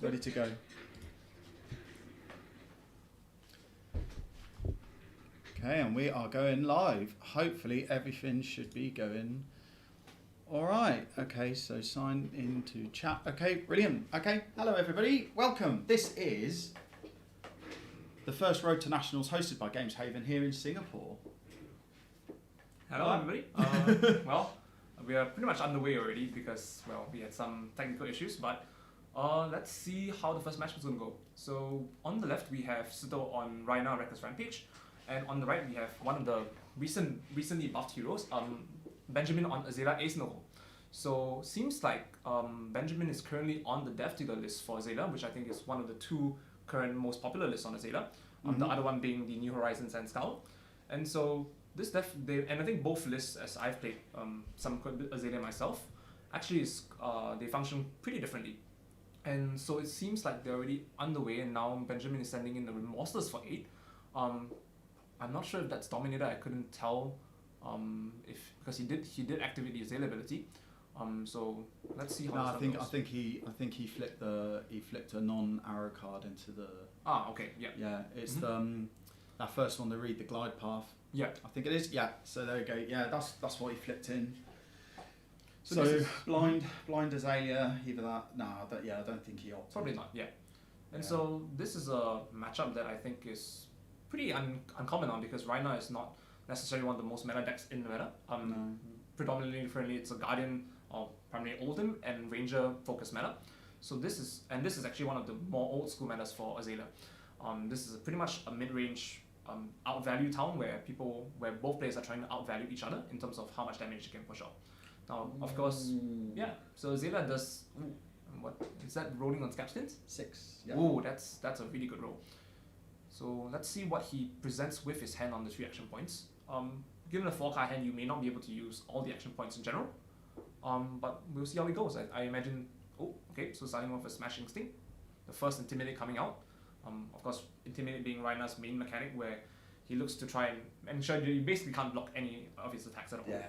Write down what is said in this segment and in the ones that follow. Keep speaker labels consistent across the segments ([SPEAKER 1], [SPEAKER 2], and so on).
[SPEAKER 1] ready to go. Okay, and we are going live. Hopefully everything should be going all right. Okay, so sign into chat. Okay, brilliant. Okay, hello everybody. Welcome. This is the first Road to Nationals hosted by Games Haven here in Singapore.
[SPEAKER 2] Hello everybody. Well, we are pretty much underway already because, well, we had some technical issues, but let's see how the first match was going to go. So on the left we have Sito on Rhina Reckless Rampage, and on the right we have one of the recently buffed heroes, Benjamin on Azela Ace Noho. So seems like Benjamin is currently on the dev dealer list for Azela, which I think is one of the two current most popular lists on Azela. The other one being the New Horizons and Skull. And so this and I think both lists, as I've played some Azalea myself, actually is they function pretty differently. And so it seems like they're already underway, and now Benjamin is sending in the Remorseless for 8. I'm not sure if that's Dominator. I couldn't tell because he did activate the Azalea ability. So let's see how.
[SPEAKER 1] No,
[SPEAKER 2] this goes.
[SPEAKER 1] I think he flipped a non-arrow card into the.
[SPEAKER 2] Okay, yeah.
[SPEAKER 1] Yeah, it's that first one to read the glide path.
[SPEAKER 2] Yeah,
[SPEAKER 1] I think it is. Yeah, so there we go. Yeah, that's what he flipped in.
[SPEAKER 2] So
[SPEAKER 1] So blind Azalea, either that. No, I don't think he opted.
[SPEAKER 2] probably not. Yeah. And so this is a matchup that I think is pretty uncommon on, because Rhina is not necessarily one of the most meta decks in the meta. Predominantly differently, it's a Guardian or primarily Oldhim and Ranger focused meta. So this is actually one of the more old school metas for Azalea. This is pretty much a mid-range outvalue town where both players are trying to outvalue each other in terms of how much damage they can push out. Now, of course, yeah. So Azalea does. What is that? Rolling on Scapskins?
[SPEAKER 1] 6. Yeah.
[SPEAKER 2] Ooh, that's a really good roll. So let's see what he presents with his hand on the 3 action points. Given a 4-card hand, you may not be able to use all the action points in general. But we'll see how it goes. I imagine. Oh, okay. So starting off with Smash Instinct, the first Intimidate coming out. Of course, Intimidate being Rhina's main mechanic, where he looks to try and ensure you basically can't block any of his attacks at all.
[SPEAKER 1] Yeah,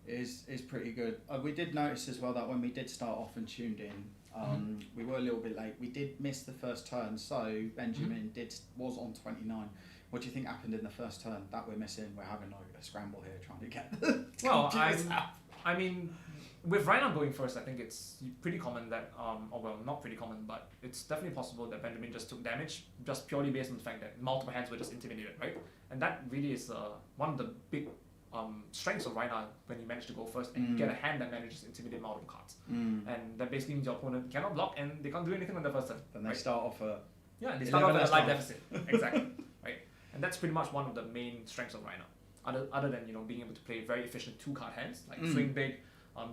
[SPEAKER 1] is pretty good. We did notice as well that when we did start off and tuned in, we were a little bit late. We did miss the first turn, so Benjamin was on 29. What do you think happened in the first turn that we're missing? We're having like a scramble here trying to get the
[SPEAKER 2] I mean, with Rhina going first, I think it's pretty common that, or well, not pretty common, but it's definitely possible that Benjamin just took damage just purely based on the fact that multiple hands were just intimidated, right? And that really is one of the big strengths of Rhina when you manage to go first and get a hand that manages to intimidate multiple cards. And that basically means your opponent cannot block and they can't do anything on the first turn.
[SPEAKER 1] Then they start off at
[SPEAKER 2] they start off at a life deficit. Exactly. Right. And that's pretty much one of the main strengths of Rhina. Other than being able to play very efficient 2-card hands, like swing big,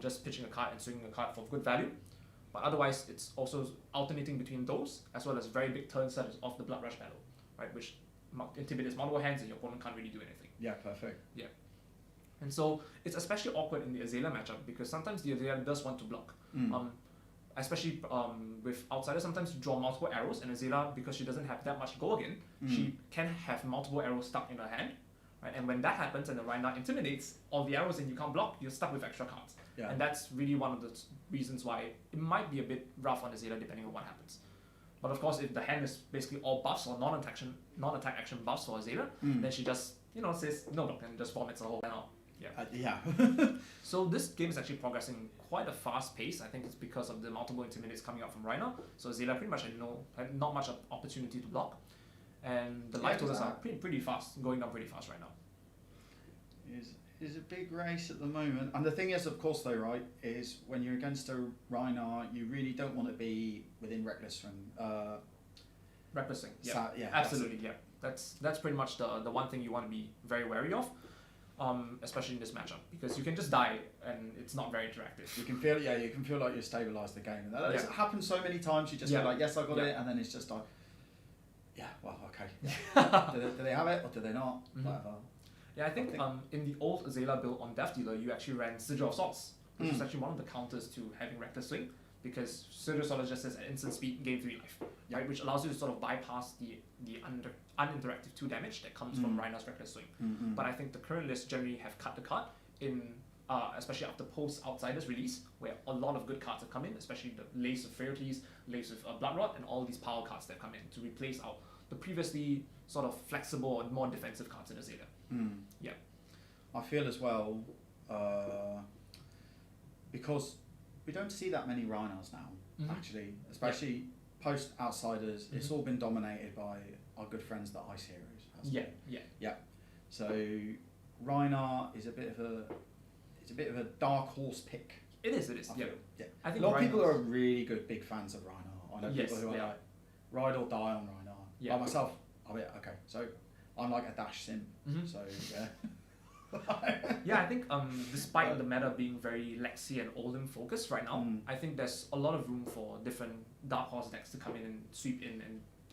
[SPEAKER 2] just pitching a card and swinging a card for good value. But otherwise, it's also alternating between those, as well as very big turns such as off the Blood Rush battle, right, which intimidates multiple hands and your opponent can't really do anything.
[SPEAKER 1] Yeah, perfect.
[SPEAKER 2] Yeah. And so it's especially awkward in the Azalea matchup because sometimes the Azalea does want to block. Especially with Outsiders, sometimes you draw multiple arrows, and Azalea, because she doesn't have that much go again, she can have multiple arrows stuck in her hand. Right? And when that happens and the Rhina intimidates all the arrows and you can't block, you're stuck with extra cards.
[SPEAKER 1] Yeah.
[SPEAKER 2] And that's really one of the reasons why it might be a bit rough on Azalea depending on what happens. But of course, if the hand is basically all buffs or non-attack action buffs for Azalea, then she just says no block and just vomits the whole hand out. Yeah. So this game is actually progressing quite a fast pace. I think it's because of the multiple intimidates coming out from Rhina. So Azalea pretty much had not much opportunity to block. And the life totals are pretty fast, going down pretty fast right now.
[SPEAKER 1] Is a big race at the moment. And the thing is, of course, though, right, is when you're against a Rhina, you really don't want to be within Reckless and
[SPEAKER 2] Reckless Swing. Yeah, absolutely. Yeah, that's pretty much the one thing you want to be very wary of. Especially in this matchup, because you can just die and it's not very interactive.
[SPEAKER 1] You can feel like you stabilise the game. And that happens so many times. You just feel like, yes, I got it, and then it's just like, yeah, well, okay. Yeah. do they have it or do they not? Whatever.
[SPEAKER 2] Yeah, I think in the old Azalea build on Death Dealer, you actually ran Sigil of Swords, which is actually one of the counters to having Reckless Swing, because Sigil of Swords just says at instant speed, gain 3 life, right? Which allows you to sort of bypass the uninteractive 2 damage that comes from Rhina's Reckless Swing. But I think the current list generally have cut the card in especially after post-Outsiders release, where a lot of good cards have come in, especially the Lace of Frailties, Lace of Bloodrot, and all these power cards that come in to replace out the previously sort of flexible and more defensive cards in Azalea. Yeah.
[SPEAKER 1] I feel as well, because we don't see that many Rhinos now, actually, especially post-Outsiders. It's all been dominated by our good friends, the Ice Heroes. Yeah. So Rhinar is a bit of a dark horse pick.
[SPEAKER 2] It is. Yeah.
[SPEAKER 1] I think a lot of people are really good big fans of Rhinar. I know people who are like ride or die on Rhinar.
[SPEAKER 2] Yeah.
[SPEAKER 1] Like myself, so I'm like a dash sim. So yeah.
[SPEAKER 2] Yeah, I think despite the meta being very Lexi and Oldhim focused right now, I think there's a lot of room for different Dark Horse decks to come in and sweep in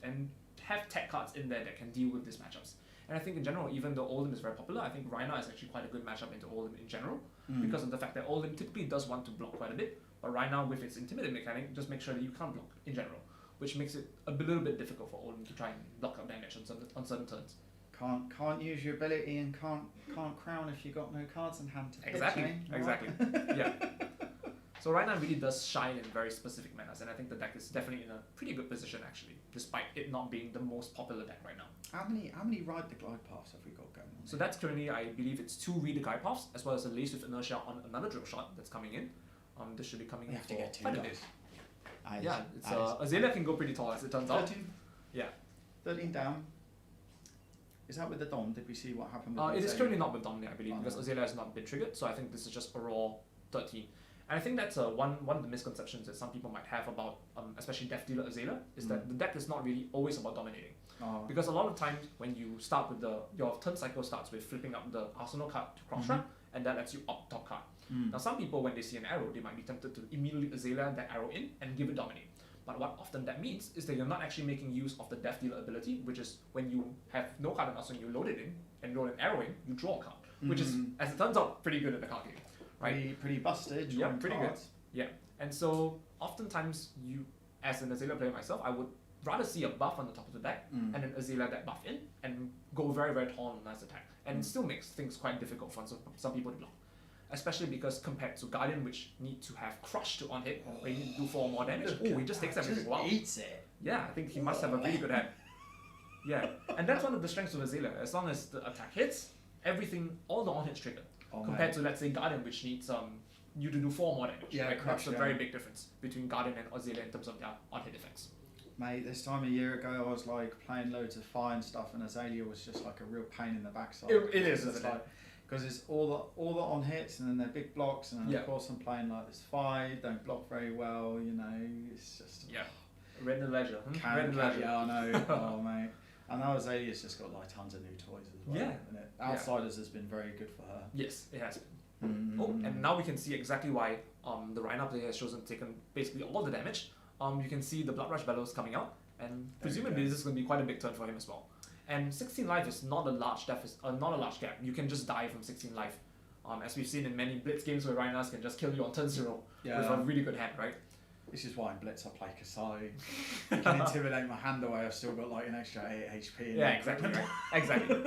[SPEAKER 2] and have tech cards in there that can deal with these matchups. And I think in general, even though Oldhim is very popular, I think Rhinar is actually quite a good matchup into Oldhim in general, because of the fact that Oldhim typically does want to block quite a bit, but Rhinar with its Intimidate mechanic just makes sure that you can't block in general, which makes it a little bit difficult for Oldhim to try and block out damage on certain turns.
[SPEAKER 1] Can't use your ability and can't crown if you got no cards in hand to pitch.
[SPEAKER 2] Exactly. Yeah. So Rhinar really does shine in very specific metas, and I think the deck is definitely in a pretty good position actually, despite it not being the most popular deck right now.
[SPEAKER 1] How many Ride the Glide Paths have we got going on?
[SPEAKER 2] So that's currently, I believe it's 2 Read the Glide Paths, as well as a Lace with Inertia on another Drill Shot that's coming in. This should be coming in for quite a bit. Yeah, Azalea can go pretty tall as it turns
[SPEAKER 1] 13,
[SPEAKER 2] out. Yeah.
[SPEAKER 1] 13 down. Is that with the Dom? Did we see what happened with
[SPEAKER 2] it is currently not with Dom, I believe, because Azalea has not been triggered, so I think this is just a raw 13. And I think that's one of the misconceptions that some people might have about, especially Death Dealer Azalea, is that the deck is not really always about dominating. Because a lot of times when you start with your turn cycle starts with flipping up the Arsenal card to cross-trap, and that lets you up top card. Now some people, when they see an arrow, they might be tempted to immediately Azalea that arrow in and give it dominate. But what often that means is that you're not actually making use of the Death Dealer ability, which is when you have no card in Arsenal, you load it in and roll an arrow in, you draw a card, which is, as it turns out, pretty good at the card game. Right?
[SPEAKER 1] Pretty busted.
[SPEAKER 2] Yeah, pretty cards. Good. Yeah. And so oftentimes you, as an Azalea player myself, I would rather see a buff on the top of the deck and then Azalea that buff in and go very, very tall on a nice attack. And it still makes things quite difficult for some people to block. Especially because compared to Guardian, which need to have Crush to on hit, where you need to do 4 more damage. Oh, he just takes everything. Wow.
[SPEAKER 1] Eats it.
[SPEAKER 2] Yeah, I think he must have a really good hand. Yeah, and that's one of the strengths of Azalea. As long as the attack hits, everything, all the on hits trigger. Compared to, let's say, Guardian, which needs you to do 4 more damage.
[SPEAKER 1] Yeah,
[SPEAKER 2] right? That's a very big difference between Guardian and Azalea in terms of their on hit effects.
[SPEAKER 1] Mate, this time a year ago, I was like playing loads of fire and stuff, and Azalea was just like a real pain in the backside.
[SPEAKER 2] It is, isn't it?
[SPEAKER 1] Because it's all the on hits, and then they're big blocks, and then of course I'm playing like this fight, don't block very well, you know. It's just
[SPEAKER 2] Render Leisure.
[SPEAKER 1] Yeah, I know. Oh mate, I know Azalea's just got like tons of new toys as well.
[SPEAKER 2] Yeah.
[SPEAKER 1] And Outsiders has been very good for her.
[SPEAKER 2] Yes, it has been. Oh, and now we can see exactly why the Rhinar player has chosen taken basically all the damage. You can see the Blood Rush Bellows coming out, and presumably this is going to be quite a big turn for him as well. And 16 life is not a large not a large gap. You can just die from 16 life, as we've seen in many Blitz games where Rhinars can just kill you on turn 0 with a really good hand, right?
[SPEAKER 1] This is why in Blitz I play Kasai. You can intimidate my hand away. I've still got like an extra 8 HP.
[SPEAKER 2] Yeah, exactly. Right? Exactly.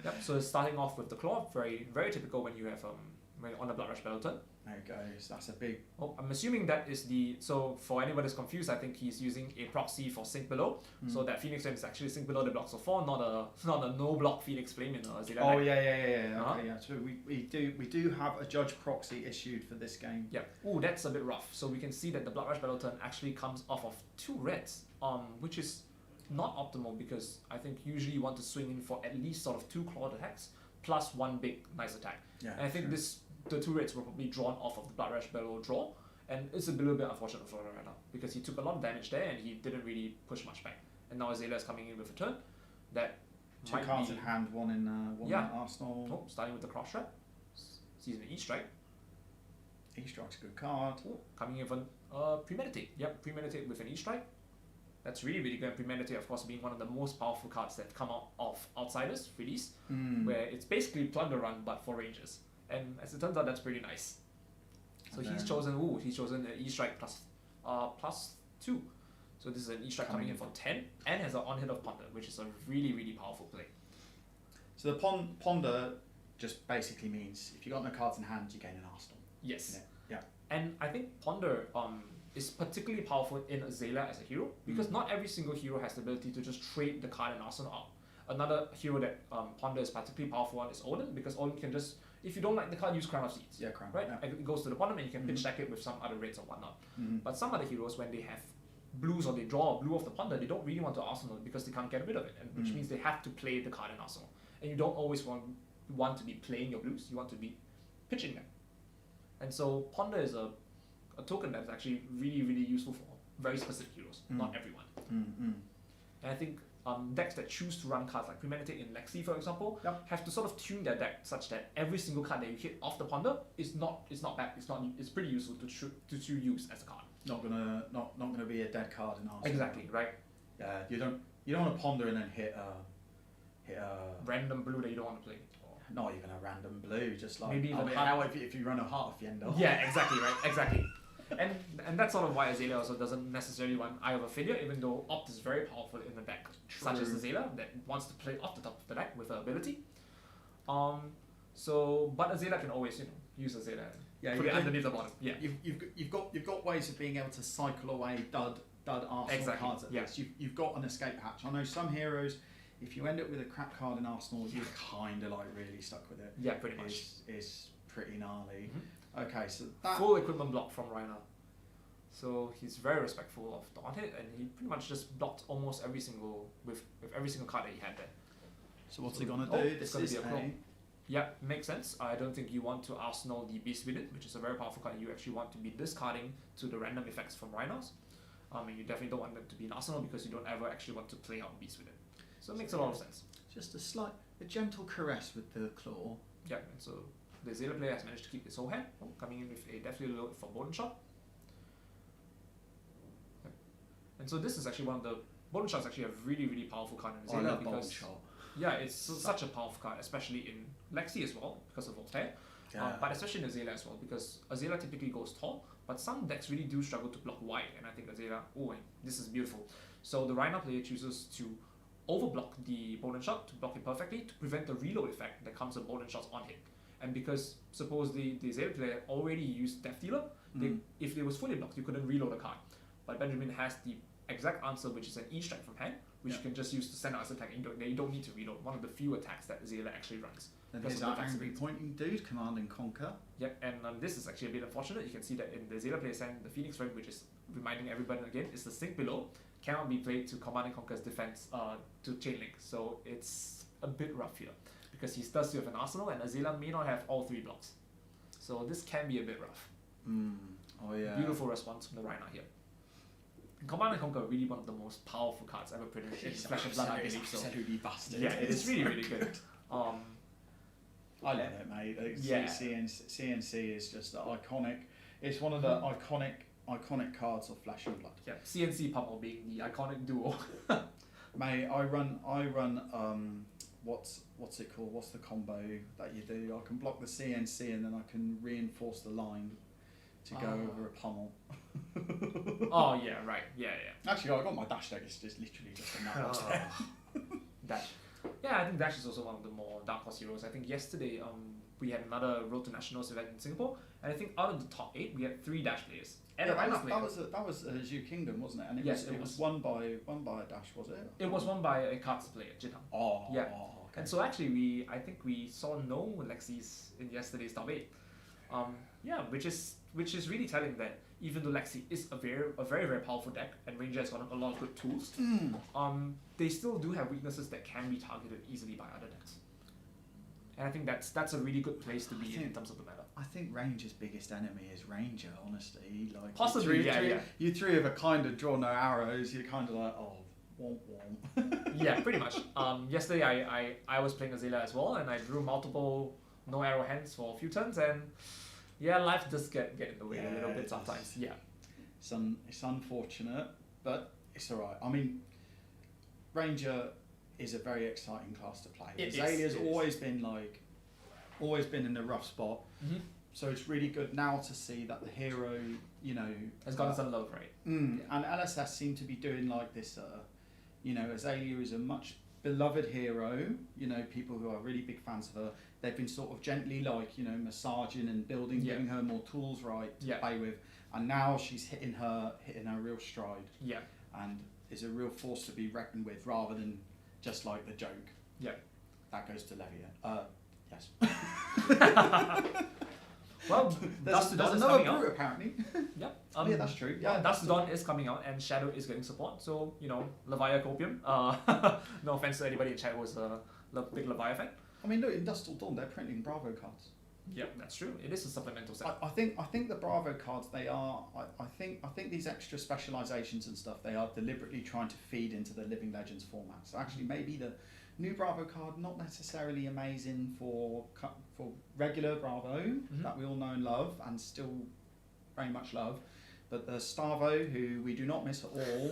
[SPEAKER 2] Yep. So starting off with the claw, very very typical when you have on the Blood Rush Battle turn.
[SPEAKER 1] There it goes. That's a big.
[SPEAKER 2] Oh, I'm assuming that is the. So for anyone that's confused, I think he's using a proxy for Sink Below. So that Phoenix Flame is actually Sink Below the blocks of 4, not a no block Phoenix Flame in Azalea.
[SPEAKER 1] Oh yeah. Okay, yeah. So we do have a Judge proxy issued for this game.
[SPEAKER 2] Yeah. Ooh, that's a bit rough. So we can see that the Blood Rush Battle turn actually comes off of 2 reds. Which is not optimal because I think usually you want to swing in for at least sort of 2 clawed attacks plus 1 big nice attack.
[SPEAKER 1] Yeah.
[SPEAKER 2] And I think the 2 reds were probably drawn off of the Blood Rush Bellow draw, and it's a little bit unfortunate for Rhinar because he took a lot of damage there and he didn't really push much back. And now Azalea is coming in with a turn that
[SPEAKER 1] 2 cards in hand, 1 in Arsenal.
[SPEAKER 2] Oh, starting with the cross trap, sees an E-Strike.
[SPEAKER 1] E-Strike's a good card.
[SPEAKER 2] Oh, coming in with Premeditate. Yep, Premeditate with an E-Strike. That's really, really good. Premeditate, of course, being one of the most powerful cards that come out of Outsiders release, where it's basically Plunder Run but for ranges. And as it turns out, that's pretty nice. So he's chosen an E-Strike plus 2. So this is an E-Strike coming in for 10 and has an on-hit of Ponder, which is a really, really powerful play.
[SPEAKER 1] So the Ponder just basically means if you got no cards in hand, you gain an arsenal.
[SPEAKER 2] Yes.
[SPEAKER 1] Yeah.
[SPEAKER 2] And I think Ponder is particularly powerful in Azalea as a hero because not every single hero has the ability to just trade the card and arsenal out. Another hero that Ponder is particularly powerful on is Odin because Odin can just, if you don't like the card, use Crown of Seeds.
[SPEAKER 1] Yeah, Crown.
[SPEAKER 2] Right?
[SPEAKER 1] Yeah.
[SPEAKER 2] And it goes to the bottom and you can pitch deck it with some other raids or whatnot. But some other heroes, when they have blues or they draw a blue off the Ponder, they don't really want to arsenal because they can't get rid of it, and which means they have to play the card in arsenal. And you don't always want to be playing your blues, you want to be pitching them. And so Ponder is a token that's actually really, really useful for very specific heroes, not everyone. And I think decks that choose to run cards like Premeditate in Lexi, for example, have to sort of tune their deck such that every single card that you hit off the Ponder is not bad. It's pretty useful to use as a card.
[SPEAKER 1] Not gonna be a dead card in arsenal.
[SPEAKER 2] Exactly, right?
[SPEAKER 1] Yeah, you don't want to ponder and then hit a
[SPEAKER 2] random blue that you don't want to play.
[SPEAKER 1] Not even a random blue, just like
[SPEAKER 2] maybe even
[SPEAKER 1] if you run a Heart of Yendor.
[SPEAKER 2] Yeah, exactly, right, exactly. And that's sort of why Azalea also doesn't necessarily want Eye of Ophidia, even though Opt is very powerful in the deck, such as Azalea that wants to play off the top of the deck with her ability. But Azalea can always use Azalea and put it underneath the bottom. Yeah,
[SPEAKER 1] you've got ways of being able to cycle away dud Arsenal cards at least. You've got an escape hatch. I know some heroes, if you end up with a crap card in Arsenal, you're kind of like really stuck with it.
[SPEAKER 2] Yeah, pretty much.
[SPEAKER 1] Is pretty gnarly. Okay, so that
[SPEAKER 2] full equipment block from Reiner. So he's very respectful of Dawn Hit, and he pretty much just blocked almost every single with every single card that he had there.
[SPEAKER 1] So what's he gonna do?
[SPEAKER 2] This is gonna be a clone. Yeah, makes sense. I don't think you want to arsenal the Beast Within, which is a very powerful card. You actually want to be discarding to the random effects from Rhinos. And you definitely don't want them to be in arsenal because you don't ever actually want to play out Beast Within. So it makes a lot of sense.
[SPEAKER 1] Just a gentle caress with the claw.
[SPEAKER 2] Yeah, and so the Azalea player has managed to keep his whole hand, coming in with a definitely load for Bolden Shot. And so this is actually one of the Bolden Shot is actually a really, really powerful card in Azalea because yeah, it's such a powerful card, especially in Lexi as well because of Voltaire. But especially in Azalea as well because Azalea typically goes tall, but some decks really do struggle to block wide, and I think Azalea, this is beautiful. So the Rhino player chooses to overblock the Bolden Shot to block it perfectly to prevent the reload effect that comes with Bolden Shots on hit. And because suppose the Azalea player already used Death Dealer, if it was fully blocked, you couldn't reload a card. But Benjamin has the exact answer, which is an E-Strike from hand, which you can just use to send out an attack. You don't need to reload. One of the few attacks that Azalea actually runs.
[SPEAKER 1] And here's our angry pointing dude, Command and Conquer.
[SPEAKER 2] Yep, and this is actually a bit unfortunate. You can see that in the Azalea player's hand, the Phoenix Friend, which is reminding everybody again, is the sink below, cannot be played to Command and Conquer's defense to Chain Link. So it's a bit rough here. Because he does still have an arsenal, and Azalea may not have all 3 blocks. So this can be a bit rough.
[SPEAKER 1] Oh yeah.
[SPEAKER 2] Beautiful response from the Rhino here. And Command and Conquer are really one of the most powerful cards ever printed in Flesh and Blood, I believe so.
[SPEAKER 1] Absolutely busted.
[SPEAKER 2] Yeah, it's really, really good.
[SPEAKER 1] I love it, mate. CNC is just the iconic. It's one of the iconic cards of Flesh and Blood.
[SPEAKER 2] Yeah, CNC Pummel being the iconic duo.
[SPEAKER 1] Mate, I run what's it called? What's the combo that you do? I can block the CNC and then I can reinforce the line to go over a pummel.
[SPEAKER 2] Oh yeah, right. Yeah.
[SPEAKER 1] Actually, I got my Dash deck. It's just literally just a nut.
[SPEAKER 2] Dash. Yeah, I think Dash is also one of the more dark horse heroes. I think yesterday we had another Road to Nationals event in Singapore, and I think out of the top 8 we had 3 Dash players. And
[SPEAKER 1] that was Zoo Kingdom, wasn't it? And it was won by a Dash, was it?
[SPEAKER 2] It was won by a cards player, Jitang.
[SPEAKER 1] Oh,
[SPEAKER 2] yeah.
[SPEAKER 1] Okay.
[SPEAKER 2] And so actually I think we saw no Lexis in yesterday's top 8. Which is really telling that even though Lexi is a very very powerful deck and Ranger has got a lot of good tools, they still do have weaknesses that can be targeted easily by other decks. And I think that's a really good place to be in terms of the meta.
[SPEAKER 1] I think Ranger's biggest enemy is Ranger, honestly. Like
[SPEAKER 2] possibly,
[SPEAKER 1] you 3 of a kind of draw no arrows. You're kind of like, oh, womp womp.
[SPEAKER 2] Yeah, pretty much. Yesterday I was playing Azalea as well, and I drew multiple no arrow hands for a few turns, and yeah, life does get in the way a little bit sometimes. Yeah,
[SPEAKER 1] it's unfortunate, but it's alright. I mean, Ranger is a very exciting class to play. Azalea's always been in the rough spot. So it's really good now to see that the hero,
[SPEAKER 2] has gotten some love, right?
[SPEAKER 1] And LSS seem to be doing like this. Azalea is a much beloved hero. You know, people who are really big fans of her. They've been sort of gently, like, you know, massaging and building, giving her more tools, right, to play with. And now she's hitting her real stride. Yeah. And is a real force to be reckoned with, rather than just like the joke. Yeah. That goes to Levia. Yes.
[SPEAKER 2] Well,
[SPEAKER 1] there's another brute apparently.
[SPEAKER 2] Yep.
[SPEAKER 1] Yeah, that's true. Yeah,
[SPEAKER 2] Dust Dawn is coming out, and Shadow is getting support. So, you know, Levia Copium. No offense to anybody in chat who was a big Levia fan.
[SPEAKER 1] I mean, look, in Dust Till Dawn, they're printing Bravo cards.
[SPEAKER 2] Yeah, that's true. It is a supplemental set.
[SPEAKER 1] I think the Bravo cards, they are. I think these extra specializations and stuff, they are deliberately trying to feed into the Living Legends format. So actually, maybe the new Bravo card, not necessarily amazing for regular Bravo that we all know and love, and still very much love. But the Starvo, who we do not miss at all,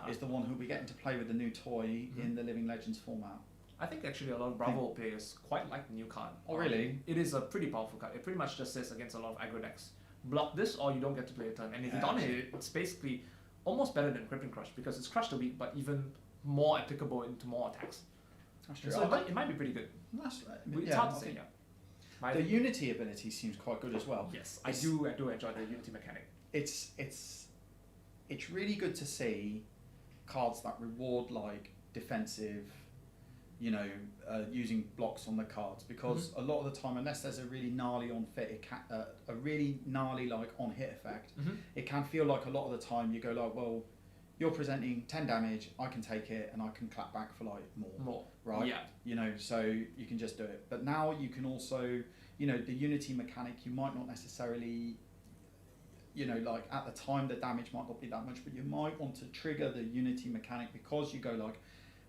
[SPEAKER 1] is the one who'll be getting to play with the new toy in the Living Legends format.
[SPEAKER 2] I think actually a lot of Bravo players quite like the new card.
[SPEAKER 1] Oh, really?
[SPEAKER 2] It is a pretty powerful card. It pretty much just says against a lot of aggro decks, block this or you don't get to play a turn. And if you dominate it, it's basically almost better than Crippling Crush, because it's Crush the weak, but even more applicable into more attacks.
[SPEAKER 1] That's true.
[SPEAKER 2] So it might be pretty good. It's hard to say, yeah.
[SPEAKER 1] The Unity ability seems quite good as well.
[SPEAKER 2] Yes, I do enjoy the Unity mechanic.
[SPEAKER 1] It's really good to see cards that reward like defensive, you know, using blocks on the cards, because a lot of the time, unless there's a really gnarly on fit, a really gnarly like on hit effect, it can feel like a lot of the time you go like, well, you're presenting 10 damage, I can take it and I can clap back for like more, right? Yeah. You know, so you can just do it. But now you can also, you know, the Unity mechanic, you might not necessarily, you know, like at the time the damage might not be that much, but you might want to trigger the Unity mechanic because you go like,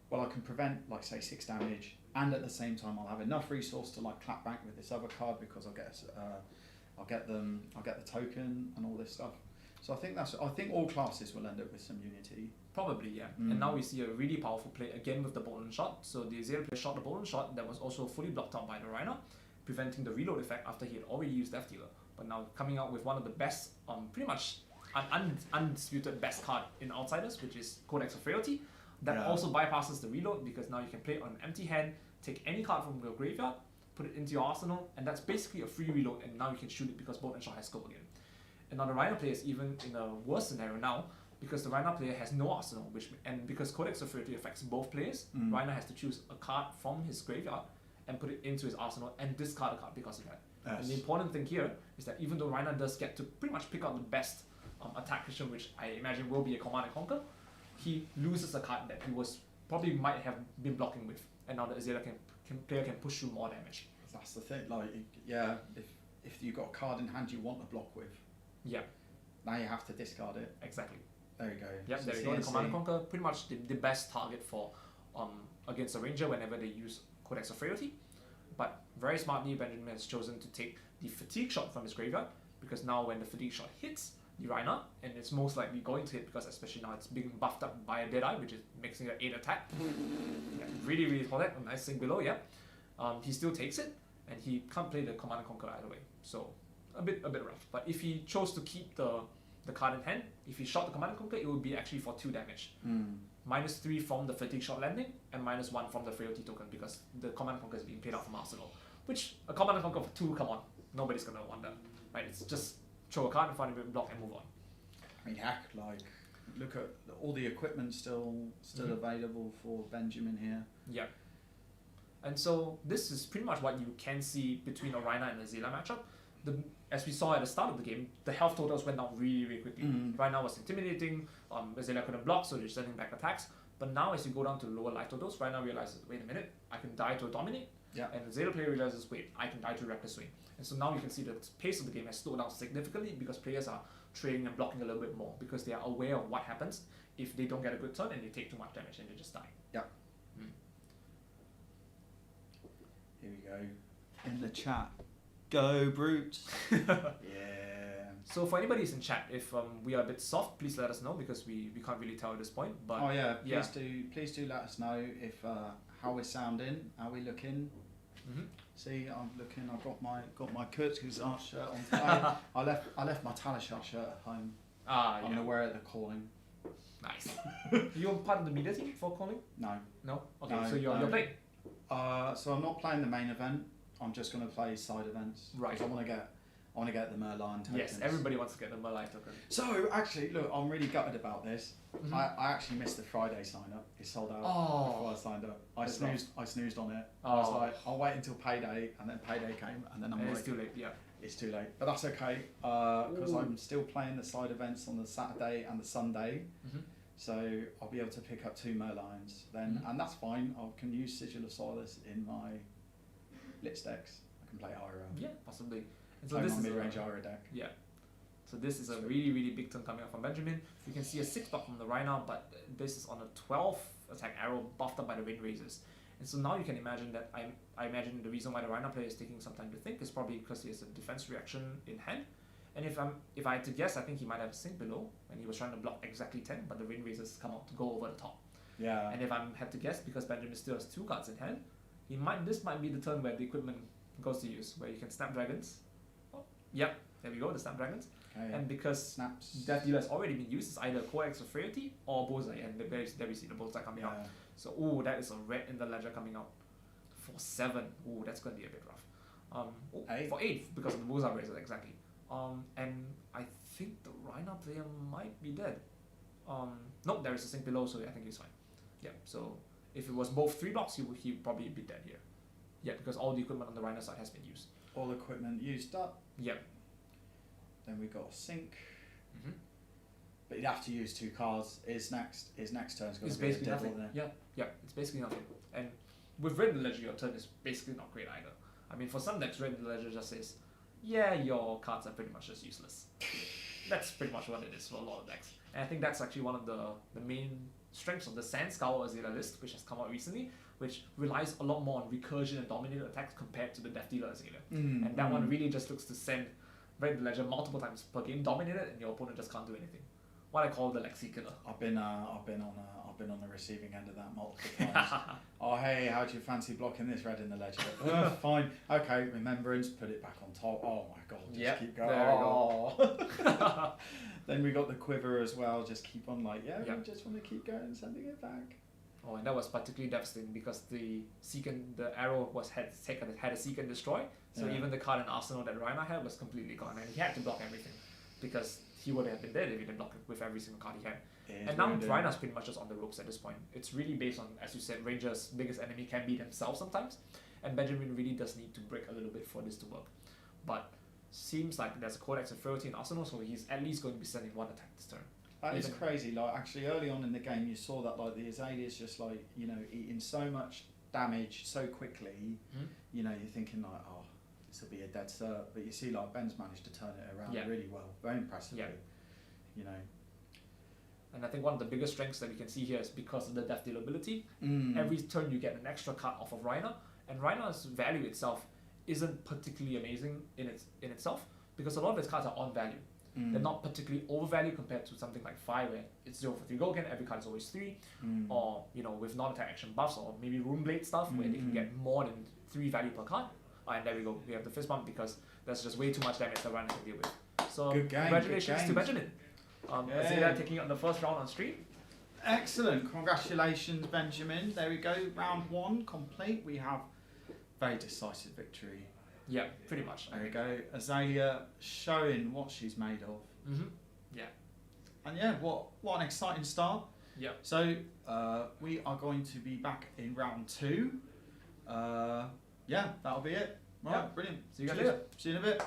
[SPEAKER 1] well, I can prevent like say 6 damage, and at the same time I'll have enough resource to like clap back with this other card because I'll get the token and all this stuff. So I think all classes will end up with some Unity.
[SPEAKER 2] Probably, yeah. And now we see a really powerful play again with the Bolton Shot. So the Azir player shot the Bolton Shot that was also fully blocked out by the Rhino, preventing the reload effect after he had already used Death Dealer. But now coming out with one of the best, pretty much an undisputed best card in Outsiders, which is Codex of Frailty. That also bypasses the reload, because now you can play it on an empty hand, take any card from your graveyard, put it into your arsenal, and that's basically a free reload, and now you can shoot it because Bolton Shot has scope again. And now the Rhino player is even in a worse scenario now, because the Rhino player has no arsenal, and because Codex of Frailty affects both players, Rhino has to choose a card from his graveyard and put it into his arsenal and discard a card because of that. Yes. And the important thing here is that even though Rhino does get to pretty much pick out the best attack position, which I imagine will be a Command and Conquer, he loses a card that he probably might have been blocking with, and now the Azir player can push through more damage.
[SPEAKER 1] That's the thing, like, yeah, if you've got a card in hand you want to block with, now you have to discard it.
[SPEAKER 2] Exactly.
[SPEAKER 1] There you go.
[SPEAKER 2] Yep, so there you go. The Command and Conquer, pretty much the best target for against a Ranger whenever they use Codex of Frailty. But very smartly, Benjamin has chosen to take the Fatigue Shot from his graveyard, because now when the Fatigue Shot hits the Rhino, and it's most likely going to hit, because especially now it's being buffed up by a Deadeye, which is making an 8 attack. Really, really important. A nice thing below, he still takes it, and he can't play the Command and Conquer either way. So a bit rough. But if he chose to keep the card in hand, if he shot the Command and Conquer, it would be actually for 2 damage. -3 from the Fatigue Shot landing, and -1 from the Frailty token, because the Command and Conquer is being played out from Arsenal. Which, a Command and Conquer for 2, come on. Nobody's gonna want that. Right? It's just throw a card in front of it, block, and move on.
[SPEAKER 1] I mean, heck, like, look at all the equipment still available for Benjamin here.
[SPEAKER 2] Yeah. And so this is pretty much what you can see between a Rhino and a Zela matchup. As we saw at the start of the game, the health totals went down really, really quickly. Rhino was intimidating, Azela couldn't block, so they're sending back attacks. But now as you go down to lower life totals, Rhino realizes, wait a minute, I can die to a Dominate. And the Azela player realizes, wait, I can die to Reckless Swing. And so now you can see the pace of the game has slowed down significantly, because players are trading and blocking a little bit more, because they are aware of what happens if they don't get a good turn and they take too much damage and they just die.
[SPEAKER 1] Here we go. In the chat. Go, Brutes.
[SPEAKER 2] So for anybody who's in chat, if we are a bit soft, please let us know, because we can't really tell at this point. But
[SPEAKER 1] please do let us know if how we're sounding, how we're looking. See, I'm looking. I've got my Kurzgesagt shirt on today. I left my Talishar shirt at home. I'm gonna wear it at the calling.
[SPEAKER 2] Nice. You're part of the media team for calling?
[SPEAKER 1] No.
[SPEAKER 2] No? Okay,
[SPEAKER 1] No,
[SPEAKER 2] so you're
[SPEAKER 1] no.
[SPEAKER 2] playing?
[SPEAKER 1] So I'm not playing the main event. I'm just going to play side events.
[SPEAKER 2] Right.
[SPEAKER 1] 'Cause I want to get the Merlion tokens.
[SPEAKER 2] Yes, everybody wants to get the Merlion token.
[SPEAKER 1] So actually, look, I'm really gutted about this.
[SPEAKER 2] Mhm.
[SPEAKER 1] I actually missed the Friday sign up. It sold out before I signed up. I
[SPEAKER 2] That's
[SPEAKER 1] snoozed on it. I was
[SPEAKER 2] Oh.
[SPEAKER 1] like, I'll wait until payday, and then payday came, and then I'm
[SPEAKER 2] And
[SPEAKER 1] like,
[SPEAKER 2] it's too late, yeah.
[SPEAKER 1] it's too late. But that's okay, because
[SPEAKER 2] Ooh.
[SPEAKER 1] I'm still playing the side events on the Saturday and the Sunday.
[SPEAKER 2] Mm-hmm.
[SPEAKER 1] So I'll be able to pick up 2 Merlions then,
[SPEAKER 2] Mhm.
[SPEAKER 1] and that's fine. I can use Sigil of Silas in my Blitz decks. I can play Ira.
[SPEAKER 2] Yeah, possibly. And so
[SPEAKER 1] Play
[SPEAKER 2] this
[SPEAKER 1] my
[SPEAKER 2] is
[SPEAKER 1] mid-range
[SPEAKER 2] a,
[SPEAKER 1] Ira deck.
[SPEAKER 2] yeah. So this is a
[SPEAKER 1] Sweet.
[SPEAKER 2] really, really big turn coming up from Benjamin. You can see a 6 block from the Rhino, but this is on a 12 attack arrow buffed up by the Wind Razors. And so now you can imagine that I imagine the reason why the Rhino player is taking some time to think is probably because he has a defense reaction in hand. And if I had to guess, I think he might have a sink below and he was trying to block exactly 10, but the Wind Razors come out to go over the top.
[SPEAKER 1] Yeah.
[SPEAKER 2] And if I had to guess, because Benjamin still has 2 cards in hand, this might be the turn where the equipment goes to use, where you can snap dragons. Oh, yep, there we go, the snap dragons.
[SPEAKER 1] Okay.
[SPEAKER 2] And because
[SPEAKER 1] Snaps.
[SPEAKER 2] Death Dealer has already been used, it's either Codex of Frailty or Bullseye, and there we see the Bullseye coming out.
[SPEAKER 1] Yeah.
[SPEAKER 2] So, that is a red in the ledger coming out for 7. That's going to be a bit rough.
[SPEAKER 1] 8.
[SPEAKER 2] For 8, because of the Bullseye Razor, exactly. And I think the Rhino player might be dead. Nope, there is a sink below, so I think he's fine. Yeah, so if it was both 3 blocks, he would probably be dead here. Yeah, because all the equipment on the Rhino side has been used.
[SPEAKER 1] All equipment used up.
[SPEAKER 2] Yep.
[SPEAKER 1] Then we got a sink.
[SPEAKER 2] Mm-hmm.
[SPEAKER 1] But you'd have to use 2 cards. His next turn's going
[SPEAKER 2] It's
[SPEAKER 1] to be a
[SPEAKER 2] basically
[SPEAKER 1] devil,
[SPEAKER 2] nothing.
[SPEAKER 1] isn't it?
[SPEAKER 2] Yeah, it's basically nothing. And with Red in the Ledger, your turn is basically not great either. I mean, for some decks, Red in the Ledger just says, yeah, your cards are pretty much just useless. That's pretty much what it is for a lot of decks. And I think that's actually one of the main strengths of the Sand Scour Azela list, which has come out recently, which relies a lot more on recursion and dominated attacks compared to the Death Dealer Azela.
[SPEAKER 1] Mm,
[SPEAKER 2] And that one really just looks to send Red in the Ledger multiple times per game dominated, and your opponent just can't do anything. What I call the Lexi killer.
[SPEAKER 1] I've been on the receiving end of that multiple times. Oh hey, how do you fancy blocking this red in the ledger? Fine. Okay, remembrance, put it back on top. Oh my god, just keep going.
[SPEAKER 2] There we go.
[SPEAKER 1] Then we got the quiver as well, just keep on like,
[SPEAKER 2] Yep.
[SPEAKER 1] we just want to keep going, sending it back.
[SPEAKER 2] Oh, and that was particularly devastating because the arrow had a seek and destroy. So
[SPEAKER 1] Yeah.
[SPEAKER 2] even the card in Arsenal that Rhino had was completely gone, and he had to block everything because he would have been dead if he didn't block it with every single card he had. And now Rhino's pretty much just on the ropes at this point. It's really based on, as you said, Rangers' biggest enemy can be themselves sometimes, and Benjamin really does need to break a little bit for this to work. But seems like there's a Codex of Frailty in Arsenal, so he's at least going to be sending 1 attack this turn.
[SPEAKER 1] That is
[SPEAKER 2] Even-
[SPEAKER 1] crazy. Like actually, early on in the game, you saw that like the Azalea's just like eating so much damage so quickly.
[SPEAKER 2] Hmm?
[SPEAKER 1] You're thinking like, oh, this will be a dead cert. But you see, like Ben's managed to turn it around
[SPEAKER 2] Yeah.
[SPEAKER 1] really well, very impressively.
[SPEAKER 2] Yeah. And I think one of the biggest strengths that we can see here is because of the Death Deal ability. Every turn you get an extra card off of Rhino, and Rhino's value itself isn't particularly amazing in itself because a lot of its cards are on value. They're not particularly overvalued compared to something like 5 where it's 0 for 3 gold again, every card is always 3, or with non-attack action buffs or maybe Runeblade stuff where they can get more than 3 value per card. And there we go, we have the fist bump because that's just way too much damage that Rhino can deal with. So
[SPEAKER 1] Good game,
[SPEAKER 2] congratulations
[SPEAKER 1] good
[SPEAKER 2] to
[SPEAKER 1] games.
[SPEAKER 2] Benjamin.
[SPEAKER 1] Yay.
[SPEAKER 2] Azela taking on the first round on stream.
[SPEAKER 1] Excellent, congratulations, Benjamin. There we go, round 1 complete. We have very decisive victory.
[SPEAKER 2] Yeah, pretty much.
[SPEAKER 1] There we go, Azalea showing what she's made of.
[SPEAKER 2] Mm-hmm. Yeah.
[SPEAKER 1] And yeah, what an exciting start.
[SPEAKER 2] Yeah.
[SPEAKER 1] So we are going to be back in round 2. Yeah, that'll be it. Right,
[SPEAKER 2] Yeah.
[SPEAKER 1] brilliant.
[SPEAKER 2] See you guys
[SPEAKER 1] Cheers.
[SPEAKER 2] later.
[SPEAKER 1] See you in a bit.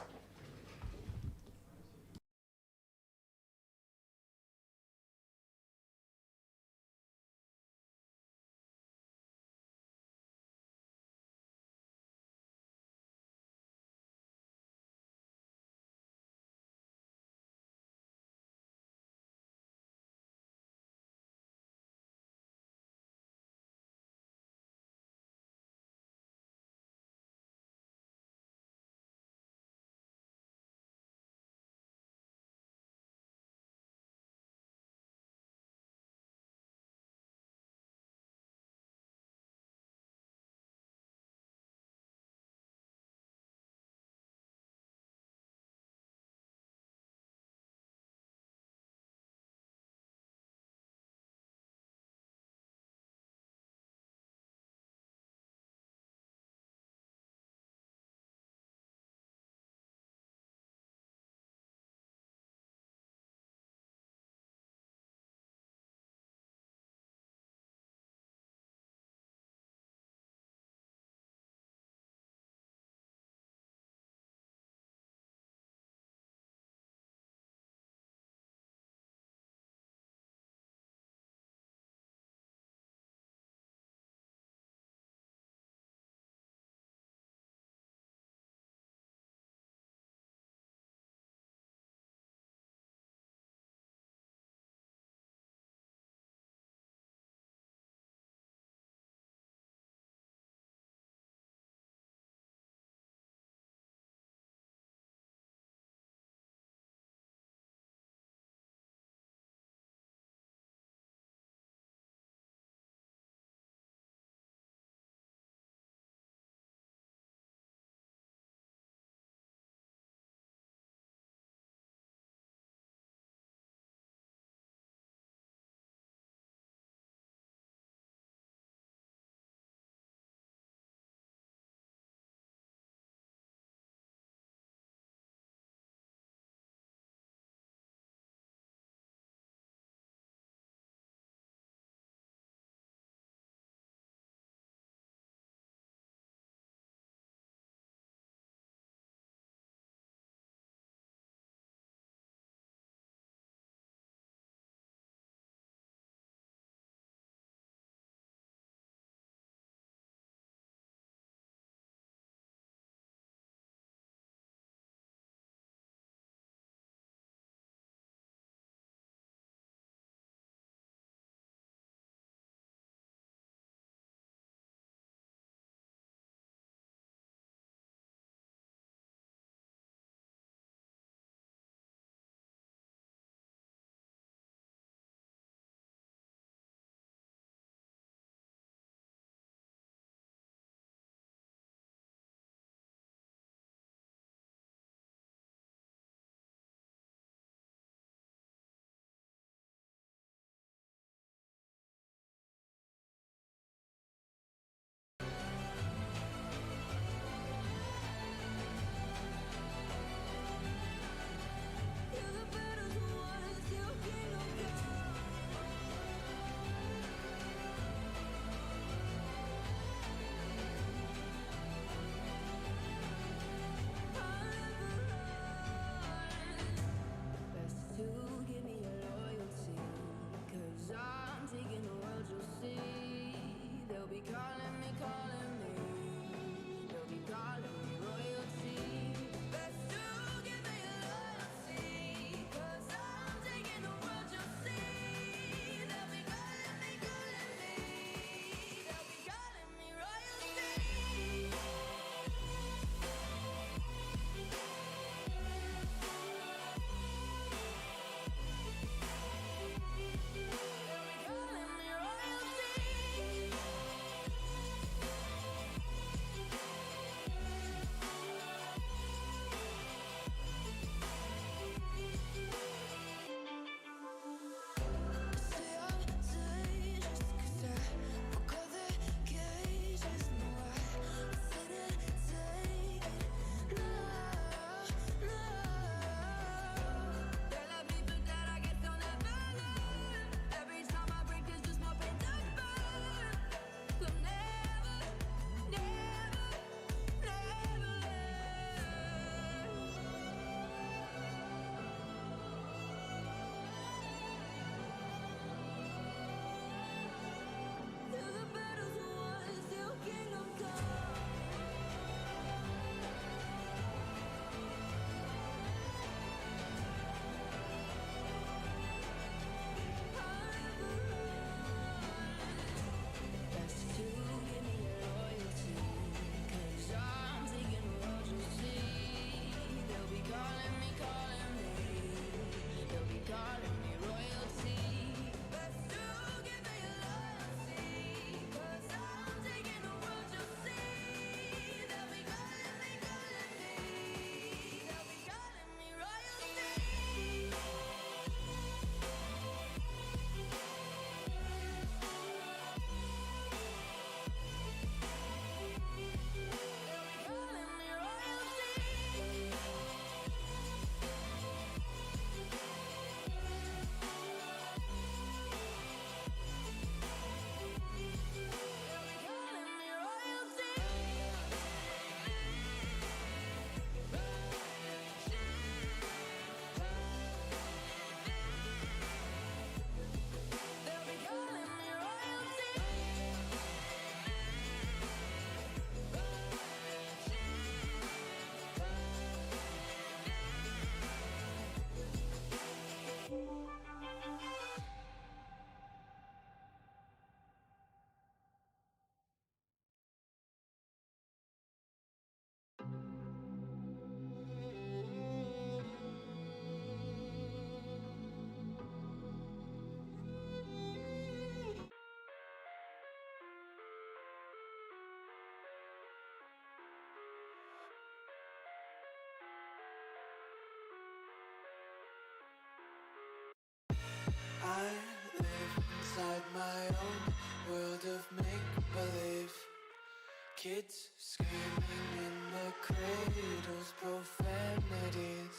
[SPEAKER 3] Kids screaming in their cradles, profanities.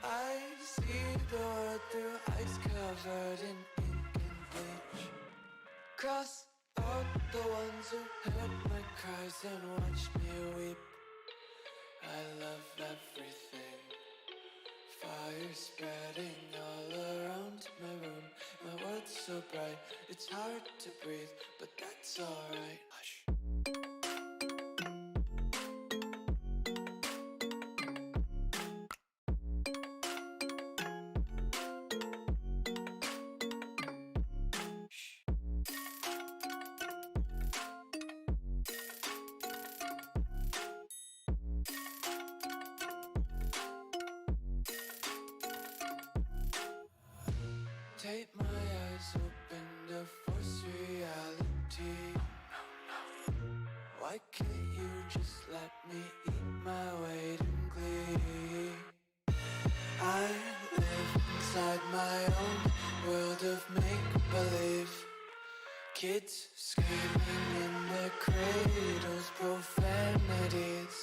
[SPEAKER 3] I see the world through ice covered in ink and bleach. Cross out the ones who heard my cries and watched me weep. I love everything. Fire spreading all around my room. My world's so bright, it's hard to breathe, but that's alright. Hush. Tape my eyes open to force reality. Why can't you just let me eat my weight in glee? I live inside my own world of make-believe. Kids screaming in their cradles, profanities.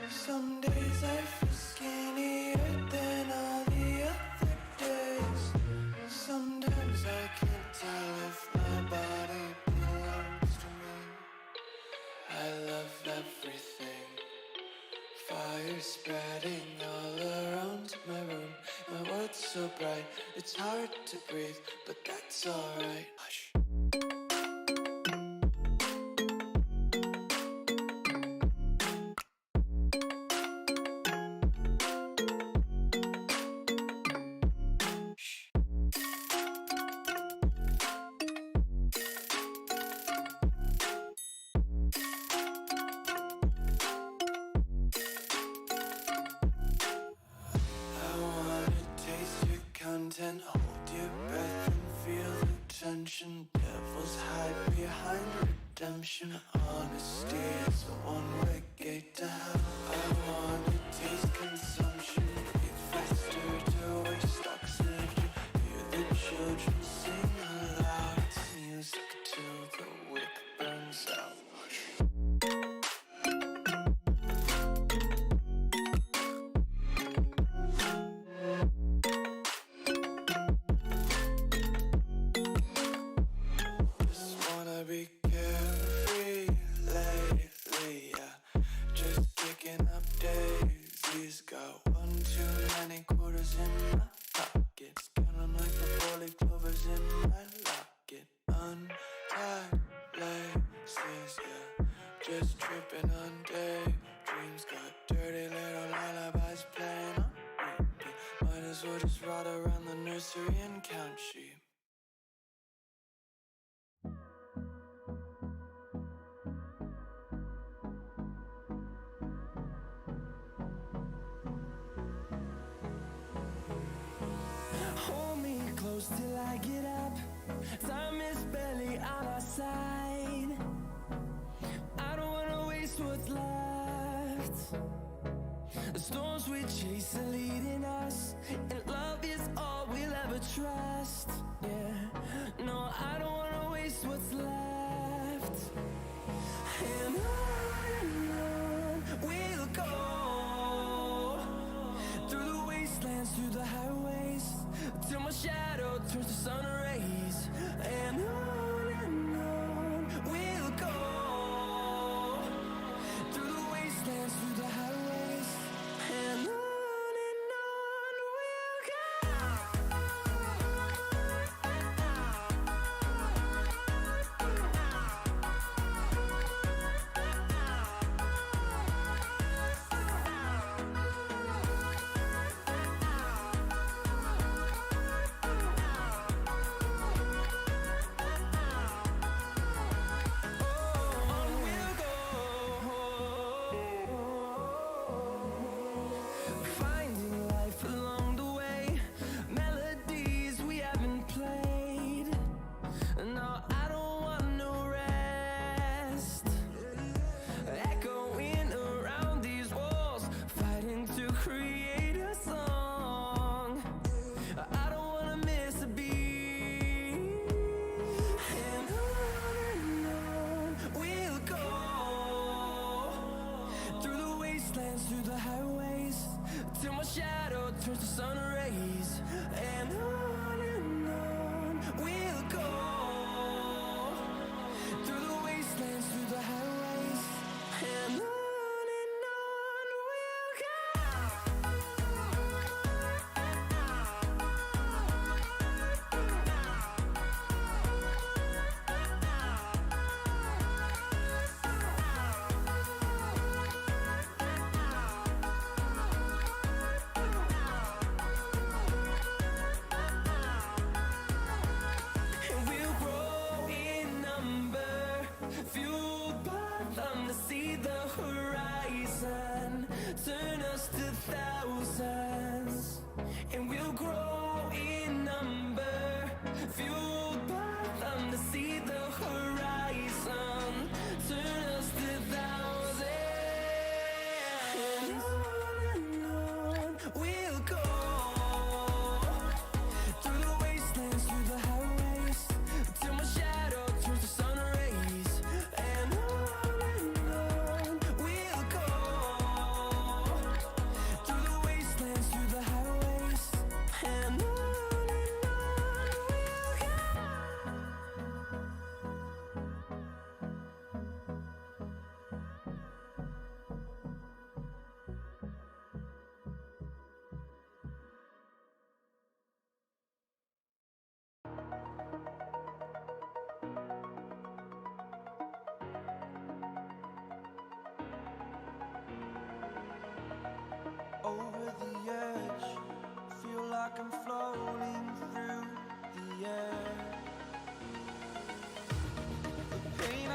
[SPEAKER 3] Some days I feel skinnier than all the other days. Sometimes I can't tell if my body belongs to me. I love everything. Fire spreading all around my room. My world's so bright, it's hard to breathe, but that's alright. Hush. Content, hold your breath and feel the tension. Devils hide behind redemption. Honesty is a one-way gate to hell. I wanna taste consumption. Breathe faster to waste oxygen. Hear the children sing aloud. It's music till the wick burns out. Be carefree lately, yeah. Just picking up daisies. Got one too many quarters in my pockets. Counting like the 4-leaf clovers in my locket. Untied laces, yeah. Just tripping on daydreams. Got dirty little lullabies playing on repeat. Might as well just ride around the nursery and count sheep.
[SPEAKER 4] Close till I get up. Time is barely on our side. I don't wanna waste what's left. The storms we chase are leading us, and love is all we'll ever trust. Yeah, no, I don't wanna waste what's left. And on we'll go, through the wastelands, through the highways, till my shadow turns to sun rays. And on we'll go, through the wastelands, through the highways. And on we'll go.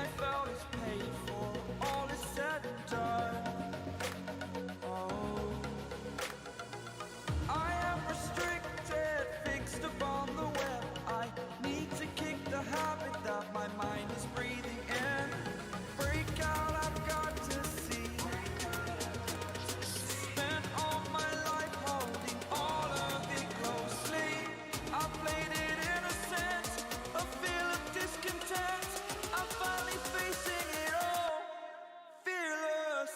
[SPEAKER 4] I felt is paid for, all is said and done. Oh, I am restricted, fixed upon the web. I need to kick the habit that my mind is breathing in. Break out, I've got to see. Spent all my life holding all of it closely. I played it innocent, a feel of discontent. I'm finally facing it all, fearless.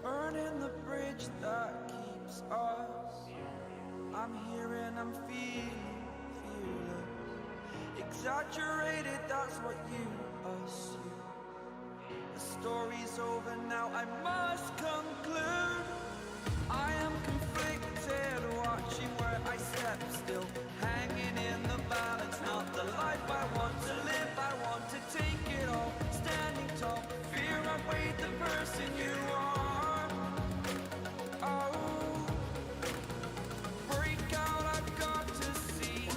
[SPEAKER 4] Burning the bridge that keeps us. I'm here and I'm feeling fearless. Exaggerated, that's what you assume. The story's over now, I must conclude. I am conflicted, watching where I step still, hanging in the balance. Not the life I want to live, I want to take it all. Standing tall, fear outweighed the person you are. Oh, break out, I've got to see.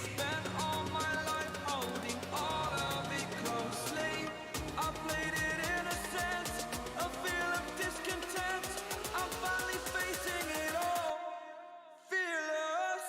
[SPEAKER 4] Spent all my life holding all of it closely. I played it innocent, a feel of discontent. I'm finally facing it all, fearless.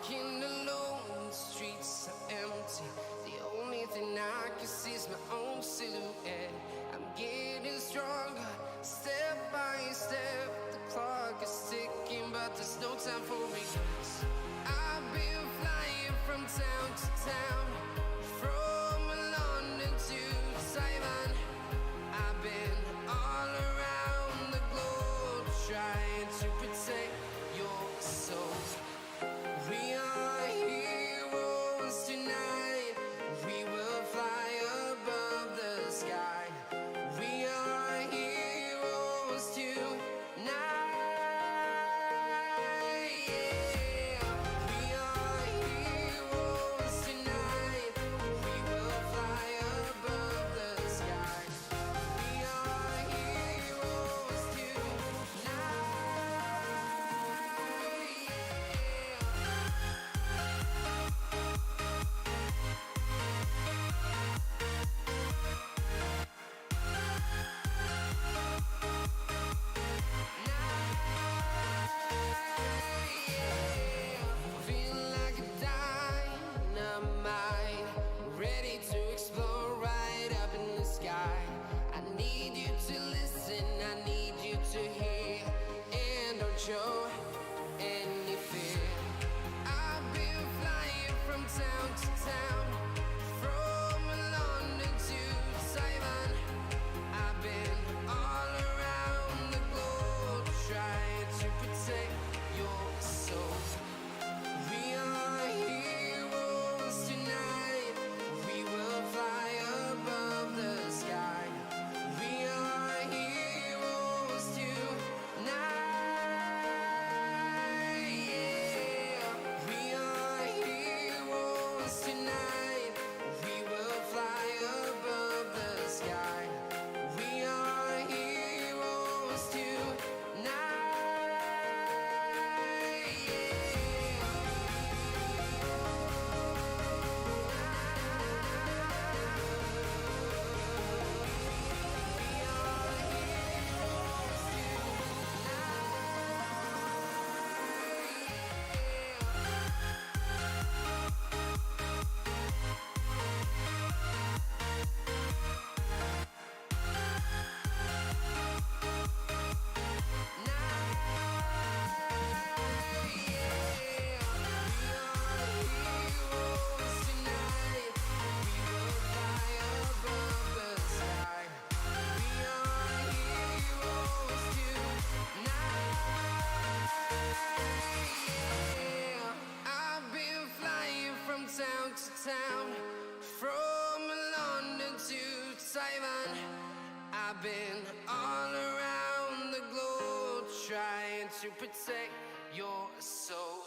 [SPEAKER 3] walking alone, the streets are empty. The only thing I can see is my own silhouette. I'm getting stronger, step by step. The clock is ticking, but there's no time for regrets. I've been flying from town to town, from London to Taiwan. I've been all around the globe trying to protect your soul. We are heroes tonight. We will fly above the sky. We are heroes tonight. Yeah. We are heroes tonight. We will fly above the sky. We are heroes tonight. Feel like a dynamite, ready to explode right up in the sky. I need you to listen, I need you to hear, and don't show any fear. I've been flying from town to town, from London to Taiwan. I've been all around the globe trying to protect your soul. We are heroes tonight. We will fly above the sky. We are heroes tonight. Yeah. We are heroes tonight. We will fly above the sky. We are heroes tonight. I've been flying from town to town, from London to Taiwan. I've been all around the globe trying to protect your soul.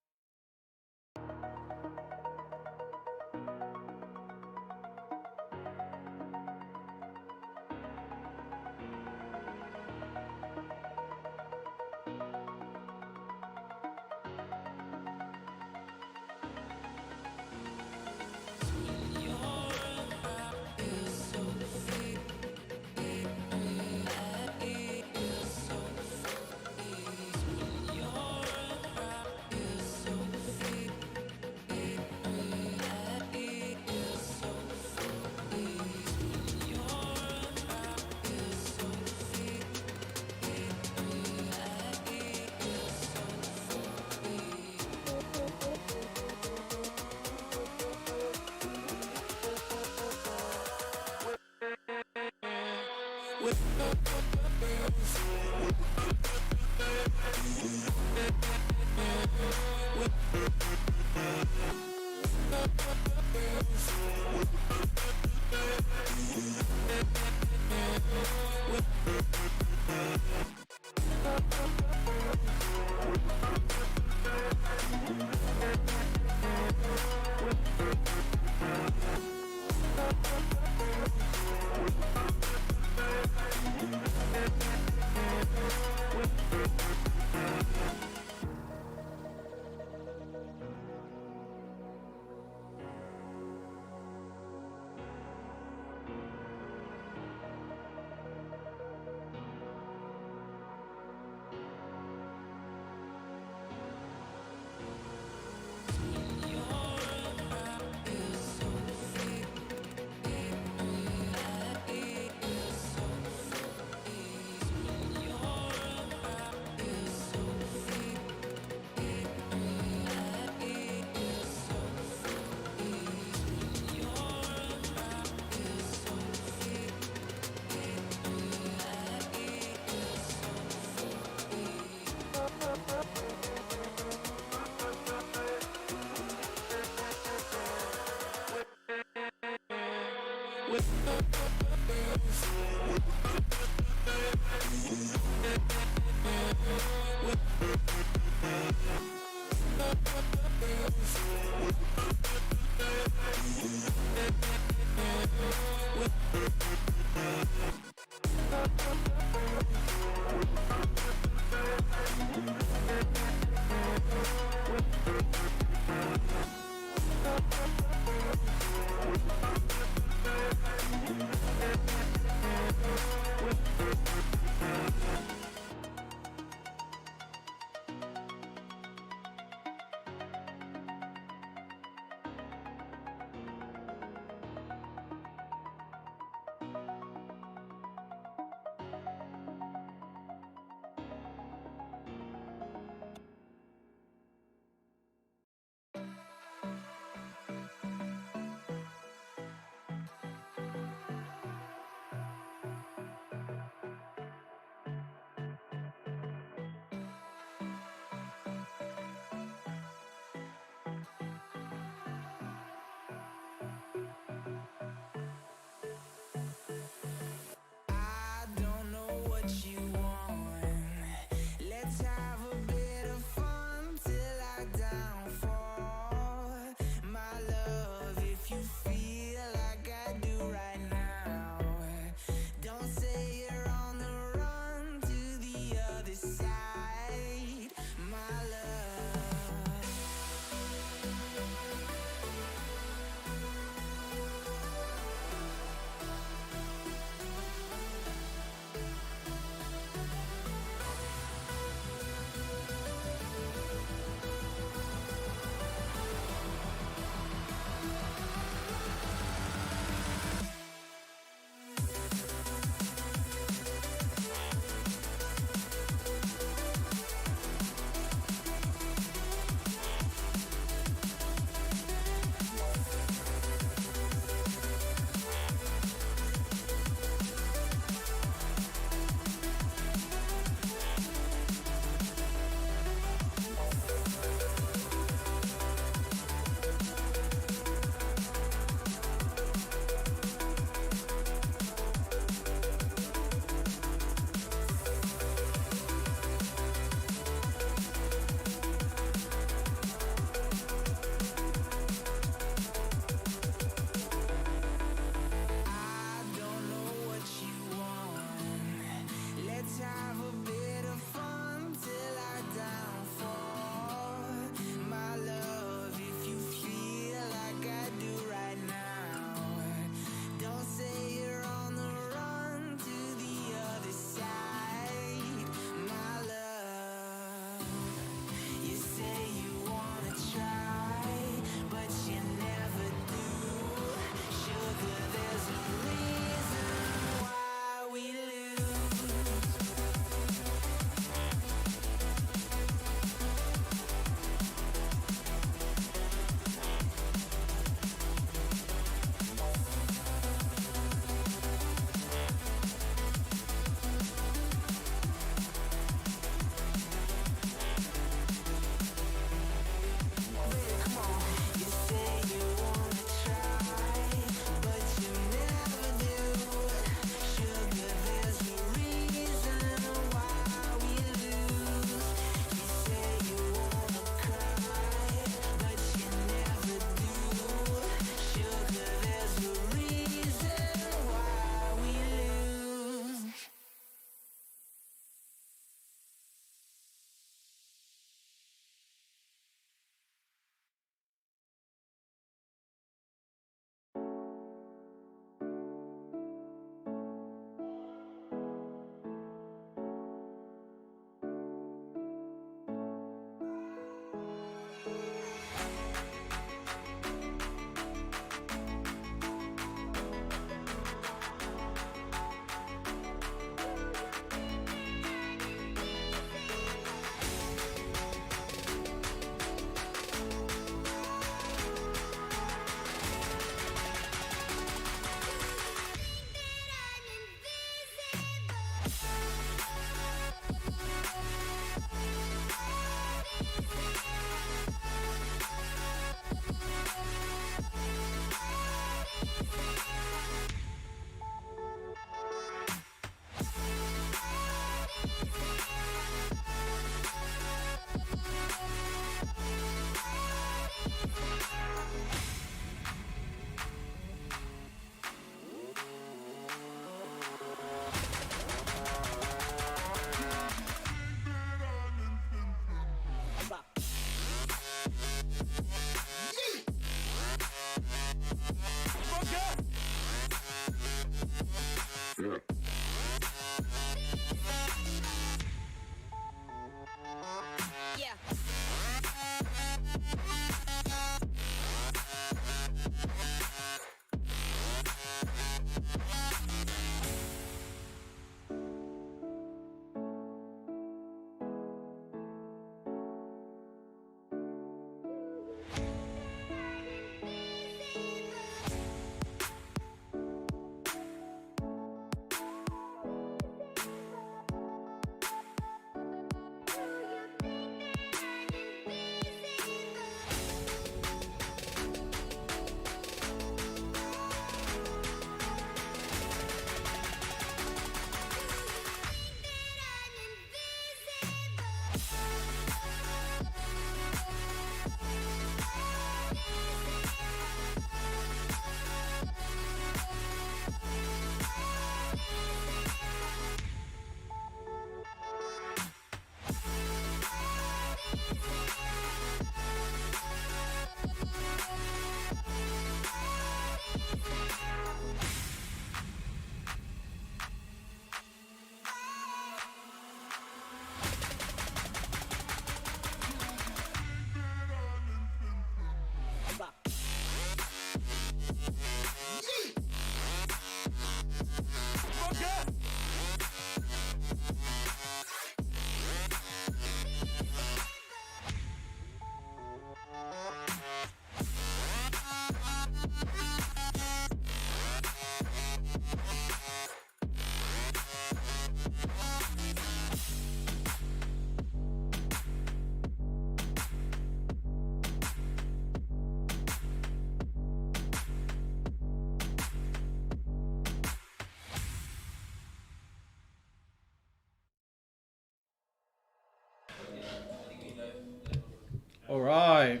[SPEAKER 1] All right.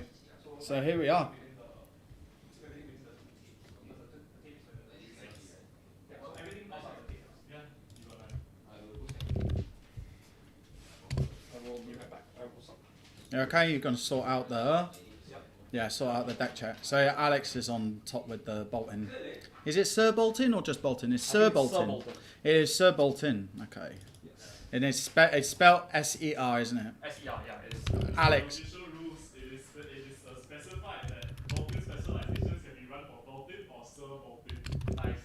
[SPEAKER 1] So here we are. Okay, you're going to sort out the... Yeah, sort out the deck check. So Alex is on top with the Bolton. Is it Sir Bolton or just Bolton? It's Sir Bolton. It is Sir Bolton. Okay.
[SPEAKER 2] Yes.
[SPEAKER 1] And it's spelled S-E-R, isn't it?
[SPEAKER 2] S-E-R, yeah, it is.
[SPEAKER 1] Alex.
[SPEAKER 5] Official rules, it is specified that Bolton specializations can be run for Bolton or Sir Bolton.
[SPEAKER 2] Nice.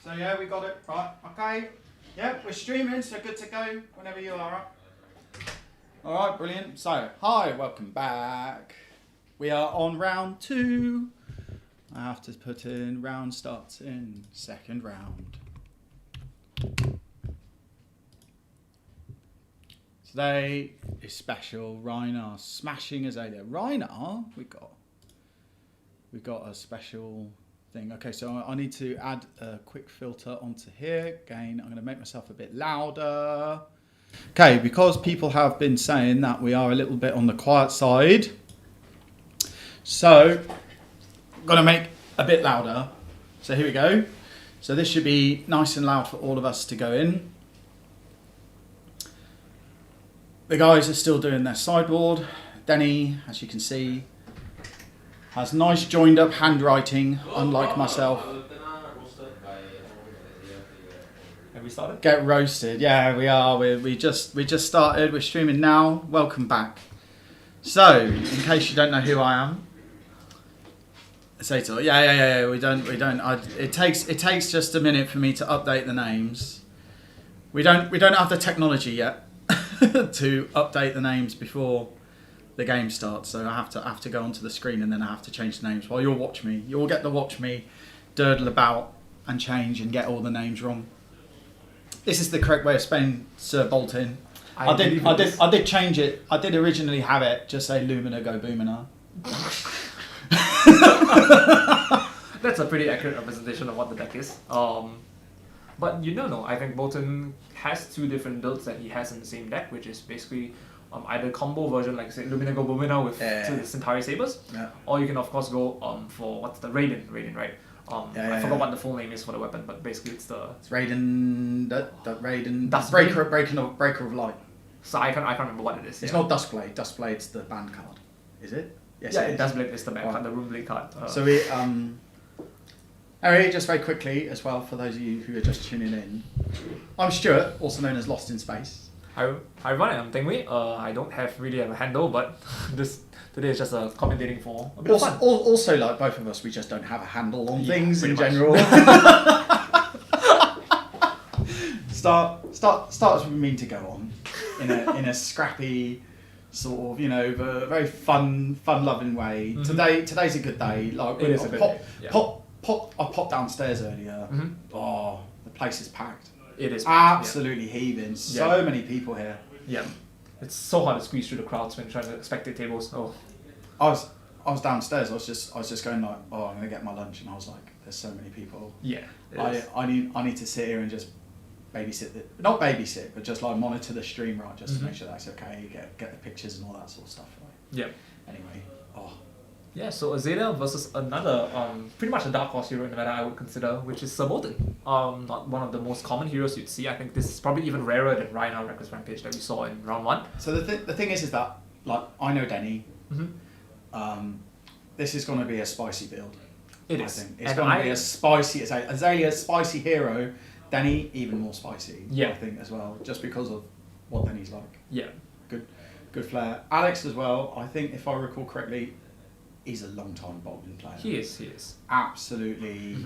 [SPEAKER 1] So yeah, we got it. Right, okay. Yeah, we're streaming, so good to go whenever you are up. Alright, brilliant. So, hi, welcome back. We are on round 2. I have to put in round starts in second round. Today is special. Reiner smashing Azalea. Reiner, we got a special thing. Okay, so I need to add a quick filter onto here. Again, I'm going to make myself a bit louder. Okay, because people have been saying that we are a little bit on the quiet side, so I'm going to make a bit louder. So here we go. So this should be nice and loud for all of us to go in. The guys are still doing their sideboard. Denny, as you can see, has nice joined up handwriting, unlike myself.
[SPEAKER 2] Have we started?
[SPEAKER 1] Get roasted. Yeah, we are. We just started. We're streaming now. Welcome back. So, in case you don't know who I am, Sator. Yeah. We don't. It takes just a minute for me to update the names. We don't have the technology yet to update the names before the game starts. So I have to go onto the screen and then I have to change the names while you'll watch me. You'll get to watch me durdle about and change and get all the names wrong. This is the correct way of spelling Sir Bolton. I did change it. I did originally have it just say Lumina Go Boomina.
[SPEAKER 2] That's a pretty accurate representation of what the deck is. But you know, I think Bolton has 2 different builds that he has in the same deck, which is basically either combo version, like say Lumina Go Boomina with 2 Centauri Sabers, or you can of course go for what's the Raiden, right? I forgot what the full name is for the weapon, but basically it's
[SPEAKER 1] Raiden. Raiden.
[SPEAKER 2] Duskblade?
[SPEAKER 1] Breaker of Light.
[SPEAKER 2] So I can't remember what it is.
[SPEAKER 1] It's not Duskblade. Duskblade's the band card. Is it? Yes.
[SPEAKER 2] Yeah,
[SPEAKER 1] it is.
[SPEAKER 2] Duskblade is the band card, the Runeblade card.
[SPEAKER 1] So we Harry, just very quickly as well for those of you who are just tuning in. I'm Stuart, also known as Lost in Space.
[SPEAKER 2] Hi everyone, I'm Tengwei. I don't really have a handle, but today is just commentating for a bit of fun.
[SPEAKER 1] Also, like both of us, we just don't have a handle on things in general. Start as we mean to go on in a scrappy sort of, very fun-loving way.
[SPEAKER 2] Mm-hmm.
[SPEAKER 1] Today's a good day. Like
[SPEAKER 2] it is a good day. Yeah.
[SPEAKER 1] I popped downstairs earlier.
[SPEAKER 2] Mm-hmm.
[SPEAKER 1] Oh, the place is packed.
[SPEAKER 2] It is packed,
[SPEAKER 1] absolutely heaving. So many people here.
[SPEAKER 2] Yeah, it's so hard to squeeze through the crowds when trying to spectate tables. Oh,
[SPEAKER 1] I was downstairs. I was just going like, oh, I'm gonna get my lunch, and I was like, there's so many people.
[SPEAKER 2] Yeah,
[SPEAKER 1] I need to sit here and just not babysit, but just like monitor the stream, right, just to make sure that's okay. Get the pictures and all that sort of stuff, right.
[SPEAKER 2] Yeah.
[SPEAKER 1] Anyway,
[SPEAKER 2] Yeah, so Azalea versus another, pretty much a dark horse hero in the meta I would consider, which is Sir Bolton. Not one of the most common heroes you'd see. I think this is probably even rarer than Reiner Reckless Rampage that we saw in round 1.
[SPEAKER 1] So the thing is that, like, I know Denny.
[SPEAKER 2] Mm-hmm.
[SPEAKER 1] This is going to be a spicy build.
[SPEAKER 2] It
[SPEAKER 1] I
[SPEAKER 2] is.
[SPEAKER 1] think. It's going to be a spicy, Azalea's spicy hero. Denny, even more spicy, I think, as well, just because of what Denny's like.
[SPEAKER 2] Yeah.
[SPEAKER 1] Good flair. Alex as well, I think, if I recall correctly, he's a long-time Bolton player.
[SPEAKER 2] He is.
[SPEAKER 1] Absolutely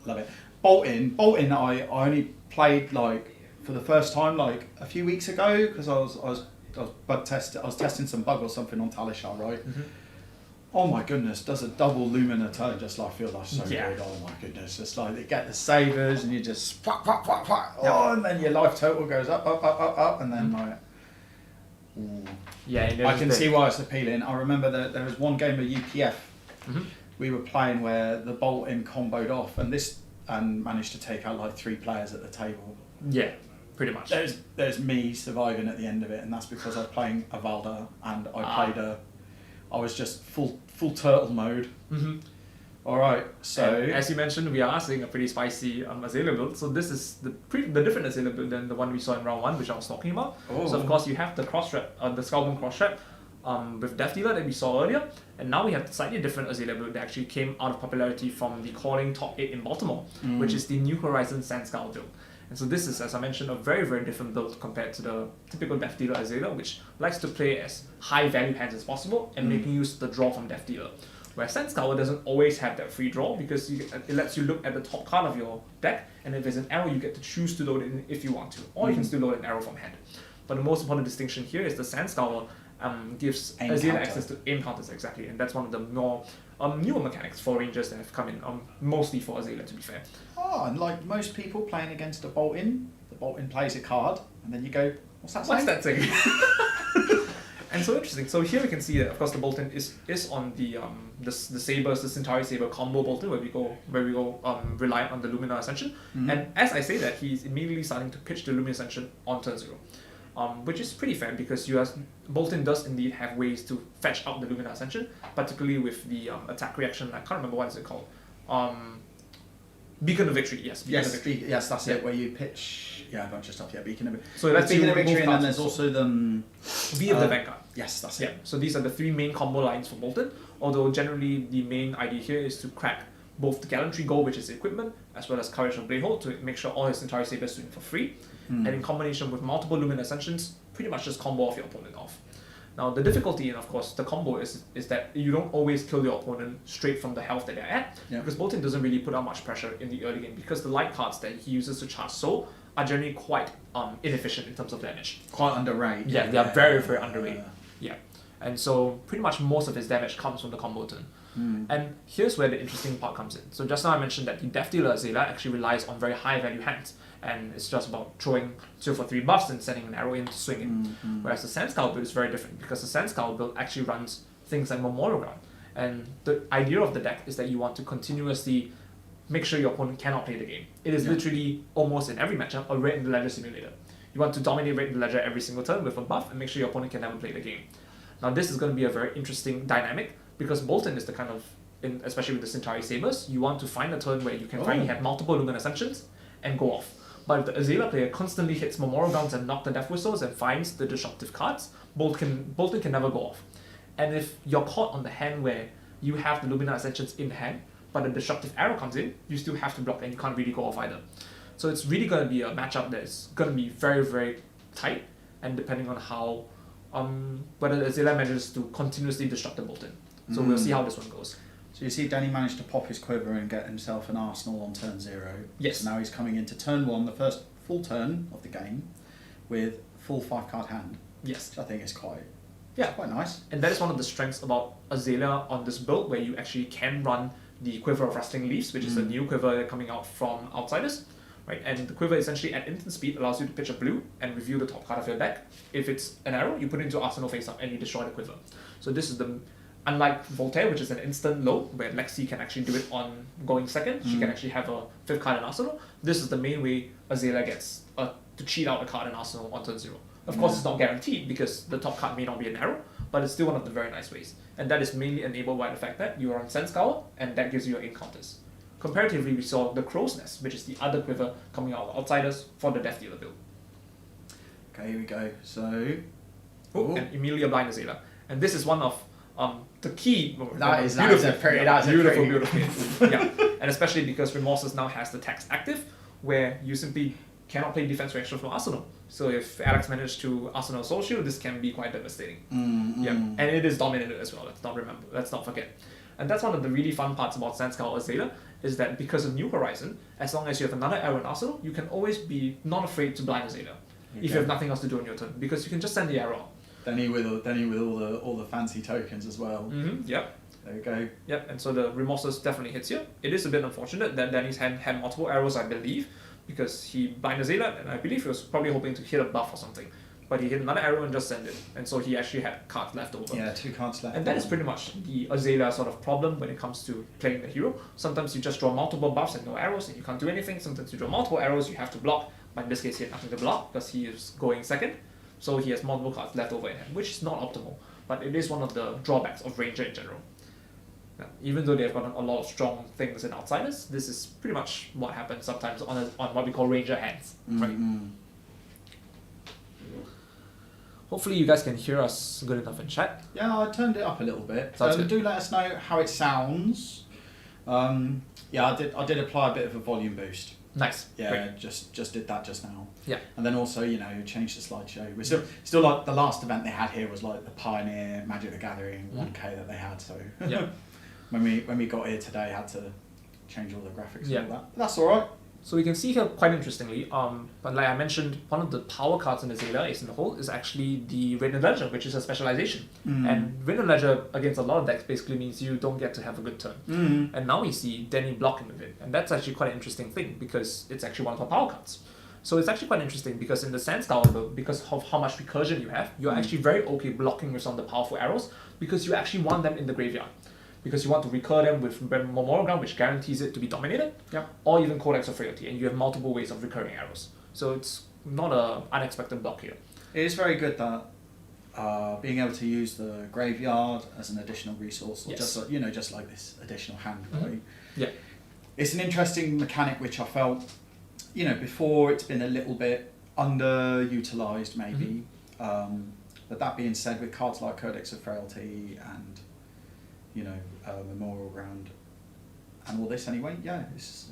[SPEAKER 1] love it. Bolton, I only played like for the first time like a few weeks ago because I was testing some bug or something on Talishar, right? Mm-hmm. Oh my goodness, does a double Lumina turn just like feel like so good. Oh my goodness, just like they get the savers and you just and then your life total goes up, and then like. Ooh.
[SPEAKER 2] Yeah,
[SPEAKER 1] I can see why it's appealing. I remember that there was one game of UPF we were playing where the bolt-in comboed off, and managed to take out like 3 players at the table.
[SPEAKER 2] Yeah, pretty much.
[SPEAKER 1] There's me surviving at the end of it, and that's because I was playing a Valda, and I was just full turtle mode.
[SPEAKER 2] Mm-hmm.
[SPEAKER 1] All right, so
[SPEAKER 2] and as you mentioned, we are seeing a pretty spicy Azalea build. So this is the different Azalea build than the one we saw in round 1, which I was talking about.
[SPEAKER 1] Oh.
[SPEAKER 2] So of course you have the cross trap, the Skullbone cross trap, with Death Dealer that we saw earlier, and now we have the slightly different Azalea build that actually came out of popularity from the Calling Top 8 in Baltimore, which is the New Horizon Sandskull build. And so this is, as I mentioned, a very, very different build compared to the typical Death Dealer Azalea, which likes to play as high value hands as possible and making use of the draw from Death Dealer. Where Sandskull doesn't always have that free draw because it lets you look at the top card of your deck, and if there's an arrow, you get to choose to load it in if you want to, or you can still load an arrow from hand. But the most important distinction here is the Sandskull gives
[SPEAKER 1] Aim
[SPEAKER 2] Azalea
[SPEAKER 1] counter.
[SPEAKER 2] access to aim counters, exactly, and that's one of the more newer mechanics for Rangers that have come in, mostly for Azalea, to be fair.
[SPEAKER 1] Oh, and like most people playing against a bolt-in, the bolt-in plays a card, and then you go, what's that
[SPEAKER 2] What's
[SPEAKER 1] say?
[SPEAKER 2] that saying? And so interesting. So here we can see that, of course, the Bolton is on the Sabers, the Centauri Saber combo Bolton, where we go reliant on the Lumina Ascension. And as I say that, he's immediately starting to pitch the Lumina Ascension on turn 0, which is pretty fair because Bolton does indeed have ways to fetch out the Lumina Ascension, particularly with the attack reaction. I can't remember what is it called. Beacon of Victory. Yes. Beacon of Victory.
[SPEAKER 1] Yes, that's it. Where you pitch, a bunch of stuff. Yeah, Beacon of Victory.
[SPEAKER 2] So that's
[SPEAKER 1] Beacon of
[SPEAKER 2] you
[SPEAKER 1] Victory,
[SPEAKER 2] remove
[SPEAKER 1] and then there's
[SPEAKER 2] cards
[SPEAKER 1] also the
[SPEAKER 2] V of the Vanguard.
[SPEAKER 1] Yes, that's
[SPEAKER 2] Yeah,
[SPEAKER 1] it.
[SPEAKER 2] so these are the 3 main combo lines for Bolton, although generally the main idea here is to crack both the Gallantry Goal, which is equipment, as well as Courage of Bladehold to make sure all his Centauri Sabers doing for free, and in combination with multiple Lumen Ascensions, pretty much just combo off your opponent off. Now the difficulty in, of course, the combo is that you don't always kill your opponent straight from the health that they're at, because Bolton doesn't really put out much pressure in the early game, because the light cards that he uses to charge Soul are generally quite inefficient in terms of damage.
[SPEAKER 1] Quite underrated.
[SPEAKER 2] Yeah, they are very, very underrated. Yeah. And so pretty much most of his damage comes from the combo turn. And here's where the interesting part comes in. So just now I mentioned that the Death Dealer Azalea actually relies on very high value hands, and it's just about throwing 2 for 3 buffs and sending an arrow in to swing it. Whereas the Sandskull build is very different because the Sandskull build actually runs things like Memorial Ground. And the idea of the deck is that you want to continuously make sure your opponent cannot play the game. It is literally almost in every matchup a red in the ledger simulator. You want to dominate red in the ledger every single turn with a buff and make sure your opponent can never play the game. Now this is going to be a very interesting dynamic because Bolton is the kind of, especially with the Centauri Sabers, you want to find a turn where you can finally have multiple Lumen Ascensions and go off. But if the Azalea player constantly hits Memorial Grounds and knock the Death Whistles and finds the disruptive cards, Bolton can never go off. And if you're caught on the hand where you have the Lumina Ascensions in hand, but a disruptive arrow comes in, you still have to block and you can't really go off either. So it's really going to be a matchup that's going to be very, very tight, and depending on how, whether the Azalea manages to continuously disrupt the Bolton. So we'll see how this one goes.
[SPEAKER 1] So you see Danny managed to pop his quiver and get himself an arsenal on turn 0.
[SPEAKER 2] Yes.
[SPEAKER 1] So now he's coming into turn 1, the first full turn of the game, with full 5-card hand.
[SPEAKER 2] Yes.
[SPEAKER 1] Which I think is quite nice.
[SPEAKER 2] And that is one of the strengths about Azalea on this build, where you actually can run the Quiver of Rustling Leaves, which is a new quiver coming out from Outsiders. Right? And the quiver essentially at instant speed allows you to pitch a blue and reveal the top card of your deck. If it's an arrow, you put it into Arsenal face up and you destroy the quiver. So this is unlike Voltaire, which is an instant load, where Lexi can actually do it on going second. She can actually have a 5th card in Arsenal. This is the main way Azalea gets to cheat out a card in Arsenal on turn 0. Of course, it's not guaranteed because the top card may not be an arrow, but it's still one of the very nice ways. And that is mainly enabled by the fact that you are on Sandskull, and that gives you your encounters. Comparatively, we saw the Crow's Nest, which is the other quiver coming out of Outsiders for the Death Dealer build.
[SPEAKER 1] Okay, here we go. So,
[SPEAKER 2] And Emilia Blind Azalea. And this is one of the key.
[SPEAKER 1] That is
[SPEAKER 2] beautiful,
[SPEAKER 1] a pretty.
[SPEAKER 2] Yeah, and especially because Remorses now has the text active, where you simply cannot play defense reaction from Arsenal. So if Alex managed to Arsenal Soul Shield, this can be quite devastating. Yeah, and it is dominated as well. Let's not forget. And that's one of the really fun parts about Sandskull Azalea, is that because of New Horizon, as long as you have another arrow in Arsenal, you can always be not afraid to blind Azalea if you have nothing else to do on your turn, because you can just send the arrow out.
[SPEAKER 1] Danny with all the fancy tokens as well.
[SPEAKER 2] Yep.
[SPEAKER 1] There we go.
[SPEAKER 2] Yep, and so the Remorses definitely hits here. It is a bit unfortunate that Danny's hand had multiple arrows, I believe, because he blind Azalea, and I believe he was probably hoping to hit a buff or something. but he hit another arrow and just sent it, and so he actually had cards left over.
[SPEAKER 1] Yeah, 2 cards left.
[SPEAKER 2] And that is pretty much the Azalea sort of problem when it comes to playing the hero. Sometimes you just draw multiple buffs and no arrows and you can't do anything. Sometimes you draw multiple arrows, you have to block. But in this case, he had nothing to block because he is going second. So he has multiple cards left over in hand, which is not optimal. But it is one of the drawbacks of Ranger in general. Now, even though they've got a lot of strong things in Outsiders, this is pretty much what happens sometimes on what we call Ranger hands. Right? Hopefully you guys can hear us good enough in chat.
[SPEAKER 1] Yeah, I turned it up a little bit.
[SPEAKER 2] Good.
[SPEAKER 1] Do let us know how it sounds. Yeah, I did apply a bit of a volume boost.
[SPEAKER 2] Nice.
[SPEAKER 1] Yeah,
[SPEAKER 2] Great.
[SPEAKER 1] just did that just now.
[SPEAKER 2] Yeah.
[SPEAKER 1] And then also, changed the slideshow. We're still like the last event they had here was like the Pioneer Magic the Gathering 1K that they had. So
[SPEAKER 2] Yeah.
[SPEAKER 1] when we got here today, I had to change all the graphics
[SPEAKER 2] Yeah.
[SPEAKER 1] and all that. But that's all right.
[SPEAKER 2] So we can see here quite interestingly, but like I mentioned, one of the power cards in the Azalea Ace in the Hole is actually the Raiden Ledger, which is a specialization. And Raiden Ledger against a lot of decks basically means you don't get to have a good turn. And now we see Denny blocking with it, and that's actually quite an interesting thing because it's actually one of her power cards. So it's actually quite interesting because in the Sand Star, because of how much recursion you have, you're actually very okay blocking with some of the powerful arrows because you actually want them in the graveyard. Because you want to recur them with Memorial Ground, which guarantees it to be dominated, or even Codex of Frailty, and you have multiple ways of recurring arrows. So it's not an unexpected block here.
[SPEAKER 1] It is very good that being able to use the graveyard as an additional resource, or
[SPEAKER 2] Yes.
[SPEAKER 1] just like this additional hand, right?
[SPEAKER 2] Yeah.
[SPEAKER 1] It's an interesting mechanic which I felt, before it's been a little bit underutilized maybe. But that being said, with cards like Codex of Frailty and Memorial Ground and all this anyway,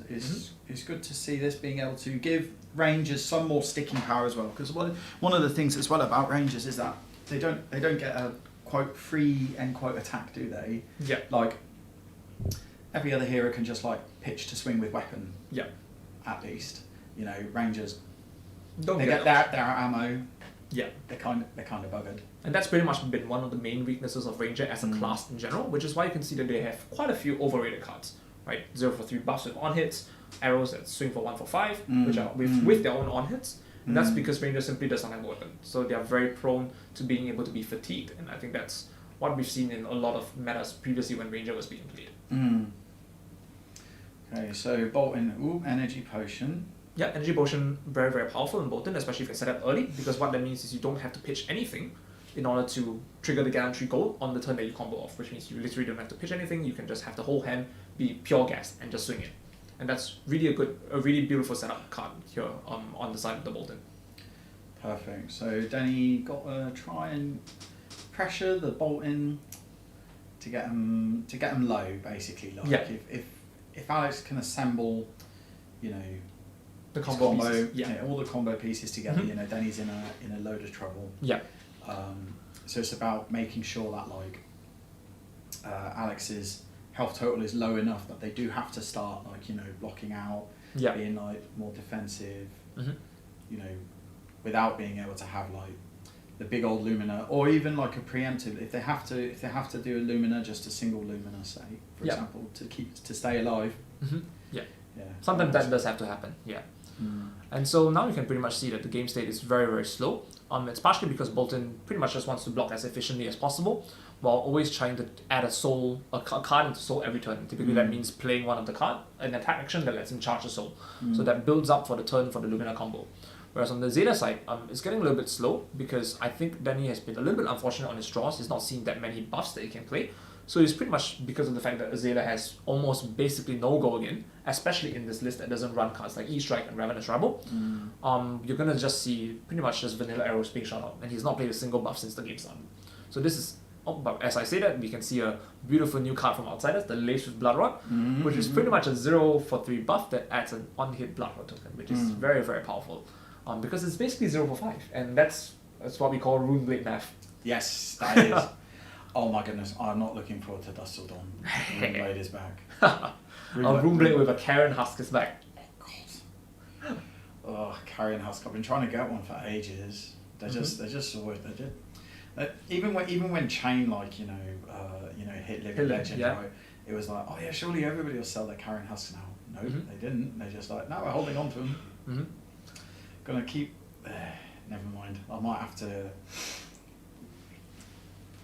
[SPEAKER 1] it's good to see this being able to give Rangers some more sticking power as well. Because one of the things as well about Rangers is that they don't get a quote free end quote attack, do they?
[SPEAKER 2] Yeah.
[SPEAKER 1] Like every other hero can just like pitch to swing with weapon.
[SPEAKER 2] Yeah.
[SPEAKER 1] At least Rangers
[SPEAKER 2] Don't
[SPEAKER 1] they
[SPEAKER 2] get
[SPEAKER 1] get their ammo.
[SPEAKER 2] Yeah.
[SPEAKER 1] They're kind of buggered.
[SPEAKER 2] And that's pretty much been one of the main weaknesses of Ranger as a class in general, which is why you can see that they have quite a few overrated cards, right? 0 for 3 buffs with on hits, arrows that swing for 1 for 5, which are with their own on hits. And that's because Ranger simply does not have a weapon. So they are very prone to being able to be fatigued. And I think that's what we've seen in a lot of metas previously when Ranger was being played.
[SPEAKER 1] Okay, so Bolton, energy potion.
[SPEAKER 2] Yeah, Energy Potion, very, very powerful in Bolton, especially if you set up early, because what that means is you don't have to pitch anything in order to trigger the gallantry goal on the turn that you combo off, which means you literally don't have to pitch anything, you can just have the whole hand be pure gas and just swing it. And that's really a really beautiful setup card here on the side of the Bolton.
[SPEAKER 1] Perfect. So Danny got to try and pressure the Bolton to get them low, basically. Like if Alex can assemble,
[SPEAKER 2] The combo pieces.
[SPEAKER 1] all the combo pieces together, Danny's in a load of trouble.
[SPEAKER 2] Yeah.
[SPEAKER 1] So it's about making sure that Alex's health total is low enough that they do have to start blocking out, being more defensive, without being able to have the big old Lumina, or even a preemptive. If they have to do a Lumina, just a single Lumina, say for example, to stay alive.
[SPEAKER 2] Yeah.
[SPEAKER 1] Yeah.
[SPEAKER 2] Sometimes that does have to happen. Yeah. And so now you can pretty much see that the game state is very, very slow. It's partially because Bolton pretty much just wants to block as efficiently as possible, while always trying to add a card into soul every turn. Typically that means playing one of the card, an attack action that lets him charge the soul. So that builds up for the turn for the Lumina combo. Whereas on the Zeta side, it's getting a little bit slow because I think Danny has been a little bit unfortunate on his draws. He's not seen that many buffs that he can play. So it's pretty much because of the fact that Azalea has almost basically no go again, especially in this list that doesn't run cards like E-Strike and Ravenous Rebel. You're going to just see pretty much just vanilla arrows being shot out, and he's not played a single buff since the game started. So this is, but as I say that, we can see a beautiful new card from Outsiders, the Lace with Blood Rod, which is pretty much a 0 for 3 buff that adds an on-hit Blood Rod token, which is very, very powerful. Because it's basically 0 for 5, and that's what we call Rune Blade math.
[SPEAKER 1] Yes, that is. Oh my goodness, I'm not looking forward to Dust Till Dawn. Rune Blade is back.
[SPEAKER 2] Rune Blade with a Karen Husk is back.
[SPEAKER 1] Oh god. Oh, Carrion Husk. I've been trying to get one for ages. They're just so weird. Even when Chain hit Living Legend, right? It was like, oh yeah, surely everybody will sell their Carrion Husks now. No, they didn't. They're just like, no, we're holding on to them. Gonna keep never mind. I might have to.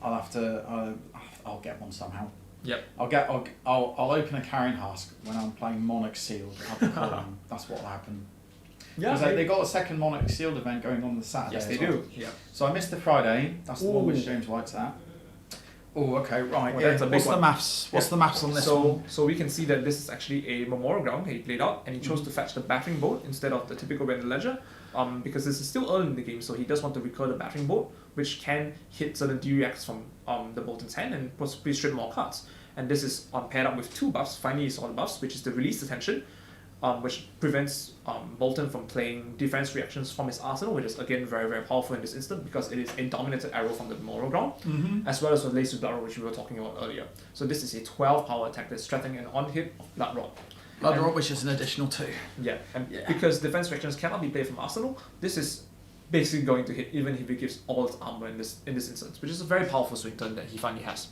[SPEAKER 1] I'll have to. I'll get one somehow.
[SPEAKER 2] Yep.
[SPEAKER 1] I'll open a carrying husk when I'm playing Monarch Sealed. That's what will happen.
[SPEAKER 2] Yeah.
[SPEAKER 1] Because they got a second Monarch Sealed event going on the Saturday.
[SPEAKER 2] Yes, they
[SPEAKER 1] as well.
[SPEAKER 2] do. Yeah.
[SPEAKER 1] So I missed the Friday. That's the one which
[SPEAKER 2] Ooh.
[SPEAKER 1] James White's at. Oh, okay, right.
[SPEAKER 2] Well,
[SPEAKER 1] Yeah.
[SPEAKER 2] that's a big
[SPEAKER 1] What's the
[SPEAKER 2] one.
[SPEAKER 1] maths? What's the maths on this
[SPEAKER 2] so,
[SPEAKER 1] one?
[SPEAKER 2] So we can see that this is actually a memorial ground he played out, and he chose to fetch the battering boat instead of the typical Render Ledger, because this is still early in the game, so he does want to recur the battering boat, which can hit certain D-reacts from the Bolton's hand and possibly strip more cards. And this is paired up with two buffs. Finally, you saw the buffs, which is the Release Attention, which prevents Bolton from playing defense reactions from his arsenal, which is again very, very powerful in this instant because it is a dominated arrow from the memorial ground, as well as the Lace with Blood Rod, which we were talking about earlier. So this is a 12 power attack that's threatening an on-hit of Blood Rod.
[SPEAKER 1] Blood Rod, which is an additional 2.
[SPEAKER 2] Yeah, and because defense reactions cannot be played from arsenal, this is basically going to hit even if he gives all its armor in this instance, which is a very powerful swing turn that he finally has.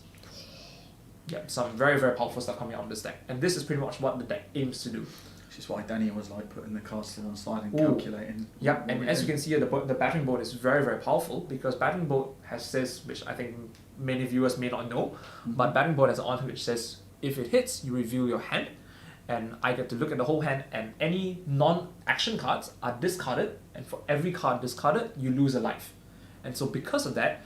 [SPEAKER 2] Yeah, some very, very powerful stuff coming out of this deck, and this is pretty much what the deck aims to do.
[SPEAKER 1] Which is why Danny was like putting the cards to one side and
[SPEAKER 2] Ooh.
[SPEAKER 1] calculating.
[SPEAKER 2] Yeah,
[SPEAKER 1] what
[SPEAKER 2] and
[SPEAKER 1] we
[SPEAKER 2] as
[SPEAKER 1] do.
[SPEAKER 2] you can see here, the battering board is very, very powerful because battering board has this, which I think many viewers may not know, but battering board has an on which says if it hits, you reveal your hand, and I get to look at the whole hand, and any non-action cards are discarded, and for every card discarded, you lose a life. And so because of that,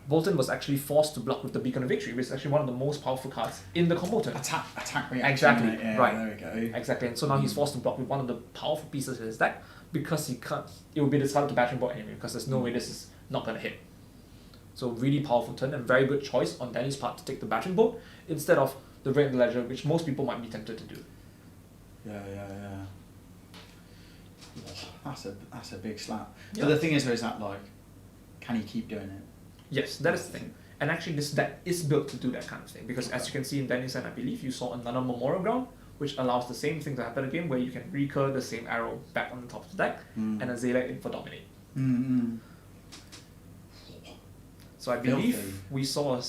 [SPEAKER 2] Bolton was actually forced to block with the Beacon of Victory, which is actually one of the most powerful cards in the combo turn.
[SPEAKER 1] Attack reaction.
[SPEAKER 2] Exactly,
[SPEAKER 1] Yeah,
[SPEAKER 2] right.
[SPEAKER 1] There we go.
[SPEAKER 2] Exactly, and so now he's forced to block with one of the powerful pieces in his deck because he can't. It will be discarded to battering board anyway because there's no way this is not gonna hit. So really powerful turn and very good choice on Danny's part to take the battering board instead of the Red Ledger, which most people might be tempted to do.
[SPEAKER 1] Yeah. That's a big slap.
[SPEAKER 2] Yeah.
[SPEAKER 1] But the thing is that like, can he keep doing it?
[SPEAKER 2] Yes, that is the thing. And actually, this deck is built to do that kind of thing because as you can see in Danny's hand, I believe you saw another Memorial Ground, which allows the same thing to happen again, where you can recur the same arrow back on the top of the deck and a Zayla in for Dominate. So I believe
[SPEAKER 1] Filthy.
[SPEAKER 2] we saw a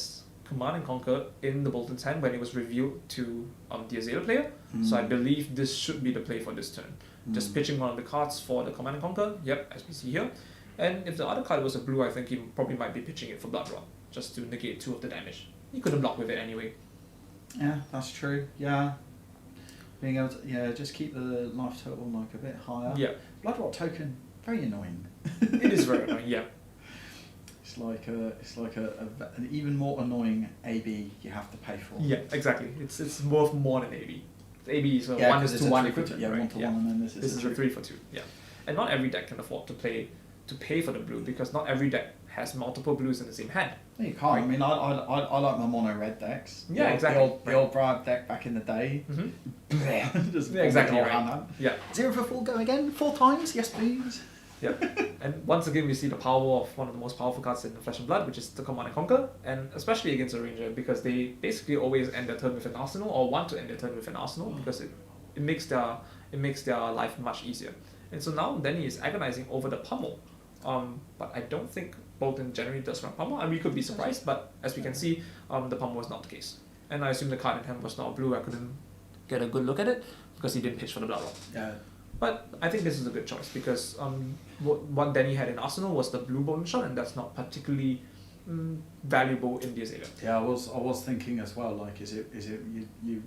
[SPEAKER 2] Command and Conquer in the Bolton's hand when it was revealed to the Azalea player. So I believe this should be the play for this turn. Just pitching one of the cards for the Command and Conquer, yep, as we see here. And if the other card was a blue, I think he probably might be pitching it for Blood Rod, just to negate 2 of the damage. He could have blocked with it anyway.
[SPEAKER 1] Yeah, that's true. Yeah. Being able to just keep the life total like a bit higher.
[SPEAKER 2] Yeah,
[SPEAKER 1] Blood Rot token, very annoying.
[SPEAKER 2] it is very annoying, yeah.
[SPEAKER 1] It's like an even more annoying AB you have to pay for.
[SPEAKER 2] Yeah, exactly. It's worth more than AB. AB is 1
[SPEAKER 1] 'cause
[SPEAKER 2] is
[SPEAKER 1] it's
[SPEAKER 2] to
[SPEAKER 1] a
[SPEAKER 2] 1
[SPEAKER 1] 3
[SPEAKER 2] if
[SPEAKER 1] for
[SPEAKER 2] you
[SPEAKER 1] 2.
[SPEAKER 2] turn,
[SPEAKER 1] Yeah,
[SPEAKER 2] right?
[SPEAKER 1] 1 to 1, and then this is
[SPEAKER 2] a 3 for 2. Yeah, and not every deck can afford to pay for the blue because not every deck has multiple blues in the same hand.
[SPEAKER 1] No, you can't. I mean, I like my mono red decks.
[SPEAKER 2] Yeah,
[SPEAKER 1] The old-
[SPEAKER 2] exactly.
[SPEAKER 1] The old Bribe deck back in the day. Just
[SPEAKER 2] Yeah, exactly
[SPEAKER 1] all
[SPEAKER 2] right.
[SPEAKER 1] around that.
[SPEAKER 2] Yeah.
[SPEAKER 1] 0 for 4, go again. 4 times, yes please.
[SPEAKER 2] Yeah, and once again we see the power of one of the most powerful cards in the Flesh and Blood, which is the Command and Conquer, and especially against a Ranger because they basically always end their turn with an arsenal or want to end their turn with an arsenal because it makes their life much easier. And so now Danny is agonizing over the pummel, but I don't think Bolton generally does run pummel, and we could be surprised, but as we can see, the pummel was not the case. And I assume the card in hand was not blue. I couldn't get a good look at it because he didn't pitch for the Blood Rod.
[SPEAKER 1] Yeah.
[SPEAKER 2] But I think this is a good choice because what Danny had in Arsenal was the blue Bolton shot, and that's not particularly valuable in the Azalea.
[SPEAKER 1] Yeah, I was thinking as well. Like, is it you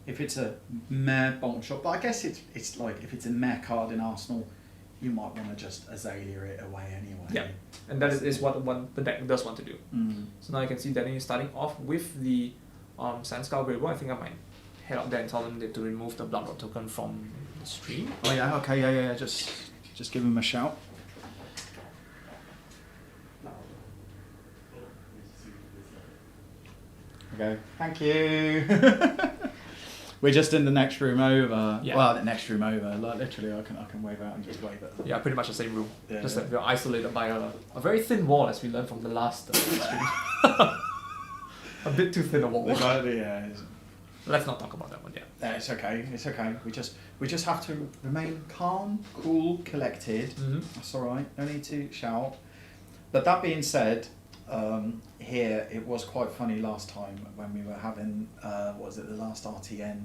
[SPEAKER 1] if it's a meh Bolton shot, but I guess it's like if it's a meh card in Arsenal, you might want to just Azalea it away anyway.
[SPEAKER 2] Yeah. And that is what the deck does want to do. So now you can see Danny starting off with the Sandskull Gravel. I think I might head out there and tell them to remove the Blood Rod token from the stream.
[SPEAKER 1] Oh yeah. Okay. Yeah. Just give him a shout. Okay. Thank you. We're just in the next room over.
[SPEAKER 2] Yeah.
[SPEAKER 1] Well, the next room over. Like literally, I can wave out and just wave at them.
[SPEAKER 2] Yeah, pretty much the same room.
[SPEAKER 1] Yeah,
[SPEAKER 2] Just
[SPEAKER 1] yeah.
[SPEAKER 2] that we're isolated by a very thin wall, as we learned from the last stream. A bit too thin a wall.
[SPEAKER 1] Yeah.
[SPEAKER 2] Let's not talk about that one yet.
[SPEAKER 1] Yeah, it's okay. It's okay. We just have to remain calm, cool, collected. That's all right. No need to shout. But that being said, here it was quite funny last time when we were having what was it, the last RTN,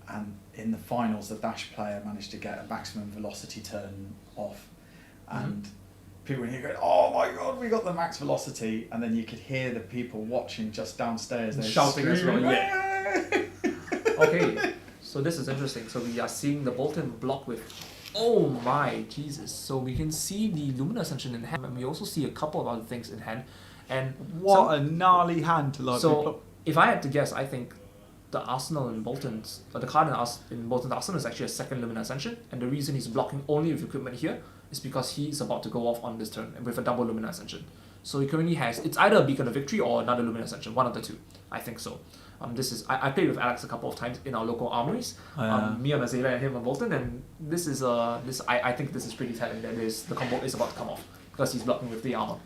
[SPEAKER 1] and in the finals the Dash player managed to get a maximum velocity turn off, and people in here going, "Oh my god, we got the max velocity," and then you could hear the people watching just downstairs. They're
[SPEAKER 2] Shouting as well,
[SPEAKER 1] screaming,
[SPEAKER 2] yeah. Okay, so this is interesting. So we are seeing the Bolton block with, oh my Jesus. So we can see the Lumina Ascension in hand, and we also see a couple of other things in hand. And
[SPEAKER 1] What a gnarly hand to like.
[SPEAKER 2] so if I had to guess, I think the Arsenal in Bolton's, the card in Bolton's Arsenal is actually a second Lumina Ascension, and the reason he's blocking only with equipment here is because he's about to go off on this turn with a double Lumina Ascension. So he currently has, it's either a Beacon of Victory or another Lumina Ascension, one of the two. I think so. This is I played with Alex a couple of times in our local armories. Me on Azela and him on Bolton, and this is I think this is pretty telling that the combo is about to come off because he's blocking with the armor.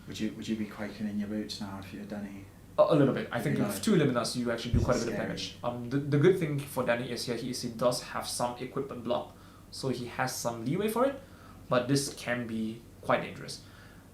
[SPEAKER 1] Would you be quaking in your boots now if you're Danny?
[SPEAKER 2] A little bit. I think
[SPEAKER 1] Really?
[SPEAKER 2] with 2 Luminas you actually do quite a bit of
[SPEAKER 1] Scary.
[SPEAKER 2] damage. The good thing for Danny is here he does have some equipment block, so he has some leeway for it, but this can be quite dangerous.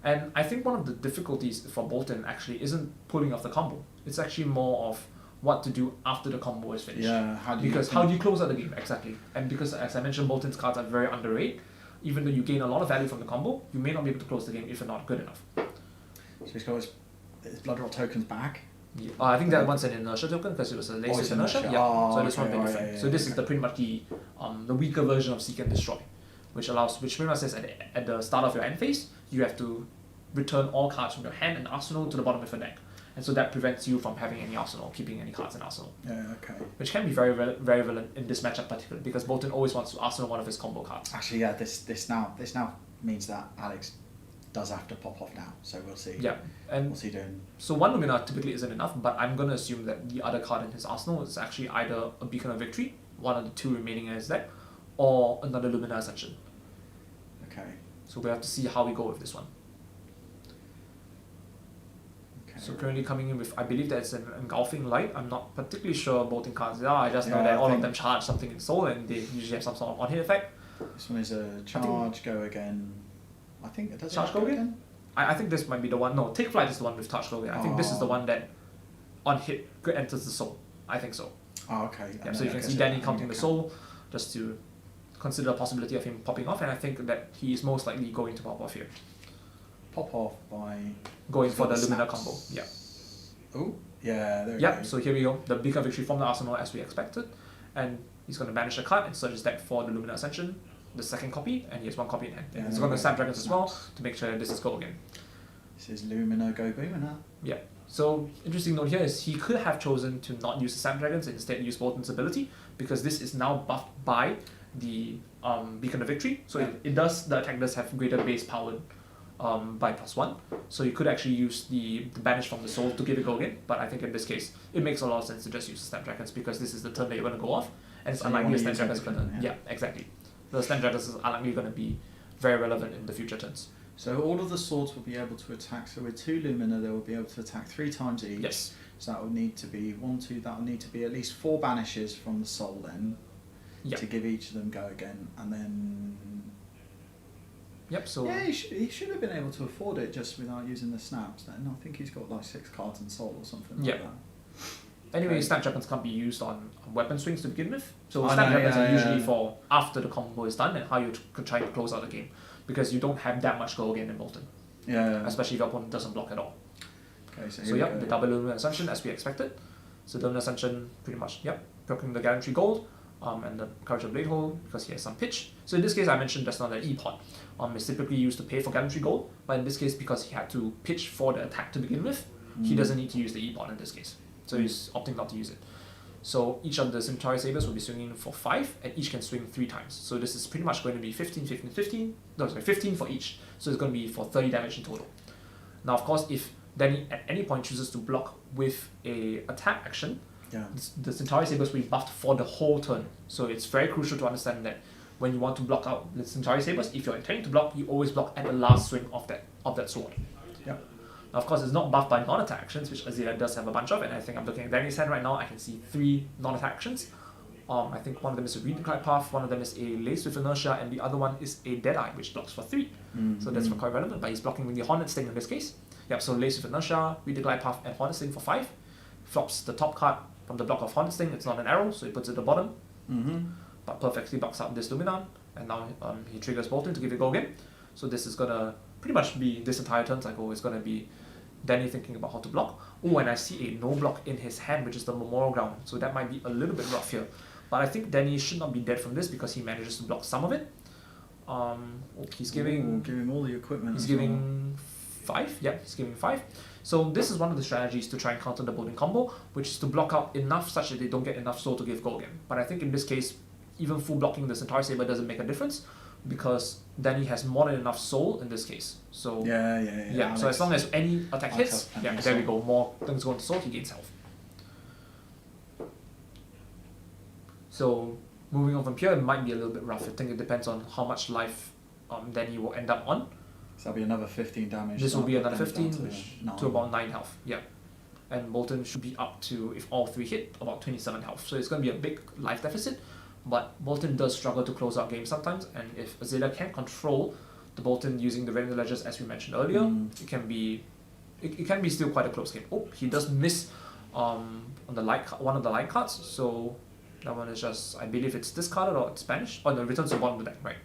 [SPEAKER 2] And I think one of the difficulties for Bolton actually isn't pulling off the combo. It's actually more of what to do after the combo is finished.
[SPEAKER 1] Yeah. How do
[SPEAKER 2] you close out the game exactly? And because as I mentioned, Bolton's cards are very underrated. Even though you gain a lot of value from the combo, you may not be able to close the game if you're not good enough.
[SPEAKER 1] So he's got his Blood Rot tokens back.
[SPEAKER 2] Yeah. I think that one's an inertia token because it was a laser
[SPEAKER 1] it's
[SPEAKER 2] inertia.
[SPEAKER 1] inertia.
[SPEAKER 2] Yeah.
[SPEAKER 1] Oh,
[SPEAKER 2] So this
[SPEAKER 1] okay,
[SPEAKER 2] one bit
[SPEAKER 1] right,
[SPEAKER 2] different.
[SPEAKER 1] yeah,
[SPEAKER 2] So
[SPEAKER 1] yeah,
[SPEAKER 2] this is
[SPEAKER 1] okay.
[SPEAKER 2] the pretty much the weaker version of Seek and Destroy, which pretty much says at the start of your end phase you have to return all cards from your hand and arsenal to the bottom of your deck, and so that prevents you from having any arsenal, keeping any cards in arsenal,
[SPEAKER 1] Yeah. Okay.
[SPEAKER 2] which can be very very relevant in this matchup particularly because Bolton always wants to arsenal one of his combo cards.
[SPEAKER 1] Actually, yeah. This now means that Alex does have to pop off now. So we'll see.
[SPEAKER 2] Yeah, and
[SPEAKER 1] What's he doing?
[SPEAKER 2] so one Lumina typically isn't enough, but I'm gonna assume that the other card in his arsenal is actually either a Beacon of Victory, one of the 2 remaining in his deck, or another Lumina Ascension.
[SPEAKER 1] Okay.
[SPEAKER 2] So we have to see how we go with this one.
[SPEAKER 1] Okay.
[SPEAKER 2] So currently coming in with, I believe that's an Engulfing Light. I'm not particularly sure Bolting cards they are. I just know
[SPEAKER 1] Yeah,
[SPEAKER 2] that
[SPEAKER 1] I
[SPEAKER 2] all of
[SPEAKER 1] think-
[SPEAKER 2] them charge something in soul and they usually have some sort of on-hit effect.
[SPEAKER 1] This one is a charge. Go again. I think it does.
[SPEAKER 2] Charge, go again? I think this might be the one. No, Take Flight is the one with Touch Glow. I think this is the
[SPEAKER 1] Oh.
[SPEAKER 2] one that on hit enters the soul. I think so.
[SPEAKER 1] Oh, okay.
[SPEAKER 2] Yeah,
[SPEAKER 1] And
[SPEAKER 2] so
[SPEAKER 1] then
[SPEAKER 2] you
[SPEAKER 1] I
[SPEAKER 2] can
[SPEAKER 1] guess
[SPEAKER 2] see
[SPEAKER 1] it-
[SPEAKER 2] Danny counting the soul just to consider the possibility of him popping off, and I think that he is most likely going to pop off here.
[SPEAKER 1] Pop off by.
[SPEAKER 2] Going for the
[SPEAKER 1] the
[SPEAKER 2] Lumina
[SPEAKER 1] snaps.
[SPEAKER 2] combo. Yeah.
[SPEAKER 1] Oh, yeah. There we
[SPEAKER 2] Yeah,
[SPEAKER 1] go.
[SPEAKER 2] so here we go. The Beacon of Victory from the arsenal as we expected. And he's going to banish a card and search his deck for the Lumina Ascension, the second copy, and he has 1 copy in hand.
[SPEAKER 1] Yeah,
[SPEAKER 2] And he's
[SPEAKER 1] there
[SPEAKER 2] going
[SPEAKER 1] we
[SPEAKER 2] to
[SPEAKER 1] go.
[SPEAKER 2] Snapdragons as well
[SPEAKER 1] Snaps.
[SPEAKER 2] to make sure this is go again.
[SPEAKER 1] This is Lumina Go Boomina.
[SPEAKER 2] So, interesting note here is he could have chosen to not use the Snapdragons and instead use Bolton's ability because this is now buffed by the Beacon of Victory. So the attack does have greater base power by +1. So you could actually use the banish from the soul to give it go again. But I think in this case, it makes a lot of sense to just use the Snapdragons because this is the turn that you're going to go off. And it's
[SPEAKER 1] So you
[SPEAKER 2] unlikely the
[SPEAKER 1] wanna use
[SPEAKER 2] Snapdragons are going to...
[SPEAKER 1] everything,
[SPEAKER 2] Yeah, exactly. The Snapdragons is unlikely going to be very relevant in the future turns.
[SPEAKER 1] So all of the swords will be able to attack. So with 2 Lumina, they will be able to attack 3 times each.
[SPEAKER 2] Yes.
[SPEAKER 1] So that will need to be 1, 2. That will need to be at least 4 banishes from the soul then.
[SPEAKER 2] Yeah.
[SPEAKER 1] To give each of them go again, and then.
[SPEAKER 2] Yep, so...
[SPEAKER 1] Yeah, he should have been able to afford it just without using the snaps. Then I think he's got like 6 cards in soul or something like
[SPEAKER 2] Yeah.
[SPEAKER 1] that.
[SPEAKER 2] Anyway,
[SPEAKER 1] Okay.
[SPEAKER 2] Snapdragons can't be used on weapon swings to begin with. So
[SPEAKER 1] I know,
[SPEAKER 2] Snapdragons
[SPEAKER 1] yeah,
[SPEAKER 2] are usually
[SPEAKER 1] yeah.
[SPEAKER 2] for after the combo is done and how you try to close out the game. Because you don't have that much go again in Bolton.
[SPEAKER 1] Yeah.
[SPEAKER 2] Especially if your opponent doesn't block at all.
[SPEAKER 1] Okay, so,
[SPEAKER 2] So
[SPEAKER 1] here we
[SPEAKER 2] yep,
[SPEAKER 1] go.
[SPEAKER 2] the double Luminous Ascension as we expected. So the Luminous Ascension pretty much, yep, procuring the Gallantry Gold and the Courage of Blade Hole because he has some pitch. So in this case I mentioned just now that E-Pot is typically used to pay for Gallantry Gold, but in this case because he had to pitch for the attack to begin with, he doesn't need to use the E-Pot in this case. So he's opting not to use it. So each of the Centauri Sabers will be swinging for 5 and each can swing 3 times. So this is pretty much going to be 15, 15, 15. No, sorry, 15 for each. So it's going to be for 30 damage in total. Now of course if Danny at any point chooses to block with a attack action,
[SPEAKER 1] Yeah.
[SPEAKER 2] the Centauri Sabers will be buffed for the whole turn. So it's very crucial to understand that when you want to block out the Centauri Sabers, if you're intending to block, you always block at the last swing of that sword.
[SPEAKER 1] Yep.
[SPEAKER 2] Now, of course, it's not buffed by non-attack actions, which Azira does have a bunch of, and I think I'm looking at Danny's hand right now, I can see 3 non-attack actions. I think one of them is a Read the Glide Path, one of them is a Lace with Inertia, and the other one is a Deadeye, which blocks for 3. So that's quite relevant, but he's blocking with the Hornet Sting in this case. Yep, so Lace with Inertia, Read the Glide Path, and Hornet Sting for 5. Flops the top card from the block of Hornet Sting, it's not an arrow, so he puts it at the bottom, but perfectly blocks out this Lumina, and now he triggers Bolton to give it go again. So this is gonna pretty much be this entire turn cycle is going to be Danny thinking about how to block. Oh, and I see a no block in his hand, which is the Memorial Ground. So that might be a little bit rough here. But I think Danny should not be dead from this because he manages to block some of it. He's giving...
[SPEAKER 1] giving all the equipment.
[SPEAKER 2] He's giving 5. Yeah, he's giving 5. So this is one of the strategies to try and counter the Bolton combo, which is to block out enough such that they don't get enough soul to give goal again. But I think in this case, even full blocking the Centauri Saber doesn't make a difference because Danny has more than enough soul in this case. So
[SPEAKER 1] yeah.
[SPEAKER 2] So as long as any attack hits,
[SPEAKER 1] Alex
[SPEAKER 2] there we go. More things go into soul, he gains health. So moving on from here, it might be a little bit rough. I think it depends on how much life Danny will end up on.
[SPEAKER 1] So that'll be another 15 damage.
[SPEAKER 2] This will be another
[SPEAKER 1] damage
[SPEAKER 2] 15
[SPEAKER 1] down
[SPEAKER 2] to about 9 health. Yeah. And Bolton should be up to, if all 3 hit, about 27 health. So it's going to be a big life deficit. But Bolton does struggle to close out games sometimes. And if Azalea can't control the Bolton using the random ledgers as we mentioned earlier, it can be still quite a close game. Oh, he does miss on the one of the light cards. So that one is just, I believe it's discarded or it's banished. Oh no, returns to the bottom of the deck, right?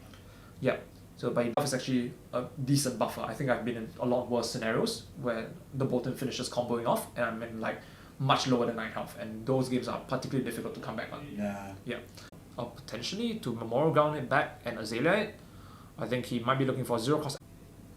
[SPEAKER 2] Yeah. So by buff is actually a decent buffer. I think I've been in a lot worse scenarios where the Bolton finishes comboing off and I'm in like much lower than 9 health, and those games are particularly difficult to come back on. Yeah. Potentially to Memorial Ground it back and Azalea it. I think he might be looking for 0 cost.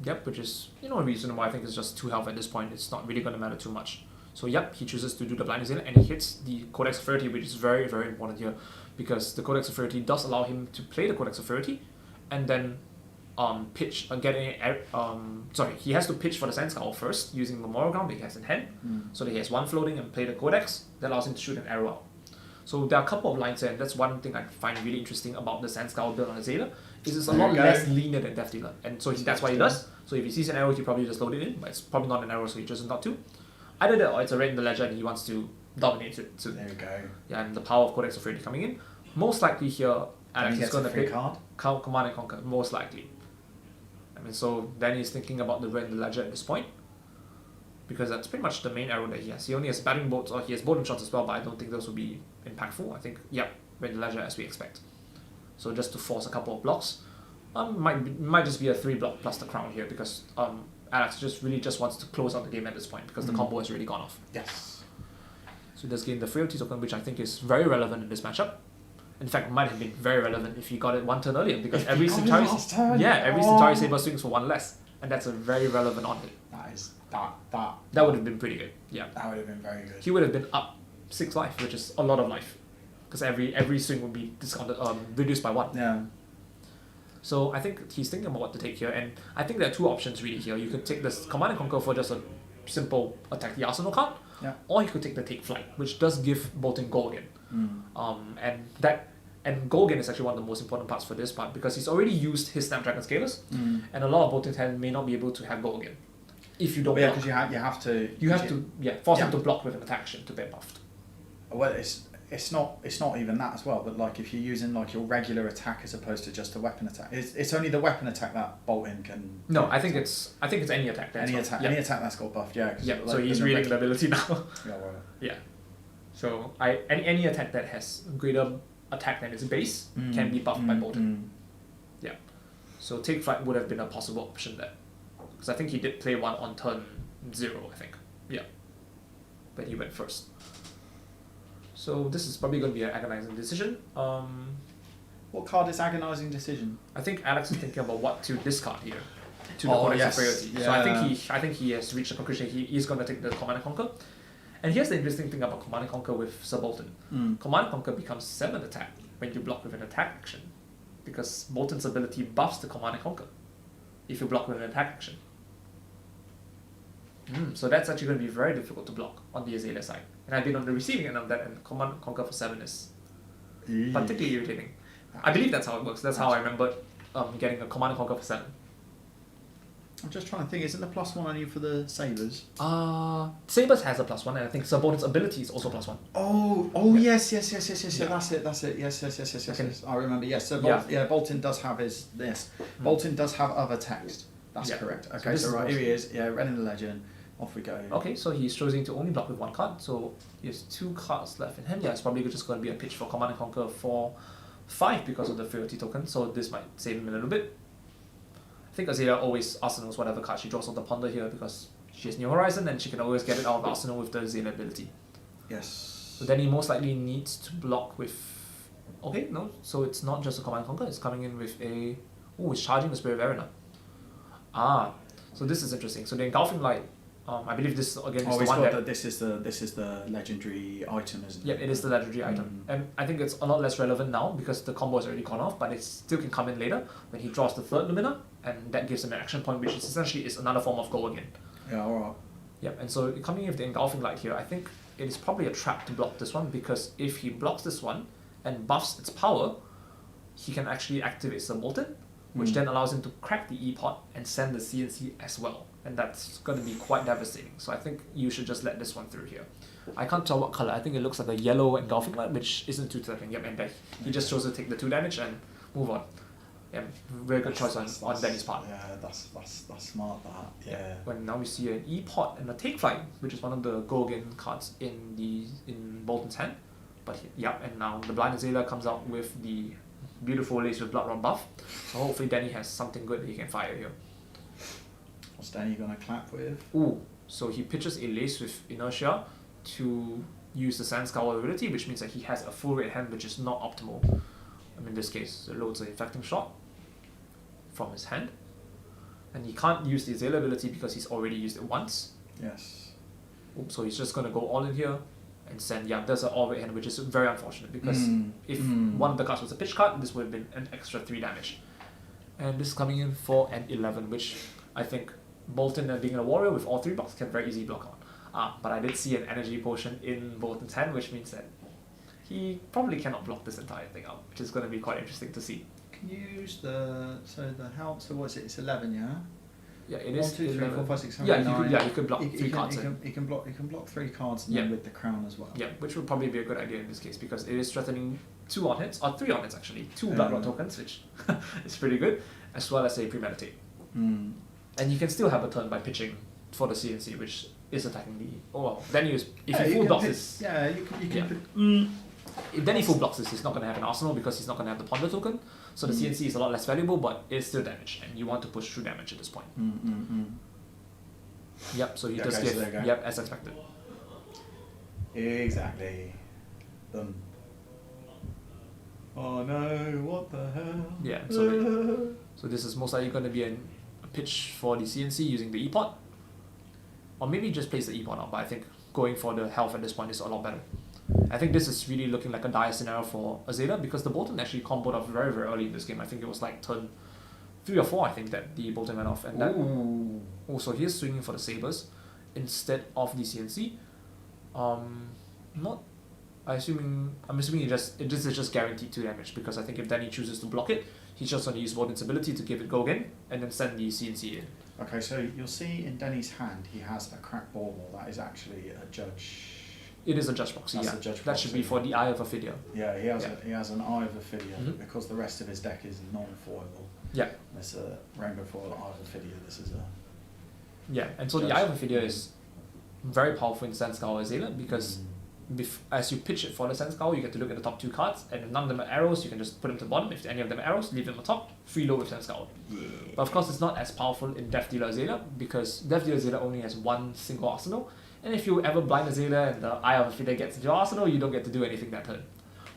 [SPEAKER 2] Yep, which is reasonable. I think it's just 2 health at this point. It's not really going to matter too much. So yep, he chooses to do the blind Azalea and he hits the Codex Authority, which is very, very important here because the Codex Authority does allow him to play the Codex Authority and then pitch he has to pitch for the Sand Scowl first using Memorial Ground that he has in hand, so that he has 1 floating and play the Codex that allows him to shoot an arrow out. So there are a couple of lines there, and that's one thing I find really interesting about the Sand Scowl build on Azalea, is it's a lot less linear than Death Dealer, and so that's why he does. So if he sees an arrow, he probably just load it in, but it's probably not an arrow, so he chooses not to. Either that or it's a red in the ledger and he wants to dominate it. So
[SPEAKER 1] there you go.
[SPEAKER 2] Yeah, and the power of Codex Authority coming in. Most likely here, Alex is going to pick Command and Conquer, most likely. I mean, so Danny is thinking about the red in the ledger at this point, because that's pretty much the main arrow that he has. He only has battering bolts, or he has bolting shots as well, but I don't think those will be impactful. I think, red in the ledger as we expect. So just to force a couple of blocks, might just be a 3 block plus the crown here, because Alex just wants to close out the game at this point because the combo has really gone off.
[SPEAKER 1] Yes.
[SPEAKER 2] So he does gain the frailty token, which I think is very relevant in this matchup. In fact, might have been very relevant if he got it 1 turn earlier, because every Centauri Saber swings for 1 less, and that's a very relevant on hit. That would have been pretty good. Yeah.
[SPEAKER 1] That would have been very good.
[SPEAKER 2] He would have been up 6 life, which is a lot of life, because every swing would be discounted, reduced by 1.
[SPEAKER 1] Yeah.
[SPEAKER 2] So I think he's thinking about what to take here, and I think there are 2 options really here. You could take this Command and Conquer for just a simple attack the Arsenal card, or you could take the Take Flight, which does give Bolton goal again. And goal again is actually one of the most important parts for this part, because he's already used his Snapdragon Scalers, and a lot of Bolton's hand may not be able to have goal again if you don't block.
[SPEAKER 1] Because you have to
[SPEAKER 2] force him to block with an attack action to get buffed.
[SPEAKER 1] Well, it's not even that as well, but like if you're using like your regular attack as opposed to just a weapon attack, it's only the weapon attack that Bolton can.
[SPEAKER 2] No, I think it's any attack.
[SPEAKER 1] Any attack that's got buffed, yeah.
[SPEAKER 2] Yeah. So he's reading the ability now.
[SPEAKER 1] Yeah. Right.
[SPEAKER 2] Yeah. So any attack that has greater attack than its base can be buffed by Bolton. Yeah. So Take Flight would have been a possible option there, because I think he did play 1 on turn 0. I think. Yeah. But he went first. So this is probably going to be an agonizing decision.
[SPEAKER 1] What card is agonizing decision?
[SPEAKER 2] I think Alex is thinking about what to discard here to the Codex Authority. Yeah. So I think he has reached a conclusion. He is going to take the Command and Conquer. And here's the interesting thing about Command and Conquer with Sir Bolton. Command and Conquer becomes 7 attack when you block with an attack action, because Bolton's ability buffs the Command and Conquer if you block with an attack action. So that's actually going to be very difficult to block on the Azalea side. And I've been on the receiving end of that, and Command and Conquer for 7 is particularly irritating. I believe that's how it works. That's how I remember getting a Command and Conquer for 7.
[SPEAKER 1] I'm just trying to think, isn't the +1 only for the Sabres?
[SPEAKER 2] Sabres has a +1, and I think Sir Bolton's ability is also +1.
[SPEAKER 1] Yes. That's it. Yes. I remember. Yes. So Bolton does have his this. Bolton does have other text. That's correct. Okay, so right, here he is. Yeah, red in the legend. Off we go.
[SPEAKER 2] Okay, so he's choosing to only block with 1 card, so he has 2 cards left in hand. Yeah, it's probably just going to be a pitch for Command and Conquer for 5 because of the frailty token, so this might save him a little bit. I think Azalea always arsenals whatever card she draws on the ponder here because she has New Horizon and she can always get it out of the arsenal with the Azalea ability.
[SPEAKER 1] Yes.
[SPEAKER 2] So then he most likely needs to block with... Okay, no, so it's not just a Command Conquer, it's coming in with a... Oh, it's charging the Spirit of Arena. Ah, so this is interesting. So the Engulfing Light, I believe this again is the one that...
[SPEAKER 1] this is the legendary item, isn't it?
[SPEAKER 2] Yeah, it is the legendary item. And I think it's a lot less relevant now because the combo has already gone off, but it still can come in later when he draws the third Lumina, and that gives him an action point, which is essentially is another form of go again.
[SPEAKER 1] Yeah, alright.
[SPEAKER 2] Yep, and so coming in with the Engulfing Light here, I think it is probably a trap to block this one because if he blocks this one and buffs its power, he can actually activate Sir Bolton, which then allows him to crack the E-Pot and send the CNC as well. And that's going to be quite devastating. So I think you should just let this one through here. I can't tell what color. I think it looks like a yellow Engulfing Light, which isn't too threatening. Yep, and then he just chose to take the 2 damage and move on. Yeah, very good choice on Danny's part.
[SPEAKER 1] Yeah, that's smart. That
[SPEAKER 2] When now we see an E-Pot and a Take Flight, which is one of the go again cards in Bolton's hand. But and now the Blind Azalea comes out with the beautiful Lace with Blood Rod buff. So hopefully Danny has something good that he can fire here.
[SPEAKER 1] What's Danny gonna clap with?
[SPEAKER 2] Ooh, so he pitches a Lace with Inertia to use the Sand Scour ability, which means that he has a full red hand, which is not optimal. In this case, it loads an Infecting Shot from his hand. And he can't use the Azalea ability because he's already used it once.
[SPEAKER 1] Yes.
[SPEAKER 2] Oops, so he's just gonna go all in here and send, there's an all red hand, which is very unfortunate because if one of the cards was a pitch card, this would have been an extra 3 damage. And this is coming in for an 11, which I think Bolton, being a warrior with all 3 blocks, can very easily block on. But I did see an energy potion in Bolton's hand, which means that he probably cannot block this entire thing out, which is going to be quite interesting to see.
[SPEAKER 1] Can you use so what is it? It's 11, yeah.
[SPEAKER 2] Yeah, it is.
[SPEAKER 1] 1, 2, 3, 4, 5, 6, 7,
[SPEAKER 2] yeah,
[SPEAKER 1] 9.
[SPEAKER 2] you could block 3 cards.
[SPEAKER 1] He can block 3 cards and then with the crown as well.
[SPEAKER 2] Yeah, which would probably be a good idea in this case because it is threatening 2 on hits, or 3 on hits actually. 2 Blood Rod tokens, which is pretty good, as well as a Premeditate. And you can still have a turn by pitching for the CNC, which is attacking the... Oh well, then if he full blocks this...
[SPEAKER 1] Yeah, you can
[SPEAKER 2] if then he full blocks this, he's not going to have an arsenal because he's not going to have the Ponder token. So the CNC is a lot less valuable, but it's still damage, and you want to push through damage at this point. Yep, so he does give... Yep, as expected.
[SPEAKER 1] Exactly. Oh no, what the hell?
[SPEAKER 2] Yeah, so this is most likely going to be a pitch for the CNC using the E-Pot. Or maybe just place the E-Pot out, but I think going for the health at this point is a lot better. I think this is really looking like a dire scenario for Azalea because the Bolton actually comboed off very, very early in this game. I think it was like turn 3 or 4, I think, that the Bolton went off. And that also he's swinging for the Sabres instead of the CNC. I'm assuming this is just guaranteed 2 damage because I think if Danny chooses to block it, he's just going to use Bolton's ability to give it go again and then send the CNC in.
[SPEAKER 1] Okay, so you'll see in Danny's hand he has a cracked bauble. That is actually a judge.
[SPEAKER 2] It is a judge proxy,
[SPEAKER 1] That's
[SPEAKER 2] yeah.
[SPEAKER 1] a judge
[SPEAKER 2] that
[SPEAKER 1] proxy.
[SPEAKER 2] should be for the Eye of Ophidia.
[SPEAKER 1] Yeah, he has an Eye of Ophidia because the rest of his deck is non-foilable.
[SPEAKER 2] Yeah.
[SPEAKER 1] There's a Rainbow Foil Eye of Ophidia. This is a...
[SPEAKER 2] Yeah, and so the Eye of Ophidia is very powerful in Sand Scour Azalea because as you pitch it for the Sand Scour, you get to look at the top 2 cards, and if none of them are arrows, you can just put them to the bottom. If any of them are arrows, leave them on top, free load with Sand Scour.
[SPEAKER 1] Yeah.
[SPEAKER 2] But of course, it's not as powerful in Death Dealer Azalea because Death Dealer Azalea only has 1 single arsenal, and if you ever blind Azalea and the Eye of Ophidia gets into your arsenal, you don't get to do anything that turn.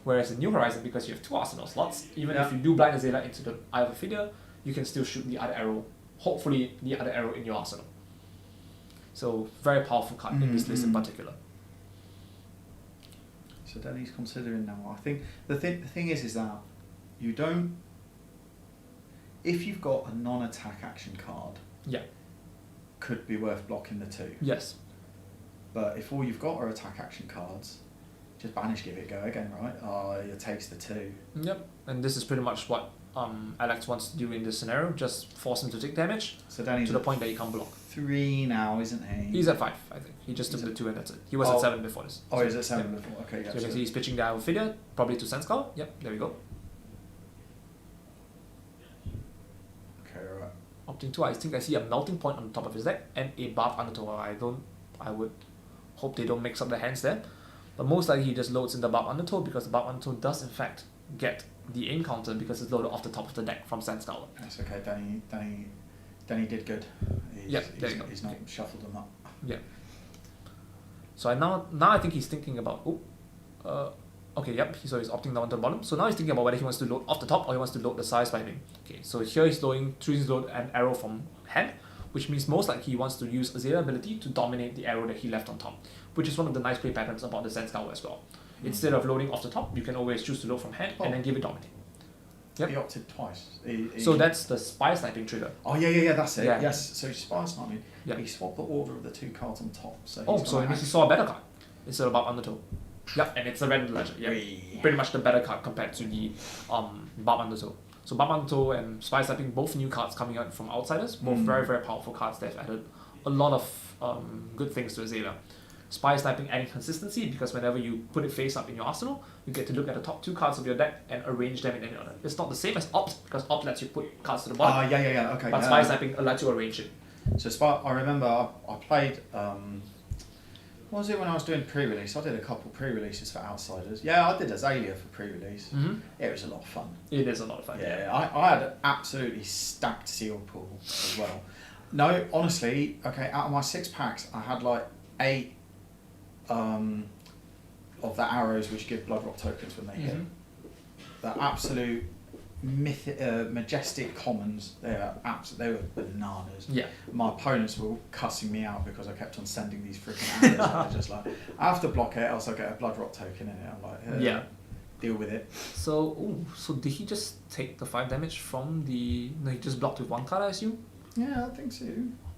[SPEAKER 2] Whereas in New Horizon, because you have 2 arsenal slots, even if you do blind Azalea into the Eye of Ophidia, you can still shoot the other arrow, hopefully the other arrow in your arsenal. So, very powerful card in this list in particular.
[SPEAKER 1] So Danny's considering now. I think the thing is that you don't... If you've got a non-attack action card, could be worth blocking the 2.
[SPEAKER 2] Yes.
[SPEAKER 1] But if all you've got are attack action cards, just banish, give it go again, right? It takes the 2.
[SPEAKER 2] Yep, and this is pretty much what Alex wants to do in this scenario, just force him to take damage
[SPEAKER 1] So Danny's
[SPEAKER 2] to the point that he can't block.
[SPEAKER 1] 3 now, isn't he?
[SPEAKER 2] He's at 5, I think. He just took the 2 and that's it. He was at 7 before this.
[SPEAKER 1] Oh,
[SPEAKER 2] So,
[SPEAKER 1] he's at 7
[SPEAKER 2] yeah.
[SPEAKER 1] before. Okay, yeah.
[SPEAKER 2] So you can see he's pitching the Eye of Ophidia, probably to Sand Scour. Yep, there we go.
[SPEAKER 1] Okay, right.
[SPEAKER 2] Opting 2, I think I see a Melting Point on the top of his deck and a Barb Undertow. I would hope they don't mix up their hands there. But most likely he just loads in the Barb Undertow because the Barb Undertow does in fact get the aim counter because it's loaded off the top of the deck from Sand Scour.
[SPEAKER 1] That's okay, Danny Then he did good.
[SPEAKER 2] There you go.
[SPEAKER 1] He's not shuffled them up.
[SPEAKER 2] Yeah. So now I think he's thinking about okay, yep. So he's opting down to the bottom. So now he's thinking about whether he wants to load off the top or he wants to load the side swiping. Okay, so here he's choosing to load an arrow from hand, which means most likely he wants to use Azalea ability to dominate the arrow that he left on top, which is one of the nice play patterns about the Zen Scout as well. Instead of loading off the top, you can always choose to load from hand and then give it dominate. Yep.
[SPEAKER 1] He opted twice.
[SPEAKER 2] So that's the spy sniping trigger.
[SPEAKER 1] Oh yeah, that's it.
[SPEAKER 2] Yeah.
[SPEAKER 1] Yes, so spy sniping.
[SPEAKER 2] Yeah.
[SPEAKER 1] He swapped the order of the 2 cards on top. So
[SPEAKER 2] So it means he saw a better card instead of Barb Undertow. Yep, and it's a red ledger. Yeah, pretty much the better card compared to the Barb Undertow. So Barb Undertow and Spy Sniping, both new cards coming out from Outsiders, both very, very powerful cards that have added a lot of good things to Azalea. Spy Sniping adding consistency because whenever you put it face up in your arsenal, you get to look at the top 2 cards of your deck and arrange them in any order. It's not the same as Opt because Opt lets you put cards to the bottom.
[SPEAKER 1] Yeah. Okay.
[SPEAKER 2] But Spy Sniping lets you arrange it.
[SPEAKER 1] So I remember I played. What was it when I was doing pre-release? I did a couple pre-releases for Outsiders. Yeah, I did Azalea for pre-release. It was a lot of fun.
[SPEAKER 2] It is a lot of fun.
[SPEAKER 1] Yeah, I had an absolutely stacked seal pool as well. No, honestly, okay, out of my 6 packs, I had like 8 of the arrows which give blood rock tokens when they hit. The absolute majestic commons, they were bananas.
[SPEAKER 2] Yeah.
[SPEAKER 1] My opponents were all cussing me out because I kept on sending these freaking arrows. And they're just like, I have to block it, else I'll get a blood rock token in it. I'm like, deal with it.
[SPEAKER 2] So did he just take the 5 damage from the? No, he just blocked with 1 card, I assume.
[SPEAKER 1] Yeah, I think so.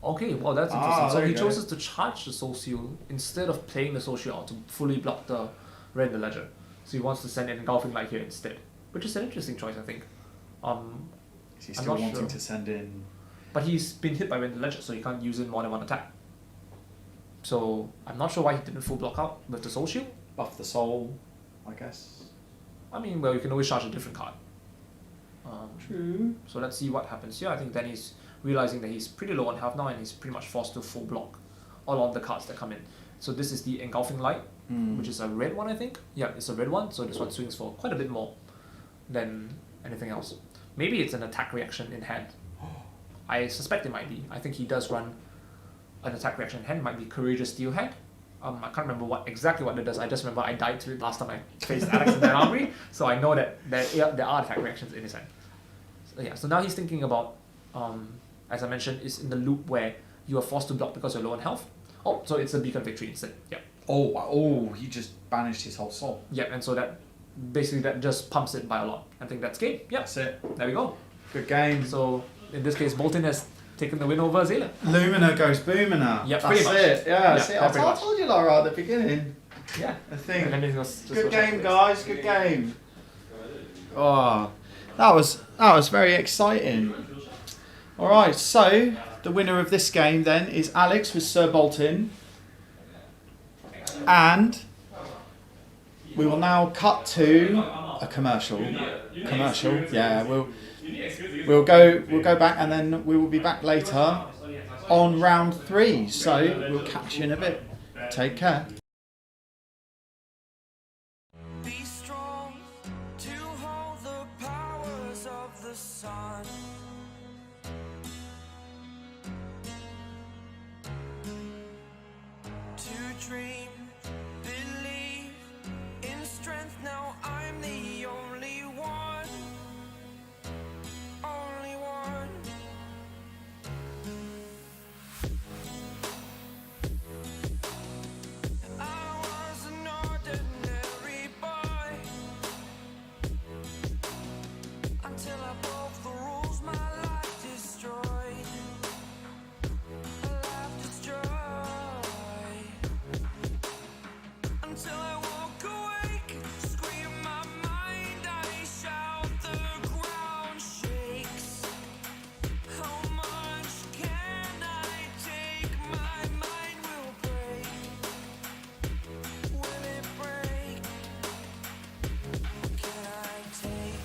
[SPEAKER 2] Okay, well that's interesting. So
[SPEAKER 1] there
[SPEAKER 2] he
[SPEAKER 1] you go.
[SPEAKER 2] chooses to charge the Soul Seal instead of playing the Soul Shield out to fully block the Red Ledger. So he wants to send an Engulfing Light here instead, which is an interesting choice, I think.
[SPEAKER 1] Is he
[SPEAKER 2] I'm
[SPEAKER 1] still
[SPEAKER 2] not
[SPEAKER 1] wanting
[SPEAKER 2] sure.
[SPEAKER 1] to send in?
[SPEAKER 2] But he's been hit by Red Ledger, so he can't use it in more than 1 attack. So I'm not sure why he didn't full block out with the Soul Shield.
[SPEAKER 1] Buff the soul, I guess.
[SPEAKER 2] I mean, well, you can always charge a different card.
[SPEAKER 1] True.
[SPEAKER 2] So let's see what happens here. I think then he's realizing that he's pretty low on health now and he's pretty much forced to full block all of the cards that come in. So this is the Engulfing Light, which is a red one, I think. Yeah, it's a red one, so this one swings for quite a bit more than anything else. Maybe it's an attack reaction in hand. I suspect it might be. I think he does run an attack reaction in hand. It might be Courageous Steel Hand. I can't remember exactly what it does. I just remember I died to it last time I faced Alex in that armory, so I know that there are attack reactions in his hand. So, yeah, so now he's thinking about, as I mentioned, is in the loop where you are forced to block because you're low on health. Oh, so it's a Beacon of Victory instead. Yeah.
[SPEAKER 1] Oh, he just banished his whole soul.
[SPEAKER 2] Yeah, and so that basically that just pumps it by a lot. I think that's game. Yeah,
[SPEAKER 1] That's it.
[SPEAKER 2] there we go.
[SPEAKER 1] Good game.
[SPEAKER 2] So in this case, Bolton has taken the win over Azalea.
[SPEAKER 1] Lumina goes Boomina.
[SPEAKER 2] Yep,
[SPEAKER 1] That's
[SPEAKER 2] pretty much.
[SPEAKER 1] it. Yeah, see, I
[SPEAKER 2] pretty much.
[SPEAKER 1] told you Laura at the beginning.
[SPEAKER 2] Yeah.
[SPEAKER 1] I think.
[SPEAKER 2] And then it was just
[SPEAKER 1] Good
[SPEAKER 2] what
[SPEAKER 1] game,
[SPEAKER 2] happened.
[SPEAKER 1] guys. Good game. Oh, that was very exciting. All right, so the winner of this game then is Alex with Sir Bolton, and we will now cut to a commercial. Yeah, we'll go back and then we will be back later on round 3. So we'll catch you in a bit. Take care.
[SPEAKER 4] Be strong to hold the powers of the sun. To dream, believe in strength. Now I'm the only one. Only one. I was an ordinary boy until I broke the rules. My life destroyed. A life destroyed. Until I walk awake, scream my mind. I shout, the ground shakes. How much can I take? My mind will break. Will it break? Can I take?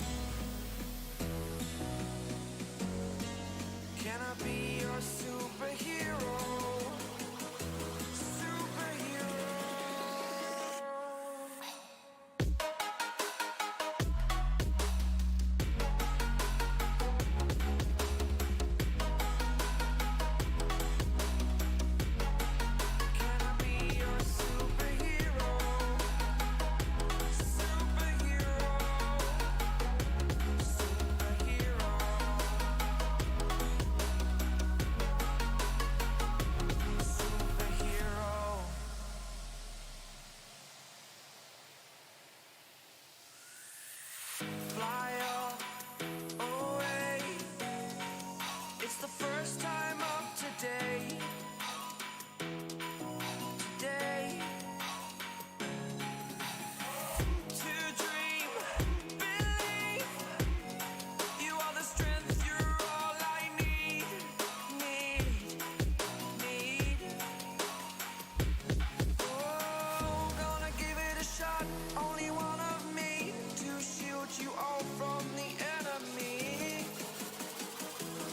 [SPEAKER 4] from the enemy.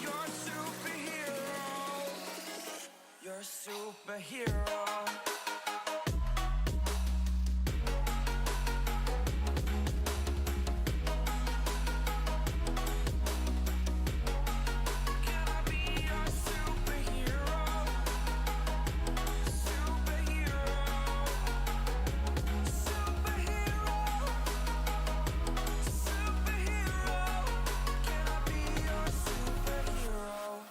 [SPEAKER 4] You're a superhero. You're a superhero. Can I be your superhero? Superhero. Superhero. Superhero. Can I be your superhero?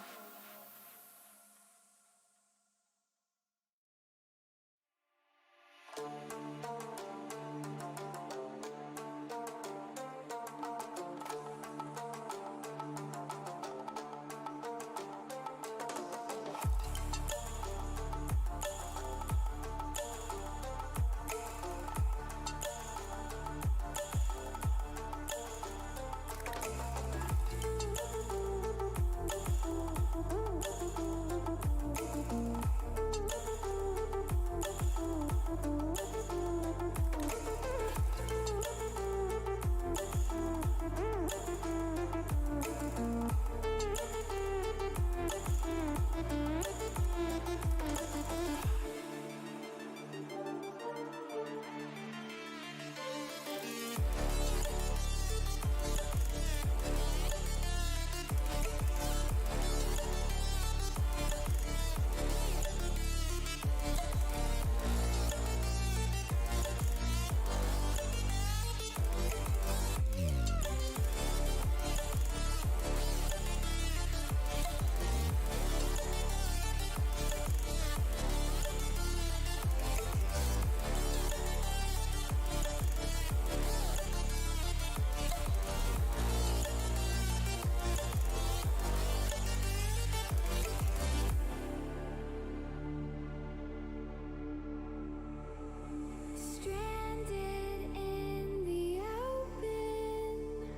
[SPEAKER 4] Stranded in the open,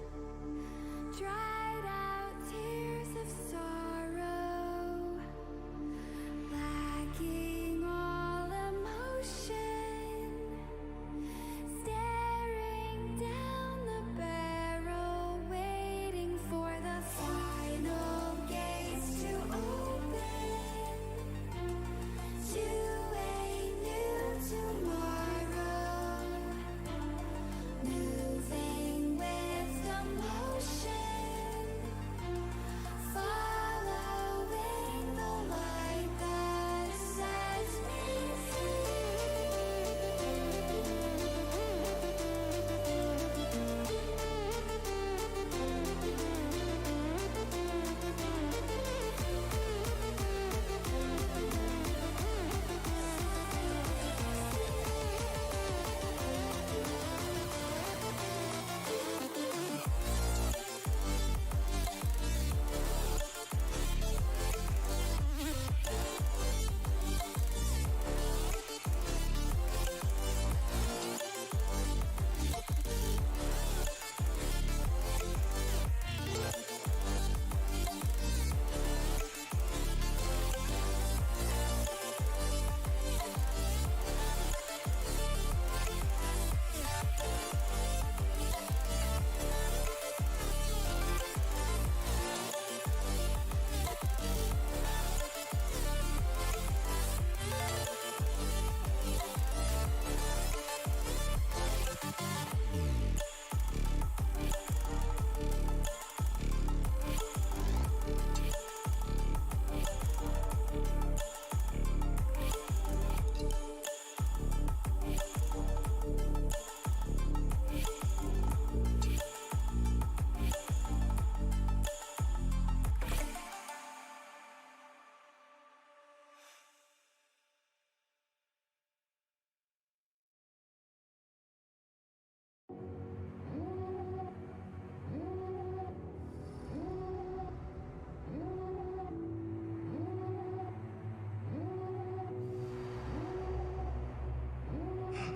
[SPEAKER 4] dried out tears of sorrow, lacking all emotion, staring down the barrel, waiting for the final gates to open to a new tomorrow, moving with the motion, following the light that sets me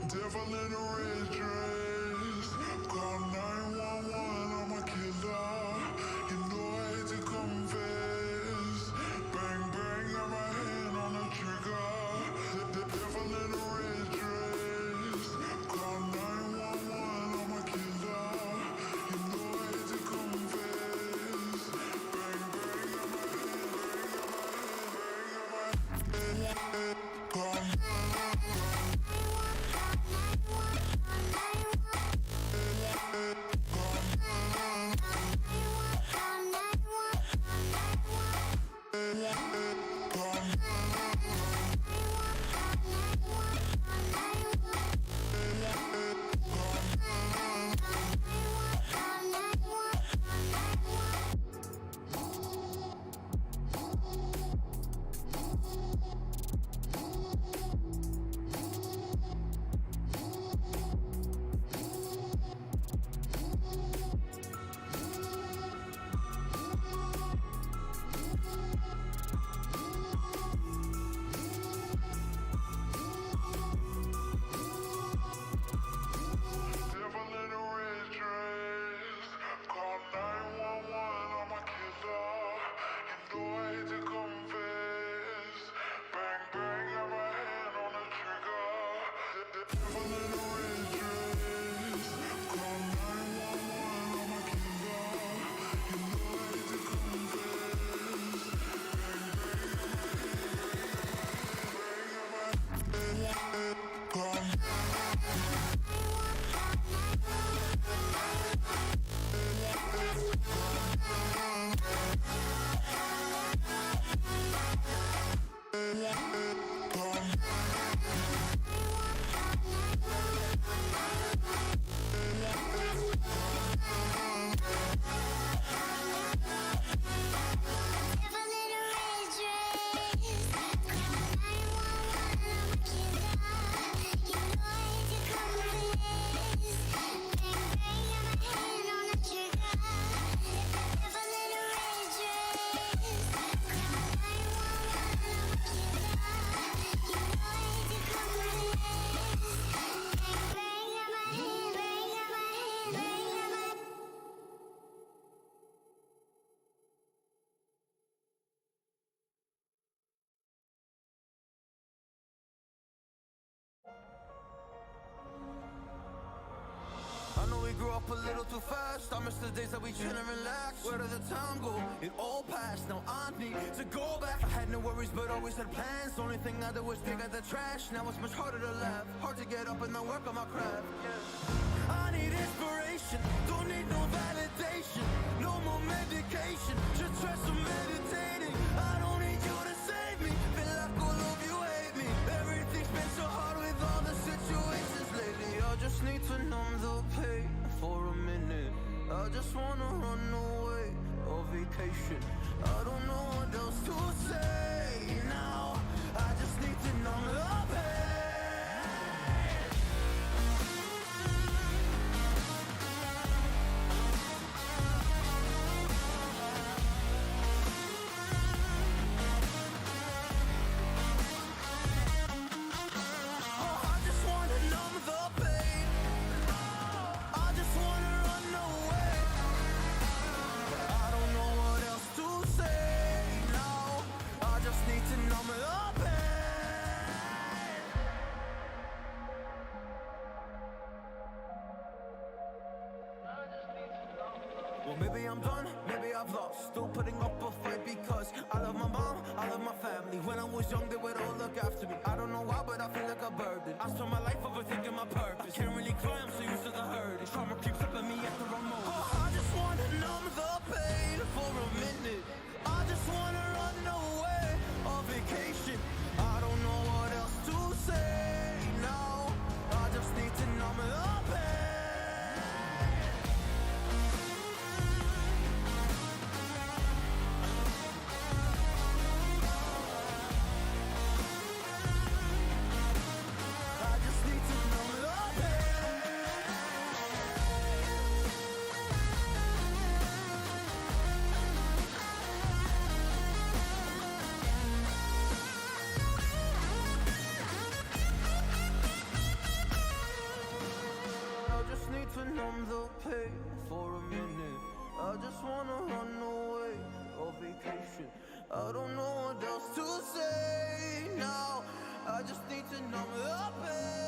[SPEAKER 6] Devil in a red dress. Call 911, I'm a killer. You know I hate to confess. Bang, bang, got my hand on the trigger. The devil in a red dress. Call 911, I'm a killer. You know I
[SPEAKER 4] grow up a little too fast. I miss the days that we chill and relax. Where did the time go? It all passed, now I need to go back. I had no worries but always had plans. Only thing I did was pick out the trash. Now it's much harder to laugh, hard to get up and not work on my craft. I need inspiration, don't need no validation. No more medication, just try some meditating. I don't need you to save me, feel like all of you hate me. Everything's been so hard with all the situations lately. I just need to numb the pain for a minute. I just wanna run away on vacation. I don't know what else to say now. I just need to numb the pain. Well, maybe I'm done, maybe I've lost. Still putting up a fight because I love my mom, I love my family. When I was young, they would all look after me. I don't know why, but I feel like a burden. I spent my life overthinking my purpose. Can't really cry, I'm so used to the hurt. Trauma keeps up at me at the wrong moment. Oh, I just wanna numb the pain for a minute. I just wanna run away on vacation. I don't know what else to say now. I just need to numb the pain. To numb the pain for a minute. I just wanna run away on vacation. I don't know what else to say now. I just need to numb the pain.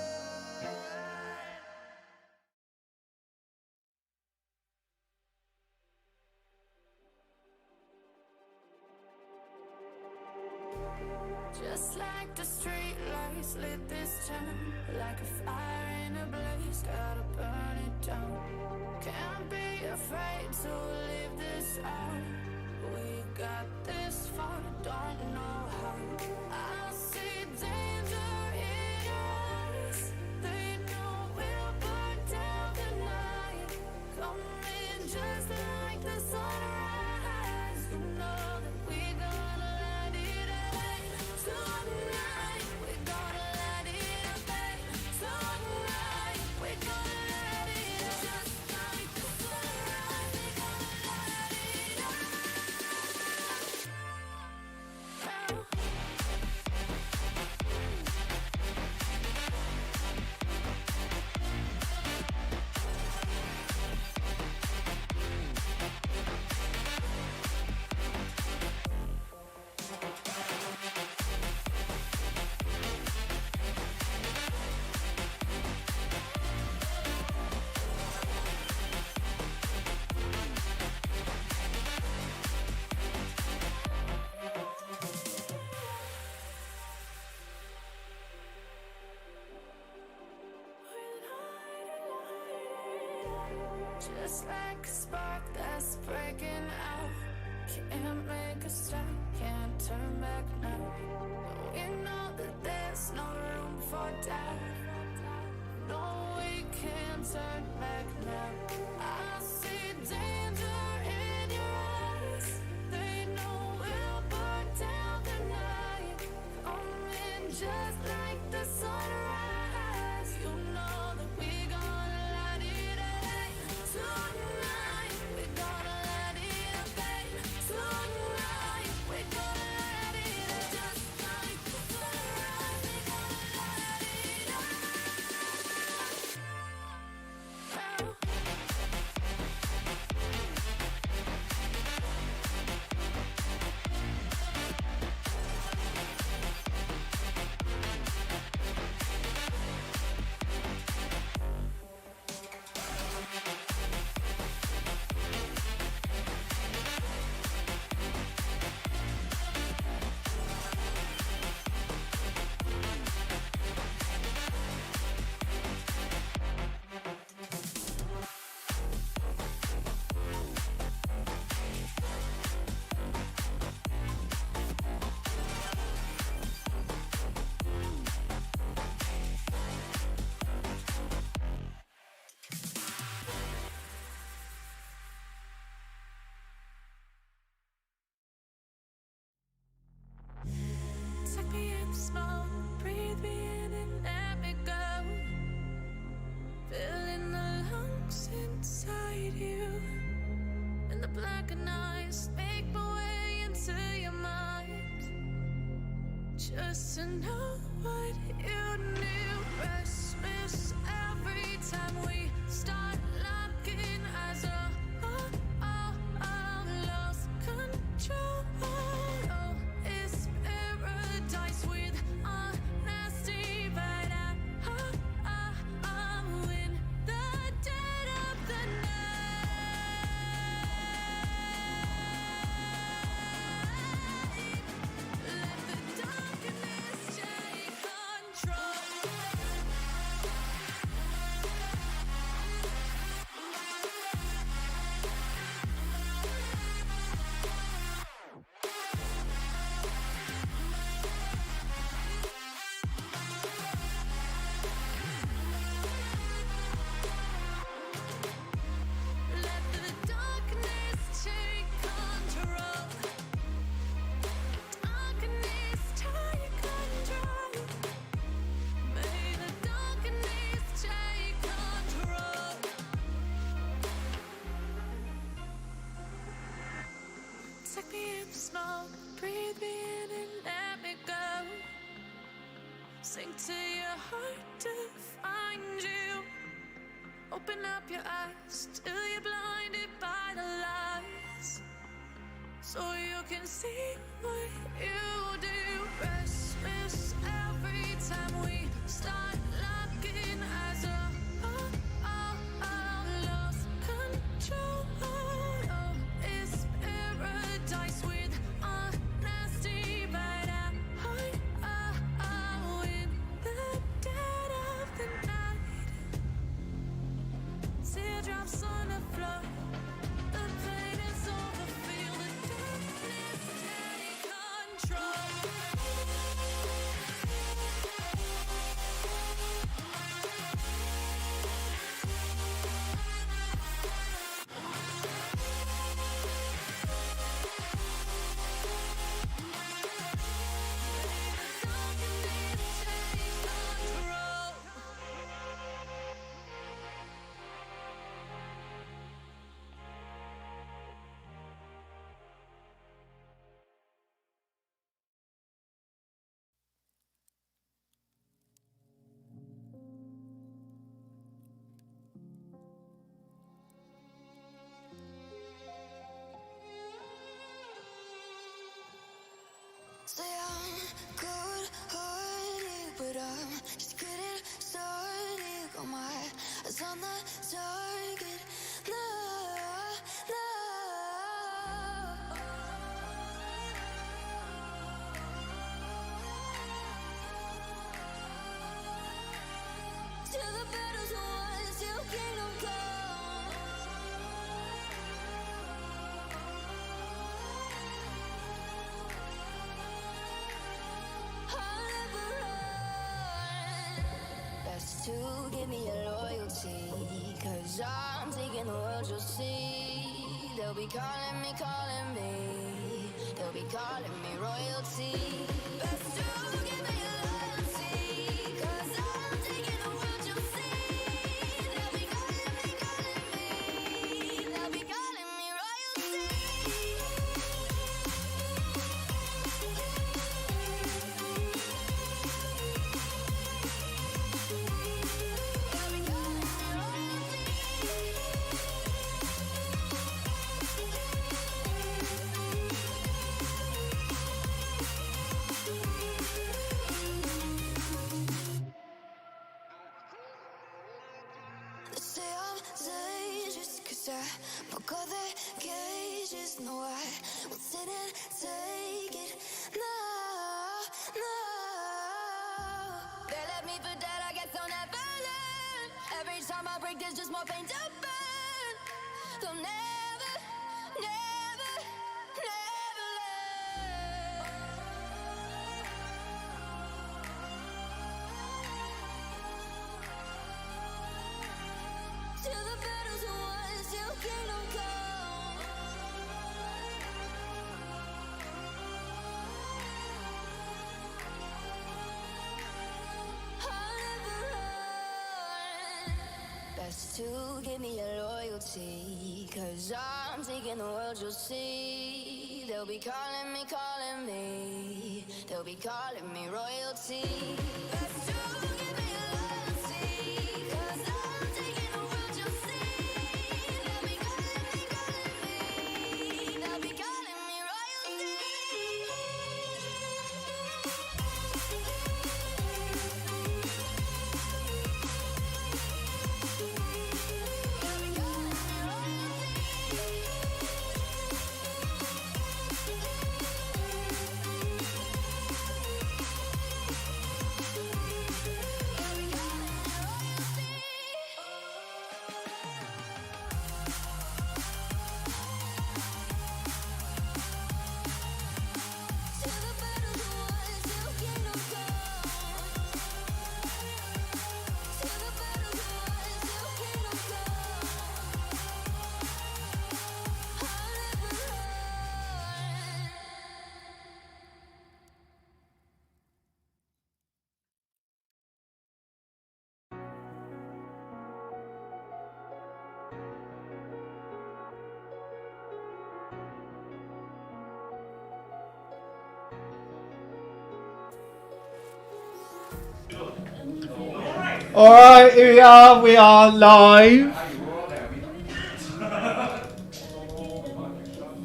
[SPEAKER 7] Just like the street lights lit this town, like a fire in a blaze, gotta burn it down. Can't be afraid to leave this out. We got this far, don't know how. I see danger in your eyes. They know we'll burn down the night. Coming just like the sunrise. You know that we gonna light it up. Tonight, we're gonna light it up. Tonight, we're gonna light it up. Just like the sunrise, we're gonna light it up. Just like a spark that's breaking out. Can't make a stop, can't turn back now. We know that there's no room for doubt. No, we can't turn back now. I see danger in your eyes. They know we'll burn down the night. Coming just like the sunrise. You know that we gonna light it up. Tonight, we're gonna light it up. Tonight, we're gonna light it up. Just like the sunrise, we're gonna light it up. the blackened eyes make my way into your mind, just to know what you knew. Restless every time we start locking eyes. Lost control. Oh, it's paradise with honesty, but I'm in the dead of the night. Let the darkness take control. Let the darkness take control. Darkness take control. May the darkness take control. Take me in the smoke, breathe me in and let me go. Sink to your heart to find you. Open up your eyes till you're blinded by the lies, so you can see what you do. Restless every time we start locking eyes. Lost control. Oh, it's paradise with honesty, but I'm in the dead of the night. Teardrops on the floor. The pain is over. Feel the darkness take control. Darkness take control.
[SPEAKER 8] Say I'm good-hearted, but I'm just getting started. Got my eyes on the target. No, no. Till the battle's won, till kingdom come. I'll never run. Best to give me your loyalty, 'cause I'm taking the world, you'll see. They'll be calling me, they'll be calling me royalty. Best to give me your loyalty, 'cause I'm taking the world, you'll see. They'll be calling me, they'll be calling me royalty. They say I'm dangerous 'cause I broke all their cages. No, I won't sit and take it. No, no. They left me for dead, I guess I'll never learn. Every time I break, there's just more pain to burn. They'll never, never, never learn. Till the battle's won, till kingdom come. I'll never run. Best Best to give me your loyalty, 'cause I'm taking the world, you'll see. They'll be calling me, they'll be calling me royalty. Best to give me your loyalty, 'cause I'm taking the world, you'll see. They'll be calling me, they'll be calling me royalty.
[SPEAKER 1] Alright, here we are live.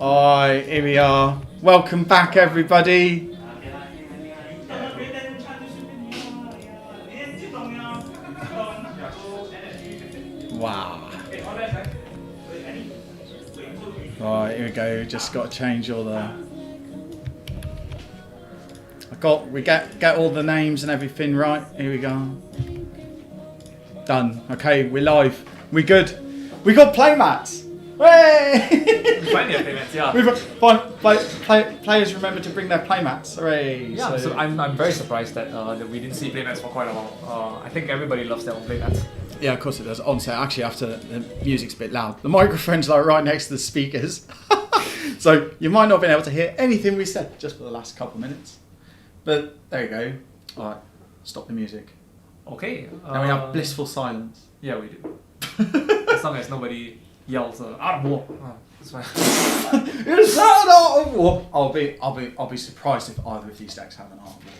[SPEAKER 1] Alright, here we are. Welcome back, everybody. Wow. Alright, here we go. Just got to change all the... We get all the names and everything right. Here we go. Done. Okay, we're live. We good. We got playmats. Hooray!
[SPEAKER 2] Finally, playmats, yeah.
[SPEAKER 1] Players remember to bring their playmats. Hooray!
[SPEAKER 2] Yeah, so I'm very surprised that we didn't see playmats for quite a while. I think everybody loves their own playmats.
[SPEAKER 1] Yeah, of course it does. On set, actually, after the music's a bit loud, the microphone's like right next to the speakers, so you might not have been able to hear anything we said just for the last couple of minutes. But there you go. All right, stop the music.
[SPEAKER 2] Okay.
[SPEAKER 1] Now we have blissful silence.
[SPEAKER 2] Yeah, we do. As long as nobody yells out of war. That's fine.
[SPEAKER 1] It's out of war. I'll be surprised if either of these decks have an art of war.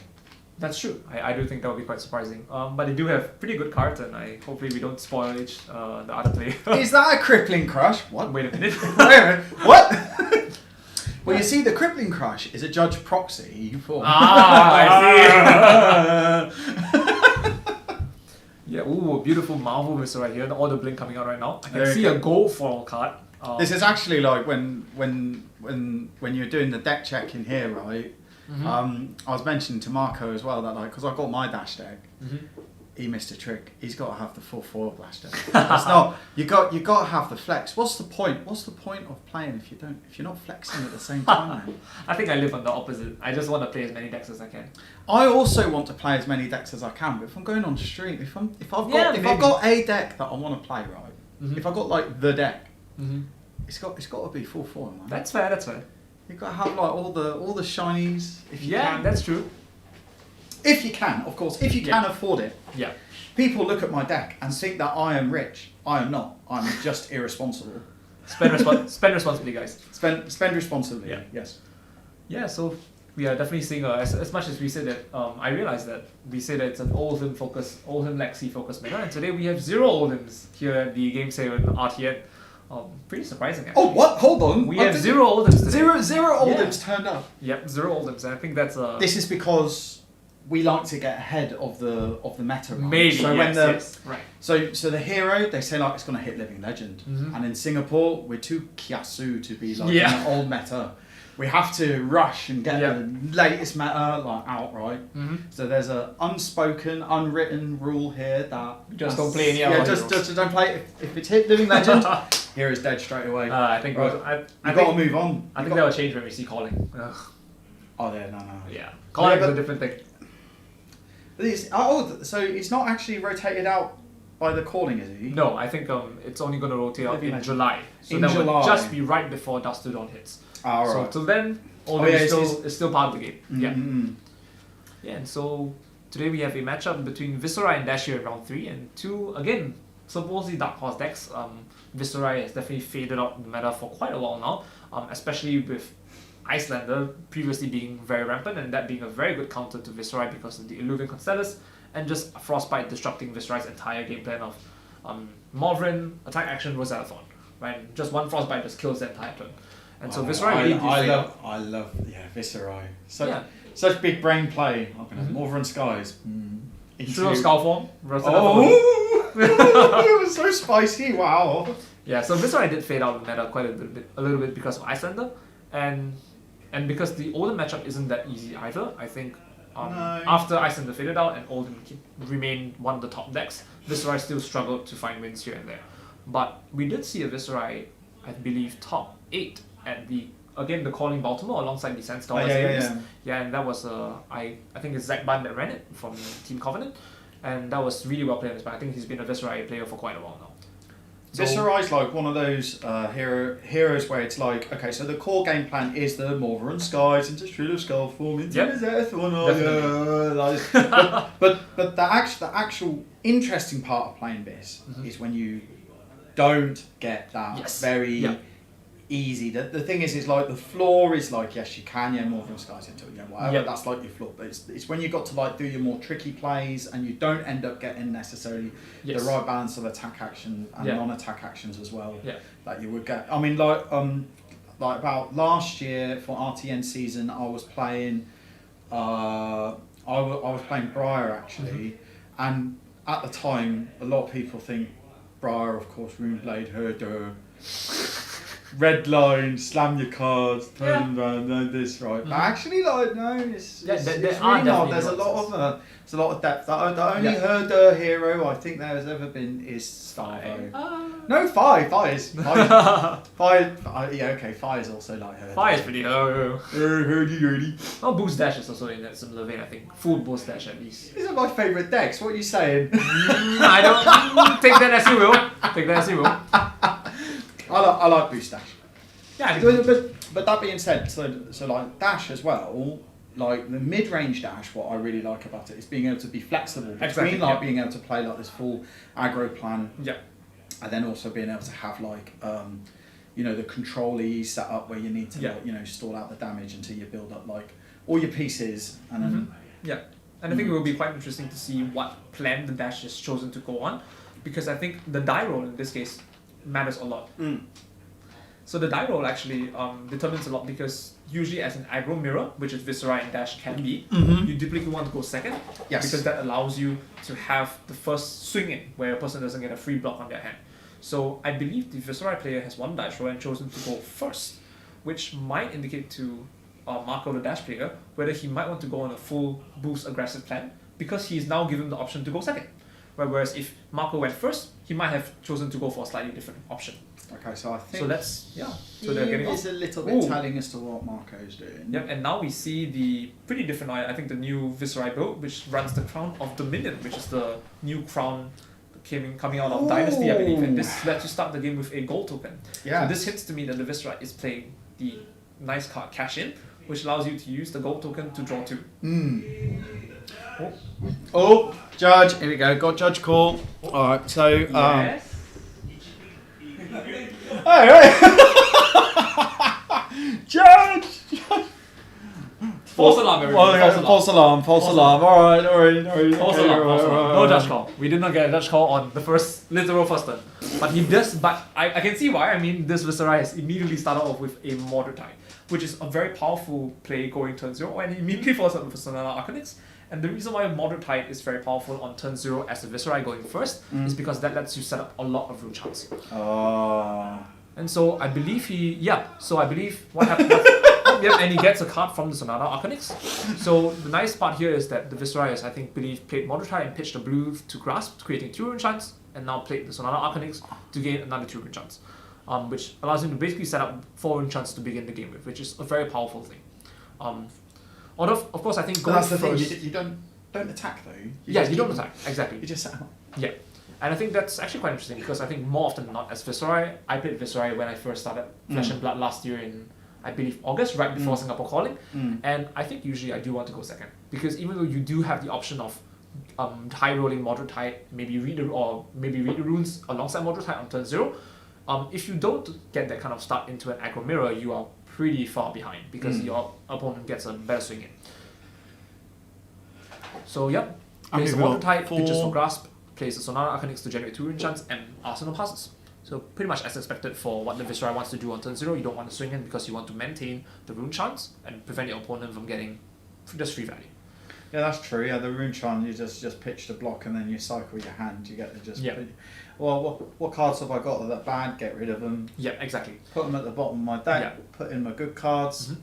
[SPEAKER 2] That's true. I do think that would be quite surprising. But they do have pretty good cards, and hopefully we don't spoil the other player.
[SPEAKER 1] Is that a crippling crush? What?
[SPEAKER 2] Wait a minute.
[SPEAKER 1] Wait a minute. What? Well, you see, the crippling crush is a judge proxy for.
[SPEAKER 2] I see. Yeah, ooh, beautiful Marvel Mister right here. All the blink coming out right now. I can see a gold foil card.
[SPEAKER 1] This is actually like when you're doing the deck check in here, right? Mm-hmm. I was mentioning to Marco as well that because I got my dash deck, he missed a trick. He's got to have the full foil dash deck. It's not. You got to have the flex. What's the point? What's the point of playing if you're not flexing at the same time?
[SPEAKER 2] I think I live on the opposite. I just want to play as many decks as I can.
[SPEAKER 1] I also want to play as many decks as I can, but if I'm going on stream, if I've got a deck that I want to play, right? If I've got like the deck, it's got to be full foil, man.
[SPEAKER 2] That's fair. That's fair.
[SPEAKER 1] You've got to have like all the shinies. If you can.
[SPEAKER 2] That's true.
[SPEAKER 1] If you can, of course, if you can afford it.
[SPEAKER 2] Yeah.
[SPEAKER 1] People look at my deck and think that I am rich. I am not. I'm just irresponsible.
[SPEAKER 2] Spend responsibly, guys.
[SPEAKER 1] Spend responsibly.
[SPEAKER 2] Yeah.
[SPEAKER 1] Yes.
[SPEAKER 2] Yeah. So we are definitely seeing as much as we say that. I realize that we say that it's an Oldhim Lexi focus meta, and today we have 0 Oldhims here at the Game 7 RTN. Pretty surprising, actually.
[SPEAKER 1] Oh, what? Hold on.
[SPEAKER 2] We have 0 Oldhims today.
[SPEAKER 1] Zero Oldhims turned up.
[SPEAKER 2] Yep, 0 Oldhims. And I think that's
[SPEAKER 1] This is because we like to get ahead of the meta. Right?
[SPEAKER 2] Maybe.
[SPEAKER 1] So
[SPEAKER 2] yes, right.
[SPEAKER 1] So the hero, they say like it's going to hit Living Legend, and in Singapore we're too kiasu to be like in the old meta. We have to rush and get the latest meta like out, right? So there's a unspoken, unwritten rule here that
[SPEAKER 2] just don't play any other heroes.
[SPEAKER 1] Just don't play. If it's hit Living Legend, hero's dead straight away.
[SPEAKER 2] I think
[SPEAKER 1] you got to move on.
[SPEAKER 2] I think that will change when we see calling.
[SPEAKER 1] Oh, yeah, no.
[SPEAKER 2] Yeah, calling is a different thing.
[SPEAKER 1] So it's not actually rotated out by the calling, is it?
[SPEAKER 2] No, I think it's only going to rotate out in July. So
[SPEAKER 1] in
[SPEAKER 2] that
[SPEAKER 1] July.
[SPEAKER 2] will just be right before Dust to Dawn hits.
[SPEAKER 1] Ah, right.
[SPEAKER 2] So till then, it's still part of the game. Yeah, and so today we have a matchup between Viscera and Dashier in round 3, and 2 again supposedly dark horse decks, Viserai has definitely faded out the meta for quite a while now, especially with Icelander previously being very rampant, and that being a very good counter to Viserai because of the Illuvian Constellus and just Frostbite disrupting Viserai's entire game plan of Morvrin, attack action, Rosalathon, right? Just one Frostbite just kills the entire turn. And so Viserai really
[SPEAKER 1] I love Viserai. Such big brain play. Morvrin Skies.
[SPEAKER 2] True Skull form.
[SPEAKER 1] Oh, so spicy! Wow.
[SPEAKER 2] Yeah, so Viserai did fade out of the meta quite a little bit because of Icelander, and because the Olden matchup isn't that easy either. I think after Icelander faded out and Olden remained one of the top decks, Viserai still struggled to find wins here and there. But we did see a Viserai, I believe, top 8 at the Calling Baltimore alongside the Sandstorm series. Yeah, and that was I think it's Zach Bunn that ran it from Team Covenant, and that was really well played. But I think he's been a Viserai player for quite a while now. So,
[SPEAKER 1] Viserai's like one of those heroes where it's like, okay, so the core game plan is the Morvrin Skies into Shrill of Skull form into Zethon, but the actual interesting part of playing this is when you don't get that very easy. The thing is like the floor is like, yes, you can, Morvrin Skies into it, whatever, that's like your floor. But it's when you got to like do your more tricky plays and you don't end up getting necessarily the right balance of attack action and non-attack actions as well that you would get. I mean, like about last year for RTN season, I was playing I was playing Briar actually, and at the time a lot of people think Briar, of course, Runeblade, Herder, red line, slam your cards, turn them around, this, right? But actually, like, no, it's really not. There's a lot of depth. The only herder hero I think there has ever been is Starvo. No, Fi is also like herder.
[SPEAKER 2] Fi is pretty
[SPEAKER 1] herdy.
[SPEAKER 2] Oh, Boost Dash is also in that similar vein, I think. Full Boost Dash at least.
[SPEAKER 1] These are my favourite decks. What are you saying?
[SPEAKER 2] I don't take that as you will.
[SPEAKER 1] I like Boost Dash.
[SPEAKER 2] Yeah,
[SPEAKER 1] but that being said, so like Dash as well, like the mid-range Dash, what I really like about it is being able to be flexible between being able to play like this full aggro plan, and then also being able to have like the control-y set up where you need to stall out the damage until you build up like all your pieces and then
[SPEAKER 2] and I think it will be quite interesting to see what plan the Dash has chosen to go on, because I think the die roll in this case matters a lot. So the die roll actually determines a lot, because usually as an aggro mirror, which is Viserai and Dash can be, you typically want to go second, because that allows you to have the first swing in where a person doesn't get a free block on their hand. So I believe the Viserai player has won dice roll and chosen to go first, which might indicate to Marco, the Dash player, whether he might want to go on a full boost aggressive plan, because he is now given the option to go second. Whereas if Marco went first, he might have chosen to go for a slightly different option.
[SPEAKER 1] Okay, so I think
[SPEAKER 2] so they're getting
[SPEAKER 1] is a little bit telling as to what Marco's doing.
[SPEAKER 2] Yep, and now we see the pretty different, I think, the new Viserai build, which runs the Crown of Dominion, which is the new crown coming out of Dynasty, I believe, and this lets you start the game with a gold token. So this hints to me that the Viserai is playing the nice card Cash In, which allows you to use the gold token to draw 2.
[SPEAKER 1] Oh, Judge, here we go, got Judge call. Alright, so hey! Judge!
[SPEAKER 2] False alarm, everybody.
[SPEAKER 1] False alarm. Alright.
[SPEAKER 2] False alarm. No judge call. We did not get a judge call on the literal first turn. But he does, but I can see why. I mean, this Viserai has immediately started off with a Mordred Tide, which is a very powerful play going turn 0, and he immediately follows up with Sonala Arcanix. And the reason why Mordred Tide is very powerful on turn 0 as a Viserai going first is because that lets you set up a lot of rune charts. And so I believe what happened and he gets a card from the Sonata Arcanix. So the nice part here is that the Viserai has, I think, played Mordred Tide and pitched the blue to grasp, creating 2 rune charts, and now played the Sonata Arcanix to gain another 2 rune charts. Which allows him to basically set up 4 rune charts to begin the game with, which is a very powerful thing. Of course, I think going
[SPEAKER 1] that's the
[SPEAKER 2] first,
[SPEAKER 1] thing. You don't attack though.
[SPEAKER 2] You don't attack exactly.
[SPEAKER 1] You just set them up.
[SPEAKER 2] Yeah, and I think that's actually quite interesting, because I think more often than not, as Viserai, I played Viserai when I first started Flesh and Blood last year in, I believe, August, right before Singapore Calling, and I think usually I do want to go second, because even though you do have the option of high rolling moderate tide, maybe read the runes alongside moderate tide on turn 0. If you don't get that kind of start into an aggro mirror, you are pretty far behind because your opponent gets a better swing in. So yep, plays the moderate tide, pitches for grasp, plays the Sonata Arcanix to generate 2 rune chance, and Arsenal passes. So pretty much as expected for what the Viceroy wants to do on turn 0. You don't want to swing in because you want to maintain the rune chance and prevent your opponent from getting just free value.
[SPEAKER 1] Yeah, that's true. Yeah, the rune charm, you just pitch the block and then you cycle your hand. You get to just.
[SPEAKER 2] Yeah.
[SPEAKER 1] Well, what cards have I got that are bad? Get rid of them.
[SPEAKER 2] Yeah, exactly.
[SPEAKER 1] Put them at the bottom of my deck.
[SPEAKER 2] Yeah.
[SPEAKER 1] Put in my good cards.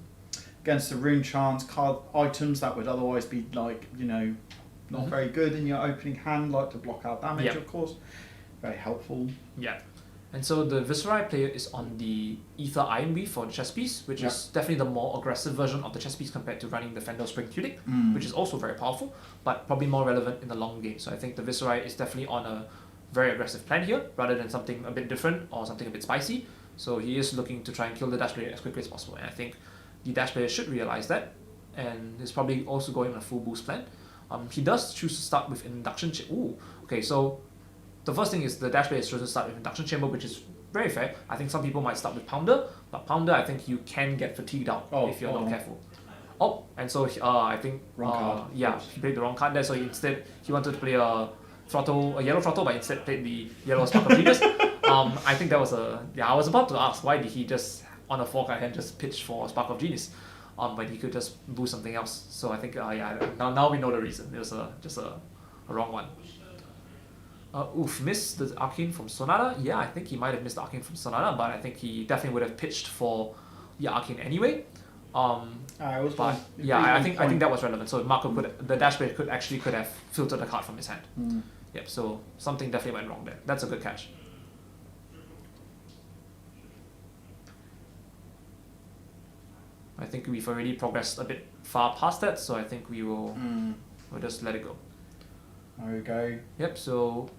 [SPEAKER 1] Against the rune charms, card items that would otherwise be like not very good in your opening hand, like to block out damage, of course. Very helpful.
[SPEAKER 2] Yeah. And so the Viceroy player is on the Ether Iron Weave for the chess piece, which is definitely the more aggressive version of the chess piece compared to running the Fendel Spring Tunic, which is also very powerful, but probably more relevant in the long game. So I think the Viceroy is definitely on a very aggressive plan here, rather than something a bit different or something a bit spicy. So he is looking to try and kill the Dash player as quickly as possible, and I think the Dash player should realize that, and is probably also going on a full boost plan. He does choose to start with Induction Chamber. Okay, so the first thing is the Dash player is chosen to start with Induction Chamber, which is very fair. I think some people might start with Pounder, but Pounder I think you can get fatigued out if you're not careful. And so I think he played the wrong card there. So he wanted to play a yellow throttle, but instead played the yellow Spark of Genius. I think that was I was about to ask why did he just on a 4-card hand just pitch for Spark of Genius, but he could just boost something else. So I think now we know the reason. It was just a wrong one. Missed the Arcane from Sonata. Yeah, I think he might have missed the Arcane from Sonata, but I think he definitely would have pitched for the Arcane anyway. I think that was relevant. So Marco the Dash player could have filtered the card from his hand. Yep. So something definitely went wrong there. That's a good catch. I think we've already progressed a bit far past that, so I think we'll just let it go.
[SPEAKER 1] There we go.
[SPEAKER 2] Yep, so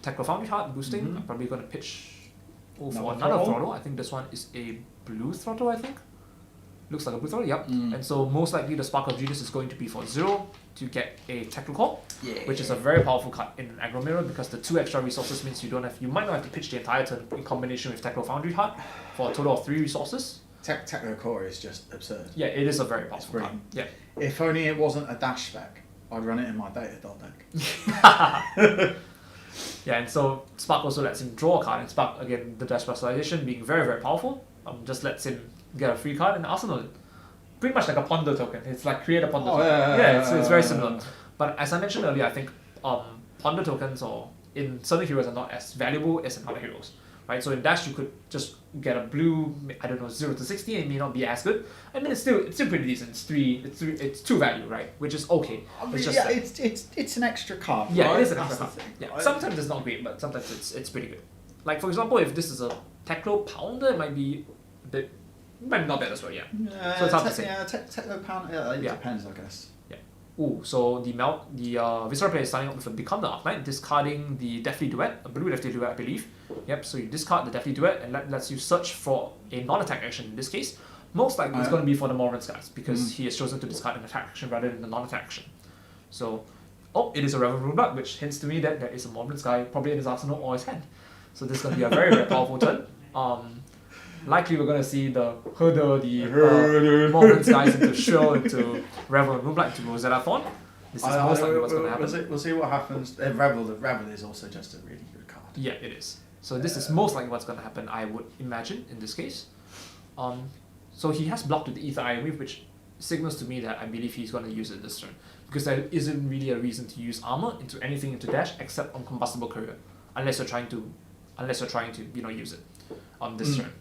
[SPEAKER 2] Techno Foundry Heart boosting. I'm probably going to pitch for another throttle. I think this one is a blue throttle, I think. Looks like a blue throttle, yep. And so most likely the Spark of Genius is going to be for 0 to get a Techno Call, which is a very powerful card in an aggro mirror because the 2 extra resources means you might not have to pitch the entire turn in combination with Techno Foundry Heart for a total of 3 resources.
[SPEAKER 1] Techno Core is just absurd.
[SPEAKER 2] Yeah, it is a very powerful card. Yeah.
[SPEAKER 1] If only it wasn't a dash spec, I'd run it in my Data Doll deck.
[SPEAKER 2] Yeah, and so Spark also lets him draw a card, and Spark, again, the dash specialization being very, very powerful, just lets him get a free card and arsenal it. Pretty much like a Ponder token. It's like create a Ponder token. It's very similar. But as I mentioned earlier, I think Ponder tokens or in certain heroes are not as valuable as in other heroes. Right? So in Dash you could just get a blue, 0 to 60, and it may not be as good. I mean it's still pretty decent. It's 2 value, right? Which is okay.
[SPEAKER 1] It's an extra card.
[SPEAKER 2] Yeah,
[SPEAKER 1] right?
[SPEAKER 2] it is an extra card. Yeah. Sometimes it's not great, but sometimes it's pretty good. Like for example, if this is a Techno Pounder, it might be a bit not bad as well, so it's hard to say.
[SPEAKER 1] Techno Pounder, it depends, I guess.
[SPEAKER 2] So the Viceroy player is starting up with a Become the Arknight, discarding the Deathly Duet, a blue Deathly Duet, I believe. Yep, so you discard the Deathly Duet and lets you search for a non-attack action in this case. Most likely it's going to be for the Mormon Skies because he has chosen to discard an attack action rather than a non-attack action. So, it is a Reverend Runeblood, which hints to me that there is a Mormon Sky probably in his arsenal or his hand. So this is going to be a very, very powerful turn. Likely we're going to see the Mormon Skies into Shrill, into Revel and Moonblight, into Rosetta Thorn. This is most likely what's going to happen.
[SPEAKER 1] We'll see what happens. Revel is also just a really good card.
[SPEAKER 2] Yeah, it is. So this is most likely what's going to happen, I would imagine, in this case. So he has blocked with the Ether Iron Weave, which signals to me that I believe he's going to use it this turn. Because there isn't really a reason to use armor into anything into Dash except on Combustible Courier. Unless you're trying to use it on this turn.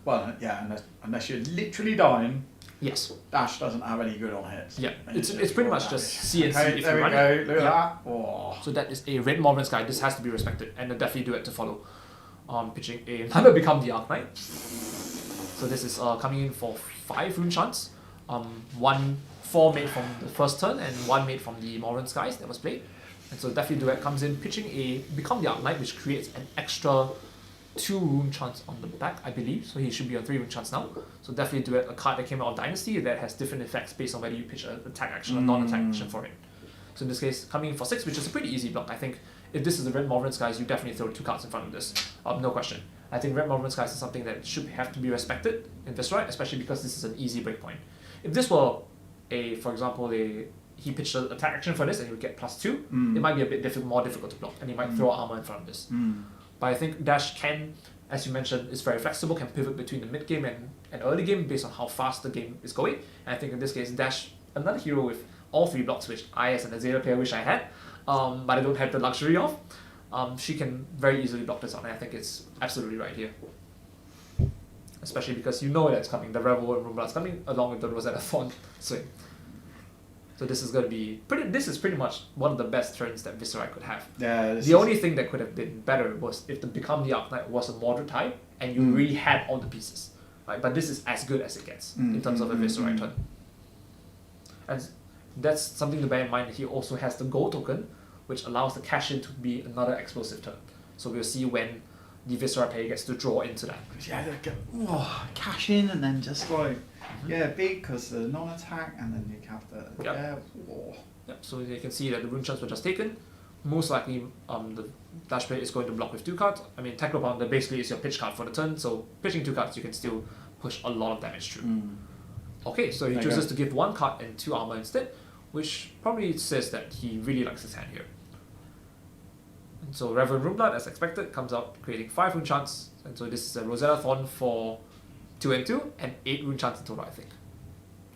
[SPEAKER 1] Well, yeah, unless you're literally dying.
[SPEAKER 2] Yes.
[SPEAKER 1] Dash doesn't have any good on hits.
[SPEAKER 2] Yeah, it's pretty much just C and C if you run
[SPEAKER 1] it. Look at that. Oh.
[SPEAKER 2] So that is a red Mormon Sky. This has to be respected, and definitely do it to follow. Pitching another Become the Arknight. So this is coming in for 5 rune chance. 4 made from the first turn and 1 made from the Mormon Skies that was played. And so Deathly Duet comes in, pitching a Become the Arknight, which creates an extra 2 rune chance on the back, I believe. So he should be on 3 rune chance now. So Deathly Duet, a card that came out of Dynasty that has different effects based on whether you pitch an attack action or non-attack action for it. So in this case, coming in for 6, which is a pretty easy block. I think if this is the Red Moverin Skies, you definitely throw 2 cards in front of this. No question. I think Red Moverin Skies is something that should have to be respected in Viceroy, especially because this is an easy breakpoint. If this were for example, he pitched an attack action for this and he would get +2, it might be a bit more difficult to block, and he might throw armor in front of this. But I think Dash can, as you mentioned, is very flexible, can pivot between the mid game and early game based on how fast the game is going. And I think in this case, Dash, another hero with all 3 blocks, which I as an Azalea player wish I had, but I don't have the luxury of. She can very easily block this out, and I think it's absolutely right here. Especially because you know that's coming, the Revel and Rumbla's coming along with the Rosetta Thorn swing. So this is going to be pretty much one of the best turns that Viceroy could have.
[SPEAKER 1] Yeah.
[SPEAKER 2] The only thing that could have been better was if the Become the Arcanite was a moderate type and you really had all the pieces. Right? But this is as good as it gets in terms of a Viceroy turn. And that's something to bear in mind. He also has the Gold token, which allows the cash in to be another explosive turn. So we'll see when the Viceroy player gets to draw into that.
[SPEAKER 1] Yeah, cash in and then just like, big because the non-attack, and then you have the
[SPEAKER 2] Yep, so you can see that the rune chunks were just taken. Most likely, the Dash player is going to block with 2 cards. I mean, Tackle Pounder basically is your pitch card for the turn, so pitching 2 cards, you can still push a lot of damage through. Okay, so he chooses to give 1 card and 2 armor instead, which probably says that he really likes his hand here. And so Reverend Runeblood, as expected, comes out creating 5 rune chants, and so this is a Rosetta Thorn for 2 and 2, and 8 rune chants in total, I think.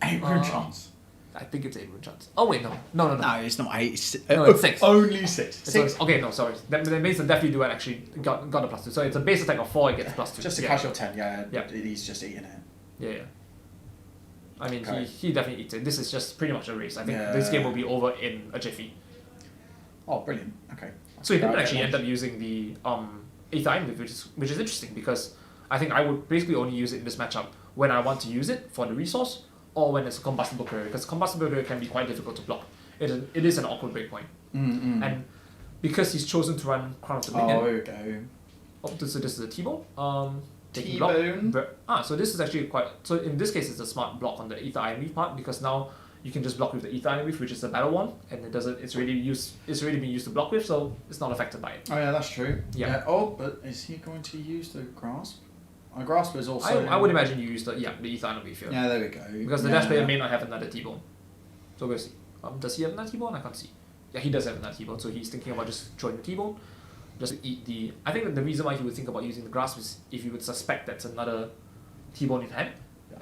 [SPEAKER 1] 8 rune chants?
[SPEAKER 2] I think it's 8 rune chants. Oh wait, no.
[SPEAKER 1] No, it's not 8.
[SPEAKER 2] No, it's 6.
[SPEAKER 1] Only 6.
[SPEAKER 2] Okay, no, sorry. That means the Deathly Duet actually got a +2. So it's a base attack of 4, it gets +2.
[SPEAKER 1] Just a casual 10, he's just eating it.
[SPEAKER 2] Yeah. I mean, he definitely eats it. This is just pretty much a race. I think this game will be over in a jiffy.
[SPEAKER 1] Oh, brilliant. Okay.
[SPEAKER 2] So he didn't actually end up using the Aether Iron, which is interesting, because I think I would basically only use it in this matchup when I want to use it for the resource, or when it's a combustible courier, because combustible courier can be quite difficult to block. It is an awkward breakpoint. And because he's chosen to run Crown of Dominion.
[SPEAKER 1] Oh, here we go.
[SPEAKER 2] Oh, so this is a T-Bone.
[SPEAKER 1] T-Bone.
[SPEAKER 2] So this is actually quite. So in this case, it's a smart block on the Aether Iron Reef part, because now you can just block with the Aether Iron Reef, which is a battle one, and it doesn't. It's really being used to block with, so it's not affected by it.
[SPEAKER 1] Oh yeah, that's true.
[SPEAKER 2] Yeah.
[SPEAKER 1] Oh, but is he going to use the grasp? Grasp is also.
[SPEAKER 2] I would imagine you use the Aether Iron Reef here.
[SPEAKER 1] Yeah, there we go.
[SPEAKER 2] Because the Dash player may not have another T-Bone, so we'll see. Does he have another T-Bone? I can't see. Yeah, he does have another T-Bone, so he's thinking about just throwing the T-Bone, just to eat the. I think that the reason why he would think about using the grasp is if you would suspect that's another T-Bone in hand,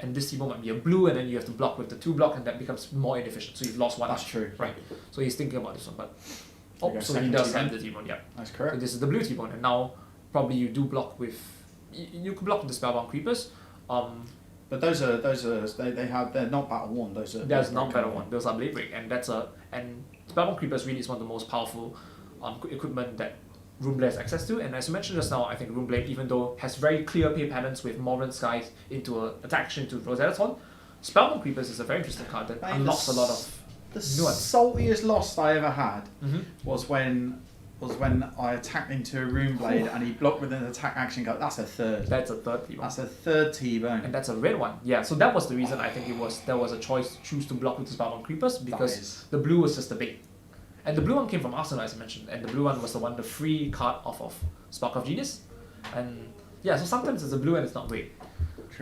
[SPEAKER 2] and this T-Bone might be a blue, and then you have to block with the 2 block, and that becomes more inefficient. So you've lost 1.
[SPEAKER 1] That's true.
[SPEAKER 2] Right. So he's thinking about this one, but so he does have the T-Bone. Yeah.
[SPEAKER 1] That's correct.
[SPEAKER 2] So this is the blue T-Bone, and now probably you do block with. You could block with the Spellbound Creepers.
[SPEAKER 1] But they're not battle worn.
[SPEAKER 2] That's not battle worn. Those are Blade Break, and Spellbound Creepers really is one of the most powerful equipment that Runeblade has access to. And as you mentioned just now, I think Runeblade, even though has very clear play patterns with Moverin Skies into a attack action to Rosetta Thorn, Spellbound Creepers is a very interesting card that unlocks a lot of nuance.
[SPEAKER 1] Saltiest loss I ever had was when I attacked into a Runeblade and he blocked with an attack action card. That's a third.
[SPEAKER 2] That's a third T-Bone.
[SPEAKER 1] That's a third T-Bone.
[SPEAKER 2] And that's a red one. Yeah, so that was the reason I think there was a choice to choose to block with the Spellbound Creepers, because the blue was just the bait. And the blue one came from Arsenal, as I mentioned, and the blue one was the free card off of Spark of Genius. And yeah, so sometimes it's a blue and it's not great.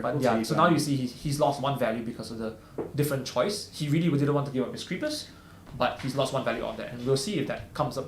[SPEAKER 2] But yeah, so now you see he's lost 1 value because of the different choice. He really didn't want to give up his creepers, but he's lost 1 value on that, and we'll see if that comes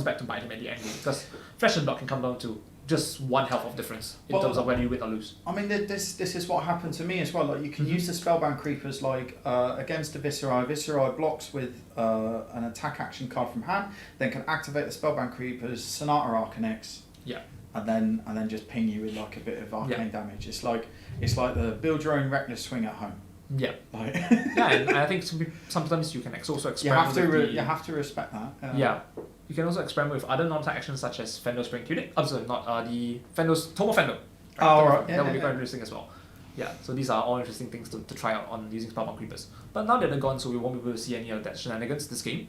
[SPEAKER 2] back to bite him at the end game, because Flesh and Blood can come down to just 1 health of difference in terms of whether you win or lose.
[SPEAKER 1] I mean, this is what happened to me as well. Like, you can use the Spellbound Creepers like against the Viceroy. Viceroy blocks with an attack action card from hand, then can activate the Spellbound Creepers, Sonata Arcanix.
[SPEAKER 2] Yeah.
[SPEAKER 1] And then just ping you with like a bit of arcane damage. It's like the build your own reckless swing at home.
[SPEAKER 2] Yeah.
[SPEAKER 1] Like
[SPEAKER 2] yeah, and I think sometimes you can also experiment.
[SPEAKER 1] You have to respect that.
[SPEAKER 2] Yeah. You can also experiment with other non-attack actions such as Fendo's Spring Tunic. I'm sorry, not the Fendo's Tomo Fendo. Right?
[SPEAKER 1] Oh, right.
[SPEAKER 2] That would be quite interesting as well. Yeah, so these are all interesting things to try out on using Spellbound Creepers. But now that they're gone, so we won't be able to see any of that shenanigans this game.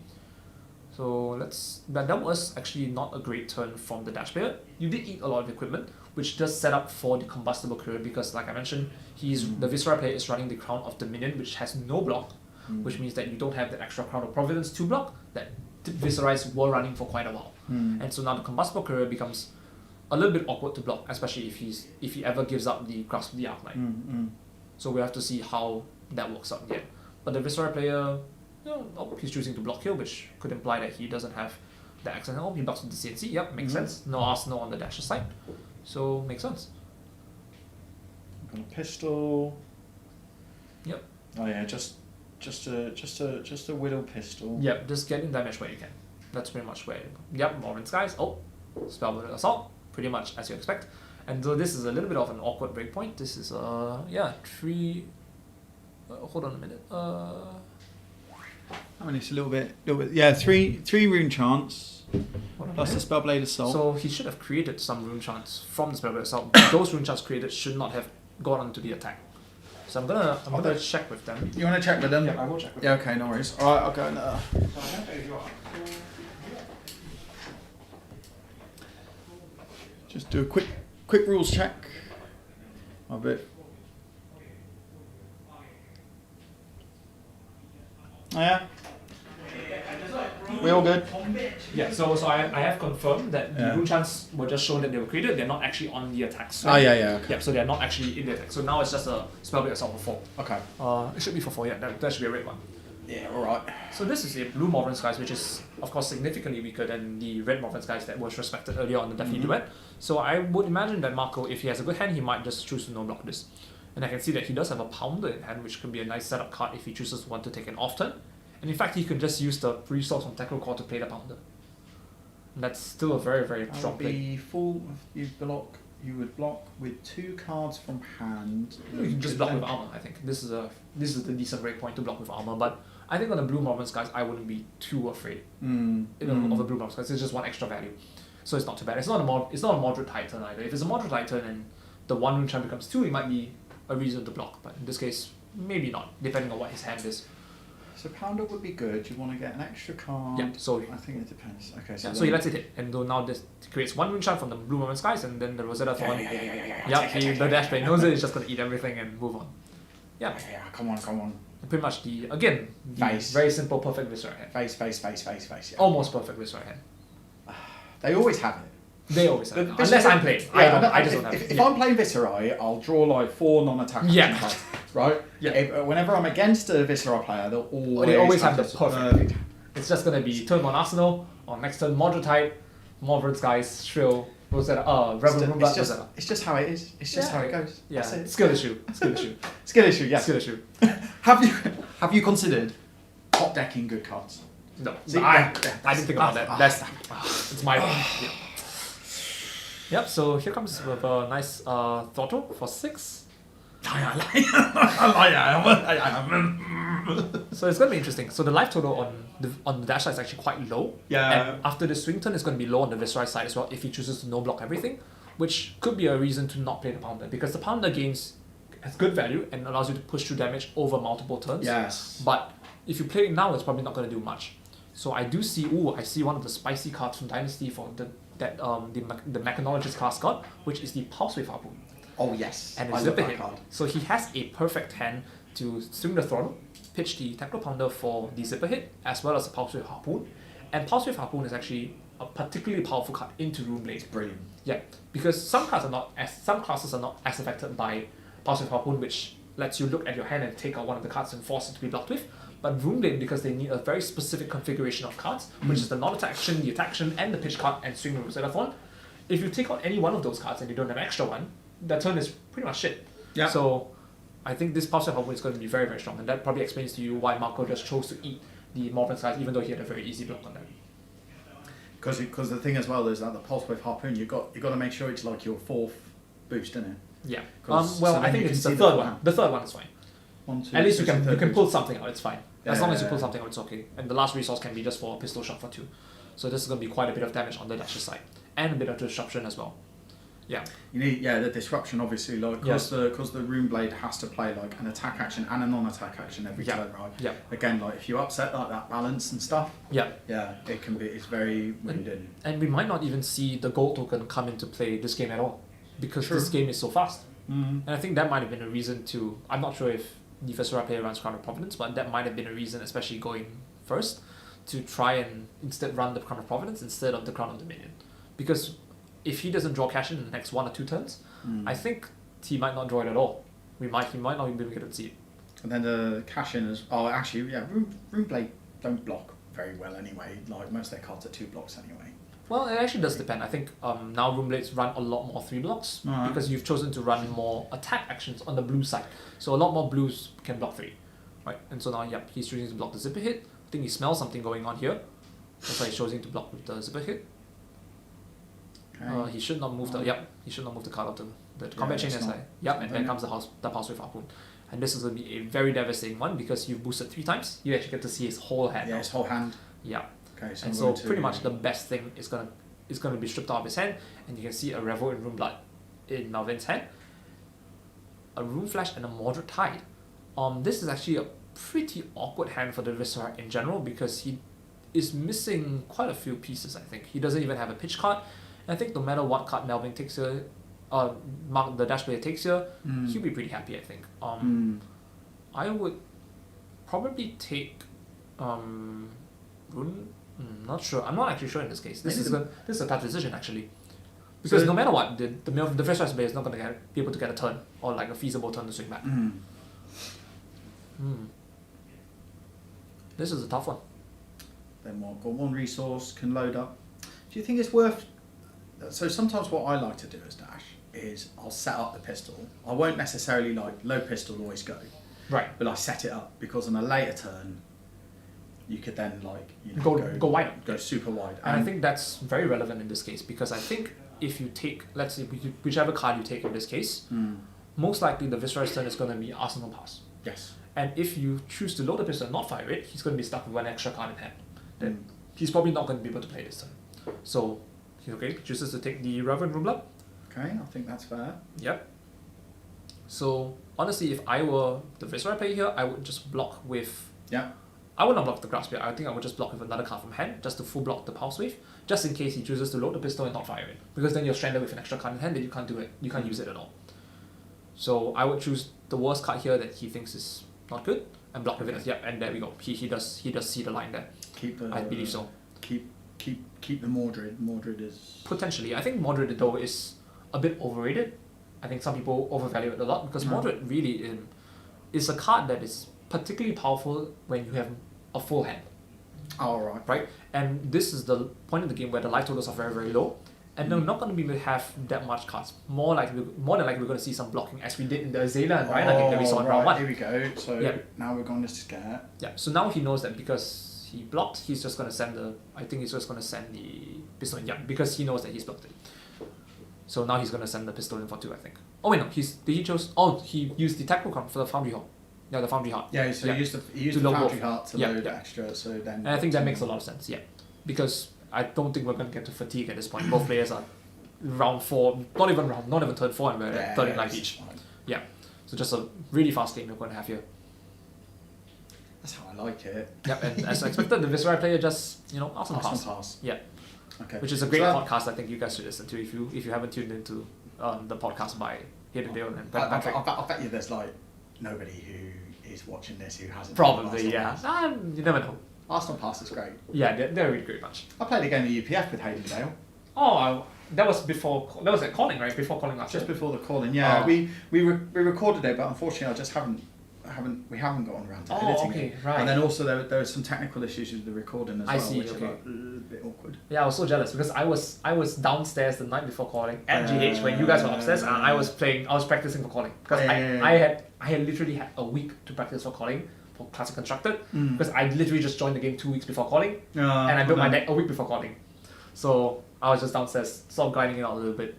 [SPEAKER 2] So but that was actually not a great turn from the Dash player. You did eat a lot of equipment, which does set up for the combustible courier, because like I mentioned, the Viscera player is running the Crown of Dominion, which has no block, which means that you don't have the extra Crown of Providence to block that Viserais were running for quite a while. And so now the combustible courier becomes a little bit awkward to block, especially if he ever gives up the grasp of the Arclight. So we have to see how that works out yet. But the Viserai player, he's choosing to block here, which could imply that he doesn't have the accent. He blocks with the CNC. Yep, makes sense. No Arsenal on the dasher side, so makes sense.
[SPEAKER 1] Got a pistol.
[SPEAKER 2] Yep.
[SPEAKER 1] Oh yeah, just a whittle pistol.
[SPEAKER 2] Yep, just getting damage where you can. That's pretty much where. Yep, Morven's guys. Oh, Spellbound Assault, pretty much as you expect. And though this is a little bit of an awkward breakpoint, this is 3. Hold on a minute.
[SPEAKER 1] I mean, it's a little bit. Yeah, three rune chance
[SPEAKER 2] Hold on a
[SPEAKER 1] plus the
[SPEAKER 2] minute.
[SPEAKER 1] Spellblade Assault.
[SPEAKER 2] So he should have created some rune chants from the Spellbound Assault. But those rune chants created should not have gone onto the attack. So I'm gonna check with them.
[SPEAKER 1] You want to check with them?
[SPEAKER 2] Yeah, I will check with
[SPEAKER 1] Yeah.
[SPEAKER 2] them.
[SPEAKER 1] Okay. No worries. All right. I'll go and. Just do a quick rules check. A bit. Oh, yeah. We all good?
[SPEAKER 2] Yeah, so I have confirmed that the
[SPEAKER 1] Yeah.
[SPEAKER 2] rune chants were just shown that they were created. They're not actually on the attack string.
[SPEAKER 1] Oh yeah. Okay.
[SPEAKER 2] Yeah, so they're not actually in the attack. So now it's just a Spellblade Assault for 4.
[SPEAKER 1] Okay.
[SPEAKER 2] It should be for 4. Yeah, that should be a red one.
[SPEAKER 1] Yeah. All right.
[SPEAKER 2] So this is a blue Morven's guys, which is of course significantly weaker than the red Morven's guys that was respected earlier on the Deathly Duet. So I would imagine that Marco, if he has a good hand, he might just choose to no block this. And I can see that he does have a Pounder in hand, which could be a nice setup card if he chooses to want to take an off turn. And in fact, he could just use the resource from Tackle Core to play the Pounder. And that's still a very, very
[SPEAKER 1] That
[SPEAKER 2] strong
[SPEAKER 1] would
[SPEAKER 2] play.
[SPEAKER 1] be full. You would block with 2 cards from hand.
[SPEAKER 2] You can just block with armor, I think. This is the decent break point to block with armor, but I think on the blue Morven's guys, I wouldn't be too afraid of the blue Morven's guys. It's just one extra value. So it's not too bad. It's not a moderate high turn either. If it's a moderate high turn and the 1 rune chant becomes 2, it might be a reason to block. But in this case, maybe not, depending on what his hand is.
[SPEAKER 1] So Pounder would be good. You want to get an extra card.
[SPEAKER 2] Yeah, so
[SPEAKER 1] I think it depends. Okay,
[SPEAKER 2] so
[SPEAKER 1] then-
[SPEAKER 2] he lets it hit, and though now this creates 1 rune chant from the blue Morven's guys, and then the Rosetta Thorn. The dash play knows it. It's just gonna eat everything and move on. Yeah,
[SPEAKER 1] Yeah, come on.
[SPEAKER 2] pretty much the
[SPEAKER 1] Face.
[SPEAKER 2] very simple perfect Viscera hand.
[SPEAKER 1] Face. Yeah.
[SPEAKER 2] Almost perfect Viscera hand.
[SPEAKER 1] They always have it.
[SPEAKER 2] They always have
[SPEAKER 1] The
[SPEAKER 2] it. Unless I'm playing. I just don't have
[SPEAKER 1] if,
[SPEAKER 2] it.
[SPEAKER 1] If I'm playing Viserai, I'll draw like 4 non-attack
[SPEAKER 2] Yeah.
[SPEAKER 1] action cards, right?
[SPEAKER 2] Yeah.
[SPEAKER 1] Whenever I'm against a Viserai player, they'll always
[SPEAKER 2] have the
[SPEAKER 1] this
[SPEAKER 2] perfect. It's just gonna be turn 1 Arsenal, or next turn Moderate type, Morven's guys, Shrill, Rosetta, Rebel Roomba, Rosetta.
[SPEAKER 1] It's just how it is. It's just
[SPEAKER 2] Yeah.
[SPEAKER 1] how it goes.
[SPEAKER 2] Yeah,
[SPEAKER 1] That's it.
[SPEAKER 2] skill issue.
[SPEAKER 1] Skill issue, yeah.
[SPEAKER 2] Skill issue.
[SPEAKER 1] Have you considered hot decking good cards?
[SPEAKER 2] No,
[SPEAKER 1] See,
[SPEAKER 2] I didn't think about that. That's it's my yeah. Yep. So here comes with a nice throttle for 6. So it's gonna be interesting. So the life total on the dash side is actually quite low.
[SPEAKER 1] Yeah.
[SPEAKER 2] And after the swing turn, it's gonna be low on the Viserai side as well if he chooses to no block everything, which could be a reason to not play the Pounder, because the Pounder has good value and allows you to push through damage over multiple turns.
[SPEAKER 1] Yes.
[SPEAKER 2] But if you play it now, it's probably not gonna do much. So I do see. I see one of the spicy cards from Dynasty for the Mechanologist cast card, which is the Pulse Wave Harpoon.
[SPEAKER 1] Oh yes.
[SPEAKER 2] And
[SPEAKER 1] I
[SPEAKER 2] it's
[SPEAKER 1] love
[SPEAKER 2] Zipper
[SPEAKER 1] that
[SPEAKER 2] hit.
[SPEAKER 1] card.
[SPEAKER 2] So he has a perfect hand to swing the throttle, pitch the Tackle Pounder for the Zipper hit, as well as the Pulse Wave Harpoon. And Pulse Wave Harpoon is actually a particularly powerful card into Runeblade.
[SPEAKER 1] Brilliant.
[SPEAKER 2] Yeah, because some classes are not as affected by Pulse Wave Harpoon, which lets you look at your hand and take out one of the cards and force it to be blocked with. But Runeblade, because they need a very specific configuration of cards, which is the non-attack action, the attack action, and the pitch card, and swing with Rosetta Thorn. If you take out any one of those cards and you don't have an extra one, that turn is pretty much shit.
[SPEAKER 1] Yeah.
[SPEAKER 2] So I think this Pulse Wave Harpoon is going to be very, very strong, and that probably explains to you why Marco just chose to eat the Morven's guys, even though he had a very easy block on them.
[SPEAKER 1] Because the thing as well is that the Pulse Wave Harpoon, you got to make sure it's like your 4th boost, isn't it?
[SPEAKER 2] Yeah.
[SPEAKER 1] 'Cause-
[SPEAKER 2] Well,
[SPEAKER 1] so
[SPEAKER 2] I
[SPEAKER 1] then
[SPEAKER 2] think
[SPEAKER 1] you
[SPEAKER 2] it's
[SPEAKER 1] can
[SPEAKER 2] the
[SPEAKER 1] see
[SPEAKER 2] third
[SPEAKER 1] the
[SPEAKER 2] one.
[SPEAKER 1] plan.
[SPEAKER 2] The third one is fine.
[SPEAKER 1] 1, 2,
[SPEAKER 2] At least you
[SPEAKER 1] so it's the
[SPEAKER 2] can
[SPEAKER 1] third
[SPEAKER 2] pull
[SPEAKER 1] boost.
[SPEAKER 2] something out. It's fine. As long as you pull something out, it's okay. And the last resource can be just for a pistol shot for 2. So this is going to be quite a bit of damage on the dasher side, and a bit of disruption as well. Yeah.
[SPEAKER 1] You need the disruption obviously, like because the Rune Blade has to play like an attack action and a non-attack action every
[SPEAKER 2] Yeah.
[SPEAKER 1] turn, right?
[SPEAKER 2] Yeah.
[SPEAKER 1] Again, like if you upset like that balance and stuff,
[SPEAKER 2] Yeah.
[SPEAKER 1] it's very wounding.
[SPEAKER 2] And we might not even see the gold token come into play this game at all, because
[SPEAKER 1] True.
[SPEAKER 2] this game is so fast.
[SPEAKER 1] Mm.
[SPEAKER 2] And I think that might have been a reason to. I'm not sure if the Viscera player runs Crown of Providence, but that might have been a reason, especially going first,
[SPEAKER 9] to try and instead run the Crown of Providence instead of the Crown of Dominion, because if he doesn't draw cash in the next 1 or 2 turns, I think he might not draw it at all. He might not even be able to see it.
[SPEAKER 1] And then the cash in is Runeblade don't block very well anyway. Like most of their cards are 2 blocks anyway.
[SPEAKER 9] Well, it actually does depend. I think now Runeblades run a lot more 3 blocks because you've chosen to run more attack actions on the blue side. So a lot more blues can block 3, right? And so now, he's choosing to block the zipper hit. I think he smells something going on here. That's why he's choosing to block with the zipper hit.
[SPEAKER 1] Okay.
[SPEAKER 9] He should not move he should not move the card out to the combat chain aside. And then comes the Pulse Wave Harpoon. And this is going to be a very devastating one because you've boosted 3 times. You actually get to see his whole hand.
[SPEAKER 1] Yeah, his whole hand.
[SPEAKER 9] Yeah.
[SPEAKER 1] Okay, so
[SPEAKER 9] and so pretty much the best thing is gonna be stripped out of his hand, and you can see a Revel in Rune Blood in Melvin's hand, a Rune Flash, and a Moderate Tide. This is actually a pretty awkward hand for the Viscera in general because he is missing quite a few pieces. I think he doesn't even have a pitch card. And I think no matter what card Melvin takes here, Mark the Dash player takes here, he'll be pretty happy. I think. I would probably take Rune. Not sure. I'm not actually sure in this case. This is a tough decision actually, because no matter what, the first rice player is not going to be able to get a turn or like a feasible turn to swing back. This is a tough one.
[SPEAKER 1] Then what? Got 1 resource, can load up. Do you think it's worth? So sometimes what I like to do as Dash is I'll set up the pistol. I won't necessarily like low pistol always go.
[SPEAKER 9] Right.
[SPEAKER 1] But I set it up because on a later turn, you could then
[SPEAKER 9] go wide,
[SPEAKER 1] go super wide.
[SPEAKER 9] And I think that's very relevant in this case because I think if you take, let's say, whichever card you take in this case, most likely the Viscera's turn is going to be Arsenal Pass.
[SPEAKER 1] Yes.
[SPEAKER 9] And if you choose to load the pistol and not fire it, he's going to be stuck with 1 extra card in hand. Then he's probably not going to be able to play this turn. So, chooses to take the Reverend Rune Blood.
[SPEAKER 1] Okay, I think that's fair.
[SPEAKER 9] Yep. So, honestly, if I were the Viscera player here, I would just block with...
[SPEAKER 1] Yeah.
[SPEAKER 9] I would not block the Grasp here. I think I would just block with another card from hand, just to full block the Pulse Wave, just in case he chooses to load the pistol and not fire it. Because then you're stranded with an extra card in hand that you can't do it. You can't use it at all. So I would choose the worst card here that he thinks is not good and block with it. Yep, and there we go. He does see the line there. I believe so.
[SPEAKER 1] Keep the Mordred. Mordred is
[SPEAKER 9] potentially. I think Mordred though is a bit overrated. I think some people overvalue it a lot because Mordred really is a card that is particularly powerful when you have a full hand. Right? And this is the point in the game where the life totals are very, very low. And they're not going to be able to have that much cards. More than likely we're going to see some blocking as we did in the Azalea and Rhino game that we saw in round 1.
[SPEAKER 1] Here we go. So now we're going to scare.
[SPEAKER 9] Yeah, so now he knows that because he blocked, he's just going to send the pistol in. Yeah, because he knows that he's blocked it. So now he's going to send the pistol in for 2, I think. Oh wait, no, he used the Tactical Card for the Foundry Hall. Yeah, the Foundry Heart.
[SPEAKER 1] Yeah, so he used the Foundry Heart to load extra, so then...
[SPEAKER 9] And I think that makes a lot of sense, because I don't think we're going to get to fatigue at this point. Both players are round 4, not even turn 4, and we're at 30 life each.
[SPEAKER 1] Fine.
[SPEAKER 9] Yeah, so just a really fast game we're going to have here.
[SPEAKER 1] That's how I like it.
[SPEAKER 9] Yep, and as expected, the Viscera player just, awesome pass. Yeah.
[SPEAKER 1] Okay.
[SPEAKER 9] Which is a great podcast I think you guys should listen to if you haven't tuned into the podcast by Hidden Dale and Ben Patrick.
[SPEAKER 1] I bet you there's like nobody who is watching this who hasn't.
[SPEAKER 9] Probably, yeah. You never know.
[SPEAKER 1] Arsenal Pass is great.
[SPEAKER 9] Yeah, they're really great much.
[SPEAKER 1] I played a game of UPF with Hayden Dale.
[SPEAKER 9] Oh, that was at calling, right? Before calling last
[SPEAKER 1] Just
[SPEAKER 9] year.
[SPEAKER 1] before the calling, yeah. We recorded it, but unfortunately I just haven't gotten around to editing
[SPEAKER 9] okay,
[SPEAKER 1] it.
[SPEAKER 9] right.
[SPEAKER 1] And then also there were some technical issues with the recording as well, which
[SPEAKER 9] okay.
[SPEAKER 1] are like, a bit awkward.
[SPEAKER 9] Yeah, I was so jealous because I was downstairs the night before calling at GH when you guys were upstairs, and I was practicing for calling because I had literally had a week to practice for calling for Classic Constructed because I literally just joined the game 2 weeks before calling and I built my deck a week before calling, so I was just downstairs sort of grinding it out a little bit.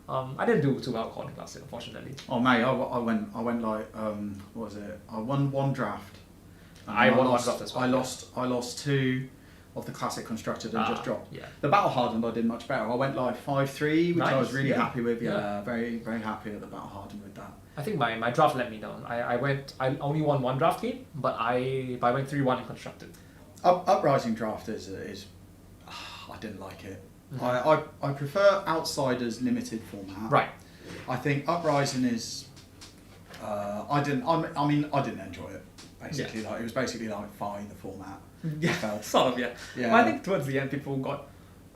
[SPEAKER 9] I didn't do too well calling last year, unfortunately.
[SPEAKER 1] Oh mate, I went like what was it? I won 1 draft.
[SPEAKER 9] I won 1 draft as well.
[SPEAKER 1] I lost 2 of the Classic Constructed and just dropped.
[SPEAKER 9] Yeah.
[SPEAKER 1] The Battle Hardened I did much better. I went like 5-3, which I was really
[SPEAKER 9] Nice.
[SPEAKER 1] happy with. Yeah, very very happy at the Battle Hardened with that.
[SPEAKER 9] I think my draft let me down. I only won 1 draft game, but I went 3-1 in Constructed.
[SPEAKER 1] Uprising draft is I didn't like it. I prefer Outsiders limited format.
[SPEAKER 9] Right.
[SPEAKER 1] I think Uprising is I didn't enjoy it. basically. Like it was basically like Phi, the format.
[SPEAKER 9] Yeah,
[SPEAKER 1] Felt.
[SPEAKER 9] sort of, yeah.
[SPEAKER 1] Yeah.
[SPEAKER 9] But I think towards the end, people got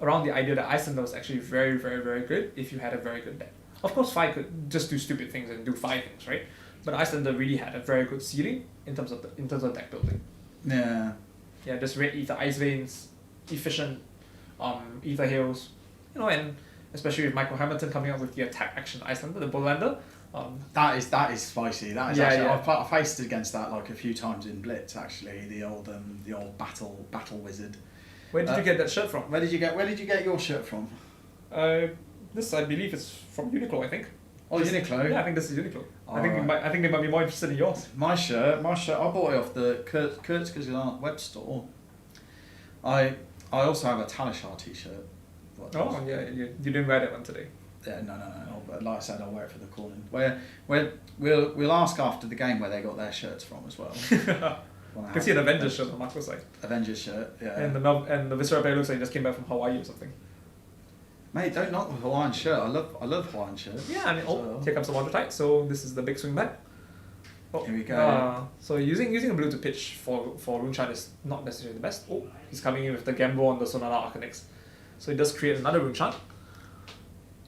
[SPEAKER 9] around the idea that Iceland was actually very, very, very good if you had a very good deck. Of course, Phi could just do stupid things and do Phi things, right? But Icelander really had a very good ceiling in terms of deck building.
[SPEAKER 1] Yeah.
[SPEAKER 9] Yeah, just red ether ice veins, efficient, ether heals, you know, and especially with Michael Hamilton coming up with the attack action Icelander, the Bullander.
[SPEAKER 1] That is spicy. That is
[SPEAKER 9] Yeah,
[SPEAKER 1] actually.
[SPEAKER 9] yeah.
[SPEAKER 1] I've faced against that like a few times in Blitz actually. The old battle wizard.
[SPEAKER 9] Where did you get that shirt from?
[SPEAKER 1] Where did you get your shirt from?
[SPEAKER 9] This I believe is from Uniqlo, I think.
[SPEAKER 1] Oh, Uniqlo.
[SPEAKER 9] Yeah, I think this is Uniqlo. I think
[SPEAKER 1] Alright.
[SPEAKER 9] I think they might be more interested in yours.
[SPEAKER 1] My shirt. I bought it off the Kurt's web store. I also have a Talishar t-shirt.
[SPEAKER 9] Oh yeah, you didn't wear that one today.
[SPEAKER 1] Yeah, no. But like I said, I'll wear it for the calling. We'll ask after the game where they got their shirts from as well.
[SPEAKER 9] I can see an Avengers shirt on Marco's side.
[SPEAKER 1] Avengers shirt, yeah.
[SPEAKER 9] And the Viscera player looks like he just came back from Hawaii or something.
[SPEAKER 1] Mate, don't knock the Hawaiian shirt. I love Hawaiian shirts.
[SPEAKER 9] Yeah, I mean, here comes the water tight. So this is the big swing back. Oh,
[SPEAKER 1] Here we go.
[SPEAKER 9] So using a blue to pitch for Runechan is not necessarily the best. Oh, he's coming in with the Gamble on the Sonata Arcanix. So he does create another Runechan.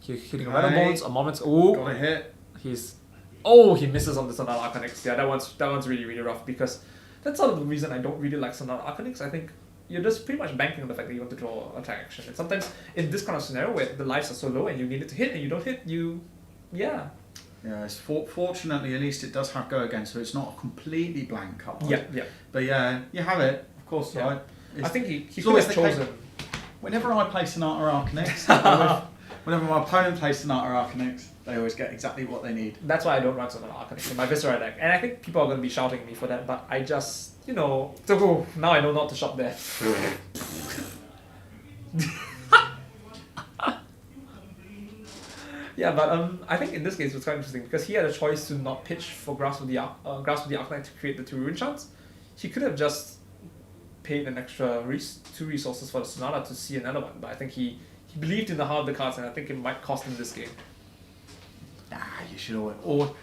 [SPEAKER 9] He's hitting a Rattle Bones, a moment. Oh,
[SPEAKER 1] Got a hit.
[SPEAKER 9] He misses on the Sonata Arcanix. Yeah, that one's really, really rough because that's sort of the reason I don't really like Sonata Arcanix. I think you're just pretty much banking on the fact that you want to draw attack action. And sometimes in this kind of scenario where the lives are so low and you need it to hit and you don't hit, yeah.
[SPEAKER 1] Yeah, fortunately at least it does have go again, so it's not a completely blank card.
[SPEAKER 9] Yeah.
[SPEAKER 1] But yeah, you have it, of course.
[SPEAKER 9] Yeah.
[SPEAKER 1] Right?
[SPEAKER 9] I think he
[SPEAKER 1] it's
[SPEAKER 9] could
[SPEAKER 1] always
[SPEAKER 9] have
[SPEAKER 1] the case-
[SPEAKER 9] chosen.
[SPEAKER 1] Whenever I play Sonata Arcanix, whenever my opponent plays Sonata Arcanix, they always get exactly what they need.
[SPEAKER 9] That's why I don't run Sonata Arcanix in my Viscera deck. And I think people are going to be shouting at me for that, but I just, now I know not to shop there. Yeah, but I think in this case it was quite interesting because he had a choice to not pitch for Grasp of the Arcanite to create the 2 Runechants. He could have just paid an extra 2 resources for the Sonata to see another one, but I think he believed in the heart of the cards, and I think it might cost him this game.
[SPEAKER 1] Nah, you should always. Or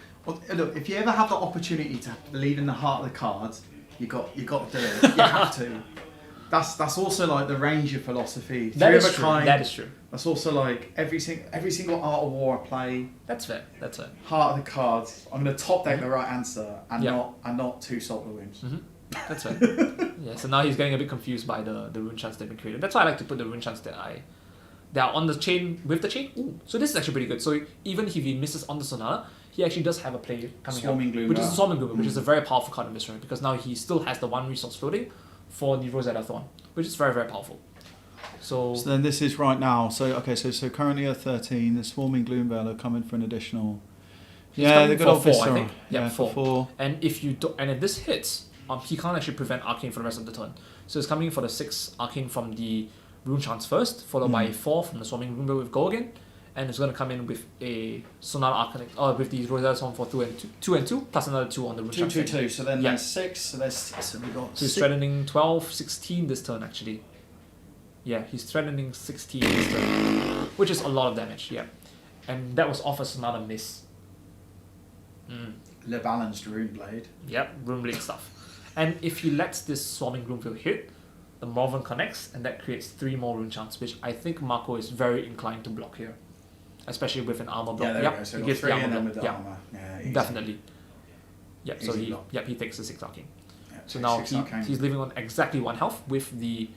[SPEAKER 1] look, if you ever have the opportunity to believe in the heart of the cards, you got to do it. You have to. That's also like the Ranger philosophy.
[SPEAKER 9] That
[SPEAKER 1] Three
[SPEAKER 9] is
[SPEAKER 1] of a
[SPEAKER 9] true.
[SPEAKER 1] kind.
[SPEAKER 9] That is true.
[SPEAKER 1] That's also like every single Art of War I play.
[SPEAKER 9] That's fair.
[SPEAKER 1] Heart of the cards. I'm gonna top deck the right answer and
[SPEAKER 9] Yeah.
[SPEAKER 1] not 2 salt balloons.
[SPEAKER 9] That's fair. Yeah, so now he's getting a bit confused by the Runechants that have been created. That's why I like to put the Runechants that are on the chain with the chain. Ooh, so this is actually pretty good. So even if he misses on the Sonata, he actually does have a play coming
[SPEAKER 1] Swarming
[SPEAKER 9] up,
[SPEAKER 1] Gloom,
[SPEAKER 9] which is
[SPEAKER 1] yeah.
[SPEAKER 9] Swarming Gloom, which is a very powerful card in this round because now he still has the 1 resource floating for the Rosetta Thorn, which is very, very powerful. So
[SPEAKER 1] then this is right now. So currently at 13. The Swarming Gloomveil are coming for an additional.
[SPEAKER 9] he's coming
[SPEAKER 1] good
[SPEAKER 9] for
[SPEAKER 1] old
[SPEAKER 9] 4, I
[SPEAKER 1] Viscera.
[SPEAKER 9] think. Yeah,
[SPEAKER 1] for
[SPEAKER 9] 4.
[SPEAKER 1] 4.
[SPEAKER 9] And if this hits, he can't actually prevent Arcane for the rest of the turn. So it's coming for the 6 Arcane from the Runechants first, followed by 4 from the Swarming Gloomveil with Go again. And it's going to come in with a Sonata Arcanix, with the Rosetta Thorn for 2 and 2, plus another 2 on the Runechants.
[SPEAKER 1] 2, 2, 2. So then
[SPEAKER 9] Yeah.
[SPEAKER 1] there's 6. So there's 6. So we got.
[SPEAKER 9] So he's
[SPEAKER 1] 6.
[SPEAKER 9] threatening 12, 16 this turn actually. Yeah, he's threatening 16 this turn, which is a lot of damage, yeah. And that was off a Sonata miss.
[SPEAKER 1] Le Balanced Rune Blade.
[SPEAKER 9] Yep, Room Blade stuff. And if he lets this Swarming Gloomveil hit, the Morven connects, and that creates 3 more Runechants, which I think Marco is very inclined to block here. Especially with an armor block.
[SPEAKER 1] Yeah, there
[SPEAKER 9] Yep,
[SPEAKER 1] we go. So
[SPEAKER 9] he
[SPEAKER 1] got
[SPEAKER 9] gives
[SPEAKER 1] 3
[SPEAKER 9] the
[SPEAKER 1] and
[SPEAKER 9] armor
[SPEAKER 1] then
[SPEAKER 9] block.
[SPEAKER 1] with the
[SPEAKER 9] Yeah,
[SPEAKER 1] armor. Yeah, easy.
[SPEAKER 9] definitely. Yep, so
[SPEAKER 1] Easy block.
[SPEAKER 9] he takes the 6 Arcane.
[SPEAKER 1] Yeah,
[SPEAKER 9] So
[SPEAKER 1] take
[SPEAKER 9] now
[SPEAKER 1] 6 Arcane.
[SPEAKER 9] he's living on exactly 1 health with the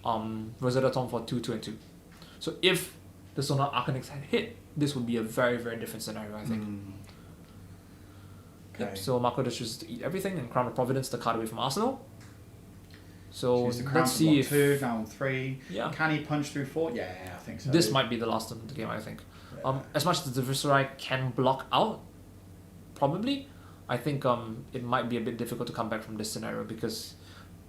[SPEAKER 9] Rosetta Thorn for 2, 2 and 2. So if the Sonata Arcanix had hit, this would be a very, very different scenario, I think.
[SPEAKER 1] Okay.
[SPEAKER 9] Yep, so Marco just chooses to eat everything and Crown of Providence the card away from Arsenal. So
[SPEAKER 1] Choose the crown
[SPEAKER 9] let's
[SPEAKER 1] for
[SPEAKER 9] see
[SPEAKER 1] block
[SPEAKER 9] if
[SPEAKER 1] 2, now on 3.
[SPEAKER 9] yeah,
[SPEAKER 1] Can he punch through 4? Yeah, I think so.
[SPEAKER 9] this might be the last turn of the game, I think.
[SPEAKER 1] Yeah.
[SPEAKER 9] As much as the Viscerai can block out, probably, I think it might be a bit difficult to come back from this scenario because,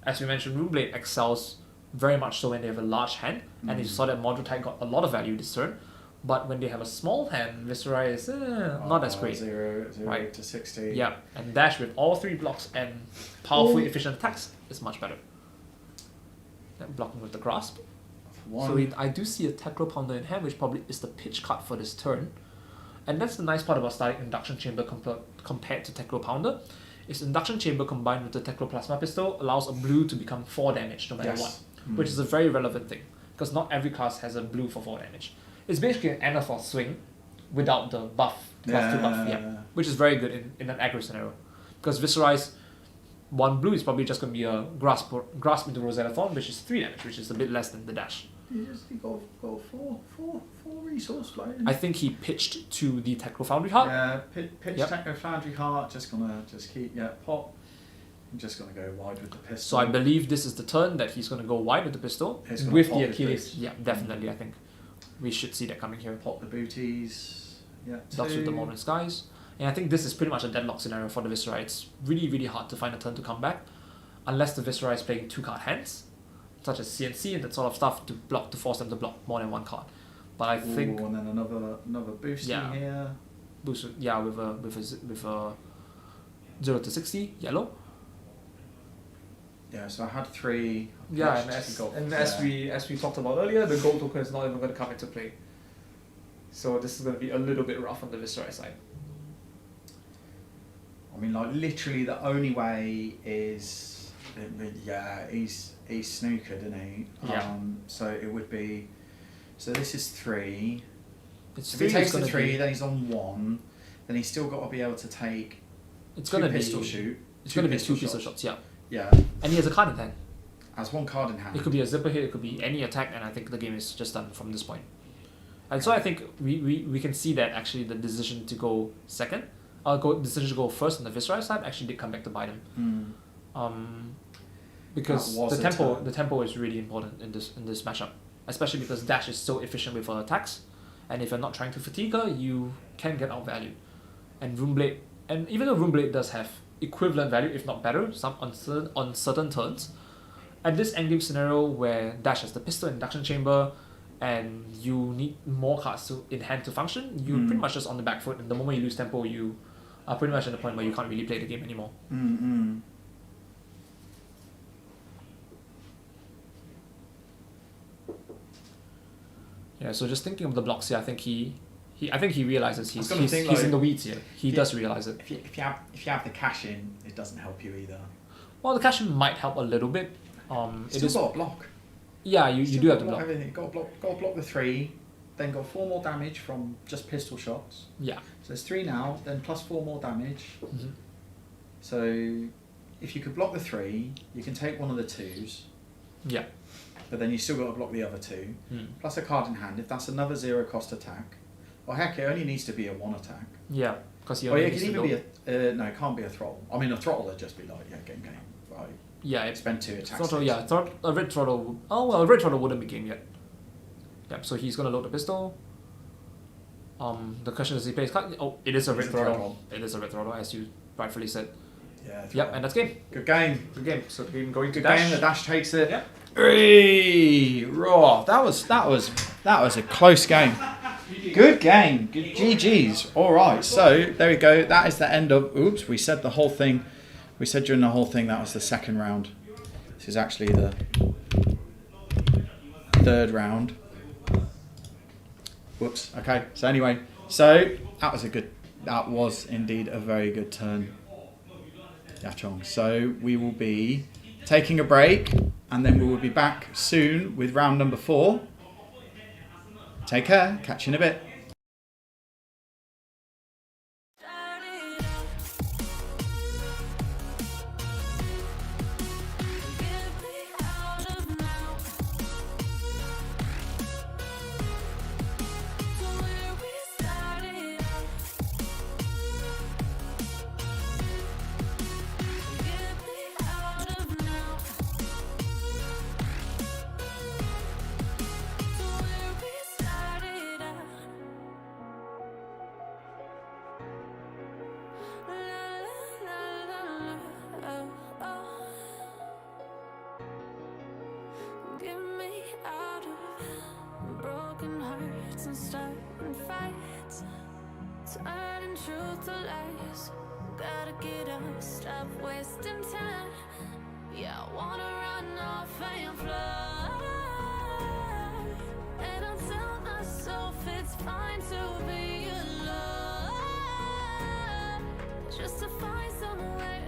[SPEAKER 9] as we mentioned, Runeblade excels very much so when they have a large hand, and you saw that Module Tide got a lot of value this turn, but when they have a small hand, Viscerai is not as great.
[SPEAKER 1] 0
[SPEAKER 9] Right.
[SPEAKER 1] to 60.
[SPEAKER 9] Yeah, and Dash with all 3 blocks and powerfully efficient attacks is much better. Then blocking with the Grasp.
[SPEAKER 1] One.
[SPEAKER 9] So I do see a Tacro Pounder in hand, which probably is the pitch card for this turn. And that's the nice part about starting Induction Chamber compared to Tacro Pounder, is induction chamber combined with the Technoplasma pistol allows a blue to become 4 damage no matter what, which is a very relevant thing because not every class has a blue for 4 damage. It's basically an Aneroth swing without the buff, plus 2 buff, which is very good in an aggro scenario. Because Viscerize 1 blue is probably just going to be a grasp into Rosetta Thorn, which is 3 damage, which is a bit less than the dash.
[SPEAKER 1] He got four resource flying.
[SPEAKER 9] I think he pitched to the Techno Foundry Heart.
[SPEAKER 1] Yeah, pitch Techno Foundry Heart, just keep, pop. I'm just gonna go wide with the pistol.
[SPEAKER 9] So I believe this is the turn that he's gonna go wide with the pistol. With the Achilles. Yeah, definitely, I think. We should see that coming here.
[SPEAKER 1] Pop the booties. Yeah.
[SPEAKER 9] Dots with the Modern Skies. And I think this is pretty much a deadlock scenario for the Viscera. It's really, really hard to find a turn to come back. Unless the Viscera is playing 2-card hands, such as CNC and that sort of stuff, to force them to block more than 1 card. But I think.
[SPEAKER 1] And then another boost in here.
[SPEAKER 9] Boost, with a 0 to 60 yellow.
[SPEAKER 1] Yeah, so I had 3.
[SPEAKER 9] Yeah, as we talked about earlier, the gold token is not even going to come into play. So this is going to be a little bit rough on the Viscera side.
[SPEAKER 1] I mean, like literally, the only way is, he's snookered, isn't he?
[SPEAKER 9] Yeah.
[SPEAKER 1] So it would be. So this is 3.
[SPEAKER 9] If
[SPEAKER 1] he takes the 3, then he's on 1. Then he's still got to be able to take.
[SPEAKER 9] It's going to be
[SPEAKER 1] pistol shoot.
[SPEAKER 9] It's going to be 2 pistol shots. Yeah.
[SPEAKER 1] Yeah.
[SPEAKER 9] And he has a card in hand.
[SPEAKER 1] Has 1 card in hand.
[SPEAKER 9] It could be a zipper hit. It could be any attack, and I think the game is just done from this point. And so I think we can see that actually the decision to go second, decision to go first on the Viscera side actually did come back to bite him. Because the tempo is really important in this matchup, especially because Dash is so efficient with her attacks, and if you're not trying to fatigue her, you can get outvalued. And Runeblade, and even though Runeblade does have equivalent value, if not better, some on certain turns, at this endgame scenario where Dash has the pistol induction chamber, and you need more cards in hand to function, you're pretty much just on the back foot, and the moment you lose tempo, you are pretty much at the point where you can't really play the game anymore. Yeah, so just thinking of the blocks here, I think he realizes he's in the weeds here. He does realize it.
[SPEAKER 1] If you have the cash in, it doesn't help you either.
[SPEAKER 9] Well, the cash in might help a little bit.
[SPEAKER 1] Still got a block.
[SPEAKER 9] Yeah, you do have to block.
[SPEAKER 1] Everything. Got to block the 3, then got 4 more damage from just pistol shots.
[SPEAKER 9] Yeah.
[SPEAKER 1] So there's 3 now, then plus 4 more damage.
[SPEAKER 9] Mm-hmm.
[SPEAKER 1] So if you could block the 3, you can take one of the 2s.
[SPEAKER 9] Yeah.
[SPEAKER 1] But then you still got to block the other 2, plus a card in hand. If that's another 0 cost attack, or heck, it only needs to be a 1 attack.
[SPEAKER 9] Yeah, because
[SPEAKER 1] it can even be a no, it can't be a throttle. I mean, a throttle would just be like game, right?
[SPEAKER 9] Yeah,
[SPEAKER 1] spend 2 attacks.
[SPEAKER 9] Throttle, yeah, a red throttle. Oh well, a red throttle wouldn't be game yet. Yeah, so he's gonna load the pistol. The question is, he plays card. Oh, it is a red throttle. It is a red throttle, as you rightfully said.
[SPEAKER 1] Yeah.
[SPEAKER 9] Yep, and that's game.
[SPEAKER 1] Good game.
[SPEAKER 9] Good game. So the game going to
[SPEAKER 1] Good
[SPEAKER 9] Dash.
[SPEAKER 1] game. The Dash takes it.
[SPEAKER 9] Yep.
[SPEAKER 1] Raw. That was a close game. Good game. Good GG's. All right. So there we go. That is the end of. Oops. We said the whole thing. We said during the whole thing that was the 2nd round. This is actually the 3rd round. Whoops. Okay. So anyway. So that was indeed a very good turn. Yachong. So we will be taking a break, and then we will be back soon with round number 4. Take care. Catch you in a bit.
[SPEAKER 7] Get me out of broken hearts and starting fights, turning truth to lies. Gotta get up, stop wasting time. Yeah, I wanna run off and fly, and I'll tell myself it's fine to be alone, just to find somewhere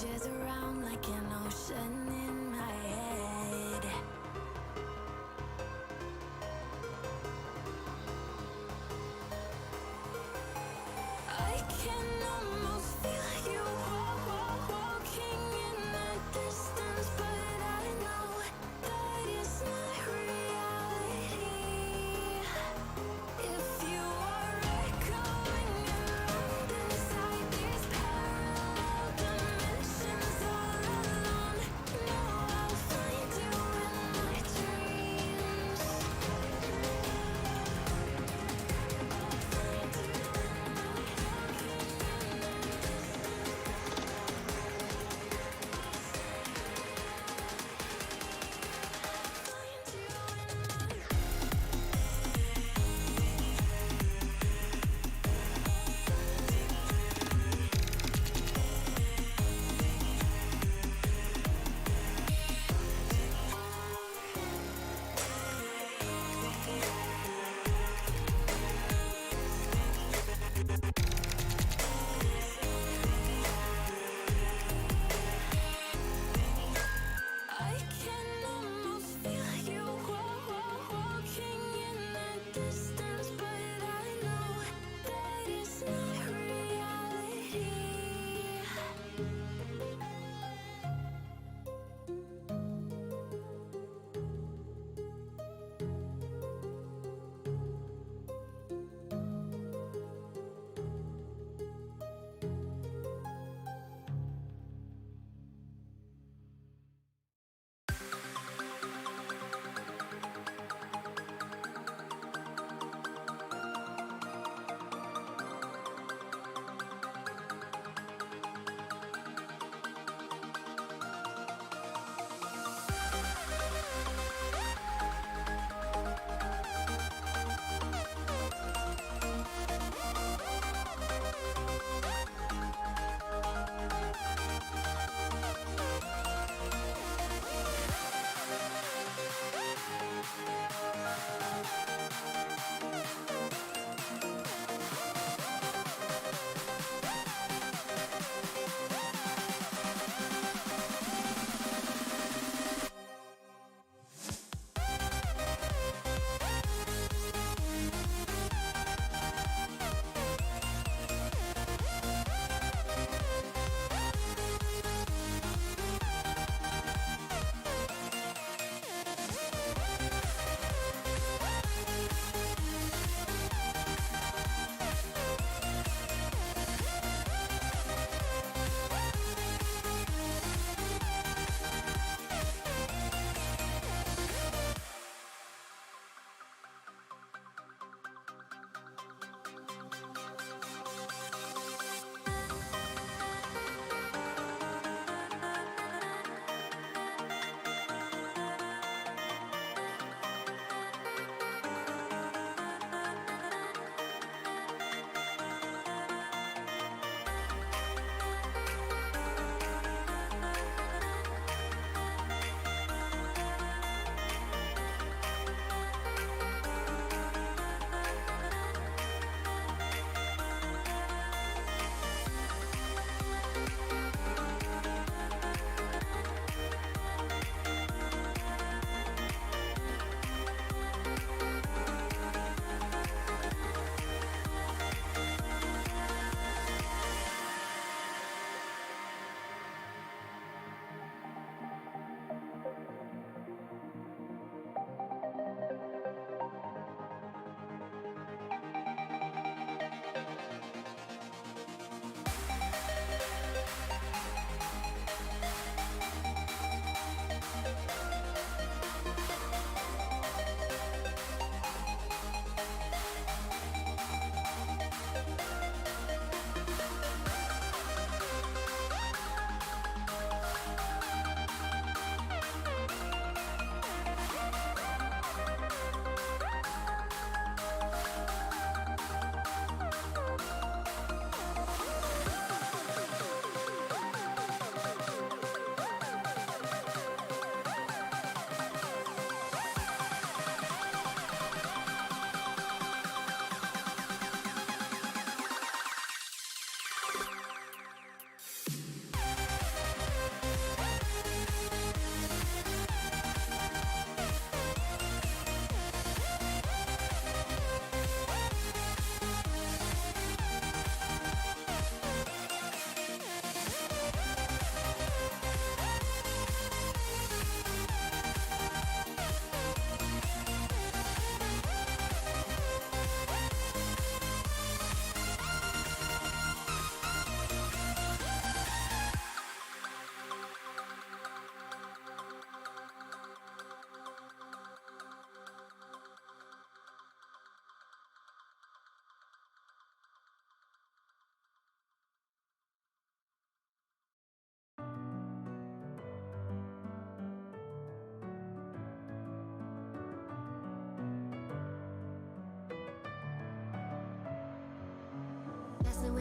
[SPEAKER 7] changes around like an ocean in my head. I can almost feel you walking in the distance, but I know that it's not reality. If you are echoing around inside these parallel dimensions all alone, no,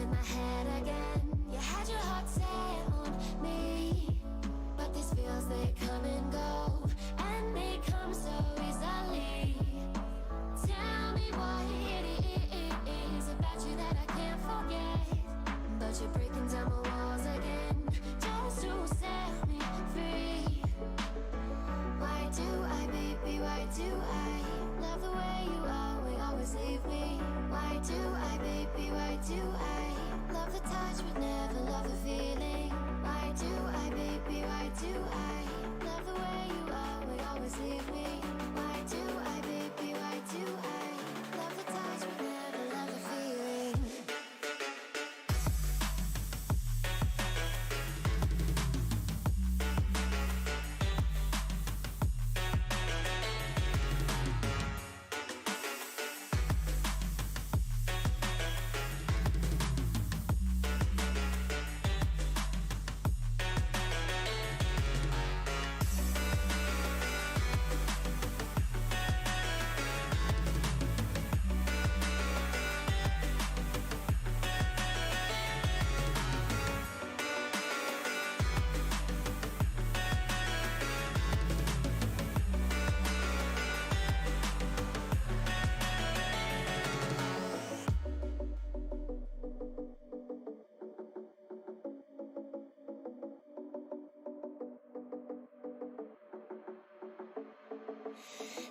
[SPEAKER 8] in my head again. You had your heart set on me, but these feels they come and go, and they come so easily. Tell me what it is about you that I can't forget, but you're breaking down my walls again just to set me free. Why do I, baby, why do I love the way you always leave me? Why do I, baby, why do I love the touch but never love the feeling? Why do I, baby, why do I love the way you always leave me? Why do I, baby, why do I love the touch but never love the feeling?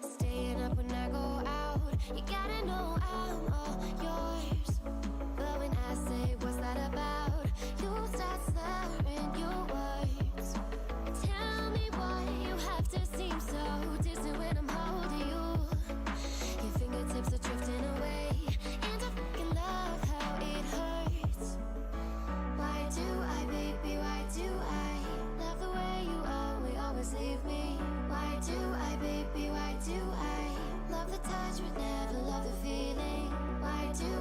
[SPEAKER 8] Staying up when I go out, you gotta know I'm all yours. But when I say what's that about, you start slurring your words. Tell me why you have to seem so distant when I'm holding you. Your fingertips are drifting away, and I fucking love how it hurts. Why do I, baby, why do I love the way you always leave me? Why do I, baby, why do I love the touch but never love the feeling? Why do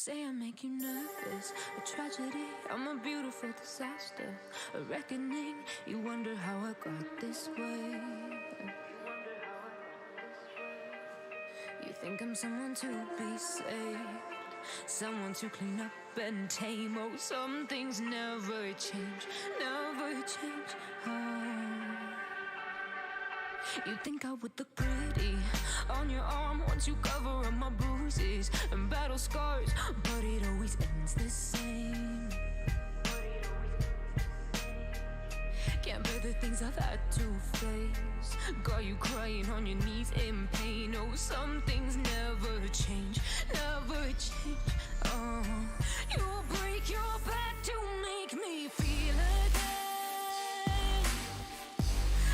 [SPEAKER 4] say I make you nervous. A tragedy, I'm a beautiful disaster. A reckoning, you wonder how I got this way. You think I'm someone to be saved, someone to clean up and tame. Oh, some things never change, never change. Oh. You think I would look pretty on your arm once you cover up my bruises and battle scars, but it always ends the same. Can't bear the things I've had to face. Got you crying on your knees in pain. Oh, some things never change, never change. Oh, you'll break your back to make me feel again.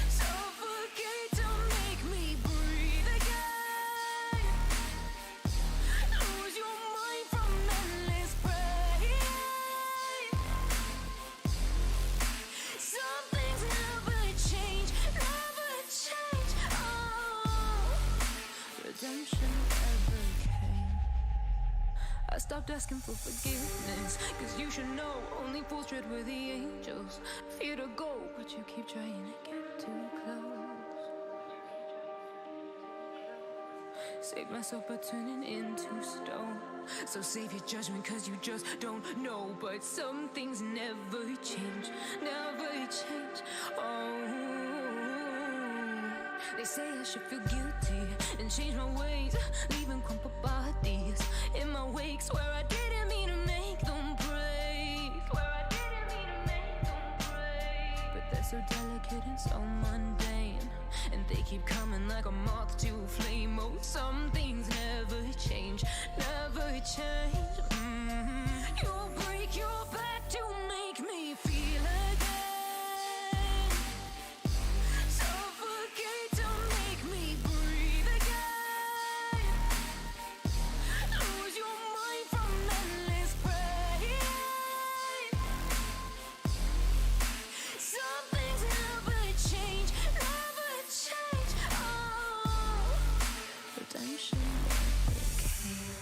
[SPEAKER 4] Suffocate to make me breathe again. Lose your mind from endless pain. Some things never change, never change. Oh, redemption never came. I stopped asking for forgiveness, 'cause you should know only fools tread where the angels fear to go, but you keep trying to get too close. Save myself by turning into stone. So save your judgment, 'cause you just don't know. But some things never change, never change. Oh, they say I should feel guilty and change my ways, leaving crumpled bodies in my wake. Swear I didn't mean to make them break. Swear I didn't mean to make them break. But they're so delicate and so mundane, and they keep coming like a moth to a flame. Oh, some things never change, never change. You'll break your back to make me feel again. Suffocate to make me breathe again. Lose your mind from endless pain. Some things never change, never change. Oh, redemption never came.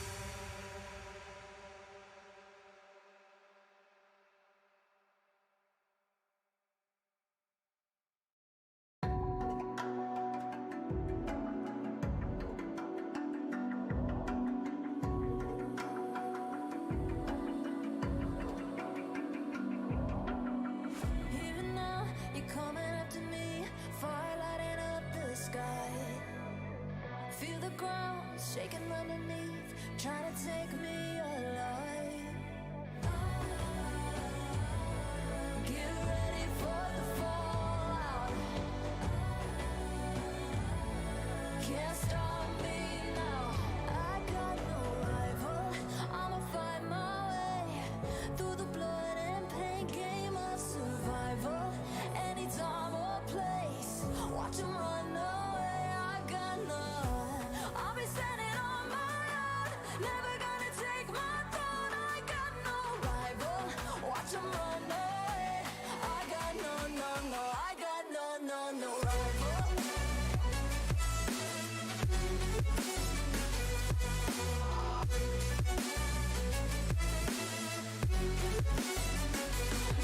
[SPEAKER 4] Even now, you're coming up to me, fire lighting up the sky. Feel the ground shaking underneath, trying to take me alive. Get ready for the fallout. Can't stop me now. I got no rival. I'ma find my way through the blood and pain, game of survival. Any time or place, watch 'em run away. I got none. I'll be standing on my own, never gonna take my throne. I got no rival. Watch 'em run away. I got no, no, no. I got no, no, no rival.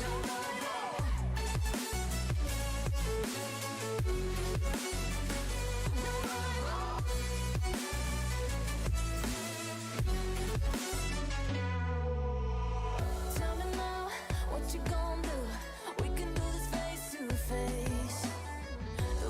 [SPEAKER 4] No rival. No rival. Tell me now, what you gon' do? We can do this face to face. The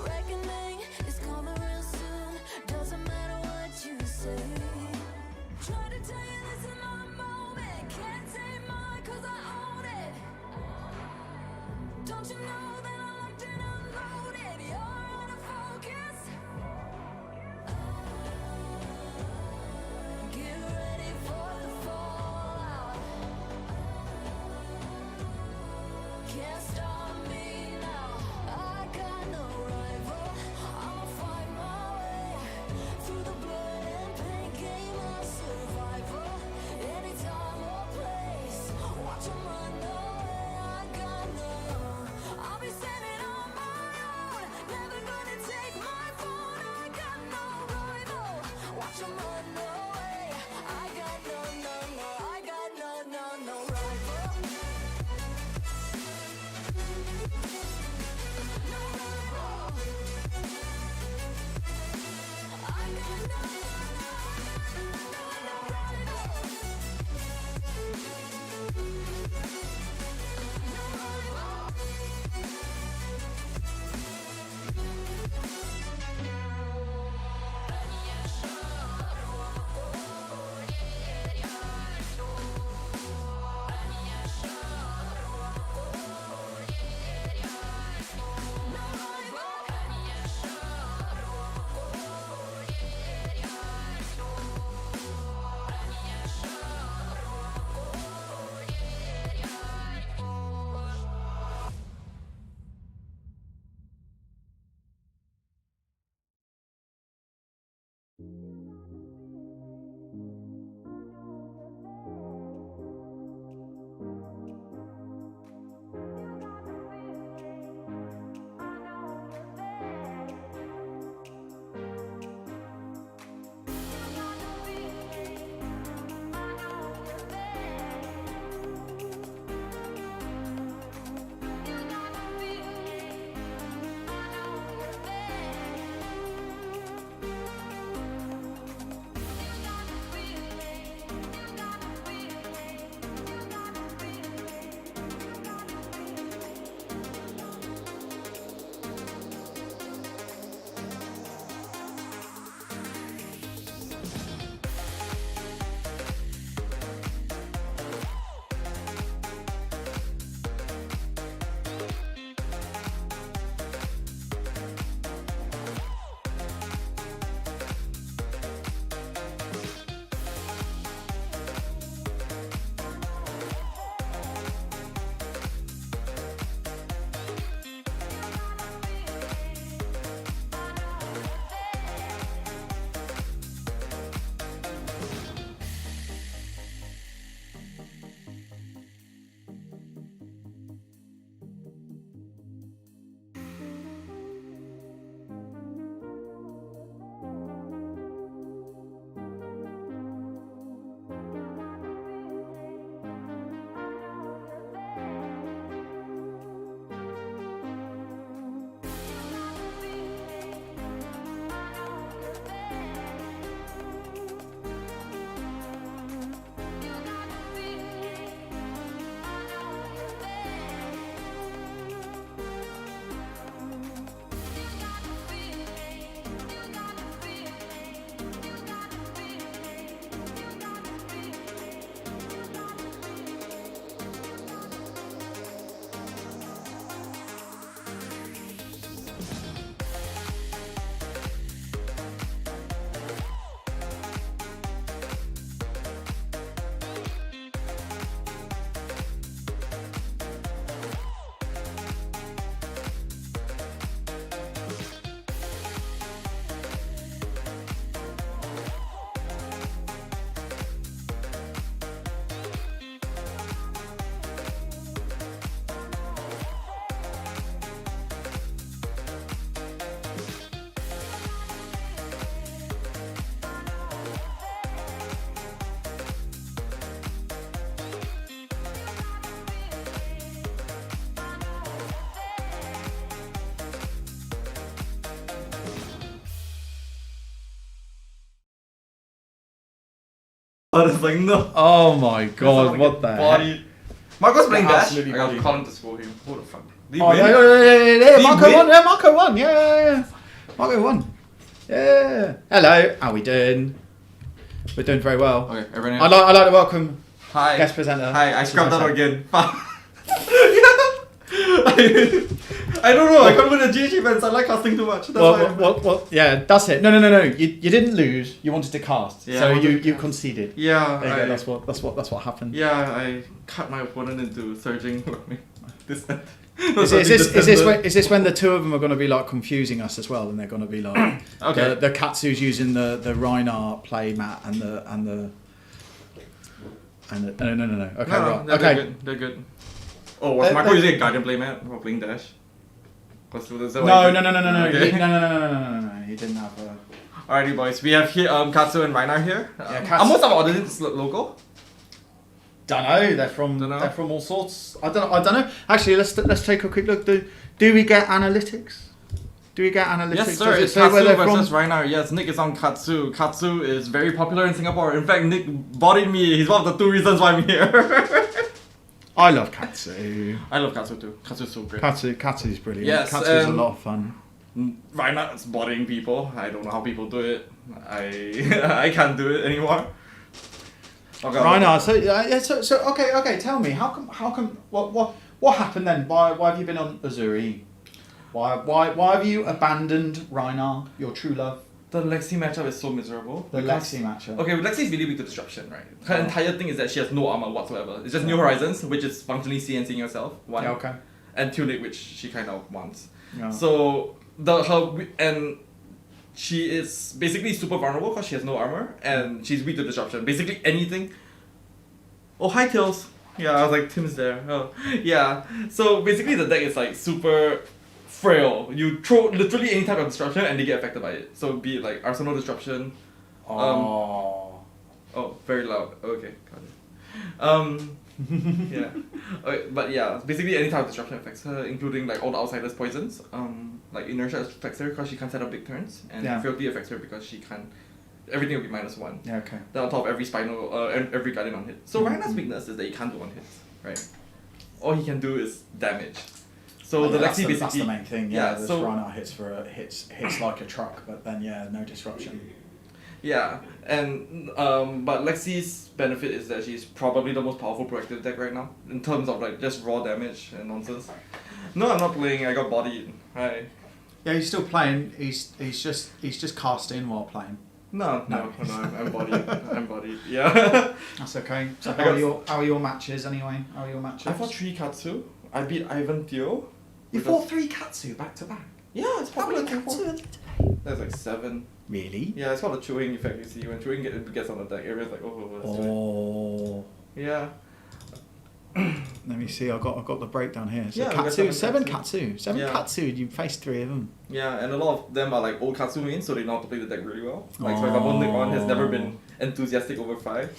[SPEAKER 10] I was like, no.
[SPEAKER 1] Oh my god, what the heck?
[SPEAKER 10] Body. Marco's playing
[SPEAKER 1] Yeah,
[SPEAKER 10] dash.
[SPEAKER 1] absolutely
[SPEAKER 10] I gotta
[SPEAKER 1] bodied.
[SPEAKER 10] call him to school him. What the fuck? Did he
[SPEAKER 1] Oh,
[SPEAKER 10] win?
[SPEAKER 1] yeah,
[SPEAKER 10] he
[SPEAKER 1] Marco
[SPEAKER 10] win?
[SPEAKER 1] won. Yeah, Marco won. Yeah. Marco won. Yeah. Hello. How we doing? We're doing very well.
[SPEAKER 10] Okay, everyone.
[SPEAKER 1] I'd like to welcome
[SPEAKER 10] Hi.
[SPEAKER 1] guest presenter.
[SPEAKER 10] Hi, I scrubbed out
[SPEAKER 1] Hi.
[SPEAKER 10] again. Fuck. I don't know. I can't win the GH events. I like casting too much. That's why.
[SPEAKER 1] Well, yeah, that's it. No. You didn't lose. You wanted to cast,
[SPEAKER 10] Yeah,
[SPEAKER 1] so
[SPEAKER 10] I wanted
[SPEAKER 1] you
[SPEAKER 10] to cast.
[SPEAKER 1] conceded.
[SPEAKER 10] Yeah,
[SPEAKER 1] There you go. That's what happened.
[SPEAKER 10] Yeah, I cut my opponent into surging. This.
[SPEAKER 1] Is this when the two of them are going to be like confusing us as well, and they're going to be like
[SPEAKER 10] Okay.
[SPEAKER 1] the Katsu's using the Reinar play mat and the no. Okay,
[SPEAKER 10] No,
[SPEAKER 1] right.
[SPEAKER 10] they're
[SPEAKER 1] Okay.
[SPEAKER 10] good. They're good. Oh, was Marco using a Guardian playmat for playing dash?
[SPEAKER 1] No.
[SPEAKER 10] Okay.
[SPEAKER 1] No. He didn't have a.
[SPEAKER 10] Alrighty, boys. We have here Katsu and Reinar here.
[SPEAKER 1] Katsu-
[SPEAKER 10] Are most of our audience local?
[SPEAKER 1] Don't know. They're from
[SPEAKER 10] Dunno.
[SPEAKER 1] they're from all sorts. I don't know. Actually, let's take a quick look. Do we get analytics? Do we get analytics?
[SPEAKER 10] Yes, sir.
[SPEAKER 1] Does it
[SPEAKER 10] It's
[SPEAKER 1] say where
[SPEAKER 10] Katsu
[SPEAKER 1] they're
[SPEAKER 10] versus
[SPEAKER 1] from?
[SPEAKER 10] Reinar. Yes, Nick is on Katsu. Katsu is very popular in Singapore. In fact, Nick bodied me. He's one of the two reasons why I'm here.
[SPEAKER 1] I love Katsu.
[SPEAKER 10] I love Katsu too. Katsu's so great.
[SPEAKER 1] Katsu's brilliant.
[SPEAKER 10] Yes,
[SPEAKER 1] Katsu's a lot of fun.
[SPEAKER 10] Reinar is bodying people. I don't know how people do it. I can't do it anymore. Okay,
[SPEAKER 1] Reinar, so okay. Tell me, how come what happened then? Why have you been on Azuri? Why have you abandoned Reinar, your true love?
[SPEAKER 10] The Lexi matchup is so miserable.
[SPEAKER 1] The
[SPEAKER 10] because-
[SPEAKER 1] Lexi matchup.
[SPEAKER 10] Okay, Lexi is really weak to disruption, right? Her entire thing is that she has no armor whatsoever. It's just New Horizons, which is functionally CNCing herself. One.
[SPEAKER 1] Yeah, okay.
[SPEAKER 10] And Tunic, which she kind of wants.
[SPEAKER 1] Yeah.
[SPEAKER 10] So and she is basically super vulnerable because she has no armor and she's weak to disruption. Basically anything. Oh, hi Tails. Yeah, I was like, Tim's there. Oh, yeah. So basically the deck is like super frail. You throw literally any type of disruption and they get affected by it. So be it like Arsenal disruption. Oh, very loud. Okay, got it. Yeah. Okay, but yeah, basically any type of disruption affects her, including like all the outsiders poisons. Like inertia affects her because she can't set up big turns, and frailty affects her because she can't. Everything will be -1.
[SPEAKER 1] Yeah, okay.
[SPEAKER 10] Then on top of every spinal, every guardian on hit. So Reinhar's weakness is that he can't do one hits, right? All he can do is damage. So the Lexi basically.
[SPEAKER 1] That's the main thing. Yeah, this
[SPEAKER 10] so
[SPEAKER 1] Reinar hits hits like a truck, but then no disruption.
[SPEAKER 10] yeah, and but Lexi's benefit is that she's probably the most powerful proactive deck right now in terms of like just raw damage and nonsense. No, I'm not playing. I got bodied. Hi.
[SPEAKER 1] Yeah, he's still playing. He's just casting while playing.
[SPEAKER 10] No, I'm bodied. I'm bodied. Yeah.
[SPEAKER 1] That's okay. So
[SPEAKER 10] I
[SPEAKER 1] how are your matches anyway? How are your matches?
[SPEAKER 10] I fought 3 Katsu. I beat Ivan Theo.
[SPEAKER 1] You fought 3 Katsu back to back.
[SPEAKER 10] Yeah, it's
[SPEAKER 1] How
[SPEAKER 10] popular.
[SPEAKER 1] many Katsu are there?
[SPEAKER 10] There's like 7.
[SPEAKER 1] Really?
[SPEAKER 10] Yeah, it's called the chewing effect. You see, when chewing gets on the deck, everyone's like, oh, let's do
[SPEAKER 1] Oh.
[SPEAKER 10] it. Yeah.
[SPEAKER 1] Let me see. I got the breakdown here. So
[SPEAKER 10] Yeah, we got
[SPEAKER 1] Katsu, 7
[SPEAKER 10] Katsu.
[SPEAKER 1] Katsu, 7
[SPEAKER 10] Yeah.
[SPEAKER 1] Katsu. You faced 3 of them.
[SPEAKER 10] Yeah, and a lot of them are like old Katsu mains, so they know how to play the deck really well. Like, for example, Nick On has never been enthusiastic over 5.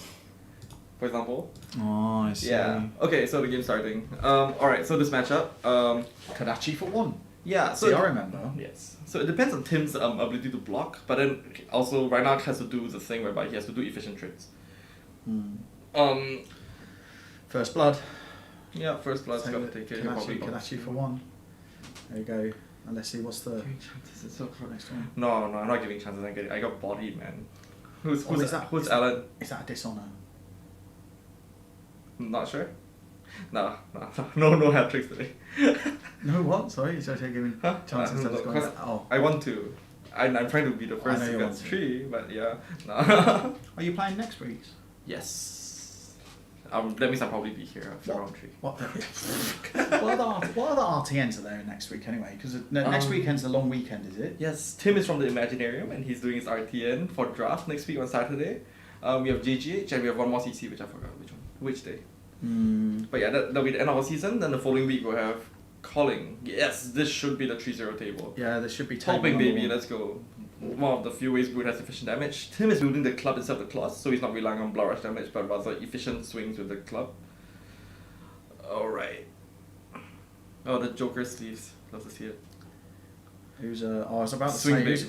[SPEAKER 10] For example.
[SPEAKER 1] Oh, I see.
[SPEAKER 10] Yeah. Okay, so the game's starting. Alright, so this matchup.
[SPEAKER 1] Kadachi for 1.
[SPEAKER 10] Yeah, so.
[SPEAKER 1] See, I remember.
[SPEAKER 10] Yes. So it depends on Tim's ability to block, but then also Reinhardt has to do the thing whereby he has to do efficient trades.
[SPEAKER 1] First blood.
[SPEAKER 10] Yeah, first blood's gotta take it.
[SPEAKER 1] Kadachi for 1. There you go. And let's see what's the
[SPEAKER 10] Giving chances, it's so close.
[SPEAKER 1] next one.
[SPEAKER 10] No, I'm not giving chances. I got bodied, man. Who's
[SPEAKER 1] is that?
[SPEAKER 10] Who's Alan?
[SPEAKER 1] Is that a dishonor?
[SPEAKER 10] Not sure. No hat tricks today.
[SPEAKER 1] No, what? Sorry, so you're giving
[SPEAKER 10] Huh?
[SPEAKER 1] chances
[SPEAKER 10] No,
[SPEAKER 1] of going.
[SPEAKER 10] because
[SPEAKER 1] Oh,
[SPEAKER 10] I want to. I'm trying to be the first
[SPEAKER 1] know you
[SPEAKER 10] against
[SPEAKER 1] want to.
[SPEAKER 10] 3, but yeah. No.
[SPEAKER 1] are you playing next week's?
[SPEAKER 10] Yes. That means I'll probably be here after round 3.
[SPEAKER 1] What other RTNs are there next week anyway? Because next weekend's the long weekend, is it?
[SPEAKER 10] Yes, Tim is from the Imaginarium and he's doing his RTN for draft next week on Saturday. We have JGH and we have one more CC, which I forgot which day. But yeah, that'll be the end of our season. Then the following week we'll have Calling. Yes, this should be the 3-0 table.
[SPEAKER 1] Yeah, there should be.
[SPEAKER 10] Topping, baby, let's go. One of the few ways Brood has efficient damage. Tim is building the club instead of the claws, so he's not relying on blood rush damage, but rather efficient swings with the club. Alright. Oh, the Joker sleeves. Love to see it.
[SPEAKER 1] Who's I was about to
[SPEAKER 10] Swing
[SPEAKER 1] say
[SPEAKER 10] big,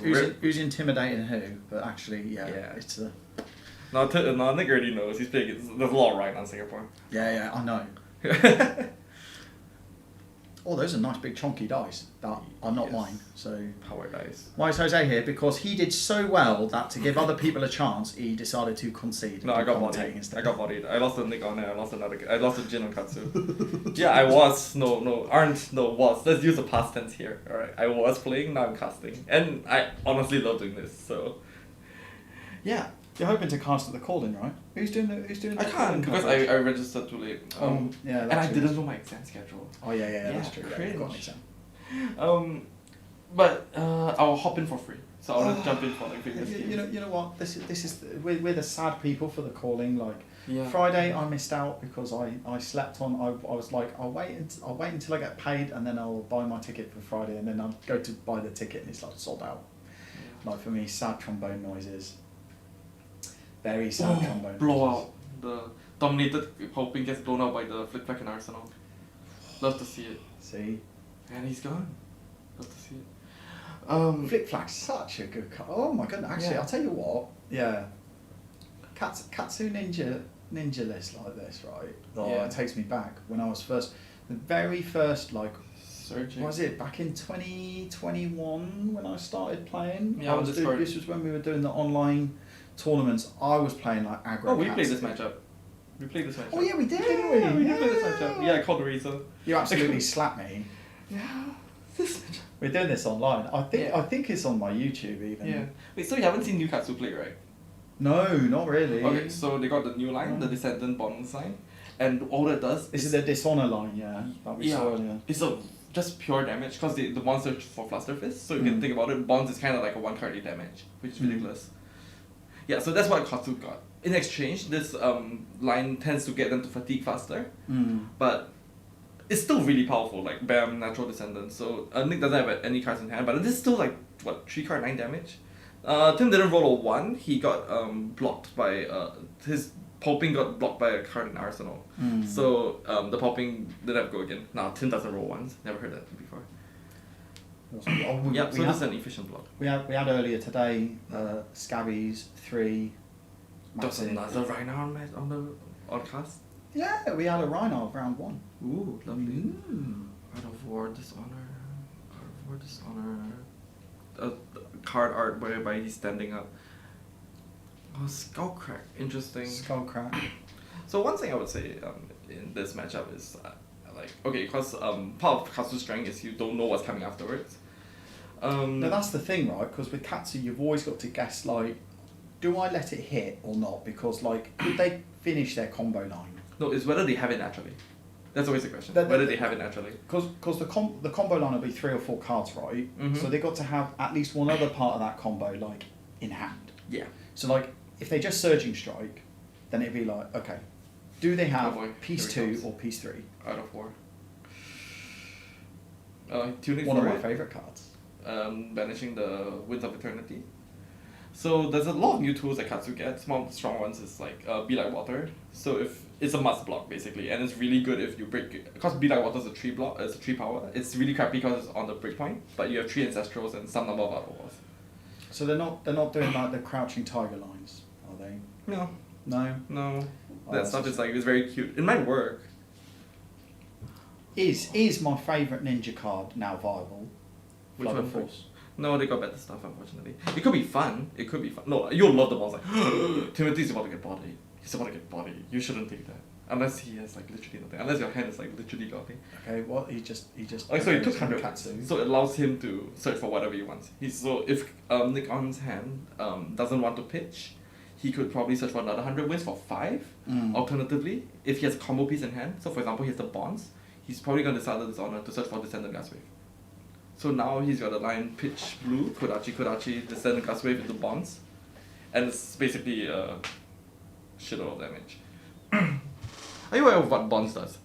[SPEAKER 1] who's intimidating who, but actually, yeah. It's
[SPEAKER 10] No, No, Nick already knows. He's playing. There's a lot of Ryan on Singapore.
[SPEAKER 1] Yeah, I know. Oh, those are nice big chunky dice that are not
[SPEAKER 10] Yes.
[SPEAKER 1] mine. So
[SPEAKER 10] Power dice.
[SPEAKER 1] why is Jose here? Because he did so well that to give other people a chance, he decided to concede.
[SPEAKER 10] No,
[SPEAKER 1] and
[SPEAKER 10] I got
[SPEAKER 1] commentate
[SPEAKER 10] bodied.
[SPEAKER 1] instead.
[SPEAKER 10] I got bodied. I lost to Nick on it. I lost to Jin on Katsu. Yeah, I was. Was. Let's use the past tense here. Alright. I was playing, now I'm casting. And I honestly love doing this, so. Yeah.
[SPEAKER 1] You're hoping to cast at the call-in, right? Who's doing
[SPEAKER 10] I
[SPEAKER 1] the
[SPEAKER 10] can't
[SPEAKER 1] call-in
[SPEAKER 10] because
[SPEAKER 1] coverage?
[SPEAKER 10] I registered too late.
[SPEAKER 1] Yeah,
[SPEAKER 10] and
[SPEAKER 1] that's
[SPEAKER 10] I
[SPEAKER 1] true.
[SPEAKER 10] didn't know my exam schedule.
[SPEAKER 1] Oh yeah, that's
[SPEAKER 10] Yeah,
[SPEAKER 1] true. Yeah,
[SPEAKER 10] cringe.
[SPEAKER 1] you've got an exam.
[SPEAKER 10] But I'll hop in for free. So I'll just jump in for like previous games.
[SPEAKER 1] You know what? This is we're the sad people for the calling. Like
[SPEAKER 10] Yeah.
[SPEAKER 1] Friday, I missed out because I slept on. I was like, I'll wait until I get paid, and then I'll buy my ticket for Friday, and then I'll go to buy the ticket, and it's like sold out. Like for me, sad trombone noises. Very sad trombone.
[SPEAKER 10] Blowout. The dominated hoping gets blown out by the flick back in Arsenal. Love to see it.
[SPEAKER 1] See,
[SPEAKER 10] And he's gone. Love to see it.
[SPEAKER 1] Flick Flack's such a good card. Oh my goodness! Actually,
[SPEAKER 10] Yeah.
[SPEAKER 1] I'll tell you what. Yeah. Katsu ninja list like this, right? Oh,
[SPEAKER 10] Yeah.
[SPEAKER 1] it takes me back when I was the very first like.
[SPEAKER 10] Surging.
[SPEAKER 1] Was it back in 2021 when I started playing?
[SPEAKER 10] Yeah, on Discord.
[SPEAKER 1] This was when we were doing the online tournaments. I was playing like aggro.
[SPEAKER 10] Oh, we played
[SPEAKER 1] Katsu.
[SPEAKER 10] this matchup. We played this matchup.
[SPEAKER 1] Oh yeah, we did, didn't
[SPEAKER 10] Yeah,
[SPEAKER 1] we?
[SPEAKER 10] we did play this matchup. Yeah, I called the Razor.
[SPEAKER 1] You absolutely slapped me.
[SPEAKER 10] Yeah. This matchup.
[SPEAKER 1] We're doing this online. I
[SPEAKER 10] Yeah.
[SPEAKER 1] think it's on my YouTube even.
[SPEAKER 10] Yeah. Wait, so you haven't seen Newcastle play, right?
[SPEAKER 1] No, not really.
[SPEAKER 10] Okay, so they got the new line, the Descendant Bond line, and all it does
[SPEAKER 1] This
[SPEAKER 10] is
[SPEAKER 1] is the dishonor line, yeah, that we saw earlier.
[SPEAKER 10] it's a just pure damage because the bonds are for Fluster Fist, so you
[SPEAKER 1] Mm.
[SPEAKER 10] can think about it. Bonds is kind of like a 1 card damage, which is ridiculous. Yeah, so that's what Katsu got. In exchange, this line tends to get them to fatigue faster, but it's still really powerful. Like bam, natural descendant. So Nick doesn't have any cards in hand, but this is still like what 3 card 9 damage. Tim didn't roll a 1. He got blocked by his popping got blocked by a card in Arsenal. So the popping didn't have to go again. Nah, Tim doesn't roll 1s. Never heard that before. Yeah, so this is an efficient block.
[SPEAKER 1] We had earlier today, Scabbies 3.
[SPEAKER 10] That's
[SPEAKER 1] Massive.
[SPEAKER 10] another Reinhardt match on the cast.
[SPEAKER 1] Yeah, we had a Reinhardt round 1.
[SPEAKER 10] Ooh, lovely. Art of War, Dishonor. Art of War, Dishonor. Card art whereby he's standing up. Oh, Skullcrack. Interesting.
[SPEAKER 1] Skullcrack.
[SPEAKER 10] So one thing I would say in this matchup is like okay, because part of Katsu's strength is you don't know what's coming afterwards.
[SPEAKER 1] No, that's the thing, right? Because with Katsu, you've always got to guess like, do I let it hit or not? Because like, could they finish their combo line?
[SPEAKER 10] No, it's whether they have it naturally. That's always the question.
[SPEAKER 1] That-
[SPEAKER 10] Whether they have it naturally.
[SPEAKER 1] Because the combo line will be 3 or 4 cards, right?
[SPEAKER 10] Mhm.
[SPEAKER 1] So they got to have at least one other part of that combo like in hand.
[SPEAKER 10] Yeah.
[SPEAKER 1] So like, if they just surging strike, then it'd be like, okay, do they have
[SPEAKER 10] Oh boy,
[SPEAKER 1] piece
[SPEAKER 10] here it
[SPEAKER 1] 2
[SPEAKER 10] comes.
[SPEAKER 1] or piece 3?
[SPEAKER 10] Out of War. Tuning
[SPEAKER 1] One
[SPEAKER 10] for
[SPEAKER 1] of my
[SPEAKER 10] it.
[SPEAKER 1] favorite cards.
[SPEAKER 10] Banishing the Winds of Eternity. So there's a lot of new tools that Katsu gets. One of the strong ones is like Be Like Water. So if it's a must block basically, and it's really good if you break it. Because Be Like Water is a 3 block, it's a 3 power. It's really crappy because it's on the breakpoint, but you have 3 Ancestrals and some number of other wars.
[SPEAKER 1] So they're not doing like the crouching tiger lines, are they?
[SPEAKER 10] No,
[SPEAKER 1] No.
[SPEAKER 10] no.
[SPEAKER 1] Oh,
[SPEAKER 10] That
[SPEAKER 1] that's
[SPEAKER 10] stuff
[SPEAKER 1] just-
[SPEAKER 10] is like it's very cute. It might work.
[SPEAKER 1] Is my favourite ninja card now viable?
[SPEAKER 10] Which
[SPEAKER 1] Flood
[SPEAKER 10] one?
[SPEAKER 1] of Force.
[SPEAKER 10] No, they got better stuff unfortunately. It could be fun. It could be fun. No, you'll love the balls like Timothy's about to get bodied. He's about to get bodied. You shouldn't take that. Unless he has like literally nothing. Unless your hand is like literally nothing.
[SPEAKER 1] Okay, what he just.
[SPEAKER 10] Oh, so he took
[SPEAKER 1] goes
[SPEAKER 10] 100
[SPEAKER 1] Katsu.
[SPEAKER 10] So it allows him to search for whatever he wants. So if Nick On's hand doesn't want to pitch, he could probably search for another 100 wins for 5. Alternatively, if he has a combo piece in hand, so for example he has the bonds, he's probably gonna decide this honor to search for Descendant Gaswave. So now he's got a line pitch blue, Kodachi, Descendant Gaswave into bonds. And it's basically a shitload of damage. Are you aware of what bonds does?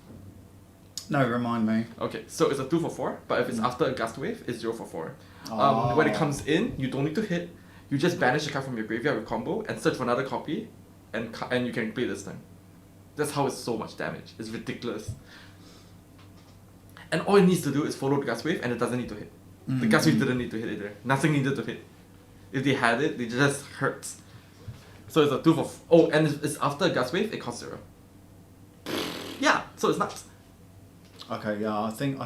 [SPEAKER 1] No, remind me.
[SPEAKER 10] Okay, so it's a 2 for 4, but if it's after a gust wave, it's 0 for 4.
[SPEAKER 1] Ah.
[SPEAKER 10] When it comes in, you don't need to hit. You just banish a card from your graveyard with combo and search for another copy, and you can play this time. That's how it's so much damage. It's ridiculous. And all it needs to do is follow the gust wave, and it doesn't need to hit. The gust wave didn't need to hit either. Nothing needed to hit. If they had it, it just hurts. So it's a 2 for oh, and it's after Gas Wave, it costs 0. Yeah, so it's nuts.
[SPEAKER 1] Okay, yeah, I think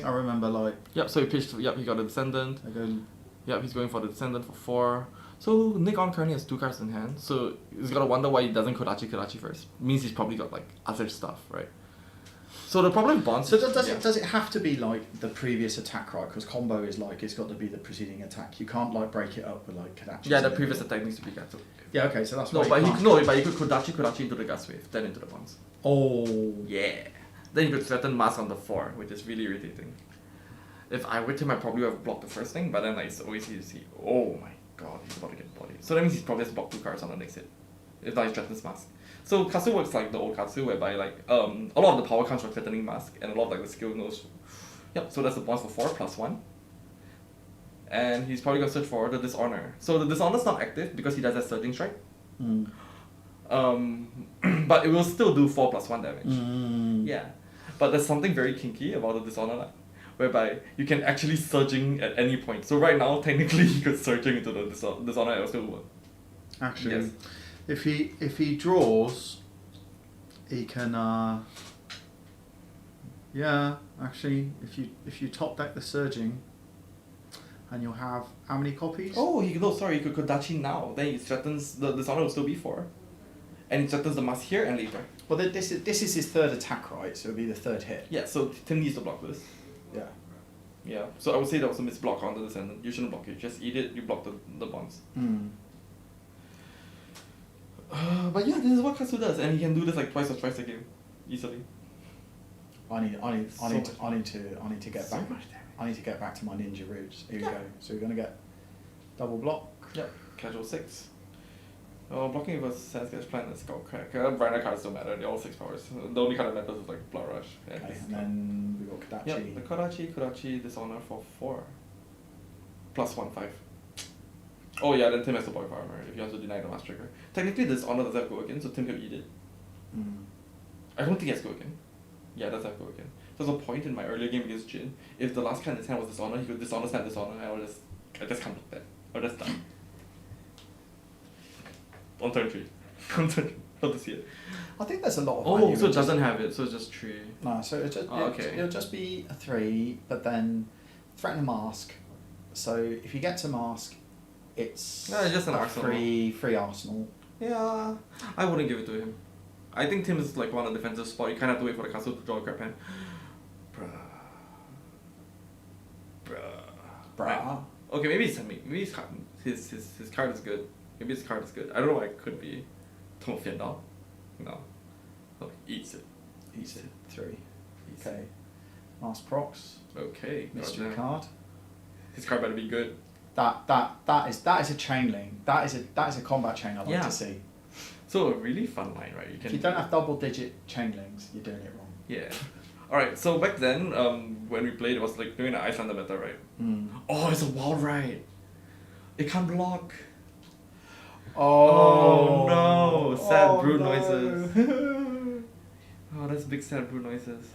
[SPEAKER 1] I remember like.
[SPEAKER 10] Yep, so he pitched. Yep, he got a Descendant.
[SPEAKER 1] I go.
[SPEAKER 10] Yep, he's going for the Descendant for 4. So Nick on currently has 2 cards in hand. So he's gotta wonder why he doesn't Kodachi first. Means he's probably got like other stuff, right? So the problem with Bonds.
[SPEAKER 1] So does it have to be like the previous attack, right? Because combo is like it's got to be the preceding attack. You can't like break it up with like Kodachi.
[SPEAKER 10] Yeah, the previous attack needs to be Gatsu.
[SPEAKER 1] Yeah, okay, so that's
[SPEAKER 10] No,
[SPEAKER 1] why
[SPEAKER 10] but
[SPEAKER 1] you
[SPEAKER 10] he
[SPEAKER 1] can't.
[SPEAKER 10] no, but you could Kodachi into the Gas Wave, then into the Bonds.
[SPEAKER 1] Oh.
[SPEAKER 10] Yeah. Then you could threaten Mask on the 4, which is really irritating. If I were him, I probably would have blocked the first thing, but then like, it's always easy to see. Oh my god, he's about to get bodied. So that means he's probably has blocked 2 cards on the next hit. If not, he threatens Mask. So Katsu works like the old Katsu, whereby like a lot of the power comes from threatening Mask, and a lot of like the skill knows. Yep. So that's the bonds for 4 plus 1. And he's probably gonna search for the Dishonor. So the Dishonor's not active because he does that Surging Strike.
[SPEAKER 1] Mm.
[SPEAKER 10] But it will still do 4 plus 1 damage.
[SPEAKER 1] Mm.
[SPEAKER 10] Yeah. But there's something very kinky about the Dishonor line, whereby you can actually surging at any point. So right now, technically, you could surging into the Dishonor and still work.
[SPEAKER 1] Actually,
[SPEAKER 10] Yes.
[SPEAKER 1] if he draws, he can. Yeah, actually, if you top deck the surging, and you'll have how many copies?
[SPEAKER 10] Oh, he could Kodachi now. Then he threatens the Dishonor will still be 4, and he threatens the Mask here and later.
[SPEAKER 1] Well, this is his 3rd attack, right? So it'll be the 3rd hit.
[SPEAKER 10] Yeah. So Tim needs to block this.
[SPEAKER 1] Yeah.
[SPEAKER 10] Yeah. So I would say that was a misblock on the Descendant. You shouldn't block it. Just eat it. You block the bonds.
[SPEAKER 1] Mm.
[SPEAKER 10] But yeah, this is what Katsu does, and he can do this like twice or thrice a game, easily.
[SPEAKER 1] I need to get
[SPEAKER 10] So
[SPEAKER 1] back.
[SPEAKER 10] much damage.
[SPEAKER 1] I need to get back to my ninja roots. Here we
[SPEAKER 10] Yeah.
[SPEAKER 1] go. So we're gonna get double block.
[SPEAKER 10] Yep, casual 6. Blocking with Sandsketch Plan and Skull Crack. Briner cards don't matter, they're all 6 powers. The only card that matters is like Blood Rush. Yeah,
[SPEAKER 1] Okay,
[SPEAKER 10] this
[SPEAKER 1] and then we got Kodachi.
[SPEAKER 10] Yep, the Kodachi, Dishonor for 4. Plus 1, 5. Oh yeah, then Tim has to Boy Armor if he wants to deny the Mask Trigger. Technically, Dishonor does have Go Again, so Tim can eat it.
[SPEAKER 1] Mm.
[SPEAKER 10] I don't think he has Go Again. Yeah, it does have Go Again. There's a point in my earlier game against Jin, if the last card in his hand was Dishonor, he could Dishonor, snap Dishonor, and I just can't block that. I'll just die. On turn 3. On turn 3. Love to see it.
[SPEAKER 1] I think there's a lot of
[SPEAKER 10] Oh,
[SPEAKER 1] value
[SPEAKER 10] so
[SPEAKER 1] in
[SPEAKER 10] it doesn't have it, so it's just 3.
[SPEAKER 1] No, so
[SPEAKER 10] okay.
[SPEAKER 1] it'll just be a 3, but then threaten a mask. So if you get to mask, it's
[SPEAKER 10] No, it's just an
[SPEAKER 1] a
[SPEAKER 10] arsenal.
[SPEAKER 1] free arsenal.
[SPEAKER 10] Yeah, I wouldn't give it to him. I think Tim is like one of the defensive spot. You kind of have to wait for the castle to draw a crap hand.
[SPEAKER 1] Bruh.
[SPEAKER 10] Okay, maybe his card is good. Maybe his card is good. I don't know what it could be. Tom Fiendal? No. Oh, eats it.
[SPEAKER 1] Eats it. 3.
[SPEAKER 10] Eats
[SPEAKER 1] Okay. Mask procs.
[SPEAKER 10] Okay.
[SPEAKER 1] Mystery
[SPEAKER 10] goddamn.
[SPEAKER 1] card.
[SPEAKER 10] His card better be good.
[SPEAKER 1] That is a chain link. That is a combat chain I'd like
[SPEAKER 10] Yeah.
[SPEAKER 1] to see.
[SPEAKER 10] So a really fun line, right?
[SPEAKER 1] If you don't have double digit chain links, you're doing it wrong.
[SPEAKER 10] Yeah. Alright, so back then, when we played, it was like doing the Icelander meta, right?
[SPEAKER 1] Mm.
[SPEAKER 10] Oh, it's a wild ride. It can't block.
[SPEAKER 1] Oh,
[SPEAKER 10] no! Sad brood
[SPEAKER 1] no.
[SPEAKER 10] noises. Oh, that's big sad brood noises.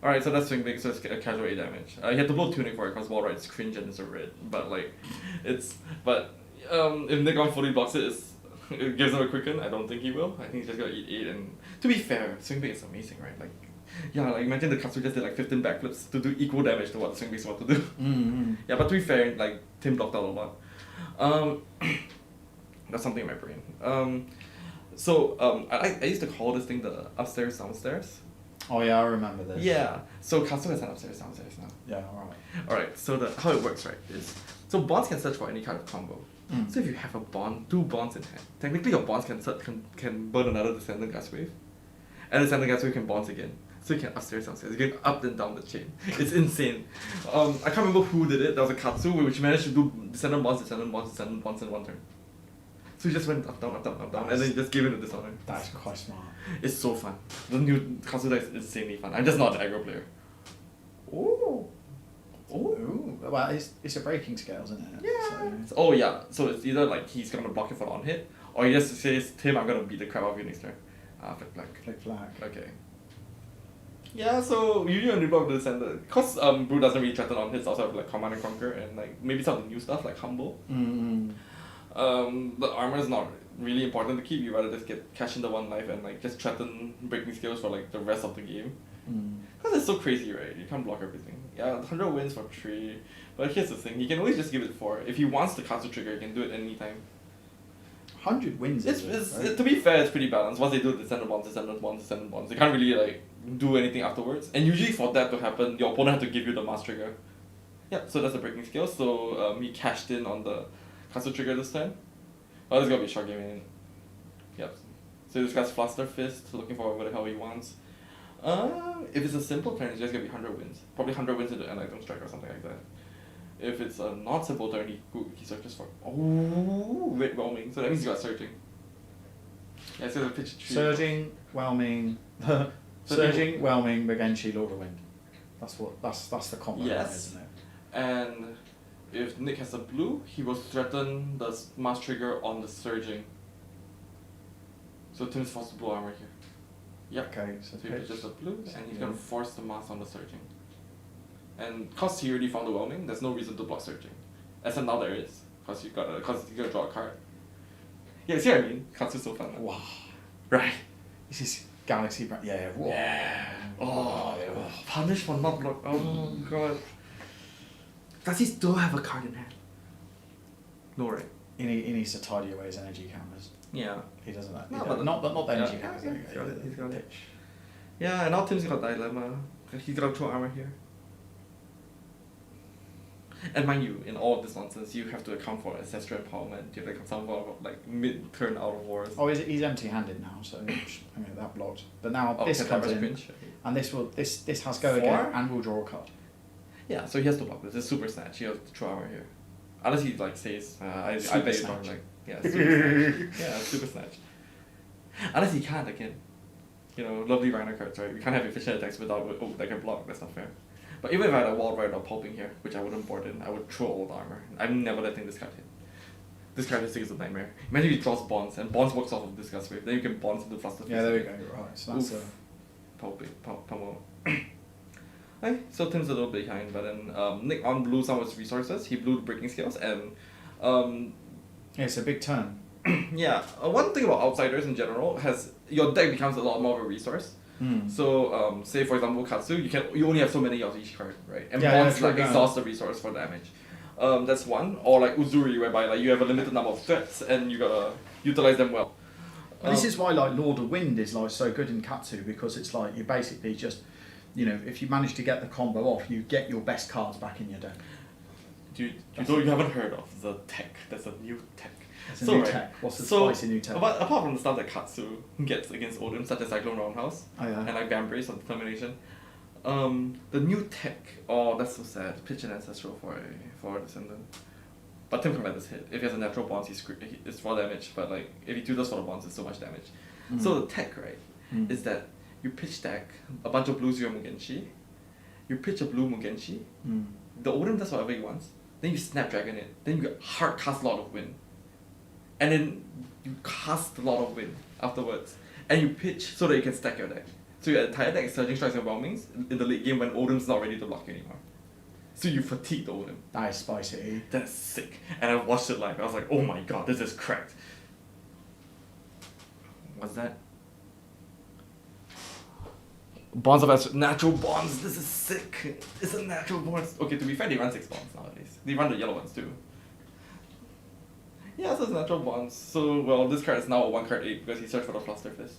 [SPEAKER 10] Alright, so that's swing big, so it's a casual 8 damage. He had to blow tuning for it because wall ride's cringe and it's a red. But like, if Nikon fully blocks it, it gives him a quicken. I don't think he will. I think he's just gonna eat 8 and to be fair, swing big is amazing, right? Like, yeah, like imagine the Katsu just did like 15 backflips to do equal damage to what swing big is about to do.
[SPEAKER 1] Mm-hmm.
[SPEAKER 10] Yeah, but to be fair, like Tim blocked out a lot. That's something in my brain. I used to call this thing the upstairs downstairs.
[SPEAKER 1] Oh yeah, I remember this.
[SPEAKER 10] Yeah. So Katsu has an upstairs downstairs now.
[SPEAKER 1] Yeah. All right.
[SPEAKER 10] Alright, so how it works, right, is so bonds can search for any kind of combo.
[SPEAKER 1] Mm.
[SPEAKER 10] So if you have a bond, 2 bonds in hand, technically your bonds can burn another Descendant Gas Wave, and Descendant Gas Wave can bonds again. So you can upstairs downstairs. You can up and down the chain. It's insane. I can't remember who did it. There was a Katsu which managed to do Descendant bonds in 1 turn. So he just went up, down, and then he just gave it a Dishonor.
[SPEAKER 1] That's quite smart.
[SPEAKER 10] It's so fun. The new Katsu deck is insanely fun. I'm just not an aggro player.
[SPEAKER 1] Ooh. Ooh. Well, it's a breaking scale, isn't it?
[SPEAKER 10] Yeah.
[SPEAKER 1] So,
[SPEAKER 10] Oh yeah, so it's either like he's gonna block it for the on hit, or he just says, Tim, I'm gonna beat the crap out of you next turn. Flick black.
[SPEAKER 1] flick flag.
[SPEAKER 10] Okay. Yeah, so usually when you block the Descendant, cause Brew doesn't really threaten on hits outside of like Command and Conquer and like maybe some of the new stuff like Humble.
[SPEAKER 1] Mm.
[SPEAKER 10] The armor is not really important to keep. You rather just get cash into one life and like just threaten breaking skills for like the rest of the game. Because it's so crazy, right? You can't block everything. Yeah, 100 wins for 3. But here's the thing, he can always just give it 4. If he wants the Katsu trigger, he can do it anytime.
[SPEAKER 1] 100 wins.
[SPEAKER 10] To be fair, it's pretty balanced. Once they do descendant bonds, they can't really like do anything afterwards. And usually for that to happen, your opponent has to give you the mass trigger. Yep, so that's a breaking skill. So he cashed in on the Katsu trigger this time. Oh, this is gonna be a short game, ain't it? Yep. So this guy's Fluster Fist, looking for whatever the hell he wants. If it's a simple turn, it's just gonna be 100 wins. Probably 100 wins into an item strike or something like that. If it's a not simple turn, he searches for red whelming. So that means he got surging. Yeah, so the pitch 3.
[SPEAKER 1] Surging, whelming, surging, whelming, Magenshi, Lord of Wind. That's the combo,
[SPEAKER 10] yes.
[SPEAKER 1] Isn't it?
[SPEAKER 10] And if Nick has a blue, he will threaten the mass trigger on the surging. So Tim's forced to blow armor here. Yep.
[SPEAKER 1] Okay, so
[SPEAKER 10] he pitches a blue, and he's gonna force the mass on the surging. And cause he already found the whelming, there's no reason to block surging. Except now there is, cause you gotta draw a card. Yeah, see what I mean? Katsu's so fun.
[SPEAKER 1] Wow.
[SPEAKER 10] Right.
[SPEAKER 1] This is Galaxy Brand. Yeah. Whoa.
[SPEAKER 10] Yeah. Oh, punish for not block. Oh god. Does he still have a card in hand? No, right?
[SPEAKER 1] He needs to tidy away his energy counters.
[SPEAKER 10] Yeah.
[SPEAKER 1] He doesn't.
[SPEAKER 10] Not
[SPEAKER 1] the energy counters.
[SPEAKER 10] He's got it. Yeah, and now Tim's got Dilemma. He's got 2 armor here. And mind you, in all of this nonsense, you have to account for ancestral empowerment. You have to account for like mid-turn out of wars.
[SPEAKER 1] Oh, he's empty-handed now, so that blocked. But now this comes in, and this has go again, and we'll draw a card.
[SPEAKER 10] Yeah, so he has to block this. It's super snatch. He has 2 armor here, unless he like says, I bet you don't like super snatch. Yeah, super snatch. Unless he can't again. You know, lovely Rhino cards, right? We can't have efficient attacks without they can block. That's not fair. But even if I had a wall right or pulping here, which I wouldn't board in, I would throw all the armor. I'm never letting this card hit. This card is a nightmare. Imagine if he draws bonds, and bonds works off of this guy's wave. Then you can bonds into Fluster Fist.
[SPEAKER 1] Yeah, there we go. Right, so that's
[SPEAKER 10] pummel. Okay, so Tim's a little bit behind, but then Nick on blew some of his resources. He blew the breaking skills, and
[SPEAKER 1] yeah, it's a big turn.
[SPEAKER 10] Yeah, one thing about outsiders in general has your deck becomes a lot more of a resource. So say for example Katsu, you only have so many of each card, right? And bonds like exhaust the resource for damage. That's one. Or like Uzuri, whereby like you have a limited number of threats and you gotta utilize them well.
[SPEAKER 1] And this is why like Lord of Wind is like so good in Katsu, because it's like you basically just, if you manage to get the combo off, you get your best cards back in your deck.
[SPEAKER 10] You haven't heard of the tech. There's a new tech.
[SPEAKER 1] It's a new tech. What's the spicy new tech?
[SPEAKER 10] Apart from the stuff that Katsu gets against Odin, such as Cyclone Roundhouse, and like Vambrace on Determination, the new tech, that's so sad, pitch an Ancestral for a Descendant. But Tim can let this hit. If he has a natural bonds, it's 4 damage, but like if he tutors for the bonds, it's so much damage. So the tech, right, is that you pitch stack a bunch of blue 0 Mugenshi, you pitch a blue Mugenshi, the Odin does whatever he wants, then you Snapdragon it, then you hard cast Lord of Wind. And then you cast a lot of wind afterwards. And you pitch so that you can stack your deck. So your entire deck is Surging Strikes and Whelmings in the late game when Odin's not ready to block you anymore. So you fatigue the Odin.
[SPEAKER 1] That is spicy.
[SPEAKER 10] That's sick. And I watched it live. I was like, oh my god, this is cracked. What's that? Bonds of natural bonds. This is sick. It's a natural bonds. Okay, to be fair, they run 6 bonds nowadays. They run the yellow ones too. Yeah, so it's natural bonds. So, well, this card is now a 1-card 8 because he searched for the Fluster Fist.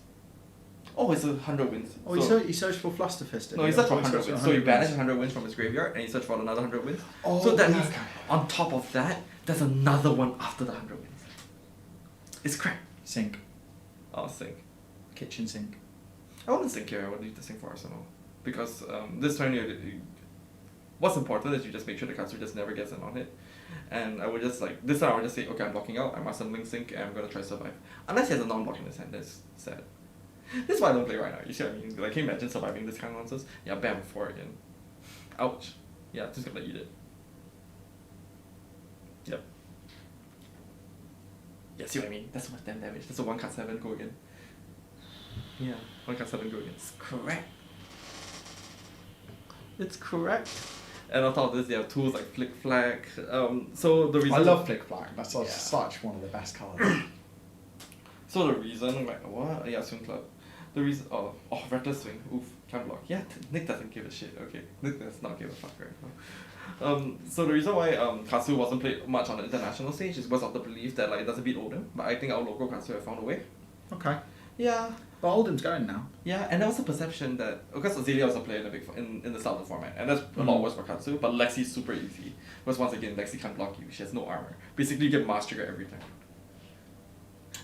[SPEAKER 10] Oh, it's 100 wins.
[SPEAKER 1] Oh, so he searched for Fluster Fist?
[SPEAKER 10] No, he searched for 100 wins. So he banished 100 wins from his graveyard and he searched for another 100 wins. Oh, so that means on top of that, there's another one after the 100 wins. It's cracked.
[SPEAKER 1] Sink.
[SPEAKER 10] Oh, sink.
[SPEAKER 1] Kitchen sink.
[SPEAKER 10] I wouldn't sink here. I would leave the sink for Arsenal. Because this turn, what's important is you just make sure the Katsu just never gets an on-hit. And I would just this time I would just say, okay, I'm blocking out, I'm assembling sync, and I'm gonna try to survive. Unless he has a non-block in his hand, that's sad. This is why I don't play right now, you see what I mean? Like, can you imagine surviving this kind of nonsense? Yeah, bam, 4 again. Ouch. Yeah, just gonna eat it. Yep. Yeah, see what I mean? That's so much damn damage. That's a 1-card 7, go again. Yeah, 1-card 7, go again. It's correct. It's correct. And on top of this, they have tools like Flick Flag. So the reason
[SPEAKER 1] I love Flick Flag. That's
[SPEAKER 10] Yeah.
[SPEAKER 1] such one of the best cards.
[SPEAKER 10] So the reason, like, what? Yeah, Swing Club. The reason, Reckless Swing. Oof, can't block. Yeah, Nick doesn't give a shit. Okay, Nick does not give a fuck right now. So the reason why Katsu wasn't played much on the international stage is because of the belief that like it doesn't beat Oldham. But I think our local Katsu have found a way.
[SPEAKER 1] Okay.
[SPEAKER 10] Yeah.
[SPEAKER 1] But Oldham's going now.
[SPEAKER 10] Yeah, and there was a perception that because Azalea was a player in the start of the format, and that's a lot worse for Katsu. But Lexi's super easy because once again, Lexi can't block you. She has no armor. Basically, you get Master Trigger every time.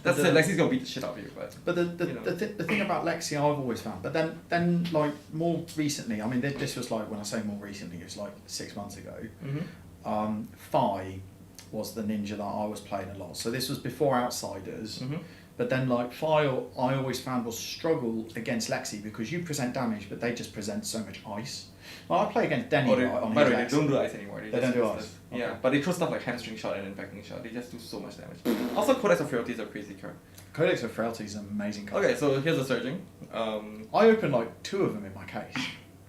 [SPEAKER 10] That's it. Lexi's gonna beat the shit out of you, but
[SPEAKER 1] the thing about Lexi I've always found, but then like more recently, I mean this was like when I say more recently, it was like 6 months ago. Phi was the ninja that I was playing a lot. So this was before Outsiders. But then like Phi I always found was struggle against Lexi because you present damage, but they just present so much ice. Well, I play against Denny
[SPEAKER 10] by the way,
[SPEAKER 1] Lexi.
[SPEAKER 10] they don't do ice anymore.
[SPEAKER 1] They don't do ice.
[SPEAKER 10] Yeah,
[SPEAKER 1] Okay.
[SPEAKER 10] but they throw stuff like hamstring shot and impacting shot. They just do so much damage. Also, Codex of Frailty is a crazy card.
[SPEAKER 1] Codex of Frailty is an amazing card.
[SPEAKER 10] Okay, so here's the surging.
[SPEAKER 1] I opened like 2 of them in my case.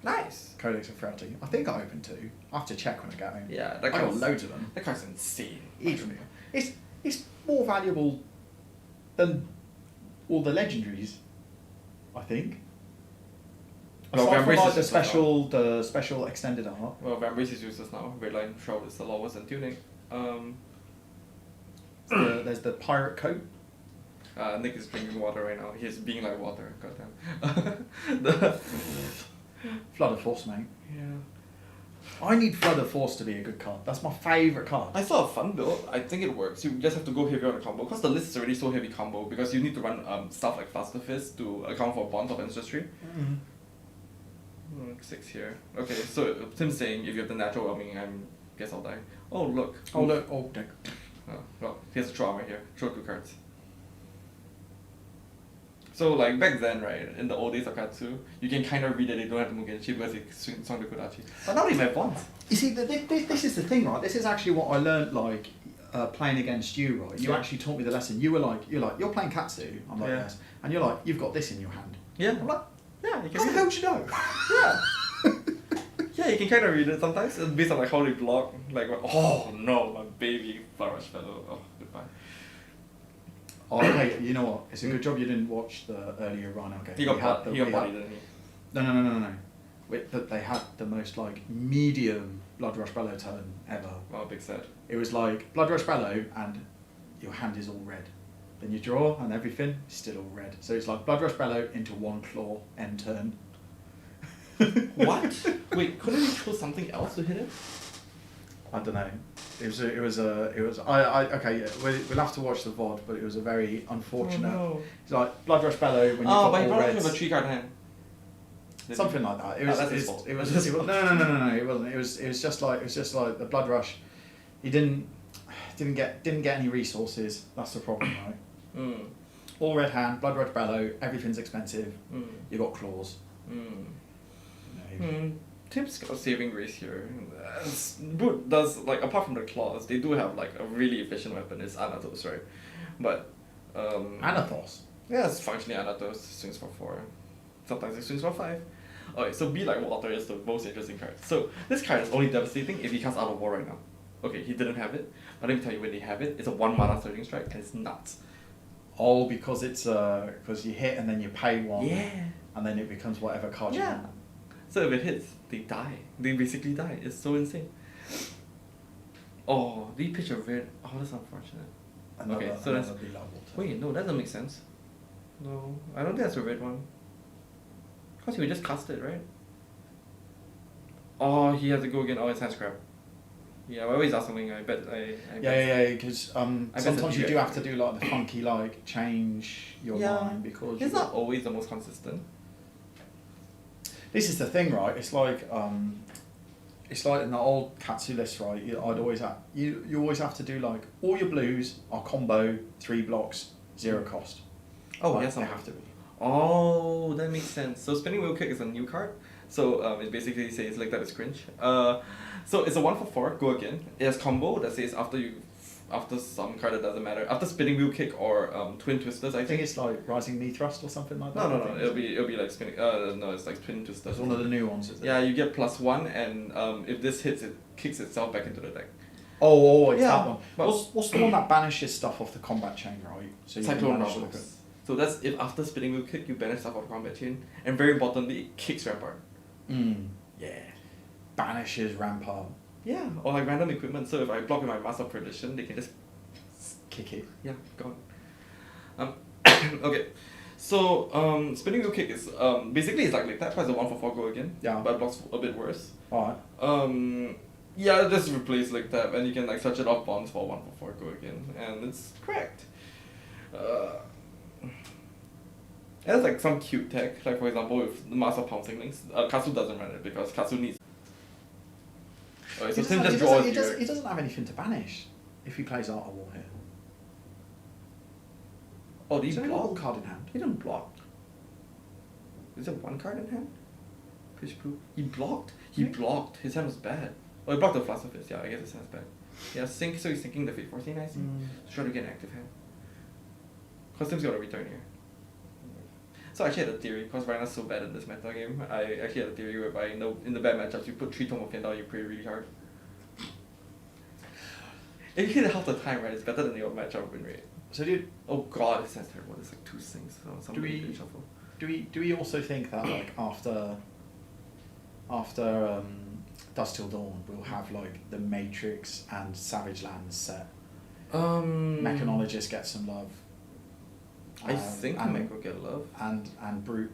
[SPEAKER 10] Nice.
[SPEAKER 1] Codex of Frailty. I think I opened 2. I have to check when I get home.
[SPEAKER 10] Yeah,
[SPEAKER 1] I got loads of them.
[SPEAKER 10] That card's insane.
[SPEAKER 1] It's more valuable than all the legendaries, I think.
[SPEAKER 10] Well,
[SPEAKER 1] Aside from
[SPEAKER 10] Vambrace
[SPEAKER 1] like
[SPEAKER 10] is
[SPEAKER 1] the
[SPEAKER 10] useless
[SPEAKER 1] special extended art.
[SPEAKER 10] Well, Vambrace is useless now. Redline Shroud is the lowest and tuning.
[SPEAKER 1] There's the pirate coat.
[SPEAKER 10] Nick is drinking water right now. He's being like water. Goddamn.
[SPEAKER 1] Flood of Force, mate.
[SPEAKER 10] Yeah.
[SPEAKER 1] I need Flood of Force to be a good card. That's my favourite card.
[SPEAKER 10] I saw a fun build. I think it works. You just have to go heavy on the combo because the list is already so heavy combo because you need to run stuff like Faster Fist to account for bonds of ancestry. 6 here. Okay, so Tim's saying if you have the natural whelming, I guess I'll die. Oh look.
[SPEAKER 1] Oh deck.
[SPEAKER 10] Well, he has a throw armor here. Throw 2 cards. So like back then, right, in the old days of Katsu, you can kind of read that they don't have the Mugenshi because they swung the Kodachi. But now they have bonds.
[SPEAKER 1] You see, this is the thing, right? This is actually what I learned, like, playing against you, right? You actually taught me the lesson. You're playing Katsu. I'm like, yes. And you're like, you've got this in your hand.
[SPEAKER 10] Yeah.
[SPEAKER 1] I'm like,
[SPEAKER 10] yeah, you can
[SPEAKER 1] how the hell do you know?
[SPEAKER 10] Yeah. Yeah, you can kind of read it sometimes based on like how they block. Like, oh no, my baby flourish fellow. Oh, goodbye.
[SPEAKER 1] Oh, okay, you know what? It's a good job you didn't watch the earlier run. Okay.
[SPEAKER 10] He got bodied, didn't he?
[SPEAKER 1] No. They had the most like medium Blood Rush Bellow turn ever.
[SPEAKER 10] Oh, big set.
[SPEAKER 1] It was like Blood Rush Bellow and your hand is all red. Then you draw and everything is still all red. So it's like Blood Rush Bellow into 1 claw end turn.
[SPEAKER 10] What? Wait, couldn't he throw something else to hit it?
[SPEAKER 1] I don't know. We'll have to watch the VOD, but it was a very unfortunate.
[SPEAKER 10] Oh, no.
[SPEAKER 1] It's like Blood Rush Bellow when you
[SPEAKER 10] Oh,
[SPEAKER 1] got
[SPEAKER 10] but he
[SPEAKER 1] all
[SPEAKER 10] probably
[SPEAKER 1] reds.
[SPEAKER 10] have a 3-card hand.
[SPEAKER 1] Something like that. It was.
[SPEAKER 10] that's his fault.
[SPEAKER 1] It was. No. It wasn't. It was just like the Blood Rush. He didn't get any resources. That's the problem, right? All red hand, Blood Rush Bellow. Everything's expensive. You got claws.
[SPEAKER 10] Tim's got a saving grace here. Brute does, like, apart from the claws, they do have like a really efficient weapon. It's Anatos, right? But
[SPEAKER 1] Anathos.
[SPEAKER 10] yeah, it's functionally Anatos. Swings for 4. Sometimes it swings for 5. Okay, so Be Like Water is the most interesting card. So this card is only devastating if he casts Out of War right now. Okay, he didn't have it, but let me tell you when they have it, it's a 1 mana Surging Strike and it's nuts.
[SPEAKER 1] Oh, because it's because you hit and then you pay 1.
[SPEAKER 10] Yeah.
[SPEAKER 1] And then it becomes whatever card you
[SPEAKER 10] Yeah.
[SPEAKER 1] want.
[SPEAKER 10] So if it hits, they die. They basically die. It's so insane. Oh, they pitch a red. Oh, that's unfortunate. Okay, so that's.
[SPEAKER 1] Be Like Water.
[SPEAKER 10] Wait, no, that doesn't make sense. No, I don't think that's a red one. Because he would just cast it, right? Oh, he has to go again. Oh, it's hand scrap. Yeah, why always ask something? I bet.
[SPEAKER 1] Yeah, because
[SPEAKER 10] bet
[SPEAKER 1] sometimes
[SPEAKER 10] the
[SPEAKER 1] you do
[SPEAKER 10] DX
[SPEAKER 1] have to do like the funky like change your line because
[SPEAKER 10] he's not always the most consistent.
[SPEAKER 1] This is the thing, right? It's like in the old Katsu list, right? You always have to do like all your blues are combo 3 blocks 0 cost.
[SPEAKER 10] Oh,
[SPEAKER 1] like,
[SPEAKER 10] yes,
[SPEAKER 1] they have to be.
[SPEAKER 10] Oh, that makes sense. So Spinning Wheel Kick is a new card. So it basically says like that is cringe. So it's a 1 for 4. Go again. It has combo that says after you after some card that doesn't matter. After spinning wheel kick or twin twisters,
[SPEAKER 1] I think it's like rising knee thrust or something like that.
[SPEAKER 10] No,
[SPEAKER 1] I
[SPEAKER 10] no,
[SPEAKER 1] think
[SPEAKER 10] it'll be like spinning. No, it's like twin twisters.
[SPEAKER 1] That's one of the new ones, is it?
[SPEAKER 10] Yeah, you get +1, and if this hits, it kicks itself back into the deck.
[SPEAKER 1] Oh, it's
[SPEAKER 10] Yeah,
[SPEAKER 1] that one.
[SPEAKER 10] but-
[SPEAKER 1] What's the one that banishes stuff off the combat chain, right? So you can
[SPEAKER 10] Cyclone
[SPEAKER 1] banish
[SPEAKER 10] Robbers.
[SPEAKER 1] like
[SPEAKER 10] So that's if after spinning wheel kick, you banish stuff off the combat chain, and very importantly, it kicks Rampart. Yeah.
[SPEAKER 1] banishes Rampart.
[SPEAKER 10] Yeah, or like random equipment. So if I block with my Master of Perdition, they can just
[SPEAKER 1] Kick it.
[SPEAKER 10] yeah, gone. Okay. So spinning wheel kick is basically it's like that plus a 1/4 go again.
[SPEAKER 1] Yeah.
[SPEAKER 10] But it blocks a bit worse.
[SPEAKER 1] Alright.
[SPEAKER 10] Yeah, just replace like that, and you can like search it off bombs for 1/4 go again, and it's cracked. It has like some cute tech, like for example with the Master of Pouncing Links. Katsu doesn't run it because Katsu needs. So Tim just draws
[SPEAKER 1] he
[SPEAKER 10] here.
[SPEAKER 1] doesn't have anything to banish if he plays Art of War here.
[SPEAKER 10] Oh, do
[SPEAKER 1] He's
[SPEAKER 10] you
[SPEAKER 1] only got
[SPEAKER 10] block?
[SPEAKER 1] one card in hand.
[SPEAKER 10] He didn't block. Is there one card in hand? Fish poo. He blocked? He blocked. His hand was bad. Oh, he blocked the Philosophist. Yeah, I guess his hand's bad. Yeah, sink, so he's sinking the Fate 14, I see. Try to get an active hand. Cause Tim's got a return here. So I actually had a theory, because Rhina's so bad in this meta game, I actually had a theory whereby in the bad matchups, you put 3 Tome of Kendall, you pray really hard. If you hit it half the time, right, it's better than your matchup win rate.
[SPEAKER 1] So do
[SPEAKER 10] Oh god, this sounds terrible. There's like 2 sinks. So
[SPEAKER 1] Do we-
[SPEAKER 10] really shuffle.
[SPEAKER 1] we also think that like after Dusk Till Dawn we'll have like the Matrix and Savage Lands set. Mechanologist gets some love.
[SPEAKER 10] I think
[SPEAKER 1] and,
[SPEAKER 10] Mech will get love.
[SPEAKER 1] and Brute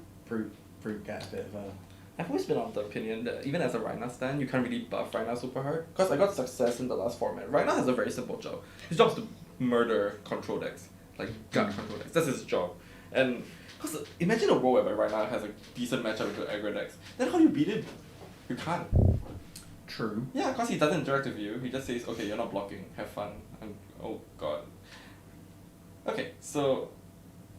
[SPEAKER 1] get a bit of a
[SPEAKER 10] I've always been of the opinion that even as a Rhina stand, you can't really buff Rhina super hard. Because I got success in the last format. Rhina has a very simple job. His job is to murder control decks. Like gut control decks. That's his job. And because imagine a world whereby Rhina has a decent matchup with the aggro decks. Then how do you beat him? You can't.
[SPEAKER 1] true.
[SPEAKER 10] Yeah, because he doesn't interact with you. He just says, okay, you're not blocking. Have fun. And oh god. Okay, so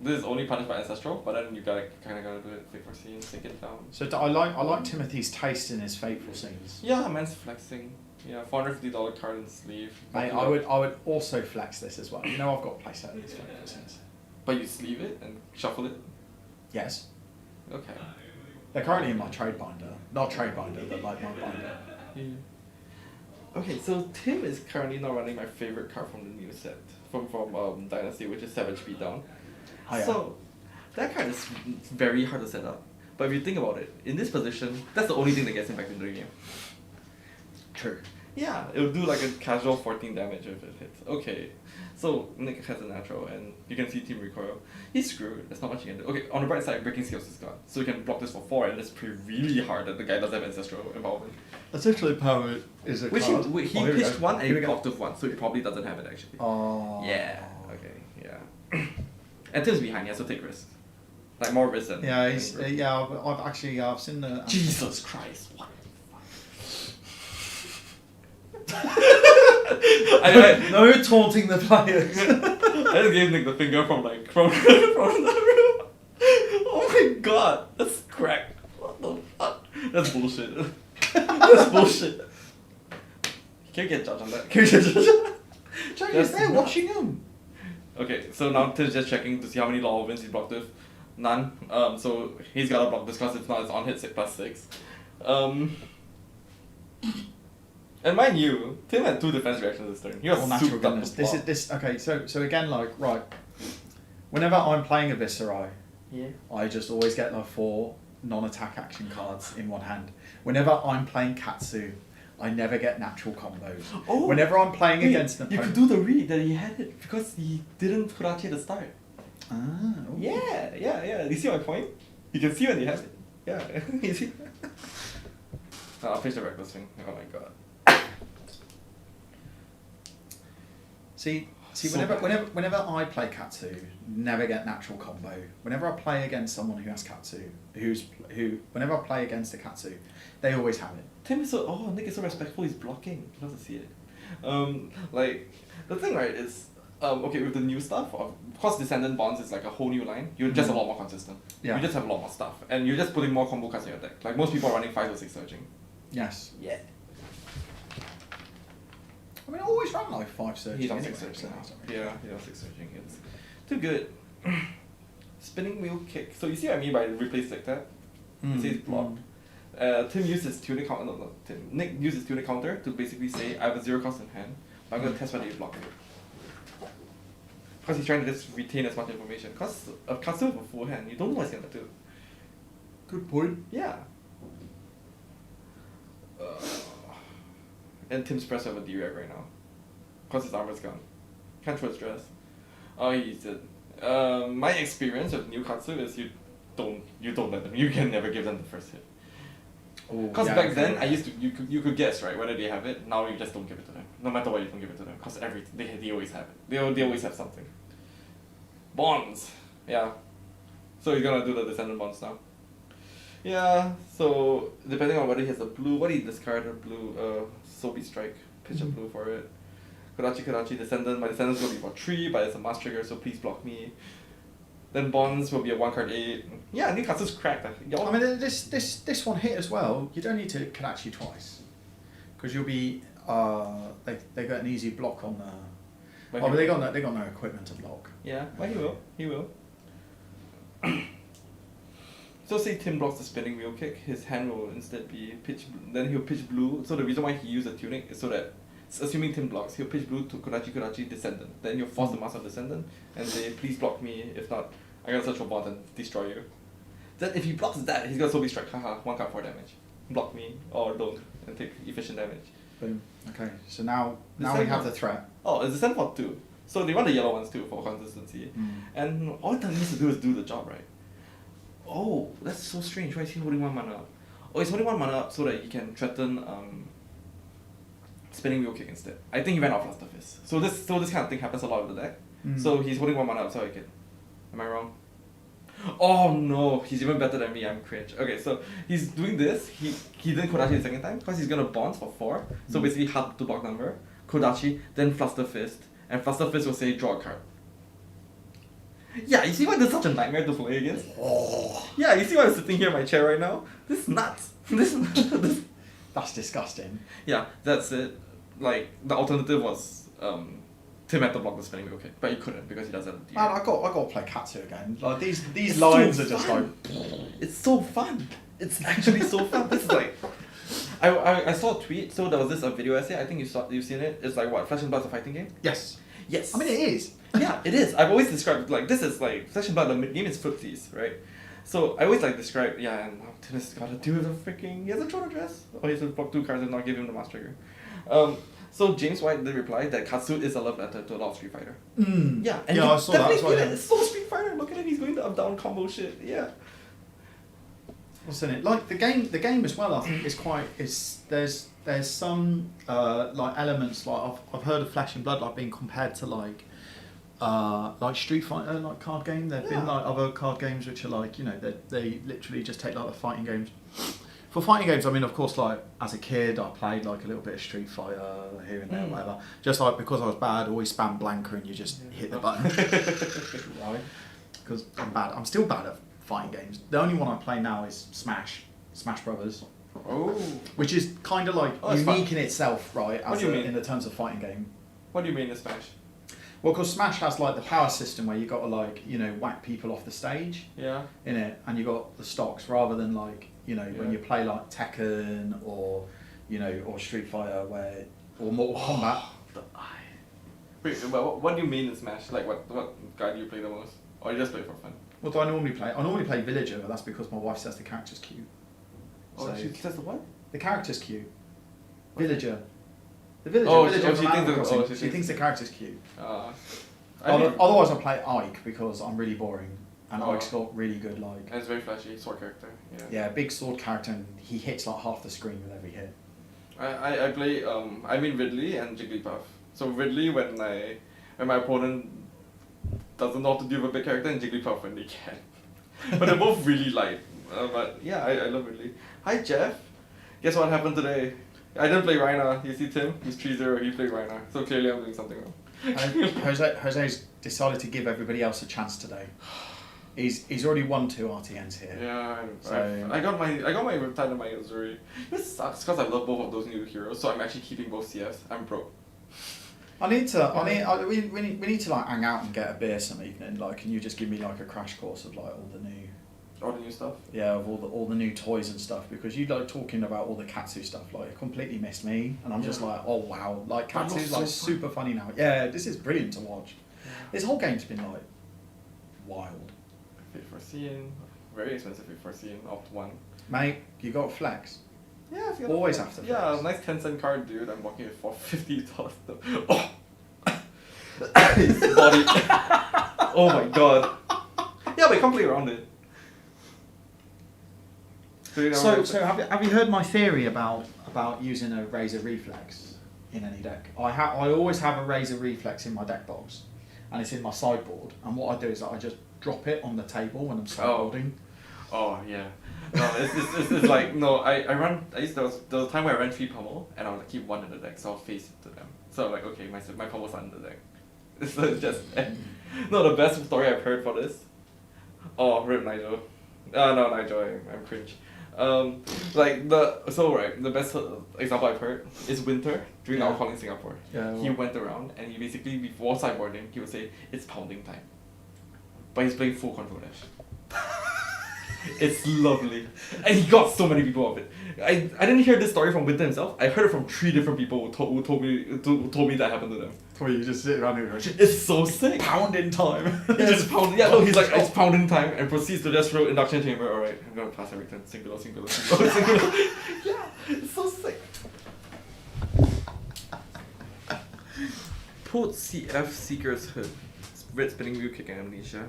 [SPEAKER 10] this is only punished by Ancestral, but then you gotta kinda gotta do it Fate 14, sink it down.
[SPEAKER 1] So I like Timothy's taste in his Fateful Scenes.
[SPEAKER 10] Yeah, man's flexing. Yeah, $450 card in sleeve.
[SPEAKER 1] Mate, I would also flex this as well. You know I've got a playset of these Fateful Scenes.
[SPEAKER 10] But you sleeve it and shuffle it?
[SPEAKER 1] Yes.
[SPEAKER 10] Okay.
[SPEAKER 1] They're currently in my trade binder. Not trade binder, but like my binder.
[SPEAKER 10] Yeah. Okay, so Tim is currently not running my favorite card from the new set. From Dynasty, which is Savage Beatdown.
[SPEAKER 1] Oh, yeah.
[SPEAKER 10] So, that card is very hard to set up. But if you think about it, in this position, that's the only thing that gets him back into the game.
[SPEAKER 1] True.
[SPEAKER 10] Yeah, it'll do like a casual 14 damage if it hits. Okay, so Nick has a natural and you can see Team Recoil. He's screwed, there's not much you can do. Okay, on the bright side, Breaking Scales is gone. So you can block this for 4 and it's pretty really hard that the guy doesn't have Ancestral involvement.
[SPEAKER 1] Essentially, Power is a
[SPEAKER 10] Which
[SPEAKER 1] card.
[SPEAKER 10] he
[SPEAKER 1] Oh, here we
[SPEAKER 10] pitched
[SPEAKER 1] go.
[SPEAKER 10] one and
[SPEAKER 1] Here
[SPEAKER 10] he
[SPEAKER 1] we go.
[SPEAKER 10] blocked with 1, so he probably doesn't have it actually.
[SPEAKER 1] Oh.
[SPEAKER 10] Yeah, okay, yeah. And Tim's behind, he has to take risks. Like more risks than...
[SPEAKER 1] Yeah, he's yeah. I've seen the.
[SPEAKER 10] Jesus Christ, what?
[SPEAKER 1] No taunting the players.
[SPEAKER 10] I just gave Nick the finger from from the room. Oh my god, that's crack. What the fuck? That's bullshit. That's bullshit. Can you get judged on that? Can you get judged on that?
[SPEAKER 1] Jack is there watching him.
[SPEAKER 10] Okay, so now Tim's just checking to see how many law wins he's blocked with. None. So he's gotta block this because if not, it's on hit 6+6. And mind you, Tim had 2 defense reactions this turn. He was
[SPEAKER 1] Oh, natural
[SPEAKER 10] souped up
[SPEAKER 1] goodness.
[SPEAKER 10] to
[SPEAKER 1] This
[SPEAKER 10] block.
[SPEAKER 1] is okay. So again, like right. Whenever I'm playing a Viscerai,
[SPEAKER 10] Yeah.
[SPEAKER 1] I just always get like 4 non-attack action cards in one hand. Whenever I'm playing Katsu, I never get natural combos.
[SPEAKER 10] Oh,
[SPEAKER 1] Whenever I'm playing
[SPEAKER 10] wait,
[SPEAKER 1] against an
[SPEAKER 10] you
[SPEAKER 1] opponent.
[SPEAKER 10] could do the read that he had it because he didn't Kurachi at the start.
[SPEAKER 1] Ah. Oh.
[SPEAKER 10] Yeah. You see my point? You can see when he has it. Yeah. You see? I'll finish the reckless thing. Oh my god.
[SPEAKER 1] See,
[SPEAKER 10] So
[SPEAKER 1] whenever I play Katsu, never get natural combo. Whenever I play against someone who has Katsu, whenever I play against a Katsu, they always have it.
[SPEAKER 10] Tim is so Nick is so respectful, he's blocking. You love to see it. Like the thing right is okay with the new stuff, of course Descendant Bonds is like a whole new line, you're just a lot more consistent.
[SPEAKER 1] Yeah.
[SPEAKER 10] You just have a lot more stuff. And you're just putting more combo cards in your deck. Like most people are running 5 or 6 searching.
[SPEAKER 1] Yes.
[SPEAKER 10] Yeah.
[SPEAKER 1] I mean, I always run like 5 surging.
[SPEAKER 10] He's on
[SPEAKER 1] anyway,
[SPEAKER 10] 6 surging
[SPEAKER 1] so
[SPEAKER 10] now.
[SPEAKER 1] that's alright.
[SPEAKER 10] Yeah, he's on 6 surging. It's too good. Spinning wheel kick. So you see what I mean by replace like that? It says block. Tim used his tunic counter. No, not Tim. Nick used his tunic counter to basically say, I have a 0 cost in hand, but I'm going to test whether you block it. Because he's trying to just retain as much information. Because a Katsu with a full hand, you don't know what he's going to do.
[SPEAKER 1] Good point.
[SPEAKER 10] Yeah. And Tim's pressed over D-Rag right now. Because his armor's gone. Can't throw his dress. Oh, he's dead. My experience with new Katsu is you don't let them. You can never give them the first hit. Because back then, I used to you could guess right whether they have it. Now you just don't give it to them. No matter what, you don't give it to them. Because they always have it. They always have something. Bonds. Yeah. So he's gonna do the descendant bonds now. Yeah. So depending on whether he has a blue, what he discarded blue. Soapy strike. Pitch a blue for it. Kodachi descendant. My descendant's gonna be for 3, but it's a mass trigger, so please block me. Then bonds will be a 1 card 8. Yeah, new Katsu's cracked.
[SPEAKER 1] I mean, this one hit as well. You don't need to Kodachi twice, because you'll be they got an easy block on the. But they got no equipment to block.
[SPEAKER 10] Yeah, but he will. So say Tim blocks the spinning wheel kick, his hand will instead be pitch. Then he'll pitch blue. So the reason why he used a tunic is so that, assuming Tim blocks, he'll pitch blue to Kodachi descendant. Then he'll force the mask on descendant and say, please block me. If not, I'm gonna search for bond and destroy you. Then if he blocks that, he's gonna Soapy strike. Haha, 1 card 4 damage. Block me or don't and take efficient damage.
[SPEAKER 1] Boom. Okay, so now we have the threat.
[SPEAKER 10] Oh, it's descent for 2. So they run the yellow ones too for consistency. And all it needs to do is do the job, right? Oh, that's so strange. Why is he holding 1 mana up? Oh, he's holding 1 mana up so that he can threaten spinning wheel kick instead. I think he ran out of Fluster Fist. So this kind of thing happens a lot with the deck. So he's holding 1 mana up so I can. Am I wrong? Oh no, he's even better than me. I'm cringe. Okay, so he's doing this. He didn't Kodachi the second time because he's gonna bounce for 4. So basically hard to block number. Kodachi, then Fluster Fist, and Fluster Fist will say draw a card. Yeah, you see why this is such a nightmare to play against? Yeah, you see why I'm sitting here in my chair right now? This is nuts. This.
[SPEAKER 1] That's disgusting.
[SPEAKER 10] Yeah, that's it. Like the alternative was Tim had to block the spinning wheel kick, but he couldn't because he doesn't.
[SPEAKER 1] Man, I got to play Katsu again. Like these lines are just like.
[SPEAKER 10] It's so fun. It's actually so fun. This is like. I saw a tweet. So there was this video essay. I think you've seen it. It's like what, Flesh and Blood's a fighting game.
[SPEAKER 1] Yes.
[SPEAKER 10] Yes.
[SPEAKER 1] I mean, it is.
[SPEAKER 10] Yeah, it is. I've always described like this is like Flesh and Blood. The game is footsies, right? So I always like describe and Tim has got to do the freaking. He has a Trono dress. Or he has to block 2 cards and not give him the master trigger. So James White did reply that Katsu is a love letter to a lot of Street Fighter. Yeah, and
[SPEAKER 1] I saw that.
[SPEAKER 10] It's so Street Fighter. Look at him. He's going to up down combo shit. Yeah.
[SPEAKER 1] What's in it? Like the game as well. I think there's some like elements like I've heard of Flesh and Blood like being compared to like Street Fighter like card game. There've been like other card games which are like they literally just take like the fighting games. For fighting games, I mean, of course, like as a kid, I played like a little bit of Street Fighter here and there, whatever. Just like because I was bad, I always spam Blanca and you just hit the button, right? Because I'm bad. I'm still bad at fighting games. The only one I play now is Smash Brothers.
[SPEAKER 10] Oh.
[SPEAKER 1] Which is kind of like unique in itself, right?
[SPEAKER 10] What do you mean?
[SPEAKER 1] In the terms of fighting game.
[SPEAKER 10] What do you mean in Smash?
[SPEAKER 1] Well, because Smash has like the power system where you got to like whack people off the stage.
[SPEAKER 10] Yeah.
[SPEAKER 1] In it, and you got the stocks rather than like when you play like Tekken or or Street Fighter or Mortal Kombat.
[SPEAKER 10] Wait, what do you mean in Smash? Like what guy do you play the most? Or you just play for fun?
[SPEAKER 1] What do I normally play? I normally play Villager, but that's because my wife says the character's cute.
[SPEAKER 10] Oh,
[SPEAKER 1] So-
[SPEAKER 10] she says the what?
[SPEAKER 1] The character's cute. Villager. The Villager.
[SPEAKER 10] Oh,
[SPEAKER 1] Villager
[SPEAKER 10] she
[SPEAKER 1] from
[SPEAKER 10] thinks
[SPEAKER 1] Animal
[SPEAKER 10] that-
[SPEAKER 1] Crossing.
[SPEAKER 10] she
[SPEAKER 1] She
[SPEAKER 10] thinks-
[SPEAKER 1] thinks the character's cute.
[SPEAKER 10] I mean,
[SPEAKER 1] Otherwise, I play Ike because I'm really boring, and
[SPEAKER 10] Oh.
[SPEAKER 1] Ike's got really good like.
[SPEAKER 10] and it's very flashy, sword character. Yeah.
[SPEAKER 1] Yeah, big sword character, and he hits like half the screen with every hit.
[SPEAKER 10] I play Ridley and Jigglypuff. So Ridley when my opponent doesn't know how to deal with a big character, and Jigglypuff when they can. But they're both really light. But yeah, I love Ridley. Hi Jeff. Guess what happened today? I didn't play Rhina. You see Tim? He's 3-0. He played Rhina. So clearly I'm doing something wrong.
[SPEAKER 1] Jose's decided to give everybody else a chance today. He's already won 2 RTNs here.
[SPEAKER 10] Yeah,
[SPEAKER 1] So-
[SPEAKER 10] I got my Riptide and my Uzuri. This sucks because I love both of those new heroes, so I'm actually keeping both CFs. I'm broke.
[SPEAKER 1] I need to. We need to like hang out and get a beer some evening. Like, can you just give me like a crash course of like
[SPEAKER 10] All the new stuff.
[SPEAKER 1] Yeah, of all the new toys and stuff, because you like talking about all the Katsu stuff, like it completely missed me, and I'm just like, oh wow, like Katsu's like super funny now. Yeah, this is brilliant to watch. This whole game's been like wild.
[SPEAKER 10] Fit for seeing, very expensive fit for seeing, opt one.
[SPEAKER 1] Mate, you got flex.
[SPEAKER 10] Yeah, if you
[SPEAKER 1] Always have to.
[SPEAKER 10] Yeah, nice 10-cent card, dude. I'm walking it for $50. Oh, his body. Oh my god. Yeah, but can't play around it.
[SPEAKER 1] So have you heard my theory about using a Razor Reflex in any deck? I always have a Razor Reflex in my deck box, and it's in my sideboard. And what I do is I just drop it on the table when I'm sideboarding.
[SPEAKER 10] Oh yeah. No, it's like no. I there was a time where I ran 3 pummel and I would like, keep one in the deck, so I'll face it to them. So I'm like, okay, my pummel's not in the deck. So it's just no. The best story I've heard for this. Oh, rip Nigel. No, Nigel, I'm cringe. The best example I've heard is Winter during our call in Singapore.
[SPEAKER 1] Yeah,
[SPEAKER 10] he went around and he basically before sideboarding he would say it's pounding time, but he's playing full control dash. It's lovely, and he got so many people of it. I didn't hear this story from Winter himself. I heard it from 3 different people who told me that happened to them.
[SPEAKER 1] Where you just sit around here,
[SPEAKER 10] it's so sick.
[SPEAKER 1] Pounding time.
[SPEAKER 10] Just pounding. Yeah, no, he's like it's pounding time and proceeds to just throw induction chamber. All right, I'm gonna pass every turn. Singular. Yeah, it's so sick. Put CF Seeker's Hood. Red spinning wheel kick and amnesia.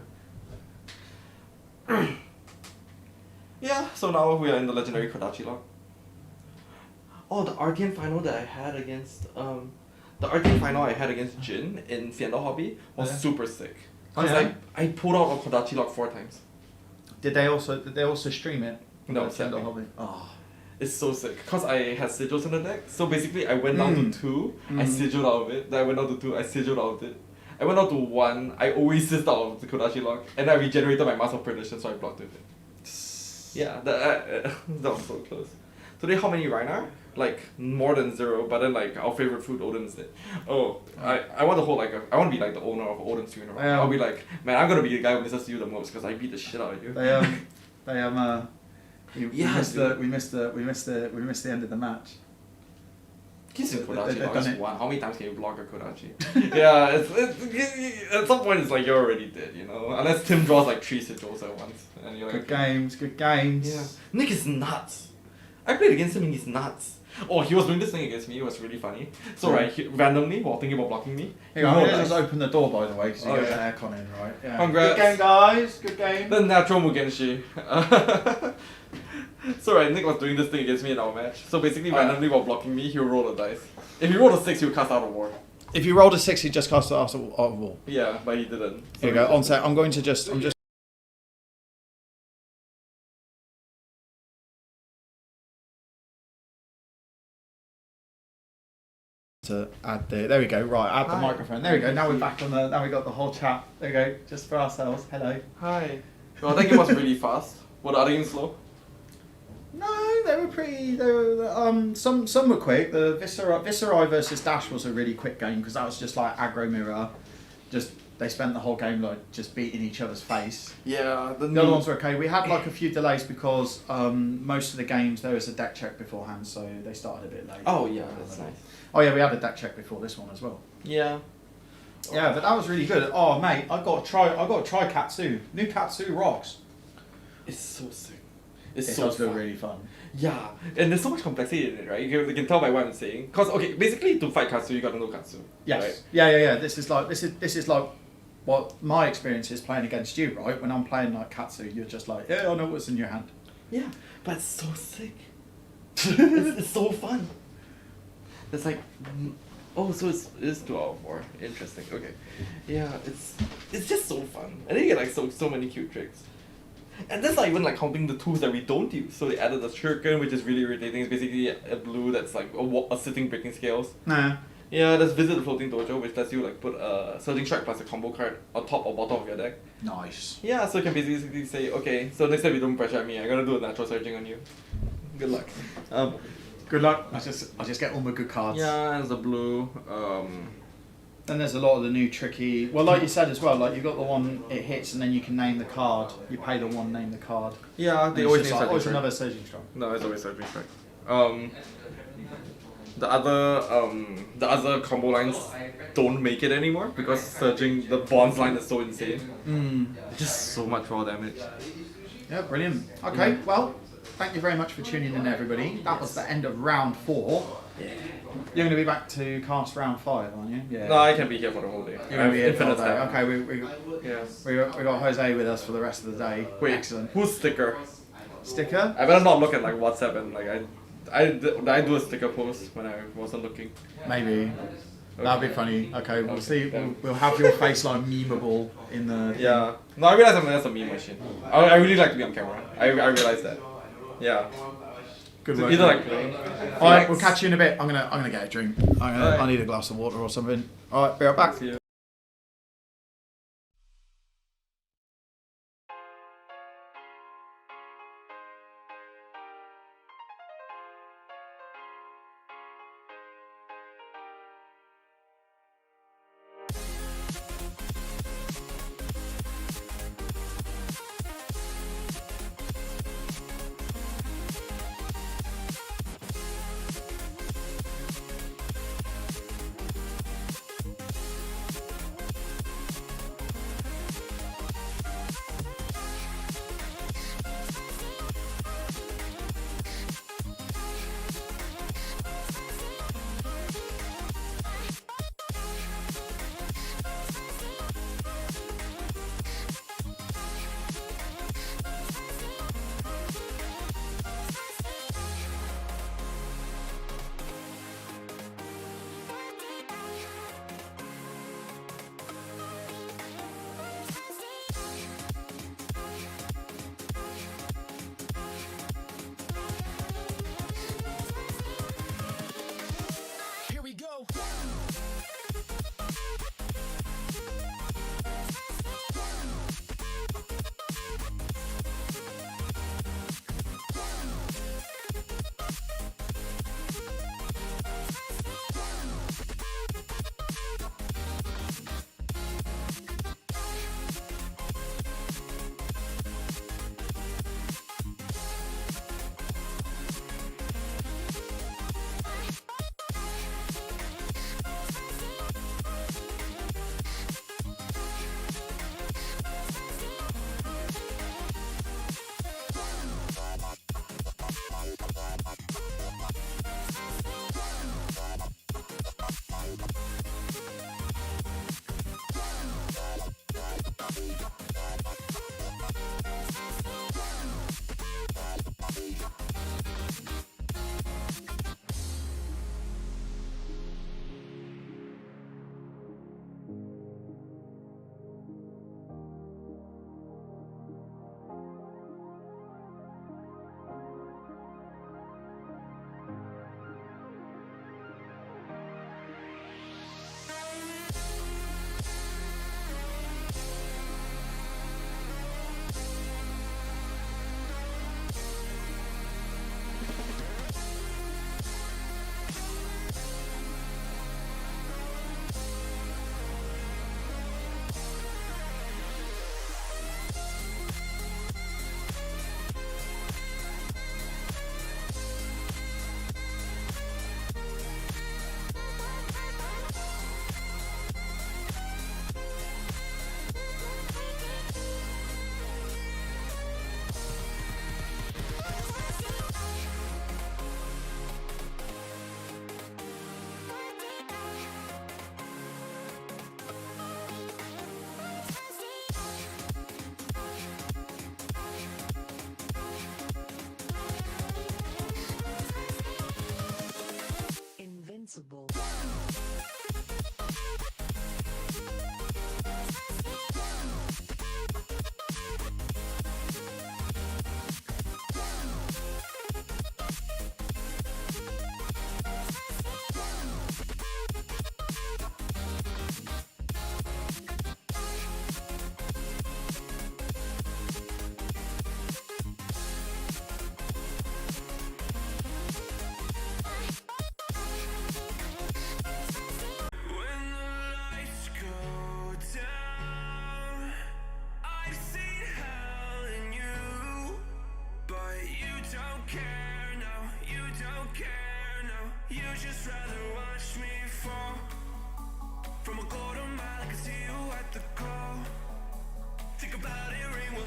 [SPEAKER 10] Yeah, so now we are in the legendary Kodachi lock. Oh, the Arcane final that I had against Jin in Fienda Hobby was super sick. Because I pulled out a Kodachi lock 4 times.
[SPEAKER 1] Did they also stream it?
[SPEAKER 10] No,
[SPEAKER 1] Fienda
[SPEAKER 10] sadly.
[SPEAKER 1] Hobby. Oh.
[SPEAKER 10] It's so sick. Because I had sigils in the deck. So basically I went down to 2, I sigiled out of it. Then I went down to 2, I sigiled out of it. I went down to 1, I always assist out of the Kodachi lock. And I regenerated my Mask of Perdition, so I blocked with it. Yeah, that was so close. Today, how many Reinar? Like more than 0, but then like our favorite food, Odin instead. Oh, I want to hold I want to be like the owner of Odin's funeral. I'll be like, man, I'm gonna be the guy who listens to you the most because I beat the shit out of you.
[SPEAKER 1] We missed the end of the match.
[SPEAKER 10] Kiss in Kodachi lock is 1. How many times can you block a Kodachi? Yeah, it's at some point it's like you're already dead, you know. Unless Tim draws like 3 sigils at once, and you're like,
[SPEAKER 1] good games.
[SPEAKER 10] Yeah, Nick is nuts. I played against him and he's nuts. Oh, he was doing this thing against me. It was really funny. So randomly while thinking about blocking me,
[SPEAKER 1] I'm gonna just open the door by the way because you got an aircon in, right? Yeah.
[SPEAKER 10] Congrats.
[SPEAKER 1] Good game, guys. Good game.
[SPEAKER 10] The natural Mugenshi. So Nick was doing this thing against me in our match. So basically, randomly while blocking me, he'll roll a dice. If he rolled a 6, he'll cast Out of War.
[SPEAKER 1] If you rolled a 6, he just cast it out of wall.
[SPEAKER 10] Yeah, but he didn't. So
[SPEAKER 1] Here you go. On set, I'm just to add there we go. Right, add the microphone. There we go. Now we're back on now we got the whole chat. There we go. Just for ourselves. Hello.
[SPEAKER 10] Hi. Well, that game was really fast. Were the other games slow?
[SPEAKER 1] No, they were pretty. They were some were quick. The Viserai versus Dash was a really quick game because that was just like aggro mirror. Just they spent the whole game like just beating each other's face.
[SPEAKER 10] Yeah.
[SPEAKER 1] The other ones were okay. We had like a few delays because most of the games there was a deck check beforehand, so they started a bit late.
[SPEAKER 10] Oh yeah, that's nice.
[SPEAKER 1] Oh yeah, we had a deck check before this one as well.
[SPEAKER 10] Yeah.
[SPEAKER 1] Yeah, but that was really good. Oh mate, I got to try Katsu. New Katsu rocks.
[SPEAKER 10] It's so sick.
[SPEAKER 1] It does look really fun.
[SPEAKER 10] Yeah, and there's so much complexity in it, right? You can tell by what I'm saying. Cause okay, basically to fight Katsu, you gotta know Katsu.
[SPEAKER 1] Yes.
[SPEAKER 10] Right?
[SPEAKER 1] Yeah. This is like what my experience is playing against you, right? When I'm playing like Katsu, you're just like, yeah, I know what's in your hand.
[SPEAKER 10] Yeah, but it's so sick. it's so fun. It's like, oh, so it's 2 out of 4. Interesting. Okay, yeah, it's just so fun, and then you get like so many cute tricks. And that's not even like counting the tools that we don't use. So they added the shuriken, which is really irritating. It's basically a blue that's like a sitting breaking scales.
[SPEAKER 1] Nah.
[SPEAKER 10] Yeah, there's Visit the Floating Dojo, which lets you like put a Surging Strike plus a combo card on top or bottom of your deck.
[SPEAKER 1] Nice.
[SPEAKER 10] Yeah, so you can basically say, okay, so next time you don't pressure me, I'm gonna do a natural surging on you. Good luck.
[SPEAKER 1] Good luck. I just get all my good cards.
[SPEAKER 10] Yeah, there's the blue.
[SPEAKER 1] Then there's a lot of the new tricky. Well, like you said as well, like you've got the one it hits, and then you can name the card. You pay the one, name the card.
[SPEAKER 10] Yeah,
[SPEAKER 1] And
[SPEAKER 10] they
[SPEAKER 1] it's
[SPEAKER 10] always
[SPEAKER 1] just
[SPEAKER 10] name
[SPEAKER 1] like, oh,
[SPEAKER 10] surging
[SPEAKER 1] it's
[SPEAKER 10] strike.
[SPEAKER 1] another surging strike.
[SPEAKER 10] No, it's always surging strike. The other combo lines don't make it anymore because surging the bonds line is so insane. Just so much raw damage.
[SPEAKER 1] Yeah, brilliant. Okay, well, thank you very much for tuning in, everybody. That was the end of round 4.
[SPEAKER 10] Yeah.
[SPEAKER 1] You're going to be back to cast round 5, aren't you? Yeah.
[SPEAKER 10] No, I can be here for the whole day.
[SPEAKER 1] You're going to be here for the
[SPEAKER 10] infinite
[SPEAKER 1] day.
[SPEAKER 10] time.
[SPEAKER 1] Okay,
[SPEAKER 10] Yeah.
[SPEAKER 1] we got Jose with us for the rest of the day.
[SPEAKER 10] Wait,
[SPEAKER 1] Excellent.
[SPEAKER 10] who's sticker?
[SPEAKER 1] Sticker?
[SPEAKER 10] I better not look at like WhatsApp and like I do a sticker post when I wasn't looking.
[SPEAKER 1] Maybe. That'd be funny. Okay, we'll see. We'll have your face like memeable in the.
[SPEAKER 10] Yeah. No, I realize that's a meme machine. I really like to be on camera. I realize that. Yeah.
[SPEAKER 1] Good
[SPEAKER 10] So
[SPEAKER 1] work.
[SPEAKER 10] either like.
[SPEAKER 1] All right, we'll catch you in a bit. I'm gonna get a drink. I need a glass of water or something. All right, be right back.
[SPEAKER 10] See you.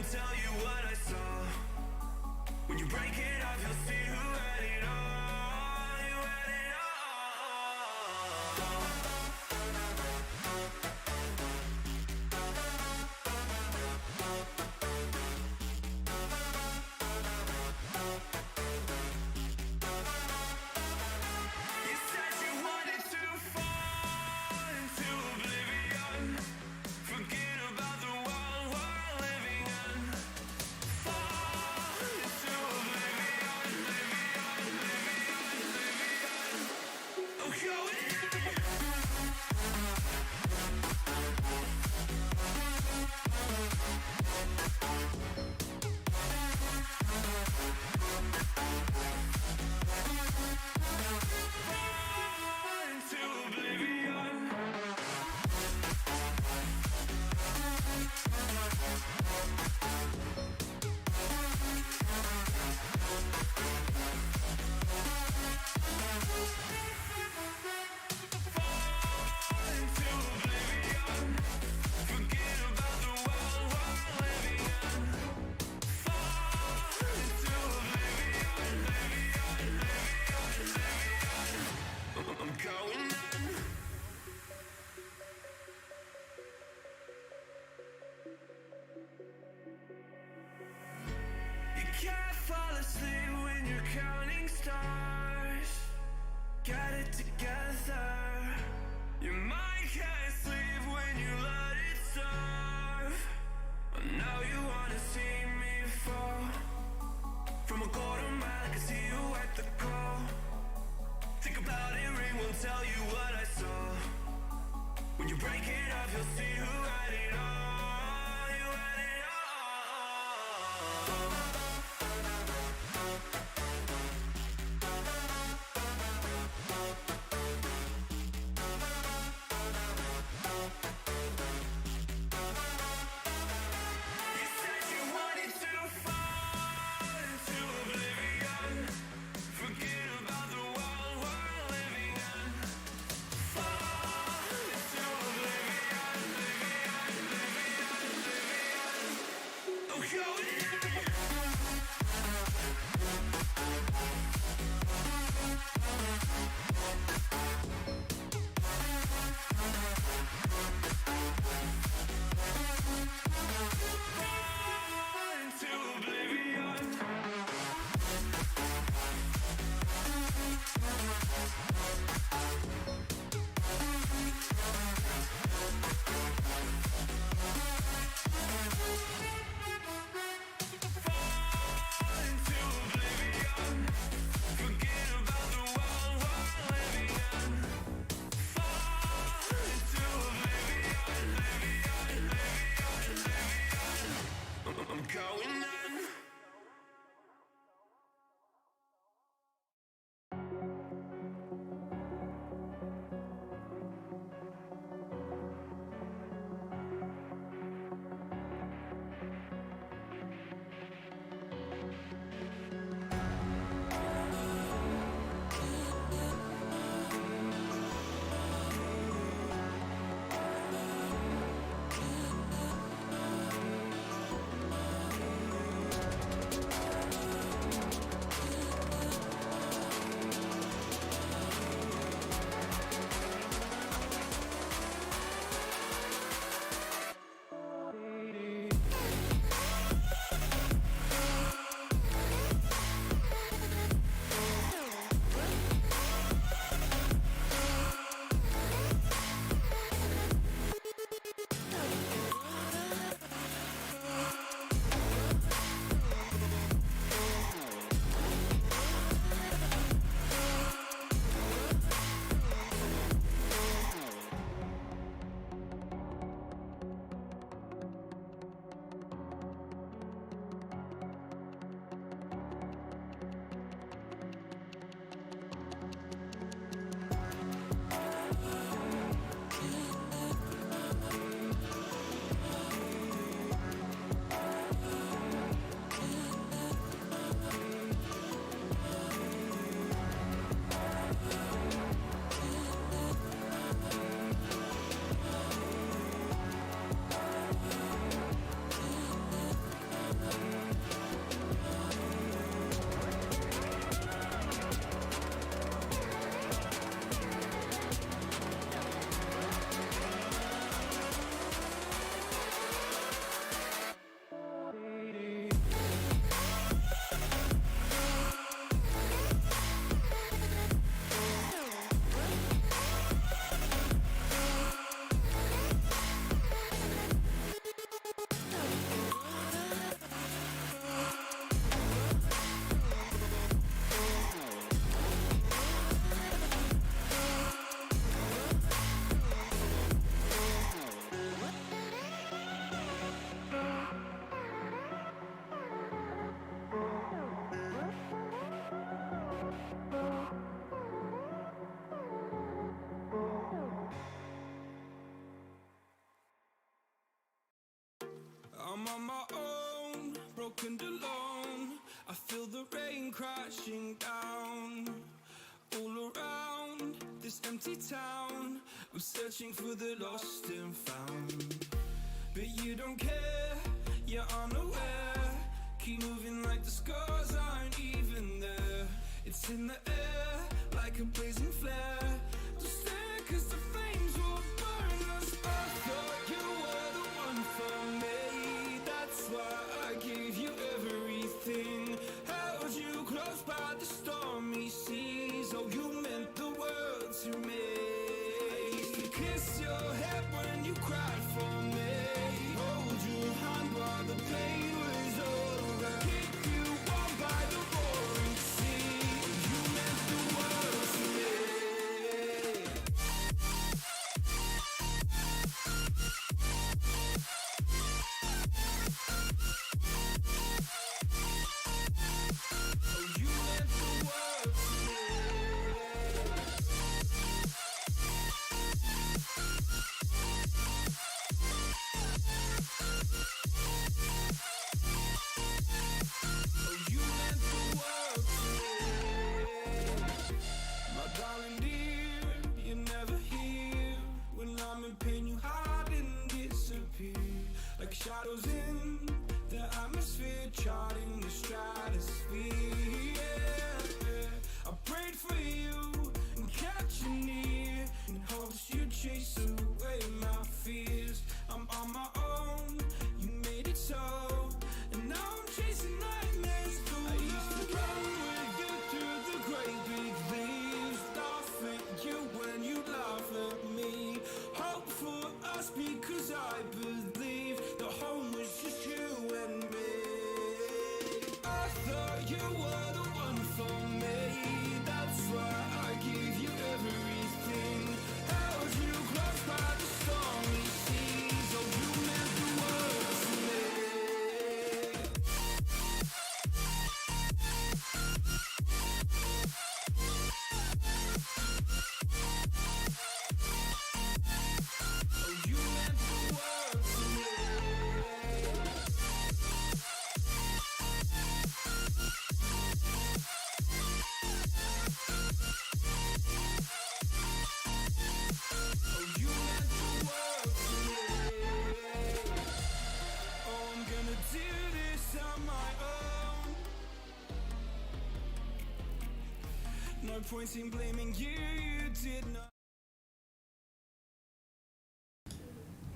[SPEAKER 4] won't tell you what I saw. When you break it off, you'll see who had it all. You had it all. You said you wanted to fall into oblivion. Forget about the world we're living in. Fall into oblivion, oblivion. Oh, going fall into oblivion. Fall into oblivion. Forget about the world we're living in. Fall into oblivion, I'm going in. You can't fall asleep when you're counting stars. Get it together. Your mind can't sleep when you let it serve. Now you wanna see me fall. From a quarter mile, I can see you at the call. Think about it, ring won't tell you what I saw. When you break it off, you'll see who had it all. You had it all. You said you wanted to fall into oblivion. Forget about the world we're living in. Fall into oblivion, I'm on my own, broken alone. I feel the rain crashing down. All around this empty town, I'm searching for the lost and found. But you don't care, you're unaware. Keep moving like the scars aren't even there. It's in the air, like a blazing flare. Don't stare, cause the flames will burn us. I thought you were the one for me. That's why I gave you everything. Held you close by the stormy seas. Oh, you meant the world to me. I used to kiss your head when you cried for me. Hold your hand while the pain was over. Keep you warm by the roaring sea. You meant the world to me. Oh, you meant the world to me. Oh, you meant the world to me. My darling dear, you're never here. When I'm in pain, you hide and disappear. Like shadows in the atmosphere, charting the stratosphere. Yeah. I prayed for you and kept you near, in hopes you'd chase away my fears. I'm on my own, you made it so, and now I'm chasing nightmares. I used to run with you through the great big leaves, laugh at you when you laugh at me. Hope for us because I believe the home was just you and me. I thought you were the one for me. That's why I gave you everything. Held you close by the stormy seas. Oh, you meant the world to me. Oh, you meant the world to me. Oh, you meant the world to me. Oh, I'm gonna do this on my own. No point in blaming you, you did not.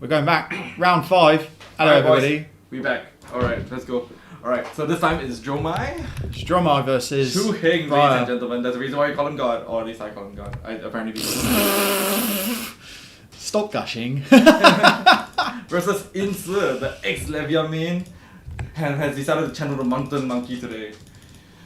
[SPEAKER 1] We're going back. Round 5. Hello,
[SPEAKER 10] Alright, boys.
[SPEAKER 1] everybody.
[SPEAKER 10] We back. Alright, let's go. Alright, so this time it's Jomai.
[SPEAKER 1] Stromai versus
[SPEAKER 10] Shu Heng, ladies
[SPEAKER 1] Paya.
[SPEAKER 10] and gentlemen. That's the reason why you call him God. Or at least I call him God. I apparently
[SPEAKER 1] Stop gushing.
[SPEAKER 10] versus Inse, the ex-Levia main, and has decided to channel the mountain monkey today.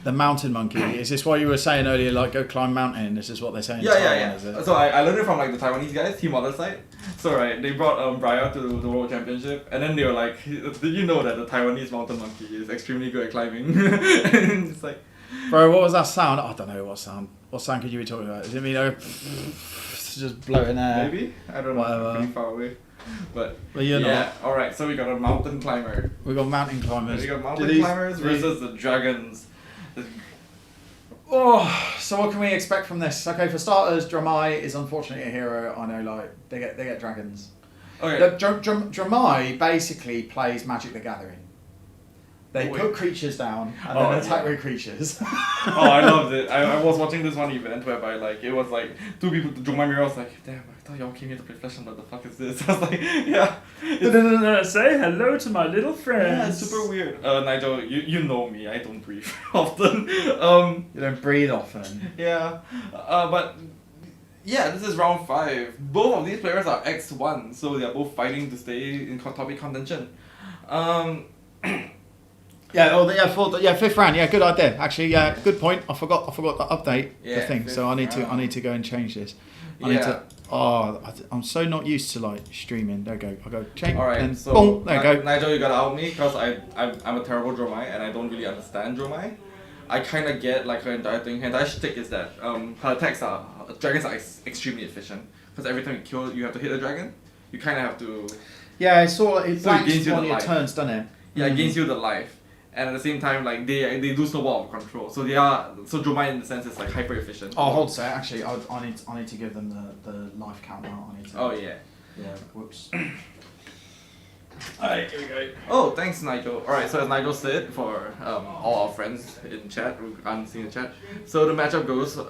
[SPEAKER 1] The mountain monkey. Is this what you were saying earlier? Like, go climb mountain. This is what they're saying. in
[SPEAKER 10] Yeah,
[SPEAKER 1] Taiwan,
[SPEAKER 10] yeah,
[SPEAKER 1] Is
[SPEAKER 10] yeah.
[SPEAKER 1] it?
[SPEAKER 10] So I learned it from like the Taiwanese guys, Team Other Side. So right, they brought Paya to the World Championship, and then they were like, "Did you know that the Taiwanese mountain monkey is extremely good at climbing?" And it's like,
[SPEAKER 1] Bro, what was that sound? I don't know what sound. What sound could you be talking about? Is it me though? Just blowing air.
[SPEAKER 10] maybe I don't know,
[SPEAKER 1] Whatever.
[SPEAKER 10] pretty far away. But
[SPEAKER 1] Well, you're
[SPEAKER 10] yeah, all right. So we got a mountain climber.
[SPEAKER 1] We got mountain climbers.
[SPEAKER 10] We got
[SPEAKER 1] Do
[SPEAKER 10] mountain
[SPEAKER 1] these-
[SPEAKER 10] climbers versus the dragons.
[SPEAKER 1] Oh, so what can we expect from this? Okay, for starters, Dramai is unfortunately a hero. I know, like they get dragons.
[SPEAKER 10] Okay.
[SPEAKER 1] Dramai basically plays Magic the Gathering. They
[SPEAKER 10] Wait.
[SPEAKER 1] put creatures down and
[SPEAKER 10] Oh,
[SPEAKER 1] then attack
[SPEAKER 10] yeah.
[SPEAKER 1] with creatures.
[SPEAKER 10] Oh, I loved it. I was watching this one event whereby like it was like two people. Jomai Mira was like, "Damn, I thought y'all came here to play Flesh and Blood. The fuck is this?" I was like, "Yeah."
[SPEAKER 9] Say hello to my little friends.
[SPEAKER 10] Yeah, it's super weird. Nigel, you know me. I don't breathe often.
[SPEAKER 1] You don't breathe often.
[SPEAKER 10] Yeah. But yeah, this is round 5. Both of these players are X1, so they are both fighting to stay in topic contention.
[SPEAKER 1] Yeah, fifth round. Yeah, good idea. Actually, yeah, good point. I forgot to update the
[SPEAKER 10] Yeah,
[SPEAKER 1] thing, so I
[SPEAKER 10] fifth
[SPEAKER 1] need to go and change this. I need to. Oh, I'm so not used to like streaming. There we go. I go change.
[SPEAKER 10] Alright,
[SPEAKER 1] and
[SPEAKER 10] so
[SPEAKER 1] boom, there you go.
[SPEAKER 10] Nigel, you gotta help me because I'm a terrible Dromai and I don't really understand Dromai. I kind of get like her entire thing. Her entire shtick is that her attacks are dragons are extremely efficient because every time you kill, you have to hit a dragon. you kind of have to.
[SPEAKER 1] Yeah, it sort of, it
[SPEAKER 10] So it
[SPEAKER 1] blanks
[SPEAKER 10] gains you
[SPEAKER 1] one
[SPEAKER 10] the
[SPEAKER 1] of your
[SPEAKER 10] life.
[SPEAKER 1] turns, doesn't it?
[SPEAKER 10] Yeah, it gains you the life. And at the same time, like they do snowball of control. So so Jomai in the sense is like hyper efficient.
[SPEAKER 1] Oh, hold on a sec. Actually, I need to give them the life count now. I need to.
[SPEAKER 10] Oh yeah.
[SPEAKER 1] Yeah. Whoops.
[SPEAKER 10] Alright, here we go. Oh, thanks Nigel. Alright, so as Nigel said, for all our friends in chat who aren't seeing the chat, so the matchup goes. Okay,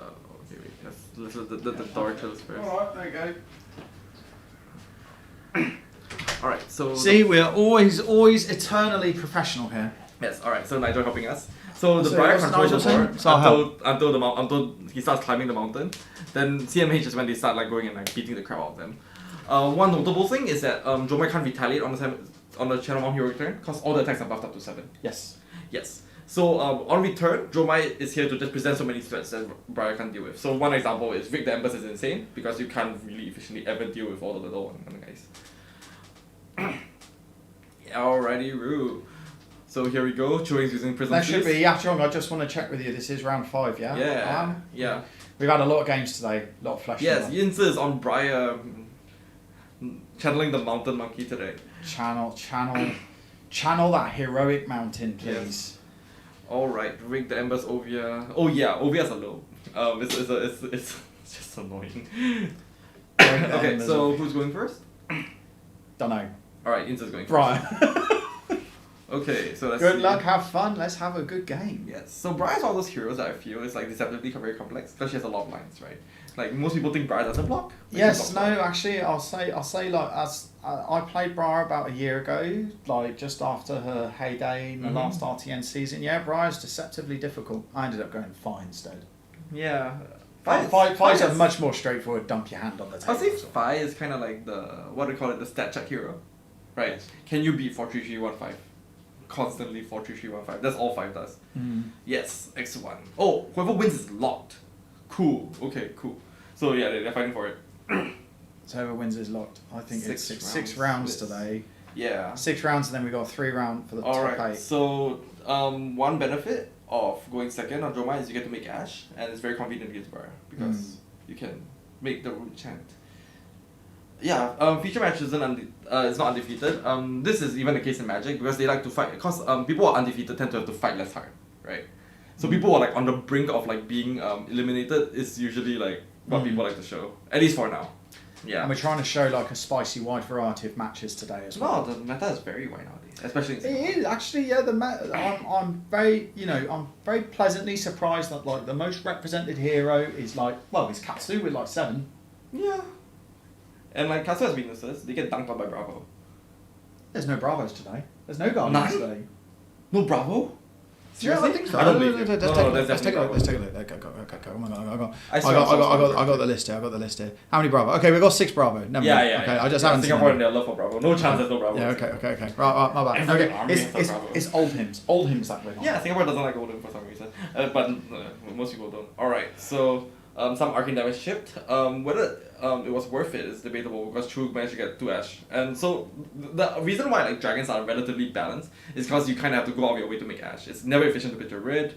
[SPEAKER 10] wait, let's let the door close first.
[SPEAKER 1] Alright, there you go.
[SPEAKER 10] Alright, so.
[SPEAKER 1] See, we're always eternally professional here.
[SPEAKER 10] Yes, alright, so Nigel helping us. So the
[SPEAKER 1] So
[SPEAKER 10] Briar
[SPEAKER 1] what's
[SPEAKER 10] controls the
[SPEAKER 1] Nigel saying?
[SPEAKER 10] board
[SPEAKER 1] So I'll
[SPEAKER 10] until he starts climbing the mountain. Then CMH is when they start like going and like beating the crap out of them. One notable thing is that Jomai can't retaliate on the Channel Mom hero turn because all the attacks are buffed up to 7.
[SPEAKER 1] Yes.
[SPEAKER 10] Yes. So on return, Jomai is here to just present so many threats that Briar can't deal with. So one example is Rick the Embers is insane because you can't really efficiently ever deal with all the little one guys. Alrighty, Roo. So here we go. Chewing's using Prism
[SPEAKER 1] That should
[SPEAKER 10] Seize.
[SPEAKER 1] be Yachong. I just want to check with you. This is round 5, yeah.
[SPEAKER 10] Yeah. Yeah.
[SPEAKER 1] We've had a lot of games today. A lot of flesh.
[SPEAKER 10] Yes, Yinzi is on Briar, channeling the mountain monkey today.
[SPEAKER 1] Channel that heroic mountain, please.
[SPEAKER 10] Yes. All right, Rick the Embers Ovia. Oh yeah, Ovia's a low. It's just annoying. Okay, so who's going first?
[SPEAKER 1] Don't know.
[SPEAKER 10] All right, Yinzi's going first.
[SPEAKER 1] Right.
[SPEAKER 10] Okay, so let's
[SPEAKER 1] Good
[SPEAKER 10] see.
[SPEAKER 1] luck. Have fun. Let's have a good game.
[SPEAKER 10] Yes. So Briar's one of those heroes that I feel is like deceptively very complex because she has a lot of lines, right? Like most people think Briar doesn't block. But she
[SPEAKER 1] Yes,
[SPEAKER 10] blocks a
[SPEAKER 1] no,
[SPEAKER 10] lot.
[SPEAKER 1] actually, I'll say like as I played Briar about a year ago, like just after her heyday in the
[SPEAKER 10] Mhm.
[SPEAKER 1] last RTN season. Yeah, Briar's deceptively difficult. I ended up going Fi instead.
[SPEAKER 10] Yeah.
[SPEAKER 1] Fi's a
[SPEAKER 10] is-
[SPEAKER 1] much more straightforward dump your hand on the table.
[SPEAKER 10] I'll say Fi is kind of like the what do you call it, the stat check hero, right? Can you beat 4-3-3-1-5? Constantly 4-3-3-1-5. That's all 5 does. Yes, X1. Oh, whoever wins is locked. Cool. Okay, cool. So yeah, they're fighting for it.
[SPEAKER 1] So whoever wins is locked. I think it's 6
[SPEAKER 10] Six
[SPEAKER 1] rounds
[SPEAKER 10] splits.
[SPEAKER 1] today.
[SPEAKER 10] Yeah.
[SPEAKER 1] 6 rounds, and then we got a 3 round for the top
[SPEAKER 10] Alright,
[SPEAKER 1] 8.
[SPEAKER 10] so one benefit of going second on Jomai is you get to make Ash, and it's very convenient against Briar because you can make the root chant. Yeah, feature match isn't it's not undefeated. This is even the case in Magic because they like to fight because people who are undefeated tend to have to fight less hard, right? So people who are like on the brink of like being eliminated is usually like what people like to show, at least for now. Yeah.
[SPEAKER 1] And we're trying to show like a spicy wide variety of matches today as well.
[SPEAKER 10] No, the meta is very wide nowadays, especially in Singapore.
[SPEAKER 1] It is actually, yeah. I'm very, I'm very pleasantly surprised that like the most represented hero is like, well, it's Katsu with like 7.
[SPEAKER 10] Yeah. And like Katsu has weaknesses. They get dunked on by Bravo.
[SPEAKER 1] There's no Bravos today. There's no Guardians
[SPEAKER 10] None?
[SPEAKER 1] today.
[SPEAKER 10] No Bravo?
[SPEAKER 1] Yeah,
[SPEAKER 10] Seriously?
[SPEAKER 1] I think so.
[SPEAKER 10] I don't believe you.
[SPEAKER 1] Let's
[SPEAKER 10] No,
[SPEAKER 1] take
[SPEAKER 10] no,
[SPEAKER 1] a look.
[SPEAKER 10] there's
[SPEAKER 1] Let's take a look.
[SPEAKER 10] definitely
[SPEAKER 1] Let's take a look. Go. Oh my god,
[SPEAKER 10] I
[SPEAKER 1] I
[SPEAKER 10] swear
[SPEAKER 1] got the list here. I got the list here. How many Bravo? Okay, we got 6 Bravo. Never
[SPEAKER 10] Yeah,
[SPEAKER 1] mind.
[SPEAKER 10] yeah.
[SPEAKER 1] Okay,
[SPEAKER 10] yeah.
[SPEAKER 1] I just
[SPEAKER 10] Yeah,
[SPEAKER 1] haven't seen
[SPEAKER 10] Singapore
[SPEAKER 1] them.
[SPEAKER 10] and their love for Bravo. No chance there's no Bravo.
[SPEAKER 1] Yeah, okay. Right, my bad.
[SPEAKER 10] Every
[SPEAKER 1] Okay,
[SPEAKER 10] army has a Bravo.
[SPEAKER 1] it's old hymns. Old hymns that way.
[SPEAKER 10] Yeah, Singapore doesn't like Golden for some reason. But most people don't. Alright, so some arcane damage shipped. Whether it was worth it is debatable because True managed to get 2 Ash. And so the reason why like dragons are relatively balanced is because you kind of have to go out of your way to make Ash. It's never efficient to pitch a red,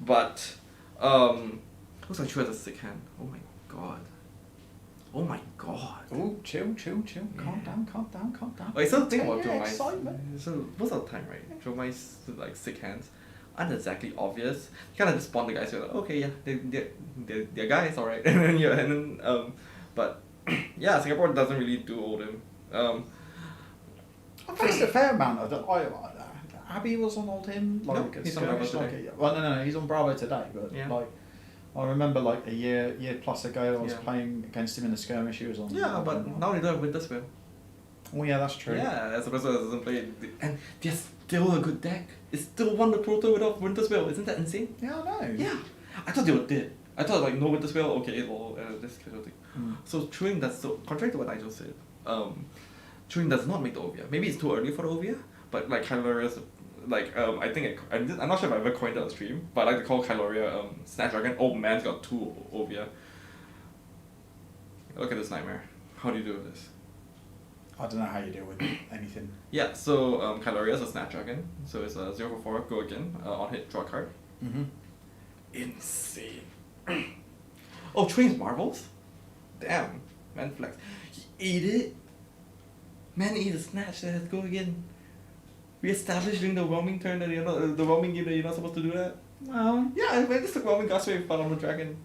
[SPEAKER 10] but looks like True has a sick hand. Oh my god. Oh my god.
[SPEAKER 1] Oh, chill. Calm down.
[SPEAKER 10] Okay, so the thing about
[SPEAKER 1] Yeah,
[SPEAKER 10] Jomai's,
[SPEAKER 1] excitement.
[SPEAKER 10] so most of the time, right, Jomai's like sick hands aren't exactly obvious. You kind of just spawn the guys. You're like, okay, yeah, they're guys, alright. And then but yeah, Singapore doesn't really do Oldhim.
[SPEAKER 1] I faced a fair amount of them. Abby was on Old Hymn. Like,
[SPEAKER 10] No, he's on Bravo
[SPEAKER 1] skirmish,
[SPEAKER 10] today.
[SPEAKER 1] well, no, he's on Bravo today. But
[SPEAKER 10] Yeah.
[SPEAKER 1] like, I remember like a year plus ago, I was
[SPEAKER 10] Yeah.
[SPEAKER 1] playing against him in the skirmish. He was on.
[SPEAKER 10] Yeah, but now they don't have Winter Spell.
[SPEAKER 1] Oh yeah, that's true.
[SPEAKER 10] Yeah, as a person that doesn't play, and they're still a good deck. It's still won the Proto without Winter Spell. Isn't that insane?
[SPEAKER 1] Yeah, I know.
[SPEAKER 10] Yeah, I thought they were dead. I thought like no Winter Spell, okay, well, this kind of thing. So Chewing does so contrary to what Nigel said. Chewing does not make the Ovia. Maybe it's too early for the Ovia, but like Kyloria's, like I think I'm not sure if I ever coined it on stream, but I like to call Kyloria Snapdragon. Oh man's got 2 Ovia. Look at this nightmare. How do you do with this?
[SPEAKER 1] I don't know how you deal with anything.
[SPEAKER 10] Yeah, so Kyloria is a Snapdragon, so it's a 0 for 4, go again, on hit, draw a card.
[SPEAKER 1] Mm-hmm.
[SPEAKER 10] Insane. Oh, Train's Marvels? Damn, man flex. He ate it? Man eat a snatch. Let's go again. We established during the roaming turn that you're not the roaming game that you're not supposed to do that.
[SPEAKER 1] Well,
[SPEAKER 10] Yeah, man, just took roaming gas away fun on the dragon.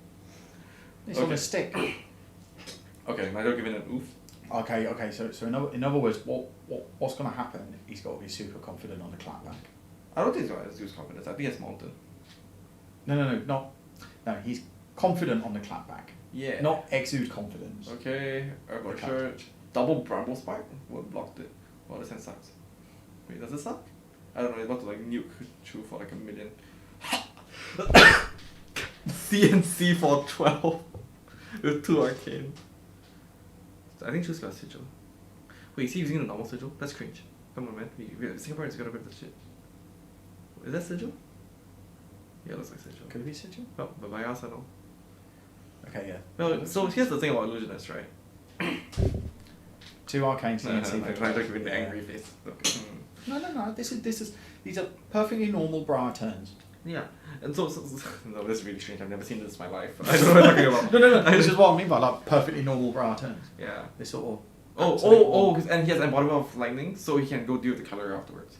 [SPEAKER 1] it's
[SPEAKER 10] Okay.
[SPEAKER 1] on a stick.
[SPEAKER 10] Okay, now don't give it an oof.
[SPEAKER 1] Okay. So in other words, what's gonna happen? He's got to be super confident on the clapback.
[SPEAKER 10] I don't think it's gonna use confidence. I think it's mountain.
[SPEAKER 1] No. He's confident on the clapback,
[SPEAKER 10] Yeah.
[SPEAKER 1] not exude confidence.
[SPEAKER 10] Okay, Herbal
[SPEAKER 1] Okay.
[SPEAKER 10] Church. Double Bramble Spike? What blocked it? Well, this hand sucks. Wait, does it suck? I don't know, it's about to like nuke Chu for like 1,000,000. CNC for 12 with 2 arcane. I think Chu's got a sigil. Wait, is he using the normal sigil? That's cringe. Come on, man. Singaporeans gotta whip the shit. Is that sigil? Yeah, it looks like sigil.
[SPEAKER 1] Could it be sigil?
[SPEAKER 10] Well, but by us, I know.
[SPEAKER 1] Okay, yeah.
[SPEAKER 10] No, so here's the thing about illusionists, right?
[SPEAKER 1] 2 arcane
[SPEAKER 10] No,
[SPEAKER 1] CNC.
[SPEAKER 10] I don't give it the angry face. Okay.
[SPEAKER 1] No. These are perfectly normal bra turns.
[SPEAKER 10] Yeah, and so no, this is really strange. I've never seen this in my life. I don't know what I'm talking about.
[SPEAKER 1] No. This is what I mean by like perfectly normal bra turns.
[SPEAKER 10] Yeah.
[SPEAKER 1] They sort of.
[SPEAKER 10] Oh, and he has embodiment of lightning, so he can go deal with the color afterwards.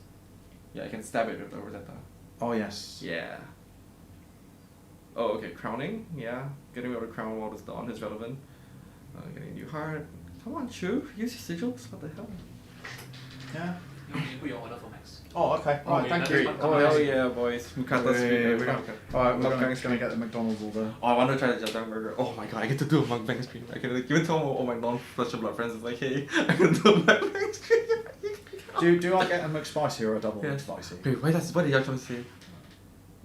[SPEAKER 10] Yeah, I can stab it with the Rosetta.
[SPEAKER 1] Oh yes.
[SPEAKER 10] Yeah. Oh, okay, crowning. Yeah, getting rid of the crown while it's dawn is relevant. Getting a new heart. Come on, Chu, use your sigils. What the hell?
[SPEAKER 1] Yeah.
[SPEAKER 9] You put your order for Max.
[SPEAKER 1] Oh, okay. All right,
[SPEAKER 9] Okay,
[SPEAKER 1] thank
[SPEAKER 9] that's
[SPEAKER 1] you.
[SPEAKER 9] fine.
[SPEAKER 10] Oh yeah, boys. Mukata stream.
[SPEAKER 1] All right, we're
[SPEAKER 10] Mukbang
[SPEAKER 1] gonna
[SPEAKER 10] stream.
[SPEAKER 1] get the McDonald's order.
[SPEAKER 10] Oh, I want to try the jajang burger. Oh my god, I get to do a mukbang stream. I can like, even tell all my non-flesh and blood friends, it's like, hey, I can do a mukbang stream.
[SPEAKER 1] Do I get a McSpicy or a double
[SPEAKER 10] Yeah.
[SPEAKER 1] McSpicy?
[SPEAKER 10] Wait, what did you actually say?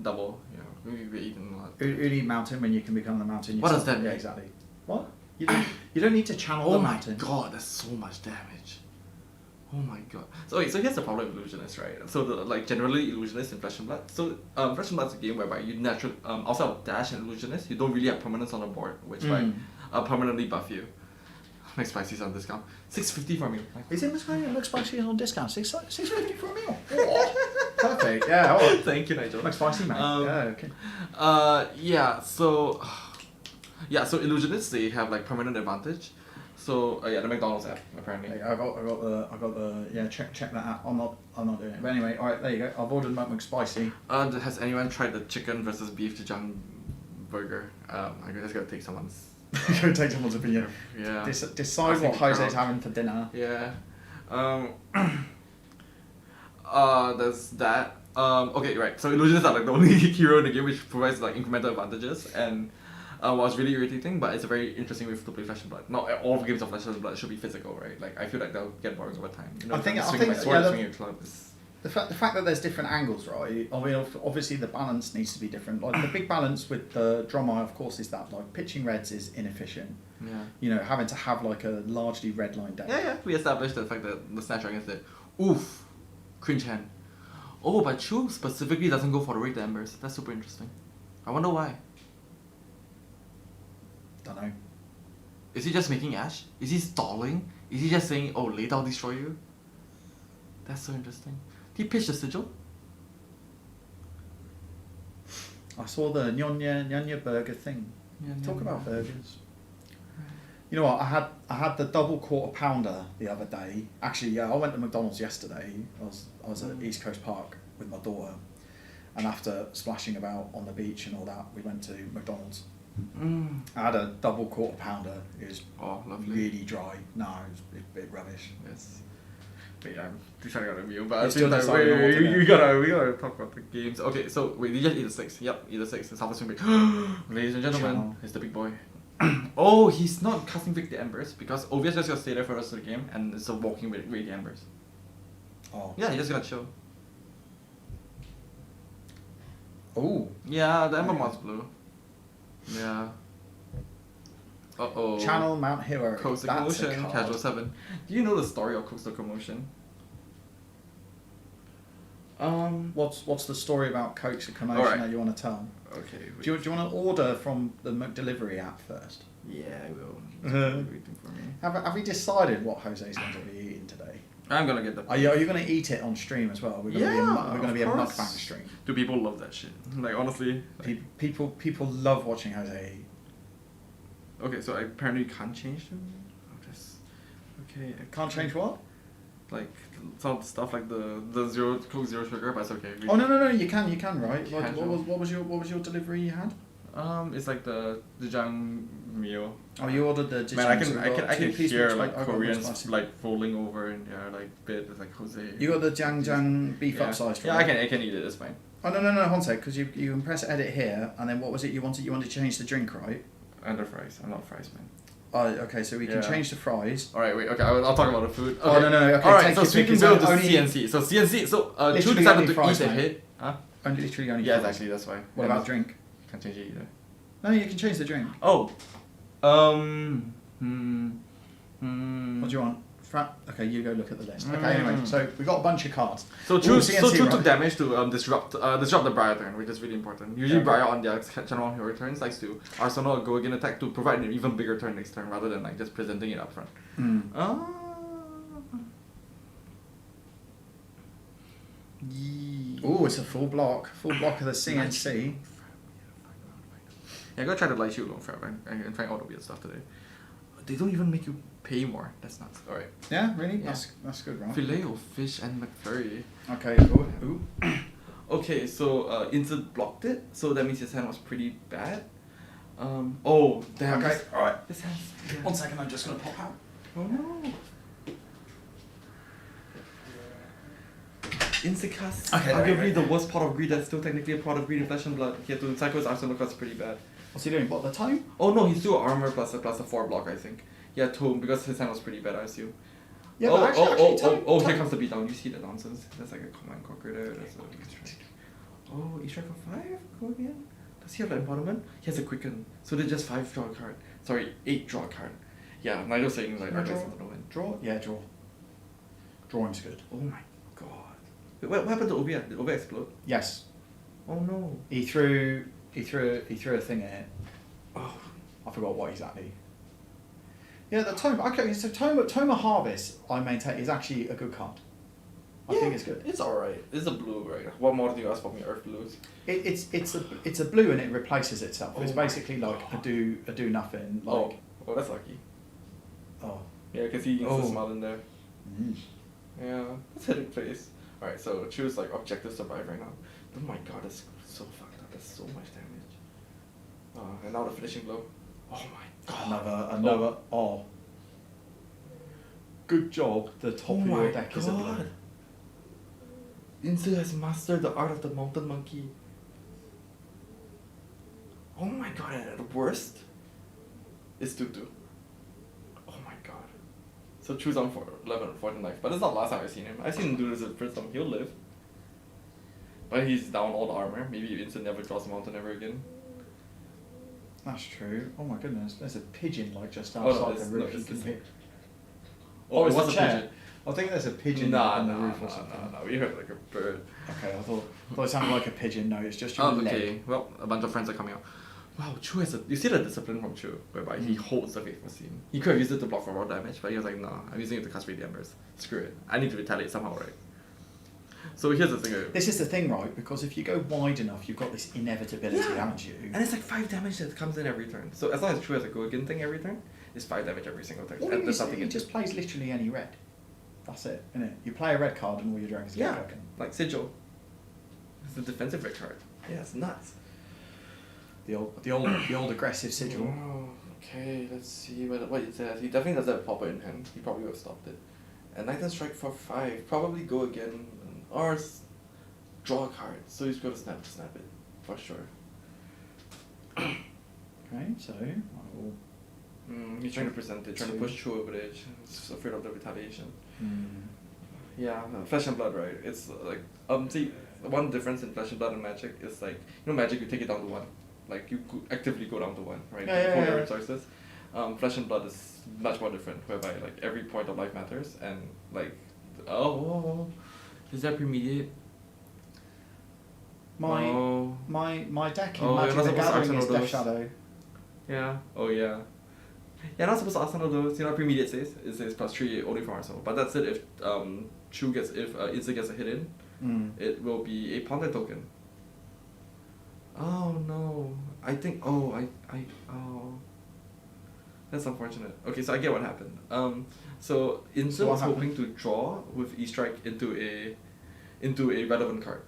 [SPEAKER 10] Double. Yeah, we're eating a lot.
[SPEAKER 1] Uni mountain when you can become the mountain.
[SPEAKER 10] What
[SPEAKER 1] yourself.
[SPEAKER 10] does that
[SPEAKER 1] Yeah,
[SPEAKER 10] mean?
[SPEAKER 1] exactly. What? You don't need to channel
[SPEAKER 10] Oh
[SPEAKER 1] the
[SPEAKER 10] my
[SPEAKER 1] mountain.
[SPEAKER 10] god, that's so much damage. Oh my god. So wait, so here's the problem with illusionists, right? So the like generally illusionists in Flesh and Blood. So Flesh and Blood is a game whereby you naturally outside of Dash and Illusionist, you don't really have permanents on the board, which like permanently buff you. McSpicy's on discount. 650 for me.
[SPEAKER 1] Is it McSpicy on discount? $6.50 for a meal. What? Perfect. Yeah. All right.
[SPEAKER 10] Thank you, Nigel.
[SPEAKER 1] McSpicy, mate. Yeah. Okay.
[SPEAKER 10] So illusionists, they have like permanent advantage. So yeah, the McDonald's app apparently.
[SPEAKER 1] Hey, I got the yeah. Check that out. I'm not doing it. But anyway, all right. There you go. I've ordered McSpicy.
[SPEAKER 10] Has anyone tried the chicken versus beef jajang burger? I just gotta take someone's.
[SPEAKER 1] Go take someone's opinion.
[SPEAKER 10] Yeah.
[SPEAKER 1] Decide what Jose's having for dinner.
[SPEAKER 10] Yeah. There's that. Okay, right. So illusionists are like the only hero in the game which provides like incremental advantages, and was really irritating, but it's a very interesting way to play Flesh and Blood. Not all games of Flesh and Blood should be physical, right? Like I feel like they'll get boring over time. You know,
[SPEAKER 1] I think
[SPEAKER 10] swinging my sword,
[SPEAKER 1] yeah,
[SPEAKER 10] swinging your club is.
[SPEAKER 1] The fact that there's different angles, right? I mean, obviously the balance needs to be different. Like the big balance with the Dromai, of course, is that like pitching reds is inefficient.
[SPEAKER 10] Yeah.
[SPEAKER 1] You know, having to have like a largely red line deck.
[SPEAKER 10] Yeah. We established the fact that the Snatch Dragon said, oof, cringe hand. Oh, but Chu specifically doesn't go for the Raid the Embers. That's super interesting. I wonder why.
[SPEAKER 1] Don't know.
[SPEAKER 10] Is he just making Ash? Is he stalling? Is he just saying, oh, later I'll destroy you? That's so interesting. He pitched the sigil.
[SPEAKER 1] I saw the Nyonya burger thing. Talk about burgers. You know what? I had the double quarter pounder the other day. Actually, yeah, I went to McDonald's yesterday. I was at East Coast Park with my daughter, and after splashing about on the beach and all that, we went to McDonald's. I had a double quarter pounder. It was
[SPEAKER 10] lovely.
[SPEAKER 1] really dry. No, it was a bit rubbish.
[SPEAKER 10] Yes. Wait, I'm trying to get a review, but
[SPEAKER 1] Still
[SPEAKER 10] we
[SPEAKER 1] deciding
[SPEAKER 10] gotta talk about the games. Okay, so wait, you just eat the 6. Yep, eat the 6. It's Alpha Swing Break. Ladies and gentlemen,
[SPEAKER 1] Channel.
[SPEAKER 10] it's the big boy. Oh, he's not casting Vic the Embers because Ovia's just gonna stay there for the rest of the game and it's a walking with the Embers.
[SPEAKER 1] Oh.
[SPEAKER 10] Yeah, he's just gonna chill.
[SPEAKER 1] Oh.
[SPEAKER 10] Yeah, the Ember Moth's blue. Yeah. Uh-oh.
[SPEAKER 1] Channel Mount Hero.
[SPEAKER 10] Coastal
[SPEAKER 1] That's a
[SPEAKER 10] Commotion,
[SPEAKER 1] card.
[SPEAKER 10] Casual 7. Do you know the story of Coastal Commotion?
[SPEAKER 1] What's the story about Cokes and Commotion
[SPEAKER 10] Alright.
[SPEAKER 1] that you want to tell?
[SPEAKER 10] Okay.
[SPEAKER 1] Do you want to order from the McDelivery app first?
[SPEAKER 10] Yeah, I will. Waiting for me.
[SPEAKER 1] Have we decided what Jose's going to be eating today?
[SPEAKER 10] I'm gonna get the.
[SPEAKER 1] Are you going to eat it on stream as well? We're going to be a
[SPEAKER 10] course.
[SPEAKER 1] mukbang stream.
[SPEAKER 10] Do people love that shit? Like honestly. Like,
[SPEAKER 1] People love watching Jose eat.
[SPEAKER 10] okay, so I apparently can't change them. Okay.
[SPEAKER 1] Can't change what?
[SPEAKER 10] like some of the stuff like the zero Coke Zero Sugar, but it's okay.
[SPEAKER 1] Oh no, you can right. Like,
[SPEAKER 10] Casual.
[SPEAKER 1] what was your delivery you had?
[SPEAKER 10] It's like the jang meal.
[SPEAKER 1] Oh, you ordered the.
[SPEAKER 10] Man, I
[SPEAKER 1] so we
[SPEAKER 10] can
[SPEAKER 1] got
[SPEAKER 10] I can
[SPEAKER 1] two-piece
[SPEAKER 10] hear
[SPEAKER 1] mixed
[SPEAKER 10] like
[SPEAKER 1] I got one
[SPEAKER 10] Koreans
[SPEAKER 1] spicy.
[SPEAKER 10] like rolling over in there like bit. It's like Jose.
[SPEAKER 1] You got the jang beef
[SPEAKER 10] Yeah.
[SPEAKER 1] upsized.
[SPEAKER 10] Yeah,
[SPEAKER 1] right?
[SPEAKER 10] I can eat it. It's fine.
[SPEAKER 1] Oh no, hold on a sec, because you can press edit here, and then what was it you wanted? You wanted to change the drink, right?
[SPEAKER 10] And the fries. I'm not fries, man.
[SPEAKER 1] Oh, okay, so we can
[SPEAKER 10] Yeah.
[SPEAKER 1] change the fries.
[SPEAKER 10] All right, wait. Okay, I'll talk about the food. Okay.
[SPEAKER 1] Oh no, okay.
[SPEAKER 10] All right,
[SPEAKER 1] take
[SPEAKER 10] so
[SPEAKER 1] your pick,
[SPEAKER 10] sweet and
[SPEAKER 1] it's
[SPEAKER 10] bill to
[SPEAKER 1] only-
[SPEAKER 10] CNC. So CNC. So Chu
[SPEAKER 1] Literally
[SPEAKER 10] decided
[SPEAKER 1] only
[SPEAKER 10] to
[SPEAKER 1] fries,
[SPEAKER 10] eat a
[SPEAKER 1] mate.
[SPEAKER 10] hit. Huh?
[SPEAKER 1] Literally only.
[SPEAKER 10] Yeah,
[SPEAKER 1] fries.
[SPEAKER 10] actually, that's why.
[SPEAKER 1] What about drink?
[SPEAKER 10] Can't change it either.
[SPEAKER 1] No, you can change the drink.
[SPEAKER 10] Oh.
[SPEAKER 1] What do you want? Okay, you go look at the list. Okay, anyway, so we got a bunch of cards.
[SPEAKER 10] So
[SPEAKER 1] Ooh,
[SPEAKER 10] Chu
[SPEAKER 1] CNC,
[SPEAKER 10] took
[SPEAKER 1] right?
[SPEAKER 10] damage to disrupt the Briar turn, which is really important. Usually
[SPEAKER 1] Yeah.
[SPEAKER 10] Briar on their channel on hero turns likes to arsenal or go again attack to provide an even bigger turn next turn rather than like just presenting it up front.
[SPEAKER 1] Oh, it's a full block of the CNC.
[SPEAKER 10] Yeah, I gotta try to light you alone forever and find all the weird stuff today. They don't even make you pay more. That's nuts. Alright.
[SPEAKER 1] Yeah, really?
[SPEAKER 10] Yeah.
[SPEAKER 1] That's good, right?
[SPEAKER 10] Filet of fish and McFlurry.
[SPEAKER 1] Okay, cool. Ooh.
[SPEAKER 10] Okay, so Instant blocked it, so that means his hand was pretty bad. Oh, damn.
[SPEAKER 1] Okay, alright.
[SPEAKER 10] His hand's... Yeah.
[SPEAKER 1] 1 second, I'm just gonna pop out.
[SPEAKER 10] Oh no. Insicast.
[SPEAKER 1] Okay,
[SPEAKER 10] arguably the worst part of greed that's still technically a part of greed in Flesh and Blood. He had to cycle his arsenal because it's pretty bad.
[SPEAKER 1] What's he doing? What, the tome?
[SPEAKER 10] Oh no, he's still armor plus a 4 block, I think. Yeah, tome because his hand was pretty bad, I assume.
[SPEAKER 1] Yeah, but actually, tome,
[SPEAKER 10] here comes the beatdown. You see the nonsense? That's like a command conquer there. That's a oh, he strike for 5? Go again? Does he have the embodiment? He has a quicken. So they're just 5 draw a card. Sorry, 8 draw a card. Yeah, Nigel's saying like
[SPEAKER 1] Draw?
[SPEAKER 10] something to win.
[SPEAKER 1] Draw? Yeah, draw. Drawing's good.
[SPEAKER 10] Oh my god. Wait, what happened to Obia? Did Obia explode?
[SPEAKER 1] Yes.
[SPEAKER 10] Oh no.
[SPEAKER 1] He threw a thing at it.
[SPEAKER 10] Oh.
[SPEAKER 1] I forgot what exactly. Yeah, the tome. Okay, so tome of Harvest, I maintain, is actually a good card. I think it's good.
[SPEAKER 10] It's alright. It's a blue, right? What more do you ask for me? Earth blues.
[SPEAKER 1] It's a blue and it replaces itself. It's
[SPEAKER 10] Oh my
[SPEAKER 1] basically like a do nothing. Like,
[SPEAKER 10] Oh, that's lucky.
[SPEAKER 1] oh.
[SPEAKER 10] Yeah, because he
[SPEAKER 1] Oh.
[SPEAKER 10] insta smile in there.
[SPEAKER 1] Mm.
[SPEAKER 10] Yeah, that's hitting place. Alright, so choose like objective survive right now. Oh my god, that's so fucked up. That's so much damage. And now the finishing blow. Oh my god.
[SPEAKER 1] Another. Oh. Good job. The top of your deck is a blue.
[SPEAKER 10] Insu has mastered the art of the mountain monkey. Oh my god, and at the worst, it's 2-2. Oh my god. So choose on for 11 or 14 life. But that's not the last time I've seen him. I've seen him do this the first time. He'll live. But he's down all the armor. Maybe Insu never draws a mountain ever again.
[SPEAKER 1] That's true. Oh my goodness. There's a pigeon like just
[SPEAKER 10] Oh, no,
[SPEAKER 1] outside
[SPEAKER 10] it's-
[SPEAKER 1] the roof.
[SPEAKER 10] no,
[SPEAKER 1] you
[SPEAKER 10] it's
[SPEAKER 1] can
[SPEAKER 10] this
[SPEAKER 1] hear.
[SPEAKER 10] thing.
[SPEAKER 1] Oh, it's
[SPEAKER 10] it was
[SPEAKER 1] a
[SPEAKER 10] a
[SPEAKER 1] chair.
[SPEAKER 10] pigeon.
[SPEAKER 1] I think there's a pigeon
[SPEAKER 10] Nah,
[SPEAKER 1] on the
[SPEAKER 10] nah,
[SPEAKER 1] roof
[SPEAKER 10] nah,
[SPEAKER 1] or something.
[SPEAKER 10] nah. We heard like a bird.
[SPEAKER 1] Okay, I thought it sounded like a pigeon. No, it's just your
[SPEAKER 10] Oh,
[SPEAKER 1] leg.
[SPEAKER 10] okay. Well, a bunch of friends are coming out. Wow, Chu has a... You see the discipline from Chu, whereby he holds the Faithful Scene. He could have used it to block for raw damage, but he was like, nah, I'm using it to cast Radiant Embers. Screw it. I need to retaliate somehow, right? So here's the thing.
[SPEAKER 1] This is the thing, right? Because if you go wide enough, you've got this inevitability, haven't you?
[SPEAKER 10] And it's like 5 damage that comes in every turn. So as long as Chu has a go again thing every turn, it's 5 damage every single turn.
[SPEAKER 1] All
[SPEAKER 10] And
[SPEAKER 1] he
[SPEAKER 10] there's
[SPEAKER 1] needs to
[SPEAKER 10] nothing
[SPEAKER 1] do,
[SPEAKER 10] in
[SPEAKER 1] he just plays literally any red. That's it, isn't it? You play a red card and all your dragons get
[SPEAKER 10] Yeah.
[SPEAKER 1] broken.
[SPEAKER 10] Like Sigil. It's a defensive red card. Yeah, it's nuts.
[SPEAKER 1] The old aggressive sigil.
[SPEAKER 10] Oh, okay, let's see what it says. He definitely doesn't have Popper in hand. He probably would have stopped it. And Nightingale strike for 5. Probably go again. Or draw a card. So he's going to snap it. For sure.
[SPEAKER 1] Okay, so I will.
[SPEAKER 10] He's trying to present it, trying to push Chu over the edge. He's afraid of the retaliation. Yeah, Flesh and Blood, right? It's like see, one difference in Flesh and Blood and Magic is like, you know, Magic you take it down to 1. Like you actively go down to 1, right?
[SPEAKER 1] Yeah,
[SPEAKER 10] Hold
[SPEAKER 1] yeah,
[SPEAKER 10] your
[SPEAKER 1] yeah.
[SPEAKER 10] resources. Flesh and Blood is much more different, whereby like every point of life matters, and like is that premediate?
[SPEAKER 1] My
[SPEAKER 10] Oh.
[SPEAKER 1] my deck in
[SPEAKER 10] Oh,
[SPEAKER 1] Magic
[SPEAKER 10] you're not
[SPEAKER 1] the
[SPEAKER 10] supposed to
[SPEAKER 1] Gathering
[SPEAKER 10] Arsenal
[SPEAKER 1] is Death
[SPEAKER 10] those.
[SPEAKER 1] Shadow.
[SPEAKER 10] Yeah. Oh yeah. Yeah, not supposed to Arsenal those. You know what premediate says? It says +3 only for Arsenal. But that's it if Chu gets Insta gets a hit in. It will be a Ponder token. Oh no. I think That's unfortunate. Okay, so I get what happened. So Ince
[SPEAKER 1] So what
[SPEAKER 10] was hoping to draw with E-Strike into a relevant card.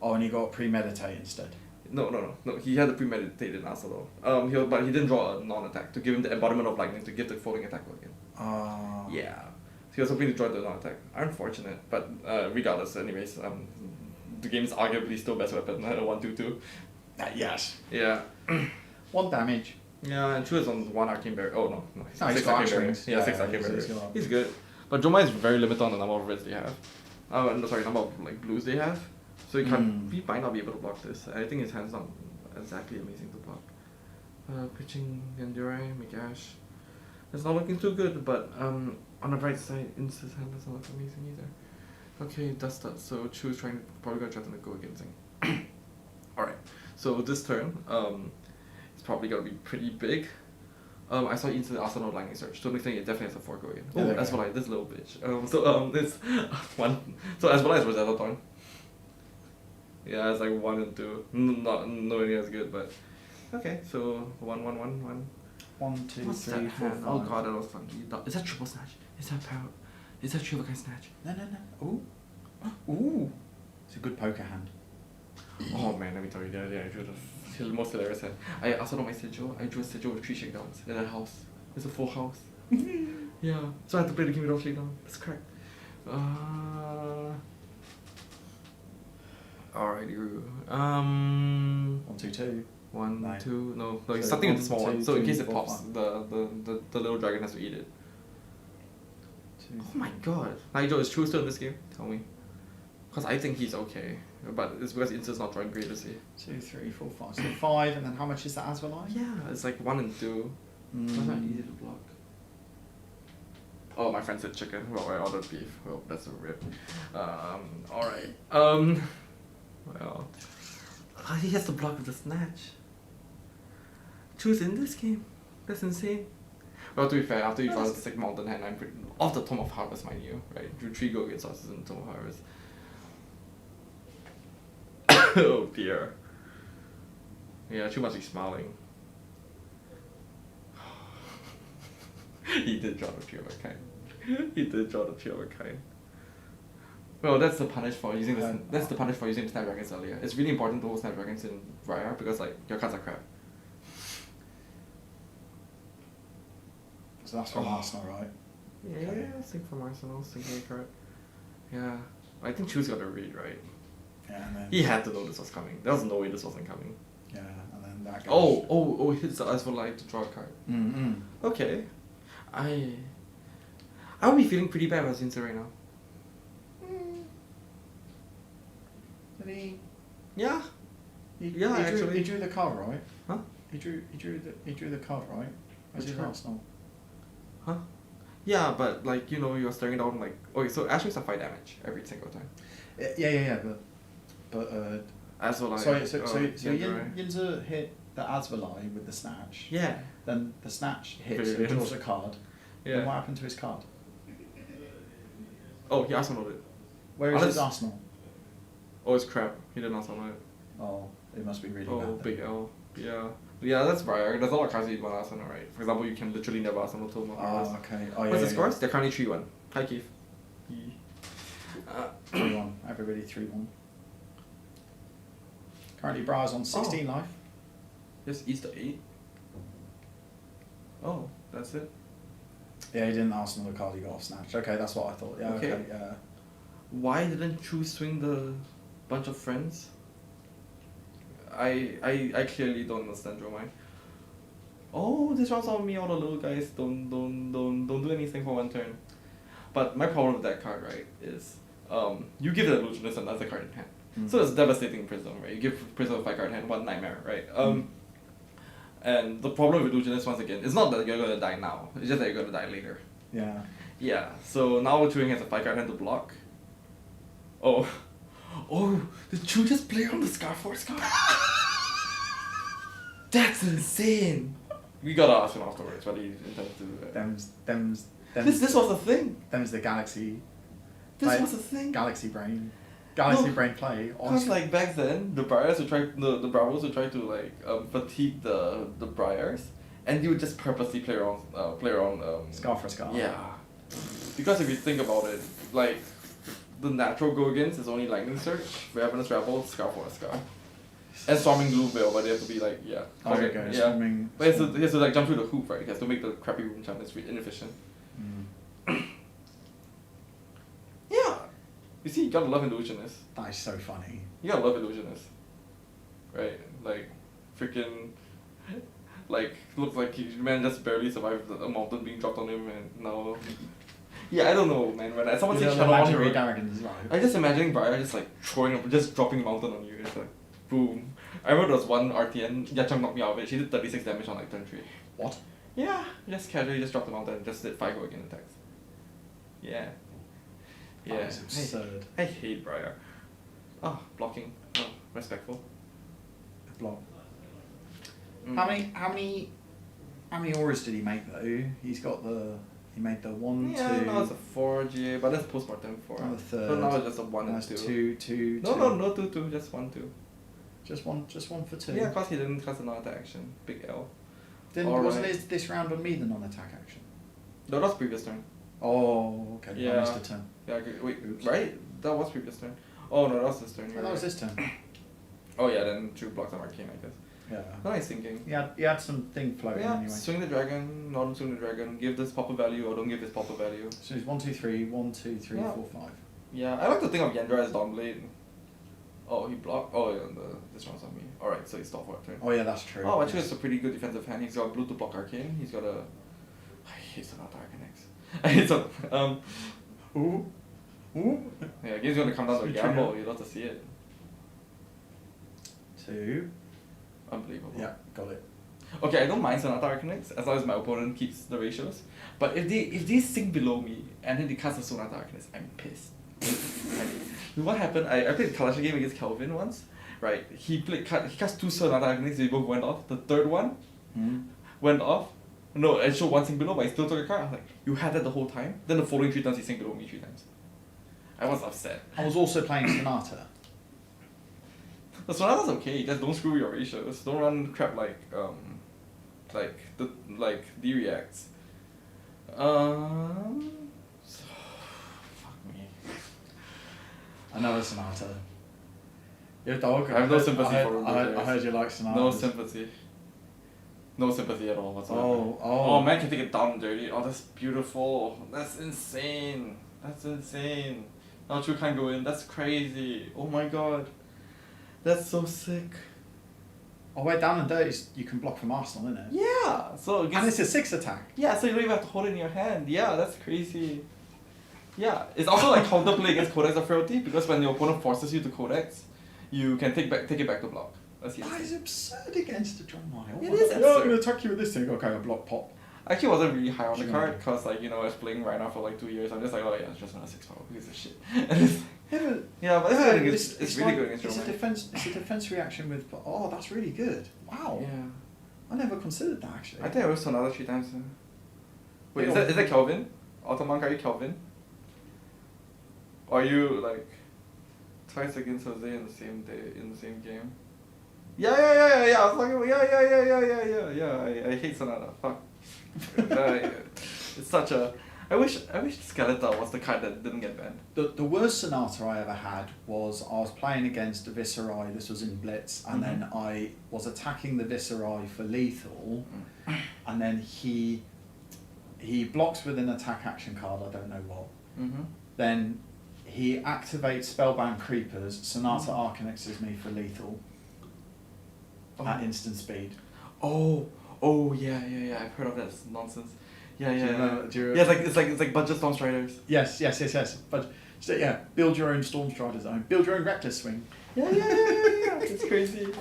[SPEAKER 1] Oh, and he got premeditate instead.
[SPEAKER 10] No. He had a premeditated arsenal. But he didn't draw a non-attack to give him the embodiment of lightning to give the folding attack again. Yeah. So he was hoping to draw the non-attack. Unfortunate, but regardless, anyways, the game is arguably still best weapon. 1/2/2.
[SPEAKER 1] Yes.
[SPEAKER 10] Yeah.
[SPEAKER 1] 1 damage.
[SPEAKER 10] Yeah, and Chu is on 1 arcane barrier. Oh no.
[SPEAKER 1] No, he's
[SPEAKER 10] 6
[SPEAKER 1] got
[SPEAKER 10] arcane barrier.
[SPEAKER 1] actions.
[SPEAKER 10] Yeah, 6
[SPEAKER 1] Yeah,
[SPEAKER 10] arcane
[SPEAKER 1] he's
[SPEAKER 10] barrier.
[SPEAKER 1] got-
[SPEAKER 10] He's good. But Joma is very limited on the number of reds they have. No, sorry, number of like blues they have. So he can't. He might not be able to block this. I think his hand's not exactly amazing to block. Pitching Yandurai, Migash. It's not looking too good, but on the bright side, Ince's hand doesn't look amazing either. Okay, that's that. So Chu is probably gonna try to go against him. Alright. So this turn, it's probably gonna be pretty big. I saw Ince Arsenal Lightning Surge, so next thing it definitely has a 4 go again.
[SPEAKER 1] Yeah,
[SPEAKER 10] Oh,
[SPEAKER 1] there
[SPEAKER 10] that's
[SPEAKER 1] you
[SPEAKER 10] what I this little bitch. This one. So as well as Rosetta Thorn. Yeah, it's like 1 and 2. Not nowhere as good, but okay. So 1, 1, 1, 1.
[SPEAKER 1] 1, 2,
[SPEAKER 10] What's
[SPEAKER 1] 3,
[SPEAKER 10] that
[SPEAKER 1] 4,
[SPEAKER 10] hand?
[SPEAKER 1] 5.
[SPEAKER 10] Oh god, that was funky. Is that triple snatch? Is that power? Is that triple snatch?
[SPEAKER 1] No. Ooh. It's a good poker hand.
[SPEAKER 10] Oh man, let me tell you, I drew the most hilarious hand. I also know my sigil. I drew a sigil with 3 shakedowns in a house. It's a full house. Yeah, so I had to play the game without shakedown. That's correct. Alrighty.
[SPEAKER 1] 1, 2, 2.
[SPEAKER 10] 1,
[SPEAKER 1] No.
[SPEAKER 10] 2. No,
[SPEAKER 1] So
[SPEAKER 10] it's something with the
[SPEAKER 1] 1,
[SPEAKER 10] small one.
[SPEAKER 1] 2,
[SPEAKER 10] So in
[SPEAKER 1] 3,
[SPEAKER 10] case it
[SPEAKER 1] 4,
[SPEAKER 10] pops,
[SPEAKER 1] 5.
[SPEAKER 10] the little dragon has to eat it.
[SPEAKER 1] 2,
[SPEAKER 10] Oh my god. Nigel, is True still in this game? Tell me. Because I think he's okay. But it's because Ince's not drawing great, is he?
[SPEAKER 1] 2, 3, 4, 5. So 5, and then how much is that as well?
[SPEAKER 10] Yeah, it's like 1 and 2. That's not easy to block. Oh, my friend said chicken. Well, I ordered beef. Well, that's a rip. Alright. Well. He has to block with the snatch. Choose in this game. That's insane. Well, to be fair, after you draw the sick mountain hand, I'm pretty off the Tome of Harvest, mind you, right? Drew 3 go against us in Tome of Harvest. Oh dear. Yeah, Chu must be smiling. He did draw the Tree of a Kind. He did draw the Tree of a Kind. Well, that's the punish for using this. That's the punish for using the Snapdragons earlier. It's really important to hold Snapdragons in Raya because like your cards are crap.
[SPEAKER 1] So that's from Arsenal, right?
[SPEAKER 10] Yeah,
[SPEAKER 1] Okay.
[SPEAKER 10] think from Arsenal, thinking card. Yeah, I think Chu's got to read right.
[SPEAKER 1] Yeah, and then
[SPEAKER 10] He had to know this was coming. There was no way this wasn't coming.
[SPEAKER 1] yeah, and then that goes.
[SPEAKER 10] Oh! He hits the Eyes for Light to draw a card. Okay, I would be feeling pretty bad about Zinza right now.
[SPEAKER 1] Did he?
[SPEAKER 10] Yeah.
[SPEAKER 1] Yeah,
[SPEAKER 10] actually.
[SPEAKER 1] He drew the card, right?
[SPEAKER 10] Huh?
[SPEAKER 1] He drew the card, right? Was
[SPEAKER 10] Which
[SPEAKER 1] it
[SPEAKER 10] card?
[SPEAKER 1] Arsenal?
[SPEAKER 10] Huh? Yeah, but like you're staring down like okay, so Ashwin's a 5 damage every single time.
[SPEAKER 1] Yeah, but
[SPEAKER 10] As well,
[SPEAKER 1] so
[SPEAKER 10] Yandurai.
[SPEAKER 1] Yinza hit the Asvalai with the snatch.
[SPEAKER 10] Yeah.
[SPEAKER 1] Then the snatch hits and
[SPEAKER 10] Brilliant.
[SPEAKER 1] draws a card. Then
[SPEAKER 10] Yeah.
[SPEAKER 1] what happened to his card?
[SPEAKER 10] Oh, he Arsenal it.
[SPEAKER 1] Where is
[SPEAKER 10] Unless-
[SPEAKER 1] his Arsenal?
[SPEAKER 10] Oh, it's crap. He didn't Arsenal it.
[SPEAKER 1] Oh, it must be really
[SPEAKER 10] Oh,
[SPEAKER 1] bad. then.
[SPEAKER 10] big L. Yeah. Yeah, that's Briar. There's a lot of cards that you want Arsenal, right? For example, you can literally never Arsenal till more.
[SPEAKER 1] Oh, okay. Oh, yeah.
[SPEAKER 10] What's the
[SPEAKER 1] yeah,
[SPEAKER 10] scores? They're currently 3-1. Hi, Keith.
[SPEAKER 1] Yeah. 3-1. Everybody 3-1. Currently, Briar's on 16 life.
[SPEAKER 10] Yes, East to 8. Oh, that's it.
[SPEAKER 1] Yeah, he didn't Arsenal the card he got off snatch. Okay, that's what I thought. Yeah,
[SPEAKER 10] Okay.
[SPEAKER 1] okay, yeah.
[SPEAKER 10] Why didn't Chu swing the bunch of friends? I clearly don't understand your mind. Oh, this round's on me. All the little guys don't do anything for 1 turn. But my problem with that card, right, is you give it Illusionist another card in hand. So it's devastating Prism, right? You give Prism a 5 card in hand, 1 nightmare, right? And the problem with Illusionist once again, it's not that you're gonna die now. It's just that you're gonna die later.
[SPEAKER 1] Yeah.
[SPEAKER 10] Yeah. So now Chewing has a 5 card hand to block. Oh, did Chew just play on the Scar Force card? That's insane. We gotta ask him afterwards what he intends to do.
[SPEAKER 1] Them's
[SPEAKER 10] This was a thing.
[SPEAKER 1] Them's the Galaxy.
[SPEAKER 10] This
[SPEAKER 1] like,
[SPEAKER 10] was a thing.
[SPEAKER 1] Galaxy Brain. Galaxy
[SPEAKER 10] No,
[SPEAKER 1] Brain play.
[SPEAKER 10] Cause like back then, the Briars would try the Bravos would try to like fatigue the Briars, and you would just purposely play around.
[SPEAKER 1] Scar for a scar.
[SPEAKER 10] Yeah. Because if you think about it, like, the natural go against is only Lightning Search, Ravenous Rebel, Scar for a Scar. And Storming Blue Veil, but they have to be like, yeah.
[SPEAKER 1] Oh, there you go.
[SPEAKER 10] Yeah.
[SPEAKER 1] Storming.
[SPEAKER 10] But he has to like jump through the hoop, right? He has to make the crappy room jump, it's inefficient. Yeah. You see, you gotta love Illusionist.
[SPEAKER 1] That is so funny.
[SPEAKER 10] You gotta love Illusionist. Right? Like, freaking, like, looks like man just barely survived a mountain being dropped on him and now... Yeah, I don't know, man. When someone says Shadow on
[SPEAKER 1] Legendary
[SPEAKER 10] hero,
[SPEAKER 1] Dragons, right?
[SPEAKER 10] I just imagining Briar just like just dropping mountain on you. It's like, boom. I remember there was one RTN, Yachang knocked me out of it. She did 36 damage on like turn 3.
[SPEAKER 1] What?
[SPEAKER 10] Yeah, just casually just dropped the mountain and just did 5 go again attacks. Yeah. Yeah.
[SPEAKER 1] That is absurd.
[SPEAKER 10] I hate Briar. Oh, blocking. Oh, respectful.
[SPEAKER 1] Block.
[SPEAKER 10] Mm.
[SPEAKER 1] How many auras did he make though? He made the 1,
[SPEAKER 10] Yeah,
[SPEAKER 1] 2.
[SPEAKER 10] now it's a 4 GA, but that's postmortem 4.
[SPEAKER 1] Now the third.
[SPEAKER 10] So now it's just a 1 and
[SPEAKER 1] That's
[SPEAKER 10] 2.
[SPEAKER 1] 2.
[SPEAKER 10] No, 2, just 1, 2.
[SPEAKER 1] Just one for 2.
[SPEAKER 10] Yeah, cause he didn't cast a non-attack action. Big L.
[SPEAKER 1] Wasn't
[SPEAKER 10] Alright.
[SPEAKER 1] this round on me the non-attack action?
[SPEAKER 10] No, that was previous turn.
[SPEAKER 1] Oh, okay. I
[SPEAKER 10] Yeah.
[SPEAKER 1] missed a turn.
[SPEAKER 10] Yeah, okay, wait,
[SPEAKER 1] Oops.
[SPEAKER 10] right? That was previous turn. Oh no, that was this turn.
[SPEAKER 1] Oh,
[SPEAKER 10] you're
[SPEAKER 1] that was
[SPEAKER 10] right.
[SPEAKER 1] this turn.
[SPEAKER 10] Oh yeah, then 2 blocks on Arcane, I guess.
[SPEAKER 1] Yeah.
[SPEAKER 10] Nice thinking.
[SPEAKER 1] You had some thing floating
[SPEAKER 10] Yeah,
[SPEAKER 1] anyway.
[SPEAKER 10] swing the dragon, not swing the dragon, give this pop a value or don't give this pop a value.
[SPEAKER 1] So it's 1, 2, 3, 1, 2, 3,
[SPEAKER 10] Yeah.
[SPEAKER 1] 4, 5.
[SPEAKER 10] Yeah, I like to think of Yendra as Dawnblade. Oh, he blocked. Oh, yeah, this one's on me. Alright, so he stopped for a turn.
[SPEAKER 1] Oh yeah, that's true.
[SPEAKER 10] Oh, actually,
[SPEAKER 1] yes.
[SPEAKER 10] it's a pretty good defensive hand. He's got blue to block Arcane. He's got a. I hate Sonata Arcanex. I hate some.
[SPEAKER 1] Ooh. Ooh.
[SPEAKER 10] Yeah, game's gonna come down to a
[SPEAKER 1] Sweet
[SPEAKER 10] gamble.
[SPEAKER 1] trigger.
[SPEAKER 10] You'd love to see it.
[SPEAKER 1] 2.
[SPEAKER 10] Unbelievable.
[SPEAKER 1] Yeah, got it.
[SPEAKER 10] Okay, I don't mind Sonata Arcanex as long as my opponent keeps the ratios. But if they sink below me and then they cast a Sonata Arcanex, I'm pissed. What happened? I played a Kalash game against Kelvin once. Right, he cast 2 Sonata Arcanex. They both went off. The third one went off. No, I showed 1 sink below, but I still took a card. I was like, you had that the whole time. Then the following 3 turns he sinked below me 3 times. I was upset.
[SPEAKER 1] I was also playing Sonata.
[SPEAKER 10] The Sonata's okay, just don't screw your ratios. Don't run crap like D reacts. Fuck me.
[SPEAKER 1] Another Sonata. Your dog.
[SPEAKER 10] I have no sympathy
[SPEAKER 1] I
[SPEAKER 10] for
[SPEAKER 1] heard,
[SPEAKER 10] Ruby
[SPEAKER 1] I heard you like Sonata.
[SPEAKER 10] No sympathy. No sympathy at all whatsoever.
[SPEAKER 1] Oh.
[SPEAKER 10] Oh, man can take it down and dirty. Oh, that's beautiful. That's insane. That's insane. Now you can't go in. That's crazy. Oh my god. That's so sick.
[SPEAKER 1] Oh, wait, down and dirty, you can block from Arsenal, isn't it?
[SPEAKER 10] Yeah. So
[SPEAKER 1] And it's a 6 attack.
[SPEAKER 10] yeah, so you don't even have to hold it in your hand. Yeah, that's crazy. Yeah, it's also like counterplay against Codex of Frailty because when your opponent forces you to Codex, you can take it back to block. That's the
[SPEAKER 1] That is absurd against the John Mile.
[SPEAKER 10] It is
[SPEAKER 1] I'm
[SPEAKER 10] absurd.
[SPEAKER 1] going to attack you with this thing. Okay, I block pop.
[SPEAKER 10] I actually wasn't really high on the
[SPEAKER 1] Sure.
[SPEAKER 10] card because like, I was playing right now for like 2 years. I'm just like, oh yeah, it's just another 6 power. Who gives a shit? And it's, yeah, but it's good against, it's really
[SPEAKER 1] like,
[SPEAKER 10] good against
[SPEAKER 1] it's a
[SPEAKER 10] Roman.
[SPEAKER 1] defense. It's a defense reaction with. Oh, that's really good. Wow.
[SPEAKER 10] Yeah.
[SPEAKER 1] I never considered that actually.
[SPEAKER 10] I think I was another 3 times. Wait,
[SPEAKER 1] Yeah.
[SPEAKER 10] is that Kelvin? Automonk, are you Kelvin? Or are you like twice against Jose in the same day in the same game? Yeah. I was like, yeah. I hate Sonata. Fuck. It's such a. I wish Skeletor was the card that didn't get banned.
[SPEAKER 1] The worst Sonata I ever had was I was playing against a Viserai. This was in Blitz, and then I was attacking the Viserai for lethal, and then he blocks with an attack action card. I don't know what. Then he activates Spellbound Creepers. Sonata Arcanexes me for lethal at instant speed.
[SPEAKER 10] Oh yeah. I've heard of that nonsense. Yeah.
[SPEAKER 1] Do you
[SPEAKER 10] Yeah, it's like budget Storm Striders.
[SPEAKER 1] Yes. But so, yeah, build your own Storm Strider zone. Build your own Reckless Swing.
[SPEAKER 10] Yeah. It's crazy.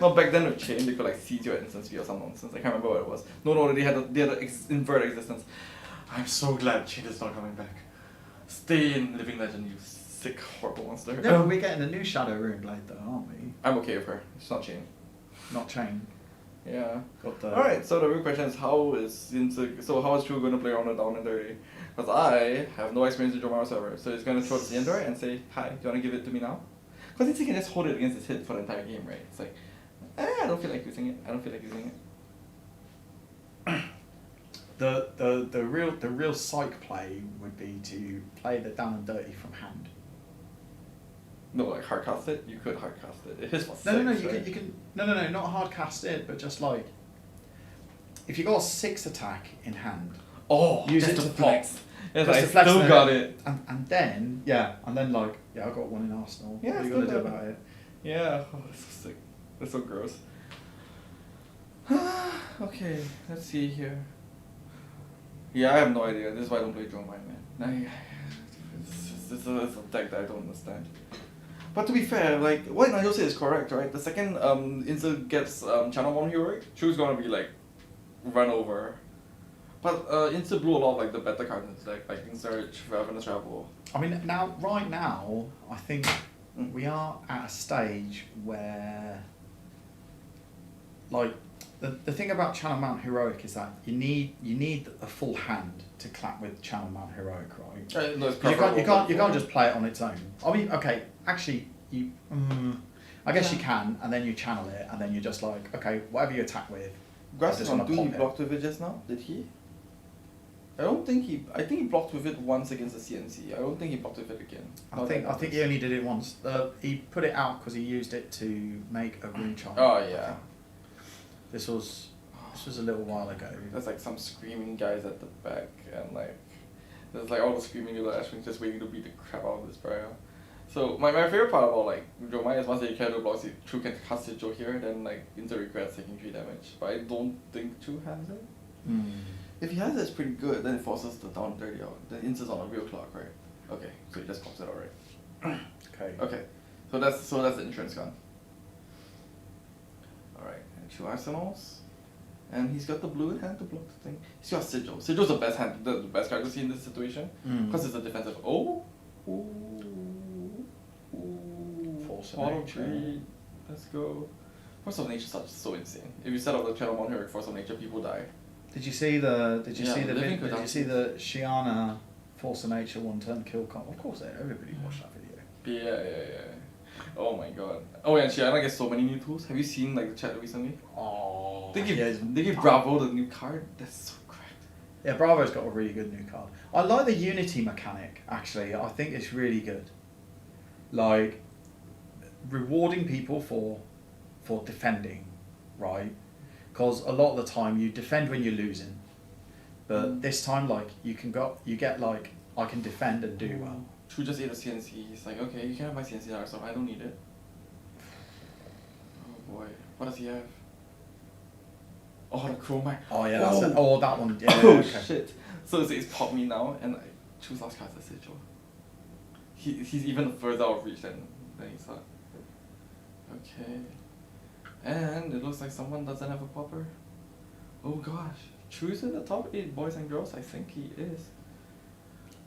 [SPEAKER 10] No, back then with Chain, they could like seize your instant speed or some nonsense. I can't remember what it was. No, they had invert existence. I'm so glad Chain is not coming back. Stay in Living Legend, you sick, horrible monster.
[SPEAKER 1] No, but we're getting a new Shadow Rune Blade though, aren't we?
[SPEAKER 10] I'm okay with her. It's not Chain.
[SPEAKER 1] Not Chain.
[SPEAKER 10] Yeah.
[SPEAKER 1] Got the.
[SPEAKER 10] Alright, so the real question is how is True going to play around the down and dirty? Because I have no experience with Jomaro server, so he's going to throw it to the Endor and say, hi, do you want to give it to me now? Because he can just hold it against his hit for the entire game, right? It's like, I don't feel like using it.
[SPEAKER 1] the real psych play would be to play the down and dirty from hand.
[SPEAKER 10] No, like hard cast it. You could hard cast it. It hits for
[SPEAKER 1] No,
[SPEAKER 10] six,
[SPEAKER 1] you
[SPEAKER 10] right?
[SPEAKER 1] can no, not hard cast it, but just like if you got a 6 attack in hand,
[SPEAKER 10] Oh,
[SPEAKER 1] use
[SPEAKER 10] just
[SPEAKER 1] it
[SPEAKER 10] to
[SPEAKER 1] to
[SPEAKER 10] flex.
[SPEAKER 1] pop.
[SPEAKER 10] Yes,
[SPEAKER 1] Just
[SPEAKER 10] I
[SPEAKER 1] to flex
[SPEAKER 10] still
[SPEAKER 1] and
[SPEAKER 10] got
[SPEAKER 1] then-
[SPEAKER 10] it.
[SPEAKER 1] and then like I got one in Arsenal.
[SPEAKER 10] Yeah,
[SPEAKER 1] what are you
[SPEAKER 10] still
[SPEAKER 1] gonna do
[SPEAKER 10] got it.
[SPEAKER 1] about it?
[SPEAKER 10] Yeah, oh, that's so sick. That's so gross. Okay, let's see here. Yeah, I have no idea. This is why I don't play Drone Mine, man. It's a deck that I don't understand. But to be fair, like what Nigel said is correct, right? The second Insta gets Channel 1 Heroic, Chu's gonna be like run over. But Insta blew a lot of like the better cards in the deck, like Insurge, Ravenous Travel.
[SPEAKER 1] I mean, right now, I think we are at a stage where, like, the thing about Channel Mount Heroic is that you need a full hand to clap with Channel Mount Heroic, right?
[SPEAKER 10] No, it's
[SPEAKER 1] You can't
[SPEAKER 10] preferable.
[SPEAKER 1] just play it on its own. I mean, okay, actually, I guess you can, and then you channel it, and then you're just like, okay, whatever you attack with,
[SPEAKER 10] Grass
[SPEAKER 1] I
[SPEAKER 10] is
[SPEAKER 1] just
[SPEAKER 10] on
[SPEAKER 1] wanna
[SPEAKER 10] 2, he
[SPEAKER 1] pop it.
[SPEAKER 10] blocked with it just now, did he? I think he blocked with it once against the CNC. I don't think he blocked with it again.
[SPEAKER 1] I think he only did it once. He put it out because he used it to make a rune charm.
[SPEAKER 10] Oh yeah.
[SPEAKER 1] This was a little while ago.
[SPEAKER 10] There's like some screaming guys at the back, and like there's like all the screaming little Ashwins just waiting to beat the crap out of this Paya. So my favorite part about like Joe Maya is once you can do blocks, Chu can cast it Joe here, then like Inter regrets taking 3 damage. But I don't think Chu has it. If he has it, it's pretty good. Then it forces the down 30 out. Then Inter's on a real clock, right? Okay, so he just pops it alright.
[SPEAKER 1] Okay.
[SPEAKER 10] Okay, so that's the insurance gun. Alright, and 2 arsenals. And he's got the blue in hand to block the thing. He's got Sigil. Sigil's the best hand, the best card to see in this situation. Because it's a defensive. Oh! Ooh! Ooh!
[SPEAKER 1] Force of
[SPEAKER 10] Auto
[SPEAKER 1] nature.
[SPEAKER 10] tree. Let's go. Force of nature is so insane. If you set up the channel on here, Force of nature, people die.
[SPEAKER 1] Did you see the
[SPEAKER 10] Living could
[SPEAKER 1] Shiana Force of Nature 1-turn kill comp? Of course, everybody watched that video.
[SPEAKER 10] Yeah. Oh my god. Oh yeah, and Shiana gets so many new tools. Have you seen like the chat recently?
[SPEAKER 1] Oh,
[SPEAKER 10] They give
[SPEAKER 1] yeah,
[SPEAKER 10] they give Bravo the new card. That's so cracked.
[SPEAKER 1] yeah, Bravo's got a really good new card. I like the Unity mechanic, actually. I think it's really good. Like, rewarding people for defending, right? Because a lot of the time you defend when you're losing. But this time, like, you get like, I can defend and do well.
[SPEAKER 10] Chu just ate a CNC. He's like, okay, you can have my CNC now, so I don't need it. Oh boy, what does he have? Oh, the chroma.
[SPEAKER 1] Oh yeah, that's
[SPEAKER 10] Oh.
[SPEAKER 1] it. Oh, that one. Yeah,
[SPEAKER 10] Oh
[SPEAKER 1] okay.
[SPEAKER 10] shit! So it's pop me now, and I choose last card as a Sigil. He's even further out of reach than he thought. Okay. And it looks like someone doesn't have a popper. Oh gosh. Chu's in the top 8 boys and girls? I think he is.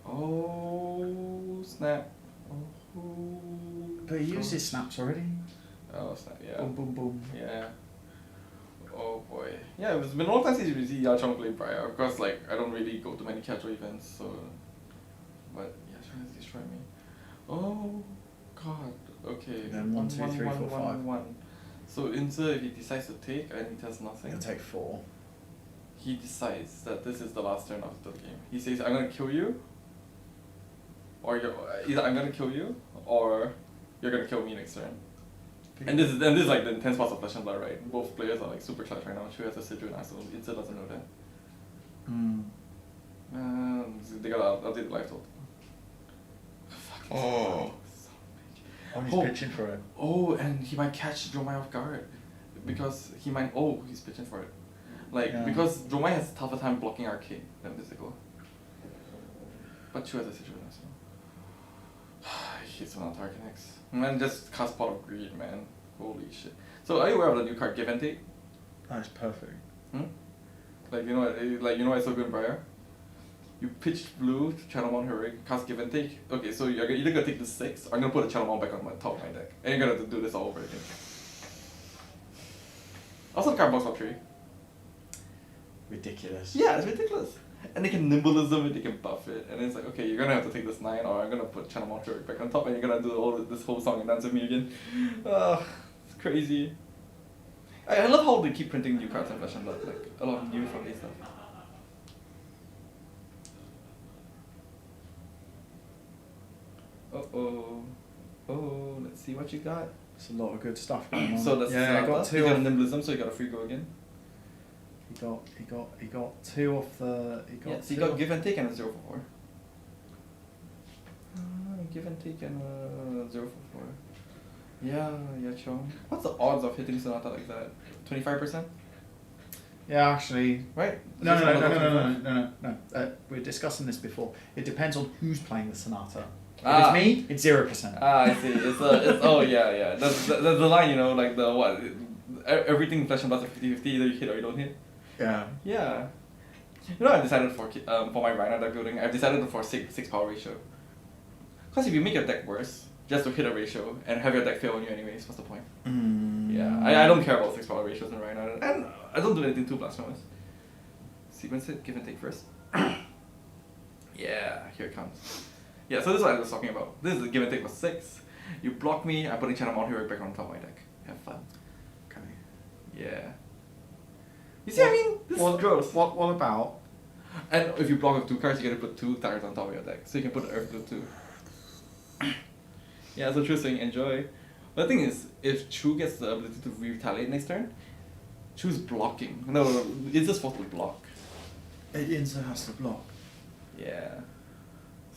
[SPEAKER 10] Oh snap. Oh.
[SPEAKER 1] But he used his snaps already.
[SPEAKER 10] Oh snap, yeah.
[SPEAKER 1] Boom, boom, boom.
[SPEAKER 10] Yeah. Oh boy. Yeah, it's been a long time since we see Yachong play Paya. Of course, like, I don't really go to many casual events, so. But Yachong has destroyed me. Oh god. Okay.
[SPEAKER 1] Then 1, 2, 3, 4, 5.
[SPEAKER 10] 1. So Inter, if he decides to take and he does nothing,
[SPEAKER 1] He'll take 4.
[SPEAKER 10] he decides that this is the last turn of the game. He says, I'm gonna kill you, or either I'm gonna kill you, or you're gonna kill me next turn. And this is like the intense parts of Flesh and Blood, right? Both players are like super clutch right now. Chu has a Sigil and Arsenal. Inter doesn't know that. They gotta update the life total.
[SPEAKER 1] Oh. Oh, he's
[SPEAKER 10] Oh.
[SPEAKER 1] pitching for it.
[SPEAKER 10] Oh, and he might catch Dromai off guard. Because he might. Oh, he's pitching for it. Like,
[SPEAKER 1] Yeah.
[SPEAKER 10] because Dromai has a tougher time blocking Arcade than Physical. But Chu has a Sigil and Arsenal. He's not target next. Man, just cast Pot of Greed, man. Holy shit. So, are you aware of the new card, Give and Take?
[SPEAKER 1] That's perfect.
[SPEAKER 10] Like, you know what, what's so good in Briar? You pitch blue to channel 1 Heroic, cast Give and Take. Okay, so you're either gonna take the 6, or I'm gonna put a channel 1 back on my top of my deck. And you're gonna have to do this all over again. Also, the card blocks up 3.
[SPEAKER 1] Ridiculous.
[SPEAKER 10] Yeah, it's ridiculous. And they can nimbleism it, they can buff it. And it's like, okay, you're gonna have to take this 9, or I'm gonna put channel 1 Heroic back on top, and you're gonna do this whole song and dance with me again. It's crazy. I love how they keep printing new cards in Flesh and Blood, like a lot of new funky stuff. Uh-oh. Oh, let's see what you got.
[SPEAKER 1] It's a lot of good stuff going on.
[SPEAKER 10] So that's
[SPEAKER 1] yeah, I got
[SPEAKER 10] he
[SPEAKER 1] two.
[SPEAKER 10] got a
[SPEAKER 1] Off,
[SPEAKER 10] nimblism, so you got a free go again.
[SPEAKER 1] he got two off the. He got.
[SPEAKER 10] Yeah, so you
[SPEAKER 1] two
[SPEAKER 10] got
[SPEAKER 1] off-
[SPEAKER 10] give and take and a 0 for 4. Give and take and a 0 for 4. Yeah, Chong. What's the odds of hitting Sonata like that? 25%?
[SPEAKER 1] Yeah, actually.
[SPEAKER 10] Right?
[SPEAKER 1] No.
[SPEAKER 10] Just one of those
[SPEAKER 1] No. We were discussing this before. It depends on who's playing the sonata. If
[SPEAKER 10] Ah.
[SPEAKER 1] it's me, it's 0%.
[SPEAKER 10] I see. It's oh yeah. That's the line, you know, like the what? Everything in Flash and Blast is 50-50, either you hit or you don't hit.
[SPEAKER 1] Yeah.
[SPEAKER 10] Yeah. You know, I decided for my Rhino deck building, I've decided for 6 power ratio. Because if you make your deck worse, just to hit a ratio and have your deck fail on you anyways, what's the point? Yeah, I don't care about 6 power ratios in Rhino, and I don't do anything too blasphemous. Sequence it, give and take first. Yeah, here it comes. Yeah, so this is what I was talking about. This is the give and take for 6. You block me, I'm putting Channel Mount Hero back on top of my deck. Have fun.
[SPEAKER 1] Okay.
[SPEAKER 10] Yeah. You see, I mean, this is gross.
[SPEAKER 1] What about?
[SPEAKER 10] And if you block with 2 cards, you get to put 2 targets on top of your deck. So you can put the Earth with 2. Yeah, so Chu saying enjoy. But the thing is, if Chu gets the ability to retaliate next turn, Chu's blocking. No, it's just supposed to block.
[SPEAKER 1] Inzo has to block.
[SPEAKER 10] Yeah.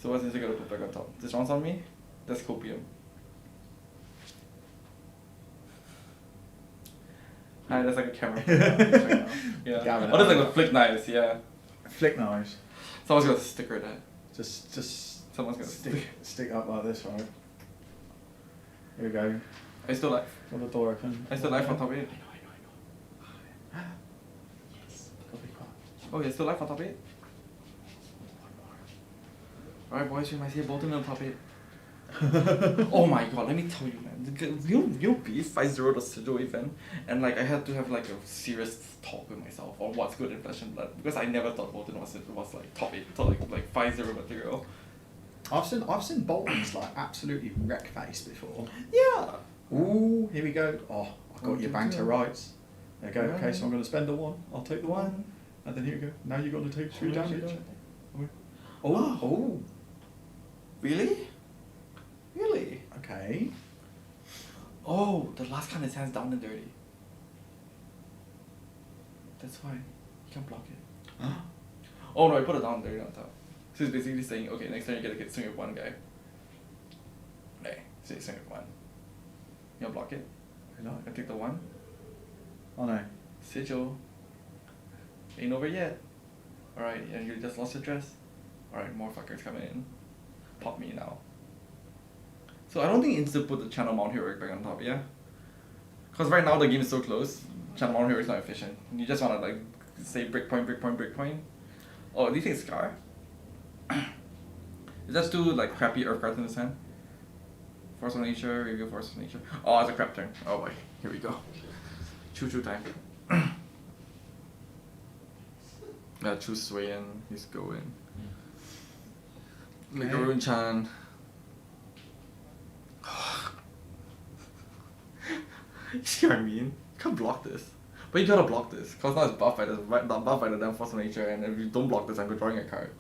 [SPEAKER 10] So what's Inzo gonna put back on top? This one's on me? That's Copium. Hi, that's like a camera. Yeah.
[SPEAKER 1] Gavin,
[SPEAKER 10] Oh, that's like a flick knives, yeah.
[SPEAKER 1] Flick knives.
[SPEAKER 10] Someone's gonna sticker that.
[SPEAKER 1] Just
[SPEAKER 10] Someone's gonna
[SPEAKER 1] stick up like this, right? Here we go.
[SPEAKER 10] Are you still live?
[SPEAKER 1] Got the door open.
[SPEAKER 10] Are you still live on top 8?
[SPEAKER 1] Gotta be quiet.
[SPEAKER 10] Oh, you're still live on top 8? Alright boys, you might see a Bolton on top 8. Oh my god, let me tell you, man. You'll be 5-0 the Sigil event, and like I had to have like a serious talk with myself on what's good in Flesh and Blood, because I never thought Bolton was like top 8, thought like 5-0 material.
[SPEAKER 1] I've seen Bolton's like absolutely wreck face before.
[SPEAKER 10] Yeah.
[SPEAKER 1] Ooh, here we go. Oh, I got
[SPEAKER 10] Oh,
[SPEAKER 1] your
[SPEAKER 10] do
[SPEAKER 1] bank to
[SPEAKER 10] too.
[SPEAKER 1] rights. There you go.
[SPEAKER 10] Right.
[SPEAKER 1] Okay, so I'm gonna spend the 1. I'll take the 1. And then here we go. Now you're gonna take 3 damage. Oh.
[SPEAKER 10] Really? Really?
[SPEAKER 1] Okay.
[SPEAKER 10] Oh, the last card is hands down and dirty. That's why. You can't block it. Oh no, I put it down and dirty on top. So it's basically saying, okay, next time you get to swing with 1 guy. Nay, so you swing with 1. You don't block it. I take the 1.
[SPEAKER 1] Oh no.
[SPEAKER 10] Sigil. Ain't over yet. Alright, and you just lost your dress. Alright, more fuckers coming in. Pop me now. So I don't think Insta put the Channel Mount Heroic back on top, yeah? Because right now the game is so close, Channel Mount Heroic is not efficient. You just want to like say breakpoint. Oh, do you think Scar? Is that still like crappy Earth cards in his hand? Force of Nature, review Force of Nature. Oh, it's a crap turn. Oh boy, here we go. Choo time. Chu's swaying, he's going. Ligarun Chan. You see what I mean? You can't block this. But you gotta block this, cause now it's buffed by the damn Force of Nature, and if you don't block this, I'm drawing a card.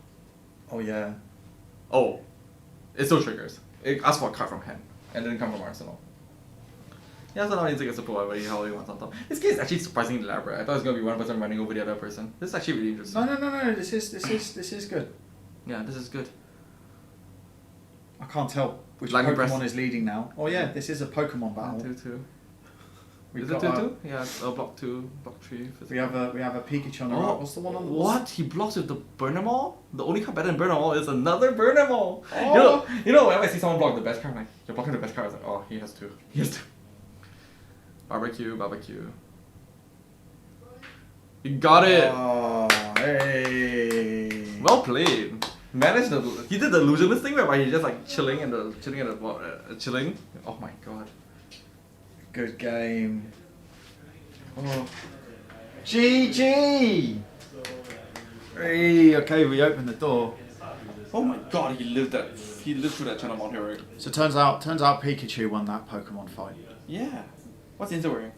[SPEAKER 1] Oh yeah.
[SPEAKER 10] Oh. It still triggers. It asks for a card from hand, and then come from Arsenal. Yeah, so now it's like a support whatever how he wants on top. This game is actually surprisingly elaborate. I thought it was gonna be one person running over the other person. This is actually really interesting.
[SPEAKER 1] No. This is good.
[SPEAKER 10] Yeah, this is good.
[SPEAKER 1] I can't tell which
[SPEAKER 10] Lightning
[SPEAKER 1] Pokemon
[SPEAKER 10] Breath.
[SPEAKER 1] is leading now. Oh yeah, this is a Pokemon battle.
[SPEAKER 10] 2/2.
[SPEAKER 1] We've
[SPEAKER 10] Is it
[SPEAKER 1] got
[SPEAKER 10] 2/2? Yeah, it's block 2, block 3.
[SPEAKER 1] we have a Pikachu on the right. What's the one on the
[SPEAKER 10] What? He blocks with the Burnamall? The only card better than Burnamall is another Burnamall! Oh. You know, whenever I see someone block the best card, I'm like, you're blocking the best card. I was like, oh, he has 2. He has 2. Barbecue. You got it!
[SPEAKER 1] Oh, hey.
[SPEAKER 10] Well played. Managed the. He did the illusionist thing whereby he's just like chilling. Oh my god.
[SPEAKER 1] Good game. Oh. GG! Hey, okay, we opened the door.
[SPEAKER 10] Oh my god, he lived through that Channel Mount Hero.
[SPEAKER 1] So turns out Pikachu won that Pokemon fight.
[SPEAKER 10] Yeah. What's Inzo wearing?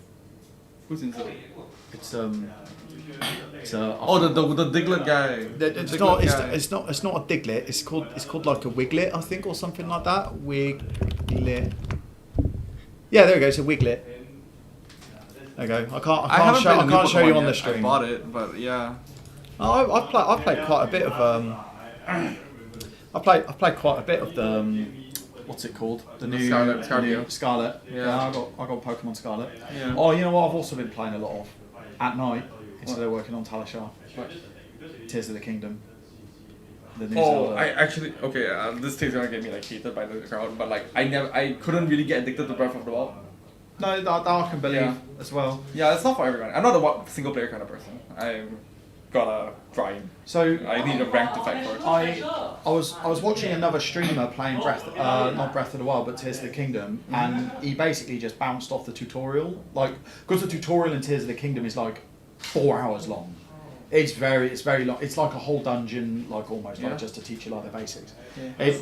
[SPEAKER 10] Who's Inzo?
[SPEAKER 1] It's So
[SPEAKER 10] Oh, the Diglett guy.
[SPEAKER 1] it's not a Diglett. It's called like a Wiglet, I think, or something like that. Wiglet. Yeah, there we go. It's a Wiglet. There you go. I can't show you on the stream.
[SPEAKER 10] I bought it, but yeah.
[SPEAKER 1] I've played quite a bit of I've played quite a bit of the what's it called? The new Scarlet.
[SPEAKER 10] Yeah.
[SPEAKER 1] I got Pokemon Scarlet.
[SPEAKER 10] Yeah.
[SPEAKER 1] Oh, you know what? I've also been playing a lot of at night instead of working on Talishar. Tears of the Kingdom. The new Zelda.
[SPEAKER 10] I actually this thing's gonna get me like hated by the crowd, but like I couldn't really get addicted to Breath of the Wild.
[SPEAKER 1] No, that I can believe as well.
[SPEAKER 10] Yeah, it's not for everyone. I'm not a single player kind of person. I'm gotta grind.
[SPEAKER 1] So
[SPEAKER 10] I need a rank to fight first.
[SPEAKER 1] I was watching another streamer playing not Breath of the Wild, but Tears of the Kingdom, and he basically just bounced off the tutorial. Like, because the tutorial in Tears of the Kingdom is like 4 hours long. It's very long. It's like a whole dungeon, like almost like just to teach you like the basics. Yeah. It's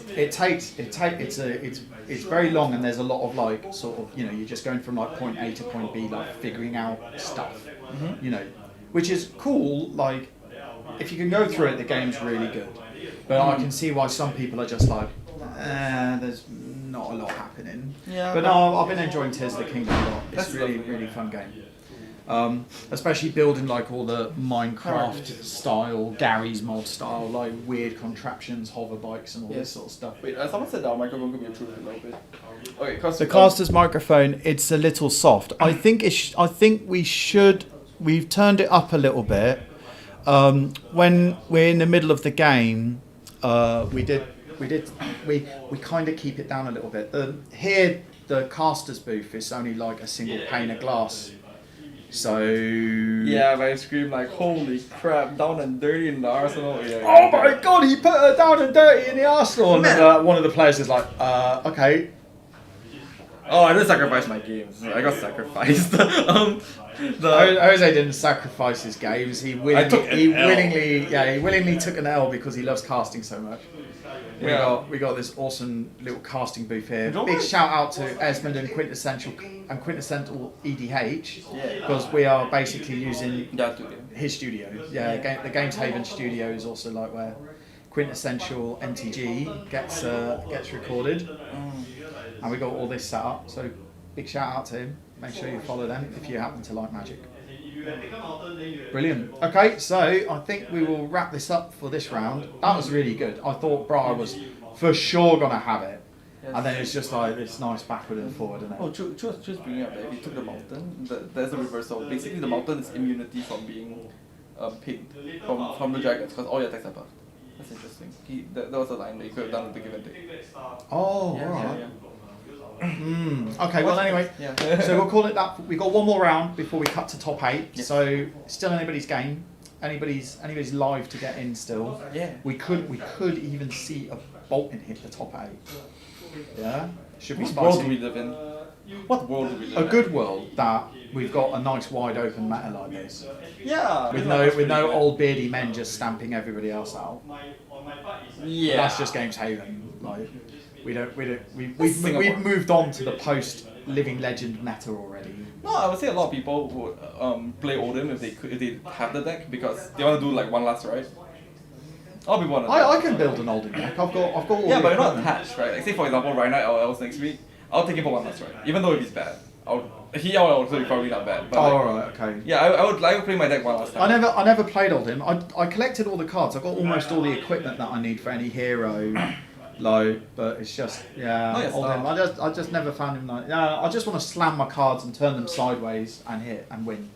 [SPEAKER 1] very long, and there's a lot of like sort of, you know, you're just going from like point A to point B, like figuring out stuff. You know, which is cool. Like, if you can go through it, the game's really good. But I can see why some people are just like, there's not a lot happening.
[SPEAKER 10] Yeah.
[SPEAKER 1] But no, I've been enjoying Tears of the Kingdom a lot. It's really fun game. Especially building like all the Minecraft style, Gary's mod style, like weird contraptions, hover bikes, and all this sort of stuff.
[SPEAKER 10] Wait, someone said that microphone could be improved a little bit. Okay,
[SPEAKER 1] The caster's microphone, it's a little soft. I think we've turned it up a little bit. When we're in the middle of the game, we kind of keep it down a little bit. Here, the caster's booth is only like a single pane of glass. So
[SPEAKER 10] yeah, but I scream like, holy crap, down and dirty in the Arsenal. Yeah,
[SPEAKER 1] oh my god, he put her down and dirty in the Arsenal. And one of the players is like, okay.
[SPEAKER 10] Oh, I didn't sacrifice my games. I got sacrificed.
[SPEAKER 1] Jose didn't sacrifice his games. He willingly took an L because he loves casting so much. We got this awesome little casting booth here. Big shout out to Esmond and Quintessential EDH because we are basically using his studio. Yeah, the Games Haven studio is also like where Quintessential NTG gets recorded, and we got all this set up. So big shout out to him. Make sure you follow them if you happen to like Magic. Brilliant. Okay, so I think we will wrap this up for this round. That was really good. I thought Briar was for sure gonna have it, and then it's just like it's nice backward and forward, isn't it?
[SPEAKER 10] Oh, just bringing up that if you took the mountain, there's a reversal. Basically, the mountain is immunity from being pinged from the dragons because all your attacks are buffed. That's interesting. That was a line that you could have done at the give and take.
[SPEAKER 1] Oh, alright. Okay, well anyway, so we'll call it that. We've got one more round before we cut to top 8. Yes. So still anybody's game. Anybody's live to get in still.
[SPEAKER 10] Yeah.
[SPEAKER 1] We could even see a Bolton hit the top 8. Yeah. Should be spicy.
[SPEAKER 10] What world do we live in? What world do we live in?
[SPEAKER 1] A good world that we've got a nice wide open meta like this.
[SPEAKER 10] Yeah.
[SPEAKER 1] With no old beardy men just stamping everybody else out.
[SPEAKER 10] Yeah.
[SPEAKER 1] That's just Games Haven. Like we've moved on to the post Living Legend meta already.
[SPEAKER 10] No, I would say a lot of people would play Odin if they have the deck because they want to do like one last ride. A lot of people want to.
[SPEAKER 1] I can build an Odin deck. I've got all.
[SPEAKER 10] Yeah, but you're not attached, right? Like say for example, Rhino LLs next week. I'll take him for one last ride, even though if he's bad. He also be probably not bad. But
[SPEAKER 1] right, okay.
[SPEAKER 10] Yeah, I would play my deck one last time.
[SPEAKER 1] I never played Odin. I collected all the cards. I've got almost all the equipment that I need for any hero. But it's just Oldhim. I just never found him like. I just want to slam my cards and turn them sideways and hit and win.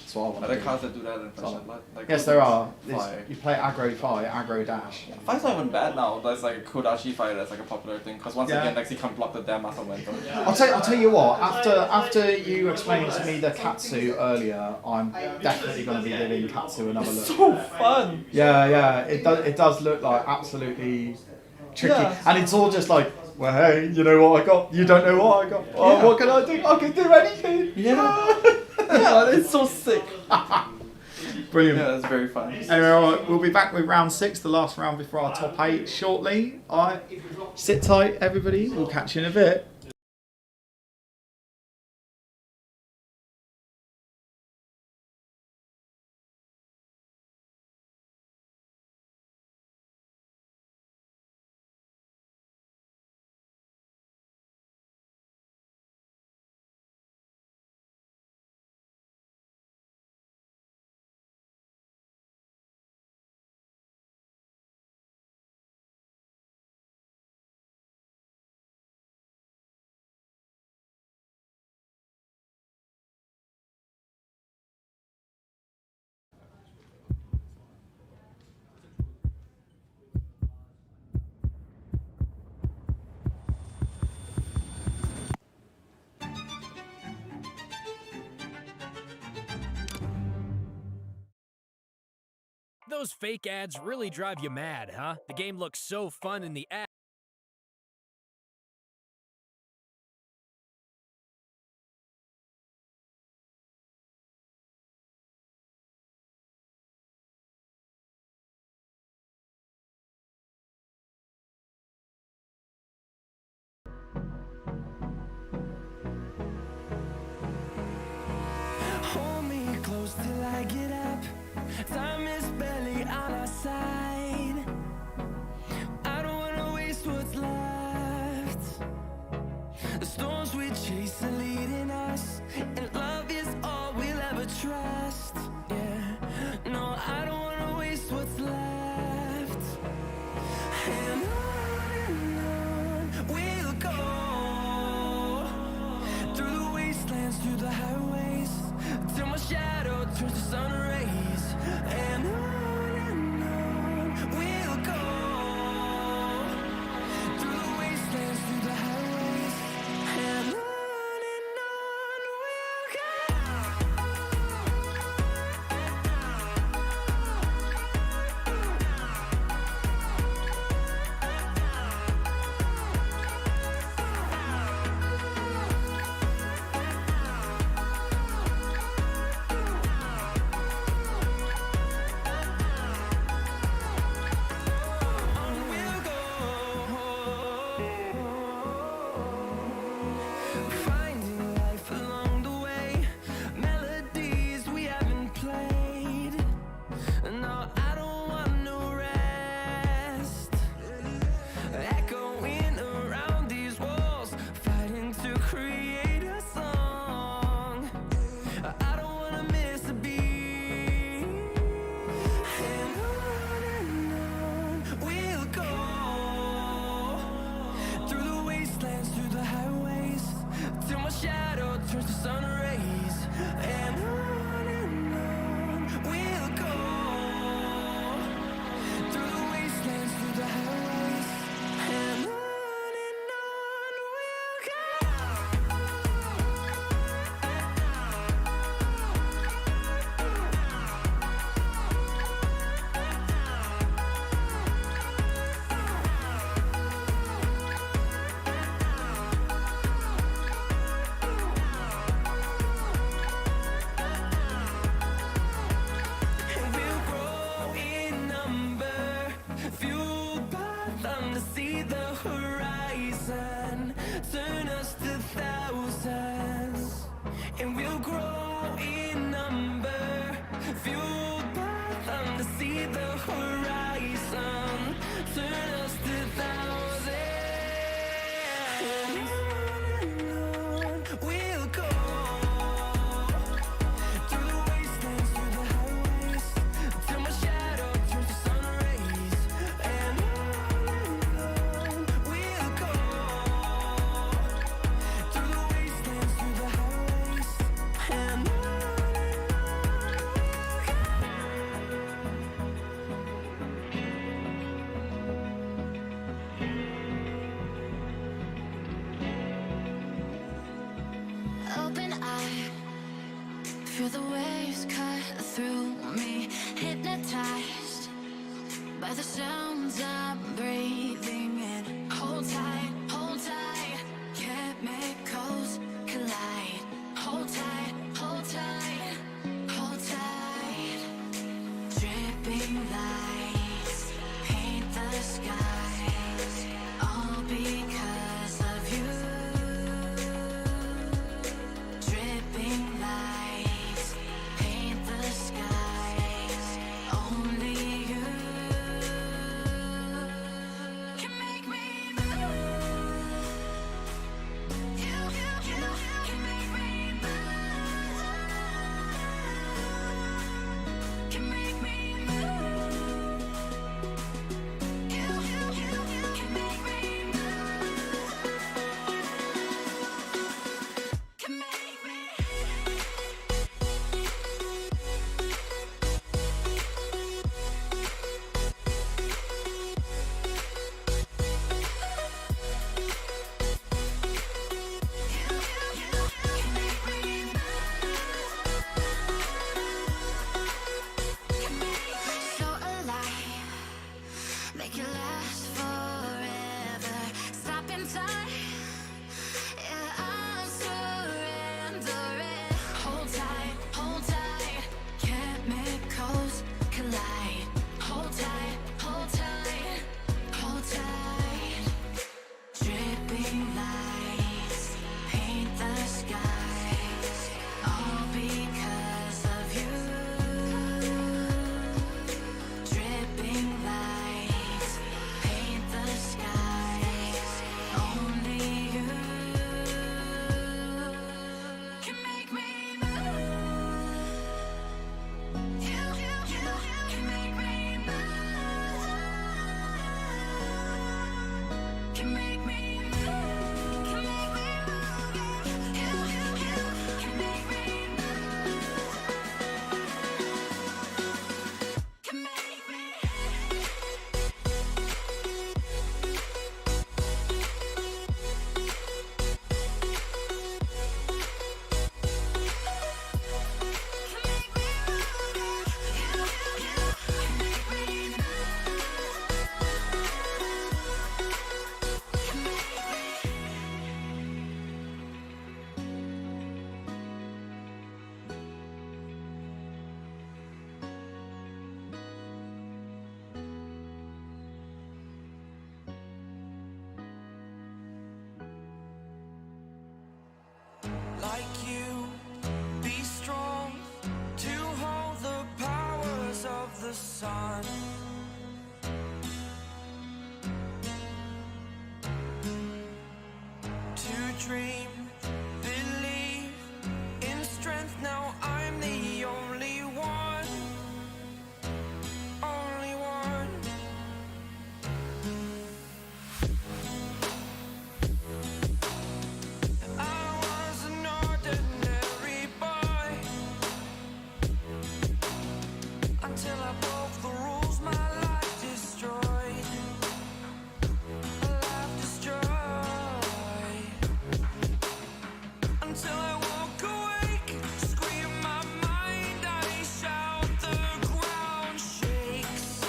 [SPEAKER 1] That's what I want.
[SPEAKER 10] Are there cards that do that in Fashion?
[SPEAKER 1] Yes, there are. You play aggro Fi, aggro dash.
[SPEAKER 10] Fi's not even bad now. There's like a Kodashi Fi that's like a popular thing because once again, like, you can't block the damn Master Momentum.
[SPEAKER 1] I'll tell you what. After you explained to me the Katsu earlier, I'm definitely going to be giving Katsu another look.
[SPEAKER 10] It's so fun.
[SPEAKER 1] Yeah. It does look like absolutely tricky, and it's all just like, well, hey, you know what I got? You don't know what I got. Oh, what can I do? I can do anything.
[SPEAKER 10] Yeah. Yeah, it's so sick.
[SPEAKER 1] Brilliant.
[SPEAKER 10] Yeah, that's very fun.
[SPEAKER 1] Anyway, all right, we'll be back with round 6, the last round before our top 8 shortly. All right, sit tight, everybody. We'll catch you in a bit.
[SPEAKER 11] those fake ads really drive you mad, huh? The game looks so fun in the ad.
[SPEAKER 4] Hold me close till I get up. Time is barely on our side. I don't wanna waste what's left. The storms we chase are leading us, and love is all we'll ever trust. Yeah, no, I don't wanna waste what's left. And on we'll go, through the wastelands, through the highways, till my shadow turns to sun rays. And on we'll go, through the wastelands, through the highways. And on we'll go. Finding life along the way, melodies we haven't played. No, I don't want no rest. Echoing around these walls, fighting to create a song. I don't wanna miss a beat. And on we'll go, through the wastelands, through the highways, till my shadow turns to sun rays. And on we'll go, through the wastelands, through the highways. And on we'll go. And we'll grow in number, fueled by them to see the horizon, turn us to thousands. And we'll grow in number, fueled by them to see the horizon, turn us to thousands. And on we'll go, through the wastelands, through the highways, till my shadow turns to sun rays. And on we'll go, through the wastelands, through the highways. And on
[SPEAKER 7] Open eye, feel the waves cut through me, hypnotized by the sounds I'm breathing in. Hold tight, chemicals collide. Hold tight, hold tight, hold tight. Dripping lights paint the skies, all because of you. Dripping lights paint the skies, only you can Dripping lights paint the skies, all because of you. Dripping lights paint the skies, only you can make me move. You can make me move. Can make me move. Can make me move. You can make me move. Can make me.
[SPEAKER 4] Like you, be strong to hold the powers of the sun. To dream, believe in strength. Now I'm the only one, only one. I was an ordinary boy until I broke the rules. My life destroyed, life destroyed. Until I walk awake, scream my mind, I shout, the ground shakes.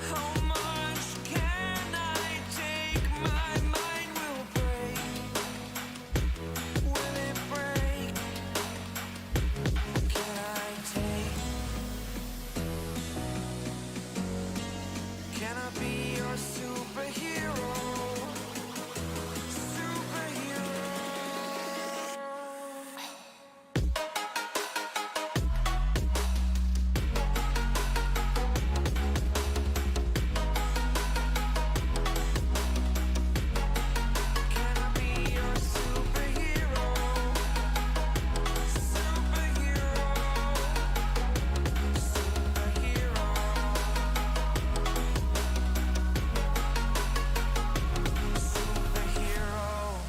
[SPEAKER 4] How much can I take? My mind will break. Will it break? Can I take? Can I be your superhero? Superhero. Can I be your superhero? Superhero. Superhero. Superhero.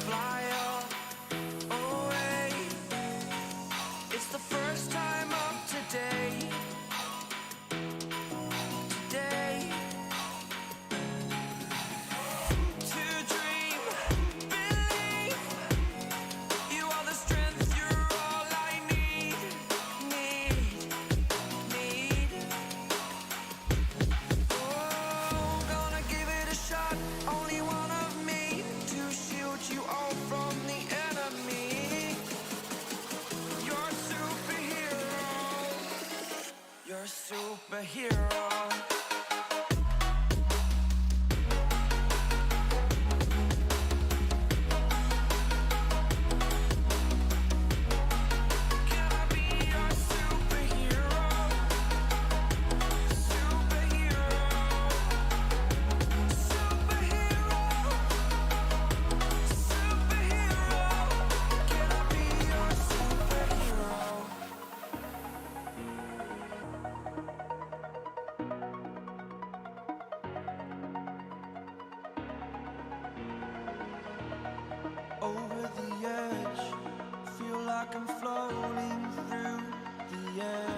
[SPEAKER 4] Fly away. It's the first time of today. Today. To dream, believe. You are the strength, you're all I need. Need. Oh, gonna give it a shot. Only one of me to shield you all from the enemy. You're a superhero. You're a superhero. Can I be your superhero? Superhero. Superhero. Superhero. Can I be your superhero? Over the edge, feel like I'm floating through the air.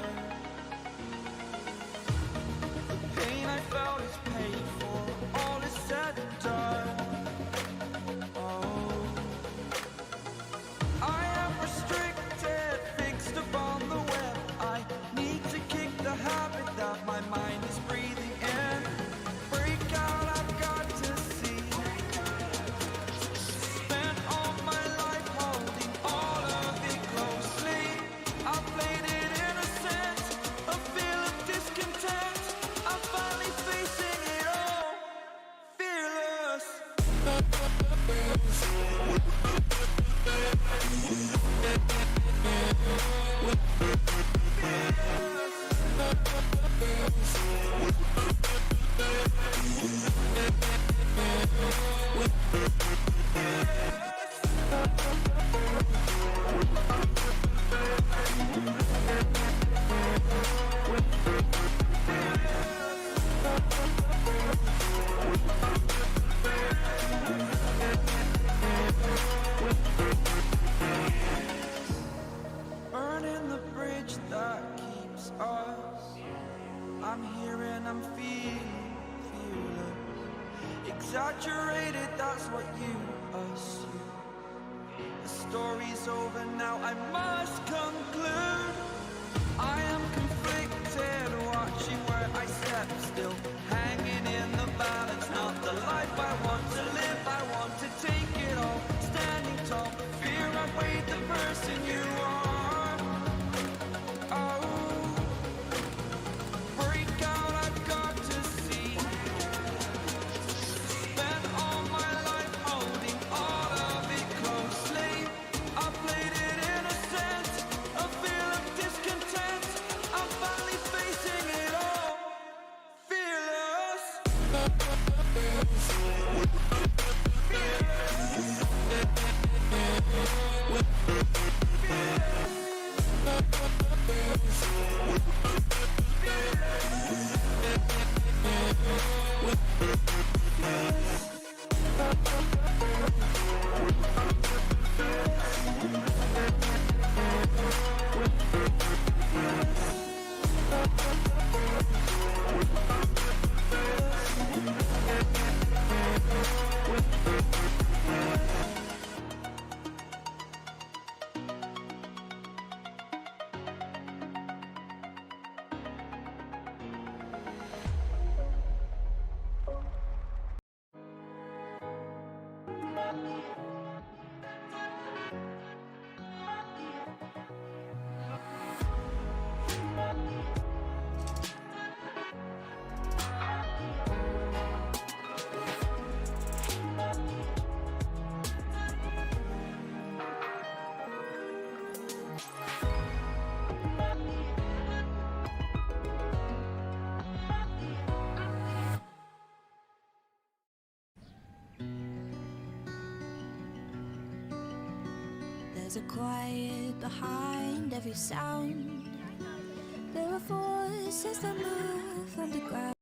[SPEAKER 4] The pain I felt is paid for, all is said and done. Oh, I am restricted, fixed upon the web. I need to kick the habit that my mind is breathing in. Break out, I've got to see. Spent all my life holding all of it closely. I played it innocent, a feel of discontent. I'm feeling fearless. Exaggerated, that's what you assume. The story's over now, I must conclude. I am conflicted, watching where I step still, hanging in the balance, not the life I want to live. I want to take it all, standing tall, fear outweighed the person you are. Oh, break out, I've got to see. Spent all my life holding all of it closely. I played it innocent, a feel of discontent. I'm finally facing it all, fearless.
[SPEAKER 8] There's a quiet behind every sound. There are forces that move underground.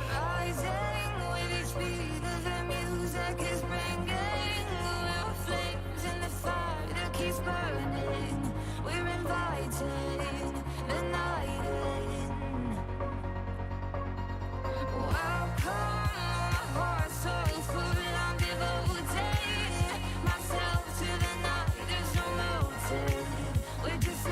[SPEAKER 8] Rising with each beat of the music is bringing. We're flames in the fire that keeps burning. We're inviting the night in. Welcome, my heart so full, I'm devoting myself to the night. There's no motive, we're just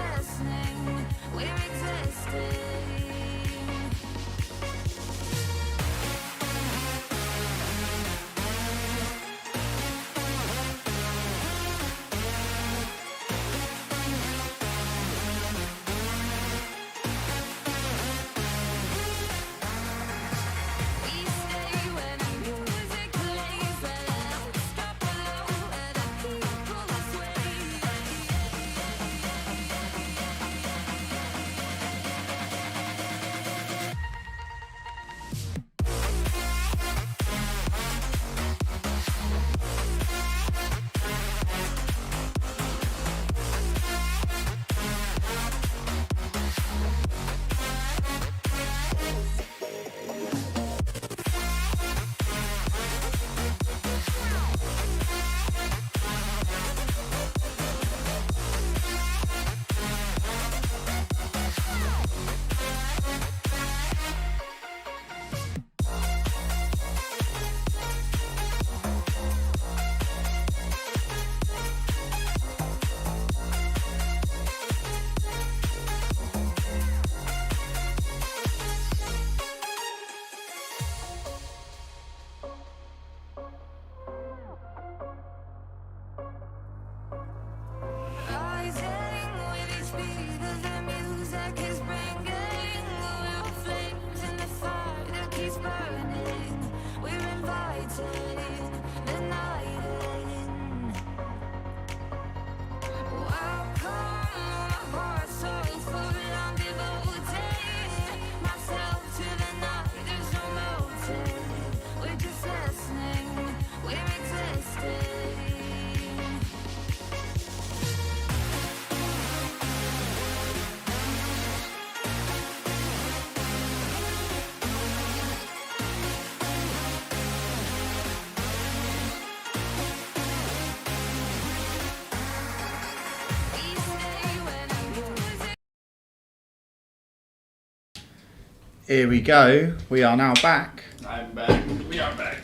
[SPEAKER 1] Here we go. We are now back.
[SPEAKER 10] I'm back. We are back.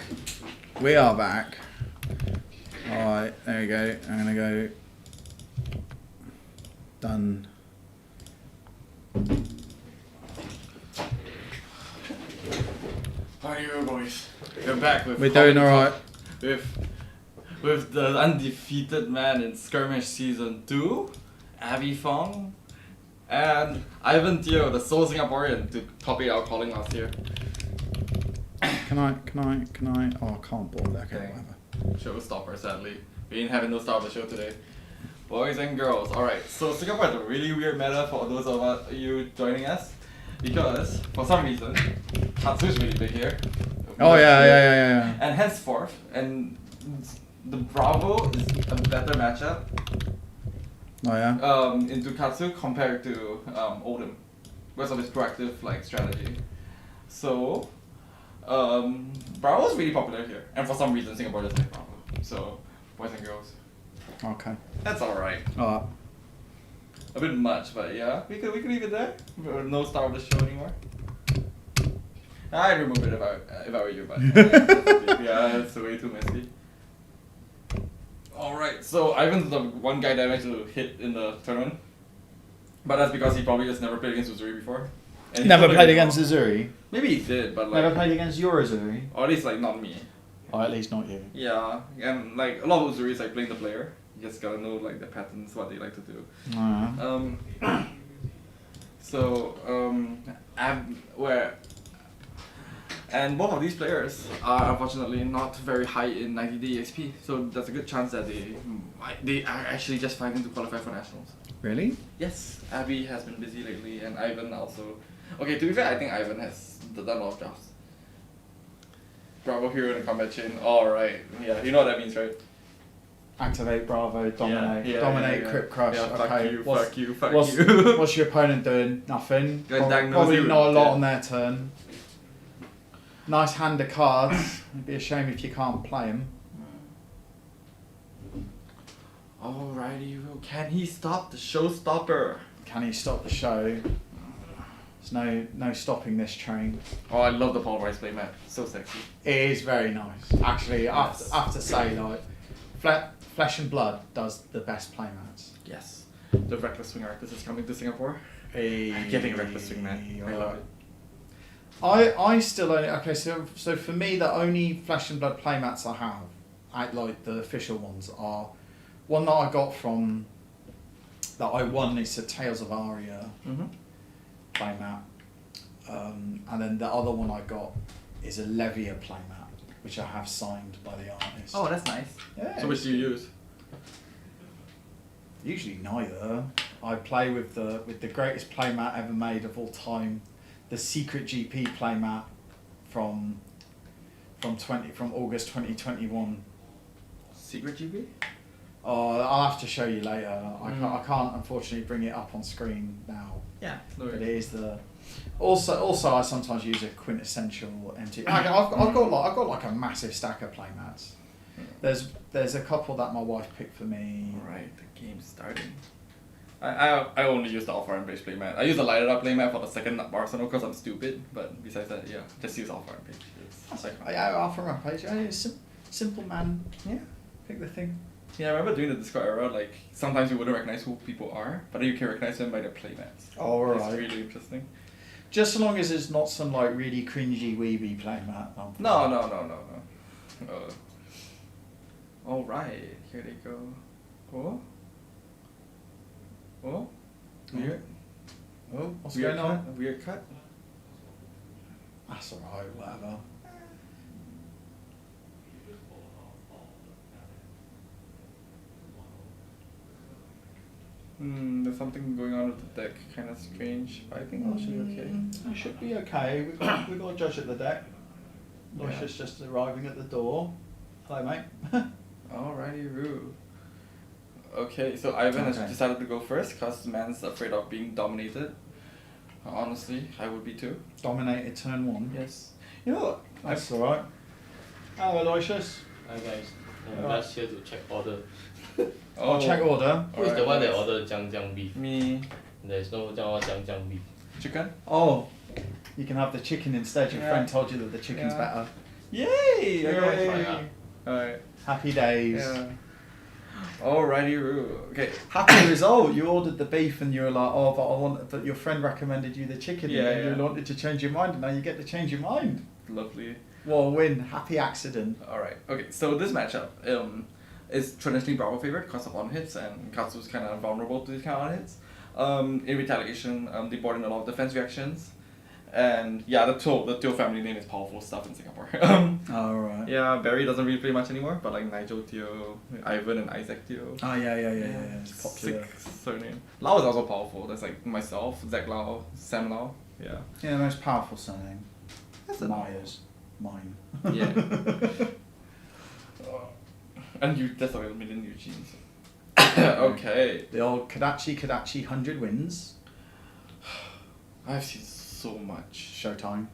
[SPEAKER 1] We are back. Alright, there we go. I'm gonna go. Done.
[SPEAKER 10] How are you, boys? We're back with.
[SPEAKER 1] We're doing alright.
[SPEAKER 10] With the undefeated man in Skirmish Season 2, Abby Fong, and Ivan Teo, the sole Singaporean, to copy our calling last year.
[SPEAKER 1] Can I? Oh, I can't board. Okay, whatever.
[SPEAKER 10] Showstopper, sadly. We didn't have no star of the show today. Boys and girls, alright, so Singapore has a really weird meta for those of you joining us. Because, for some reason, Katsu's really big here.
[SPEAKER 1] Oh, yeah.
[SPEAKER 10] And henceforth, and the Bravo is a better matchup
[SPEAKER 1] Oh, yeah.
[SPEAKER 10] into Katsu compared to Odin. Because of his proactive strategy. So Bravo's really popular here. And for some reason Singapore doesn't have Bravo. So boys and girls.
[SPEAKER 1] Okay.
[SPEAKER 10] That's alright.
[SPEAKER 1] Alright.
[SPEAKER 10] A bit much, but yeah. We could leave it there. No star of the show anymore. I'd remove it if I were you, but yeah, it's way too messy. Alright, so Ivan's the one guy that I managed to hit in the tournament. But that's because he probably just never played against Uzuri before. And
[SPEAKER 1] Never played against Uzuri?
[SPEAKER 10] Maybe he did, but
[SPEAKER 1] Never played against your Uzuri?
[SPEAKER 10] Or at least not me.
[SPEAKER 1] Or at least not you.
[SPEAKER 10] Yeah, and a lot of Uzuri is playing the player. You just gotta know the patterns, what they like to do. And both of these players are unfortunately not very high in 90-day EXP, so there's a good chance that they are actually just fighting to qualify for nationals.
[SPEAKER 1] Really?
[SPEAKER 10] Yes, Abby has been busy lately, and Ivan also. Okay, to be fair, I think Ivan has done a lot of jobs. Bravo hero in the combat chain. Alright, yeah, you know what that means, right?
[SPEAKER 1] Activate Bravo, dominate,
[SPEAKER 10] dominate,
[SPEAKER 1] crit crush.
[SPEAKER 10] Yeah,
[SPEAKER 1] okay.
[SPEAKER 10] fuck you.
[SPEAKER 1] What's your opponent doing? Nothing.
[SPEAKER 10] Gonna diagnose
[SPEAKER 1] Probably
[SPEAKER 10] you.
[SPEAKER 1] not a lot
[SPEAKER 10] Yeah.
[SPEAKER 1] on their turn. Nice hand of cards. It'd be a shame if you can't play them.
[SPEAKER 10] Alrighty, can he stop the showstopper?
[SPEAKER 1] Can he stop the show? There's no stopping this train.
[SPEAKER 10] Oh, I love the polarized playmat. So sexy.
[SPEAKER 1] It is very nice. Actually, I have to say, Flesh and Blood does the best playmats.
[SPEAKER 10] Yes. The Reckless Swing Artist is coming to Singapore. Getting a Reckless Swing mat. I love it.
[SPEAKER 1] I still only so for me the only Flesh and Blood playmats I have, the official ones, are one that I got from that I won is a Tales of Aria playmat, and then the other one I got is a Levia playmat, which I have signed by the artist.
[SPEAKER 10] Oh, that's nice.
[SPEAKER 1] Yeah.
[SPEAKER 10] So which do you use?
[SPEAKER 1] Usually neither. I play with the greatest playmat ever made of all time, the Secret GP playmat from August 2021.
[SPEAKER 10] Secret GP?
[SPEAKER 1] Oh, I'll have to show you later. I can't unfortunately bring it up on screen now.
[SPEAKER 10] Yeah. No
[SPEAKER 1] But
[SPEAKER 10] worries.
[SPEAKER 1] it is the. Also, I sometimes use a quintessential MT. I've got a massive stack of playmats. There's a couple that my wife picked for me.
[SPEAKER 10] Alright, the game's starting. I only use the Alpha Rampage playmat. I use the lighted up playmat for the second Arsenal because I'm stupid, but besides that, yeah, just use Alpha Rampage.
[SPEAKER 1] That's like Alpha Rampage. Simple man. Yeah, pick the thing.
[SPEAKER 10] Yeah, I remember doing the Discord era, sometimes you wouldn't recognize who people are, but then you can recognize them by their playmats.
[SPEAKER 1] Oh, right.
[SPEAKER 10] It's really interesting.
[SPEAKER 1] Just so long as it's not some really cringy weeby playmat.
[SPEAKER 10] No. Alright, here they go. Oh?
[SPEAKER 1] Weird. Oh, what's
[SPEAKER 10] Weird
[SPEAKER 1] going on?
[SPEAKER 10] cut? A weird cut?
[SPEAKER 1] That's alright, whatever.
[SPEAKER 10] There's something going on with the deck, kind of strange, but I think I'll should be okay.
[SPEAKER 1] We should be okay. We've got a judge at the deck. Loisha's just arriving at the door. Hello, mate.
[SPEAKER 10] Alrighty, Roo. Okay, so Ivan has
[SPEAKER 1] Okay.
[SPEAKER 10] decided to go first because the man's afraid of being dominated. Honestly, I would be too.
[SPEAKER 1] Dominated turn one.
[SPEAKER 10] Yes. You know what?
[SPEAKER 1] That's alright. Hello, Aloysius.
[SPEAKER 12] Hi guys, I'm
[SPEAKER 1] Alright.
[SPEAKER 12] just here to check order.
[SPEAKER 1] I'll check order.
[SPEAKER 12] Who's the one that ordered Jiang beef?
[SPEAKER 10] Me.
[SPEAKER 12] There's no Jiang beef.
[SPEAKER 10] Chicken?
[SPEAKER 1] Oh, You can have the chicken instead. Your friend told you that the chicken's
[SPEAKER 10] Yeah.
[SPEAKER 1] better.
[SPEAKER 10] Yay!
[SPEAKER 1] Yay.
[SPEAKER 10] Alright.
[SPEAKER 1] Happy days.
[SPEAKER 10] Yeah. Alrighty, Roo. Okay.
[SPEAKER 1] Happy result. You ordered the beef and you were like, oh, but I want. But your friend recommended you the chicken.
[SPEAKER 10] Yeah,
[SPEAKER 1] and you
[SPEAKER 10] yeah.
[SPEAKER 1] wanted to change your mind, and now you get to change your mind.
[SPEAKER 10] Lovely.
[SPEAKER 1] What a win! Happy accident.
[SPEAKER 10] Alright. Okay. So this matchup is traditionally Bravo favorite because of on hits, and Katsu's kind of vulnerable to these kind of on hits. In retaliation, they brought in a lot of defense reactions. And yeah, the Teo family name is powerful stuff in Singapore.
[SPEAKER 1] Alright.
[SPEAKER 10] Yeah, Barry doesn't really play much anymore, but like Nigel Teo, Ivan and Isaac Teo.
[SPEAKER 1] Oh yeah. It's popular.
[SPEAKER 10] Sick surname. Lau is also powerful. That's like myself, Zach Lau, Sam Lau. Yeah.
[SPEAKER 1] Yeah, the most powerful surname.
[SPEAKER 10] That's a
[SPEAKER 1] Myers. Mine.
[SPEAKER 10] Yeah. And you, that's like a million Eugenes. Okay.
[SPEAKER 1] The old Kadachi 100 wins.
[SPEAKER 10] I've seen so much.
[SPEAKER 1] Showtime.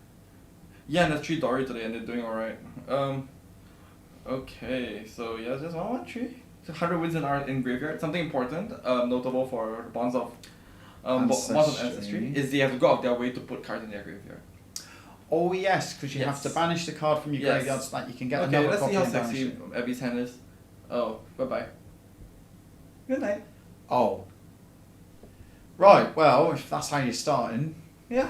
[SPEAKER 10] Yeah, and that's 3 Dory today, and they're doing alright. Okay, so yeah, just 1-1-3. 100 wins in graveyard. Something important, notable for Bonds of Ancestry is they have to go out their way to put cards in their graveyard.
[SPEAKER 1] Oh yes, because you have to banish the card from your
[SPEAKER 10] Yes.
[SPEAKER 1] graveyard so that you can get
[SPEAKER 10] Okay,
[SPEAKER 1] another
[SPEAKER 10] let's
[SPEAKER 1] copy
[SPEAKER 10] see how
[SPEAKER 1] and banish
[SPEAKER 10] sexy
[SPEAKER 1] it.
[SPEAKER 10] Abby's hand is. Oh, bye-bye. Good night.
[SPEAKER 1] Oh. Right, well, if that's how you're starting.
[SPEAKER 10] Yeah.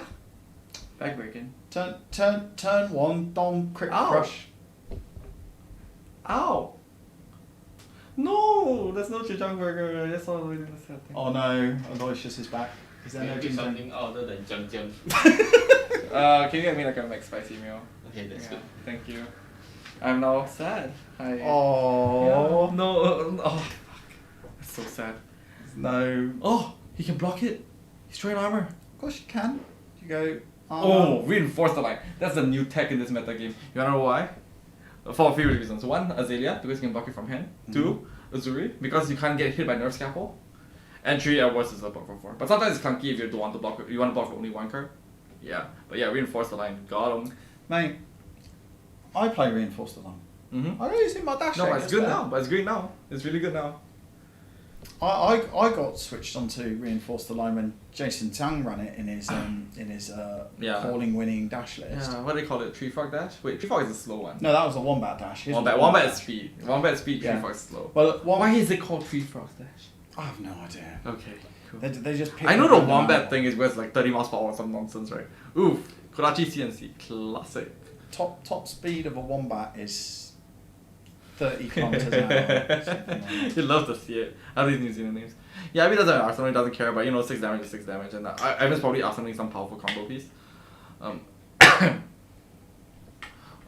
[SPEAKER 10] Backbreaking.
[SPEAKER 1] Turn 1, Dom, Crit
[SPEAKER 10] Ow.
[SPEAKER 1] Crush.
[SPEAKER 10] Ow! No! That's no Chijang Burger. That's all the way in the setting.
[SPEAKER 1] Oh no, Aloysius is back. Is there no
[SPEAKER 12] Maybe
[SPEAKER 1] ginger?
[SPEAKER 12] something other than Jang Jang.
[SPEAKER 10] Can you get me like a McSpicy meal?
[SPEAKER 12] Okay, that's
[SPEAKER 10] Yeah,
[SPEAKER 12] good.
[SPEAKER 10] thank you. I'm now sad. Hi.
[SPEAKER 1] Oh.
[SPEAKER 10] Yeah. No. Oh, fuck. That's so sad.
[SPEAKER 1] No.
[SPEAKER 10] Oh, he can block it. He's throwing armor.
[SPEAKER 1] Of course you can. You go.
[SPEAKER 10] Oh, reinforce the line. That's a new tech in this meta game. You wanna know why? For a few reasons. 1, Azalea, because you can block it from hand. 2, Uzuri, because you can't get hit by Nerf Scalpel. And 3, Airwords is a block for 4. But sometimes it's clunky if you don't want to block. You want to block for only 1 card. Yeah, but yeah, reinforce the line. Got him.
[SPEAKER 1] Mate, I play Reinforce the Line.
[SPEAKER 10] Mm-hmm.
[SPEAKER 1] I don't use it in my dash.
[SPEAKER 10] No,
[SPEAKER 1] deck
[SPEAKER 10] but it's
[SPEAKER 1] as
[SPEAKER 10] good
[SPEAKER 1] well.
[SPEAKER 10] now. But it's great now. It's really good now.
[SPEAKER 1] I got switched onto Reinforce the Line when Jason Tang ran it in his
[SPEAKER 10] Yeah.
[SPEAKER 1] calling winning dash list.
[SPEAKER 10] Yeah, what do they call it? Tree Frog Dash? Wait, Tree Frog is a slow one.
[SPEAKER 1] No, that was a Wombat dash. His was
[SPEAKER 10] Wombat is speed. Wombat is speed, Tree
[SPEAKER 1] Yeah.
[SPEAKER 10] Frog is slow.
[SPEAKER 1] Well,
[SPEAKER 10] Why is it called Tree Frog Dash?
[SPEAKER 1] I have no idea.
[SPEAKER 10] Okay, cool.
[SPEAKER 1] They just pick
[SPEAKER 10] I know
[SPEAKER 1] a
[SPEAKER 10] the
[SPEAKER 1] random
[SPEAKER 10] Wombat
[SPEAKER 1] animal.
[SPEAKER 10] thing is where it's like 30 miles per hour or some nonsense, right? Oof. Kurachi CNC. Classic.
[SPEAKER 1] Top speed of a Wombat is 30 kilometers an hour. Something like that.
[SPEAKER 10] You love to see it. I love these New Zealand names. Yeah, Abby doesn't have Arsenal, he doesn't care, but you know, 6 damage is 6 damage, and Ivan's probably arsenaling some powerful combo piece.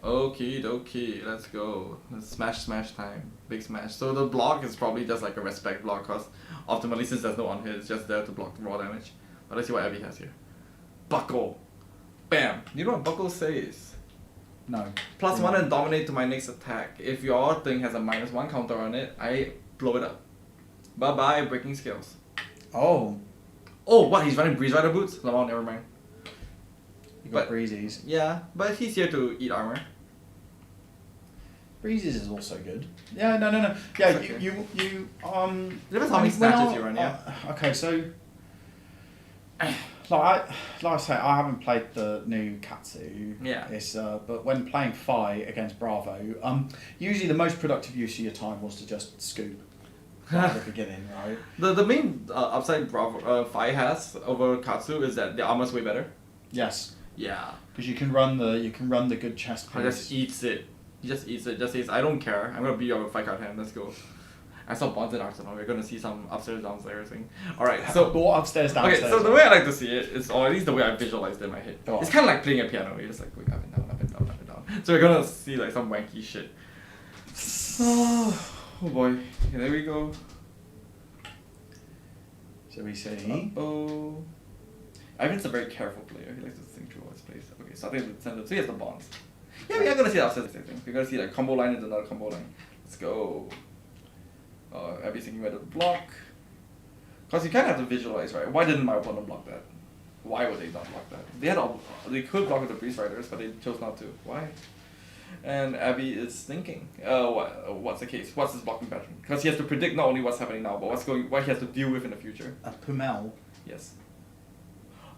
[SPEAKER 10] Okie dokie, let's go. Smash time. Big smash. So the block is probably just like a respect block, because optimally, since there's no on hit, it's just there to block the raw damage. But let's see what Abby has here. Buckle. Bam. You know what Buckle says?
[SPEAKER 1] No.
[SPEAKER 10] +1 and dominate to my next attack. If your thing has a -1 counter on it, I blow it up. Bye bye, breaking skills.
[SPEAKER 1] Oh.
[SPEAKER 10] Oh, what? He's running Breeze Rider boots? No, never mind.
[SPEAKER 1] You got
[SPEAKER 10] But-
[SPEAKER 1] Breezes.
[SPEAKER 10] Yeah, but he's here to eat armor.
[SPEAKER 1] Breezes is also good. Yeah, no. Yeah,
[SPEAKER 10] Okay.
[SPEAKER 1] you
[SPEAKER 10] Depends how many snatches you run, yeah.
[SPEAKER 1] Okay, so like I say, I haven't played the new Katsu.
[SPEAKER 10] Yeah.
[SPEAKER 1] It's but when playing Phi against Bravo, usually the most productive use of your time was to just scoop at the beginning, right?
[SPEAKER 10] The main upside Bravo Phi has over Katsu is that the armor's way better.
[SPEAKER 1] Yes,
[SPEAKER 10] Yeah.
[SPEAKER 1] because you can run the good chest
[SPEAKER 10] He just
[SPEAKER 1] piece.
[SPEAKER 10] eats it. He just eats it. Just says, I don't care. I'm gonna beat you up with 5 card hand. Let's go. I saw Bonds in Arsenal. We're gonna see some upstairs downstairs thing. Alright, so
[SPEAKER 1] Go upstairs, downstairs.
[SPEAKER 10] okay, so the way I like to see it is, or at least the way I visualized it in my head,
[SPEAKER 1] Go on.
[SPEAKER 10] it's kind of like playing a piano. You're just like going up and down, up and down, up and down. So we're gonna see like some wanky shit. Oh boy. Okay, there we go.
[SPEAKER 1] Shall we see?
[SPEAKER 10] Oh. Ivan's a very careful player. He likes to think through all his plays. Okay, starting with the center. So he has the Bonds. Yeah, we are gonna see the upstairs thing. We're gonna see like combo line into another combo line. Let's go. Abby thinking whether to block. Because you kind of have to visualize, right? Why didn't my opponent block that? Why would they not block that? They could block with the Breeze Riders, but they chose not to. Why? And Abby is thinking, what's the case? What's his blocking pattern? Because he has to predict not only what's happening now, but what he has to deal with in the future.
[SPEAKER 1] A Pumel.
[SPEAKER 10] Yes.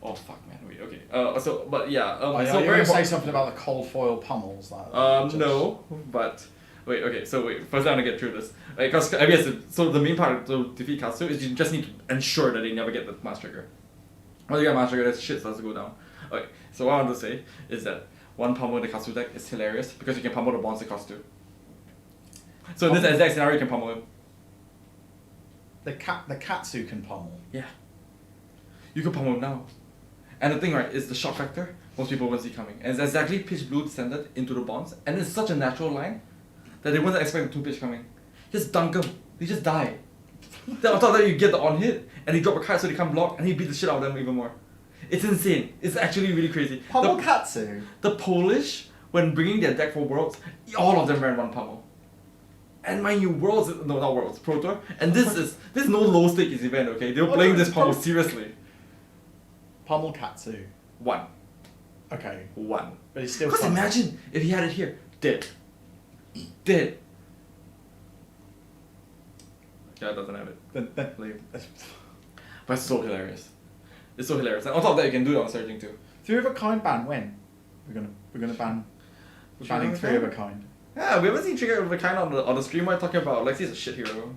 [SPEAKER 10] Oh fuck, man. Wait. Okay. So but yeah.
[SPEAKER 1] Oh,
[SPEAKER 10] So
[SPEAKER 1] you're
[SPEAKER 10] very
[SPEAKER 1] going to say
[SPEAKER 10] important.
[SPEAKER 1] something about the cold foil pummels.
[SPEAKER 10] No, but wait. Okay. So wait. First, I'm gonna get through this. Because I guess so. The main part to defeat Katsu is you just need to ensure that they never get the mass trigger. Once you get mass trigger, that shit starts to go down. Okay. So what I want to say is that one pummel in the Katsu deck is hilarious because you can pummel the bonds it costs 2. So in this exact scenario, you can pummel him.
[SPEAKER 1] The Katsu can pummel.
[SPEAKER 10] Yeah. You can pummel him now. And the thing, right, is the shock factor, most people won't see coming. And it's exactly pitch blue descended into the bonds, and it's such a natural line that they wouldn't expect the 2 pitch coming. Just dunk them. They just die. Then on top of that, you get the on hit, and he drop a card so they can't block, and he beat the shit out of them even more. It's insane. It's actually really crazy.
[SPEAKER 1] Pummel Katsu?
[SPEAKER 10] The Polish, when bringing their deck for Worlds, all of them ran one pummel. And mind you, Worlds, no, not Worlds, Pro Tour, and this is no low stakes event, okay? They were playing this pummel seriously.
[SPEAKER 1] Pummel Katsu.
[SPEAKER 10] 1.
[SPEAKER 1] Okay.
[SPEAKER 10] 1.
[SPEAKER 1] But it's still
[SPEAKER 10] Because
[SPEAKER 1] fun.
[SPEAKER 10] imagine if he had it here. Dead. Dead. Yeah, it doesn't have it. But it's so hilarious. It's so hilarious. And on top of that, you can do it on Surging too.
[SPEAKER 1] 3 of a kind ban when? We're gonna ban. We're banning 3 of a kind.
[SPEAKER 10] Yeah, we haven't seen Trigger of a kind on the stream. We're talking about Lexi's a shit hero.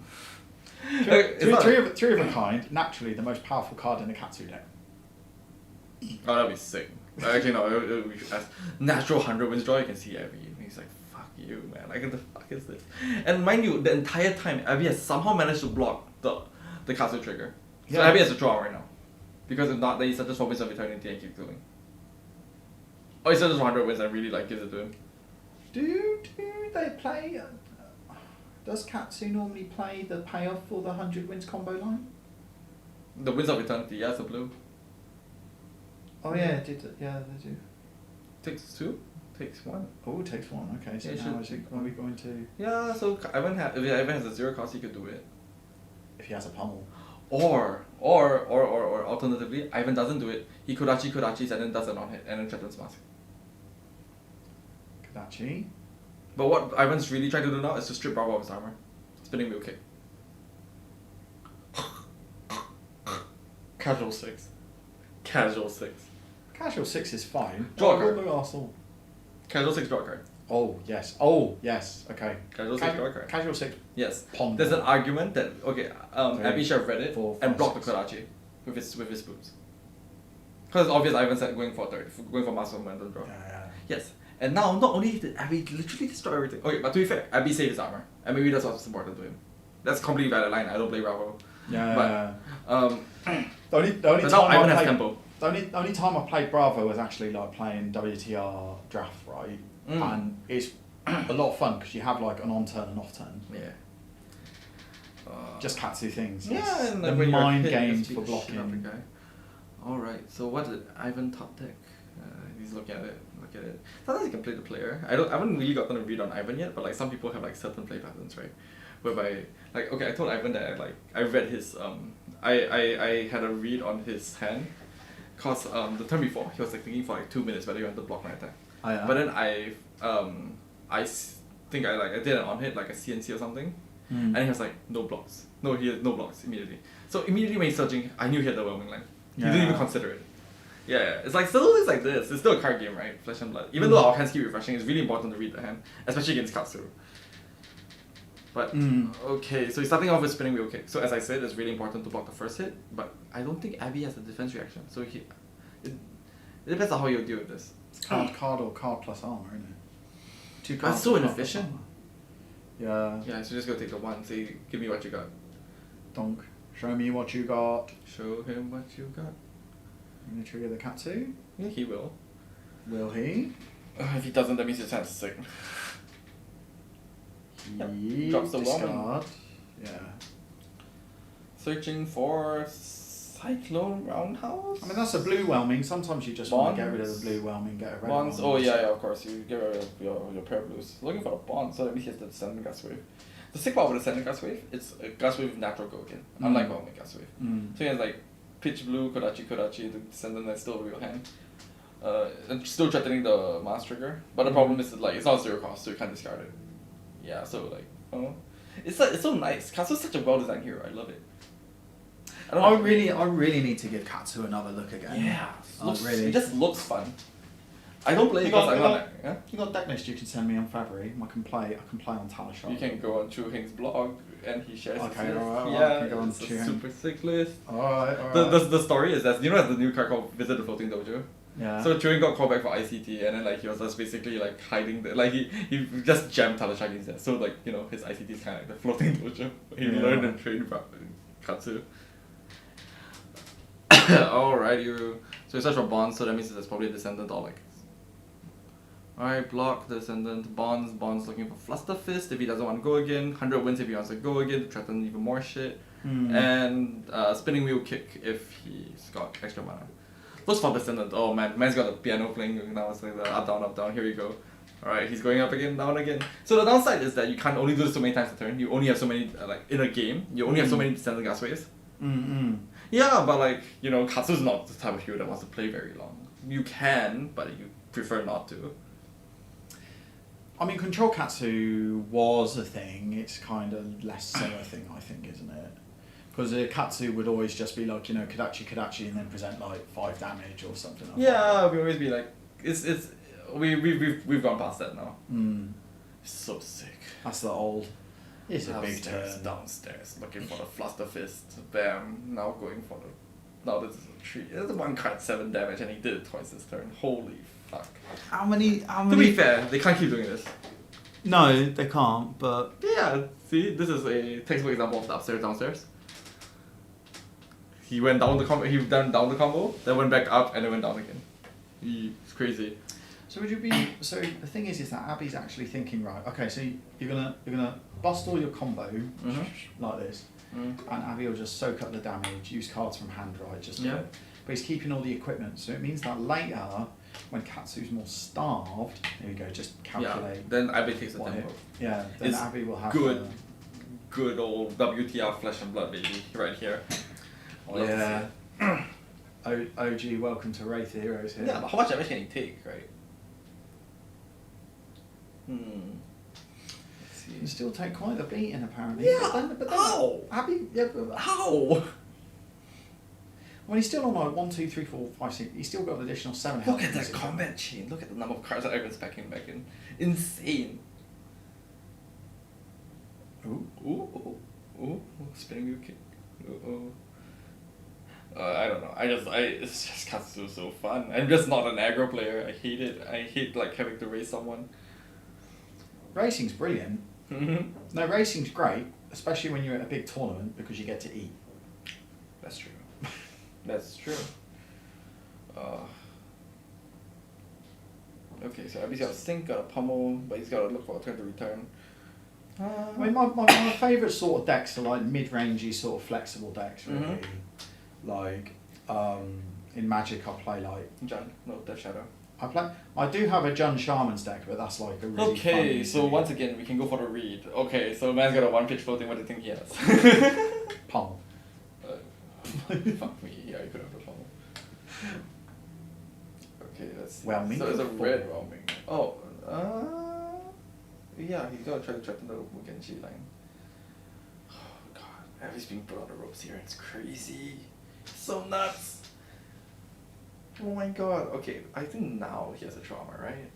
[SPEAKER 1] Three of a kind, naturally the most powerful card in the Katsu deck.
[SPEAKER 10] Oh, that'd be sick. Actually, no, it would be natural 100 wins draw. You can see Abby. And he's like, fuck you, man. Like, what the fuck is this? And mind you, the entire time, Abby has somehow managed to block the Katsu trigger. So Abby has a draw right now. Because if not, then he's just 4 wins of eternity and keep going. Or he's just 100 wins and really like gives it to him.
[SPEAKER 1] Do they play? Does Katsu normally play the payoff for the 100 wins combo line?
[SPEAKER 10] The Winds of Eternity, yeah, it's a blue.
[SPEAKER 1] Oh yeah, they do.
[SPEAKER 10] Takes 2? Takes 1.
[SPEAKER 1] Oh, it takes 1. Okay, so
[SPEAKER 10] Yeah, it
[SPEAKER 1] now
[SPEAKER 10] should
[SPEAKER 1] are we going to?
[SPEAKER 10] Yeah, so if Ivan has a 0 cost, he could do it.
[SPEAKER 1] If he has a pummel.
[SPEAKER 10] Or alternatively, Ivan doesn't do it. He Kodachis and then does an on hit and then threatens mask.
[SPEAKER 1] Kodachi.
[SPEAKER 10] But what Ivan's really trying to do now is to strip Bravo of his armor. Spinning wheel kick. Casual 6. Casual 6.
[SPEAKER 1] Casual 6 is fine.
[SPEAKER 10] Draw a card.
[SPEAKER 1] Arsenal.
[SPEAKER 10] Casual 6 draw a card.
[SPEAKER 1] Oh yes. Oh yes. Okay.
[SPEAKER 10] Casual 6 draw a card.
[SPEAKER 1] Casual 6.
[SPEAKER 10] Yes.
[SPEAKER 1] Pond.
[SPEAKER 10] There's an argument that Abby should have read it
[SPEAKER 1] 4,
[SPEAKER 10] and
[SPEAKER 1] 5,
[SPEAKER 10] blocked the
[SPEAKER 1] 6.
[SPEAKER 10] Kodachi with his boots. Because it's obvious Ivan said going for master momentum draw.
[SPEAKER 1] Yeah.
[SPEAKER 10] Yes. And now not only did Abby literally destroy everything. Okay, but to be fair, Abby saved his armor. And maybe that's what's important to him. That's completely valid line. I don't blame Bravo.
[SPEAKER 1] Yeah.
[SPEAKER 10] But
[SPEAKER 1] the only
[SPEAKER 10] but now
[SPEAKER 1] time
[SPEAKER 10] Ivan
[SPEAKER 1] I
[SPEAKER 10] has
[SPEAKER 1] played,
[SPEAKER 10] tempo.
[SPEAKER 1] the only time I played Bravo was actually like playing WTR draft, right? And it's a lot of fun because you have like an on turn and off turn.
[SPEAKER 10] Yeah.
[SPEAKER 1] Just Katsu things.
[SPEAKER 10] Yeah,
[SPEAKER 1] It's
[SPEAKER 10] and
[SPEAKER 1] the
[SPEAKER 10] when you're
[SPEAKER 1] mind
[SPEAKER 10] hit,
[SPEAKER 1] games
[SPEAKER 10] just
[SPEAKER 1] for
[SPEAKER 10] beat the shit out of the
[SPEAKER 1] blocking.
[SPEAKER 10] guy. Alright, so what did Ivan top deck? He's looking at it. Look at it. Sometimes you can play the player. I haven't really gotten a read on Ivan yet, but like some people have like certain play patterns, right? Whereby like okay, I told Ivan that I read his I had a read on his hand, cause the turn before he was like thinking for like 2 minutes whether he wanted to block my attack.
[SPEAKER 1] Oh, yeah.
[SPEAKER 10] But then I think I did an on hit like a CNC or something, and he was like no blocks. No, he had no blocks immediately. So immediately when he's searching, I knew he had the whelming line. He didn't even consider it. Yeah, it's like still it's like this. It's still a card game, right? Flesh and blood. Even though our hands keep refreshing, it's really important to read the hand, especially against Katsu. But okay, so he's starting off with spinning wheel kick. So as I said, it's really important to block the first hit. But I don't think Abby has a defense reaction. So it depends on how you deal with this.
[SPEAKER 1] It's card or card plus armor, isn't it? 2
[SPEAKER 10] But
[SPEAKER 1] cards.
[SPEAKER 10] it's so
[SPEAKER 1] or card
[SPEAKER 10] inefficient.
[SPEAKER 1] plus armor. Yeah.
[SPEAKER 10] Yeah, so just go take the one. Say, give me what you got.
[SPEAKER 1] Donk. Show me what you got.
[SPEAKER 10] Show him what you got.
[SPEAKER 1] I'm gonna trigger the Katsu.
[SPEAKER 10] Yeah, he will.
[SPEAKER 1] Will he?
[SPEAKER 10] If he doesn't, that means his hand's sick.
[SPEAKER 1] He
[SPEAKER 10] drops the whelming.
[SPEAKER 1] discard. Yeah.
[SPEAKER 10] Searching for Cyclone Roundhouse?
[SPEAKER 1] I mean, that's a blue whelming. Sometimes you just want to get rid of
[SPEAKER 10] Bonds?
[SPEAKER 1] the blue whelming, get a red
[SPEAKER 10] Bonds?
[SPEAKER 1] one.
[SPEAKER 10] Oh yeah, of course. You get rid of your pair blues. Looking for a bond, so that means he has the Descendant Gust Wave. The sick part with the Descendant Gust Wave, it's a Gust Wave with natural go again. Unlike Whelming Gust Wave. So he has like Pitch Blue, Kodachi, the Descendant that's still a real hand. And still threatening the Mass Trigger. But the problem is that like it's not 0 cost, so you can't discard it. Yeah, so like it's so nice. Katsu's such a well designed hero, I love it. I don't know.
[SPEAKER 1] I really need to give Katsu another look again.
[SPEAKER 10] Yeah,
[SPEAKER 1] Really.
[SPEAKER 10] it just looks fun. I don't play
[SPEAKER 1] You
[SPEAKER 10] because
[SPEAKER 1] got-
[SPEAKER 10] I'm
[SPEAKER 1] you
[SPEAKER 10] not. Yeah?
[SPEAKER 1] You got a deck list you can send me on February. I can play on Talishop.
[SPEAKER 10] You can go on Chu Hing's blog and he shares his
[SPEAKER 1] Okay,
[SPEAKER 10] list.
[SPEAKER 1] alright,
[SPEAKER 10] Yeah,
[SPEAKER 1] I can go on
[SPEAKER 10] it's a
[SPEAKER 1] Chu Hing.
[SPEAKER 10] super sick list.
[SPEAKER 1] Alright.
[SPEAKER 10] The story is that, you know, there's the new card called Visit the Floating Dojo.
[SPEAKER 1] Yeah.
[SPEAKER 10] So Chu Hing got called back for ICT and then like he was just basically like hiding the, like he just jammed Talishaki instead. So like, you know, his ICT is kinda like the floating dojo. He learned and trained from Katsu. Alright, so you search for bonds, so that means there's probably a descendant or like. Alright, block, descendant, bonds looking for Fluster Fist if he doesn't want to go again, 100 wins if he wants to go again to threaten even more shit, and spinning wheel kick if he's got extra mana. Those for descendant, oh man, man's got a piano playing now, it's like the up down, here you go. Alright, he's going up again, down again. So the downside is that you can't only do this so many times a turn, you only have so many, like in a game, you only have so many descendant gasways. Yeah, but like, you know, Katsu's not the type of hero that wants to play very long. You can, but you prefer not to.
[SPEAKER 1] I mean, Control Katsu was a thing. It's kind of less so a thing, I think, isn't it? Because Katsu would always just be like, you know, Kadachi, and then present like 5 damage or something.
[SPEAKER 10] Yeah, we always be like, we've gone past that now. So sick.
[SPEAKER 1] That's the old. It's a big
[SPEAKER 10] Upstairs,
[SPEAKER 1] turn.
[SPEAKER 10] downstairs, looking for the Fluster Fist. Bam. Now going for the. Now this is a 3. It's 1 card 7 damage, and he did it twice this turn. Holy fuck.
[SPEAKER 1] How many?
[SPEAKER 10] To be fair, they can't keep doing this.
[SPEAKER 1] No, they can't. But
[SPEAKER 10] Yeah, see, this is a textbook example of the upstairs downstairs. He went down the combo. He went down the combo, then went back up, and then went down again. It's crazy.
[SPEAKER 1] so would you be? So the thing is that Abby's actually thinking, right? Okay, so you're gonna bust all your combo like this, and Abby will just soak up the damage, use cards from hand, right? Just
[SPEAKER 10] Yeah.
[SPEAKER 1] But he's keeping all the equipment, so it means that later, when Katsu's more starved, there you go, just calculate.
[SPEAKER 10] Yeah. Then Abby takes the
[SPEAKER 1] what
[SPEAKER 10] tempo.
[SPEAKER 1] Yeah, then
[SPEAKER 10] It's
[SPEAKER 1] Abby will have
[SPEAKER 10] good. Good old WTR flesh and blood baby right here. Love to
[SPEAKER 1] Yeah. OG, welcome to Wraith Heroes here.
[SPEAKER 10] Yeah, but how much damage can he take, right? Let's see.
[SPEAKER 1] You still take quite a beating apparently.
[SPEAKER 10] Yeah,
[SPEAKER 1] But then
[SPEAKER 10] how?
[SPEAKER 1] Abby, yeah, but
[SPEAKER 10] How?
[SPEAKER 1] when he's still on like 1, 2, 3, 4, 5, 6, he's still got an additional 7 health.
[SPEAKER 10] Look at that combat chain. Look at the number of cards that everyone's packing back in. Insane. Ooh. Spinning wheel kick. I don't know. It's just Katsu so fun. I'm just not an aggro player. I hate it. I hate like having to raise someone.
[SPEAKER 1] Racing's brilliant. No, racing's great, especially when you're at a big tournament because you get to eat.
[SPEAKER 10] That's true. That's true. Okay, so Abby's got a sink, got a pummel, but he's got to look for a turn to return.
[SPEAKER 1] I mean, my favourite sort of decks are like mid-rangey, sort of flexible decks, really. Like, in Magic, I play like.
[SPEAKER 10] Death Shadow.
[SPEAKER 1] I do have a Jun Shaman's deck, but that's like a really
[SPEAKER 10] Okay,
[SPEAKER 1] fun
[SPEAKER 10] so
[SPEAKER 1] thing.
[SPEAKER 10] once again, we can go for the read. Okay, so man's got a 1-pitch floating. What do you think he has?
[SPEAKER 1] Pummel.
[SPEAKER 10] Fuck me. Yeah, you could have the pummel. Okay, let's see.
[SPEAKER 1] Whelming?
[SPEAKER 10] So it's a red whelming. Oh, yeah, he's gonna try to threaten the Mugenji line. Oh god, Abby's being put on the ropes here. It's crazy. So nuts. Oh my god. Okay, I think now he has a trauma, right?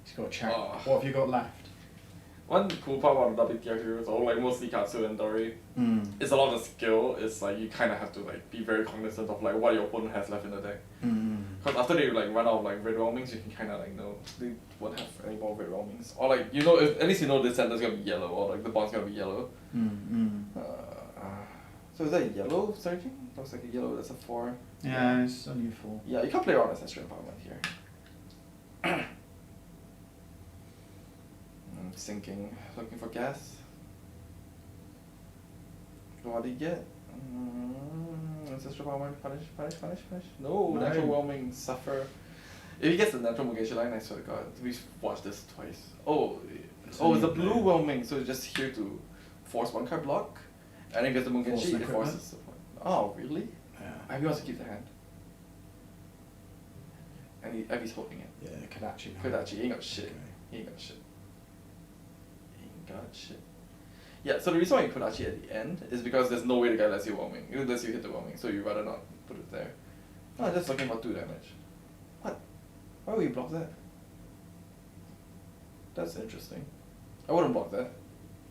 [SPEAKER 1] He's got to check.
[SPEAKER 10] Oh.
[SPEAKER 1] What have you got left?
[SPEAKER 10] One cool part about the WTR heroes, or like mostly Katsu and Dori, is a lot of the skill. It's like you kind of have to like be very cognizant of like what your opponent has left in the deck. Because after they like run out of like red whelmings, you can kind of like know they won't have any more red whelmings, or like you know at least you know this center's gonna be yellow, or like the bond's gonna be yellow. So is that yellow surging? Looks like a yellow. That's a 4.
[SPEAKER 1] Yeah, it's only a 4.
[SPEAKER 10] Yeah, you can't play around Ancestral Empowerment here. I'm sinking, looking for gas. What do you get? Ancestral Empowerment, punish. No,
[SPEAKER 1] No.
[SPEAKER 10] natural whelming, suffer. If he gets the natural Mugenshi line, I swear to god, we've watched this twice. It's a blue whelming, so it's just here to force 1 card block. And if he gets the
[SPEAKER 1] Force
[SPEAKER 10] Mugenshi,
[SPEAKER 1] an
[SPEAKER 10] it forces support. Oh, really?
[SPEAKER 1] Yeah.
[SPEAKER 10] Abby wants to keep the hand. And Abby's holding it.
[SPEAKER 1] Yeah, Kadachi.
[SPEAKER 10] Kodachi, he ain't got shit. He ain't got shit. Yeah, so the reason why you put Archie at the end is because there's no way the guy lets you whelming. It lets you hit the whelming, so you'd rather not put it there. No, I'm just talking about 2 damage. What? Why would you block that? That's interesting. I wouldn't block that.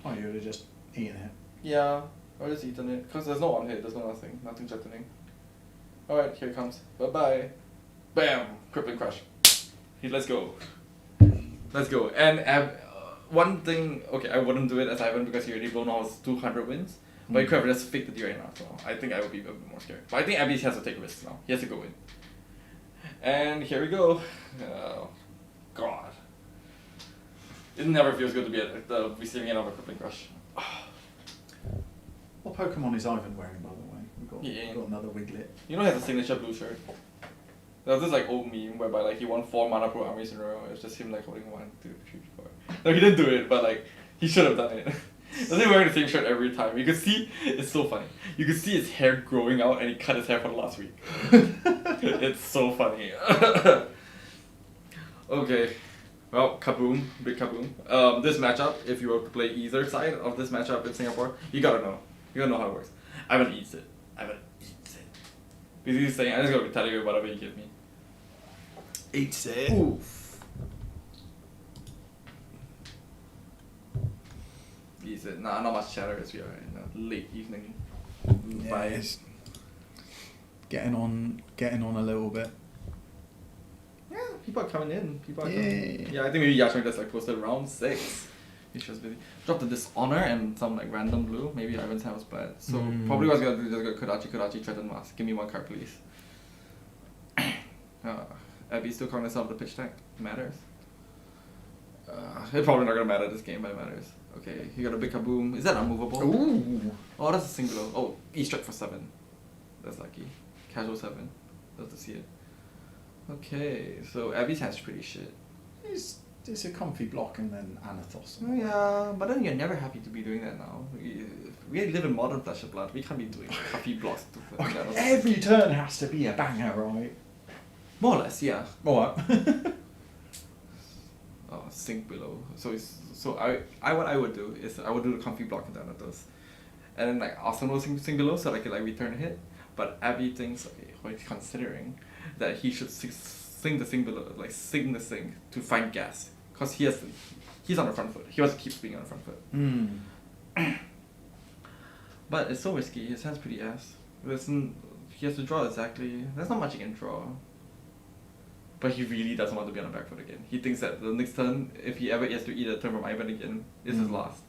[SPEAKER 1] Oh, you would have just eaten it.
[SPEAKER 10] Yeah, I would just eaten it. Because there's no one hit, there's no nothing. Nothing threatening. Alright, here it comes. Bye bye. Bam! Crippling crush. Let's go. Let's go. And one thing, okay, I wouldn't do it as Ivan because he already blown all his 200 wins. But he could have just faked the right now, so I think I would be a bit more scared. But I think Abby has to take risks now. He has to go in. And here we go. Oh, God. It never feels good to be at the receiving end of a crippling crush.
[SPEAKER 1] What Pokemon is Ivan wearing, by the way? We've got another Wiglet.
[SPEAKER 10] You know he has a signature blue shirt? There was this like old meme whereby like he won 4 Mana Pro armies in a row. It was just him like holding 1, 2, 3, 4. No, he didn't do it, but like he should have done it. Doesn't he wearing the same shirt every time? You could see, it's so funny. You could see his hair growing out and he cut his hair for the last week. It's so funny. Okay. Well, kaboom, big kaboom. This matchup, if you were to play either side of this matchup in Singapore, you gotta know. You gotta know how it works. Ivan eats it. Ivan eats it. Because he's saying, I'm just gonna tell you whatever you give me.
[SPEAKER 1] Eats it.
[SPEAKER 10] Oof. Eats it. Nah, not much chatter as we are in the late evening vibes.
[SPEAKER 1] Getting on a little bit.
[SPEAKER 10] Yeah, people are coming in. Yeah, I think maybe Yachang just like posted round 6. He's just busy. Dropped the Dishonor and some like random blue. Maybe Ivan's hand was bad. So probably what's gonna do is just go Kodachi, Threaten Mask. Give me 1 card, please. Abby's still cognizant of the pitch deck. Matters. It's probably not gonna matter this game, but it matters. Okay, you got a big kaboom. Is that unmovable?
[SPEAKER 1] Ooh.
[SPEAKER 10] Oh, that's a single. Oh, E-strike for 7. That's lucky. Casual 7. Love to see it. Okay, so Abby's hand's pretty shit.
[SPEAKER 1] It's a comfy block and then Anathos.
[SPEAKER 10] Oh, yeah, but then you're never happy to be doing that now. We live in modern Flesh of Blood. We can't be doing comfy blocks.
[SPEAKER 1] Every turn has to be a banger, right?
[SPEAKER 10] More or less, yeah.
[SPEAKER 1] Alright.
[SPEAKER 10] Sink below. So what I would do is I would do the comfy block and Anathos. And then like Arsenal sink below so I could like return a hit. But Abby thinks, okay, what he's considering, that he should sing the sing below, like sing the sing to find gas. Because he's on the front foot. He wants to keep being on the front foot. But it's so risky. His hand's pretty ass. He has to draw exactly. There's not much he can draw. But he really doesn't want to be on the back foot again. He thinks that the next turn, if he ever has to eat a turn from Ivan again, is his last.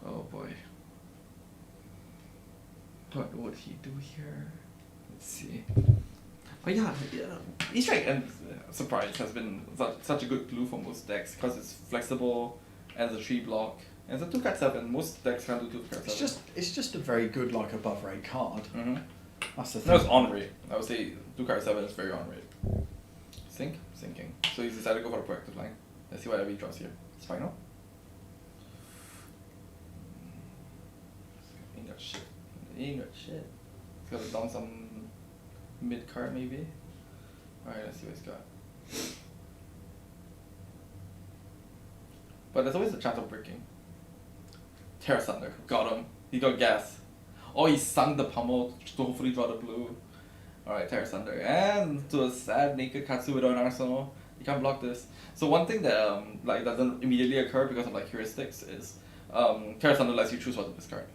[SPEAKER 10] Oh boy. What would he do here? Let's see. But yeah, E-strike and Surprise has been such a good glue for most decks because it's flexible and it's a 3 block and it's a 2-card 7. Most decks can't do 2-card 7.
[SPEAKER 1] It's just a very good like above rate card. That's the thing.
[SPEAKER 10] No, it's on rate. I would say 2-card 7 is very on rate. Sinking. So he's decided to go for the proactive line. Let's see what Abby draws here. Spinal. Ain't got shit. He's gotta down some mid card maybe. Alright, let's see what he's got. But there's always a chance of breaking. Terra Thunder. Got him. He got gas. Oh, he sunk the pummel to hopefully draw the blue. Alright, Terra Thunder. And to a sad naked Katsu without an arsenal. You can't block this. So one thing that like doesn't immediately occur because of like heuristics is Terra Thunder lets you choose what to discard.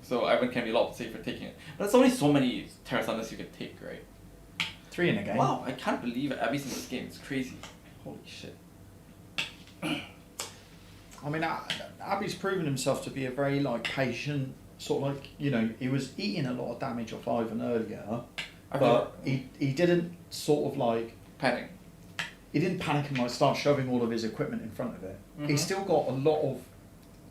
[SPEAKER 10] So Ivan can be a lot safer taking it. But there's only so many Terra Thunders you can take, right?
[SPEAKER 1] 3 in a game.
[SPEAKER 10] Wow, I can't believe Abby's in this game. It's crazy. Holy shit.
[SPEAKER 1] I mean, Abby's proven himself to be a very like patient, sort of like, you know, he was eating a lot of damage off Ivan earlier, but he didn't sort of like
[SPEAKER 10] panic.
[SPEAKER 1] He didn't panic and like start shoving all of his equipment in front of it. He's still got a lot of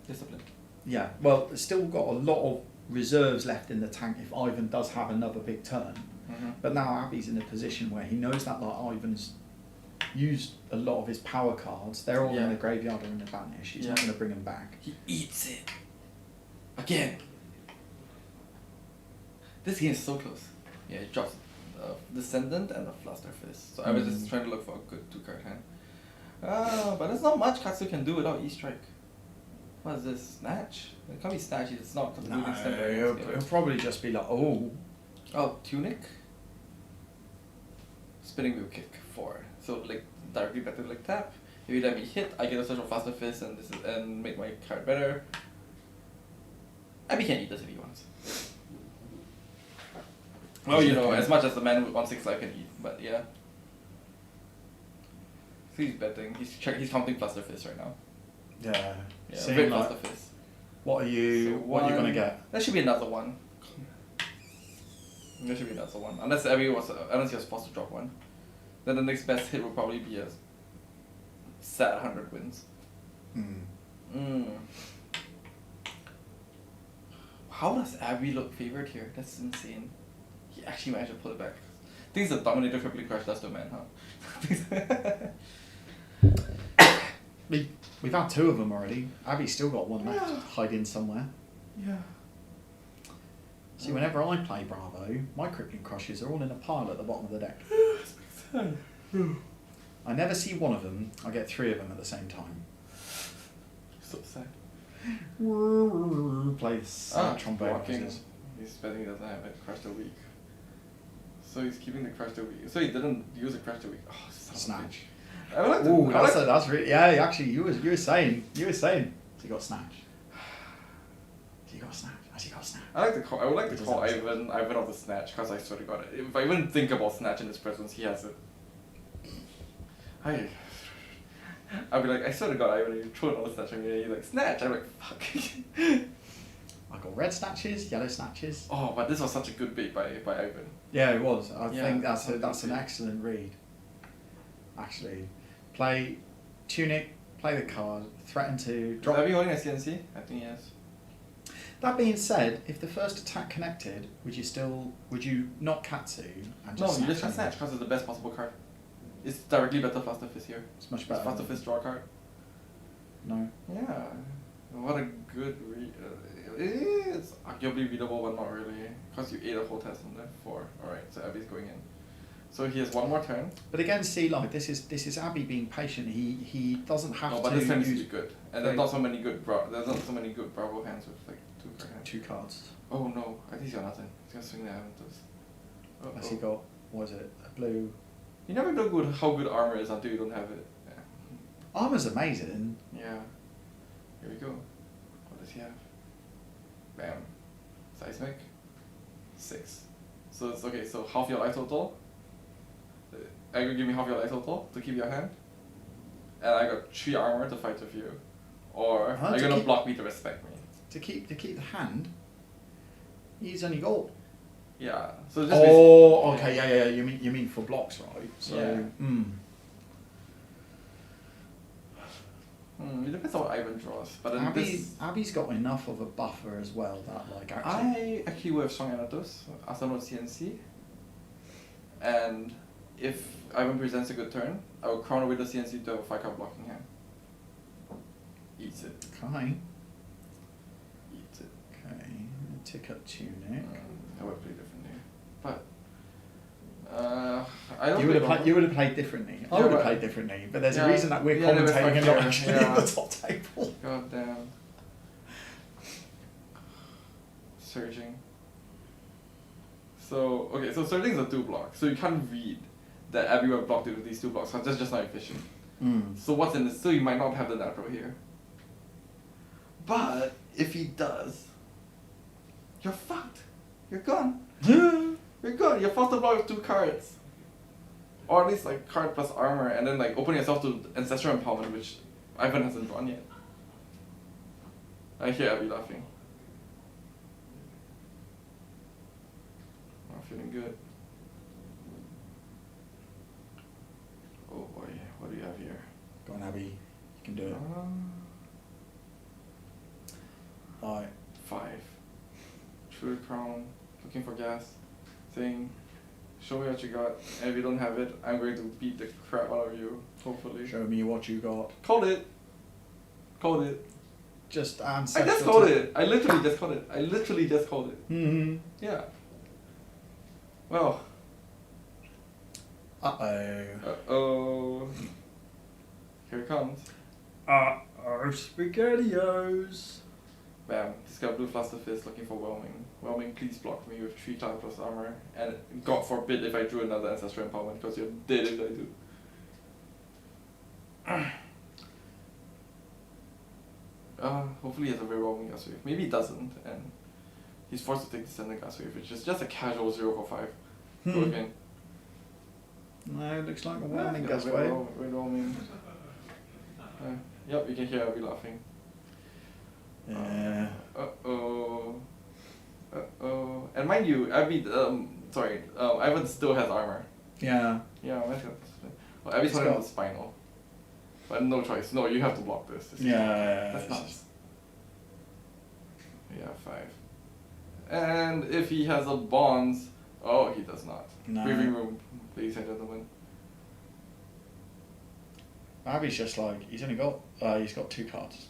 [SPEAKER 10] discipline.
[SPEAKER 1] Yeah, well, still got a lot of reserves left in the tank if Ivan does have another big turn. But now Abby's in a position where he knows that like Ivan's used a lot of his power cards. They're all in the graveyard or in the banish. He's not going to bring them back.
[SPEAKER 10] He eats it. Again. This game is so close. Yeah, he drops Descendant and a Fluster Fist. So I was just trying to look for a good 2-card hand. But there's not much Katsu can do without E-Strike. What is this? Snatch? It can't be snatch. It's not. Cause
[SPEAKER 1] No,
[SPEAKER 10] moving step
[SPEAKER 1] it'll probably just be like, oh.
[SPEAKER 10] Oh, tunic. Spinning wheel kick 4. So like directly back to the leg tap. If you let me hit, I get a special faster fist and make my card better. Abby can eat this if he wants. Well, you know, as much as the man with 1/6 life can eat, but yeah. So he's betting. He's counting faster fist right now.
[SPEAKER 1] Yeah.
[SPEAKER 10] Yeah,
[SPEAKER 1] Seeing
[SPEAKER 10] great
[SPEAKER 1] like,
[SPEAKER 10] faster fist.
[SPEAKER 1] what are you
[SPEAKER 10] So
[SPEAKER 1] gonna get?
[SPEAKER 10] That should be another one. There should be another one. Unless he was forced to drop one. Then the next best hit will probably be a sad 100 wins. How does Abby look favored here? That's insane. He actually managed to pull it back. I think it's the Dominator crippling crush does to man, huh?
[SPEAKER 1] We've had 2 of them already. Abby's still got one left, hiding somewhere.
[SPEAKER 10] Yeah.
[SPEAKER 1] See, whenever I play Bravo, my crippling crushes are all in a pile at the bottom of the deck. I never see one of them. I get 3 of them at the same time.
[SPEAKER 10] So sad.
[SPEAKER 1] Plays trombone.
[SPEAKER 10] He's betting he doesn't have it. Crush the week. So he's keeping the crush the week. So he didn't use the crush the week. Oh,
[SPEAKER 1] Snatch.
[SPEAKER 10] I would like to.
[SPEAKER 1] Ooh, that's really, yeah. Actually, you were saying. So you got snatch. So you got snatch. Actually got snatch.
[SPEAKER 10] I would like to call Ivan of the snatch, because I swear to God, if I even think about snatch in his presence, he has it. I'll be like, I swear to God, Ivan, you throw another snatch at me, and you're like, snatch! I'm like, fuck.
[SPEAKER 1] I got red snatches, yellow snatches.
[SPEAKER 10] Oh, but this was such a good bait by Ivan.
[SPEAKER 1] Yeah, it was. I think that's an excellent read. Actually, play tunic, play the card, threaten to drop.
[SPEAKER 10] Have you holding a CNC? I think yes.
[SPEAKER 1] That being said, if the first attack connected, would you not Katsu and just
[SPEAKER 10] No, you just can't snatch because it's the best possible card. It's directly better faster fist here.
[SPEAKER 1] It's much better.
[SPEAKER 10] It's faster fist draw card.
[SPEAKER 1] No.
[SPEAKER 10] Yeah. What a good read. It's arguably readable, but not really. Because you ate a whole test on there. 4. Alright, so Abby's going in. So he has one more turn.
[SPEAKER 1] But again, see, like this is Abby being patient. He doesn't have to.
[SPEAKER 10] No, but this time he's good. And there's not so many good Bravo hands with like 2 card hands.
[SPEAKER 1] 2 cards.
[SPEAKER 10] Oh no, I think he's got nothing. He's gonna swing the Aventus.
[SPEAKER 1] Unless he got, what is it, a blue.
[SPEAKER 10] You never know how good armor is until you don't have it. Yeah.
[SPEAKER 1] Armor's amazing.
[SPEAKER 10] Yeah. Here we go. What does he have? Bam. Seismic. 6. So it's okay, so half your life total. Are you gonna give me half your life total to keep your hand? And I got 3 armor to fight with you. Or are you gonna block me to respect me?
[SPEAKER 1] To keep the hand? He's only gold.
[SPEAKER 10] Yeah. So just
[SPEAKER 1] okay, yeah. You mean for blocks, right? So
[SPEAKER 10] yeah. It depends on what Ivan draws. But then
[SPEAKER 1] Abby's got enough of a buffer as well that like actually.
[SPEAKER 10] I actually would have strong Anatos, Asano CNC. And if Ivan presents a good turn, I will crown away the CNC to have a 5-card blocking hand. Eats it.
[SPEAKER 1] Okay.
[SPEAKER 10] Eats it.
[SPEAKER 1] Okay. Tick up tunic.
[SPEAKER 10] I would play differently. But I don't.
[SPEAKER 1] You would have played differently. I would have played differently. But there's a reason that we're commentating and not actually in the top table.
[SPEAKER 10] God damn. Surging. So okay, so surging is a 2 block. So you can't read that everyone blocked it with these 2 blocks. So that's just not efficient. So what's in this? So you might not have the natural here. But if he does, you're fucked. You're gone. You're gone. You're forced to block with 2 cards. Or at least like card plus armor, and then like open yourself to Ancestral Empowerment, which Ivan hasn't drawn yet. I hear Abby laughing. I'm feeling good. Oh boy, what do you have here?
[SPEAKER 1] Go on, Abby. You can do it. Alright.
[SPEAKER 10] 5. True Crown. Looking for gas. Saying, show me what you got, and if you don't have it, I'm going to beat the crap out of you, hopefully.
[SPEAKER 1] Show me what you got.
[SPEAKER 10] Called it. Called it.
[SPEAKER 1] Just
[SPEAKER 10] I just called it. I literally just called it.
[SPEAKER 1] Mm-hmm.
[SPEAKER 10] Yeah. Well.
[SPEAKER 1] Uh-oh.
[SPEAKER 10] Uh-oh. Here it comes.
[SPEAKER 1] SpaghettiOs.
[SPEAKER 10] Bam. This guy Blue Fluster Fist looking for Whelming. Whelming, please block me with 3 cloud plus armor. And God forbid if I drew another Ancestral Empowerment, because you're dead if I do. Hopefully he has a very Whelming Gas Wave. Maybe he doesn't, and he's forced to take Descendant Gas Wave, which is just a casual 0 for 5. Go again.
[SPEAKER 1] No, looks like a Whelming Gas
[SPEAKER 10] Red
[SPEAKER 1] Wave.
[SPEAKER 10] Whelming. Yep, you can hear Abby laughing.
[SPEAKER 1] Yeah.
[SPEAKER 10] And mind you, Abby, Ivan still has armor.
[SPEAKER 1] Yeah.
[SPEAKER 10] Yeah, mine's got this. Well, Abby's holding on the Spinal. But no choice. No, you have to block this. That's nuts. Yeah, 5. And if he has a Bonds, oh, he does not.
[SPEAKER 1] No.
[SPEAKER 10] Breathing Room, ladies and gentlemen.
[SPEAKER 1] Abby's just like, he's got 2 cards.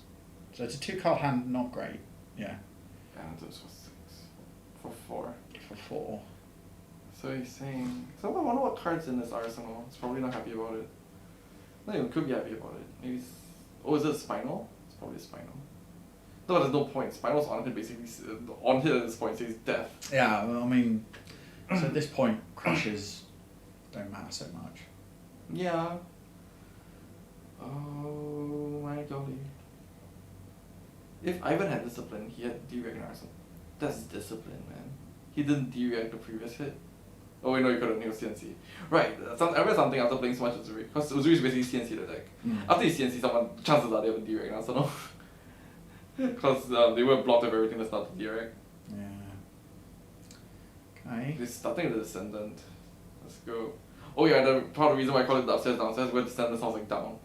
[SPEAKER 1] So it's a 2-card hand, not great. Yeah.
[SPEAKER 10] And this was 6. For 4.
[SPEAKER 1] For 4.
[SPEAKER 10] So he's saying, so I wonder what cards in this arsenal. He's probably not happy about it. No, he could be happy about it. Maybe is it a Spinal? It's probably a Spinal. No, there's no point. Spinal's on hit basically, on hit at this point says death.
[SPEAKER 1] Yeah, well, I mean, so at this point, crushes don't matter so much.
[SPEAKER 10] Yeah. Oh my golly. If Ivan had Discipline, he had D-React in Arsenal. That's discipline, man. He didn't D-React the previous hit. Oh wait, no, you could have nailed CNC. Right, I read something after playing so much Uzuri, because Uzuri is basically CNC the deck. After you CNC someone, chances are they have a D-React in Arsenal. Because they were blocked of everything that's not the D-React.
[SPEAKER 1] Yeah. Okay.
[SPEAKER 10] They're starting with the Descendant. Let's go. Oh yeah, the part of the reason why I call it the upstairs downstairs, where Descendant sounds like down.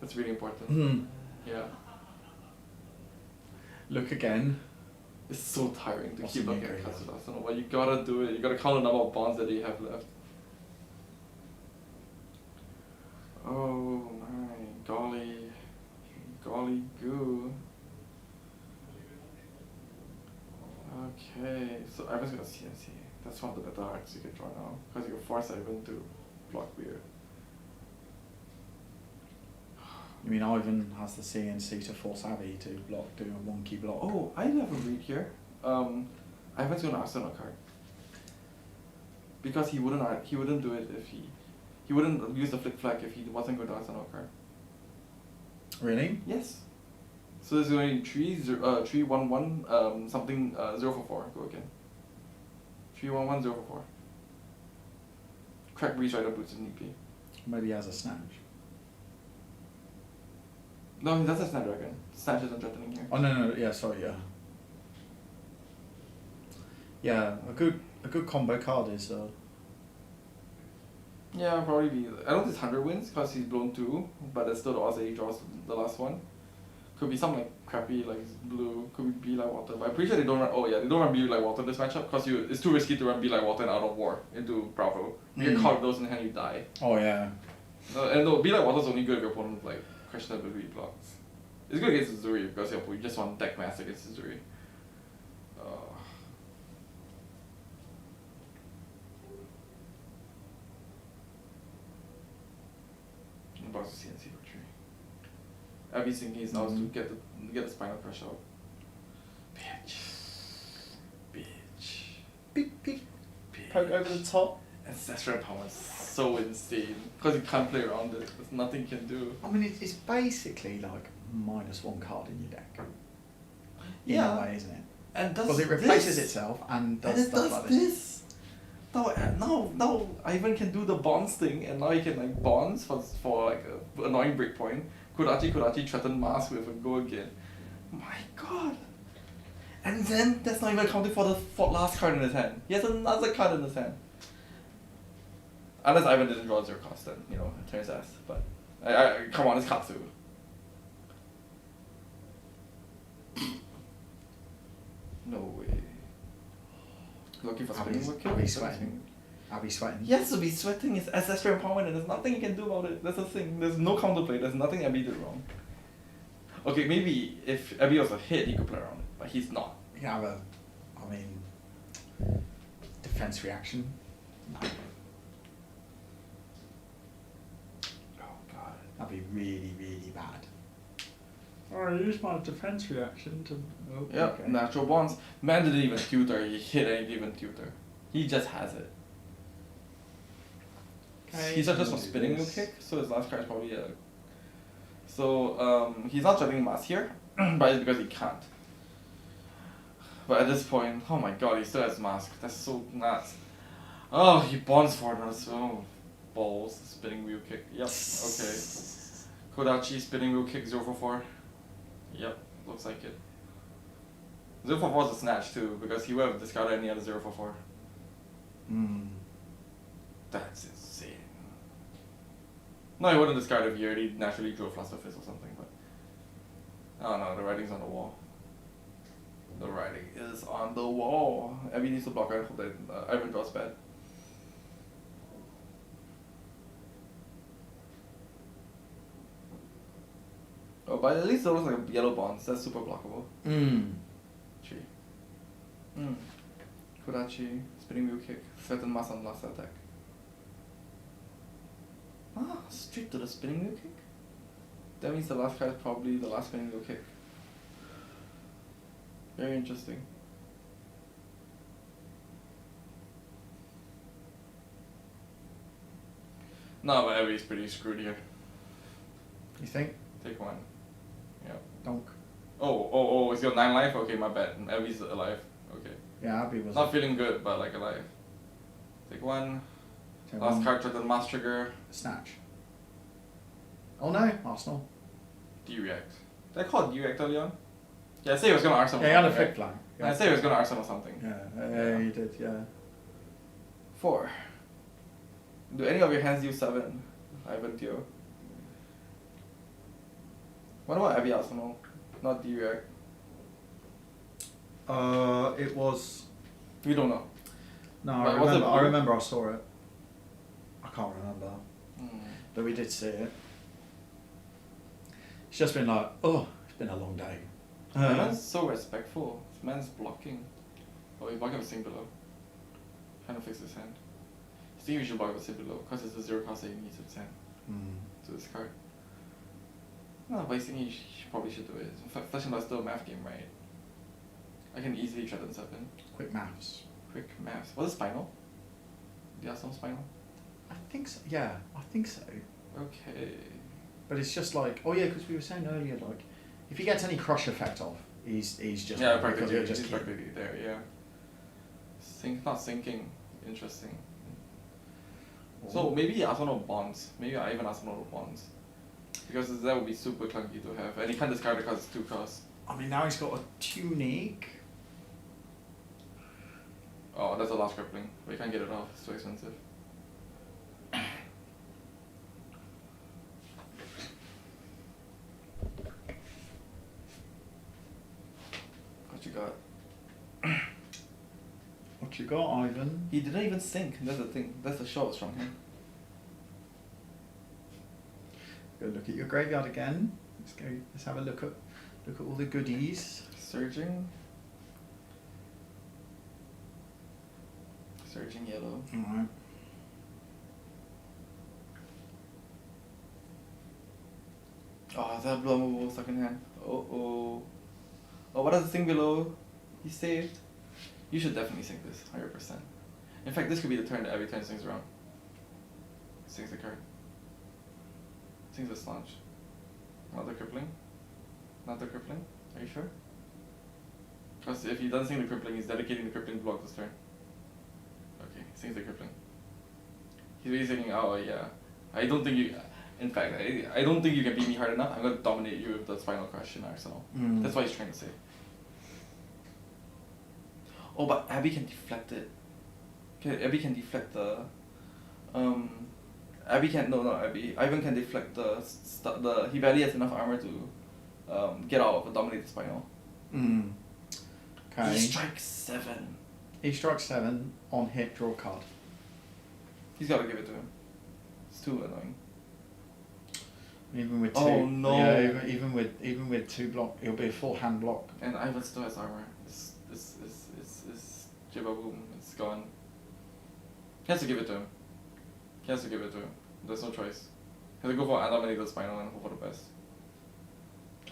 [SPEAKER 10] That's really important. Yeah.
[SPEAKER 1] Look again.
[SPEAKER 10] It's so tiring to
[SPEAKER 1] What's
[SPEAKER 10] keep
[SPEAKER 1] the
[SPEAKER 10] looking
[SPEAKER 1] main
[SPEAKER 10] at cards
[SPEAKER 1] graveyard?
[SPEAKER 10] with Arsenal, but you gotta do it. You gotta count the number of bonds that you have left. Oh my golly. Golly goo. Okay, so Ivan's gonna CNC. That's one of the better arts you can draw now, because you can force Ivan to block weird.
[SPEAKER 1] You mean Ivan has the CNC to force Abby to block, do a wonky block?
[SPEAKER 10] Oh, I have a read here. Ivan's gonna Arsenal card. Because he wouldn't do it if he wouldn't use the flick flag if he wasn't going to Arsenal card.
[SPEAKER 1] Really?
[SPEAKER 10] Yes. So there's going to be 3-1-1 something 0 for 4. Go again. 3-1-1 0 for 4. Crack Breeze Rider Boots in EP.
[SPEAKER 1] Maybe he has a snatch.
[SPEAKER 10] No, he doesn't Snapdragon. Snatch isn't threatening here.
[SPEAKER 1] Oh no, yeah, sorry, yeah. Yeah, a good combo card is
[SPEAKER 10] Yeah, probably be. I don't think it's 100 wins because he's blown 2, but there's still the odds that he draws the last one. Could be some like crappy like blue. Could be like water. But I'm pretty sure they don't run. Oh yeah, they don't run Be Like Water in this matchup because it's too risky to run Be Like Water and Out of War into Bravo. You get caught with those in hand, you die.
[SPEAKER 1] Oh yeah.
[SPEAKER 10] And no, Be Like Water's only good if your opponent like questionability blocks. It's good against Uzuri because you just want deck mass against Uzuri. About to CNC victory. Abby's thinking is now to get the Spinal Crush out. Bitch.
[SPEAKER 1] Beep. Poke over the top.
[SPEAKER 10] Ancestral Power is so insane because you can't play around it. There's nothing you can do.
[SPEAKER 1] I mean, it's basically like -1 card in your deck.
[SPEAKER 10] Yeah.
[SPEAKER 1] In a way, isn't it?
[SPEAKER 10] And does
[SPEAKER 1] because it replaces itself and does stuff like this.
[SPEAKER 10] Now Ivan can do the bonds thing, and now he can like bonds for like a annoying breakpoint. Kodachi threaten Mask with a go again. My god. And then that's not even accounting for the last card in his hand. He has another card in his hand. Unless Ivan didn't draw 0 cost, then it turns ass. But I come on, it's Katsu. No way. Looking for spinning wicket?
[SPEAKER 1] Abby's sweating.
[SPEAKER 10] He has to be sweating. It's ancestral empowerment and there's nothing you can do about it. That's the thing. There's no counterplay. There's nothing Abby did wrong. Okay, maybe if Abby was a hit, he could play around it, but he's not.
[SPEAKER 1] You can have defense reaction. No.
[SPEAKER 10] Oh god.
[SPEAKER 1] That'd be really, really bad. Or I use my defense reaction to. Oh,
[SPEAKER 10] Yep,
[SPEAKER 1] okay.
[SPEAKER 10] natural bonds. Man didn't even tutor, he hit and he didn't even tutor. He just has it.
[SPEAKER 1] Okay,
[SPEAKER 10] He's
[SPEAKER 1] so
[SPEAKER 10] just
[SPEAKER 1] we'll
[SPEAKER 10] from
[SPEAKER 1] do
[SPEAKER 10] spinning wheel
[SPEAKER 1] this.
[SPEAKER 10] kick, so his last card is probably a. So he's not juggling mask here, but it's because he can't. But at this point, oh my god, he still has mask. That's so nuts. Oh, he bonds for us. Oh, balls. Spinning wheel kick. Yep. Okay. Kodachi spinning wheel kick 0 for 4. Yep. Looks like it. 0 for 4 is a snatch too because he would have discarded any other 0 for 4. That's insane. No, he wouldn't discard if he already naturally drew a Fluster Fist or something, but. Oh no, the writing's on the wall. The writing is on the wall. Abby needs to block it. I hope that Ivan draws bad. Oh, but at least it looks like a yellow bonds. That's super blockable. Tree. Kodachi, spinning wheel kick, threaten mass on last attack. Ah, straight to the spinning wheel kick? That means the last card is probably the last spinning wheel kick. Very interesting. No, but Abby's pretty screwed here.
[SPEAKER 1] You think?
[SPEAKER 10] Take one. Yep.
[SPEAKER 1] Donk.
[SPEAKER 10] Oh, he's got 9 life? Okay, my bad. Abby's alive. Okay.
[SPEAKER 1] Yeah, Abby was.
[SPEAKER 10] Not feeling good, but like alive. Take one.
[SPEAKER 1] Take
[SPEAKER 10] Last
[SPEAKER 1] one.
[SPEAKER 10] card to the mass trigger.
[SPEAKER 1] Snatch. Oh no, Arsenal.
[SPEAKER 10] D-react. Did I call it D-react early on? Yeah, I say he was gonna arc
[SPEAKER 1] Yeah, he had a
[SPEAKER 10] something.
[SPEAKER 1] flick flag.
[SPEAKER 10] I say he was gonna arc some or something.
[SPEAKER 1] Yeah, he did, yeah.
[SPEAKER 10] 4. Do any of your hands use 7? Ivan Teo. What about Abby Arsenal? Not D-react.
[SPEAKER 1] It was.
[SPEAKER 10] We don't know.
[SPEAKER 1] No,
[SPEAKER 10] But was it
[SPEAKER 1] I
[SPEAKER 10] blue?
[SPEAKER 1] remember I saw it. I can't remember.
[SPEAKER 10] Mm.
[SPEAKER 1] But we did see it. It's just been like, oh, it's been a long day.
[SPEAKER 10] Man's so respectful. This man's blocking. Oh, he's blocking with Sing below. Trying to fix his hand. I think we should block with Sing below because it's the 0 cost that he needs to his hand to discard. No, but I think he probably should do it. In fact, Flesh and Blood's still a math game, right? I can easily threaten 7.
[SPEAKER 1] Quick maths.
[SPEAKER 10] Quick maths. Was it Spinal? The Arsenal Spinal?
[SPEAKER 1] I think so. Yeah, I think so.
[SPEAKER 10] Okay.
[SPEAKER 1] But it's just like, oh yeah, because we were saying earlier, like, if he gets any crush effect off, he's just
[SPEAKER 10] Yeah,
[SPEAKER 1] because
[SPEAKER 10] practically.
[SPEAKER 1] he'll just
[SPEAKER 10] He's
[SPEAKER 1] keep.
[SPEAKER 10] practically there, yeah. Not sinking. Interesting. So maybe Arsenal bonds. Maybe I even Arsenal bonds. Because that would be super clunky to have. And he can't discard it because it's 2 costs.
[SPEAKER 1] I mean, now he's got a tunic.
[SPEAKER 10] Oh, that's the last crippling. But you can't get it off. It's too expensive. What you got?
[SPEAKER 1] What you got, Ivan?
[SPEAKER 10] He didn't even sink. That's the thing. That's the shots from him.
[SPEAKER 1] Go look at your graveyard again. Let's go. Let's have a look at all the goodies.
[SPEAKER 10] Surging. Surging yellow.
[SPEAKER 1] Alright.
[SPEAKER 10] Oh, that blow move stuck in hand. Oh. Oh, what does the thing below? He saved. You should definitely sink this, 100%. In fact, this could be the turn that every turn swings around. Sinks the card. Sinks the slaunch. Not the crippling? Not the crippling? Are you sure? Because if he doesn't sink the crippling, he's dedicating the crippling to block this turn. Okay, sinks the crippling. He's really thinking, oh yeah, I don't think you... In fact, I don't think you can beat me hard enough. I'm going to dominate you with the Spinal Crush in Arsenal. That's what he's trying to say. Oh, but Abby can deflect it. Okay, Abby can deflect the... Abby can... No, not Abby. Ivan can deflect the... He barely has enough armor to get out of a dominate the Spinal.
[SPEAKER 1] Okay.
[SPEAKER 10] He strikes 7.
[SPEAKER 1] He strikes 7 on hit, draw card.
[SPEAKER 10] He's got to give it to him. It's too annoying.
[SPEAKER 1] Even with 2.
[SPEAKER 10] Oh, no.
[SPEAKER 1] Yeah, even with 2 block, it'll be a full hand block.
[SPEAKER 10] And Ivan still has armor. It's Jibaboom. It's gone. He has to give it to him. There's no choice. He has to go for undominated Spinal and hope for the best.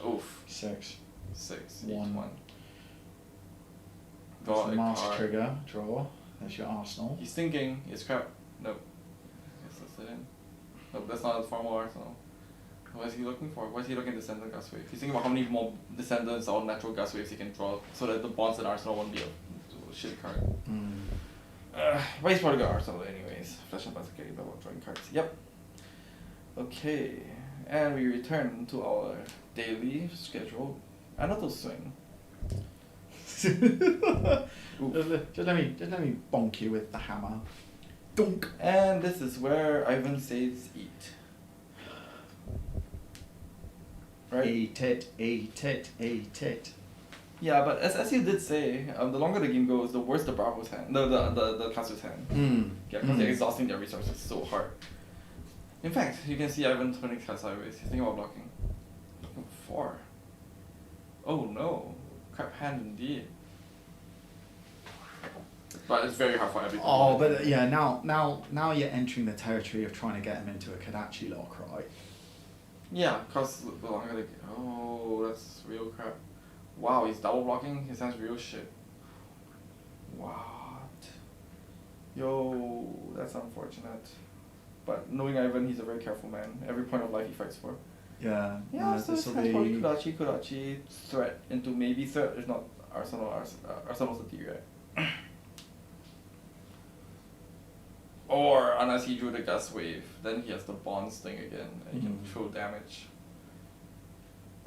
[SPEAKER 10] Oof.
[SPEAKER 1] 6.
[SPEAKER 10] 6.
[SPEAKER 1] One.
[SPEAKER 10] 1.
[SPEAKER 1] That's
[SPEAKER 10] Draw
[SPEAKER 1] the
[SPEAKER 10] a
[SPEAKER 1] mask
[SPEAKER 10] card.
[SPEAKER 1] trigger. Draw. There's your Arsenal.
[SPEAKER 10] He's thinking, it's crap. Nope. Yes, that's it in. Nope, that's not a formal Arsenal. What is he looking for? What is he looking at Descendant Gust Wave? He's thinking about how many more Descendants or natural Gust Waves he can draw so that the Bonds and Arsenal won't be a shit card. But he's probably got Arsenal anyways. Flash and Basket about drawing cards. Yep. Okay. And we return to our daily scheduled Another swing.
[SPEAKER 1] Just let me bonk you with the hammer. Dunk.
[SPEAKER 10] And this is where Ivan says eat. Right?
[SPEAKER 1] Eat it, eat it, eat it.
[SPEAKER 10] Yeah, but as you did say, the longer the game goes, the worse the Bravo's hand, the caster's hand. Yeah, because they're exhausting their resources so hard. In fact, you can see Ivan turning his head sideways. He's thinking about blocking. 4. Oh no, crap hand indeed. But it's very hard for everything.
[SPEAKER 1] Oh, but yeah, now you're entering the territory of trying to get him into a Kadachi lock, right?
[SPEAKER 10] Yeah, cause the longer they oh, that's real crap. Wow, he's double blocking. His hand's real shit. What? Yo, that's unfortunate. But knowing Ivan, he's a very careful man. Every point of life he fights for.
[SPEAKER 1] Yeah.
[SPEAKER 10] Yeah, so
[SPEAKER 1] this
[SPEAKER 10] it's
[SPEAKER 1] will
[SPEAKER 10] probably
[SPEAKER 1] be.
[SPEAKER 10] Kudachi, threat into maybe threat, if not Arsenal. Arsenal's the D, right? Or unless he drew the Gust Wave, then he has the Bonds thing again, and he can throw damage.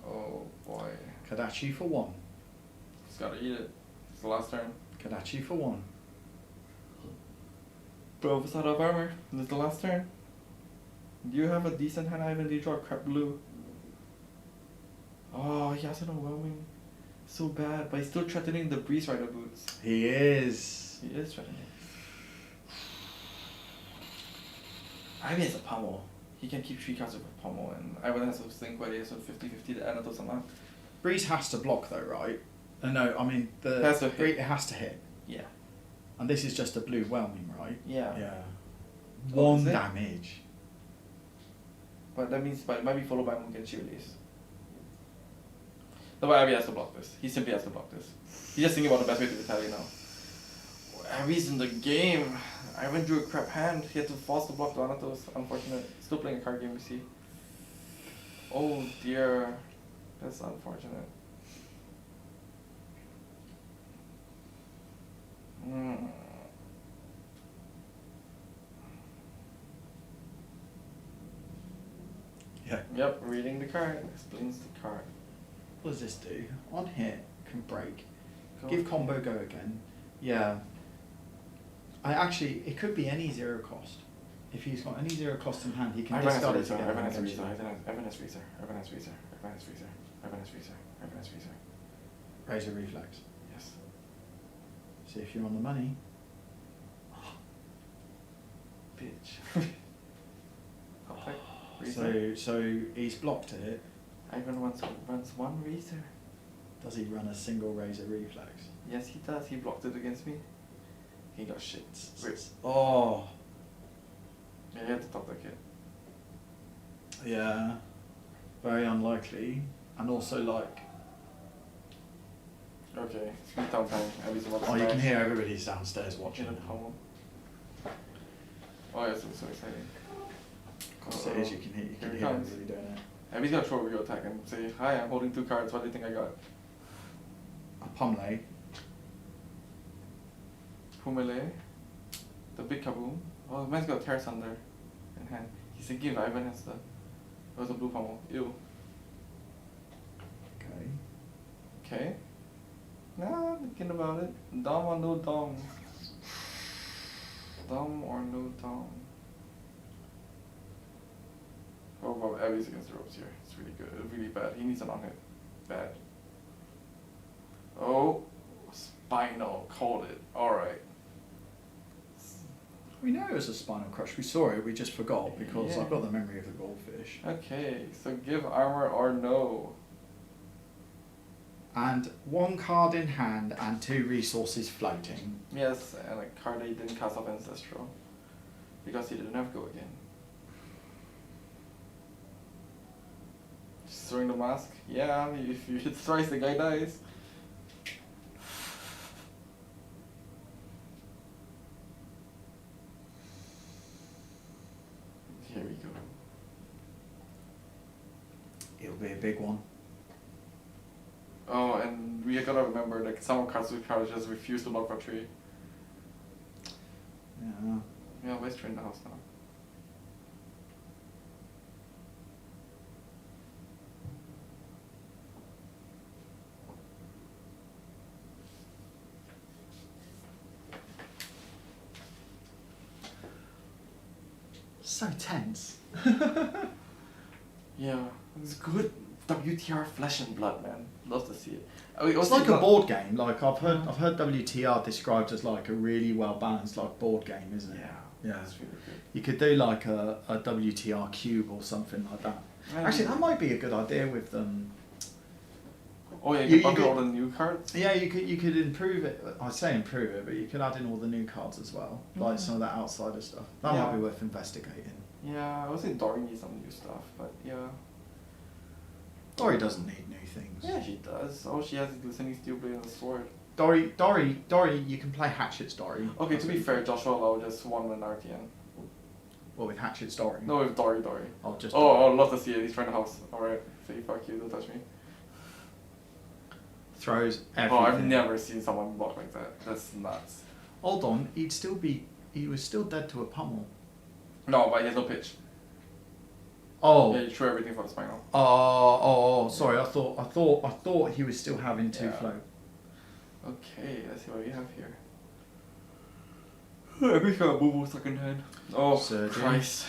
[SPEAKER 10] Oh boy.
[SPEAKER 1] Kadachi for 1.
[SPEAKER 10] He's gotta eat it. It's the last turn.
[SPEAKER 1] Kadachi for 1.
[SPEAKER 10] Brov's out of armor. This is the last turn. Do you have a decent hand, Ivan? Do you draw a crap blue? Oh, he has an overwhelming. So bad, but he's still threatening the Breeze Rider boots.
[SPEAKER 1] He is.
[SPEAKER 10] He is threatening. Ivan has a pummel. He can keep 3 cards with a pummel, and Ivan has a thing where he has a 50-50 to Anatos and that.
[SPEAKER 1] Breeze has to block though, right? No, I mean the
[SPEAKER 10] Has to hit.
[SPEAKER 1] it has to hit.
[SPEAKER 10] Yeah.
[SPEAKER 1] And this is just a blue whelming, right?
[SPEAKER 10] Yeah.
[SPEAKER 1] Yeah.
[SPEAKER 10] Oh,
[SPEAKER 1] 1
[SPEAKER 10] is it?
[SPEAKER 1] damage.
[SPEAKER 10] But that means it might be followed by Mungenchi release. No, but Abby has to block this. He simply has to block this. He's just thinking about the best way to retaliate now. Abby's in the game. Ivan drew a crap hand. He had to force the block to Anatos. Unfortunate. Still playing a card game, we see. Oh dear. That's unfortunate.
[SPEAKER 1] Yeah.
[SPEAKER 10] Yep, reading the card. Explains the card.
[SPEAKER 1] What does this do? On hit, can break.
[SPEAKER 10] Go
[SPEAKER 1] Give
[SPEAKER 10] on.
[SPEAKER 1] combo go again. Yeah. It could be any 0 cost. If he's got any 0 cost in hand, he can
[SPEAKER 10] Ivan has
[SPEAKER 1] discard it
[SPEAKER 10] Freezer.
[SPEAKER 1] to get
[SPEAKER 10] Ivan has
[SPEAKER 1] advantage.
[SPEAKER 10] Freezer. Ivan has Freezer. Ivan has Freezer. Ivan has Freezer. Ivan has Freezer. Ivan has Freezer.
[SPEAKER 1] Razor reflex.
[SPEAKER 10] Yes.
[SPEAKER 1] See if you're on the money.
[SPEAKER 10] Bitch. Perfect. Freezer.
[SPEAKER 1] So he's blocked it.
[SPEAKER 10] Ivan runs one Razor.
[SPEAKER 1] Does he run a single razor reflex?
[SPEAKER 10] Yes, he does. He blocked it against me. He got shit. Wait.
[SPEAKER 1] Oh.
[SPEAKER 10] Yeah, he had to top that kid.
[SPEAKER 1] Yeah. Very unlikely. And also like.
[SPEAKER 10] Okay, it's beatdown time. Abby's about to
[SPEAKER 1] Oh, you can
[SPEAKER 10] smash.
[SPEAKER 1] hear everybody's downstairs
[SPEAKER 10] In
[SPEAKER 1] watching.
[SPEAKER 10] a pummel. Oh, it's so exciting.
[SPEAKER 1] Of course it is. You can hear
[SPEAKER 10] Here it
[SPEAKER 1] hear
[SPEAKER 10] comes.
[SPEAKER 1] everybody doing it.
[SPEAKER 10] Abby's gonna throw a real attack and say, "Hi, I'm holding 2 cards. What do you think I got?"
[SPEAKER 1] A Pumley.
[SPEAKER 10] Pumele. The big kaboom. Oh, the man's got Terra Thunder in hand. He's thinking if Ivan has the. It was a blue pummel. Ew.
[SPEAKER 1] Okay.
[SPEAKER 10] Okay. Nah, thinking about it. Dom or no Dom? Dom or no Dom? Oh, well, Abby's against the ropes here. It's really good. Really bad. He needs an on hit. Bad. Oh, Spinal. Called it. Alright.
[SPEAKER 1] We know it was a spinal crush. We saw it. We just forgot because
[SPEAKER 10] Yeah.
[SPEAKER 1] I've got the memory of the goldfish.
[SPEAKER 10] Okay, so give armor or no.
[SPEAKER 1] And 1 card in hand and 2 resources floating.
[SPEAKER 10] Yes, and a card that he didn't cast off Ancestral. Because he didn't have go again. She's throwing the mask. Yeah, if you hit thrice, the guy dies. Here we go.
[SPEAKER 1] It'll be a big one.
[SPEAKER 10] Oh, and we gotta remember, like, some of Katsu's cards just refuse to lock for 3.
[SPEAKER 1] Yeah.
[SPEAKER 10] Yeah, where's 3 in the house now?
[SPEAKER 1] So tense.
[SPEAKER 10] Yeah, it's good WTR flesh and blood, man. Love to see it.
[SPEAKER 1] It's like a board game. Like I've heard WTR described as like a really well balanced like board game, isn't it?
[SPEAKER 10] Yeah,
[SPEAKER 1] Yeah.
[SPEAKER 10] that's really good.
[SPEAKER 1] You could do like a WTR cube or something like that. Actually, that might be a good idea with them.
[SPEAKER 10] Oh yeah,
[SPEAKER 1] You
[SPEAKER 10] you can
[SPEAKER 1] could-
[SPEAKER 10] all the new cards.
[SPEAKER 1] Yeah, you could improve it. I say improve it, but you could add in all the new cards as well, like some of that outsider stuff. That
[SPEAKER 10] Yeah.
[SPEAKER 1] might be worth investigating.
[SPEAKER 10] Yeah, I would say Dory needs some new stuff, but yeah.
[SPEAKER 1] Dory doesn't need new things.
[SPEAKER 10] Yeah, she does. All she has is Glistening Steel Blade and a sword.
[SPEAKER 1] Dory, you can play Hatchet's Dory.
[SPEAKER 10] Okay, to be fair, Joshua allowed just one win RTN.
[SPEAKER 1] Well, with Hatchet's Dory.
[SPEAKER 10] No, with Dory.
[SPEAKER 1] I'll just.
[SPEAKER 10] Oh, I'd love to see it. He's trying to house. Alright, say fuck you, don't touch me.
[SPEAKER 1] Throws everything.
[SPEAKER 10] Oh, I've never seen someone block like that. That's nuts.
[SPEAKER 1] Hold on, he was still dead to a pummel.
[SPEAKER 10] No, but he has no pitch.
[SPEAKER 1] Oh.
[SPEAKER 10] Yeah, you threw everything for the spinal.
[SPEAKER 1] Oh, sorry. I thought he was still having 2 flow.
[SPEAKER 10] Okay, let's see what we have here. Every kind of boo-boo second hand. Oh,
[SPEAKER 1] Surging.
[SPEAKER 10] Christ.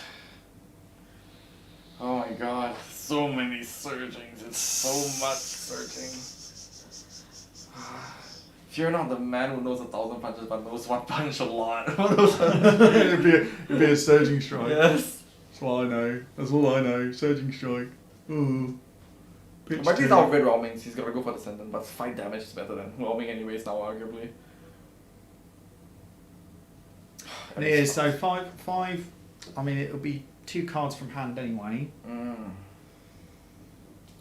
[SPEAKER 10] Oh my god, so many surgings. It's so much surging. If you're not the man who knows 1,000 punches but knows one punch a lot.
[SPEAKER 1] it'd be a surging strike.
[SPEAKER 10] Yes.
[SPEAKER 1] That's what I know. That's all I know. Surging strike. Ooh. Pitch
[SPEAKER 10] But he's
[SPEAKER 1] 2.
[SPEAKER 10] out red Whelming, so he's gonna go for the sentence, but 5 damage is better than Whelming anyways now, arguably.
[SPEAKER 1] And it is, so 5, I mean, it'll be 2 cards from hand anyway.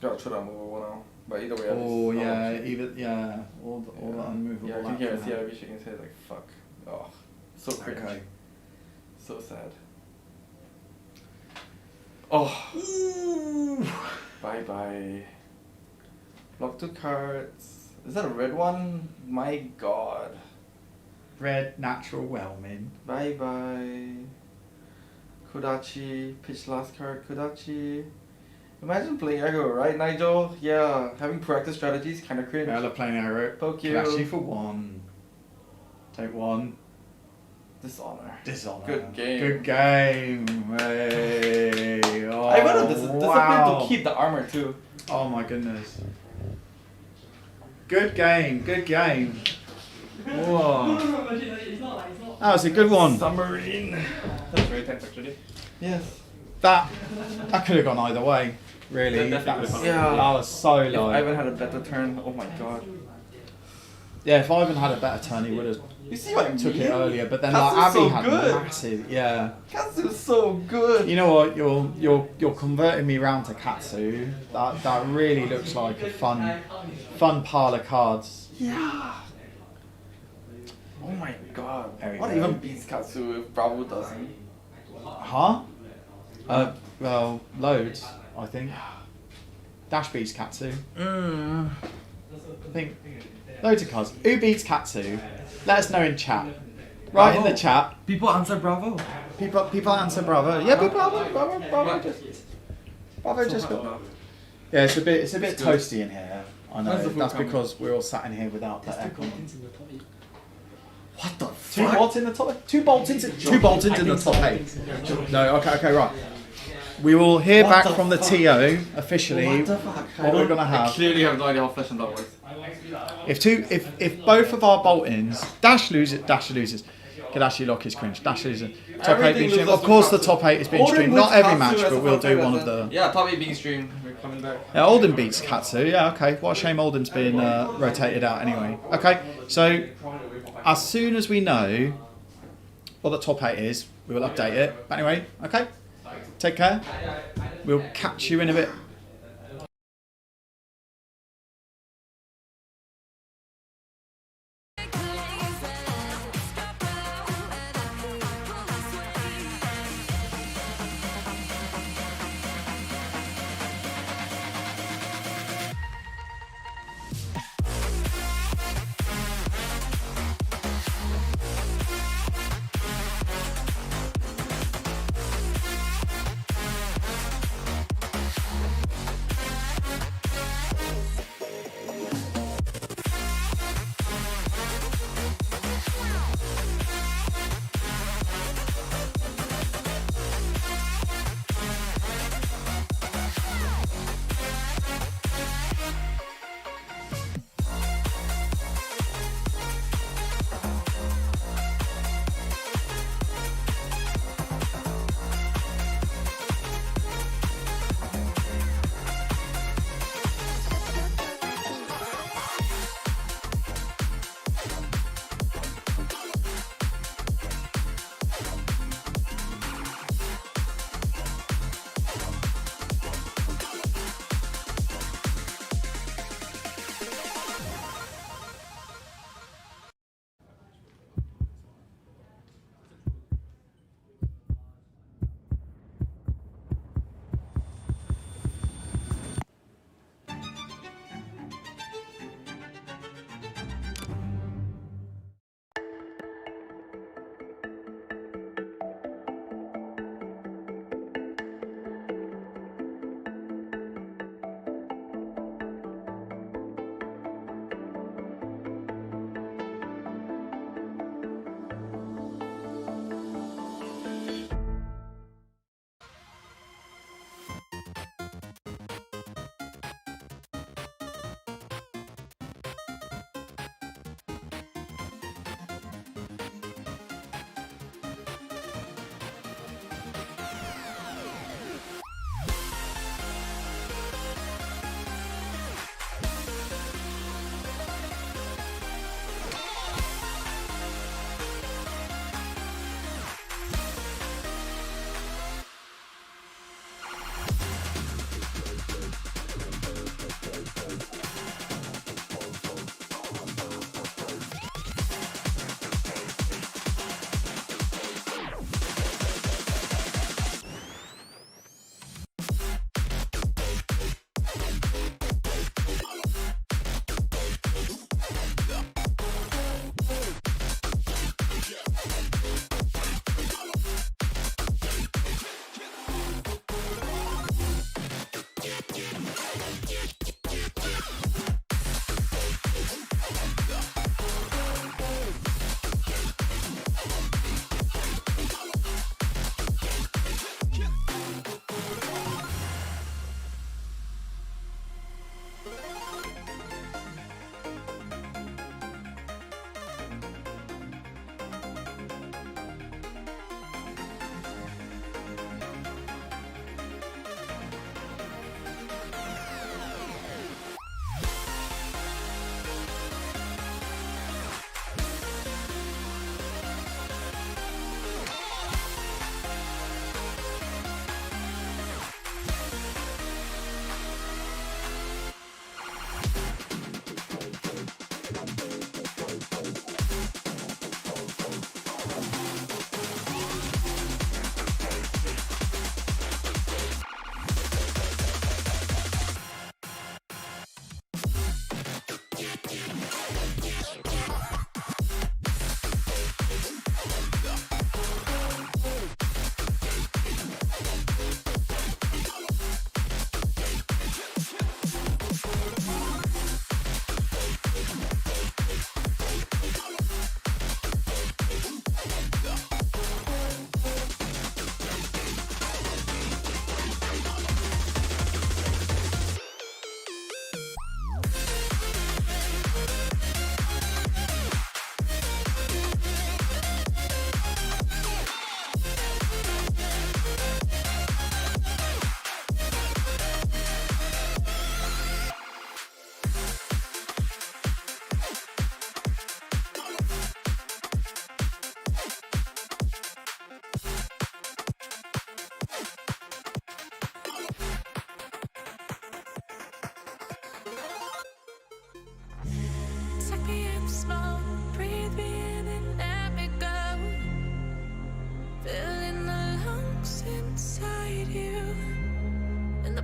[SPEAKER 10] Gotta try that movable now. But either way,
[SPEAKER 1] Oh,
[SPEAKER 10] it's
[SPEAKER 1] yeah,
[SPEAKER 10] not
[SPEAKER 1] either, all the unmovable.
[SPEAKER 10] Yeah, I can
[SPEAKER 1] lap
[SPEAKER 10] hear
[SPEAKER 1] from
[SPEAKER 10] a
[SPEAKER 1] hand.
[SPEAKER 10] CIV shaking his head like, fuck. Oh, so cringe.
[SPEAKER 1] Okay.
[SPEAKER 10] So sad. Oh. Bye bye. Block 2 cards. Is that a red one? My god.
[SPEAKER 1] Red natural whelming.
[SPEAKER 10] Bye bye. Kodachi. Pitch last card. Kodachi. Imagine playing aggro, right, Nigel? Yeah, having proactive strategies kind of cringe.
[SPEAKER 1] I love playing arrow.
[SPEAKER 10] Poke you.
[SPEAKER 1] Kodachi for 1. Take 1.
[SPEAKER 10] Dishonor.
[SPEAKER 1] Dishonor.
[SPEAKER 10] Good game.
[SPEAKER 1] Good game. Hey. Oh,
[SPEAKER 10] I got a discipline
[SPEAKER 1] wow.
[SPEAKER 10] to keep the armor too.
[SPEAKER 1] Oh my goodness. Good game. Good game. Whoa. That was a good one.
[SPEAKER 10] Submarine.
[SPEAKER 2] That's very tense actually.
[SPEAKER 10] Yes.
[SPEAKER 1] That could have gone either way. Really.
[SPEAKER 2] That definitely
[SPEAKER 1] That was,
[SPEAKER 2] could've
[SPEAKER 10] gone.
[SPEAKER 1] that was so
[SPEAKER 10] If
[SPEAKER 1] low.
[SPEAKER 10] Ivan had a better turn, oh my god.
[SPEAKER 1] Yeah, if Ivan had a better turn, he would have
[SPEAKER 10] You see what I
[SPEAKER 1] took
[SPEAKER 10] mean?
[SPEAKER 1] it earlier. But then
[SPEAKER 10] Katsu's
[SPEAKER 1] like Abby
[SPEAKER 10] so
[SPEAKER 1] had
[SPEAKER 10] good.
[SPEAKER 1] massive. Yeah.
[SPEAKER 10] Katsu's so good.
[SPEAKER 1] You know what? You're converting me round to Katsu. That really looks like a fun pile of cards.
[SPEAKER 10] Yeah. Oh my god.
[SPEAKER 1] There we
[SPEAKER 10] What
[SPEAKER 1] go.
[SPEAKER 10] even beats Katsu if Bravo doesn't?
[SPEAKER 1] Huh? Well, loads, I think. Dash beats Katsu. I think loads of cards. Who beats Katsu? Let us know in chat. Right in the chat.
[SPEAKER 10] People answer Bravo.
[SPEAKER 1] People answer Bravo. Yeah, but Bravo just got. Yeah, it's a bit toasty in here. I know.
[SPEAKER 10] Where's the food
[SPEAKER 1] That's
[SPEAKER 10] coming?
[SPEAKER 1] because we're all sat in here without the aircon.
[SPEAKER 10] What the
[SPEAKER 1] 2 bolts in the top 8. 2 bolts into the top 8. No, okay, right. We will hear
[SPEAKER 10] What
[SPEAKER 1] back
[SPEAKER 10] the
[SPEAKER 1] from the
[SPEAKER 10] fuck?
[SPEAKER 1] TO officially
[SPEAKER 10] What the fuck?
[SPEAKER 1] what we're gonna
[SPEAKER 10] I
[SPEAKER 1] have.
[SPEAKER 10] clearly have no idea how Flesh and Blood works.
[SPEAKER 1] If both of our bolt-ins, Dash loses. Could actually lock his cringe. Dash loses. Top 8
[SPEAKER 10] Everything
[SPEAKER 1] being streamed.
[SPEAKER 10] loses
[SPEAKER 1] Of course,
[SPEAKER 10] to
[SPEAKER 1] the top 8 is being
[SPEAKER 10] Odin
[SPEAKER 1] streamed.
[SPEAKER 10] puts
[SPEAKER 1] Not every
[SPEAKER 10] Katsu
[SPEAKER 1] match,
[SPEAKER 10] as
[SPEAKER 1] but
[SPEAKER 10] a
[SPEAKER 1] we'll
[SPEAKER 10] top
[SPEAKER 1] do
[SPEAKER 10] eight
[SPEAKER 1] one
[SPEAKER 10] as
[SPEAKER 1] of
[SPEAKER 10] a-
[SPEAKER 1] the.
[SPEAKER 10] Yeah, top 8 being streamed. We're coming back.
[SPEAKER 1] Yeah, Alden beats Katsu. Yeah, okay. What a shame Alden's been rotated out anyway. Okay, so as soon as we know what the top 8 is, we will update it. But anyway, okay. Take care. We'll catch you in a bit.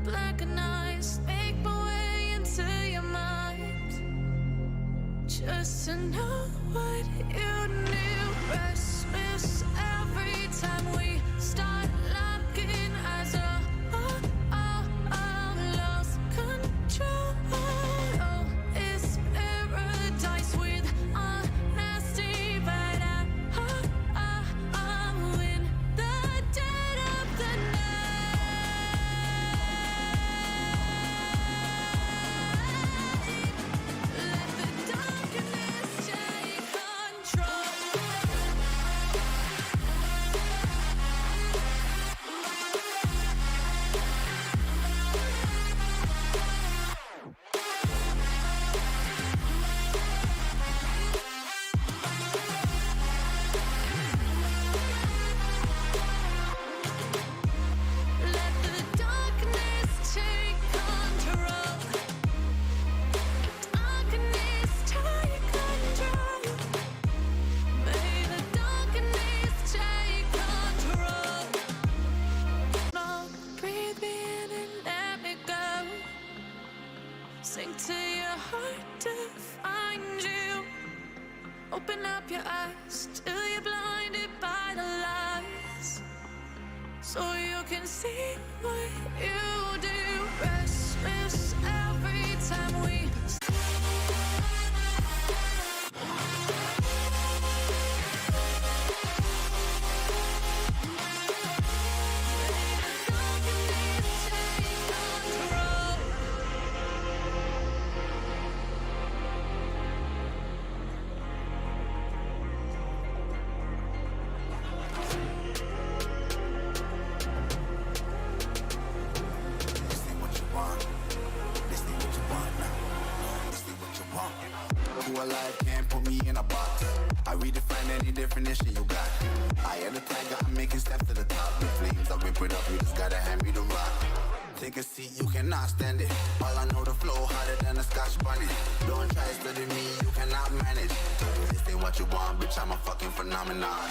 [SPEAKER 7] black and eyes, make my way into your mind. Just to know what you knew. Restless every time we start locking eyes. Lost control. Oh, it's paradise with honesty, but I'm in the dead of the night. Let the darkness take control. Let the darkness take control. Darkness take control. May the darkness take control. No, breathe me in and let me go. Sink to your heart to find you. Open up your eyes till you're blinded by the lies, so you can see what you do. Restless every time we
[SPEAKER 13] Who alive can't put me in a box. I redefine any definition you got. I am the tiger, I'm making steps to the top. The flames, I whip it up, you just gotta hand me the rock. Take a seat, you cannot stand it. All I know, the flow harder than a Scotch bunny. Don't try studying me, you cannot manage. This ain't what you want, bitch, I'm a fucking phenomenon.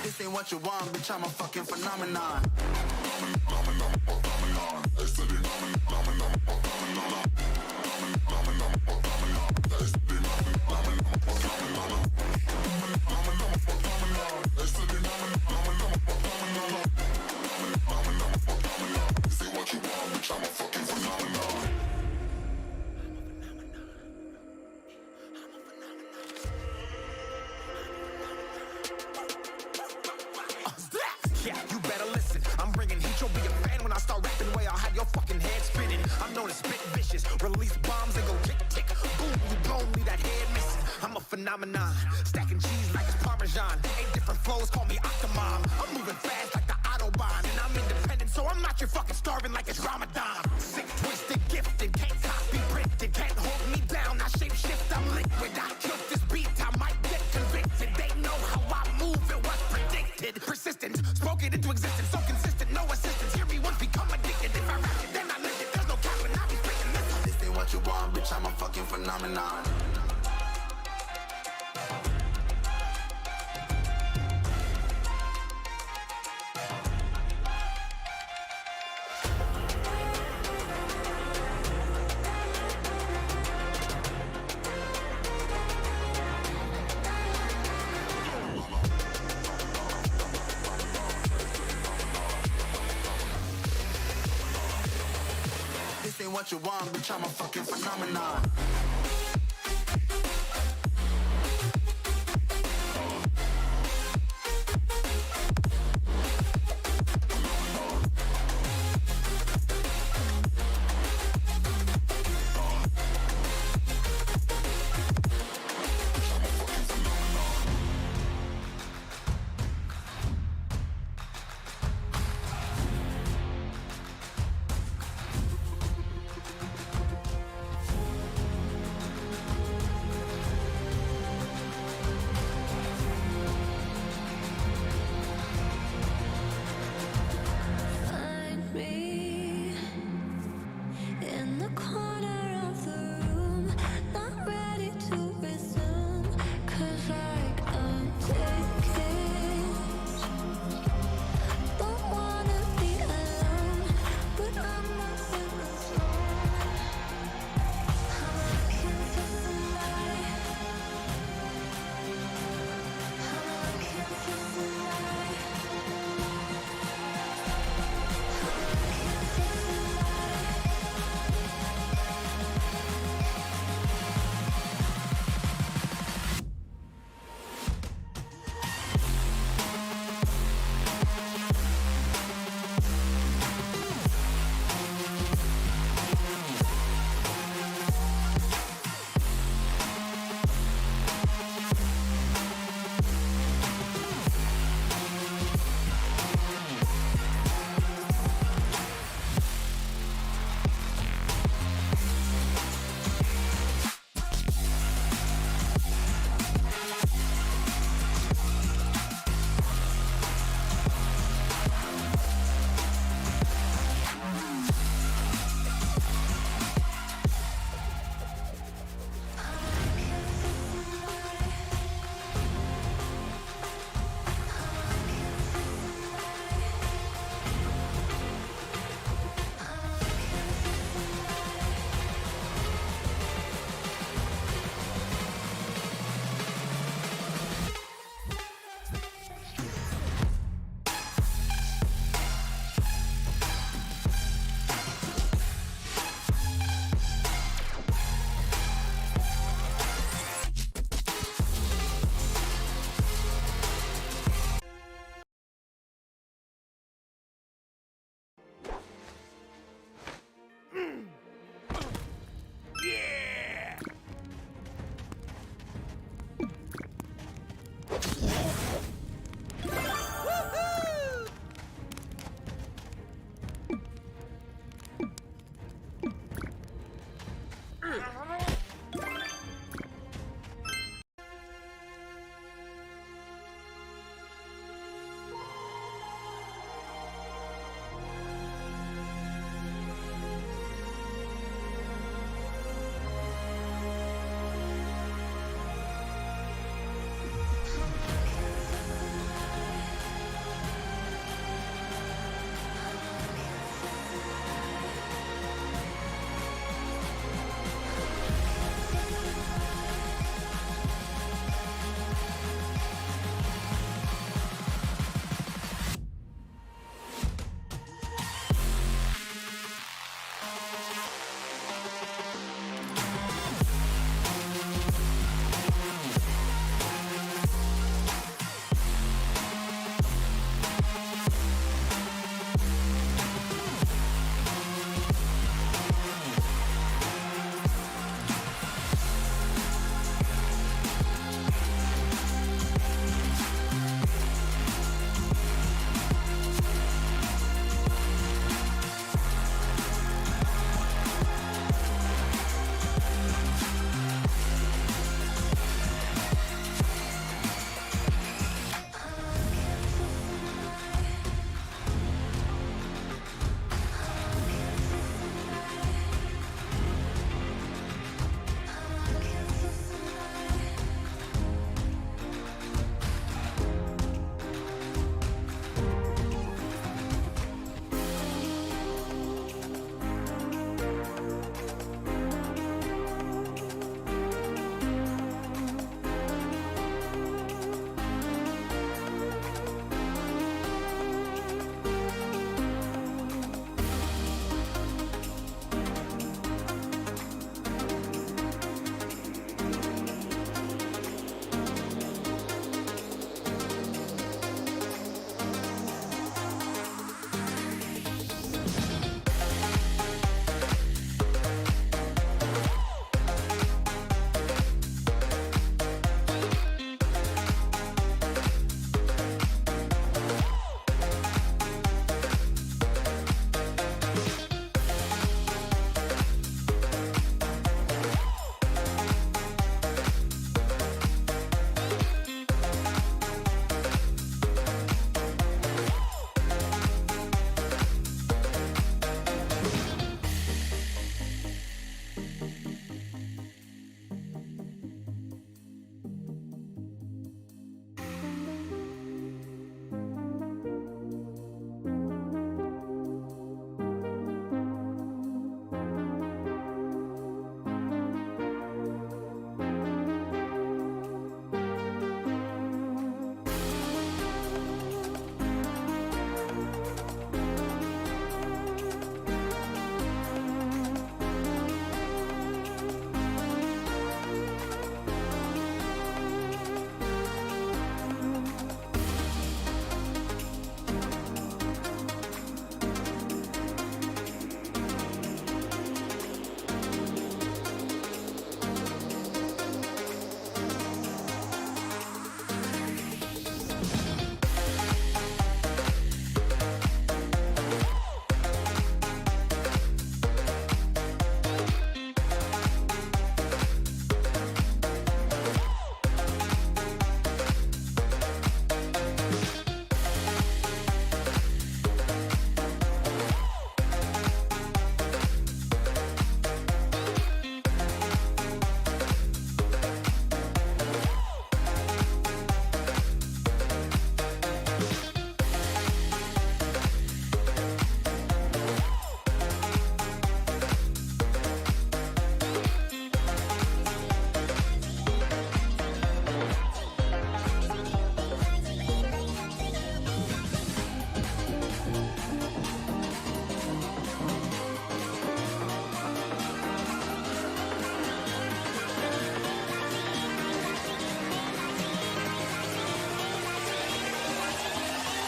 [SPEAKER 13] This ain't what you want, bitch, I'm a fucking phenomenon.
[SPEAKER 14] Yeah, you better listen. I'm bringing heat. You'll be a fan when I start rapping. Way I'll have your fucking head spinning. I'm known as spit vicious. Release bombs and go tick tick. Boom, you blown me that head missing. I'm a phenomenon. Stacking cheese like it's Parmesan. 8 different flows, call me Octomom. I'm moving fast like the Autobahn. And I'm independent, so I'm not your fucking starving like it's Ramadan. Sick, twisted, gifted. Can't copy, printed. Can't hold me down. I shape shift, I'm liquid. I killed this beat, I might get convicted. They know how I move, it was predicted. Persistent, spoken into existence, so consistent, no assistance. Hear me once, become addicted. If I rap it, then I live it. There's no cap when I be spitting this.
[SPEAKER 13] This ain't what you want, bitch, I'm a fucking phenomenon. This ain't what you want, bitch, I'm a fucking phenomenon.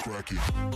[SPEAKER 15] Back to you.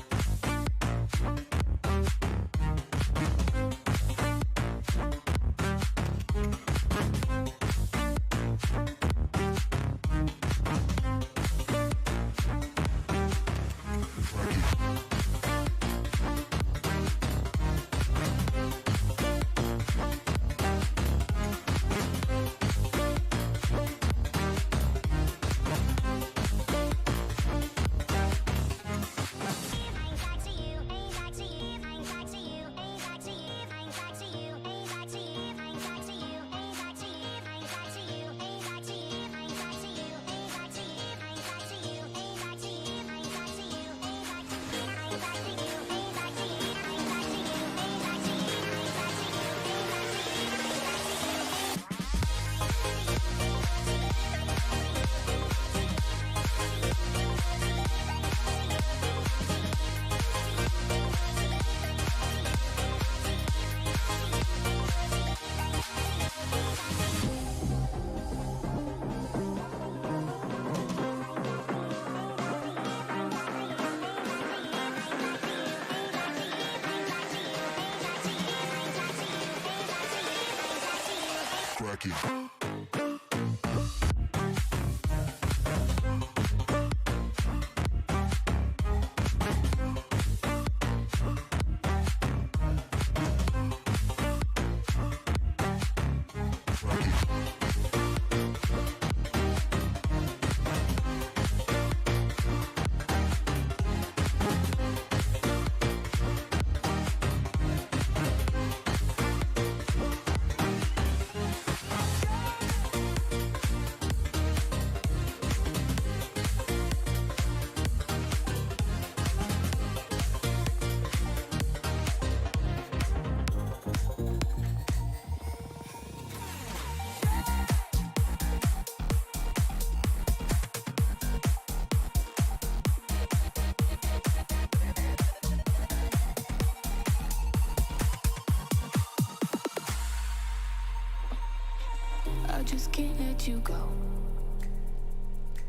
[SPEAKER 7] I just can't let you go.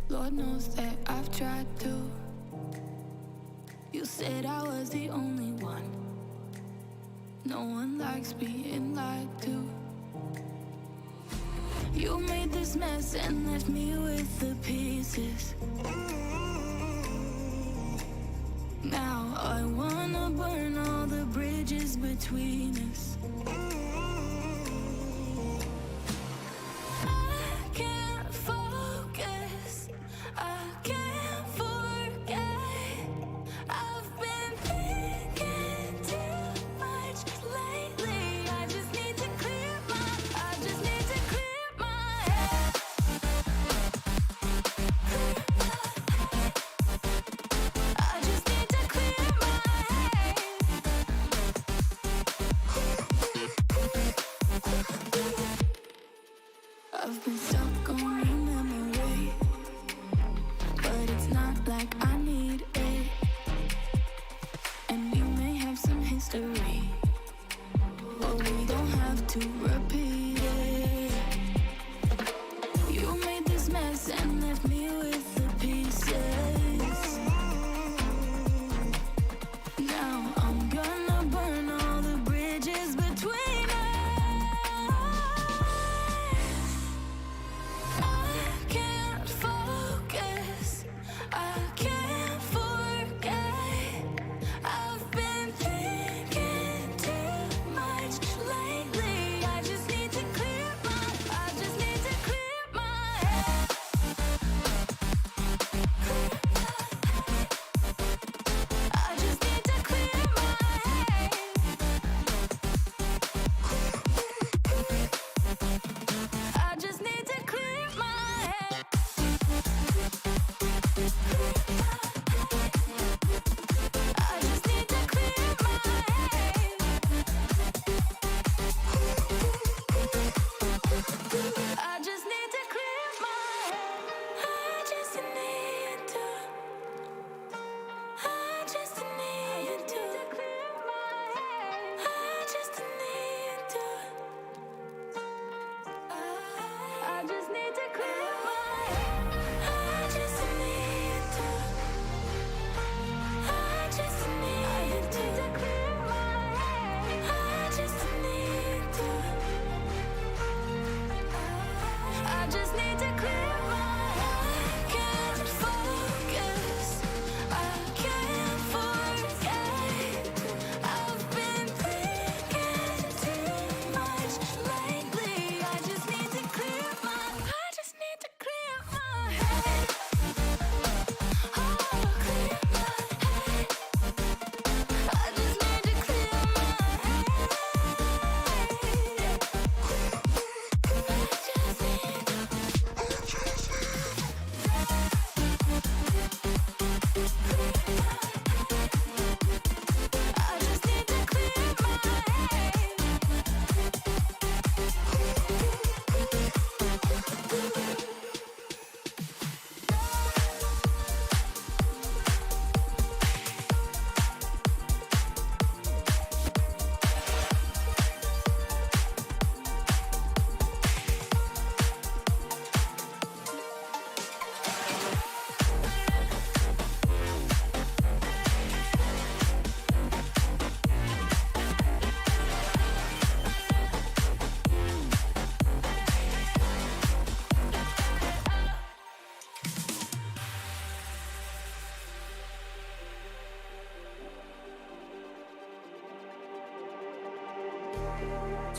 [SPEAKER 7] Lord knows that I've tried to. You said I was the only one. No one likes being lied to. You made this mess and left me with the pieces. Now I wanna burn all the bridges between us. I can't focus, I can't forget. I've been thinking too much lately. I just need to clear my head. I just need to clear my head. I've been stuck on your memory, but it's not like I need it. And we may have some history, but we don't have to repeat it. You made this mess and left me with the pieces. Now I'm gonna burn all the bridges between us. I can't focus, I can't forget. I've been thinking too much lately. I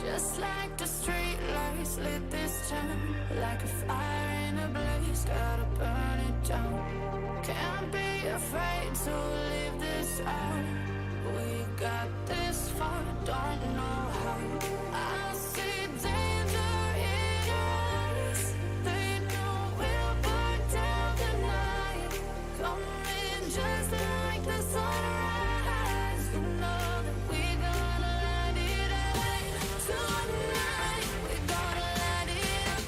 [SPEAKER 7] Just like the street lights lit this town, like a fire in a blaze, gotta burn it down. Can't be afraid to leave this out. We got this far, don't know how. I see danger in your eyes. They know we'll burn down the night. Coming just like the sunrise. You know that we gonna light it up tonight. We gonna light it up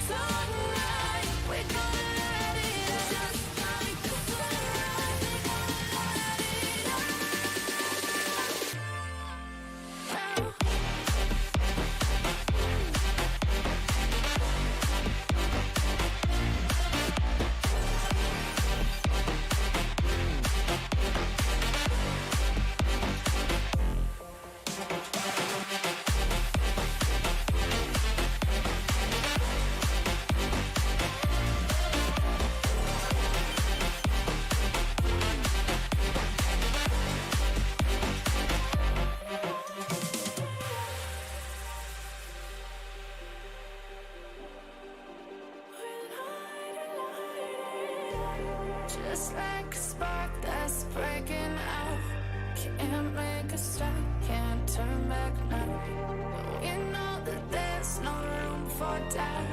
[SPEAKER 7] tonight. We gonna light it up just like the sunrise. We gonna light it up. Just like a spark that's breaking out. Can't make a stop, can't turn back now. We know that there's no room for doubt.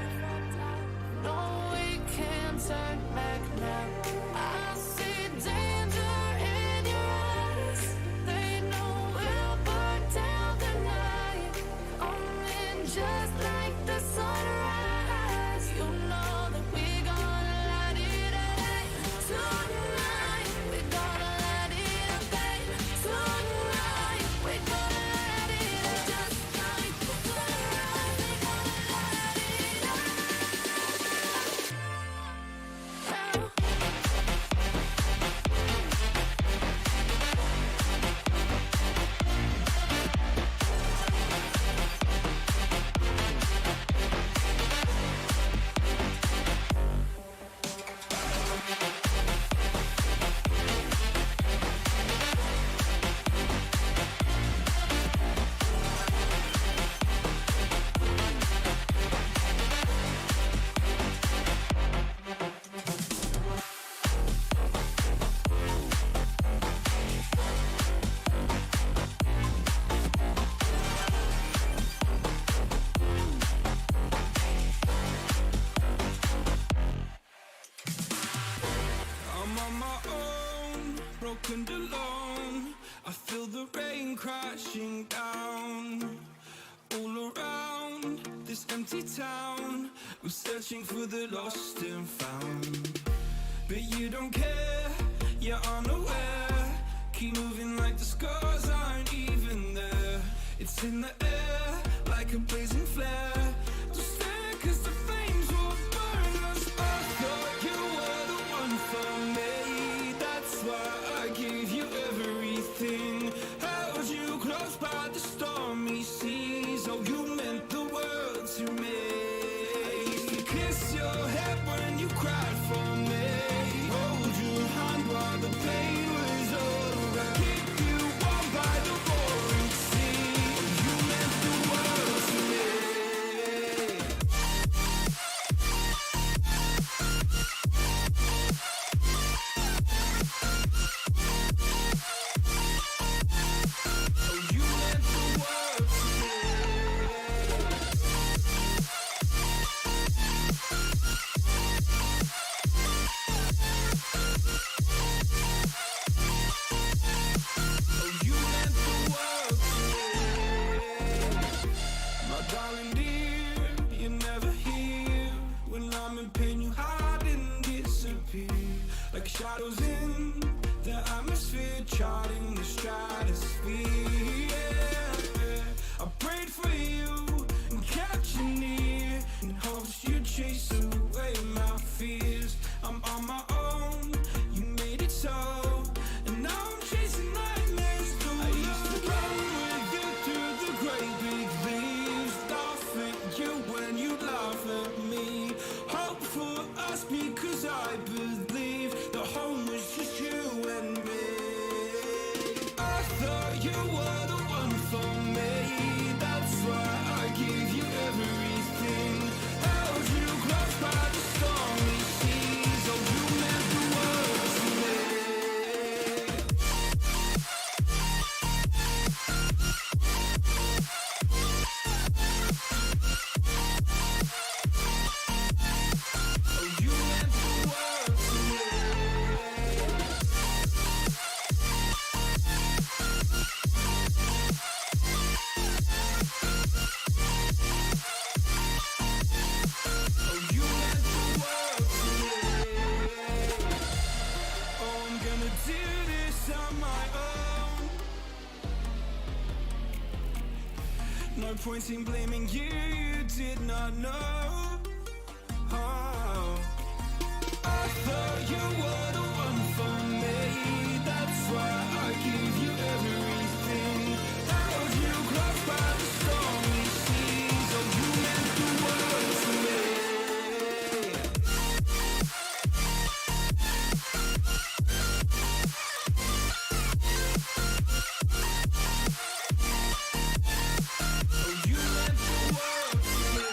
[SPEAKER 7] No, we can't turn back now. I see danger in your eyes. They know we'll burn down the night. Coming just like the sunrise. You know that we gonna light it up tonight. We gonna light it up tonight. We gonna light it up just like the sunrise. We gonna light it up.
[SPEAKER 4] I'm on my own, broken alone. I feel the rain crashing down. All around this empty town, we're searching for the lost and found. But you don't care, you're unaware. Keep moving like the scars aren't even there. It's in the air, like a blazing flare. Don't stare, 'cause the flames will burn us. I thought you were the one for me. That's why I gave you everything. Held you close by the stormy seas. Oh, you meant the world to me. I used to kiss your head when you cried for me. Hold your hand while the pain was over. Keep you warm by the roaring sea. You meant the world to me. Oh, you meant the world to me. Oh, you meant the world to me. My darling dear, you're never here. When I'm in pain, you hide and disappear. Like shadows in the atmosphere, charting the stratosphere. Yeah. I prayed for you and kept you near, in hopes you'd chase away my fears. I'm on my own, you made it so, and now I'm chasing nightmares through. I used to run with you through the great big leaves, laugh at you when you laugh at me. Hope for us because I believe the home was just you and me. No point in blaming you, you did not know. Oh. I thought you were the one for me. That's why I give you everything. Held you close by the stormy seas. Oh, you meant the world to me. Oh, you meant the world to me.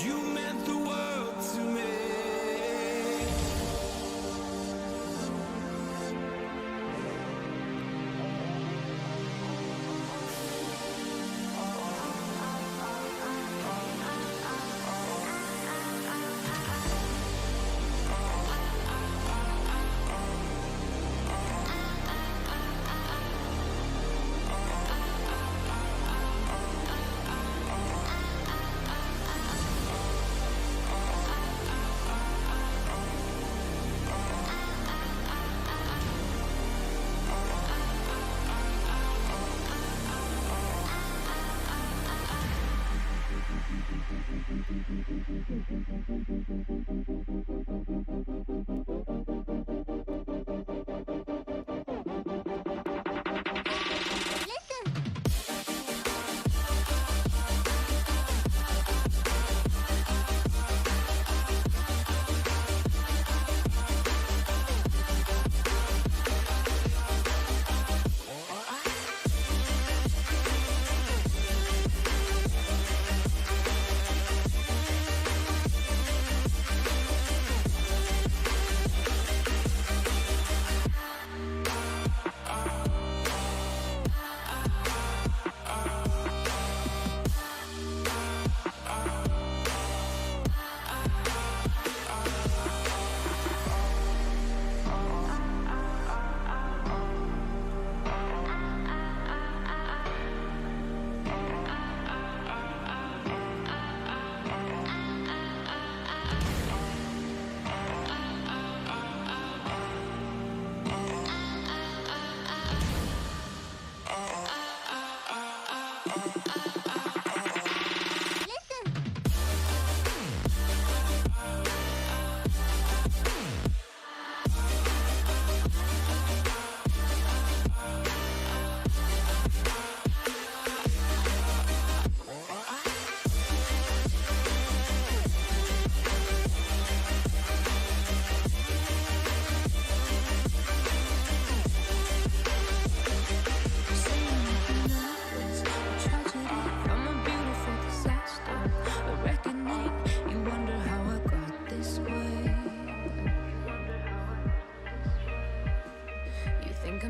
[SPEAKER 4] You meant the world to me.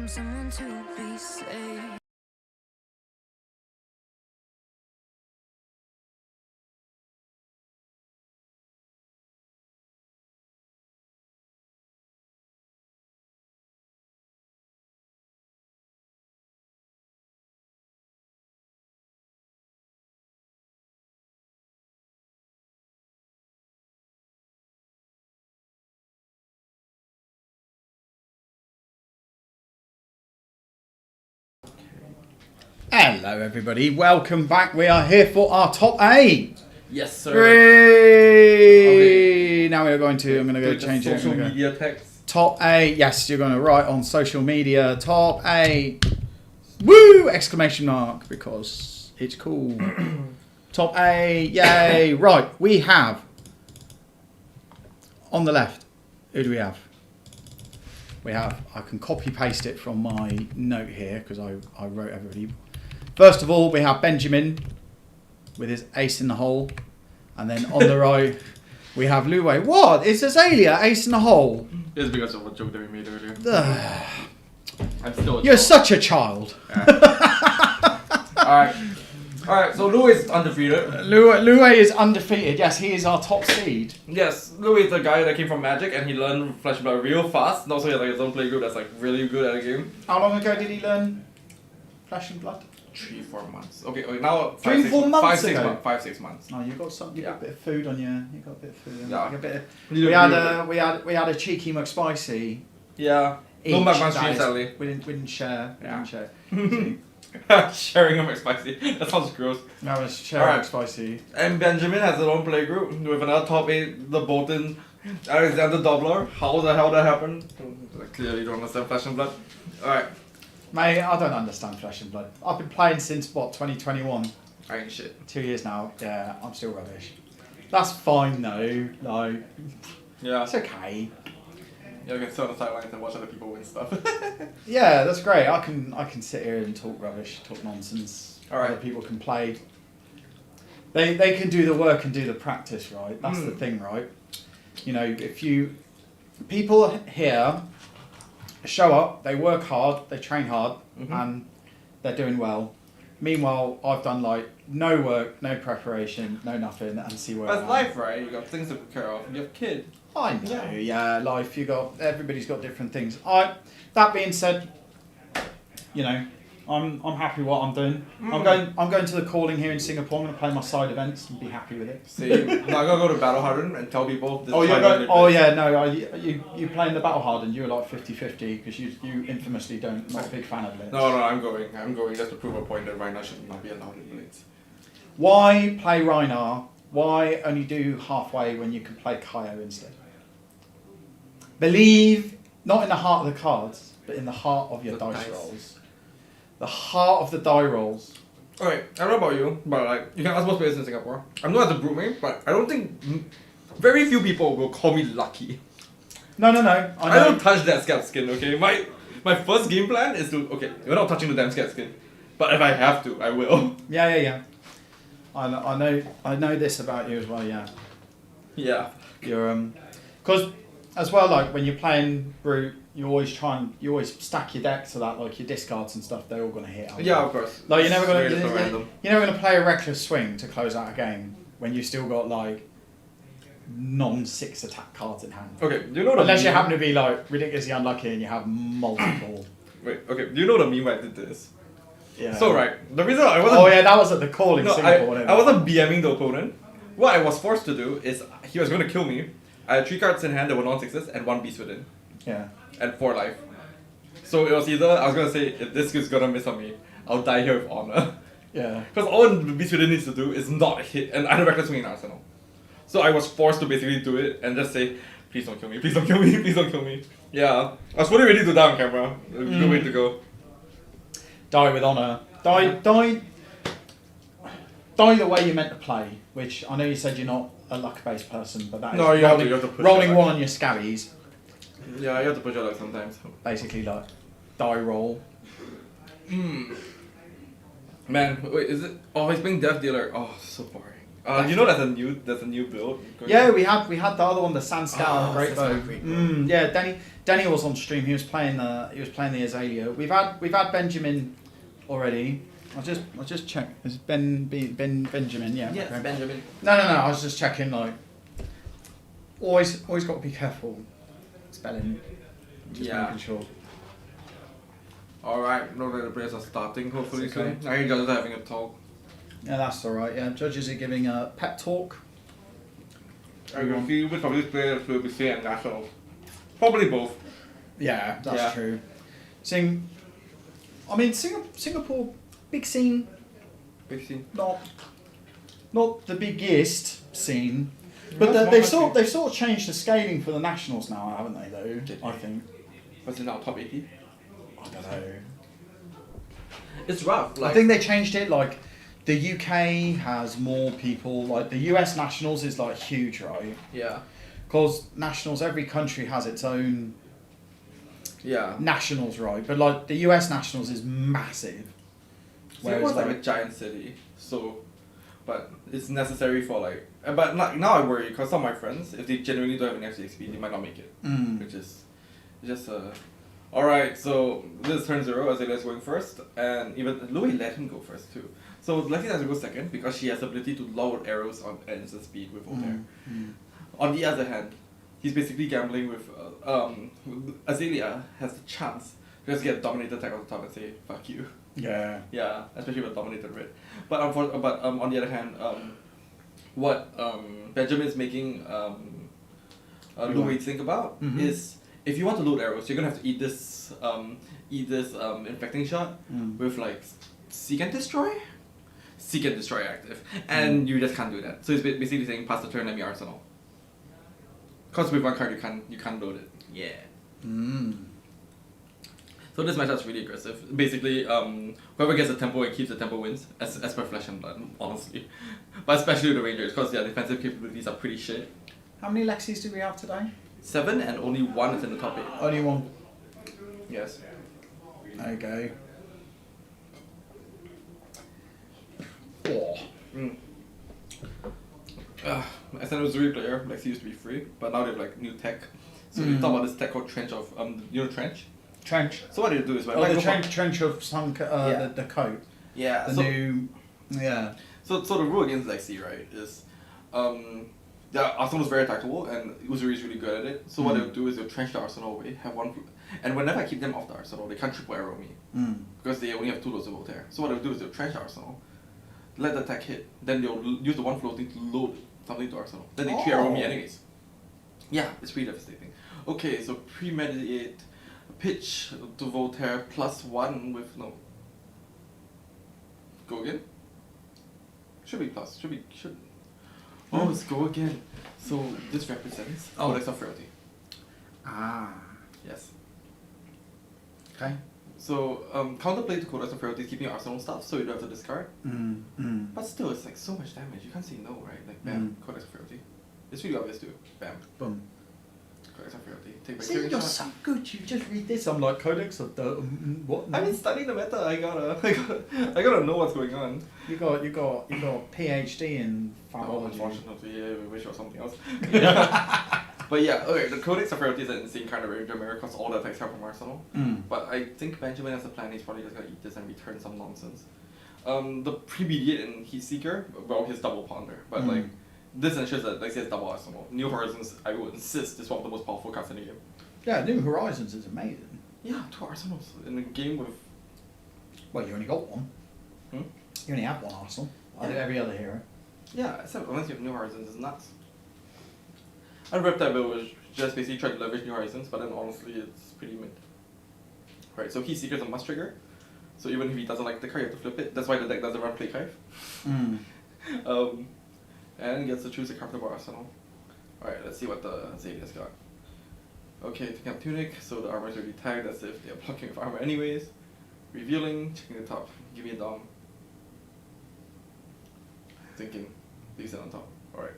[SPEAKER 7] Someone to be saved.
[SPEAKER 1] Hello everybody, welcome back. We are here for our top 8.
[SPEAKER 10] Yes, sir.
[SPEAKER 1] Okay. Now we are going to, I'm going to go change it.
[SPEAKER 10] Social media text.
[SPEAKER 1] Top 8, yes, you're going to write on social media, top 8, woo, exclamation mark, because it's cool. Top 8, yay. Right, we have, on the left, who do we have? I can copy paste it from my note here because I wrote everybody. First of all, we have Benjamin with his ace in the hole. And then on the right, we have Lu Wei. What? It's Azalea, ace in the hole.
[SPEAKER 10] It's because of a joke that we made earlier. I'm still
[SPEAKER 1] You're such a child.
[SPEAKER 10] Alright. Alright, so Lu is undefeated.
[SPEAKER 1] Lu Wei is undefeated. Yes, he is our top seed.
[SPEAKER 10] Yes, Lu is the guy that came from Magic and he learned Flash and Blood real fast. And also he has like his own playgroup that's like really good at the game.
[SPEAKER 1] How long ago did he learn Flash and Blood?
[SPEAKER 10] 3-4 months. Okay, now
[SPEAKER 1] 3-4 months ago.
[SPEAKER 10] 5-6 months.
[SPEAKER 1] No, you got some. You got a bit of food on you. You got a bit of food. On
[SPEAKER 10] Yeah.
[SPEAKER 1] You got a bit of, we
[SPEAKER 10] You
[SPEAKER 1] had a cheeky McSpicy.
[SPEAKER 10] Yeah. No
[SPEAKER 1] Each,
[SPEAKER 10] McMahon
[SPEAKER 1] that
[SPEAKER 10] stream,
[SPEAKER 1] is.
[SPEAKER 10] sadly.
[SPEAKER 1] We didn't share. We
[SPEAKER 10] Yeah.
[SPEAKER 1] didn't share.
[SPEAKER 10] Sharing a McSpicy. That sounds gross.
[SPEAKER 1] That was sharing
[SPEAKER 10] Alright.
[SPEAKER 1] McSpicy.
[SPEAKER 10] And Benjamin has his own playgroup with another top 8, the Bolton Alexander Doubler. How the hell that happened? I clearly don't understand Flash and Blood. Alright.
[SPEAKER 1] Mate, I don't understand Flesh and Blood. I've been playing since, what, 2021?
[SPEAKER 10] I ain't shit.
[SPEAKER 1] 2 years now. Yeah, I'm still rubbish. That's fine, though. Like,
[SPEAKER 10] Yeah.
[SPEAKER 1] it's okay.
[SPEAKER 10] Yeah, you can sit on the sidelines and watch other people win stuff.
[SPEAKER 1] Yeah, that's great. I can sit here and talk rubbish, talk nonsense.
[SPEAKER 10] Alright.
[SPEAKER 1] Other people can play. They can do the work and do the practice, right? That's the thing, right? You know, if you... People here show up, they work hard, they train hard, and they're doing well. Meanwhile, I've done like no work, no preparation, no nothing, and see where
[SPEAKER 10] That's
[SPEAKER 1] I am.
[SPEAKER 10] life, right? You got things to take care of. You have kids.
[SPEAKER 1] I know, yeah, life. Everybody's got different things. That being said, you know, I'm happy what I'm doing. I'm going to the calling here in Singapore. I'm going to play my side events and be happy with it.
[SPEAKER 10] See, I'm not gonna go to Battle Hardened and tell people. This
[SPEAKER 1] You playing the Battle Hardened? You're like 50-50 because you infamously don't not a big fan of Blitz.
[SPEAKER 10] No, I'm going just to prove a point that Reiner should not be allowed in Blitz.
[SPEAKER 1] Why play Reiner? Why only do halfway when you can play Kaio instead? Believe not in the heart of the cards, but in the heart of your dice rolls. The heart of the die rolls.
[SPEAKER 10] Okay, I don't know about you, but like you can ask most players in Singapore. I'm not as a brute mate, but I don't think very few people will call me lucky.
[SPEAKER 1] No.
[SPEAKER 10] I don't touch that scat skin. Okay, my first game plan is to we're not touching the damn scat skin, but if I have to, I will.
[SPEAKER 1] Yeah. I know this about you as well. Yeah.
[SPEAKER 10] Yeah.
[SPEAKER 1] You're because as well, like when you're playing brute, you always stack your deck so that like your discards and stuff, they're all gonna hit.
[SPEAKER 10] Yeah, of course.
[SPEAKER 1] Like you're never
[SPEAKER 10] Random.
[SPEAKER 1] gonna play a reckless swing to close out a game when you still got like non-6 attack cards in hand.
[SPEAKER 10] Okay, do you know the
[SPEAKER 1] unless you
[SPEAKER 10] meme?
[SPEAKER 1] happen to be like ridiculously unlucky and you have multiple.
[SPEAKER 10] Wait, okay. Do you know the meme why I did this?
[SPEAKER 1] Yeah.
[SPEAKER 10] So right, the reason I wasn't.
[SPEAKER 1] Oh yeah, that was at the call in
[SPEAKER 10] No,
[SPEAKER 1] Singapore.
[SPEAKER 10] I wasn't BMing the opponent. What I was forced to do is he was going to kill me. I had 3 cards in hand that were non-6s and 1 beast within.
[SPEAKER 1] Yeah.
[SPEAKER 10] And 4 life. So it was either I was gonna say if this is gonna miss on me, I'll die here with honor.
[SPEAKER 1] Yeah.
[SPEAKER 10] Because all the beast within needs to do is not hit and either reckless swing in arsenal. So I was forced to basically do it and just say, please don't kill me, please don't kill me, please don't kill me. Yeah. I was fully ready to die on camera. Good way to go.
[SPEAKER 1] Die with honor. Die the way you're meant to play. Which I know you said you're not a luck-based person, but that is
[SPEAKER 10] You have to push
[SPEAKER 1] rolling
[SPEAKER 10] your
[SPEAKER 1] one
[SPEAKER 10] luck.
[SPEAKER 1] on your scabbies.
[SPEAKER 10] Yeah, you have to push your luck sometimes.
[SPEAKER 1] Basically, like die roll.
[SPEAKER 10] Man, wait, is it? Oh, he's playing Death Dealer. Oh, so boring. You know there's a new build.
[SPEAKER 1] Yeah, we had the other one, the Sand Scout Great
[SPEAKER 10] that's
[SPEAKER 1] Bow.
[SPEAKER 10] my Great Bow.
[SPEAKER 1] Yeah, Danny was on stream. He was playing the Azalea. We've had Benjamin already. I just checked. Is Benjamin? Yeah.
[SPEAKER 10] Yes,
[SPEAKER 1] okay.
[SPEAKER 10] Benjamin.
[SPEAKER 1] No. I was just checking. Like, always got to be careful spelling. Just making sure.
[SPEAKER 10] Alright, know that the players are starting hopefully
[SPEAKER 1] That's okay.
[SPEAKER 10] soon. I think judges are having a talk.
[SPEAKER 1] Yeah, that's all right. Yeah, judges are giving a pep talk.
[SPEAKER 10] I can see which of these players will be seeing nationals. Probably both.
[SPEAKER 1] Yeah, that's true. I mean, Singapore, big scene.
[SPEAKER 10] Big scene.
[SPEAKER 1] Not the biggest scene,
[SPEAKER 10] That's
[SPEAKER 1] but
[SPEAKER 10] more
[SPEAKER 1] they've
[SPEAKER 10] like
[SPEAKER 1] sort of changed the scaling for the nationals now, haven't they? Though I think.
[SPEAKER 10] What's it now? Top 80?
[SPEAKER 1] I don't know.
[SPEAKER 10] It's rough.
[SPEAKER 1] I think they changed it. Like, the UK has more people. Like the US nationals is like huge, right?
[SPEAKER 10] Yeah.
[SPEAKER 1] Because nationals, every country has its own
[SPEAKER 10] Yeah.
[SPEAKER 1] Nationals, right? But like the US Nationals is massive.
[SPEAKER 10] Singapore's like a giant city, so, but it's necessary for like. But now I worry because some of my friends, if they genuinely don't have an FCXP, they might not make it, which is just All right, so this is turn 0. Azalea's going first, and even Louis let him go first too. So Lexi has to go second because she has the ability to load arrows on at instant speed with Voltaire. On the other hand, he's basically gambling with Azalea has the chance to just get a dominated attack on the top and say fuck you.
[SPEAKER 1] Yeah.
[SPEAKER 10] Yeah, especially with dominated red. But on the other hand, what Benjamin is making Louis think about is if you want to load arrows, you're gonna have to eat this infecting shot with like seek and destroy active, and you just can't do that. So it's basically saying pass the turn, let me arsenal. Cause with one card you can't load it. Yeah. So this matchup's really aggressive. Basically, whoever gets the tempo and keeps the tempo wins, as per Flesh and Blood, honestly. But especially with the Rangers, because their defensive capabilities are pretty shit.
[SPEAKER 1] How many Lexis do we have today?
[SPEAKER 10] 7, and only 1 is in the top 8.
[SPEAKER 1] Only 1.
[SPEAKER 10] Yes.
[SPEAKER 1] Okay. Oh.
[SPEAKER 10] As an Uzuri player, Lexi used to be free, but now they have like new tech. So they talk about this tech called Trench of Trench.
[SPEAKER 1] Trench.
[SPEAKER 10] So what they do is when
[SPEAKER 1] the trench of some the coat.
[SPEAKER 10] Yeah.
[SPEAKER 1] The new. Yeah.
[SPEAKER 10] So the rule against Lexi, right, is the Arsenal is very attackable and Uzuri is really good at it. So what they'll do is they'll trench the Arsenal away, have one, and whenever I keep them off the Arsenal, they can't triple arrow me because they only have 2 loads of Voltaire. So what they'll do is they'll trench the Arsenal, let the attack hit, then they'll use the one floating to load something to Arsenal. Then they 3 arrow me anyways. Yeah, it's pretty devastating. Okay, so premeditate, pitch to Voltaire +1 with no. Go again. Should be plus. Should. Oh, let's go again. So this represents Codex of Frailty.
[SPEAKER 1] Ah.
[SPEAKER 10] Yes.
[SPEAKER 1] Okay.
[SPEAKER 10] So counterplay to Codex of Frailty is keeping your arsenal stuff, so you don't have to discard. But still, it's like so much damage. You can't say no, right? Like bam, Codex of Frailty. It's really obvious too. Bam.
[SPEAKER 1] Boom.
[SPEAKER 10] Codex of Frailty. Take
[SPEAKER 1] See, you're so good. You just read this. I'm like Codex of the what?
[SPEAKER 10] I've been studying the meta. I gotta know what's going on.
[SPEAKER 1] You got PhD in
[SPEAKER 10] Oh,
[SPEAKER 1] Fabology.
[SPEAKER 10] unfortunately, yeah, we wish it was something else. But yeah, okay, the Codex of Frailty is an insane card of Ranger Mirror because all the attacks come from Arsenal. But I think Benjamin has a plan. He's probably just gonna eat this and return some nonsense. The Premediate and Heat Seeker, well, his double ponder, but like this ensures that Lexi has double Arsenal. New Horizons, I would insist, is one of the most powerful cards in the game.
[SPEAKER 1] Yeah, New Horizons is amazing.
[SPEAKER 10] Yeah, 2 Arsenals in a game with.
[SPEAKER 1] Well, you only got one. You only have one Arsenal.
[SPEAKER 10] Yeah.
[SPEAKER 1] Every other hero.
[SPEAKER 10] Yeah, except unless you have New Horizons, it's nuts. And Reptile Bill was just basically try to leverage New Horizons, but then honestly it's pretty mid. Right, so Heat Seeker's a must trigger. So even if he doesn't like the card, you have to flip it. That's why the deck doesn't run Plague Hive. And gets to choose a comfortable arsenal. Alright, let's see what the Zadia's got. Okay, taking up Tunic, so the armor's already tagged as if they're blocking with armor anyways. Revealing, checking the top, give me a Dom. Thinking, leaves it on top. Alright.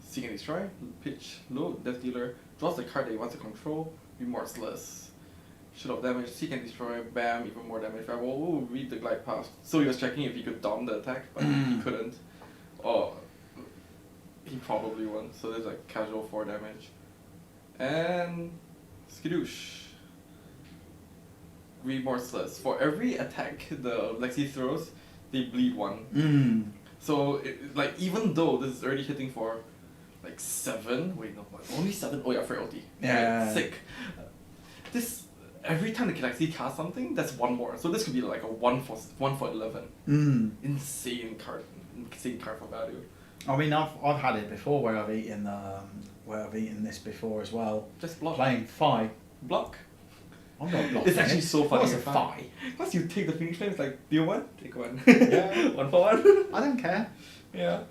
[SPEAKER 10] Seek and Destroy, pitch, load, Death Dealer, draws the card that he wants to control, Remorseless. Shoot off damage, Seek and Destroy, bam, even more damage. We'll read the glide path. So he was checking if he could dom the attack, but he couldn't. Oh, he probably won. So there's like casual 4 damage. And Skadoosh. Remorseless. For every attack the Lexi throws, they bleed 1. So like even though this is already hitting for like 7, wait no, only 7. Oh yeah, Frailty.
[SPEAKER 1] Yeah.
[SPEAKER 10] Right, sick. This every time the Lexi casts something, that's 1 more. So this could be like a 1 for 11. Insane card for value.
[SPEAKER 1] I mean, I've had it before where I've eaten this before as well.
[SPEAKER 10] Just block.
[SPEAKER 1] Playing Phi.
[SPEAKER 10] Block.
[SPEAKER 1] I'm not blocking.
[SPEAKER 10] It's actually so funny.
[SPEAKER 1] What's a Phi?
[SPEAKER 10] Once you take the Phoenix Flame, it's like, do you want? Take 1.
[SPEAKER 1] Yeah.
[SPEAKER 10] 1 for 1.
[SPEAKER 1] I don't care.
[SPEAKER 10] Yeah.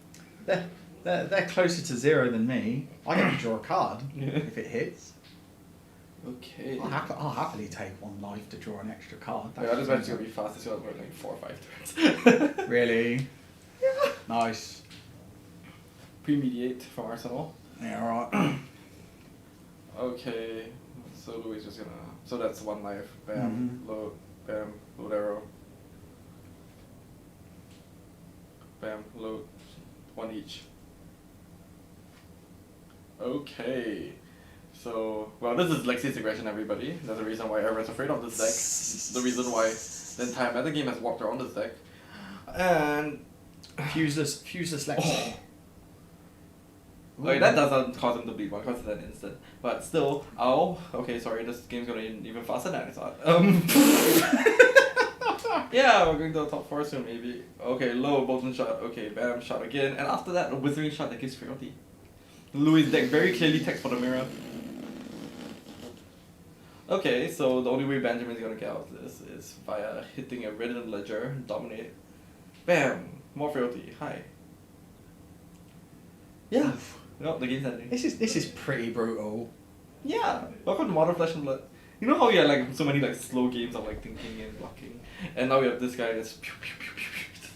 [SPEAKER 1] They're closer to 0 than me. I get to draw a card if it hits.
[SPEAKER 10] Okay.
[SPEAKER 1] I'll happily take 1 life to draw an extra card.
[SPEAKER 10] Yeah, this match is gonna be fast. It's gonna work like 4 or 5 turns.
[SPEAKER 1] Really? Yeah. Nice.
[SPEAKER 10] Premediate from Arsenal.
[SPEAKER 1] Yeah, alright.
[SPEAKER 10] Okay, so Louis just gonna. So that's one life. Bam, load, bam, load arrow. Bam, load, one each. Okay, so well, this is Lexi's aggression, everybody. There's a reason why everyone's afraid of this deck. The reason why the entire meta game has walked around this deck. And
[SPEAKER 1] Fuseless Lexi.
[SPEAKER 10] okay, that doesn't cause him to bleed one because it's an instant. But still, okay, sorry, this game's gonna end even faster than I thought. Yeah, we're going to the top 4 soon, maybe. Okay, low, Bolton shot. Okay, bam, shot again. And after that, a withering shot that gives frailty. Louis' deck very clearly text for the mirror. Okay, so the only way Benjamin's gonna get out of this is via hitting a red and ledger, dominate. Bam! More frailty. Hi. Yeah. No, the game's ending.
[SPEAKER 1] This is pretty brutal.
[SPEAKER 10] Yeah. Welcome to Modern Flesh and Blood. You know how we had like so many like slow games of like thinking and blocking, and now we have this guy that's pew, pew, pew, pew, pew.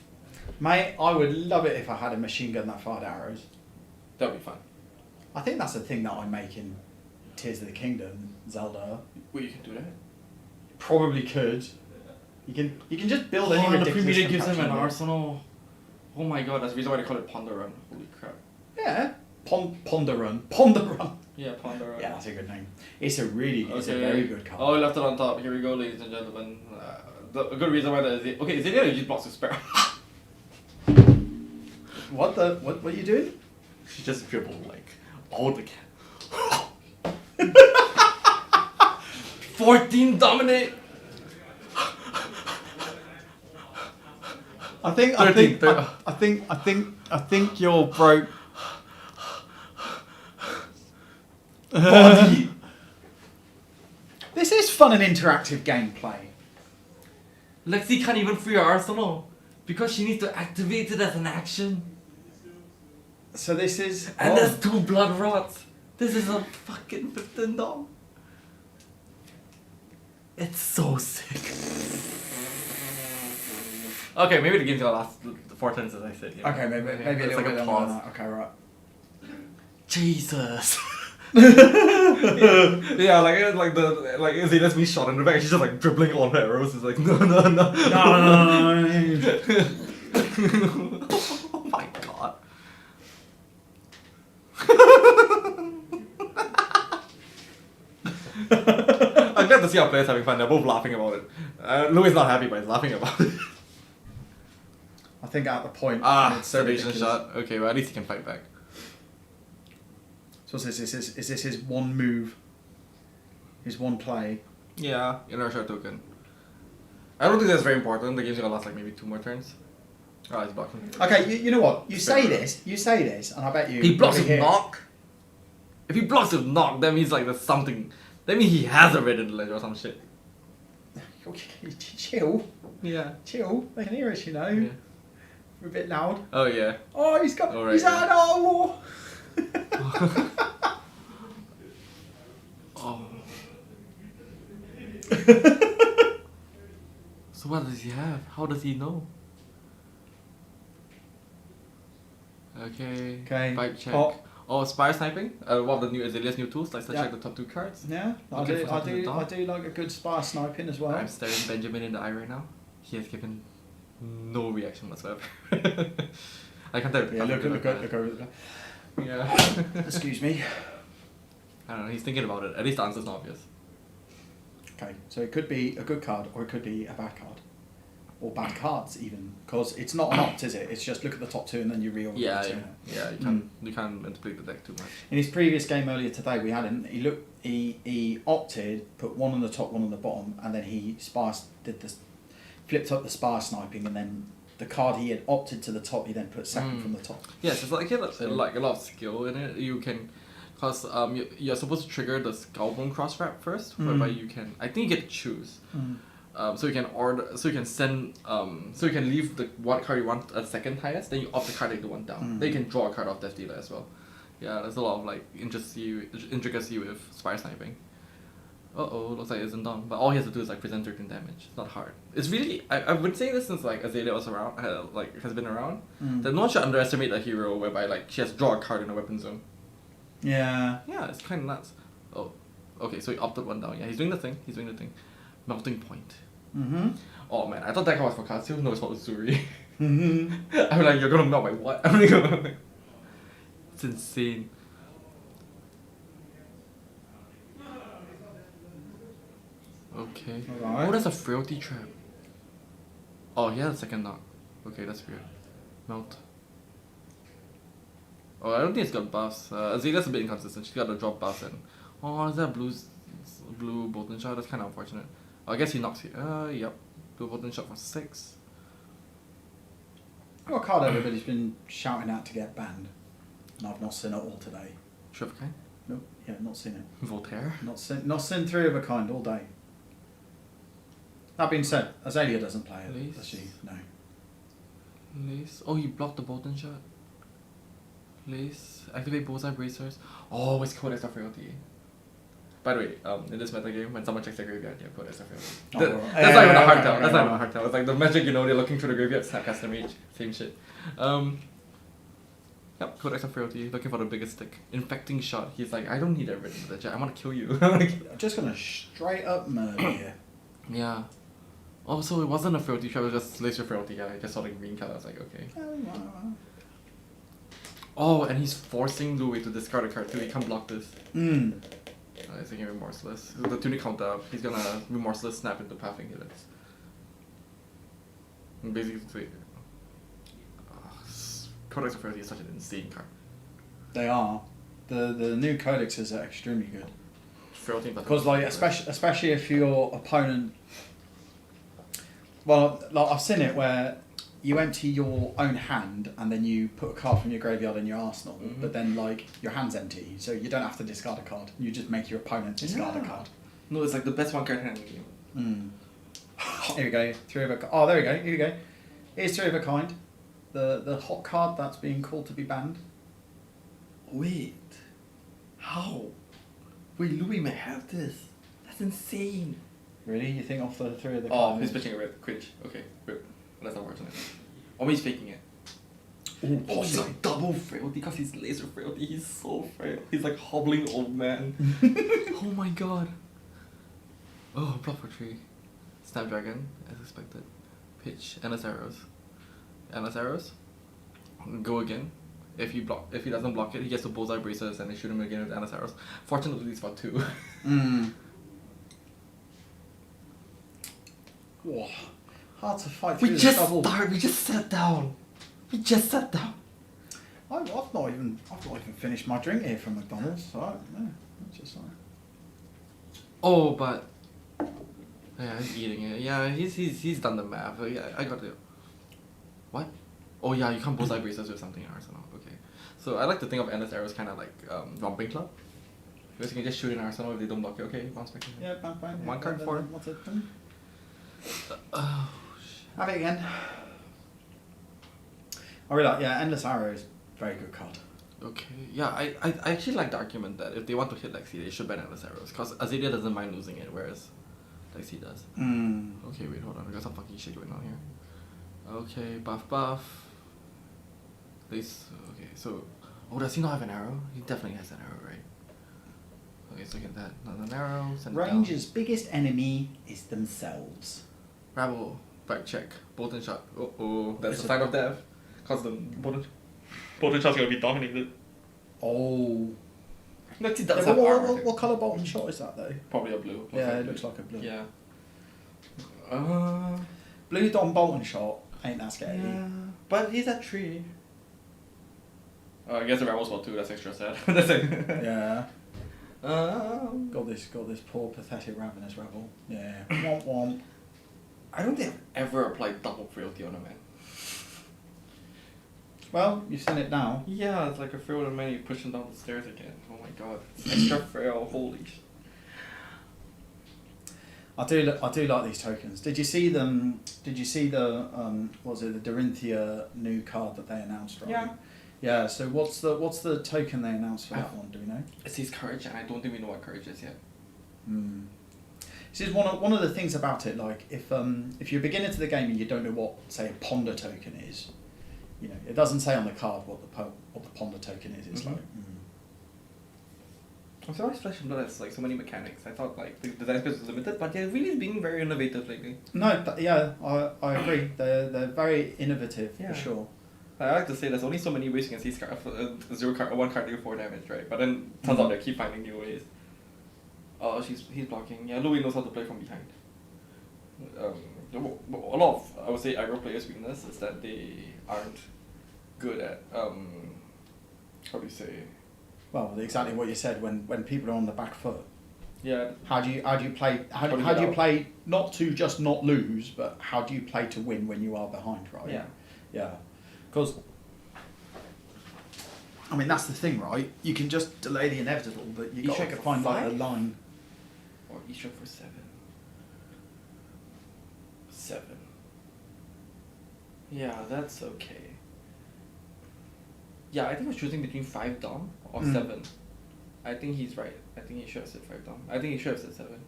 [SPEAKER 1] Mate, I would love it if I had a machine gun that fired arrows.
[SPEAKER 10] That'd be fun.
[SPEAKER 1] I think that's the thing that I make in Tears of the Kingdom, Zelda.
[SPEAKER 10] Wait, you can do that?
[SPEAKER 1] Probably could. You can just build any
[SPEAKER 10] Oh, the
[SPEAKER 1] ridiculous
[SPEAKER 10] Premier gives him an
[SPEAKER 1] contraption.
[SPEAKER 10] arsenal. Oh my god, that's the reason why they call it Ponder Run. Holy crap.
[SPEAKER 1] Yeah. Ponder Run. Ponder Run.
[SPEAKER 10] Yeah, Ponder Run.
[SPEAKER 1] Yeah, that's a good name. It's a very good card.
[SPEAKER 10] Oh, I left it on top. Here we go, ladies and gentlemen. A good reason why that is. Okay, is it gonna use blocks to spare?
[SPEAKER 1] What are you doing?
[SPEAKER 10] She just dribbled like all the 14 dominate.
[SPEAKER 1] I think you're broke.
[SPEAKER 10] Body.
[SPEAKER 1] This is fun and interactive gameplay.
[SPEAKER 10] Lexi can't even free her arsenal because she needs to activate it as an action.
[SPEAKER 1] So this is
[SPEAKER 10] And there's 2 blood rots. This is a fucking 15 dog. It's so sick. Okay, maybe the game's gonna last 4 turns as I said. You know?
[SPEAKER 1] Okay, maybe a
[SPEAKER 10] It's
[SPEAKER 1] little
[SPEAKER 10] like
[SPEAKER 1] bit
[SPEAKER 10] a
[SPEAKER 1] longer than
[SPEAKER 10] pause.
[SPEAKER 1] that. Okay, right.
[SPEAKER 10] Jesus. Yeah, like that's me shot in the back. She's just like dribbling all her arrows. It's like no. Oh my god. I'm glad to see our players having fun. They're both laughing about it. Louis is not happy, but he's laughing about it.
[SPEAKER 1] I think at the point.
[SPEAKER 10] Ah,
[SPEAKER 1] so
[SPEAKER 10] sedation
[SPEAKER 1] ridiculous.
[SPEAKER 10] shot. Okay, well at least he can fight back.
[SPEAKER 1] So is this his one move? His one play?
[SPEAKER 10] Yeah, inertia token. I don't think that's very important. The game's gonna last like maybe 2 more turns. Oh, he's blocking.
[SPEAKER 1] Okay, you know what? You say this, and I bet you.
[SPEAKER 10] He blocks
[SPEAKER 1] over
[SPEAKER 10] with
[SPEAKER 1] here-
[SPEAKER 10] knock. If he blocks with knock, that means like there's something. That means he has a red in the ledger or some shit.
[SPEAKER 1] Okay, chill.
[SPEAKER 10] Yeah.
[SPEAKER 1] Chill. They can hear us, you know.
[SPEAKER 10] Yeah.
[SPEAKER 1] We're a bit loud.
[SPEAKER 10] Oh yeah.
[SPEAKER 1] Oh, he's got.
[SPEAKER 10] All right,
[SPEAKER 1] he's
[SPEAKER 10] yeah.
[SPEAKER 1] out of war.
[SPEAKER 10] Oh. So what does he have? How does he know? Okay.
[SPEAKER 1] Okay.
[SPEAKER 10] Vibe check.
[SPEAKER 1] Oh.
[SPEAKER 10] Oh, spire sniping. One of the new Azalea's new tools. Let's
[SPEAKER 1] Yeah.
[SPEAKER 10] check the top 2 cards.
[SPEAKER 1] Yeah, I
[SPEAKER 10] Looking
[SPEAKER 1] do.
[SPEAKER 10] for
[SPEAKER 1] I
[SPEAKER 10] something to
[SPEAKER 1] do. I
[SPEAKER 10] talk.
[SPEAKER 1] do like a good spire sniping as well.
[SPEAKER 10] I'm staring Benjamin in the eye right now. He has given no reaction whatsoever. I can't tell.
[SPEAKER 1] Yeah, look over there.
[SPEAKER 10] Yeah.
[SPEAKER 1] Excuse me.
[SPEAKER 10] I don't know. He's thinking about it. At least the answer's not obvious.
[SPEAKER 1] Okay, so it could be a good card or it could be a bad card. Or bad cards even, because it's not an opt, is it? It's just look at the top 2 and then you reorder
[SPEAKER 10] Yeah,
[SPEAKER 1] the 2.
[SPEAKER 10] yeah. You can't manipulate the deck too much.
[SPEAKER 1] In his previous game earlier today, we had him. He opted, put 1 on the top, 1 on the bottom, and then he flipped up the spire sniping, and then the card he had opted to the top, he then put second from the top.
[SPEAKER 10] Yes, it's like a lot of skill in it. You can, cause you're supposed to trigger the Skullbone cross wrap first, whereby you can. I think you get to choose. So you can send, so you can leave the one card you want at second highest, then you opt the card take the one down. Then you can draw a card off Death Dealer as well. Yeah, there's a lot of like intricacy with spire sniping. Looks like it isn't done. But all he has to do is like present certain damage. It's not hard. It's really I've been saying this since like Azalea was around, has been around. That no one should underestimate a hero whereby like she has to draw a card in a weapon zone.
[SPEAKER 1] Yeah.
[SPEAKER 10] Yeah, it's kind of nuts. Oh, okay. So he opted one down. Yeah, he's doing the thing. Melting point.
[SPEAKER 1] Mm-hmm.
[SPEAKER 10] Oh man, I thought that card was for Katsu. No, it's for Uzuri.
[SPEAKER 1] Mm-hmm.
[SPEAKER 10] I'm like, you're gonna melt my what? I'm gonna. It's insane. Okay.
[SPEAKER 1] Alright.
[SPEAKER 10] Oh, that's a frailty trap. Oh, he had a second knock. Okay, that's weird. Melt. Oh, I don't think it's got buffs. Azalea's a bit inconsistent. She's got the drop buffs and. Oh, is that blue Bolton shot? That's kind of unfortunate. Oh, I guess he knocks it. Yep. Blue Bolton shot for 6.
[SPEAKER 1] What card everybody's been shouting out to get banned, and I've not seen it all today.
[SPEAKER 10] Shrifkai?
[SPEAKER 1] No, yeah, not seen it.
[SPEAKER 10] Voltaire?
[SPEAKER 1] Not seen 3 of a kind all day. That being said, Azalea doesn't play it,
[SPEAKER 10] Lace.
[SPEAKER 1] does she? No.
[SPEAKER 10] Lace. Oh, he blocked the Bolton shot. Lace. Activate bullseye bracers. Oh, it's Codex of Frailty. By the way, in this metagame, when someone checks their graveyard, yeah, Codex of Frailty. That's not even a hard tell. That's not even a hard tell. It's like the magic, you know, they're looking through the graveyard, Snapcaster Mage, same shit. Yep, Codex of Frailty, looking for the biggest stick. Infecting shot. He's like, I don't need that written in the chat. I want to kill you.
[SPEAKER 1] I'm just gonna straight up murder you.
[SPEAKER 10] Yeah. Oh, so it wasn't a frailty trap, it was just laser frailty. Yeah, I just saw the green color. I was like, okay. Oh, and he's forcing Louis to discard a card too. He can't block this. He's thinking Remorseless. The tunic counter up. He's gonna Remorseless snap into Pathing Helix. And basically, Codex of Frailty is such an insane card.
[SPEAKER 1] They are. The new codexes are extremely good.
[SPEAKER 10] Frailty,
[SPEAKER 1] because like especially if your opponent. Well, like I've seen it where you empty your own hand and then you put a card from your graveyard in your arsenal, but then like your hand's empty, so you don't have to discard a card. You just make your opponent discard a card.
[SPEAKER 10] No, it's like the best one card hand in the game.
[SPEAKER 1] Here we go. 3 of a. Oh, there we go. Here we go. Here's 3 of a kind. The hot card that's being called to be banned.
[SPEAKER 10] Wait. How? Wait, Louis may have this. That's insane.
[SPEAKER 1] Really? You think off the 3 of the
[SPEAKER 10] Oh,
[SPEAKER 1] cards?
[SPEAKER 10] he's pitching a red Quidditch. Okay, rip. That's unfortunate. Or maybe he's faking it. Oh, he's like double frailty because he's laser frailty. He's so frail. He's like hobbling old man. Oh my god. Oh, block for 3. Snapdragon, as expected. Pitch, Endless Arrows. Endless Arrows. Go again. If he doesn't block it, he gets to bullseye bracers and they shoot him again with Endless Arrows. Fortunately, it's for 2.
[SPEAKER 1] Whoa. Hard to fight
[SPEAKER 10] We
[SPEAKER 1] through
[SPEAKER 10] just
[SPEAKER 1] the double.
[SPEAKER 10] started. We just sat down.
[SPEAKER 1] I've not even finished my drink here from McDonald's. So no, it's just like.
[SPEAKER 10] Oh, but yeah, he's eating it. Yeah, he's done the math. Yeah, I got it. What? Oh yeah, you can't bullseye bracers with something in Arsenal. Okay, so I like to think of Endless Arrows kind of like Romping Club. Because you can just shoot in Arsenal if they don't block it. Okay, bounce back.
[SPEAKER 1] Yeah, bang.
[SPEAKER 10] One card for.
[SPEAKER 1] What's it?
[SPEAKER 10] Oh,
[SPEAKER 1] Have it again. I really like, Endless Arrows, very good card.
[SPEAKER 10] Okay, yeah, I actually like the argument that if they want to hit Lexi, they should ban Endless Arrows. Because Azalea doesn't mind losing it, whereas Lexi does. Okay, wait, hold on. I got some fucking shit going on here. Okay, buff. This, okay, so. Oh, does he not have an arrow? He definitely has an arrow, right? Okay, so get that. Not an arrow. Send it down.
[SPEAKER 1] Ranger's biggest enemy is themselves.
[SPEAKER 10] Rabble, back check, Bolton shot. Oh, that's a sign of death. Cause the Bolton shot's gonna be dominated.
[SPEAKER 1] Oh.
[SPEAKER 10] Lexi
[SPEAKER 1] Yeah,
[SPEAKER 10] does have armor.
[SPEAKER 1] what colour Bolton shot is that though?
[SPEAKER 10] Probably a blue.
[SPEAKER 1] Yeah, it looks like a blue.
[SPEAKER 10] Yeah.
[SPEAKER 1] Blue Dom Bolton shot ain't that scary.
[SPEAKER 10] Yeah, but he's at 3. I guess the Rebel's well too. That's extra sad. That's it.
[SPEAKER 1] Yeah. Got this poor pathetic ravenous rebel. Yeah. Womp.
[SPEAKER 10] I don't think I've ever applied double frailty on a man.
[SPEAKER 1] Well, you've seen it now.
[SPEAKER 10] Yeah, it's like a frail on a man. You push him down the stairs again. Oh my god, it's extra frail. Holy shit.
[SPEAKER 1] I do like these tokens. Did you see them? Did you see the was it the Dorinthia new card that they announced? Right?
[SPEAKER 10] Yeah.
[SPEAKER 1] Yeah. So what's the token they announced for that one? Do we know?
[SPEAKER 10] It says courage, and I don't think we know what courage is yet.
[SPEAKER 1] This is one of the things about it. Like if you're a beginner to the game and you don't know what say a ponder token is, you know it doesn't say on the card what the ponder token is. It's like.
[SPEAKER 10] I'm surprised Flesh and Blood has like so many mechanics. I thought like the design space was limited, but they're really being very innovative lately.
[SPEAKER 1] No, I agree. They're very innovative
[SPEAKER 10] Yeah.
[SPEAKER 1] for sure.
[SPEAKER 10] I like to say there's only so many ways you can see one card deal 4 damage, right? But then turns out they keep finding new ways. Oh, he's blocking. Yeah, Louis knows how to play from behind. A lot of, I would say, aggro players' weakness is that they aren't good at how do you say?
[SPEAKER 1] Well, exactly what you said. When people are on the back foot,
[SPEAKER 10] Yeah.
[SPEAKER 1] how do you play? How do you play not to just not lose, but how do you play to win when you are behind, right?
[SPEAKER 10] Yeah.
[SPEAKER 1] Yeah. Because I mean that's the thing, right? You can just delay the inevitable, but you got to find like a line.
[SPEAKER 10] Or E-Shock for 7. 7. Yeah, that's okay. Yeah, I think I was choosing between 5 Dom or 7. I think he's right. I think he should have said 5 Dom. I think he should have said 7.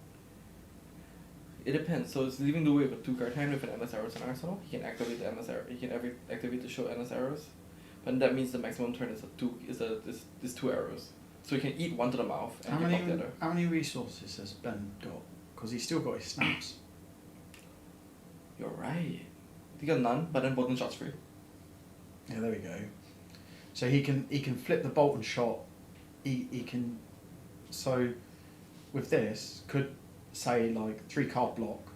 [SPEAKER 10] It depends. So it's leaving the way with a 2-card hand with an MS arrows in arsenal. He can activate the MS arrow. He can activate the show MS arrows, but that means the maximum turn is 2 arrows. So he can eat one to the mouth and get off the other.
[SPEAKER 1] How many resources has Ben got? Because he's still got his snaps.
[SPEAKER 10] You're right. He got none, but then Bolton shot's free.
[SPEAKER 1] Yeah, there we go. So he can flip the Bolton shot. He can. So with this could say like 3-card block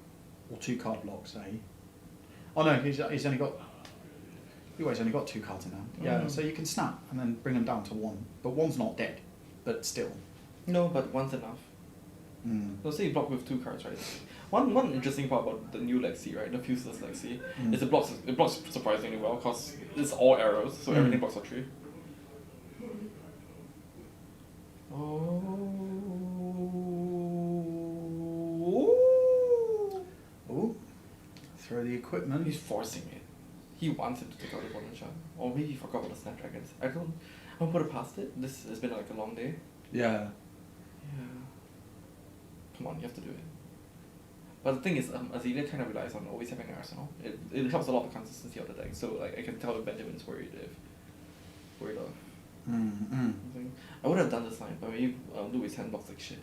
[SPEAKER 1] or 2-card block, say. Oh no, he's only got. He always only got 2 cards in hand. Yeah, so you can snap and then bring them down to 1, but 1's not dead, but still.
[SPEAKER 10] No, but 1's enough. So say you block with 2 cards, right? One interesting part about the new Lexi, right, the Fuseless Lexi, is it blocks surprisingly well because it's all arrows, so everything blocks for 3.
[SPEAKER 1] Oh, throw the equipment.
[SPEAKER 10] He's forcing it. He wants it to take out the Bolton shot, or maybe he forgot about the Snapdragons. I don't put it past it. This has been like a long day.
[SPEAKER 1] Yeah.
[SPEAKER 10] Come on, you have to do it. But the thing is, Azealia kind of relies on always having an arsenal. It helps a lot with consistency of the deck. So like I can tell if Benjamin's worried of. I would have done this line, but maybe Louis' hand blocks like shit.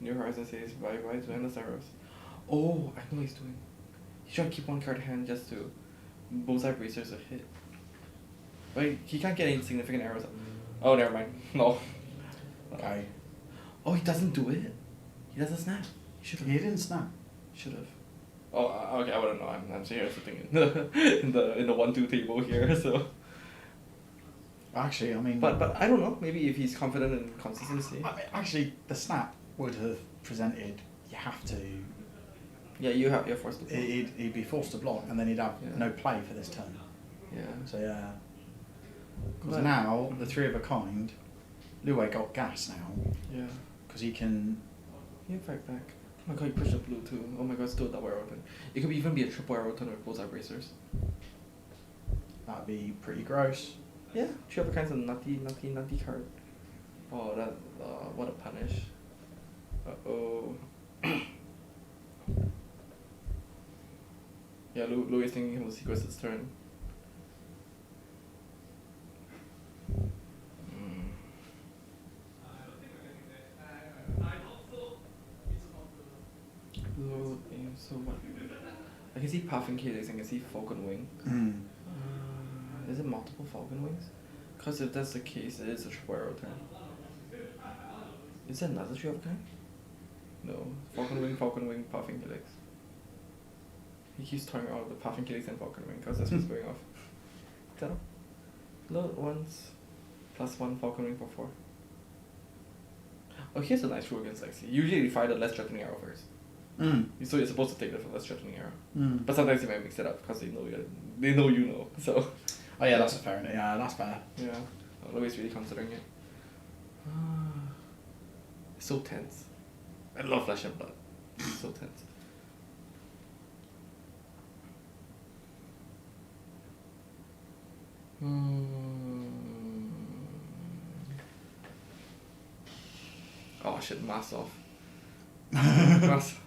[SPEAKER 10] New Horizon says bye to endless arrows. Oh, I know what he's doing. He's trying to keep 1 card hand just to bullseye bracers a hit. But he can't get any significant arrows. Oh, never mind. No.
[SPEAKER 1] Okay.
[SPEAKER 10] Oh, he doesn't do it. He doesn't snap.
[SPEAKER 1] He didn't snap.
[SPEAKER 10] Should have. Oh, okay. I wouldn't know. I'm here sitting in the 1-2 table here. So.
[SPEAKER 1] Actually, I mean.
[SPEAKER 10] But I don't know. Maybe if he's confident in consistency.
[SPEAKER 1] Actually, the snap would have presented. You have to.
[SPEAKER 10] Yeah, you're forced to block.
[SPEAKER 1] He'd be forced to block, and then he'd have no play for this turn.
[SPEAKER 10] Yeah.
[SPEAKER 1] So yeah. Because now the 3 of a kind, Lue got gas now.
[SPEAKER 10] Yeah.
[SPEAKER 1] Because he can.
[SPEAKER 10] He can fight back. Oh my god, he pushed the blue too. Oh my god, still a double arrow turn. It could even be a triple arrow turn with bullseye bracers.
[SPEAKER 1] That'd be pretty gross.
[SPEAKER 10] Yeah, 3 of a kind's a nutty card. Oh, that what a punish. Yeah, Louis is thinking he'll sequence his turn. Load aim, so what? I can see Puffin Calyx, I can see Falcon Wing. Is it multiple Falcon Wings? Because if that's the case, it is a triple arrow turn. Is that another 3 of a kind? No. Falcon Wing, Puffin Calyx. He keeps throwing out the Puffin Calyx and Falcon Wing because that's what's going off. Tell. Load once, +1 Falcon Wing for 4. Oh, here's a nice rule against Lexi. Usually you fire the less threatening arrow first. So you're supposed to take the less threatening arrow. But sometimes you might mix it up because they know you know. So.
[SPEAKER 1] Oh yeah, that's fair enough. Yeah, that's fair.
[SPEAKER 10] Yeah. Louis really considering it. It's so tense. I love Flesh and Blood. It's so tense. Oh shit, mask off. Mask.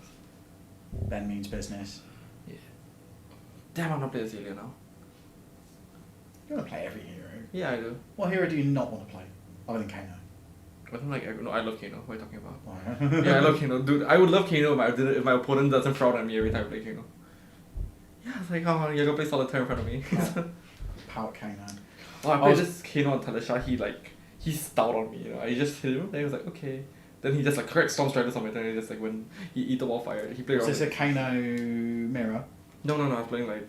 [SPEAKER 1] Ben means business.
[SPEAKER 10] Yeah. Damn, I'm not playing Azealia now.
[SPEAKER 1] You want to play every hero.
[SPEAKER 10] Yeah, I do.
[SPEAKER 1] What hero do you not want to play? Other than Kano.
[SPEAKER 10] I don't like. No, I love Kano. What are you talking about?
[SPEAKER 1] Oh, yeah.
[SPEAKER 10] Yeah, I love Kano, dude. I would love Kano if my opponent doesn't frown at me every time I play Kano. Yeah, it's like, oh, you're gonna play Solitaire in front of me.
[SPEAKER 1] Power Kano.
[SPEAKER 10] Oh, I played this Kano on Talisha. He styled on me. You know, I just hit him. Then he was like, okay. Then he just like correct Storm Striders on my turn. And just like when he eat the wildfire, he played around.
[SPEAKER 1] Is this a Kano mirror?
[SPEAKER 10] No, I was playing like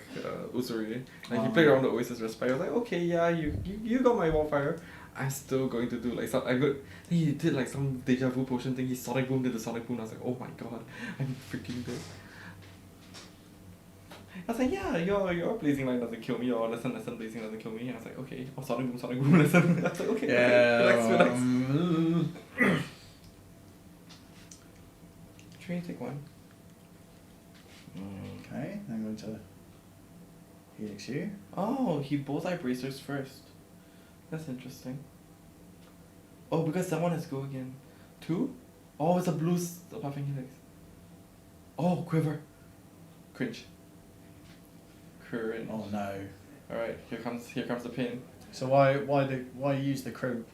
[SPEAKER 10] Usuri. And he played around the Oasis Respite. I was like, okay, yeah, you got my wildfire. I'm still going to do like some. Then he did like some deja vu potion thing. He Sonic Boom did the Sonic Boom. I was like, oh my god, I'm freaking dead. I was like, yeah, your blazing line doesn't kill me, or lesson blazing doesn't kill me. And I was like, okay, oh Sonic Boom lesson. I was like, okay,
[SPEAKER 1] Yeah.
[SPEAKER 10] relax. Train, take one.
[SPEAKER 1] Okay, I'm going to Helix you.
[SPEAKER 10] Oh, he bullseye bracers first. That's interesting. Oh, because someone has go again. 2? Oh, it's a blue puffing helix. Oh, quiver. Cringe.
[SPEAKER 1] Oh no.
[SPEAKER 10] Alright, here comes the pin.
[SPEAKER 1] So why use the why use the quiver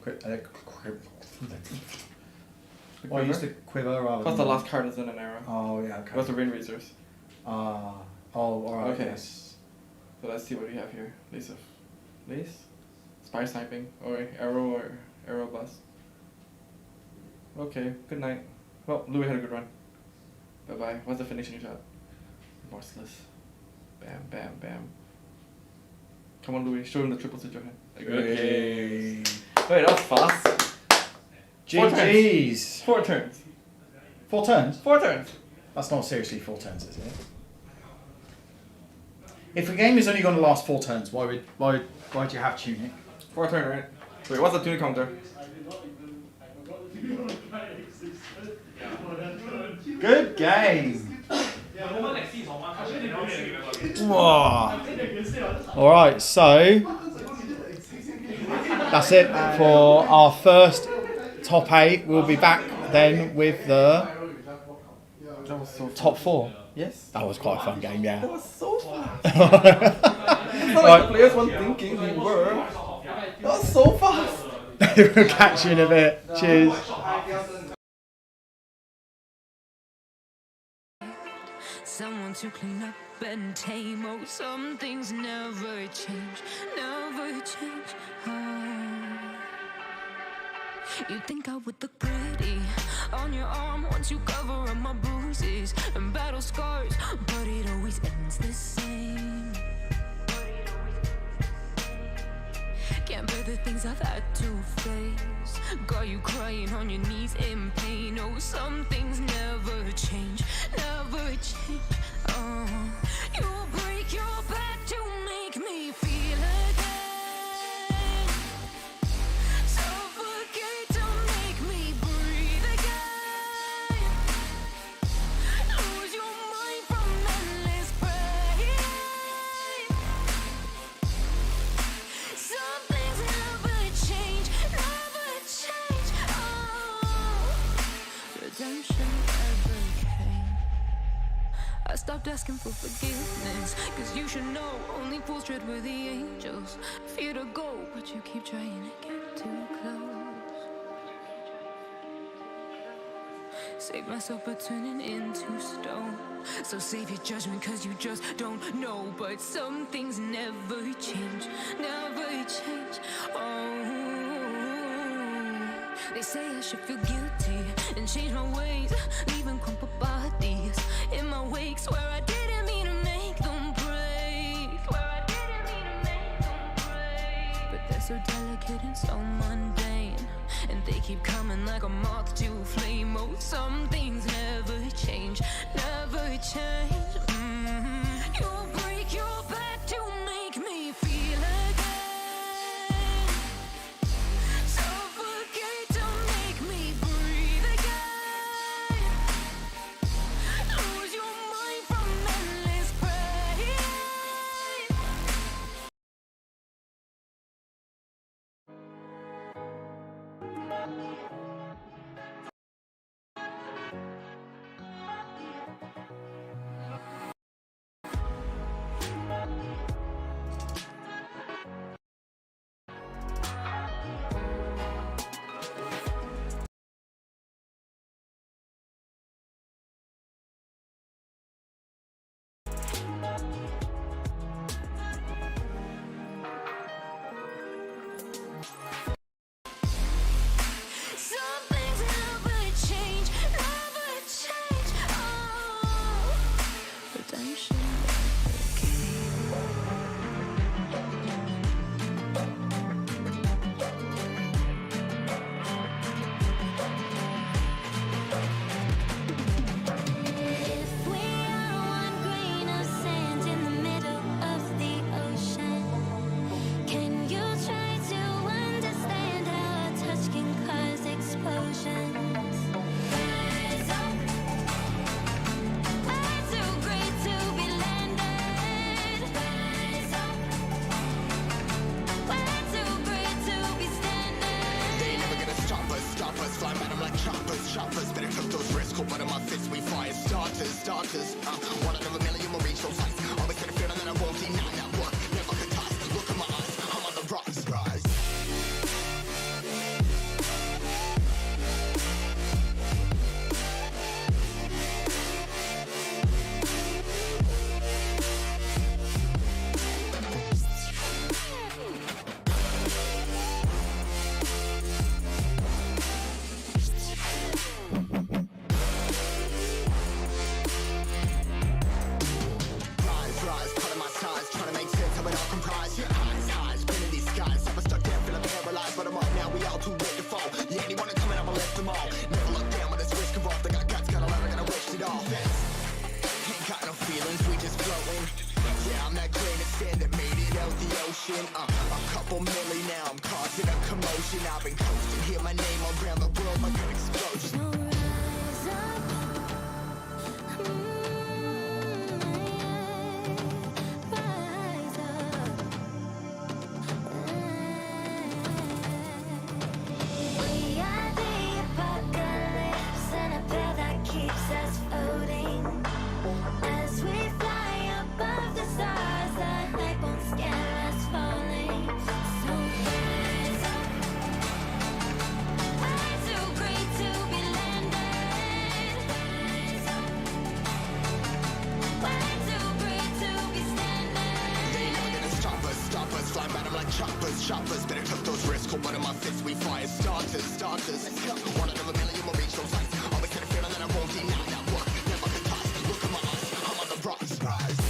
[SPEAKER 1] rather
[SPEAKER 10] Because
[SPEAKER 1] than
[SPEAKER 10] the last card is in an arrow.
[SPEAKER 1] Oh yeah, okay.
[SPEAKER 10] What's the rain razors?
[SPEAKER 1] Oh, alright.
[SPEAKER 10] Okay.
[SPEAKER 1] Yes.
[SPEAKER 10] So let's see what we have here. Lace? Spire sniping. Or arrow bust. Okay, good night. Well, Louis had a good run. Bye bye. What's the finishing shot? Remorseless. Bam, bam, bam. Come on, Louis. Show him the triples with your hand. Okay. Wait, that was fast.
[SPEAKER 1] GG's.
[SPEAKER 10] 4 turns.
[SPEAKER 1] 4 turns?
[SPEAKER 10] 4 turns.
[SPEAKER 1] That's not seriously 4 turns, is it? If a game is only going to last 4 turns, why do you have Tunic?
[SPEAKER 10] 4 turn, right? Wait, what's the Tunic counter?
[SPEAKER 1] Good game. Wow. Alright, so that's it for our first top 8. We'll be back then with the top 4.
[SPEAKER 10] Yes.
[SPEAKER 1] That was quite a fun game, yeah.
[SPEAKER 10] That was so fast. It's not like the players weren't thinking, they were. That was so fast.
[SPEAKER 1] We'll catch you in a bit. Cheers.
[SPEAKER 4] Someone to clean up and tame. Oh, some things never change, never change. Oh. You think I would look pretty on your arm once you cover up my bruises and battle scars, but it always ends the same. Can't bear the things I've had to face. Got you crying on your knees in pain. Oh, some things never change, never change. Oh, you break your back to make me feel again. Suffocate to make me breathe again. Lose your mind from endless pain. Some things never change, never change. Oh, redemption never came. I stopped asking for forgiveness, cause you should know only fools tread with the angels. Fear to go, but you keep trying to get too close. Save myself by turning into stone. So save your judgment cause you just don't know. But some things never change, never change. Oh, they say I should feel guilty and change my ways, leaving crumpled bodies in my wake. Swear I didn't mean to make them break. Swear I didn't mean to make them break. But they're so delicate and so mundane, and they keep coming like a moth to a flame. Oh, some things never change, never change. You break your back to make me feel again. Suffocate to make me breathe again. Lose your mind from endless pain.
[SPEAKER 14] I'm one out of a million, will reach those heights. Always get a feeling that I won't deny that work. Never could toss. Look in my eyes, I'm on the rise. Rise, cutting my sides, trying to make sense of it all comprised. Highs, pinning these skies. I was stuck there, feeling paralyzed, but I'm up now. We all too late to fall. Yeah, anyone coming, I'ma lift them all. Never look down when it's risk involved. I got guts, got a lot, I gotta waste it all. Ain't got no feelings, we just floating. Yeah, I'm that grain of sand that made it out the ocean. A couple milli now, I'm causing a commotion. I've been coasting, hear my name around the world like an explosion.
[SPEAKER 8] We are the apocalypse and a bell that keeps us floating. As we fly above the stars, the light won't scare us falling. So rise up. Way too great to be landed. Rise up. Way too great to be standing.
[SPEAKER 14] They ain't never gonna stop us, fly by them like choppers, better took those risks, hold one of my fists, we fly as starters, let's go, one out of a million, will reach those heights, always get a feeling that I won't deny that work, never could toss, look in my eyes, I'm on the rise.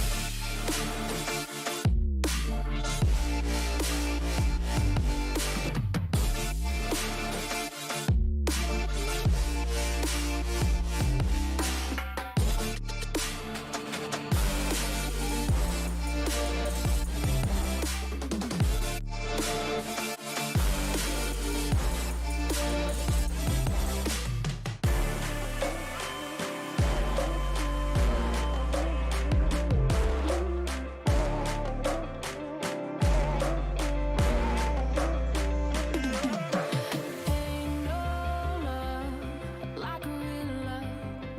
[SPEAKER 8] Like a real love,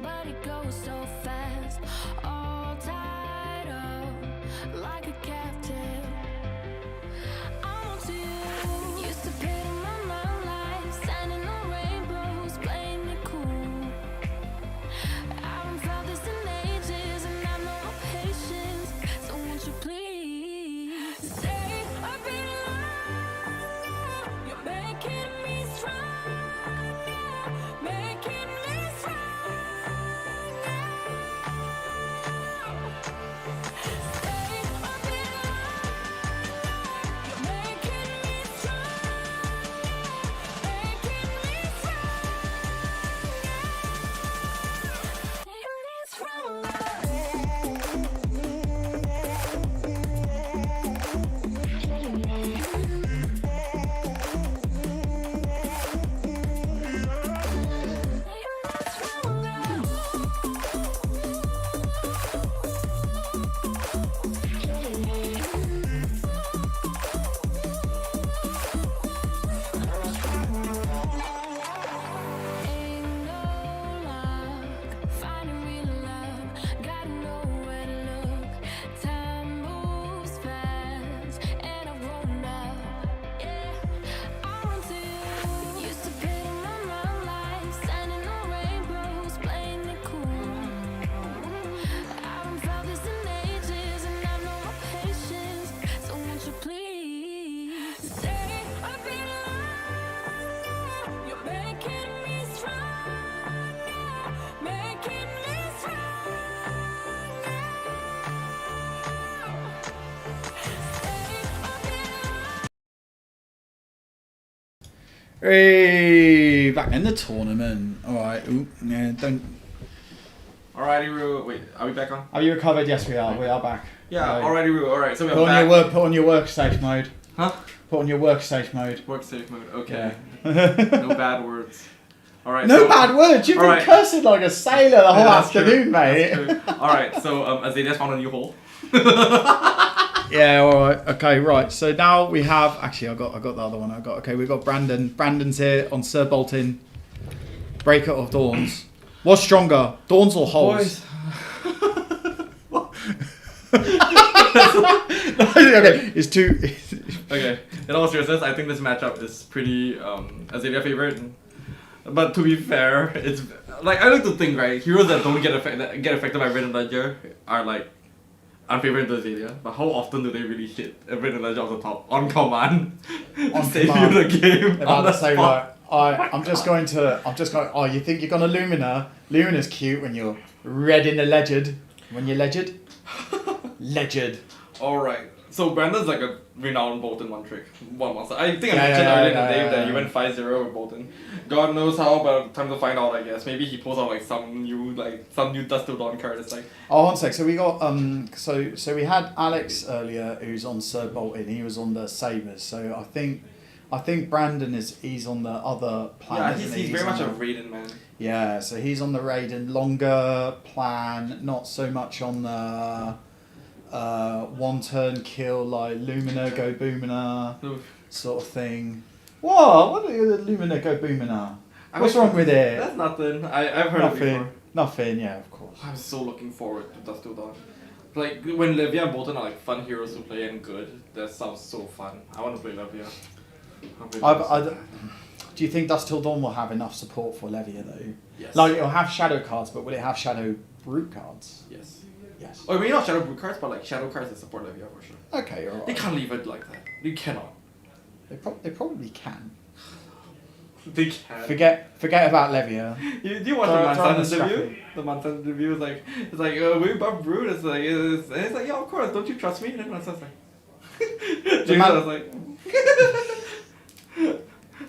[SPEAKER 8] but it goes so fast. All tied up like a captive. I'm on to you. Used to pit in my mind like standing on rainbows, playing it cool. I haven't felt this in ages, and I know my patience. So won't you please stay a bit longer? You're making me stronger, making me stronger. Stay a bit longer. You're making me stronger, making me
[SPEAKER 1] Hey, back in the tournament. All right. Ooh, yeah, don't.
[SPEAKER 10] Alrighty, Roo. Wait, are we back on?
[SPEAKER 1] Are you recovered? Yes, we are. We are back.
[SPEAKER 10] Yeah,
[SPEAKER 1] Right.
[SPEAKER 10] alrighty, Roo. Alright, so we're
[SPEAKER 1] Put
[SPEAKER 10] back.
[SPEAKER 1] put on your workstation mode.
[SPEAKER 10] Huh?
[SPEAKER 1] Put on your workstation mode.
[SPEAKER 10] Workstation mode. Okay.
[SPEAKER 1] Yeah.
[SPEAKER 10] No bad words. Alright.
[SPEAKER 1] No
[SPEAKER 10] so,
[SPEAKER 1] bad words. You've been
[SPEAKER 10] alright.
[SPEAKER 1] cursing like a sailor the whole
[SPEAKER 10] that's true.
[SPEAKER 1] afternoon, mate.
[SPEAKER 10] That's true. Alright, so Azalea's found a new hole.
[SPEAKER 1] Yeah, all right. Okay, right. So now we have. Actually, I got the other one. Okay, we've got Brandon. Brandon's here on Sir Bolton. Breaker of Dawns. What's stronger, Dawns or Holes?
[SPEAKER 10] Boys.
[SPEAKER 1] Okay, it's too.
[SPEAKER 10] Okay, in all seriousness, I think this matchup is pretty Azalea favorite. But to be fair, it's like I like to think, right, heroes that don't get affected by Red and Ledger are like unfavored to Azalea. But how often do they really hit a Red and Ledger off the top on command to save you the game?
[SPEAKER 1] About to say like, I'm just going. Oh, you think you're gonna Lumina? Lumina's cute when you're red in the Legend. When you're Legend. Legend.
[SPEAKER 10] Alright, so Brandon's like a renowned Bolton one monster. I think I mentioned earlier in the day that he went 5-0 with Bolton. God knows how, but time to find out, I guess. Maybe he pulls out like some new Dust Till Dawn card. It's like,
[SPEAKER 1] oh, one sec. So we got so we had Alex earlier, who's on Sir Bolton. He was on the Sabres. So I think Brandon he's on the other planet.
[SPEAKER 10] yeah, he's very much a Raiden man.
[SPEAKER 1] Yeah, so he's on the Raiden longer plan, not so much on the one turn kill like Lumina go Boomina sort of thing. What are you Lumina go Boomina? What's wrong with it?
[SPEAKER 10] That's nothing. I've heard it before.
[SPEAKER 1] Nothing, yeah, of course.
[SPEAKER 10] I'm so looking forward to Dust Till Dawn. Like when Levia and Bolton are like fun heroes to play and good, that sounds so fun. I want to play Levia.
[SPEAKER 1] Do you think Dust Till Dawn will have enough support for Levia though?
[SPEAKER 10] Yes.
[SPEAKER 1] Like it'll have shadow cards, but will it have shadow brute cards?
[SPEAKER 10] Yes.
[SPEAKER 1] Yes.
[SPEAKER 10] Or maybe not shadow brute cards, but like shadow cards that support Levia for sure.
[SPEAKER 1] Okay, alright.
[SPEAKER 10] They can't leave it like that. They cannot.
[SPEAKER 1] They probably can.
[SPEAKER 10] They can.
[SPEAKER 1] Forget about Levia.
[SPEAKER 10] Do you watch the Mansan interview? The Mansan interview is like, we buff brute. It's like, yeah, of course. Don't you trust me? And then Mansan's like, James was like.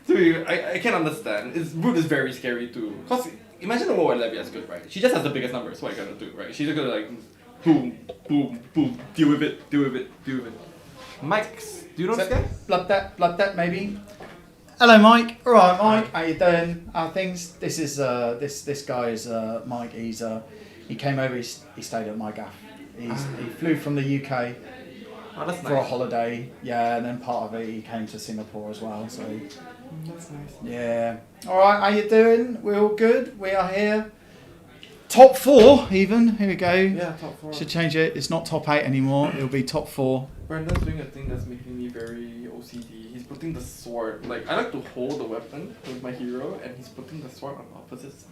[SPEAKER 10] Dude, I can't understand. Brute is very scary too. Cause imagine the world where Levia is good, right? She just has the biggest numbers. What are you gonna do, right? She's gonna like, boom, boom, boom, deal with it. Mike's, do you know this guy?
[SPEAKER 1] Blood debt maybe. Hello, Mike. All right, Mike. How you doing? How things? This is this guy is Mike. He came over. He stayed at my gaff. He flew from the UK.
[SPEAKER 10] Oh, that's
[SPEAKER 1] for
[SPEAKER 10] nice.
[SPEAKER 1] a holiday, yeah, and then part of it he came to Singapore as well. So
[SPEAKER 10] that's nice.
[SPEAKER 1] Yeah. All right, how you doing? We're all good. We are here. Top 4 even. Here we go.
[SPEAKER 10] Yeah, top 4.
[SPEAKER 1] Should change it. It's not top 8 anymore. It'll be top 4.
[SPEAKER 10] Brandon's doing a thing that's making me very OCD. He's putting the sword. Like I like to hold the weapon with my hero, and he's putting the sword on the opposite side.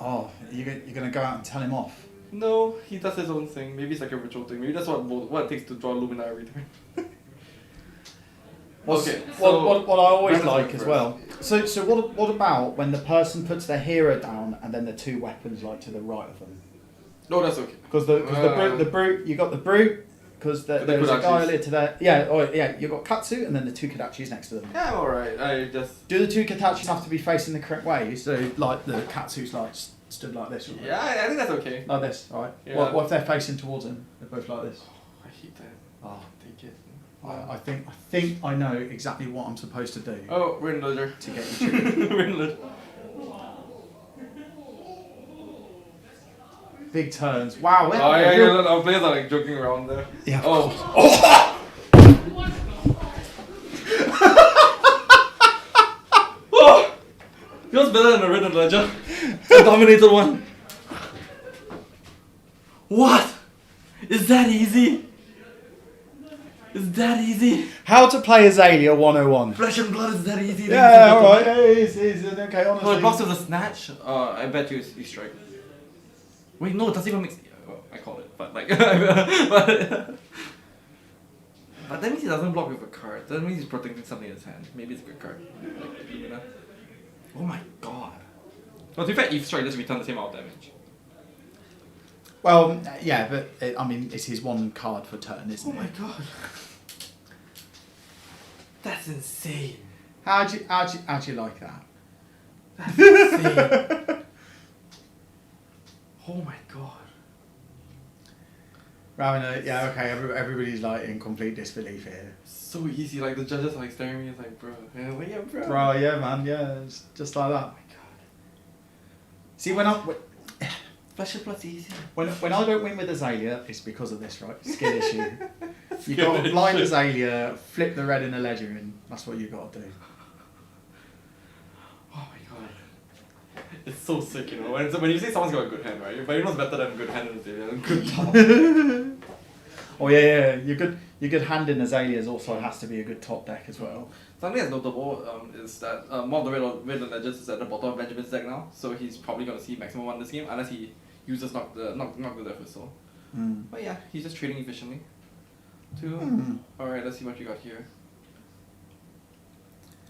[SPEAKER 1] Oh, you're gonna go out and tell him off?
[SPEAKER 10] No, he does his own thing. Maybe it's like a ritual thing. Maybe that's what it takes to draw Lumina every turn.
[SPEAKER 1] Okay. What I always like as well. So what about when the person puts their hero down and then the 2 weapons like to the right of them?
[SPEAKER 10] No, that's okay.
[SPEAKER 1] Because the brute, you got the brute. Because there's a guy earlier to that. Yeah, you got Katsu and then the 2 Kadachis next to them.
[SPEAKER 10] Yeah, I'm alright. I just
[SPEAKER 1] do the 2 Kadachis have to be facing the correct way? So like the Katsu's like stood like this. Right?
[SPEAKER 10] Yeah, I think that's okay.
[SPEAKER 1] Like this, alright.
[SPEAKER 10] Yeah.
[SPEAKER 1] What if they're facing towards him? They're both like this.
[SPEAKER 10] Oh, I hate that.
[SPEAKER 1] Oh,
[SPEAKER 10] take it.
[SPEAKER 1] I think I know exactly what I'm supposed to do.
[SPEAKER 10] Oh, we're in Ledger.
[SPEAKER 1] To get you triggered.
[SPEAKER 10] We're in Ledger.
[SPEAKER 1] Big turns. Wow.
[SPEAKER 10] Our players are like joking around there.
[SPEAKER 1] Yeah.
[SPEAKER 10] Oh. Oh! Feels better than the Red and Ledger. The dominated one. What? Is that easy? Is that easy?
[SPEAKER 1] How to play Azalea 101.
[SPEAKER 10] Flesh and Blood is that easy?
[SPEAKER 1] Yeah, alright. It's okay, honestly.
[SPEAKER 10] Oh, it blocks with a snatch? I bet you it's strike. Wait, no, it doesn't even make... Oh, I call it, but like... but that means he doesn't block with a card. That means he's protecting something in his hand. Maybe it's a good card. Like Lumina. Oh my god. Well, to be fair, Eve Strike doesn't return the same amount of damage.
[SPEAKER 1] Well, yeah, but it's his 1 card per turn, isn't it?
[SPEAKER 10] Oh my god. That's insane.
[SPEAKER 1] How'd you like that?
[SPEAKER 10] That's insane. Oh my god.
[SPEAKER 1] Ravina, yeah, okay, everybody's like in complete disbelief here.
[SPEAKER 10] So easy, like the judges are like staring at me, it's like, bro. And I'm like, yeah, bro.
[SPEAKER 1] Bro, yeah, man, yeah, it's just like that.
[SPEAKER 10] Oh my god.
[SPEAKER 1] See,
[SPEAKER 10] Flesh and Blood's easy.
[SPEAKER 1] When I don't win with Azalea, it's because of this, right? Skill issue. You got to blind Azalea, flip the red in the ledger, and that's what you got to do.
[SPEAKER 10] Oh my god. It's so sick, you know. When you say someone's got a good hand, right? But you know it's better than good hand and Azalea, good top.
[SPEAKER 1] Oh yeah. Your good hand in Azaleas also has to be a good top deck as well.
[SPEAKER 10] Something that's notable is that one of the red legends is at the bottom of Benjamin's deck now, so he's probably gonna see maximum 1 this game unless he uses knock the death whistle. But yeah, he's just trading efficiently. 2. Alright, let's see what you got here.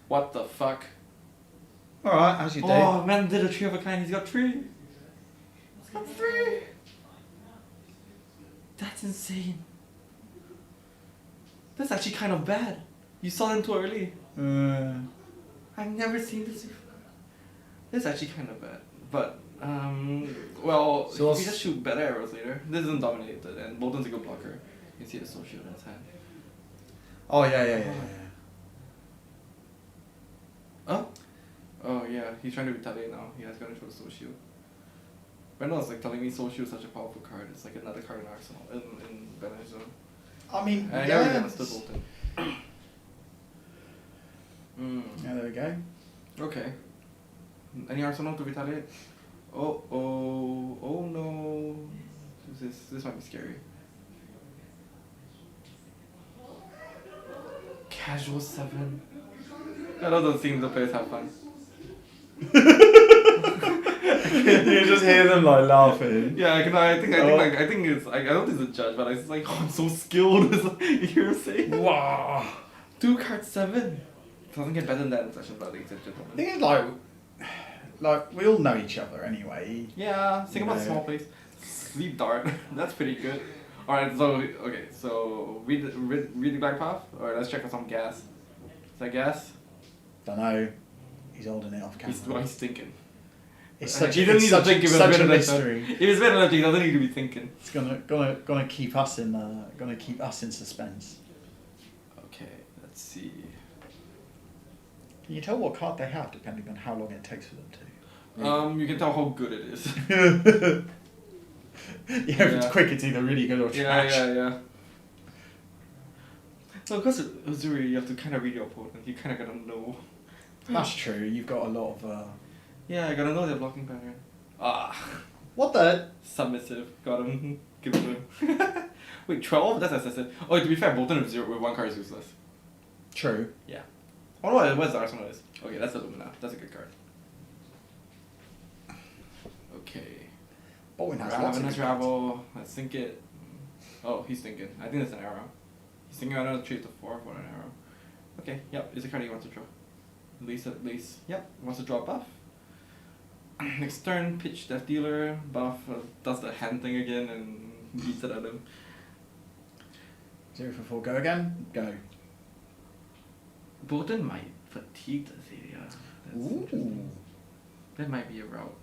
[SPEAKER 10] What the fuck?
[SPEAKER 1] Alright, as you do.
[SPEAKER 10] Oh man, did a 3 of a kind, he's got 3. He's got 3. That's insane. That's actually kind of bad. You saw them too early. I've never seen this before. This is actually kind of bad. But, well, so if you just shoot better arrows later. This isn't dominated, and Bolton's a good blocker. You can see the soul shield in his hand.
[SPEAKER 1] Oh, yeah.
[SPEAKER 10] Oh? Oh, yeah, he's trying to retaliate now. He has gonna show the soul shield. Brandon was like telling me soul shield is such a powerful card. It's like another card in Arsenal, in Banner's Zone.
[SPEAKER 1] I mean,
[SPEAKER 10] I never really understood Bolton.
[SPEAKER 1] Yeah, there we go.
[SPEAKER 10] Okay. Any Arsenal to retaliate? Oh no. This might be scary. Casual 7. I love those scenes the players have fun.
[SPEAKER 1] You just hear them like laughing.
[SPEAKER 10] Yeah, I think it's I don't think it's a judge, but it's like, oh, I'm so skilled. It's like, you hear him say?
[SPEAKER 1] Wow.
[SPEAKER 10] 2 card 7. Doesn't get better than that in session, but ladies and gentlemen.
[SPEAKER 1] The thing is, like we all know each other anyway.
[SPEAKER 10] Yeah, think about small place. Sleep dart. That's pretty good. Alright, so read the glide path. Alright, let's check for some gas. Is that gas?
[SPEAKER 1] Don't know. He's holding it off camera.
[SPEAKER 10] He's thinking.
[SPEAKER 1] It's such,
[SPEAKER 10] he doesn't need to think if
[SPEAKER 1] such
[SPEAKER 10] it's
[SPEAKER 1] a
[SPEAKER 10] better
[SPEAKER 1] mystery.
[SPEAKER 10] If it's better than he doesn't need to be thinking.
[SPEAKER 1] It's gonna keep us in suspense.
[SPEAKER 10] Okay, let's see.
[SPEAKER 1] Can you tell what card they have depending on how long it takes for them to?
[SPEAKER 10] You can tell how good it is.
[SPEAKER 1] If it's quick, it's either really good or trash.
[SPEAKER 10] Yeah. So because Uzuri, you have to kind of read your opponent. You kind of gotta know.
[SPEAKER 1] That's true. You've got a lot of.
[SPEAKER 10] Yeah, I gotta know their blocking pattern.
[SPEAKER 1] What the?
[SPEAKER 10] Submissive. Got him. Give it to him. Wait, 12? That's excessive. Oh, to be fair, Bolton with 1 card is useless.
[SPEAKER 1] True.
[SPEAKER 10] Yeah. I wonder what the Arsenal is. Okay, that's Illumina. That's a good card. Okay.
[SPEAKER 1] Bolton has lots of
[SPEAKER 10] travel. Let's think it. Oh, he's thinking. I think that's an arrow. He's thinking I'm gonna trade the 4 for an arrow. Okay, yep, it's a card he wants to draw. At least. Yep, wants to draw a buff. Next turn, pitch Death Dealer, buff, does the hand thing again and beats it at him.
[SPEAKER 1] 0 for 4, go again? Go.
[SPEAKER 10] Bolton might fatigue the Zelia.
[SPEAKER 1] Ooh.
[SPEAKER 10] That might be a route.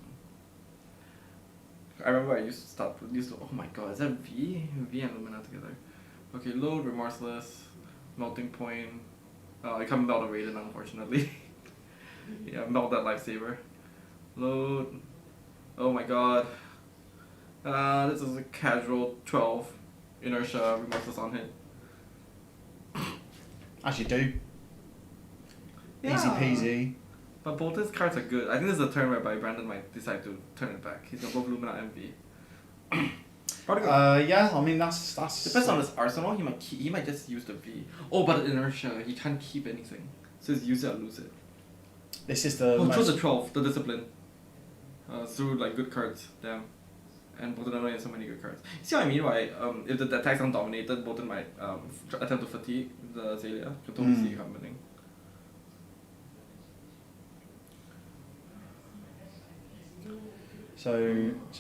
[SPEAKER 10] I remember I used to oh my god, is that V and Lumina together? Okay, load, Remorseless, Melting Point. I can't melt a Raiden, unfortunately. Yeah, melt that Lifesaver. Load. Oh my god. This is a casual 12. Inertia, Remorseless on hit.
[SPEAKER 1] As you do.
[SPEAKER 10] Yeah.
[SPEAKER 1] Easy peasy.
[SPEAKER 10] But Bolton's cards are good. I think this is a turn whereby Brandon might decide to turn it back. He's got both Lumina and V.
[SPEAKER 1] Yeah, I mean that's
[SPEAKER 10] depends on his arsenal. He might just use the V. Oh, but inertia, he can't keep anything. So it's use it or lose it.
[SPEAKER 1] This is the
[SPEAKER 10] choose the 12, the discipline. Through like good cards, damn. And Bolton only has so many good cards. See what I mean? Why if the attacks aren't dominated, Bolton might attempt to fatigue the Zelia. You can totally see it happening.
[SPEAKER 1] So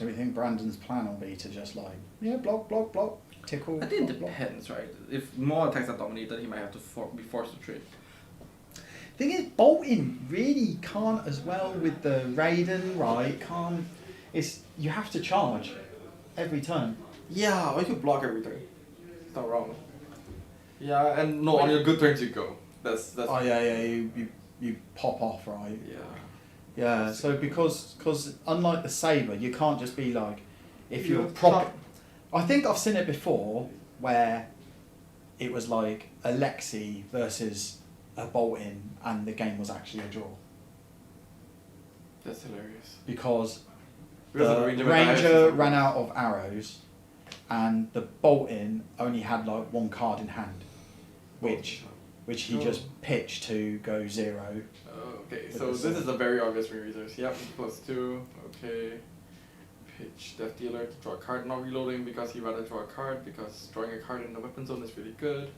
[SPEAKER 1] we think Brandon's plan will be to just like block, tickle.
[SPEAKER 10] I think it depends, right? If more attacks are dominated, he might have to be forced to trade.
[SPEAKER 1] Thing is, Bolton really can't as well with the Raiden, right? You have to charge every turn.
[SPEAKER 10] Yeah, or you can block every turn. It's not wrong. Yeah, and no, on your good turns you go. That's.
[SPEAKER 1] Oh yeah, you pop off, right?
[SPEAKER 10] Yeah.
[SPEAKER 1] Yeah, so because unlike the Saber, you can't just be like, if you're proper. I think I've seen it before where it was like Alexi versus a Bolton and the game was actually a draw.
[SPEAKER 10] That's hilarious.
[SPEAKER 1] Because the Ranger ran out of arrows and the Bolton only had like one card in hand, which he just pitched to go 0.
[SPEAKER 10] Okay, so this is a very obvious reusers. Yep, +2. Okay. Pitch Death Dealer to draw a card, not reloading because he'd rather draw a card because drawing a card in the weapon zone is really good.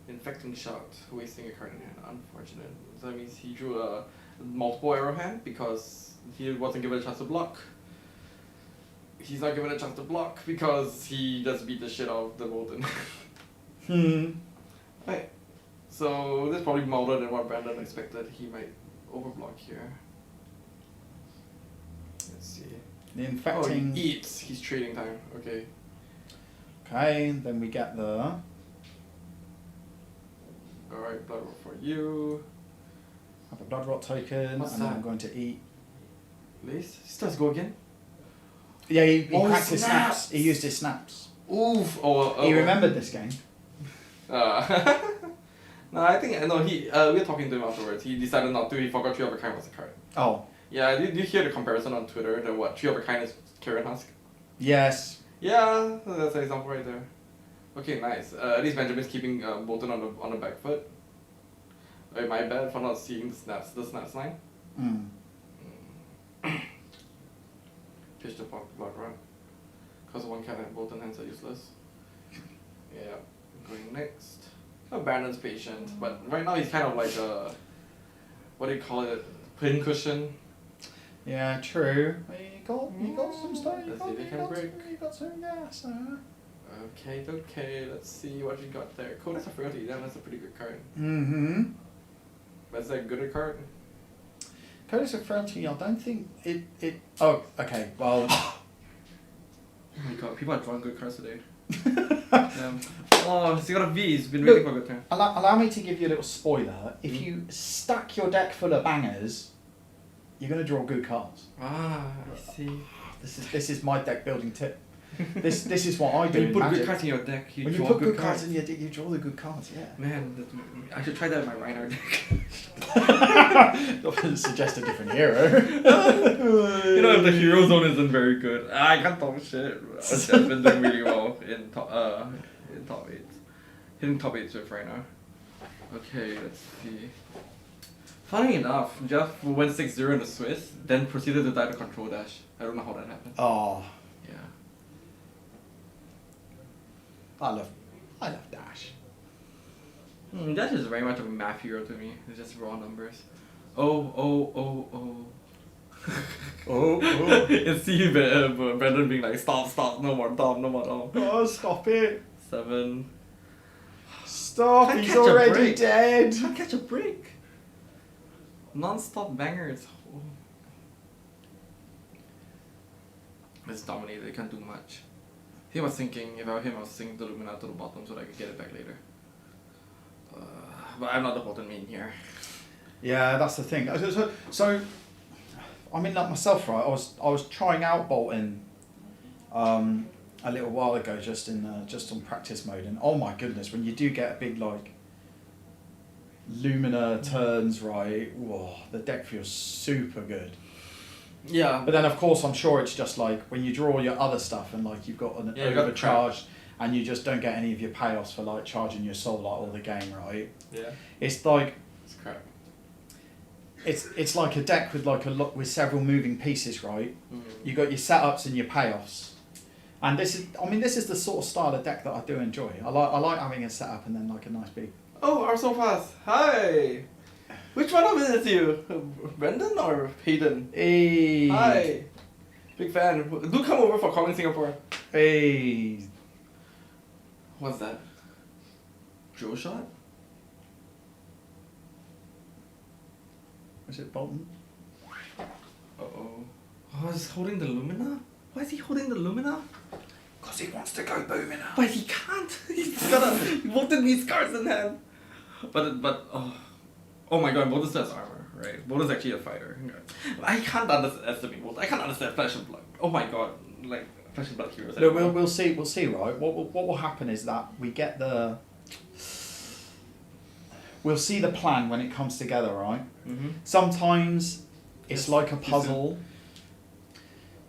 [SPEAKER 10] Infecting Shot, wasting a card in hand, unfortunate. So that means he drew a multiple arrow hand because he wasn't given a chance to block. He's not given a chance to block because he just beat the shit out of the Bolton. Right. So this is probably milder than what Brandon expected. He might overblock here. Let's see.
[SPEAKER 1] The infecting.
[SPEAKER 10] Oh, he eats. He's trading time. Okay.
[SPEAKER 1] Okay, then we get the.
[SPEAKER 10] Alright, blood roll for you.
[SPEAKER 1] Have a blood rot token,
[SPEAKER 10] What's
[SPEAKER 1] and then
[SPEAKER 10] that?
[SPEAKER 1] I'm going to eat.
[SPEAKER 10] Lace? He starts go again?
[SPEAKER 1] Yeah, he
[SPEAKER 10] Oh,
[SPEAKER 1] cracked his
[SPEAKER 10] snaps.
[SPEAKER 1] snaps. He used his snaps.
[SPEAKER 10] Oof. Oh,
[SPEAKER 1] He remembered this game.
[SPEAKER 10] No, I think no. We were talking to him afterwards. He decided not to. He forgot 3 of a kind was a card.
[SPEAKER 1] Oh.
[SPEAKER 10] Yeah, did you hear the comparison on Twitter? That what 3 of a kind is Karen Husk?
[SPEAKER 1] Yes.
[SPEAKER 10] Yeah, that's an example right there. Okay, nice. At least Benjamin's keeping Bolton on the back foot. My bad for not seeing the snaps line. Pitch the blood run. Cause 1 cat and Bolton hands are useless. Yeah, going next. Oh, Brandon's patient, but right now he's kind of like a, what do you call it? Pincushion.
[SPEAKER 1] Yeah, true. You got some stuff. You
[SPEAKER 10] Let's see if it can break.
[SPEAKER 1] got some gas.
[SPEAKER 10] Okay, let's see what you got there. Codex of Frailty, damn, that's a pretty good card. But is that a good card?
[SPEAKER 1] Codex of Frailty, I don't think it. Oh, okay, well.
[SPEAKER 10] Oh my god, people are drawing good cards today. Oh, so you got a V, he's been waiting for a good turn.
[SPEAKER 1] Allow me to give you a little spoiler. If you stack your deck full of bangers, you're going to draw good cards.
[SPEAKER 10] Ah, I see.
[SPEAKER 1] This is my deck building tip. This is what I do.
[SPEAKER 10] When you put
[SPEAKER 1] Magic.
[SPEAKER 10] good cards in your deck,
[SPEAKER 1] When you put good cards in your deck, you draw the good cards. Yeah.
[SPEAKER 10] Man, I should try that in my Reinhardt deck.
[SPEAKER 1] Suggest a different hero.
[SPEAKER 10] You know, if the hero zone isn't very good, I can't talk shit. Jeff's been doing really well in top 8, hitting top 8 with right now. Okay, let's see. Funny enough, Jeff went 6-0 in the Swiss, then proceeded to die to control dash. I don't know how that happened.
[SPEAKER 1] Oh.
[SPEAKER 10] Yeah.
[SPEAKER 1] I love Dash.
[SPEAKER 10] Dash is very much of a math hero to me. It's just raw numbers. Oh. And see Brandon being like, stop, no more dom.
[SPEAKER 1] Oh, stop it.
[SPEAKER 10] 7.
[SPEAKER 1] Stop,
[SPEAKER 10] Can't
[SPEAKER 1] he's
[SPEAKER 10] catch a
[SPEAKER 1] already
[SPEAKER 10] break.
[SPEAKER 1] dead.
[SPEAKER 10] Can't catch a break. Non-stop bangers. Oh. It's dominated, they can't do much. He was thinking, if I were him, I was thinking the Lumina to the bottom so that I could get it back later. But I'm not the bottom main here.
[SPEAKER 1] Yeah, that's the thing. So I mean, like myself, right? I was trying out Bolton a little while ago, just on practice mode, and oh my goodness, when you do get a big like Lumina turns, right? Whoa, the deck feels super good.
[SPEAKER 10] Yeah.
[SPEAKER 1] But then of course I'm sure it's just like when you draw your other stuff and like you've got an overcharge and you just don't get any of your payoffs for like charging your soul like all the game, right?
[SPEAKER 10] Yeah.
[SPEAKER 1] It's like
[SPEAKER 10] it's crap.
[SPEAKER 1] It's like a deck with like a lot with several moving pieces, right? You got your setups and your payoffs. And this is the sort of style of deck that I do enjoy. I like having a setup and then like a nice big.
[SPEAKER 10] Oh, Arsenal Pass. Hi. Which one of it is you? Brendan or Hayden?
[SPEAKER 1] Hey.
[SPEAKER 10] Hi. Big fan. Do come over for Calling Singapore.
[SPEAKER 1] Hey.
[SPEAKER 10] What's that? Joe shot?
[SPEAKER 1] Was it Bolton?
[SPEAKER 10] Uh-oh. Oh, he's holding the Lumina? Why is he holding the Lumina?
[SPEAKER 1] Because he wants to go booming up.
[SPEAKER 10] But he can't. He's gotta. Bolton needs cards in hand. But oh my god, Bolton still has armor, right? Bolton's actually a fighter. I can't underestimate Bolton. I can't understand Flesh and Blood. Oh my god, like Flesh and Blood heroes.
[SPEAKER 1] No, we'll see, right? What will happen is that we get the. We'll see the plan when it comes together, right?
[SPEAKER 10] Mm-hmm.
[SPEAKER 1] Sometimes it's like a puzzle.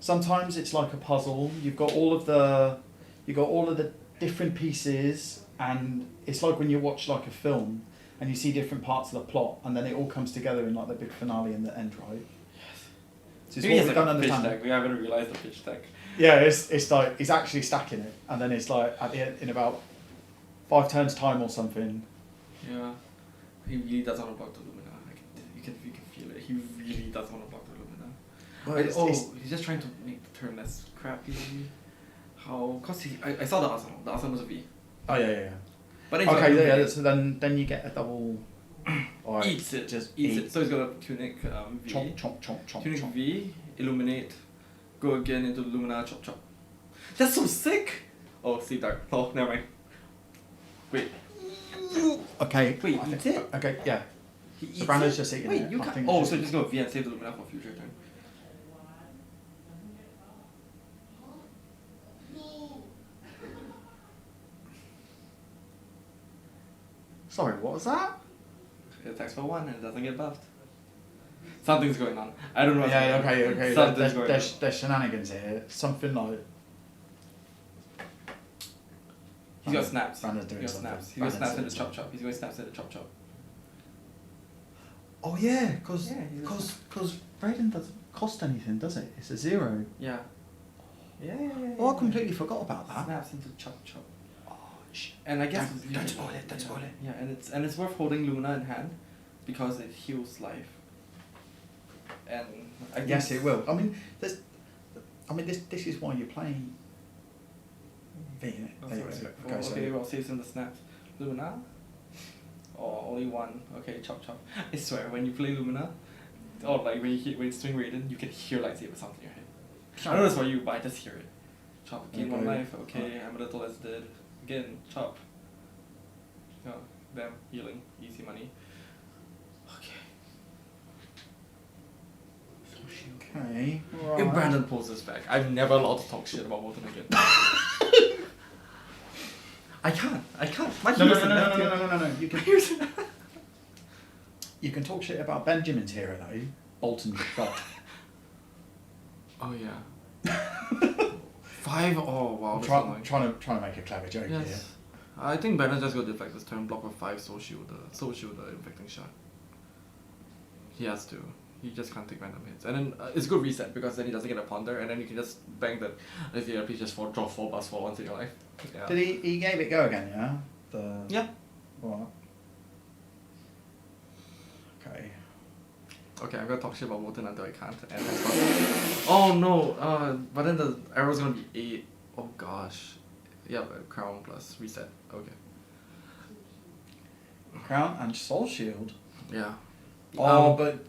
[SPEAKER 1] sometimes it's like a puzzle. You've got all of the different pieces, and it's like when you watch like a film and you see different parts of the plot, and then it all comes together in like the big finale in the end, right? So it's
[SPEAKER 10] Maybe
[SPEAKER 1] what
[SPEAKER 10] it's
[SPEAKER 1] we
[SPEAKER 10] like
[SPEAKER 1] don't
[SPEAKER 10] a pitch
[SPEAKER 1] understand.
[SPEAKER 10] deck. We haven't realized the pitch deck.
[SPEAKER 1] Yeah, it's like he's actually stacking it, and then it's like at the end, in about 5 turns time or something.
[SPEAKER 10] Yeah. He really doesn't want to block the Lumina. You can feel it. He really doesn't want to block the Lumina.
[SPEAKER 1] Well,
[SPEAKER 10] He's just trying to make the turn less crappy. How? Cause I saw the Arsenal. The Arsenal was a V.
[SPEAKER 1] Oh yeah.
[SPEAKER 10] But then
[SPEAKER 1] Okay, yeah. So then you get a double. Or
[SPEAKER 10] eats it.
[SPEAKER 1] Just
[SPEAKER 10] Eats
[SPEAKER 1] eat.
[SPEAKER 10] it. So he's got a Tunic V.
[SPEAKER 1] Chomp.
[SPEAKER 10] Tunic V. Illuminate. Go again into Lumina. Chop. That's so sick. Oh, Sleep Dark. Oh, never mind. Wait.
[SPEAKER 1] Okay.
[SPEAKER 10] Wait, eats it?
[SPEAKER 1] Okay, yeah.
[SPEAKER 10] He eats
[SPEAKER 1] Brandon's
[SPEAKER 10] it?
[SPEAKER 1] just eating
[SPEAKER 10] Wait,
[SPEAKER 1] it.
[SPEAKER 10] you
[SPEAKER 1] I
[SPEAKER 10] can't.
[SPEAKER 1] think
[SPEAKER 10] Oh,
[SPEAKER 1] it's
[SPEAKER 10] so
[SPEAKER 1] just-
[SPEAKER 10] just go V and save the Lumina for future turn.
[SPEAKER 1] Sorry, what was that?
[SPEAKER 10] It attacks for 1 and it doesn't get buffed. Something's going on. I don't know what's
[SPEAKER 1] Yeah,
[SPEAKER 10] going on.
[SPEAKER 1] okay.
[SPEAKER 10] Something's going on.
[SPEAKER 1] There's shenanigans here. Something like.
[SPEAKER 10] He's got snaps.
[SPEAKER 1] Brandon's doing
[SPEAKER 10] He's got
[SPEAKER 1] something.
[SPEAKER 10] snaps. He's got snaps in the
[SPEAKER 1] Brandon's
[SPEAKER 10] chop chop. He's going snaps in the chop chop.
[SPEAKER 1] Oh yeah, because
[SPEAKER 10] Yeah, he's
[SPEAKER 1] Raiden doesn't cost anything, does it? It's a 0.
[SPEAKER 10] Yeah. Yeah.
[SPEAKER 1] Oh, I completely forgot about that.
[SPEAKER 10] Snaps into chop chop.
[SPEAKER 1] Oh, shit.
[SPEAKER 10] And I guess
[SPEAKER 1] Don't spoil it. Don't spoil it.
[SPEAKER 10] Yeah, and it's worth holding Lumina in hand because it heals life. And I think
[SPEAKER 1] Yes, it will. I mean, this is why you're playing. V, innit?
[SPEAKER 10] Oh,
[SPEAKER 1] Anyway,
[SPEAKER 10] sorry. Okay, well, saves in the snaps. Lumina? Or only 1. Okay, chop chop. I swear, when you play Lumina, or like when you swing Raiden, you can hear lightsaber sounds in your head. I don't know it's for you, but I just hear it. Chop, gain 1
[SPEAKER 1] Okay.
[SPEAKER 10] life. Okay, I'm a little less dead. Again, chop. Oh, damn, healing, easy money.
[SPEAKER 1] Okay.
[SPEAKER 10] If
[SPEAKER 1] Right.
[SPEAKER 10] Brandon pulls this back, I'm never allowed to talk shit about Wotan again. I can't. My
[SPEAKER 1] No.
[SPEAKER 10] hero's in left here.
[SPEAKER 1] No. You can talk shit about Benjamin's hero though. Bolton's god.
[SPEAKER 10] Oh yeah. 5. Oh wow.
[SPEAKER 1] I'm
[SPEAKER 10] That's
[SPEAKER 1] trying
[SPEAKER 10] annoying.
[SPEAKER 1] to make a clever joke
[SPEAKER 10] Yes.
[SPEAKER 1] here.
[SPEAKER 10] I think Brandon just go deflect this turn, block with 5, soul shield the infecting shot. He has to. He just can't take random hits. And then it's good reset because then he doesn't get a ponder, and then you can just bang that if you please just draw 4 + 4 once in your life. Yeah.
[SPEAKER 1] Did he gave it go again, yeah?
[SPEAKER 10] Yeah.
[SPEAKER 1] Right. Okay.
[SPEAKER 10] Okay, I'm gonna talk shit about Wotan until I can't. And oh no! But then the arrow's gonna be 8. Oh gosh. Yeah, crown plus reset. Okay.
[SPEAKER 1] Crown and soul shield.
[SPEAKER 10] Yeah.
[SPEAKER 1] Oh, but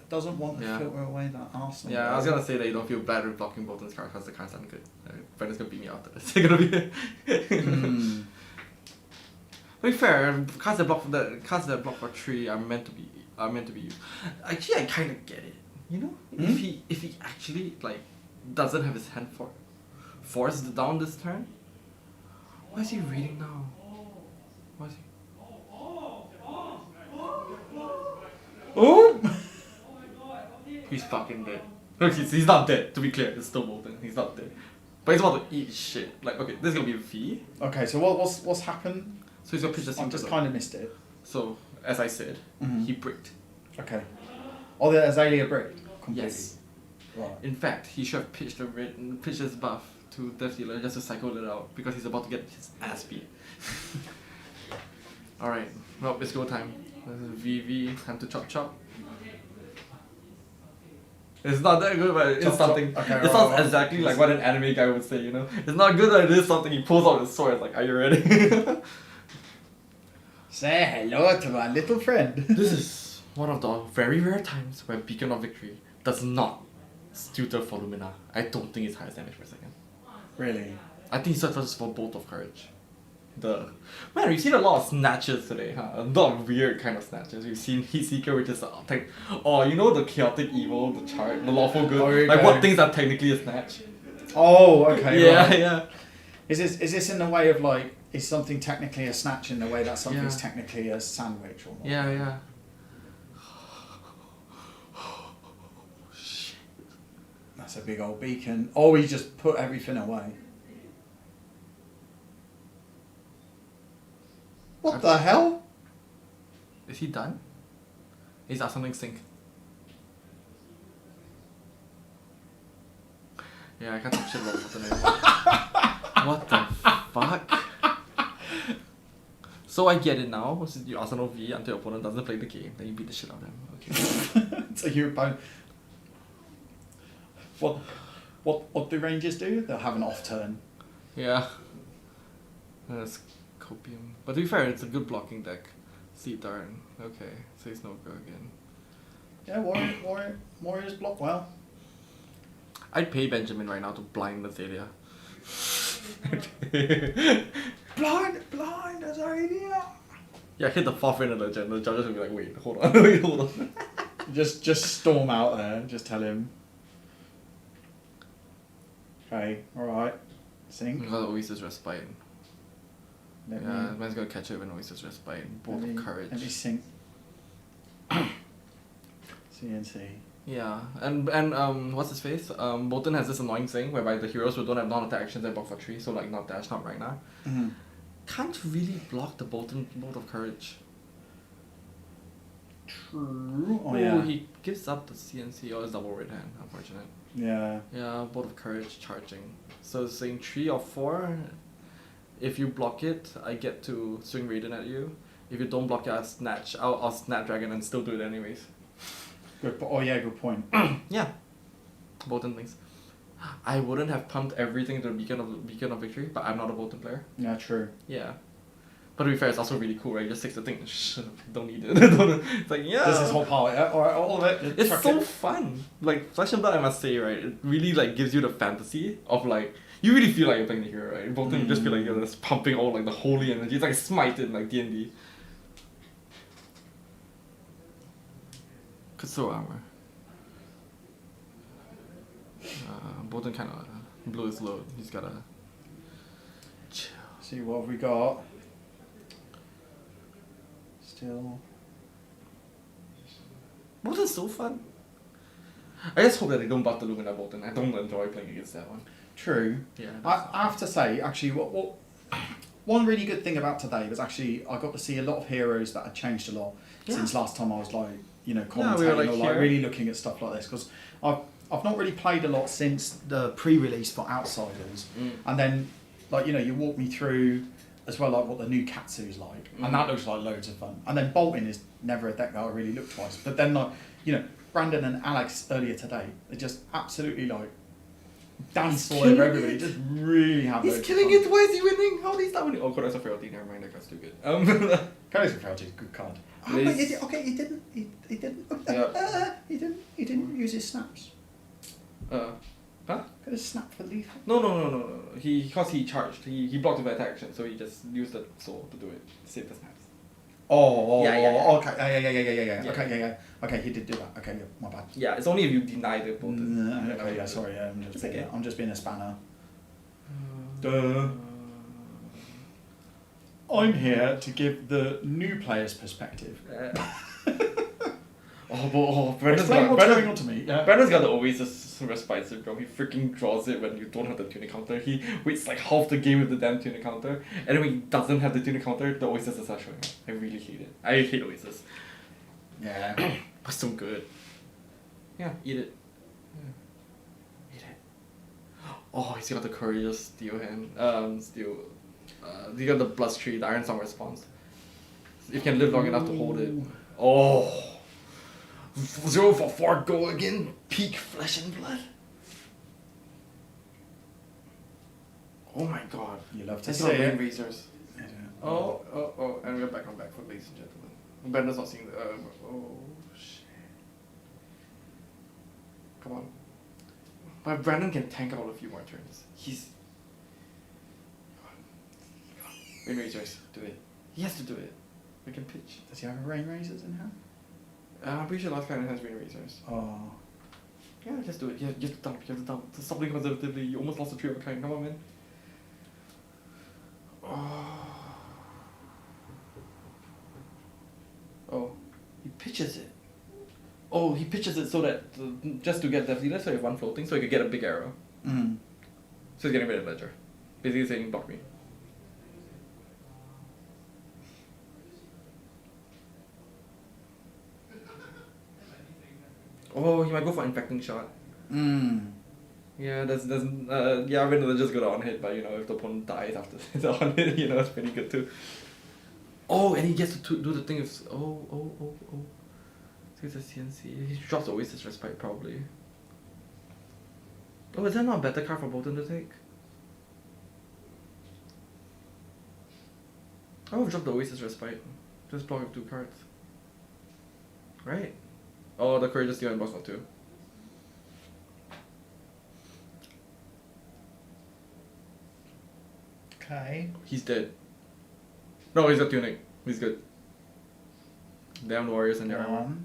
[SPEAKER 1] doesn't want to
[SPEAKER 10] Yeah.
[SPEAKER 1] filter away that arsenal.
[SPEAKER 10] Yeah, I was gonna say that you don't feel bad with blocking Bolton's card because the card's not good. Brandon's gonna beat me after this. It's gonna be. To be fair, cards that block for 3 are meant to be used. Actually, I kind of get it. You know, if he actually like doesn't have his hand forced down this turn. Why is he reading now? Why is he?
[SPEAKER 1] Oh!
[SPEAKER 10] He's fucking dead. Look, he's not dead. To be clear, it's still Bolton. He's not dead. But he's about to eat shit. Like, okay, this is gonna be a V.
[SPEAKER 1] Okay, so what's happened?
[SPEAKER 10] So he's gonna pitch the
[SPEAKER 1] I just kind of missed it.
[SPEAKER 10] So, as I said, he bricked.
[SPEAKER 1] Okay. Oh, the Azalea bricked completely.
[SPEAKER 10] Yes.
[SPEAKER 1] Right.
[SPEAKER 10] In fact, he should have pitched his buff to Death Dealer just to cycle it out because he's about to get his ass beat. Alright, well, it's go time. VV, time to chop. It's not that good, but it's
[SPEAKER 1] Chop,
[SPEAKER 10] something.
[SPEAKER 1] chop. Okay,
[SPEAKER 10] it sounds exactly like what an anime guy would say, you know? It's not good, but it is something. He pulls out his sword, it's like, are you ready?
[SPEAKER 1] Say hello to my little friend.
[SPEAKER 10] This is one of the very rare times where Beacon of Victory does not tutor for Lumina. I don't think it's highest damage per second.
[SPEAKER 1] Really?
[SPEAKER 10] I think he searches for Bolt of Courage. Man, we've seen a lot of snatches today, huh? A lot of weird kind of snatches. We've seen Heatseeker, which is you know the chaotic evil, the chart, the lawful good.
[SPEAKER 1] Oh,
[SPEAKER 10] like what things are technically a snatch?
[SPEAKER 1] Oh, okay.
[SPEAKER 10] Yeah,
[SPEAKER 1] right.
[SPEAKER 10] yeah.
[SPEAKER 1] Is this in the way of like, is something technically a snatch in the way that something's
[SPEAKER 10] Yeah.
[SPEAKER 1] technically a sandwich or not?
[SPEAKER 10] Yeah.
[SPEAKER 1] No. That's a big old beacon. Oh, he just put everything away. What the hell?
[SPEAKER 10] Is he done? Is that something sync? Yeah, I can't talk shit about Bolton anymore. What the fuck? So I get it now. Since you Arsenal V until your opponent doesn't play the game, then you beat the shit out of them. Okay.
[SPEAKER 1] So your opponent. What do Rangers do? They'll have an off turn.
[SPEAKER 10] Yeah. That's copium. But to be fair, it's a good blocking deck. See darn. Okay. So it's no go again.
[SPEAKER 1] Yeah, Warriors block well.
[SPEAKER 10] I'd pay Benjamin right now to blind Azalea.
[SPEAKER 1] Blind Azalea.
[SPEAKER 10] Yeah, hit the 4th in of the gen. The judges will be like, wait, hold on, wait, hold on.
[SPEAKER 1] Just storm out there. Just tell him. Okay, alright. Sync.
[SPEAKER 10] Because Oasis Respite.
[SPEAKER 1] Let
[SPEAKER 10] Yeah,
[SPEAKER 1] me-
[SPEAKER 10] man's gonna catch it when Oasis Respite. Bolt of Courage.
[SPEAKER 1] Let me sync. CNC.
[SPEAKER 10] Yeah, and what's his face? Bolton has this annoying thing whereby the heroes who don't have non-attack actions they block for 3, so like not dash, not right now.
[SPEAKER 1] Mm-hmm.
[SPEAKER 10] Can't really block the Bolt of Courage.
[SPEAKER 1] True. Oh
[SPEAKER 10] Oh,
[SPEAKER 1] yeah.
[SPEAKER 10] he gives up the CNC or his double red hand, unfortunate.
[SPEAKER 1] Yeah.
[SPEAKER 10] Yeah, Bolt of Courage charging. So it's saying 3 or 4. If you block it, I get to swing Raiden at you. If you don't block it, I'll Snapdragon and still do it anyways.
[SPEAKER 1] Good. Oh yeah. Good point.
[SPEAKER 10] Yeah. Bolton things. I wouldn't have pumped everything to the Beacon of Victory, but I'm not a Bolton player.
[SPEAKER 1] Yeah. True.
[SPEAKER 10] Yeah. But to be fair, it's also really cool, right? You just 6 the thing. Don't need it. It's like, yeah.
[SPEAKER 1] This is whole part. Yeah. Alright. All of it. just
[SPEAKER 10] It's
[SPEAKER 1] chuck
[SPEAKER 10] so
[SPEAKER 1] it.
[SPEAKER 10] fun. Like Flesh and Blood, I must say, right? It really like gives you the fantasy of like you really feel like you're playing the hero, right? In Bolton, you just feel like you're just pumping all like the holy energy. It's like Smite in like D&D. Kutsu armor. Bolton kind of blew his load. He's gotta chill.
[SPEAKER 1] See what have we got. Still.
[SPEAKER 10] Bolton's so fun. I just hope that they don't buff the Lumina Bolton. I don't enjoy playing against that one.
[SPEAKER 1] True.
[SPEAKER 10] Yeah.
[SPEAKER 1] I have to say, actually, what one really good thing about today was actually I got to see a lot of heroes that had changed a lot since last time I was like, you know, commentating
[SPEAKER 10] we were, like,
[SPEAKER 1] or like
[SPEAKER 10] here.
[SPEAKER 1] really looking at stuff like this because I've not really played a lot since the pre-release for Outsiders, and then like you know you walk me through as well like what the new Katsu's like, and that looks like loads of fun. And then Bolton is never a deck that I really look twice, but then like you know Brandon and Alex earlier today they just absolutely like danced all over everybody, just really have.
[SPEAKER 10] He's
[SPEAKER 1] loads
[SPEAKER 10] killing
[SPEAKER 1] of fun.
[SPEAKER 10] it. Why is he winning? How did he start winning? Oh, Codex of Frailty. Never mind. That guy's too good.
[SPEAKER 1] Codex of Frailty is a good card. Oh,
[SPEAKER 10] Liz-
[SPEAKER 1] but he didn't. He didn't use his snaps.
[SPEAKER 10] Huh?
[SPEAKER 1] Could have snapped for lethal.
[SPEAKER 10] No. Because he charged. He blocked the attack action, so he just used the soul to do it. Save the snaps.
[SPEAKER 1] Yeah. Okay. Yeah.
[SPEAKER 10] Yeah.
[SPEAKER 1] Okay. Yeah. Okay. He did do that. Okay. Yeah. My bad.
[SPEAKER 10] Yeah, it's only if you deny the Bolton.
[SPEAKER 1] Okay. Yeah. Sorry. Yeah,
[SPEAKER 10] It's okay.
[SPEAKER 1] I'm just being a spanner. Duh. I'm here to give the new player's perspective.
[SPEAKER 10] Brendan's
[SPEAKER 1] Explain what's
[SPEAKER 10] Brendan-
[SPEAKER 1] going on to me. Yeah.
[SPEAKER 10] Brandon's got the Oasis Respite syndrome. He freaking draws it when you don't have the tuning counter. He waits like half the game with the damn tuning counter, and then when he doesn't have the tuning counter, the Oasis is not showing up. I really hate it. I hate Oasis.
[SPEAKER 1] Yeah.
[SPEAKER 10] But so good. Yeah, eat it. Yeah. Eat it. Oh, he's got the Courageous Steel hand. He got the Blast Tree, the Iron Song response. You can live long enough to hold it. Oh. 0 for 4 go again. Peak Flesh and Blood. Oh my god.
[SPEAKER 1] You love to
[SPEAKER 10] That's
[SPEAKER 1] see
[SPEAKER 10] got Rain
[SPEAKER 1] it.
[SPEAKER 10] Razors. Oh, and we're back on back foot, ladies and gentlemen. Brendan's not seeing the. Oh, shit. Come on. But Brandon can tank out a few more turns. He's. Rain Razors, do it. He has to do it. We can pitch.
[SPEAKER 1] Does he have a Rain Razors in hand?
[SPEAKER 10] I'm pretty sure last guy has Rain Razors.
[SPEAKER 1] Oh.
[SPEAKER 10] Yeah, just do it. You have to dump. You have to dump. Stop playing conservatively. You almost lost a 3 of a kind. Come on, man. Oh, he pitches it. Oh, he pitches it so that just to get Death Dealer, so you have one floating, so you could get a big arrow.
[SPEAKER 1] Mm.
[SPEAKER 10] So he's getting rid of Ledger. Basically saying block me. Oh, he might go for infecting shot.
[SPEAKER 1] Mm.
[SPEAKER 10] Yeah, yeah, I mean, just go to on hit, but you know, if the opponent dies after the on hit, you know, it's pretty good too. Oh, and he gets to do the thing of oh. So it's a CNC. He drops Oasis Respite probably. Oh, is that not a better card for Bolton to take? I would drop the Oasis Respite. Just block with 2 cards. Right? Oh, the Courageous Steel and Boss for 2.
[SPEAKER 1] Okay.
[SPEAKER 10] He's dead. No, he's got Tunic. He's good. Damn Warriors and their armor.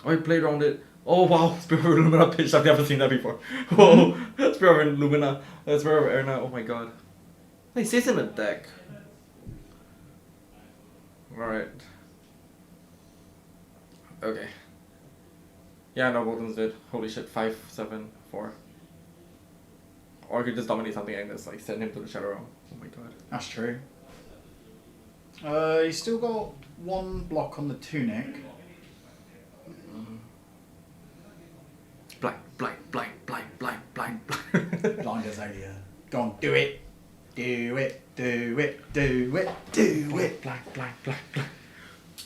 [SPEAKER 10] Oh, he played around it. Oh wow, Spirit of Lumina pitch. I've never seen that before. Whoa, Spirit of Lumina. Spirit of Erna. Oh my god. He stays in the deck. Alright. Okay. Yeah, no, Bolton's dead. Holy shit, 5, 7, 4. Or I could just dominate something and just like send him to the Shadow Realm. Oh my god.
[SPEAKER 1] That's true. He's still got 1 block on the Tunic.
[SPEAKER 10] Blind.
[SPEAKER 1] Blind Azalea. Go on, do it. Do it. Do it. Do it. Do it.
[SPEAKER 10] Blind.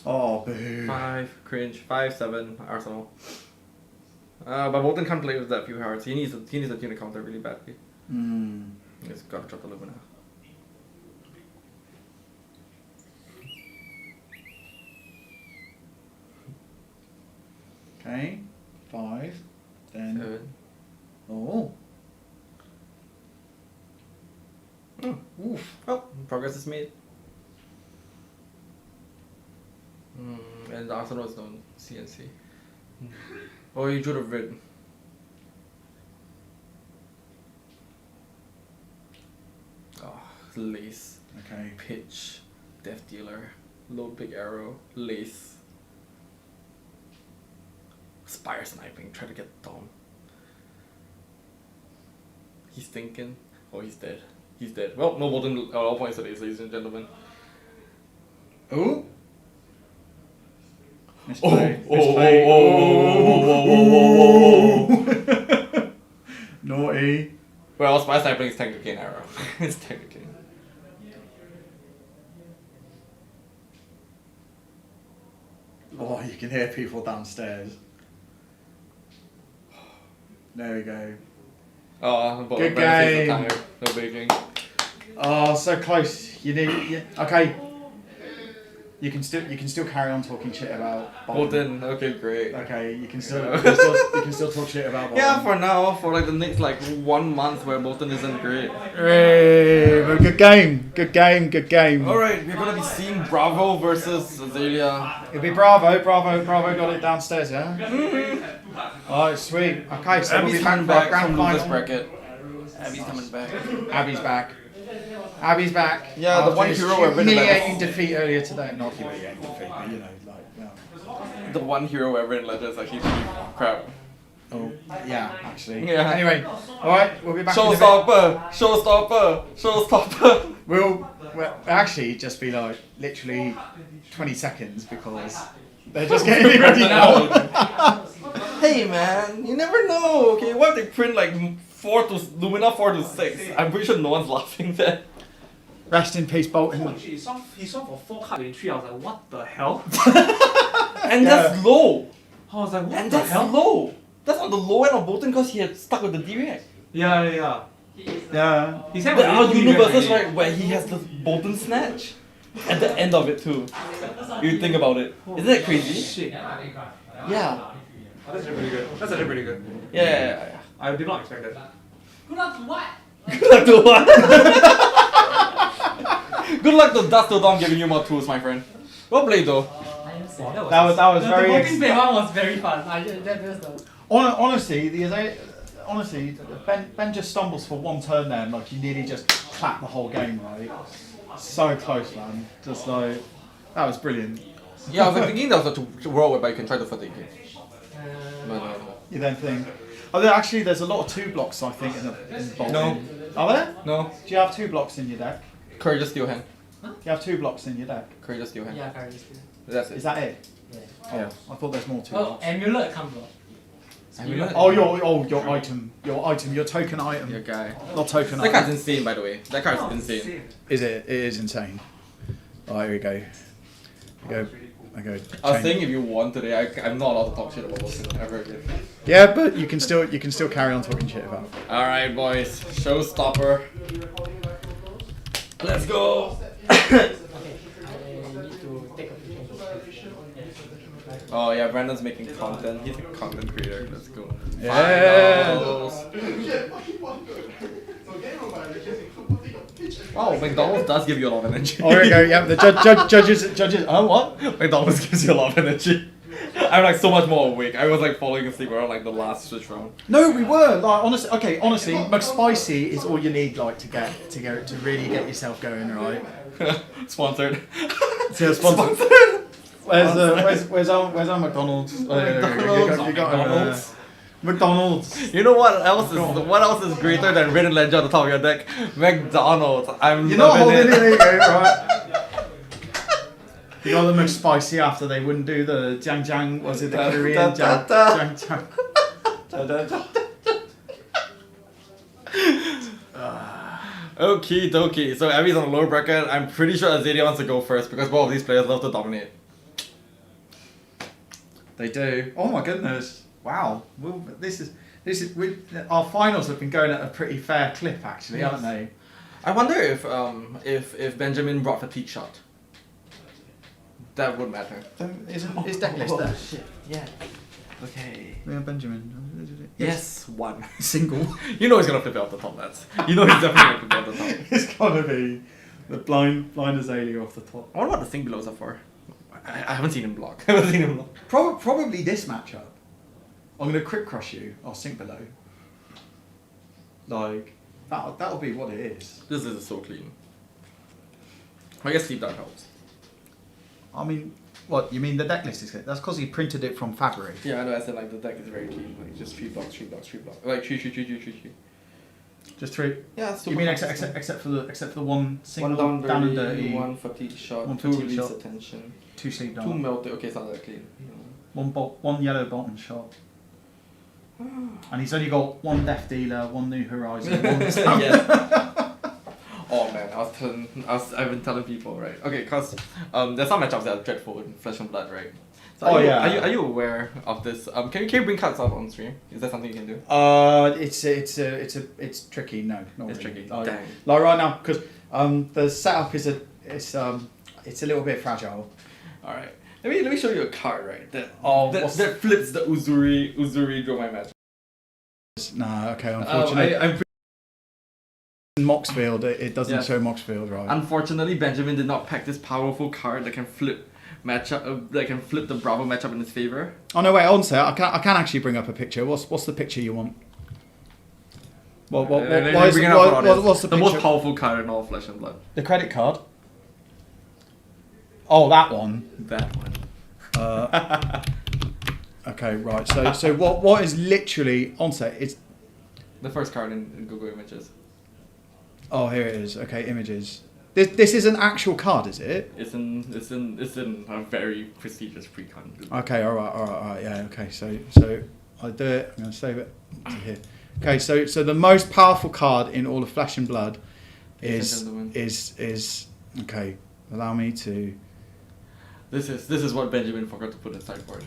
[SPEAKER 1] Oh, boo.
[SPEAKER 10] 5, cringe. 5, 7, Arsenal. But Bolton can't play with that few cards. He needs a Tunic counter really badly. He's gotta drop the Lumina.
[SPEAKER 1] Okay. 5. Then.
[SPEAKER 10] 7.
[SPEAKER 1] Oh.
[SPEAKER 10] Oof. Oh, progress is made. And Arsenal is on CNC. Oh, you drew the red. Oh, Lace.
[SPEAKER 1] Okay.
[SPEAKER 10] Pitch. Death Dealer. Load Big Arrow. Lace. Spire Sniping. Try to get Dom. He's thinking. Oh, he's dead. He's dead. Well, no Bolton all points today, ladies and gentlemen.
[SPEAKER 1] Oh. Naughty.
[SPEAKER 10] Well, Spire Sniping is technically an arrow. It's technically.
[SPEAKER 1] Oh, you can hear people downstairs. There we go.
[SPEAKER 10] Oh,
[SPEAKER 1] good game.
[SPEAKER 10] No baking.
[SPEAKER 1] Oh, so close. You need. Okay. You can still carry on talking shit about
[SPEAKER 10] Bolton. Okay, great.
[SPEAKER 1] Okay, you can still talk shit about Bolton.
[SPEAKER 10] Yeah, for now, for like the next like 1 month where Bolton isn't great.
[SPEAKER 1] Hey, but good game.
[SPEAKER 10] All right, we're gonna be seeing Bravo versus Azalea.
[SPEAKER 1] It'll be Bravo got it downstairs, yeah. Oh, sweet. Okay, so
[SPEAKER 10] Abby's
[SPEAKER 1] we'll be
[SPEAKER 10] coming
[SPEAKER 1] back
[SPEAKER 10] back
[SPEAKER 1] for
[SPEAKER 10] from
[SPEAKER 1] grand
[SPEAKER 10] this
[SPEAKER 1] final.
[SPEAKER 10] bracket. Abby's coming back.
[SPEAKER 1] Abby's back.
[SPEAKER 10] Yeah, the one hero we're winning.
[SPEAKER 1] Humiliating defeat earlier today. Not humiliating defeat, but you know, like, yeah.
[SPEAKER 10] The one hero ever in Legends actually pretty crap.
[SPEAKER 1] Oh, yeah, actually.
[SPEAKER 10] Yeah.
[SPEAKER 1] Anyway, alright, we'll be back in a bit.
[SPEAKER 10] Showstopper.
[SPEAKER 1] We'll actually just be like, literally 20 seconds because they're just getting ready now.
[SPEAKER 10] Hey man, you never know. Okay, what if they print like Lumina 4 to 6? I'm pretty sure no one's laughing there.
[SPEAKER 1] Rest in peace, Bolton.
[SPEAKER 9] He saw for 4 cards in 3. I was like, what the hell?
[SPEAKER 10] And that's low.
[SPEAKER 9] I was like, what
[SPEAKER 10] and
[SPEAKER 9] the
[SPEAKER 10] that's
[SPEAKER 9] hell?
[SPEAKER 10] low. That's on the low end of Bolton because he had stuck with the D-React.
[SPEAKER 9] Yeah.
[SPEAKER 1] He's
[SPEAKER 10] But our universes, right, where he has the Bolton Snatch at the end of it too. You think about it. Isn't that crazy?
[SPEAKER 9] Shit.
[SPEAKER 10] Yeah.
[SPEAKER 9] Oh, that's actually pretty good. That's actually pretty good.
[SPEAKER 10] Yeah.
[SPEAKER 9] I did not expect that.
[SPEAKER 7] Good luck to what?
[SPEAKER 10] Good luck to what? Good luck to Dust Till Dawn giving you more tools, my friend. Well played though.
[SPEAKER 1] That was very.
[SPEAKER 7] The Bolton play one was very fun.
[SPEAKER 1] Honestly, Ben just stumbles for 1 turn there, and like you nearly just clap the whole game, right? So close, man. Just like that was brilliant.
[SPEAKER 10] Yeah, I was like thinking there was a world whereby you can try to fatigue it. No.
[SPEAKER 1] You don't think? Oh, there's a lot of 2 blocks, I think, in Bolton.
[SPEAKER 10] No.
[SPEAKER 1] Are there?
[SPEAKER 10] No.
[SPEAKER 1] Do you have 2 blocks in your deck?
[SPEAKER 10] Courageous Steel Hand.
[SPEAKER 1] Do you have 2 blocks in your deck?
[SPEAKER 10] Courageous Steel Hand.
[SPEAKER 12] Yeah, Courageous Steel.
[SPEAKER 10] That's it.
[SPEAKER 1] Is that it?
[SPEAKER 12] Yeah.
[SPEAKER 10] Yeah.
[SPEAKER 1] I thought there's more 2
[SPEAKER 12] Oh,
[SPEAKER 1] blocks.
[SPEAKER 12] Amulet can't block.
[SPEAKER 10] Amulet?
[SPEAKER 1] Oh, your item, your token item.
[SPEAKER 10] Your guy.
[SPEAKER 1] Not token
[SPEAKER 10] That
[SPEAKER 1] item.
[SPEAKER 10] card's insane, by the way. That card's insane.
[SPEAKER 1] Is it? It is insane. Oh, here we go. I go.
[SPEAKER 10] I was saying if you won today, I'm not allowed to talk shit about Wilson ever again.
[SPEAKER 1] Yeah, but you can still carry on talking shit about it.
[SPEAKER 10] All right, boys. Showstopper. Let's go. Oh yeah, Brandon's making content. He's a content creator. Let's go.
[SPEAKER 1] Yeah.
[SPEAKER 10] Finals. Oh, McDonald's does give you a lot of energy.
[SPEAKER 1] Oh, here we go. Yeah, the judges. Oh, what?
[SPEAKER 10] McDonald's gives you a lot of energy. I'm like so much more awake. I was like falling asleep around like the last switch round.
[SPEAKER 1] No, we were like honestly. Okay, honestly, McSpicy is all you need like to really get yourself going, right?
[SPEAKER 10] Sponsored.
[SPEAKER 1] So sponsored. Where's our McDonald's? You got McDonald's.
[SPEAKER 10] You know what else is greater than Red and Ledger on the top of your deck? McDonald's.
[SPEAKER 1] You're not holding it. There you go, right? You got the McSpicy after they wouldn't do the Jang Jang. Was it the Korean Jang Jang?
[SPEAKER 10] Okie dokie. So Abby's on the lower bracket. I'm pretty sure Azadia wants to go first because both of these players love to dominate.
[SPEAKER 1] They do. Oh my goodness! Wow. Well, our finals have been going at a pretty fair clip, actually,
[SPEAKER 10] Yes.
[SPEAKER 1] haven't they?
[SPEAKER 10] I wonder if Benjamin brought fatigue shot. That would matter.
[SPEAKER 1] Is deck list there?
[SPEAKER 10] Shit. Yeah. Okay.
[SPEAKER 1] Yeah, Benjamin.
[SPEAKER 10] Yes, one.
[SPEAKER 1] Single.
[SPEAKER 10] You know he's gonna flip it off the top, lads. You know he's definitely gonna flip it off the top.
[SPEAKER 1] It's gotta be the blind azalea off the top.
[SPEAKER 10] I wonder what the thing belows are for. I haven't seen him block. I haven't seen him block.
[SPEAKER 1] Probably this matchup. I'm gonna crit crush you. I'll sink below. Like that'll be what it is.
[SPEAKER 10] This is so clean. I guess Sleep Dark helps.
[SPEAKER 1] I mean, what you mean the deck list is good? That's because he printed it from Fabric.
[SPEAKER 10] Yeah, I know. I said like the deck is very clean. Like just 3 blocks, 3 blocks, 3 blocks. Like 3.
[SPEAKER 1] Just 3.
[SPEAKER 10] Yeah, it's
[SPEAKER 1] you mean except for the one single
[SPEAKER 10] one
[SPEAKER 1] down and dirty,
[SPEAKER 10] 1 fatigue shot,
[SPEAKER 1] one
[SPEAKER 10] 2
[SPEAKER 1] fatigue
[SPEAKER 10] release
[SPEAKER 1] shot,
[SPEAKER 10] attention,
[SPEAKER 1] 2 sleep
[SPEAKER 10] 2
[SPEAKER 1] dark,
[SPEAKER 10] melted. Okay, it's not that clean.
[SPEAKER 1] one yellow bottom shot. And he's only got 1 Death Dealer, 1 New Horizon, 1
[SPEAKER 10] Yeah. Oh man, I've been telling people, right? Okay, cause there's some matchups that are dreadful in Flesh and Blood, right? So are you aware of this? Can you bring cards up on stream? Is that something you can do?
[SPEAKER 1] It's tricky. No, not
[SPEAKER 10] It's
[SPEAKER 1] really.
[SPEAKER 10] tricky.
[SPEAKER 1] Like
[SPEAKER 10] Dang.
[SPEAKER 1] right now, because the setup is it's a little bit fragile.
[SPEAKER 10] All right. Let me show you a card, right? That flips the Uzuri draw my match.
[SPEAKER 1] Nah, okay, unfortunately.
[SPEAKER 10] I'm
[SPEAKER 1] in Moxfield, it doesn't
[SPEAKER 10] Yes.
[SPEAKER 1] show Moxfield, right?
[SPEAKER 10] Unfortunately, Benjamin did not pack this powerful card that can flip matchup, that can flip the Bravo matchup in his favor.
[SPEAKER 1] Oh no, wait, on sir, I can actually bring up a picture. What's the picture you want? What's the picture?
[SPEAKER 10] most powerful card in all Flesh and Blood?
[SPEAKER 1] The credit card. Oh, that one.
[SPEAKER 10] That one.
[SPEAKER 1] Okay, right. So what is literally on set? It's
[SPEAKER 10] the first card in Google Images.
[SPEAKER 1] Oh, here it is. Okay, images. This is an actual card, is it?
[SPEAKER 10] It's in a very prestigious pre-con.
[SPEAKER 1] Okay, all right. Yeah, okay. So I do it. I'm gonna save it to here. Okay, so the most powerful card in all of Flesh and Blood is okay. Allow me to.
[SPEAKER 10] This is what Benjamin forgot to put in sideboard.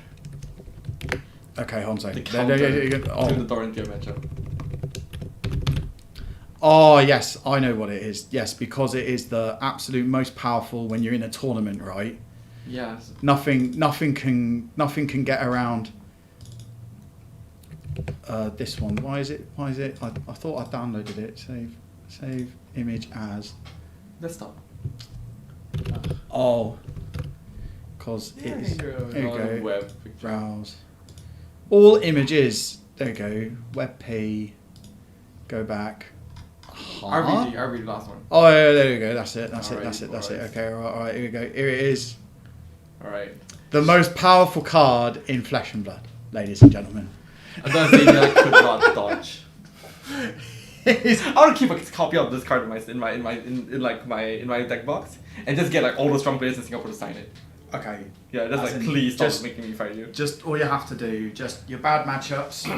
[SPEAKER 1] Okay, hold on a second.
[SPEAKER 10] The counter to the Dorantia matchup.
[SPEAKER 1] Oh yes, I know what it is. Yes, because it is the absolute most powerful when you're in a tournament, right?
[SPEAKER 10] Yeah.
[SPEAKER 1] Nothing can get around this one. Why is it? I thought I downloaded it. Save image as
[SPEAKER 10] desktop.
[SPEAKER 1] Oh, because it's
[SPEAKER 10] here
[SPEAKER 1] you go.
[SPEAKER 10] Web
[SPEAKER 1] Browse all images. There you go. WebP. Go back.
[SPEAKER 10] RVD last one.
[SPEAKER 1] Oh yeah, there you go. That's it. Okay, all right. Here we go. Here it is.
[SPEAKER 10] Alright.
[SPEAKER 1] The most powerful card in Flesh and Blood, ladies and gentlemen.
[SPEAKER 10] I thought Xenia could not dodge. I want to keep a copy of this card in my deck box and just get like all the strong players in Singapore to sign it.
[SPEAKER 1] Okay.
[SPEAKER 10] Yeah, just
[SPEAKER 1] As
[SPEAKER 10] like
[SPEAKER 1] in,
[SPEAKER 10] please stop
[SPEAKER 1] just-
[SPEAKER 10] making me fight you.
[SPEAKER 1] Just all you have to do, just your bad matchups,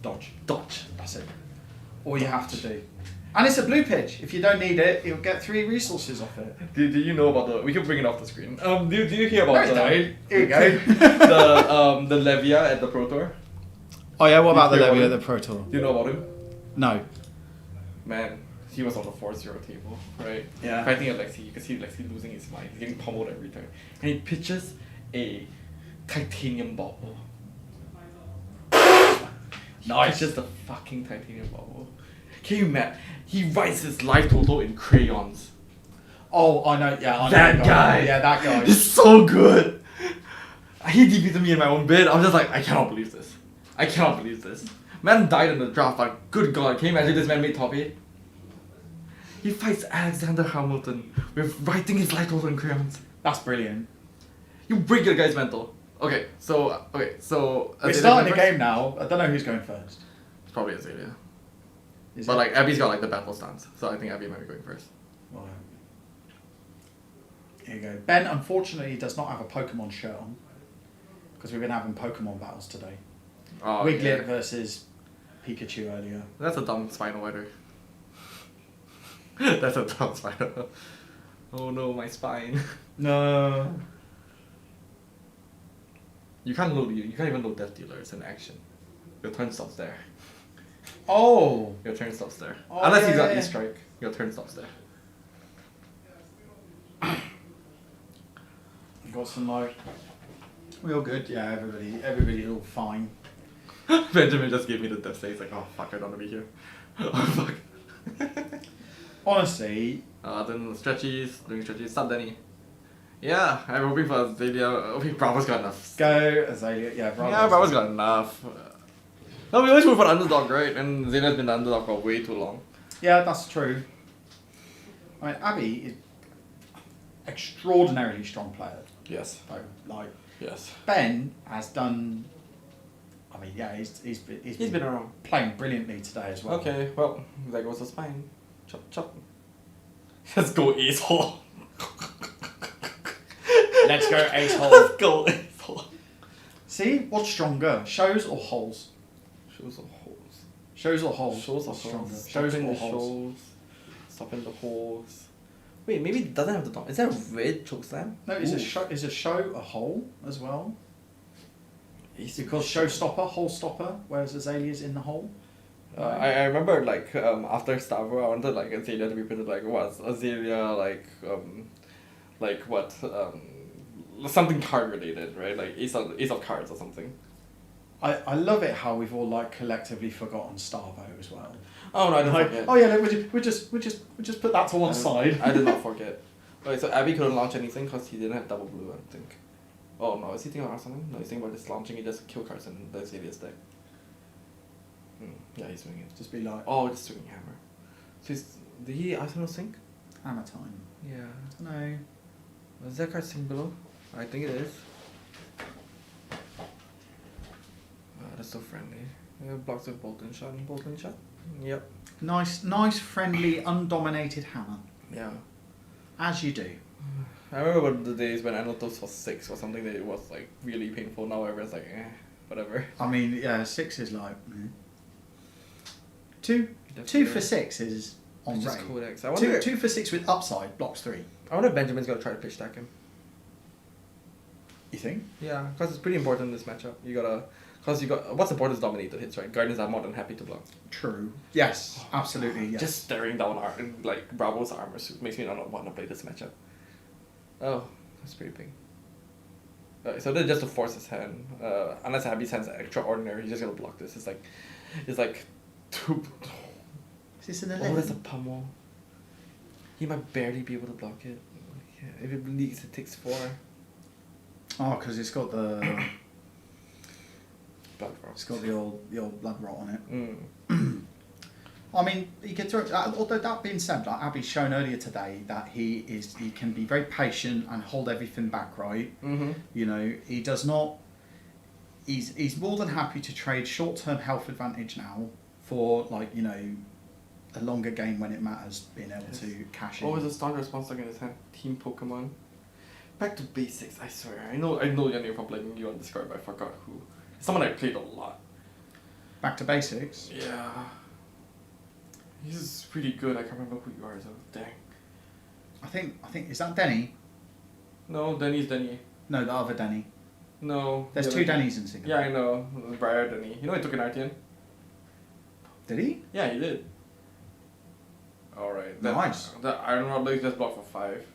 [SPEAKER 1] dodge.
[SPEAKER 10] Dodge.
[SPEAKER 1] That's it. All you have to do. And it's a blue pitch. If you don't need it, you'll get 3 resources off it.
[SPEAKER 10] Do you know about the? We can bring it off the screen. Do you hear about
[SPEAKER 1] No,
[SPEAKER 10] the?
[SPEAKER 1] don't. Here you go.
[SPEAKER 10] the Levia at the Pro Tour?
[SPEAKER 1] Oh yeah, what about the
[SPEAKER 10] You hear
[SPEAKER 1] Levy at
[SPEAKER 10] about
[SPEAKER 1] the Pro Tour?
[SPEAKER 10] Do you know about him?
[SPEAKER 1] No.
[SPEAKER 10] Man, he was on the 4-0 table, right?
[SPEAKER 1] Yeah.
[SPEAKER 10] Fighting Alexi, you can see Alexi losing his mind. He's getting pummeled every turn. And he pitches a titanium bauble.
[SPEAKER 1] Nice.
[SPEAKER 10] Pitches the fucking titanium bauble. Can you imagine? He writes his life total in crayons.
[SPEAKER 1] Oh, I know. Yeah, I know
[SPEAKER 10] That guy.
[SPEAKER 1] Yeah, that guy.
[SPEAKER 10] He's so good. He defeated me in my own bid. I was just like, I cannot believe this. I cannot believe this. Man died in the draft. Like, good God, can you imagine this man made top 8? He fights Alexander Hamilton with writing his life total in crayons.
[SPEAKER 1] That's brilliant.
[SPEAKER 10] You break the guy's mental. Okay, so
[SPEAKER 1] We're starting the game now. I don't know who's going first.
[SPEAKER 10] It's probably Azalea.
[SPEAKER 1] Is
[SPEAKER 10] But
[SPEAKER 1] it?
[SPEAKER 10] like Abby's got like the battle stance, so I think Abby might be going first.
[SPEAKER 1] Right. Here you go. Ben unfortunately does not have a Pokemon shirt on because we've been having Pokemon battles today.
[SPEAKER 10] Oh,
[SPEAKER 1] Wiglet
[SPEAKER 10] yeah.
[SPEAKER 1] versus Pikachu earlier.
[SPEAKER 10] That's a dumb spinal wider. That's a dumb spinal. Oh no, my spine.
[SPEAKER 1] No.
[SPEAKER 10] You can't even load Death Dealer, it's an action. Your turn stops there.
[SPEAKER 1] Oh.
[SPEAKER 10] Your turn stops there.
[SPEAKER 1] Oh,
[SPEAKER 10] Unless
[SPEAKER 1] yeah,
[SPEAKER 10] you got
[SPEAKER 1] yeah.
[SPEAKER 10] E-Strike, your turn stops there.
[SPEAKER 1] You got some like. We all good? Yeah, everybody's all fine.
[SPEAKER 10] Benjamin just gave me the death say. He's like, oh fuck, I don't want to be here. Oh fuck.
[SPEAKER 1] Honestly.
[SPEAKER 10] Then doing stretchies. Stop Denny. Yeah, I'm hoping for Azalea. Okay, Bravo's got enough.
[SPEAKER 1] Go Azalea. Yeah,
[SPEAKER 10] Bravo's got enough. No, we always move for underdog, right? And Zayna's been the underdog for way too long.
[SPEAKER 1] Yeah, that's true. I mean, Abby is extraordinarily strong player.
[SPEAKER 10] Yes.
[SPEAKER 1] Like.
[SPEAKER 10] Yes.
[SPEAKER 1] Ben has done. I mean, yeah, he's
[SPEAKER 10] been around.
[SPEAKER 1] Playing brilliantly today as well.
[SPEAKER 10] Okay, well, there goes the spine. Chop chop. Let's go ace hole.
[SPEAKER 1] Let's go ace hole.
[SPEAKER 10] Let's go ace hole.
[SPEAKER 1] See, what's stronger, shows or holes?
[SPEAKER 10] Shows or holes.
[SPEAKER 1] Shows or holes.
[SPEAKER 10] Shows or
[SPEAKER 1] What's stronger?
[SPEAKER 10] holes.
[SPEAKER 1] Shows
[SPEAKER 10] Stop in
[SPEAKER 1] or
[SPEAKER 10] the
[SPEAKER 1] holes.
[SPEAKER 10] shows. Stop in the holes. Wait, maybe it doesn't have the top. Is that a red chokeslam?
[SPEAKER 1] No, is a show a hole as well? Because showstopper, hole stopper, whereas Azalea's in the hole.
[SPEAKER 10] I remember like after Stavro, I wanted like Azalea to be printed like what's Azalea like what something card related, right? Like ace of cards or something.
[SPEAKER 1] I love it how we've all like collectively forgotten Starvo as well.
[SPEAKER 10] Oh no, I didn't
[SPEAKER 1] like,
[SPEAKER 10] forget.
[SPEAKER 1] oh yeah, we just put that to one side.
[SPEAKER 10] I did not forget. Okay, so Abby couldn't launch anything because he didn't have double blue, I don't think. Oh no, is he thinking about something? No, he's thinking about just launching. He just kill cards in the Azalea's deck. Yeah, he's swinging it.
[SPEAKER 1] Just be like.
[SPEAKER 10] Oh, just swinging hammer. So did he Arsenal sync?
[SPEAKER 1] Hammer time.
[SPEAKER 10] Yeah.
[SPEAKER 1] No.
[SPEAKER 10] Was that card synced below? I think it is. That's so friendly. Blocks with Bolton shot. Yep.
[SPEAKER 1] Nice, friendly, undominated hammer.
[SPEAKER 10] Yeah.
[SPEAKER 1] As you do.
[SPEAKER 10] I remember the days when Anotos was 6 or something that it was like really painful. Now everyone's like, whatever.
[SPEAKER 1] I mean, yeah, 6 is like. Two for 6 is on
[SPEAKER 10] just
[SPEAKER 1] rate.
[SPEAKER 10] Codex. I wonder.
[SPEAKER 1] 2 for 6 with upside blocks 3.
[SPEAKER 10] I wonder if Benjamin's gonna try to pitch stack him.
[SPEAKER 1] You think?
[SPEAKER 10] Yeah, because it's pretty important in this matchup. Because you got what's important is dominated hits, right? Guardians are more than happy to block.
[SPEAKER 1] True. Yes, absolutely. Yes.
[SPEAKER 10] Just staring down like Bravo's armor suit makes me not want to play this matchup. Oh, that's pretty big. So then just to force his hand, unless Abby's hand's extraordinary, he's just gonna block this. It's like two.
[SPEAKER 1] Is this an
[SPEAKER 10] 11? Oh, that's a pummel. He might barely be able to block it. Yeah, if it leaks, it takes 4.
[SPEAKER 1] Oh, because it's got the.
[SPEAKER 10] Blood rot.
[SPEAKER 1] It's got the old blood rot on it. I mean, he could throw. Although that being said, like Abby's shown earlier today that he can be very patient and hold everything back, right?
[SPEAKER 10] Mm-hmm.
[SPEAKER 1] You know, he does not. He's more than happy to trade short-term health advantage now for like a longer game when it matters, being able to cash in.
[SPEAKER 10] What was the standard response against his hand? Team Pokemon. Back to basics. I swear. I know your name from playing you on Discord, but I forgot who. Someone I played a lot.
[SPEAKER 1] Back to basics.
[SPEAKER 10] Yeah. He's pretty good. I can't remember who you are though. Dang.
[SPEAKER 1] I think is that Denny?
[SPEAKER 10] No, Denny's Denny.
[SPEAKER 1] No, the other Denny.
[SPEAKER 10] No.
[SPEAKER 1] There's two Dennys in Singapore.
[SPEAKER 10] Yeah, I know. Briar Denny. You know he took an Artian?
[SPEAKER 1] Did he?
[SPEAKER 10] Yeah, he did. Alright.
[SPEAKER 1] Nice.
[SPEAKER 10] The Iron Rod Lake just blocked for 5.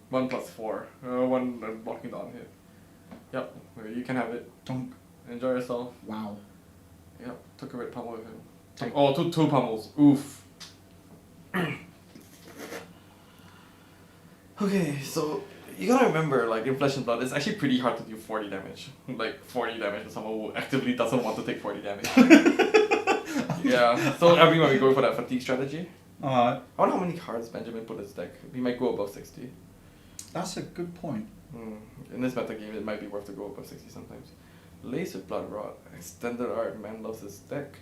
[SPEAKER 10] 1 plus 4. 1 blocking the on hit. Yep. You can have it.
[SPEAKER 1] Donk.
[SPEAKER 10] Enjoy yourself.
[SPEAKER 1] Wow.
[SPEAKER 10] Yep. Took a red pummel with him.
[SPEAKER 1] Take-
[SPEAKER 10] Oh, two pummels. Oof. Okay, so you gotta remember, like in Flesh and Blood, it's actually pretty hard to do 40 damage. Like 40 damage to someone who actively doesn't want to take 40 damage. Yeah. So everyone we go for that fatigue strategy.
[SPEAKER 1] Alright.
[SPEAKER 10] I wonder how many cards Benjamin put in his deck. He might go above 60.
[SPEAKER 1] That's a good point.
[SPEAKER 10] In this meta game, it might be worth to go above 60 sometimes. Lace with Blood Rod. Extended Art. Man loves his deck.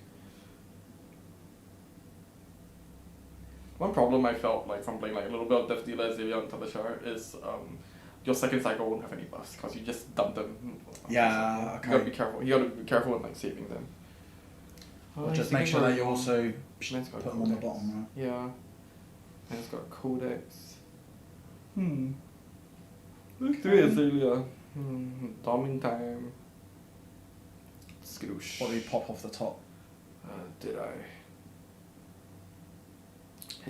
[SPEAKER 10] One problem I felt like from playing like a little bit of Death Dealer Xavier on Teleshar is your second cycle won't have any buffs because you just dump them.
[SPEAKER 1] Yeah,
[SPEAKER 10] You gotta be careful. You gotta be careful with like saving them.
[SPEAKER 1] Or just make sure that you also put them on the bottom, right?
[SPEAKER 10] Yeah. And it's got Codex.
[SPEAKER 1] Okay.
[SPEAKER 10] 3 Azalea. Doming Time. Skadoosh.
[SPEAKER 1] What do you pop off the top?
[SPEAKER 10] Did I?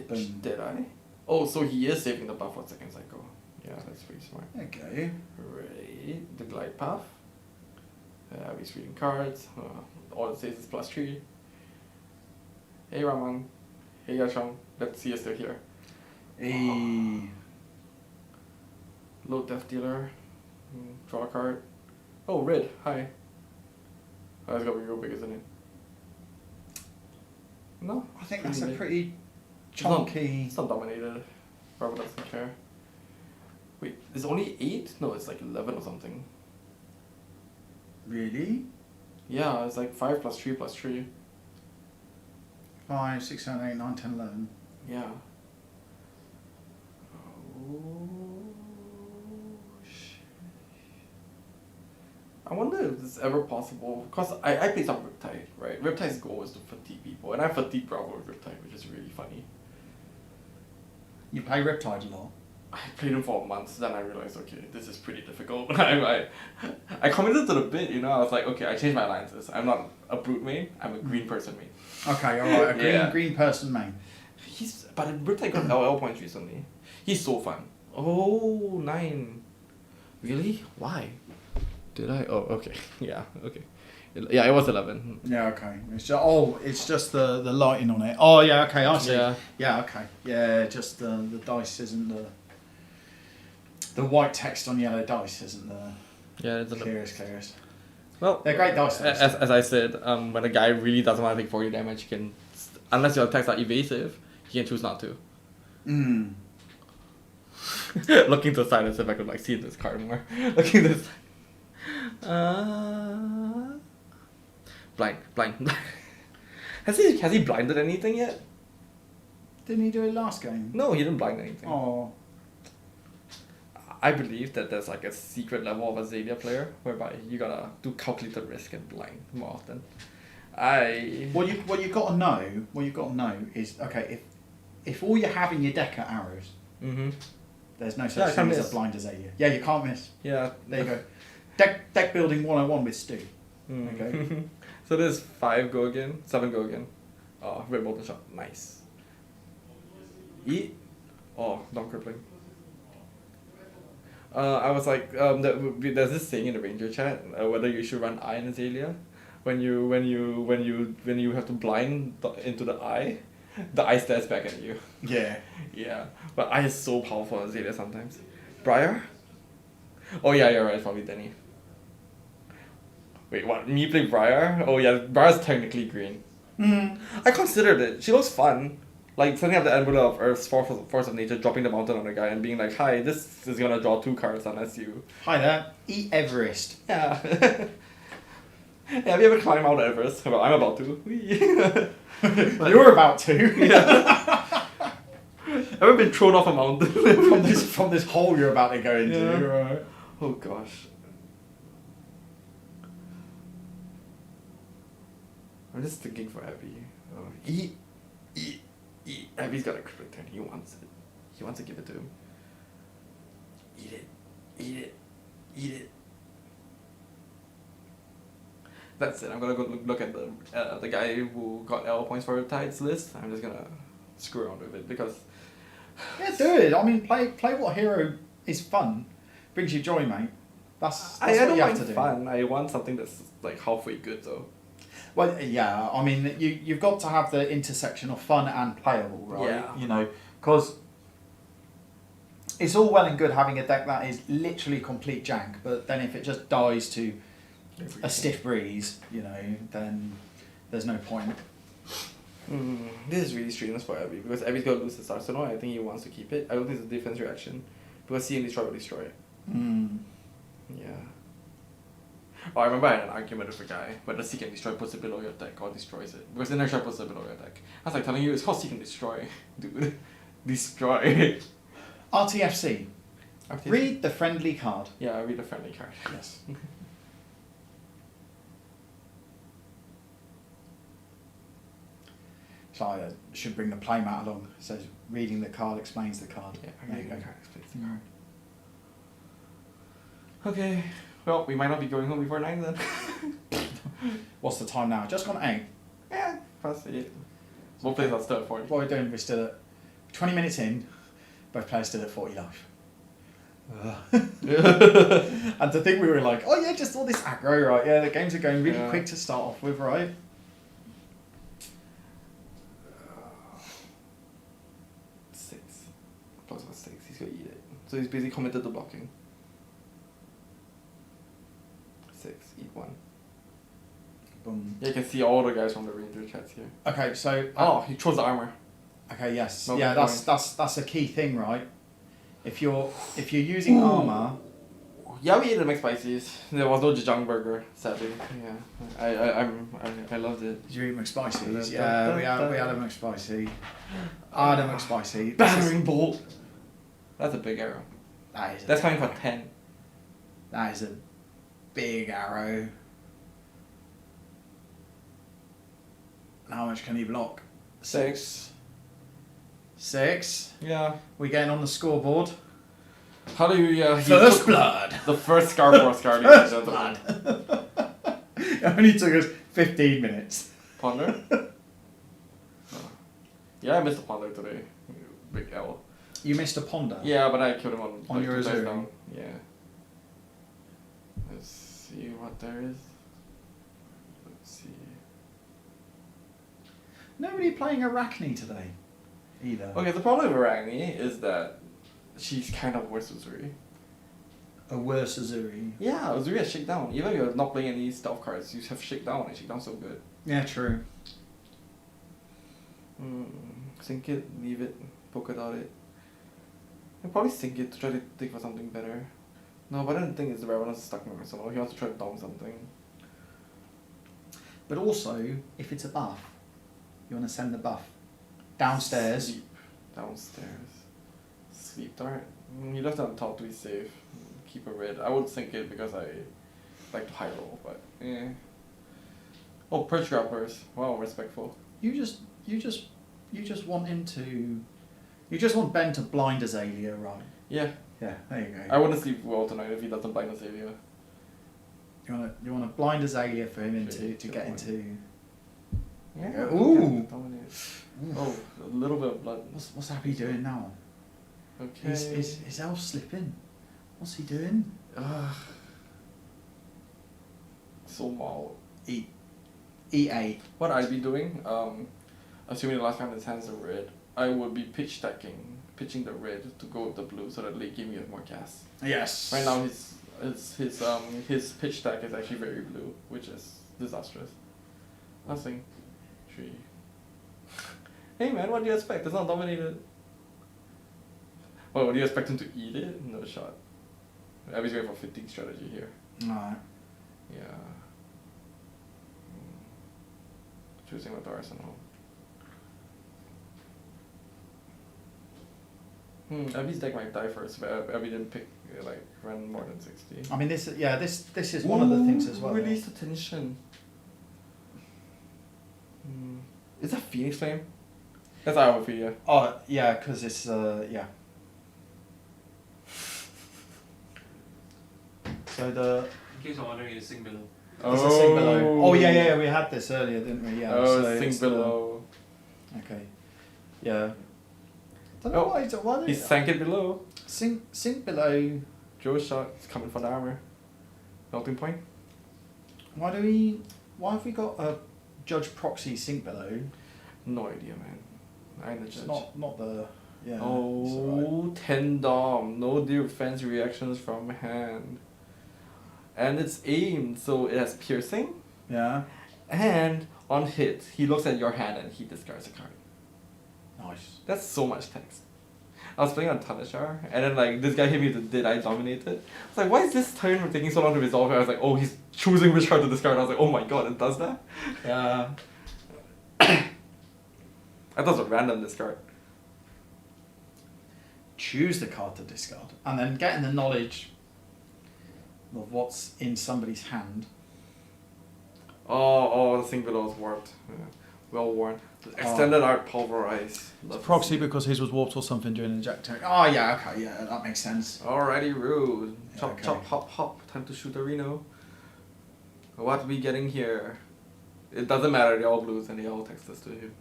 [SPEAKER 1] Boom.
[SPEAKER 10] Did I? Oh, so he is saving the buff for second cycle. Yeah, that's pretty smart.
[SPEAKER 1] Okay.
[SPEAKER 10] Right. The glide path. He's reading cards. All it says is +3. Hey Raman. Hey Yashang. Let's see you're still here.
[SPEAKER 1] Hey.
[SPEAKER 10] Low Death Dealer. Draw a card. Oh, red. Hi. Oh, it's gotta be real big, isn't it? No?
[SPEAKER 1] I think that's a
[SPEAKER 10] big.
[SPEAKER 1] pretty
[SPEAKER 10] It's not-
[SPEAKER 1] chunky.
[SPEAKER 10] It's not dominated. Robert doesn't care. Wait, it's only 8? No, it's like 11 or something.
[SPEAKER 1] Really?
[SPEAKER 10] Yeah, it's like 5 plus 3 plus 3.
[SPEAKER 1] 5, 6, 7, 8, 9, 10, 11.
[SPEAKER 10] Yeah. I wonder if it's ever possible, because I played some Riptide, right? Riptide's goal is to fatigue people, and I fatigue Bravo with Riptide, which is really funny.
[SPEAKER 1] You play Riptide a lot?
[SPEAKER 10] I played him for months, then I realized, okay, this is pretty difficult. I committed to the bit, you know, I was like, okay, I changed my alliances. I'm not a brute main, I'm a green person main.
[SPEAKER 1] Okay, alright,
[SPEAKER 10] Yeah.
[SPEAKER 1] green person main.
[SPEAKER 10] But Riptide got LL points recently. He's so fun. Oh, 9. Really? Why? Did I? Oh, okay. Yeah, okay. Yeah, it was 11.
[SPEAKER 1] Yeah, okay. It's just the lighting on it. Oh, yeah, okay, I see.
[SPEAKER 10] Yeah.
[SPEAKER 1] Yeah, okay. Yeah, just the dice isn't the white text on yellow dice isn't the
[SPEAKER 10] Yeah, it's
[SPEAKER 1] clearest.
[SPEAKER 10] Well,
[SPEAKER 1] They're great dice.
[SPEAKER 10] as I said, when a guy really doesn't want to take 40 damage, he can, unless your attacks are evasive, he can choose not to. Looking to the side as if I could like see this card more. Looking to the side. Blind. Has he blinded anything yet?
[SPEAKER 1] Didn't he do it last game?
[SPEAKER 10] No, he didn't blind anything.
[SPEAKER 1] Oh.
[SPEAKER 10] I believe that there's like a secret level of Azalea player whereby you gotta do calculated risk and blind more often.
[SPEAKER 1] What you gotta know is, okay, if all you have in your deck are arrows, there's no such thing as a blind Azalea. Yeah, you can't miss.
[SPEAKER 10] Yeah.
[SPEAKER 1] There you go. Deck building 101 with Stu. Okay.
[SPEAKER 10] So there's 5 go again, 7 go again. Oh, red molten shot, nice. Eat. Oh, non crippling. I was like, there's this saying in the Ranger chat whether you should run Eye in Azalea. When you have to blind into the eye stares back at you.
[SPEAKER 1] Yeah.
[SPEAKER 10] Yeah, but Eye is so powerful in Azalea sometimes. Briar? Oh yeah, you're right, it's probably Denny. Wait, what? Me play Briar? Oh yeah, Briar's technically green. I considered it. She looks fun. Like setting up the emblem of Earth's force of nature, dropping the mountain on the guy and being like, hi, this is gonna draw 2 cards unless you...
[SPEAKER 1] Hi there. Eat Everest.
[SPEAKER 10] Yeah. Yeah, have you ever climbed Mount Everest? Well, I'm about to.
[SPEAKER 1] You're about to.
[SPEAKER 10] Yeah. Ever been thrown off a mountain?
[SPEAKER 1] from this hole you're about to go into.
[SPEAKER 10] Yeah.
[SPEAKER 1] Right.
[SPEAKER 10] Oh gosh. I'm just thinking for Abby. Eat. Abby's got a crit turn. He wants it. He wants to give it to him. Eat it. That's it. I'm gonna go look at the guy who got L points for Tides list. I'm just gonna screw around with it because...
[SPEAKER 1] Yeah, do it. I mean, play what hero is fun. Brings you joy, mate. That's
[SPEAKER 10] I
[SPEAKER 1] what
[SPEAKER 10] don't
[SPEAKER 1] you have
[SPEAKER 10] mind
[SPEAKER 1] to do.
[SPEAKER 10] fun. I want something that's like halfway good though.
[SPEAKER 1] Well, yeah, I mean, you've got to have the intersection of fun and playable, right?
[SPEAKER 10] Yeah.
[SPEAKER 1] You know, because it's all well and good having a deck that is literally complete jank, but then if it just dies to a stiff breeze, you know, then there's no point.
[SPEAKER 10] This is really strenuous for Abby because Abby's gonna lose his arsenal. I think he wants to keep it. I don't think it's a defense reaction because seeing destroy will destroy it. Yeah. Oh, I remember I had an argument with a guy whether Seek and Destroy puts it below your deck or destroys it. Because Inertia puts it below your deck. I was like telling you, it's called Seek and Destroy. Dude. Destroy.
[SPEAKER 1] RTFC. Read the friendly card.
[SPEAKER 10] Yeah, read the friendly card.
[SPEAKER 1] Yes. So I should bring the playmat along. It says, reading the card explains the card.
[SPEAKER 10] Yeah,
[SPEAKER 1] There you
[SPEAKER 10] reading
[SPEAKER 1] go.
[SPEAKER 10] the card explains the card. Okay. Well, we might not be going home before 9 then.
[SPEAKER 1] What's the time now? Just gone 8.
[SPEAKER 10] Yeah, past 8. Both players are still at 40.
[SPEAKER 1] What we're doing, we're still at 20 minutes in, both players still at 40 life. And to think we were like, oh yeah, just all this aggro, right? Yeah, the games are going really quick to start off with, right?
[SPEAKER 10] Six. Plus 6. He's gonna eat it. So he's basically committed to blocking. 6. Eat 1.
[SPEAKER 1] Boom.
[SPEAKER 10] Yeah, you can see all the guys from the Ranger chats here.
[SPEAKER 1] Okay, so
[SPEAKER 10] Oh, he throws the armor.
[SPEAKER 1] okay, yes,
[SPEAKER 10] No
[SPEAKER 1] yeah,
[SPEAKER 10] good
[SPEAKER 1] that's a key thing, right? If you're using armor,
[SPEAKER 10] Yeah, we ate the McSpicy's. There was no jajang burger, sadly. Yeah, I loved it.
[SPEAKER 1] did you eat McSpicy's?
[SPEAKER 10] Dun,
[SPEAKER 1] Yeah,
[SPEAKER 10] dun,
[SPEAKER 1] we had a
[SPEAKER 10] dun.
[SPEAKER 1] McSpicy. I had a McSpicy.
[SPEAKER 10] Battering bolt. That's a big arrow. That's coming for 10.
[SPEAKER 1] That is a big arrow. And how much can he block? 6. 6.
[SPEAKER 10] Yeah.
[SPEAKER 1] We getting on the scoreboard.
[SPEAKER 10] Hallelujah.
[SPEAKER 1] First blood.
[SPEAKER 10] The first Scarborough Scar.
[SPEAKER 1] First blood. It only took us 15 minutes.
[SPEAKER 10] Ponder? Yeah, I missed a Ponder today. Big L.
[SPEAKER 1] You missed a ponder.
[SPEAKER 10] Yeah, but I killed him on like
[SPEAKER 1] your
[SPEAKER 10] 2 dice
[SPEAKER 1] Azuri.
[SPEAKER 10] down. Yeah. Let's see what there is. Let's see.
[SPEAKER 1] Nobody playing Arachne today, either.
[SPEAKER 10] Okay, the problem with Arachne is that she's kind of worse with Azuri.
[SPEAKER 1] A worse Azuri.
[SPEAKER 10] Yeah, Azuri has Shakedown. Even if you're not playing any stealth cards, you have Shakedown, and Shakedown's so good.
[SPEAKER 1] Yeah, true.
[SPEAKER 10] Sink it, leave it, polka dot it. I'll probably sink it to try to think for something better. No, but I don't think it's the Ravenous stuck in my arsenal. He wants to try to dom something.
[SPEAKER 1] But also, if it's a buff, you want to send the buff downstairs.
[SPEAKER 10] Sleep. Downstairs. Sleep dart. He left it on top to be safe. Keep a red. I would sink it because I like to high roll, but eh. Oh, Perch Grapplers. Wow, respectful.
[SPEAKER 1] You just want him to. You just want Ben to blind Azalea, right?
[SPEAKER 10] Yeah.
[SPEAKER 1] Yeah, there you go.
[SPEAKER 10] I wouldn't sleep well tonight if he doesn't blind Azalea.
[SPEAKER 1] You want to blind Azalea for him to get into.
[SPEAKER 10] Yeah.
[SPEAKER 1] Ooh.
[SPEAKER 10] Oh, a little bit of blood.
[SPEAKER 1] What's Abby doing now?
[SPEAKER 10] Okay.
[SPEAKER 1] Is Elf slipping? What's he doing?
[SPEAKER 10] So mild.
[SPEAKER 1] E8.
[SPEAKER 10] What I'd be doing, assuming the last time his hands are red, I would be pitching the red to go with the blue so that late game you have more gas.
[SPEAKER 1] Yes.
[SPEAKER 10] Right now his pitch stack is actually very blue, which is disastrous. Nothing. tree. Hey man, what do you expect? It's not dominated. What do you expect him to eat it? No shot. Abby's going for fatigue strategy here.
[SPEAKER 1] Alright.
[SPEAKER 10] Yeah. Choosing with the arsenal. Abby's deck might die first, but Abby didn't pick run more than 60.
[SPEAKER 1] I mean, this is one of the things as well.
[SPEAKER 10] Release the tension. Is that Phoenix Flame? That's Iowa.
[SPEAKER 1] Oh yeah, because it's yeah. So the.
[SPEAKER 12] In case you're wondering, it's Sing Below.
[SPEAKER 1] It's a Sing Below. Oh yeah, we had this earlier, didn't we? Yeah.
[SPEAKER 10] Oh,
[SPEAKER 1] so
[SPEAKER 10] Sing Below.
[SPEAKER 1] Okay. Yeah. Don't know why
[SPEAKER 10] he sank it below.
[SPEAKER 1] Sink below.
[SPEAKER 10] Joe's shot is coming for the armor. Melting point.
[SPEAKER 1] Why have we got a Judge Proxy sink below?
[SPEAKER 10] No idea, man. I ain't the judge.
[SPEAKER 1] It's not the yeah.
[SPEAKER 10] Oh, right. 10 dom. No defense reactions from hand. And it's aimed, so it has piercing.
[SPEAKER 1] Yeah.
[SPEAKER 10] And on hit, he looks at your hand and he discards a card.
[SPEAKER 1] Nice.
[SPEAKER 10] That's so much text. I was playing on Tanishar, and then this guy hit me with the Did I Dominate It? I was like, why is this turn taking so long to resolve it? I was like, oh, he's choosing which card to discard. I was like, oh my god, it does that?
[SPEAKER 1] Yeah.
[SPEAKER 10] I thought it was a random discard.
[SPEAKER 1] Choose the card to discard, and then getting the knowledge of what's in somebody's hand.
[SPEAKER 10] Oh, the thing below is warped. Yeah. Well worn. Extended art pulverize.
[SPEAKER 1] Proxy because his was warped or something during the Jack turn. Oh yeah, okay, yeah, that makes sense.
[SPEAKER 10] Alrighty, rude. Chop,
[SPEAKER 1] okay.
[SPEAKER 10] Chop, hop, hop. Time to shoot a Reno. What we getting here? It doesn't matter, they're all blues and they all text us to you.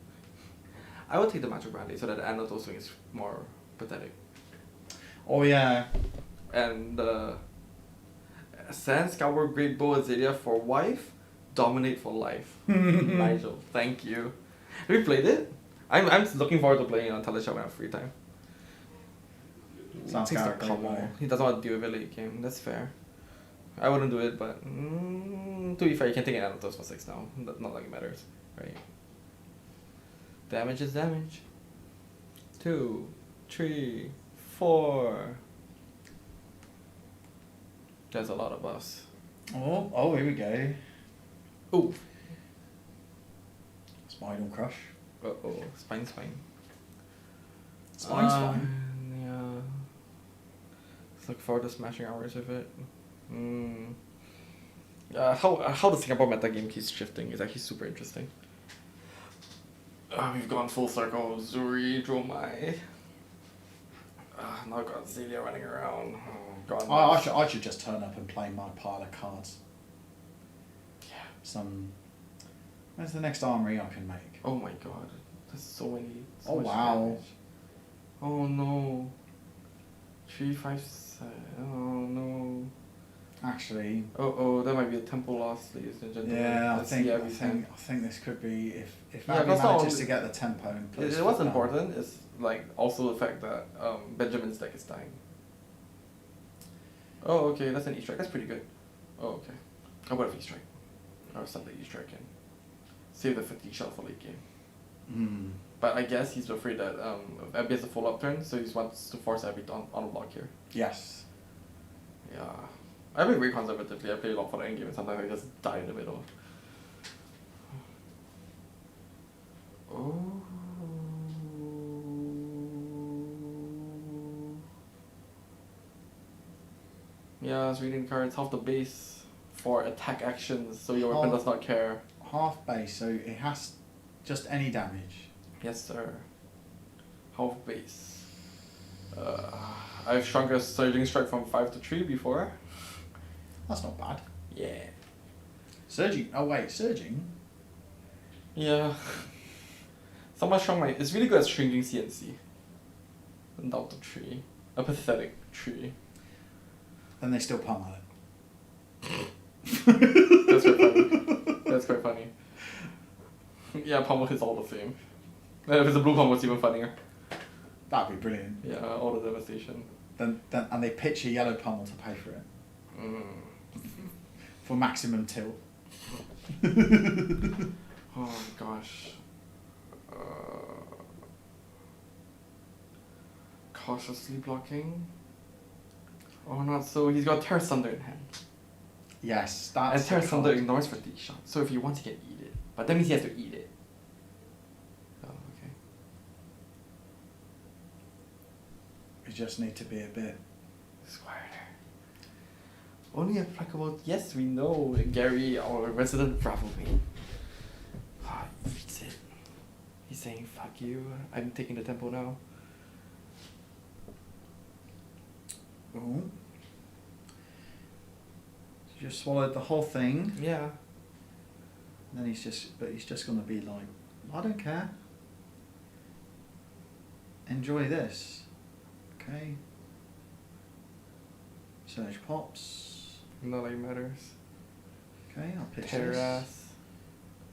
[SPEAKER 10] I would take the Magic Brandy so that the Anatol swing is more pathetic.
[SPEAKER 1] Oh yeah.
[SPEAKER 10] And Sand Scour Great Bow Azalea for wife, dominate for life. Nigel, thank you. Have you played it? I'm looking forward to playing it on Teleshop when I have free time.
[SPEAKER 1] Sounds
[SPEAKER 10] Takes the
[SPEAKER 1] great,
[SPEAKER 10] pummel. He doesn't want to deal with it late game. That's fair. I wouldn't do it, but to be fair, you can take an Anatol for 6 now. Not like it matters, right? Damage is damage. 2, 3, 4. There's a lot of us.
[SPEAKER 1] Oh, here we go.
[SPEAKER 10] Ooh.
[SPEAKER 1] Spinal Crush.
[SPEAKER 10] Uh-oh. Spine.
[SPEAKER 1] Spine's fine.
[SPEAKER 10] Yeah. Let's look forward to smashing hours with it. How the Singapore metagame keeps shifting is actually super interesting. We've gone full circle. Zuri, Dromai. Now I've got Zelia running around.
[SPEAKER 1] I should just turn up and play my pile of cards. Yeah. Where's the next armory I can make?
[SPEAKER 10] Oh my god. There's so many.
[SPEAKER 1] Oh wow.
[SPEAKER 10] Damage. Oh no. 3, 5, 7. Oh no.
[SPEAKER 1] Actually.
[SPEAKER 10] Oh, that might be a temple loss, ladies and gentlemen.
[SPEAKER 1] Yeah, I think this could be if Abby
[SPEAKER 10] that's
[SPEAKER 1] manages to get the tempo in place.
[SPEAKER 10] What's important is also the fact that Benjamin's deck is dying. Oh, okay, that's an E-strike. That's pretty good. Oh, okay. I would have E-strike. Or sub the E-strike in. Save the 50 shot for late game. But I guess he's afraid that Abby has a full up turn, so he wants to force Abby on a block here.
[SPEAKER 1] Yes.
[SPEAKER 10] Yeah. I play very conservatively. I play a lot for the end game and sometimes I just die in the middle. Oh. Yeah, I was reading cards. Half the base for attack actions, so your weapon does not care.
[SPEAKER 1] Half base, so it has just any damage.
[SPEAKER 10] Yes, sir. Half base. I've shrunk a Surging Strike from 5 to 3 before.
[SPEAKER 1] That's not bad.
[SPEAKER 10] Yeah.
[SPEAKER 1] Surging? Oh wait, surging?
[SPEAKER 10] Yeah. Someone shrunk my... It's really good at shrinking CNC. Down to 3. A pathetic 3.
[SPEAKER 1] And they still pummel it.
[SPEAKER 10] That's quite funny. That's quite funny. Yeah, pummel is all the same. If it's a blue pummel, it's even funnier.
[SPEAKER 1] That'd be brilliant.
[SPEAKER 10] Yeah, all the devastation.
[SPEAKER 1] Then and they pitch a yellow pummel to pay for it.
[SPEAKER 10] Mm.
[SPEAKER 1] For maximum tilt.
[SPEAKER 10] Oh gosh. Cautiously blocking. Oh, not so. He's got Terra Thunder in hand.
[SPEAKER 1] Yes,
[SPEAKER 10] And
[SPEAKER 1] that's
[SPEAKER 10] Terra
[SPEAKER 1] the
[SPEAKER 10] Thunder
[SPEAKER 1] card.
[SPEAKER 10] ignores fatigue shot. So if he wants, he can eat it. But that means he has to eat it. Oh, okay.
[SPEAKER 1] We just need to be a bit
[SPEAKER 10] Squire. Only applicable. Yes, we know. Gary, our resident Bravo main. Ah, he eats it. He's saying, fuck you. I'm taking the tempo now.
[SPEAKER 1] Oh. Just swallowed the whole thing.
[SPEAKER 10] Yeah.
[SPEAKER 1] And then he's just gonna be like, I don't care. Enjoy this. Okay. Surge pops.
[SPEAKER 10] Not like matters.
[SPEAKER 1] Okay, I'll pitch
[SPEAKER 10] Terras.
[SPEAKER 1] this.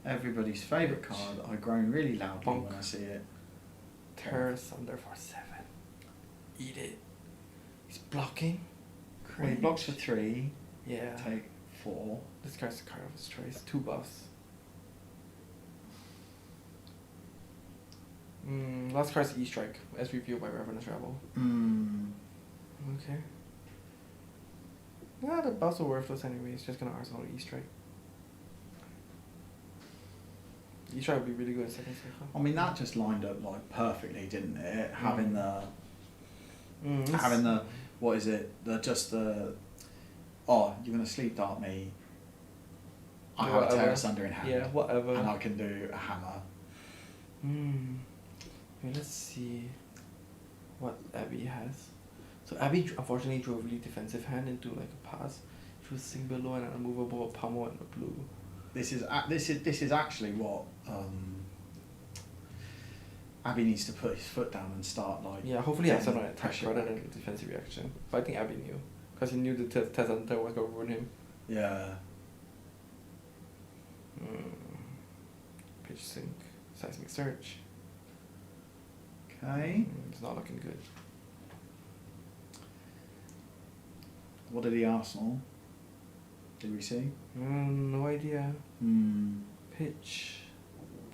[SPEAKER 1] Everybody's favourite card. I groan really loudly
[SPEAKER 10] Bonk.
[SPEAKER 1] when I see it.
[SPEAKER 10] Terra Thunder for 7. Eat it. He's blocking.
[SPEAKER 1] Well, he blocks for 3.
[SPEAKER 10] Yeah.
[SPEAKER 1] Take 4.
[SPEAKER 10] This guy's the card of his choice. 2 buffs. Last card's E-Strike, as revealed by Ravenous Rebel. Okay. Yeah, the buffs are worthless anyway. It's just gonna arsenal E-Strike. E-Strike would be really good in second cycle.
[SPEAKER 1] I mean, that just lined up like perfectly, didn't it? Having the, what is it? Oh, you're gonna sleep dart me. I have a Terra Thunder in hand.
[SPEAKER 10] Yeah, whatever.
[SPEAKER 1] And I can do a hammer.
[SPEAKER 10] Okay, let's see what Abby has. So Abby unfortunately drew a really defensive hand into like a pass. She was sing below and an unmovable pummel and a blue.
[SPEAKER 1] This is actually what Abby needs to put his foot down and start like.
[SPEAKER 10] Yeah, hopefully he has an attack
[SPEAKER 1] pressure
[SPEAKER 10] rather
[SPEAKER 1] back.
[SPEAKER 10] than a defensive reaction. But I think Abby knew, because he knew the Tezanta was gonna ruin him.
[SPEAKER 1] Yeah.
[SPEAKER 10] Pitch sync, seismic search.
[SPEAKER 1] Okay.
[SPEAKER 10] It's not looking good.
[SPEAKER 1] What did he Arsenal? Did we see?
[SPEAKER 10] No idea. Pitch.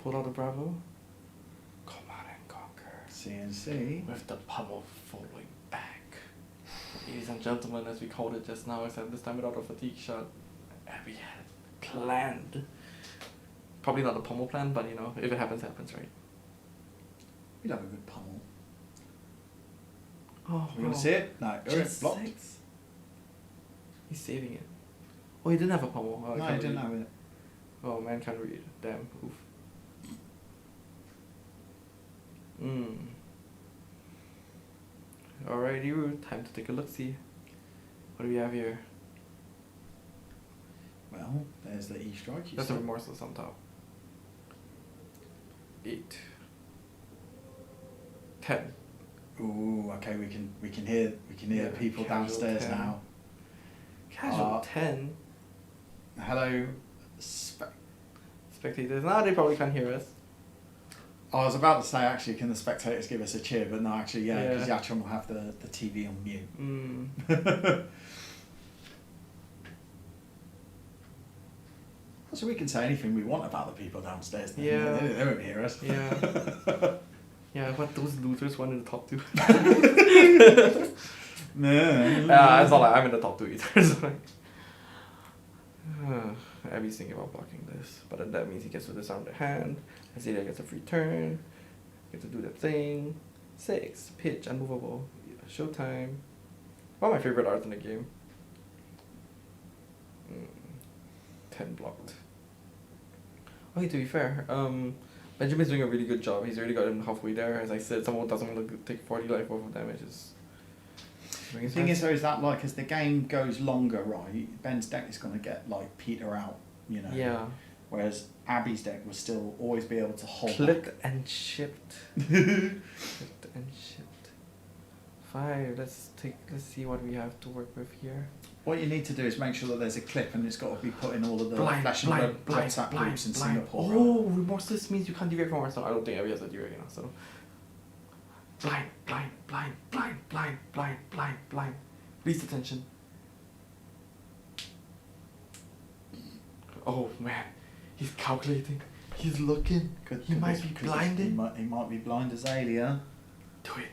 [SPEAKER 10] Pull out the Bravo. Command and conquer.
[SPEAKER 1] CNC.
[SPEAKER 10] With the pummel following back. Ladies and gentlemen, as we called it just now, except this time without a fatigue shot. Abby had planned. Probably not a pummel plan, but you know, if it happens, happens, right?
[SPEAKER 1] We'd have a good pummel.
[SPEAKER 10] Oh,
[SPEAKER 1] We want to see it? No,
[SPEAKER 10] Just
[SPEAKER 1] blocked.
[SPEAKER 10] 6. He's saving it. Oh, he didn't have a pummel. Oh, I
[SPEAKER 1] No,
[SPEAKER 10] can't
[SPEAKER 1] he didn't
[SPEAKER 10] read.
[SPEAKER 1] have it.
[SPEAKER 10] Oh, man can't read. Damn. Oof. Alrighty, Ruth. Time to take a look-see. What do we have here?
[SPEAKER 1] Well, there's the E-Strike.
[SPEAKER 10] That's a remorseless on top. 8. 10.
[SPEAKER 1] Ooh, okay. We can hear
[SPEAKER 10] Yeah,
[SPEAKER 1] people
[SPEAKER 10] casual
[SPEAKER 1] downstairs
[SPEAKER 10] 10.
[SPEAKER 1] now.
[SPEAKER 10] Casual 10.
[SPEAKER 1] Hello,
[SPEAKER 10] Spectators. Nah, they probably can't hear us.
[SPEAKER 1] I was about to say, actually, can the spectators give us a cheer? But no, actually, yeah, because
[SPEAKER 10] Yeah.
[SPEAKER 1] Yatron will have the TV on mute. So we can say anything we want about the people downstairs. Then.
[SPEAKER 10] Yeah.
[SPEAKER 1] They won't hear us.
[SPEAKER 10] Yeah. Yeah, but those losers won in the top 2.
[SPEAKER 1] No.
[SPEAKER 10] It's not like I'm in the top 2 either. So like, Abby's thinking about blocking this, but then that means he gets to disarm the hand. Azalea gets a free turn. Get to do that thing. 6. Pitch, unmovable. Showtime. One of my favorite arts in the game. 10 blocked. Okay, to be fair, Benjamin's doing a really good job. He's already got him halfway there. As I said, someone doesn't want to take 40 life worth of damage.
[SPEAKER 1] The thing is, though, is that like as the game goes longer, right? Ben's deck is going to get like peter out, you know.
[SPEAKER 10] Yeah.
[SPEAKER 1] Whereas Abby's deck will still always be able to hold.
[SPEAKER 10] Clipped and shipped. Clipped and shipped. 5. Let's see what we have to work with here.
[SPEAKER 1] What you need to do is make sure that there's a clip and it's got to be put in all of the flash and blood WhatsApp groups in Singapore.
[SPEAKER 10] Oh, remorseless means you can't deviate from Arsenal. I don't think Abby has a deviate in Arsenal. Blind, blind, blind, blind, blind, blind, blind, blind. Please attention. Oh man, he's calculating. He's looking. He might be blinded.
[SPEAKER 1] He might be blind Azalea.
[SPEAKER 10] Do it.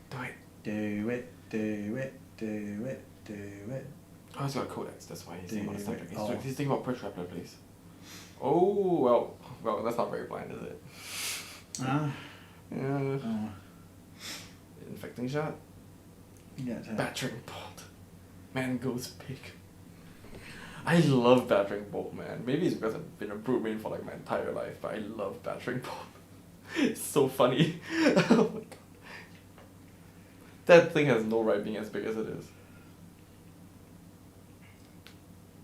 [SPEAKER 10] Do it.
[SPEAKER 1] Do it. Do it. Do it. Do it.
[SPEAKER 10] Oh, he's got a codex. That's why he's thinking about Star Trek.
[SPEAKER 1] Oh.
[SPEAKER 10] He's thinking about Perch Rappler, please. Oh, well, that's not very blind, is it? Yeah. Infecting shot.
[SPEAKER 1] Yeah.
[SPEAKER 10] Battering bolt. Man goes big. I love battering bolt, man. Maybe it's because I've been a brute main for like my entire life, but I love battering bolt. It's so funny. Oh my god. That thing has no right being as big as it is.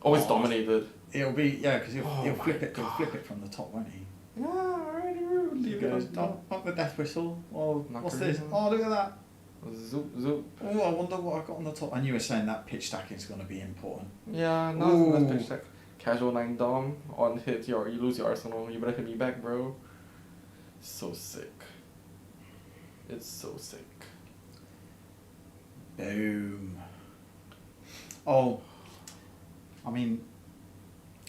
[SPEAKER 10] Always dominated.
[SPEAKER 1] It'll be because he'll flip it. He'll flip it from the top, won't he?
[SPEAKER 10] Yeah, alrighty, rude.
[SPEAKER 1] He
[SPEAKER 10] Leave
[SPEAKER 1] goes,
[SPEAKER 10] it
[SPEAKER 1] not the death whistle. Oh,
[SPEAKER 10] Knock
[SPEAKER 1] what's
[SPEAKER 10] her
[SPEAKER 1] this?
[SPEAKER 10] down.
[SPEAKER 1] Oh, look at that.
[SPEAKER 10] Zoop, zoop.
[SPEAKER 1] Oh, I wonder what I got on the top. And you were saying that pitch stacking is going to be important.
[SPEAKER 10] Yeah, no, that's pitch deck. Casual 9 dom. On hit, you lose your arsenal. You better hit me back, bro. So sick. It's so sick.
[SPEAKER 1] Boom. Oh, I mean,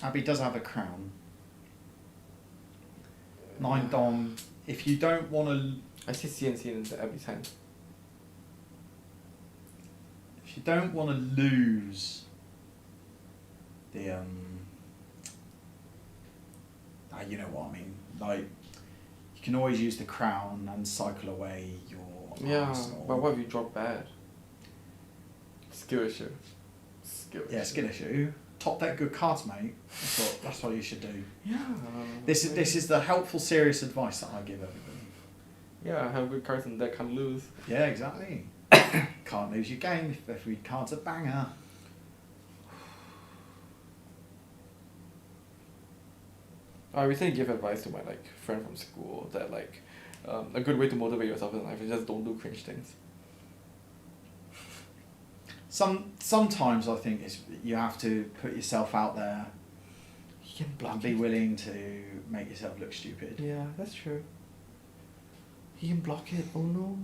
[SPEAKER 1] Abby does have a crown. 9 dom. If you don't want to,
[SPEAKER 10] I see CNC in Abby's hand.
[SPEAKER 1] if you don't want to lose the you know what I mean. Like, you can always use the crown and cycle away your arsenal.
[SPEAKER 10] But what if you drop bad? Skill issue.
[SPEAKER 1] Yeah, skill issue. Top deck good cards, mate. That's what you should do.
[SPEAKER 10] Yeah.
[SPEAKER 1] This is the helpful, serious advice that I give everybody.
[SPEAKER 10] Yeah, have good cards in the deck, can't lose.
[SPEAKER 1] Yeah, exactly. Can't lose your game if every card's a banger.
[SPEAKER 10] I recently gave advice to my friend from school that a good way to motivate yourself in life is just don't do cringe things.
[SPEAKER 1] Sometimes I think you have to put yourself out there.
[SPEAKER 10] You can block
[SPEAKER 1] and be willing to make yourself look stupid.
[SPEAKER 10] Yeah, that's true. He can block it. Oh no.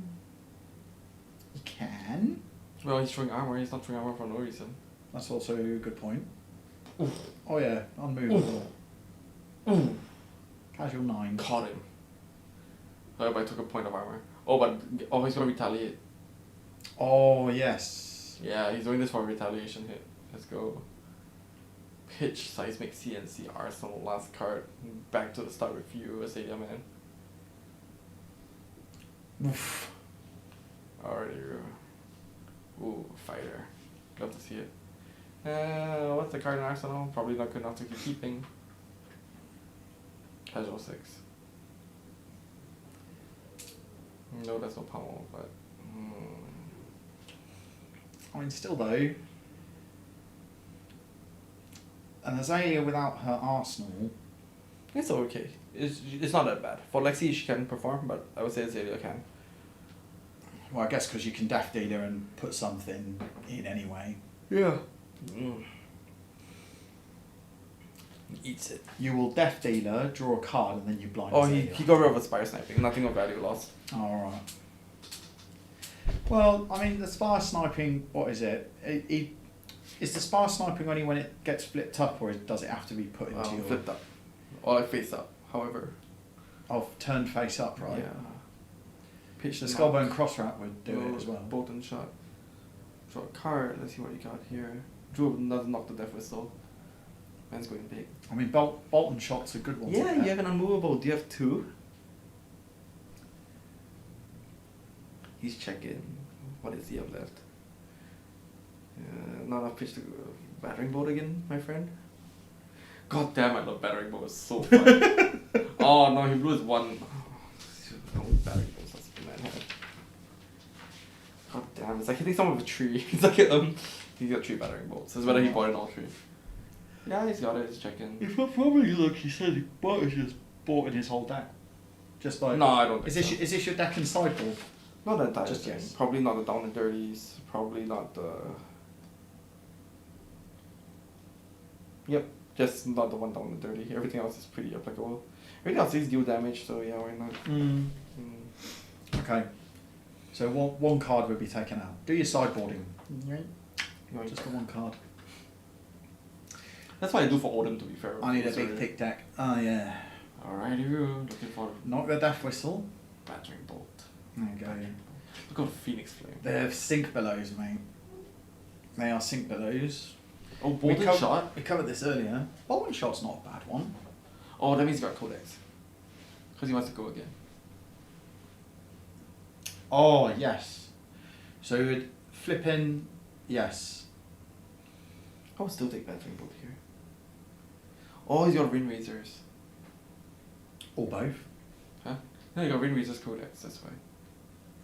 [SPEAKER 1] He can.
[SPEAKER 10] Well, he's throwing armor. He's not throwing armor for no reason.
[SPEAKER 1] That's also a good point.
[SPEAKER 10] Oof.
[SPEAKER 1] Oh yeah, unmovable.
[SPEAKER 10] Ooh.
[SPEAKER 1] Casual 9.
[SPEAKER 10] Caught him. Oh, but I took a point of armor. Oh, he's gonna retaliate.
[SPEAKER 1] Oh yes.
[SPEAKER 10] Yeah, he's doing this for a retaliation hit. Let's go. Pitch, seismic, CNC, arsenal, last card. Back to the start with you, Azalea man.
[SPEAKER 1] Oof.
[SPEAKER 10] Already. Ooh, fighter. Love to see it. What's the card in arsenal? Probably not good enough to keep keeping. Casual 6. No, that's no pommel, but.
[SPEAKER 1] I mean, still though. An Azalea without her arsenal.
[SPEAKER 10] It's okay. It's not that bad. For Lexi, she can perform, but I would say Azalea can.
[SPEAKER 1] Well, I guess because you can Death Dealer and put something in anyway.
[SPEAKER 10] Yeah. Eats it.
[SPEAKER 1] You will Death Dealer, draw a card, and then you blind.
[SPEAKER 10] Oh,
[SPEAKER 1] Azalea.
[SPEAKER 10] he got rid of a Spire Sniping. Nothing of value lost.
[SPEAKER 1] Alright. Well, I mean, the Spire Sniping, what is it? Is the Spire Sniping only when it gets flipped up, or does it have to be put into your...
[SPEAKER 10] Flipped up. Or face up, however.
[SPEAKER 1] Oh, turned face up, right?
[SPEAKER 10] Yeah. Pitch
[SPEAKER 1] The Skullbone Crossrat would do it as well.
[SPEAKER 10] Bolt and shot. Draw a card. Let's see what you got here. Drew doesn't knock the Death Whistle. Man's going big.
[SPEAKER 1] I mean, Bolt and Shot's a good one.
[SPEAKER 10] Yeah, you have an unmovable. Do you have 2? He's checking. What does he have left? Not enough pitch to Battering Bolt again, my friend. God damn, I love Battering Bolt. It's so fun. Oh no, he blew his one. No Battering Bolt. That's the man had. God damn, it's like hitting someone with a tree. It's like he's got 3 Battering Bolts. It's whether he bought in all 3. Yeah, he's got it. He's checking.
[SPEAKER 1] If I probably look, he said he just bought in his whole deck. Just like.
[SPEAKER 10] No, I don't think so.
[SPEAKER 1] Is this your deck and sideboard?
[SPEAKER 10] Not the entire
[SPEAKER 1] Just
[SPEAKER 10] thing.
[SPEAKER 1] yes.
[SPEAKER 10] Probably not the Down and Dirties. Probably not the. Yep, just not the one Down and Dirty. Everything else is pretty applicable. Everything else is deal damage, so yeah, why not?
[SPEAKER 1] Okay. So one card would be taken out. Do your sideboarding.
[SPEAKER 10] Yoink.
[SPEAKER 1] Just the one card.
[SPEAKER 10] That's what I do for Odin, to be fair.
[SPEAKER 1] I need a big thick deck. Oh yeah.
[SPEAKER 10] Alrighty, looking for
[SPEAKER 1] Knock the death whistle.
[SPEAKER 10] battering bolt.
[SPEAKER 1] There you go.
[SPEAKER 10] Look at the Phoenix Flame.
[SPEAKER 1] They're sink belows, mate. They are sink belows.
[SPEAKER 10] Oh, bolted shot.
[SPEAKER 1] We covered this earlier. Bolting shot's not a bad one.
[SPEAKER 10] Oh, that means he got Codex. Because he wants to go again.
[SPEAKER 1] Oh, yes. So we would flip in, yes.
[SPEAKER 10] I would still take battering bolt here. Oh, he's got Wind Razors.
[SPEAKER 1] Or both.
[SPEAKER 10] Huh? No, he got Wind Razors Codex, that's why.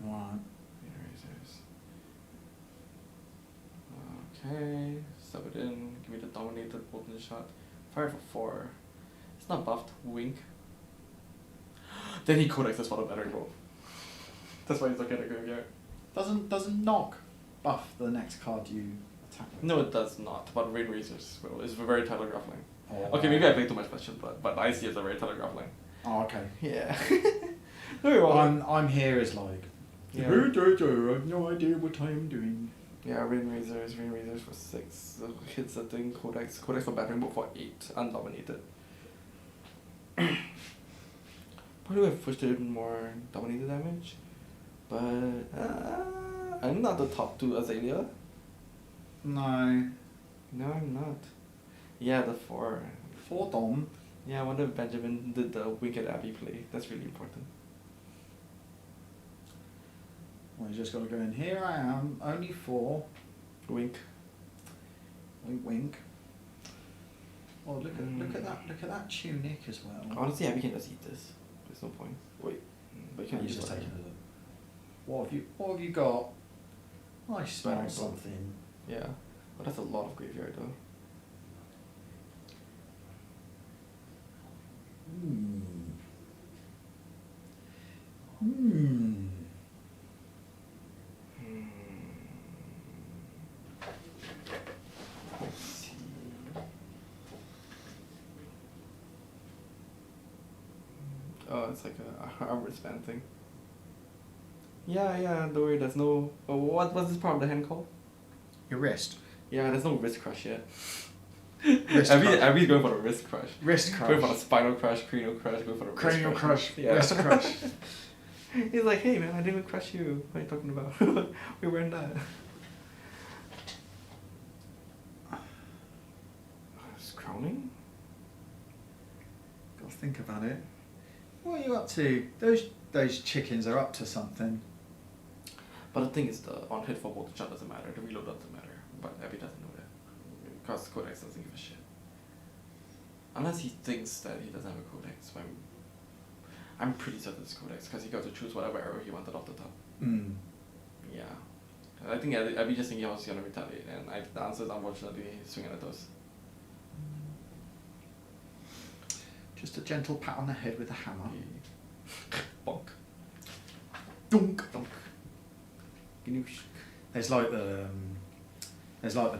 [SPEAKER 1] Right.
[SPEAKER 10] Wind Razors. Okay, sub it in. Give me the dominated bolted shot. Fire for 4. It's not buffed. Wink. Then he Codexes for the battering bolt. That's why he's looking at the graveyard.
[SPEAKER 1] Doesn't knock buff the next card you attack with.
[SPEAKER 10] No, it does not. But Wind Razors will. It's a very telegraph line.
[SPEAKER 1] Oh,
[SPEAKER 10] Okay, maybe I played too much question, but I see it as a very telegraph line.
[SPEAKER 1] Oh, okay.
[SPEAKER 10] Yeah. No, you're wrong.
[SPEAKER 1] I'm here as like,
[SPEAKER 10] Yeah.
[SPEAKER 1] I have no idea what I am doing.
[SPEAKER 10] Yeah, Wind Razors for 6. Hits the thing, Codex for battering bolt for 8, undominated. Probably would have pushed it more dominated damage, but I'm not the top 2 Azalea.
[SPEAKER 1] No.
[SPEAKER 10] No, I'm not. Yeah, the 4.
[SPEAKER 1] 4 Dom.
[SPEAKER 10] Yeah, I wonder if Benjamin did the Wicked Abbey play. That's really important.
[SPEAKER 1] Well, you just got to go in. Here I am, only 4.
[SPEAKER 10] Wink.
[SPEAKER 1] Wink, wink. Oh, look at that tunic as well.
[SPEAKER 10] Honestly, Abby can just eat this. There's no point. Wait, but you
[SPEAKER 1] Can
[SPEAKER 10] can
[SPEAKER 1] you
[SPEAKER 10] use
[SPEAKER 1] just
[SPEAKER 10] it.
[SPEAKER 1] take it? What have you got? I smell
[SPEAKER 10] Battering bolt.
[SPEAKER 1] something.
[SPEAKER 10] Yeah, but that's a lot of graveyard though. Let's see. Oh, it's like a armor span thing. Yeah, don't worry, there's no... Oh, what's this part of the hand called?
[SPEAKER 1] Your wrist.
[SPEAKER 10] Yeah, there's no wrist crush yet.
[SPEAKER 1] Wrist
[SPEAKER 10] Abby's going for the wrist crush.
[SPEAKER 1] Wrist
[SPEAKER 10] Going for
[SPEAKER 1] crush.
[SPEAKER 10] the spinal crush, cranial crush, going for the
[SPEAKER 1] Cranial
[SPEAKER 10] wrist
[SPEAKER 1] crush.
[SPEAKER 10] Yeah.
[SPEAKER 1] Wrist crush.
[SPEAKER 10] He's like, hey man, I didn't even crush you. What are you talking about? We weren't that. Is crowning?
[SPEAKER 1] Gotta think about it. What are you up to? Those chickens are up to something.
[SPEAKER 10] But the thing is, the on hit for both the shot doesn't matter, the reload doesn't matter. But Abby doesn't know that. Because Codex doesn't give a shit. Unless he thinks that he doesn't have a Codex. But I'm pretty certain it's Codex, because he got to choose whatever arrow he wanted off the top. Yeah. And I think Abby just thinking he was gonna retaliate, and the answer is unfortunately swinging at those.
[SPEAKER 1] Just a gentle pat on the head with a hammer.
[SPEAKER 10] Bonk.
[SPEAKER 1] Dunk.
[SPEAKER 10] Donk.
[SPEAKER 1] There's like the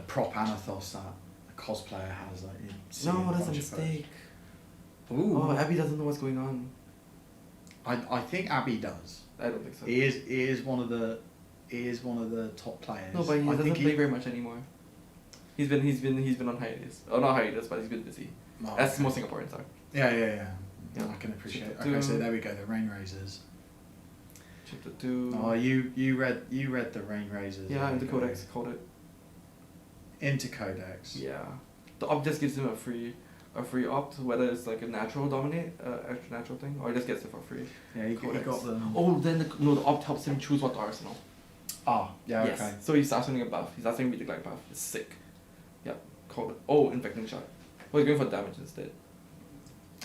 [SPEAKER 1] prop Anathos that a cosplayer has. Like you see in
[SPEAKER 10] No, that's a
[SPEAKER 1] bunch of photos.
[SPEAKER 10] mistake.
[SPEAKER 1] Ooh.
[SPEAKER 10] Oh, Abby doesn't know what's going on.
[SPEAKER 1] I think Abby does.
[SPEAKER 10] I don't think so.
[SPEAKER 1] He is one of the top players.
[SPEAKER 10] No, but he
[SPEAKER 1] I
[SPEAKER 10] doesn't
[SPEAKER 1] think
[SPEAKER 10] play very much anymore. He's been on hiatus. Oh, not hiatus, but he's been busy.
[SPEAKER 1] Oh,
[SPEAKER 10] As
[SPEAKER 1] okay.
[SPEAKER 10] most Singaporeans are.
[SPEAKER 1] Yeah. I can appreciate it. Okay, so there we go. The Rain Razors.
[SPEAKER 10] Chapter 2.
[SPEAKER 1] Oh, you read the Rain Razors.
[SPEAKER 10] Yeah,
[SPEAKER 1] there
[SPEAKER 10] into
[SPEAKER 1] you go.
[SPEAKER 10] Codex called it.
[SPEAKER 1] Into Codex.
[SPEAKER 10] Yeah. The opt just gives him a free opt, whether it's like a natural dominate, extra natural thing, or he just gets it for free.
[SPEAKER 1] Yeah, he got them.
[SPEAKER 10] Oh, then the opt helps him choose what arsenal.
[SPEAKER 1] Ah, yeah,
[SPEAKER 10] Yes.
[SPEAKER 1] okay.
[SPEAKER 10] So he's arsenaling a buff. He's arsenaling with the glide buff. It's sick. Yep. Called it. Oh, infecting shot. Oh, he's going for damage instead.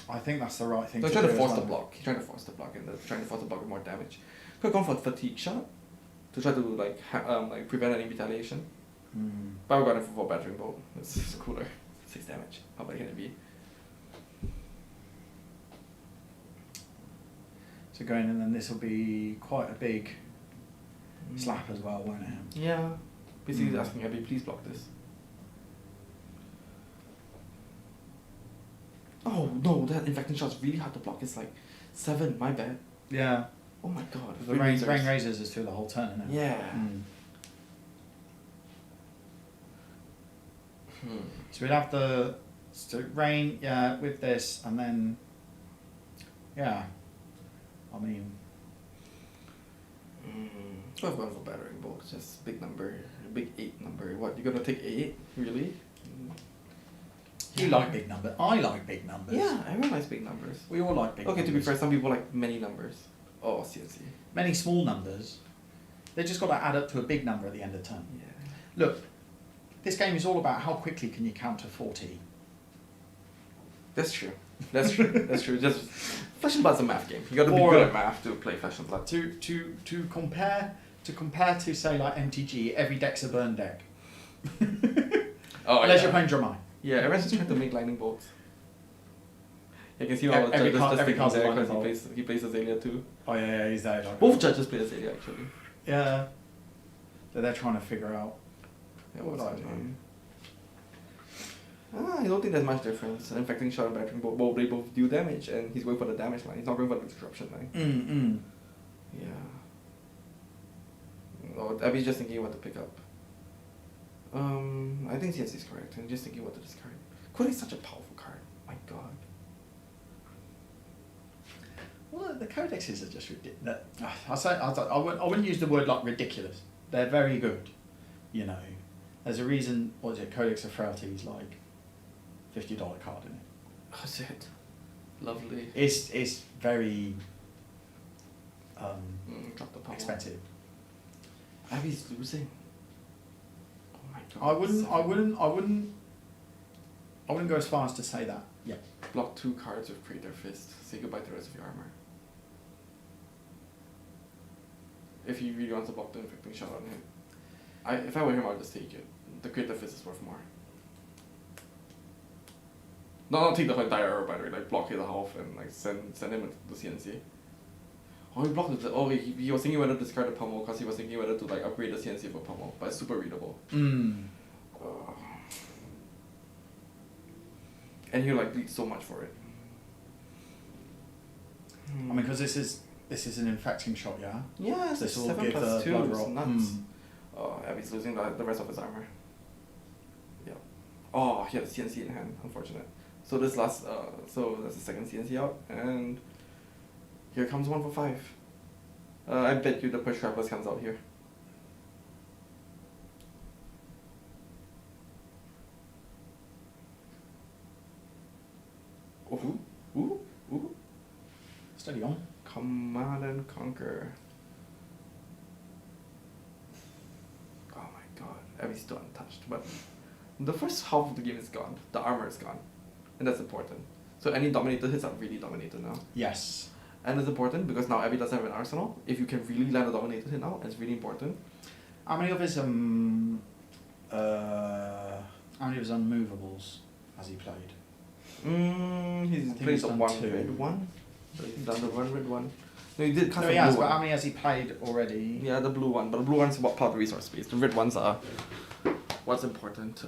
[SPEAKER 1] I think that's the right thing
[SPEAKER 10] So
[SPEAKER 1] to
[SPEAKER 10] he's trying
[SPEAKER 1] do
[SPEAKER 10] to force
[SPEAKER 1] as
[SPEAKER 10] the
[SPEAKER 1] well.
[SPEAKER 10] block. He's trying to force the block, and trying to force the block with more damage. Could have gone for fatigue shot to try to like prevent any retaliation. But we got him for battering bolt. It's cooler. 6 damage. How bad can it be?
[SPEAKER 1] So going in, then this will be quite a big slap as well, won't it?
[SPEAKER 10] Yeah. Basically, he's asking Abby, please block this. Oh no, that infecting shot's really hard to block. It's like 7. My bad.
[SPEAKER 1] Yeah.
[SPEAKER 10] Oh my god.
[SPEAKER 1] The Rain Razors is through the whole turn, isn't it?
[SPEAKER 10] Yeah.
[SPEAKER 1] So we'd have the Rain, yeah, with this, and then Yeah. I mean,
[SPEAKER 10] I've gone for battering bolt. Just big number, big 8 number. What, you're gonna take 8? Really?
[SPEAKER 1] you like big numbers. I like big numbers.
[SPEAKER 10] Yeah, everyone likes big numbers.
[SPEAKER 1] We all like big
[SPEAKER 10] Okay,
[SPEAKER 1] numbers.
[SPEAKER 10] to be fair, some people like many numbers. Oh, CNC.
[SPEAKER 1] Many small numbers. They just got to add up to a big number at the end of turn.
[SPEAKER 10] Yeah.
[SPEAKER 1] Look, this game is all about how quickly can you counter 40.
[SPEAKER 10] That's true. That's true. That's true. Just Flesh and Blood's a math game. You got to be
[SPEAKER 1] Or,
[SPEAKER 10] good at math to play Flesh and Blood.
[SPEAKER 1] To compare to say like MTG, every deck's a burn deck.
[SPEAKER 10] Oh,
[SPEAKER 1] Unless
[SPEAKER 10] yeah.
[SPEAKER 1] you're playing Dramai.
[SPEAKER 10] Yeah, everyone's just trying to make lightning bolts. You can see all the
[SPEAKER 1] Every
[SPEAKER 10] judges
[SPEAKER 1] card-
[SPEAKER 10] just
[SPEAKER 1] every
[SPEAKER 10] thinking
[SPEAKER 1] card's a
[SPEAKER 10] there
[SPEAKER 1] lightning
[SPEAKER 10] because
[SPEAKER 1] bolt.
[SPEAKER 10] he plays Azalea too.
[SPEAKER 1] Oh yeah, he's there. Like,
[SPEAKER 10] Both judges play Azalea actually.
[SPEAKER 1] yeah. So they're trying to figure out.
[SPEAKER 10] Yeah,
[SPEAKER 1] What
[SPEAKER 10] what's
[SPEAKER 1] would I
[SPEAKER 10] going on? I don't think there's much difference. An infecting shot and battering bolt, well, they both do damage, and he's going for the damage line. He's not going for the disruption line. Yeah. Oh, Abby's just thinking what to pick up. I think CNC is correct. I'm just thinking what to discard. Codex is such a powerful card. My god.
[SPEAKER 1] Well, the codexes are just ridiculous. I wouldn't use the word like ridiculous. They're very good. You know, there's a reason. What is it? Codex of Frailty is like $50 card in it.
[SPEAKER 10] That's it. Lovely.
[SPEAKER 1] It's very
[SPEAKER 10] Drop the power.
[SPEAKER 1] expensive.
[SPEAKER 10] Abby's losing. Oh my god.
[SPEAKER 1] I wouldn't go as far as to say that. Yeah.
[SPEAKER 10] Block 2 cards with Praetor Fist. Say goodbye to the rest of your armor. If he really wants to block the infecting shot on him. If I were him, I'd just take it. The Praetor Fist is worth more. No, not take the whole entire armor, by the way. Like, block his half and like send him to CNC. Oh, he blocked it. Oh, he was thinking whether to discard the pummel because he was thinking whether to like upgrade the CNC for pummel, but it's super readable. And he'll like bleed so much for it.
[SPEAKER 1] I mean, because this is an infecting shot, yeah.
[SPEAKER 10] Yeah, it's
[SPEAKER 1] This will
[SPEAKER 10] 7
[SPEAKER 1] give
[SPEAKER 10] plus
[SPEAKER 1] the
[SPEAKER 10] 2.
[SPEAKER 1] blood
[SPEAKER 10] It's
[SPEAKER 1] roll.
[SPEAKER 10] nuts. Oh, Abby's losing the rest of his armor. Yeah. Oh, he had a CNC in hand. Unfortunate. So this last, so that's the second CNC out, and here comes 1 for 5. I bet you the Push Travelers comes out here. Ooh.
[SPEAKER 1] Steady on.
[SPEAKER 10] Command and Conquer. Oh my god, Abby's still untouched, but the first half of the game is gone. The armor is gone, and that's important. So any dominator hits are really dominated now.
[SPEAKER 1] Yes.
[SPEAKER 10] And it's important because now Abby doesn't have an arsenal. If you can really land a dominator hit now, it's really important.
[SPEAKER 1] How many of his unmovables has he played?
[SPEAKER 10] He's
[SPEAKER 1] think
[SPEAKER 10] played
[SPEAKER 1] he's
[SPEAKER 10] the
[SPEAKER 1] done
[SPEAKER 10] 1
[SPEAKER 1] 2.
[SPEAKER 10] red one. He's done the 1 red one. No, he did cast
[SPEAKER 1] No,
[SPEAKER 10] the
[SPEAKER 1] he has,
[SPEAKER 10] blue
[SPEAKER 1] but
[SPEAKER 10] one.
[SPEAKER 1] how many has he played already?
[SPEAKER 10] Yeah, the blue one, but the blue one's what part of the resource space. The red ones are what's important.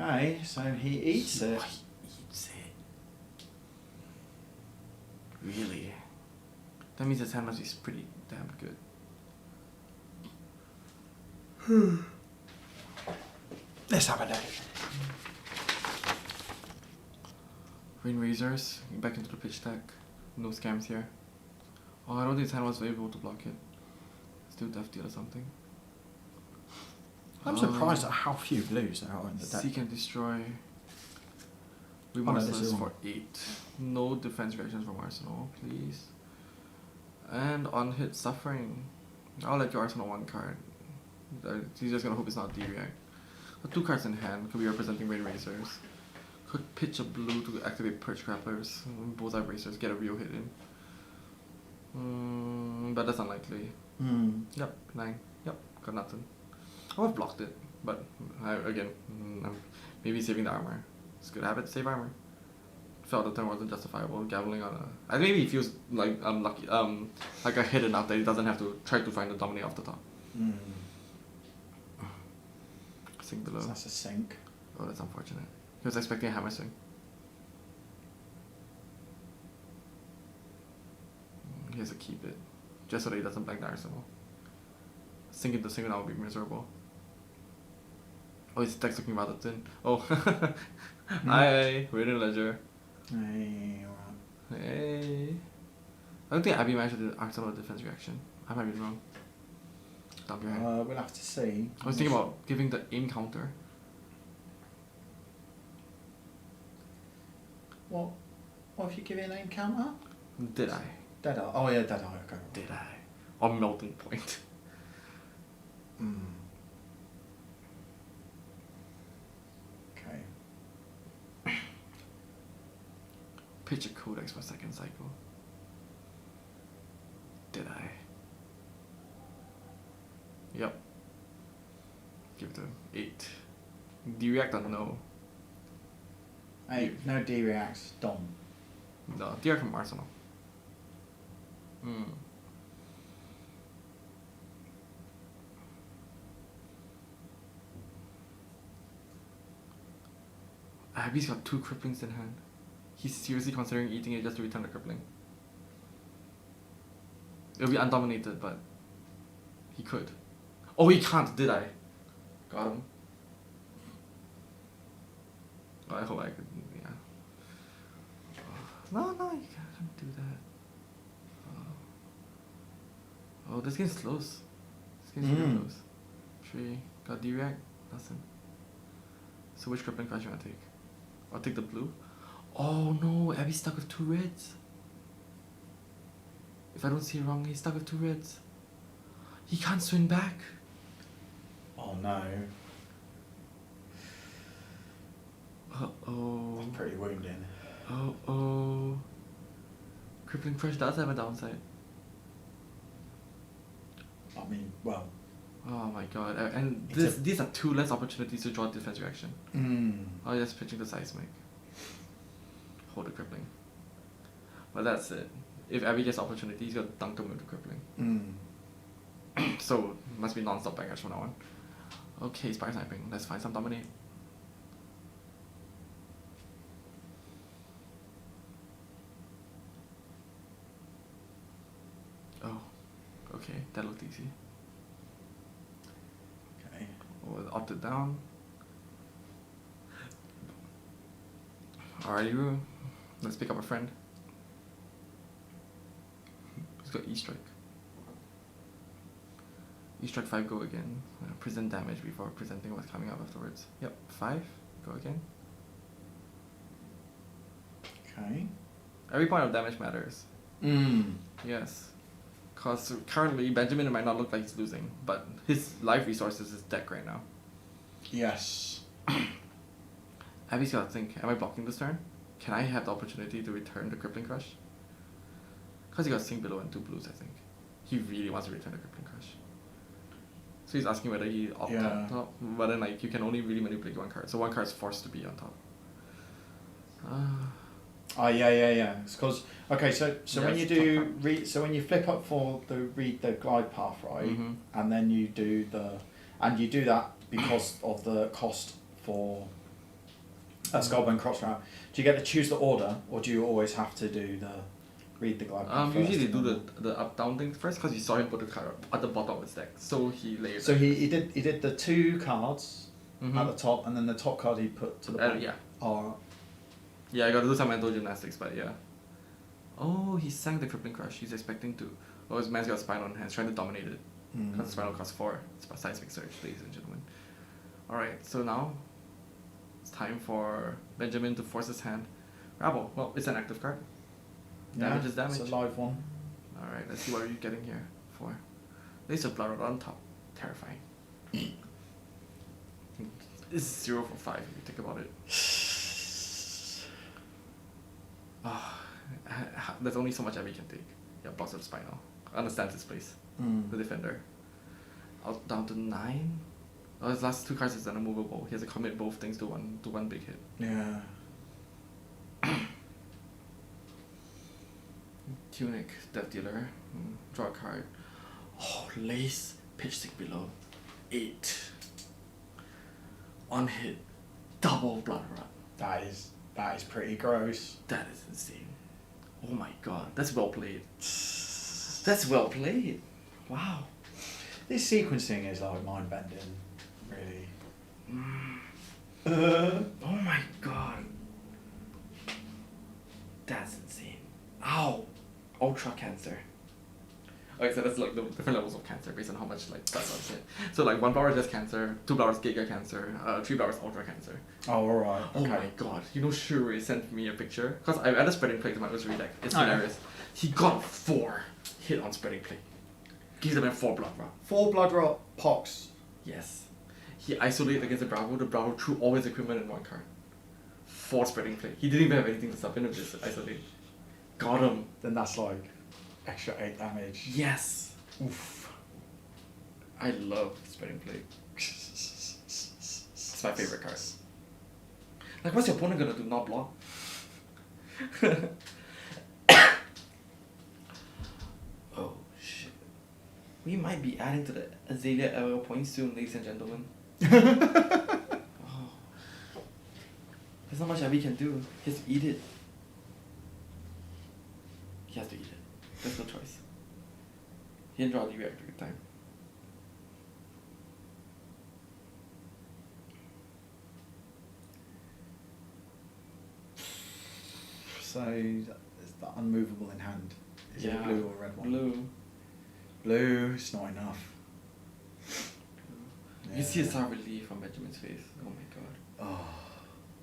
[SPEAKER 1] Okay, so he eats it.
[SPEAKER 10] Eats it. Really? That means his hand must be pretty damn good.
[SPEAKER 1] Let's have a look.
[SPEAKER 10] Rain Razors, back into the pitch deck. No scams here. Oh, I don't think his hand was able to block it. Still Death Deal or something.
[SPEAKER 1] I'm surprised at how few blues there are in the deck.
[SPEAKER 10] Seek and Destroy. We
[SPEAKER 1] Oh, no,
[SPEAKER 10] monsters
[SPEAKER 1] this is
[SPEAKER 10] for 8. No defense reactions from Arsenal, please. And on hit Suffering. I'll let your Arsenal 1 card. He's just gonna hope it's not D-React. 2 cards in hand could be representing Rain Razors. Could pitch a blue to activate Perch Grapplers. Both have Razors, get a real hit in. But that's unlikely. Yep, 9. Yep, got nothing. I would have blocked it, but I'm maybe saving the armor. It's a good habit, save armor. Felt the turn wasn't justifiable, gabbling on a... I think maybe he feels like lucky, like a hit enough that he doesn't have to try to find the dominate off the top. Sink below.
[SPEAKER 1] So that's a sink.
[SPEAKER 10] Oh, that's unfortunate. He was expecting a hammer swing. He has to keep it, just so that he doesn't blank the arsenal. Sink into single now would be miserable. Oh, his deck's looking rather thin. Oh. Hi, we're in Ledger.
[SPEAKER 1] Hey, alright.
[SPEAKER 10] Hey. I don't think Abby managed to do Arsenal defense reaction. I might be wrong. Don't be right.
[SPEAKER 1] We'll have to see.
[SPEAKER 10] I was thinking about giving the aim counter.
[SPEAKER 1] What if you give it an aim counter?
[SPEAKER 10] Did I?
[SPEAKER 1] Deadeye. Oh yeah, Deadeye. Okay.
[SPEAKER 10] Did I? Or melting point.
[SPEAKER 1] Okay.
[SPEAKER 10] Pitch a codex for second cycle. Did I? Yep. Give it a 8. D-react or no?
[SPEAKER 1] Hey, no D reacts. Dom.
[SPEAKER 10] No, D-react from Arsenal. Abby's got 2 cripplings in hand. He's seriously considering eating it just to return the crippling. It'll be undominated, but he could. Oh, he can't, did I? Got him. Oh, I hope I could, yeah. No, you can't do that. Oh, this game's close. This game's really close. 3, got D-react, nothing. So which crippling card you want to take? I'll take the blue. Oh no, Abby's stuck with 2 reds. If I don't see it wrong, he's stuck with 2 reds. He can't swing back.
[SPEAKER 1] Oh no.
[SPEAKER 10] Uh-oh.
[SPEAKER 1] That's pretty wounding.
[SPEAKER 10] Uh-oh. Crippling Crush does have a downside.
[SPEAKER 1] I mean, well.
[SPEAKER 10] Oh my god. And these are 2 less opportunities to draw defense reaction. Oh, just pitching the seismic. Hold the crippling. But that's it. If Abby gets opportunity, he's gonna dunk him with the crippling. So, must be non-stop bangers from now on. Okay, Spire Sniping. Let's find some dominate. Oh. Okay, that looked easy.
[SPEAKER 1] Okay.
[SPEAKER 10] Oh, opted down. Alrighty, Roo. Let's pick up a friend. He's got E-Strike. E-Strike 5, go again. Present damage before presenting what's coming up afterwards. Yep, 5, go again.
[SPEAKER 1] Okay.
[SPEAKER 10] Every point of damage matters. Yes. Because currently, Benjamin might not look like he's losing, but his life resources is deck right now.
[SPEAKER 1] Yes.
[SPEAKER 10] Abby's gotta think, am I blocking this turn? Can I have the opportunity to return the Crippling Crush? Because he got Sink Below and 2 blues, I think. He really wants to return the Crippling Crush. So he's asking whether he opt on top, but then like you can only really manipulate 1 card, so 1 card is forced to be on top.
[SPEAKER 1] Yeah. It's because so
[SPEAKER 10] Yeah,
[SPEAKER 1] when you
[SPEAKER 10] it's
[SPEAKER 1] do so when you flip up for the read the glide path, right, and then you do that because of the cost for a Skullbone Cross route. Do you get to choose the order, or do you always have to do the read the glide path?
[SPEAKER 10] Usually they do the up down thing first because you saw him put the card at the bottom of his deck, so he layered.
[SPEAKER 1] So he did the 2 cards at the top, and then the top card he put to the bottom.
[SPEAKER 10] Yeah.
[SPEAKER 1] Oh.
[SPEAKER 10] Yeah, I gotta do some mental gymnastics, but yeah. Oh, he sank the Crippling Crush. He's expecting to. Oh, his man's got a Spinal in hand, he's trying to dominate it. Because the Spinal costs 4. It's a Seismic Surge, ladies and gentlemen. Alright, so now it's time for Benjamin to force his hand. Rabble, well, it's an active card. Damage is damage.
[SPEAKER 1] It's a live one.
[SPEAKER 10] Alright, let's see what are you getting here for. Laser Blood on top. Terrifying. It's 0 for 5 if you think about it. There's only so much Abby can take. Yeah, blocks of Spinal. Understands his place. The defender. Out down to 9. Oh, his last 2 cards is an unmovable. He has to commit both things to one big hit.
[SPEAKER 1] Yeah.
[SPEAKER 10] Tunic, Death Dealer. Draw a card. Oh, Lace, Pitch Stick Below. 8. 1 hit. Double Blood Run.
[SPEAKER 1] That is pretty gross.
[SPEAKER 10] That is insane. Oh my god, that's well played. That's well played. Wow.
[SPEAKER 1] This sequencing is like mind bending, really.
[SPEAKER 10] Oh my god. That's insane. Ow! Ultra cancer. Okay, so that's like the different levels of cancer based on how much like blood cells hit. So like 1 flower is just cancer, 2 flowers giga cancer, 3 flowers ultra cancer.
[SPEAKER 1] Oh, alright.
[SPEAKER 10] Oh my god. You know Shure sent me a picture? Because I added spreading plague to my Osiri deck. It's hilarious. He got 4 hit on spreading plague. Gives them 4 blood rot.
[SPEAKER 1] 4 blood rot pox.
[SPEAKER 10] Yes. He isolated against the Bravo. The Bravo threw all his equipment in 1 card. 4 spreading plague. He didn't even have anything to sub in with this isolate. Got him.
[SPEAKER 1] Then that's like extra 8 damage.
[SPEAKER 10] Yes. Oof. I love spreading plague. It's my favorite card. Like, what's your opponent gonna do? Not block? Oh shit. We might be adding to the Azalea LL points soon, ladies and gentlemen. Oh. There's not much Abby can do. He has to eat it. He has to eat it. There's no choice. He didn't draw the reactor good time.
[SPEAKER 1] So it's the unmovable in hand. Is it blue or red one?
[SPEAKER 10] Blue.
[SPEAKER 1] Blue, it's not enough.
[SPEAKER 10] You can see a sigh of relief on Benjamin's face. Oh my god.
[SPEAKER 1] Oh.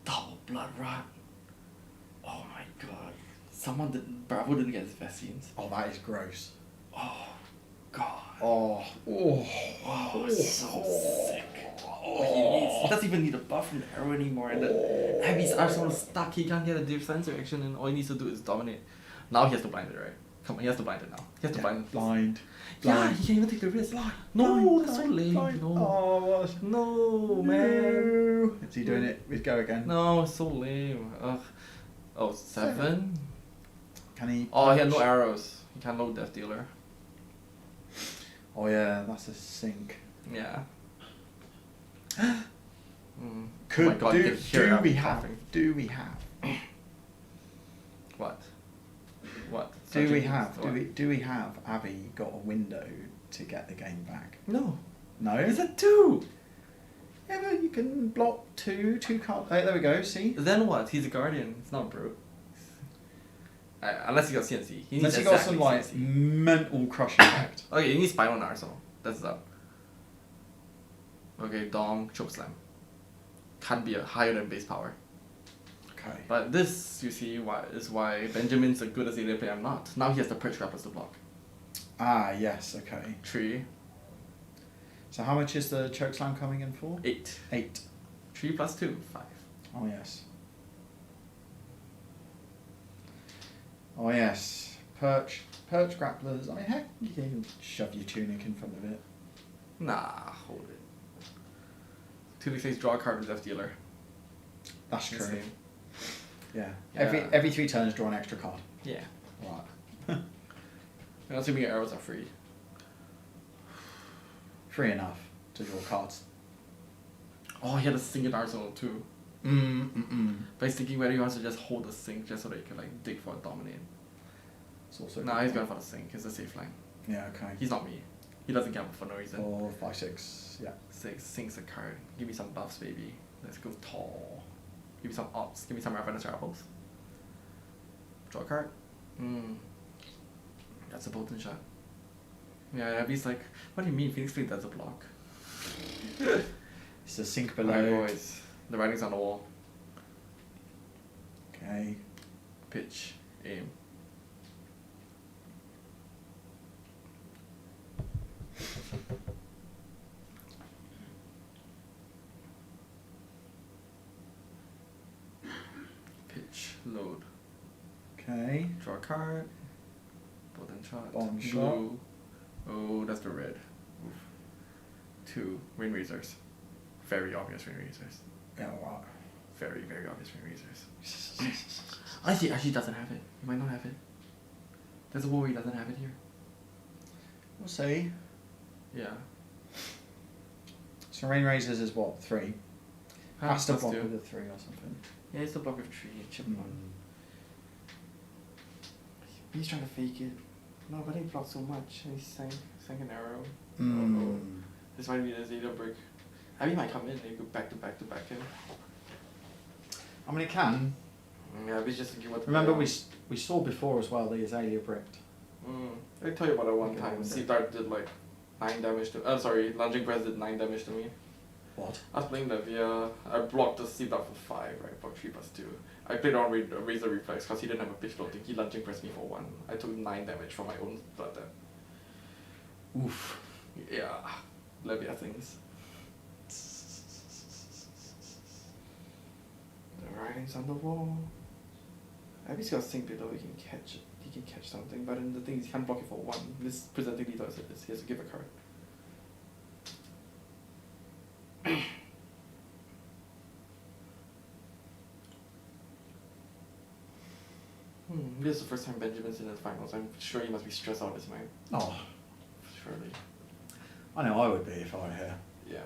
[SPEAKER 10] Double blood rot. Oh my god. Someone didn't. Bravo didn't get his vaccines.
[SPEAKER 1] Oh, that is gross.
[SPEAKER 10] Oh god.
[SPEAKER 1] Oh. Oh.
[SPEAKER 10] Oh, it's so sick. Oh, he doesn't even need a buff from the arrow anymore. And the Abby's Arsenal is stuck. He can't get a defense reaction, and all he needs to do is dominate. Now he has to blind it, right? Come on, he has to blind it now. He has to blind.
[SPEAKER 1] Blind.
[SPEAKER 10] Yeah, he can't even take the risk. No, that's so lame. No.
[SPEAKER 1] Oh, what?
[SPEAKER 10] No, man.
[SPEAKER 1] Is he doing it with go again?
[SPEAKER 10] No, it's so lame. Ugh. Oh, 7?
[SPEAKER 1] Can he?
[SPEAKER 10] Oh, he had no arrows. He can't load Death Dealer.
[SPEAKER 1] Oh yeah, that's a sink.
[SPEAKER 10] Yeah.
[SPEAKER 1] Could
[SPEAKER 10] oh my god, you can hear
[SPEAKER 1] do
[SPEAKER 10] it
[SPEAKER 1] we have?
[SPEAKER 10] coughing.
[SPEAKER 1] Do we have?
[SPEAKER 10] What? What?
[SPEAKER 1] Do we
[SPEAKER 10] Strategies?
[SPEAKER 1] have?
[SPEAKER 10] What?
[SPEAKER 1] Do we have Abby got a window to get the game back?
[SPEAKER 10] No.
[SPEAKER 1] No.
[SPEAKER 10] Is it 2?
[SPEAKER 1] Yeah, but you can block two cards. Oh, there we go. See.
[SPEAKER 10] Then what? He's a guardian. It's not brute. Unless he got CNC. He
[SPEAKER 1] Unless
[SPEAKER 10] needs
[SPEAKER 1] he got
[SPEAKER 10] exactly
[SPEAKER 1] some like
[SPEAKER 10] CNC.
[SPEAKER 1] mental crushing effect.
[SPEAKER 10] Okay, you need Spinal on Arsenal. That's up. Okay, Dong, Chokeslam. Can't be a higher than base power.
[SPEAKER 1] Okay.
[SPEAKER 10] But this, you see, is why Benjamin's a good as a player. I'm not. Now he has the Perch Grapplers to block.
[SPEAKER 1] Ah, yes. Okay.
[SPEAKER 10] 3.
[SPEAKER 1] So how much is the chokeslam coming in for?
[SPEAKER 10] 8.
[SPEAKER 1] 8.
[SPEAKER 10] 3 plus 2, 5.
[SPEAKER 1] Oh yes. Oh yes. Perch grapplers. I mean, heck, you can shove your tunic in front of it.
[SPEAKER 10] Nah, hold it. 2 face draw a card with Death Dealer.
[SPEAKER 1] That's true.
[SPEAKER 10] Insane.
[SPEAKER 1] Yeah.
[SPEAKER 10] Yeah.
[SPEAKER 1] Every 3 turns, draw an extra card.
[SPEAKER 10] Yeah.
[SPEAKER 1] Right.
[SPEAKER 10] And assuming your arrows are free.
[SPEAKER 1] Free enough to draw cards.
[SPEAKER 10] Oh, he had a sink in Arsenal too. But he's thinking whether he wants to just hold the sink just so that he can like dig for a dominate.
[SPEAKER 1] It's also.
[SPEAKER 10] Nah, he's going for the sink. It's a safe line.
[SPEAKER 1] Yeah. Okay.
[SPEAKER 10] He's not me. He doesn't gamble for no reason.
[SPEAKER 1] 4, 5, 6. Yeah.
[SPEAKER 10] 6, sink's a card. Give me some buffs, baby. Let's go tall. Give me some ops. Give me some Ravenous Ravels. Draw a card. That's a potent shot. Yeah, Abby's like, what do you mean? Phoenix Fleet does a block.
[SPEAKER 1] It's a sink below.
[SPEAKER 10] Alright, boys. The writing's on the wall.
[SPEAKER 1] Okay.
[SPEAKER 10] Pitch. Aim. Pitch. Load.
[SPEAKER 1] Okay.
[SPEAKER 10] Draw a card. Potent shot.
[SPEAKER 1] Bomb shot.
[SPEAKER 10] Blue. Oh, that's the red. Oof. 2. Rain Razors. Very obvious Rain Razors.
[SPEAKER 1] Yeah, wow.
[SPEAKER 10] Very, very obvious Rain Razors. Actually doesn't have it. He might not have it. There's a war he doesn't have it here.
[SPEAKER 1] We'll see.
[SPEAKER 10] Yeah.
[SPEAKER 1] So Rain Razors is what? 3? Has to
[SPEAKER 10] Plus
[SPEAKER 1] block
[SPEAKER 10] 2.
[SPEAKER 1] with a 3 or something.
[SPEAKER 10] Yeah, it's a block of 3. Chip 1. He's trying to fake it. No, but he blocked so much. And he sank an arrow. Oh no. This might be the Zeta brick. Abby might come in and you go back to back to back him.
[SPEAKER 1] I mean, it can.
[SPEAKER 10] Yeah, Abby's just thinking what to
[SPEAKER 1] Remember,
[SPEAKER 10] play
[SPEAKER 1] we saw before as well the Azalea bricked.
[SPEAKER 10] I tell you about that one
[SPEAKER 1] Okay,
[SPEAKER 10] time.
[SPEAKER 1] one
[SPEAKER 10] Sea
[SPEAKER 1] day.
[SPEAKER 10] Dart did like 9 damage to. Sorry, Lunging Press did 9 damage to me.
[SPEAKER 1] What?
[SPEAKER 10] I was playing Levia. I blocked the Sea Dart for 5, right? Blocked 3+2. I played on Razor Reflex because he didn't have a pitch floating. He Lunging Pressed me for 1. I took 9 damage from my own blood tap.
[SPEAKER 1] Oof.
[SPEAKER 10] Yeah. Levia things. The writing's on the wall. Abby's got Sink below, he can catch it. He can catch something, but then the thing is he can't block it for 1. This presenting lethal as it is. He has to give a card. This is the first time Benjamin's in the finals. I'm sure he must be stressed out of his mind.
[SPEAKER 1] Oh,
[SPEAKER 10] Surely.
[SPEAKER 1] I know I would be if I were here.
[SPEAKER 10] Yeah.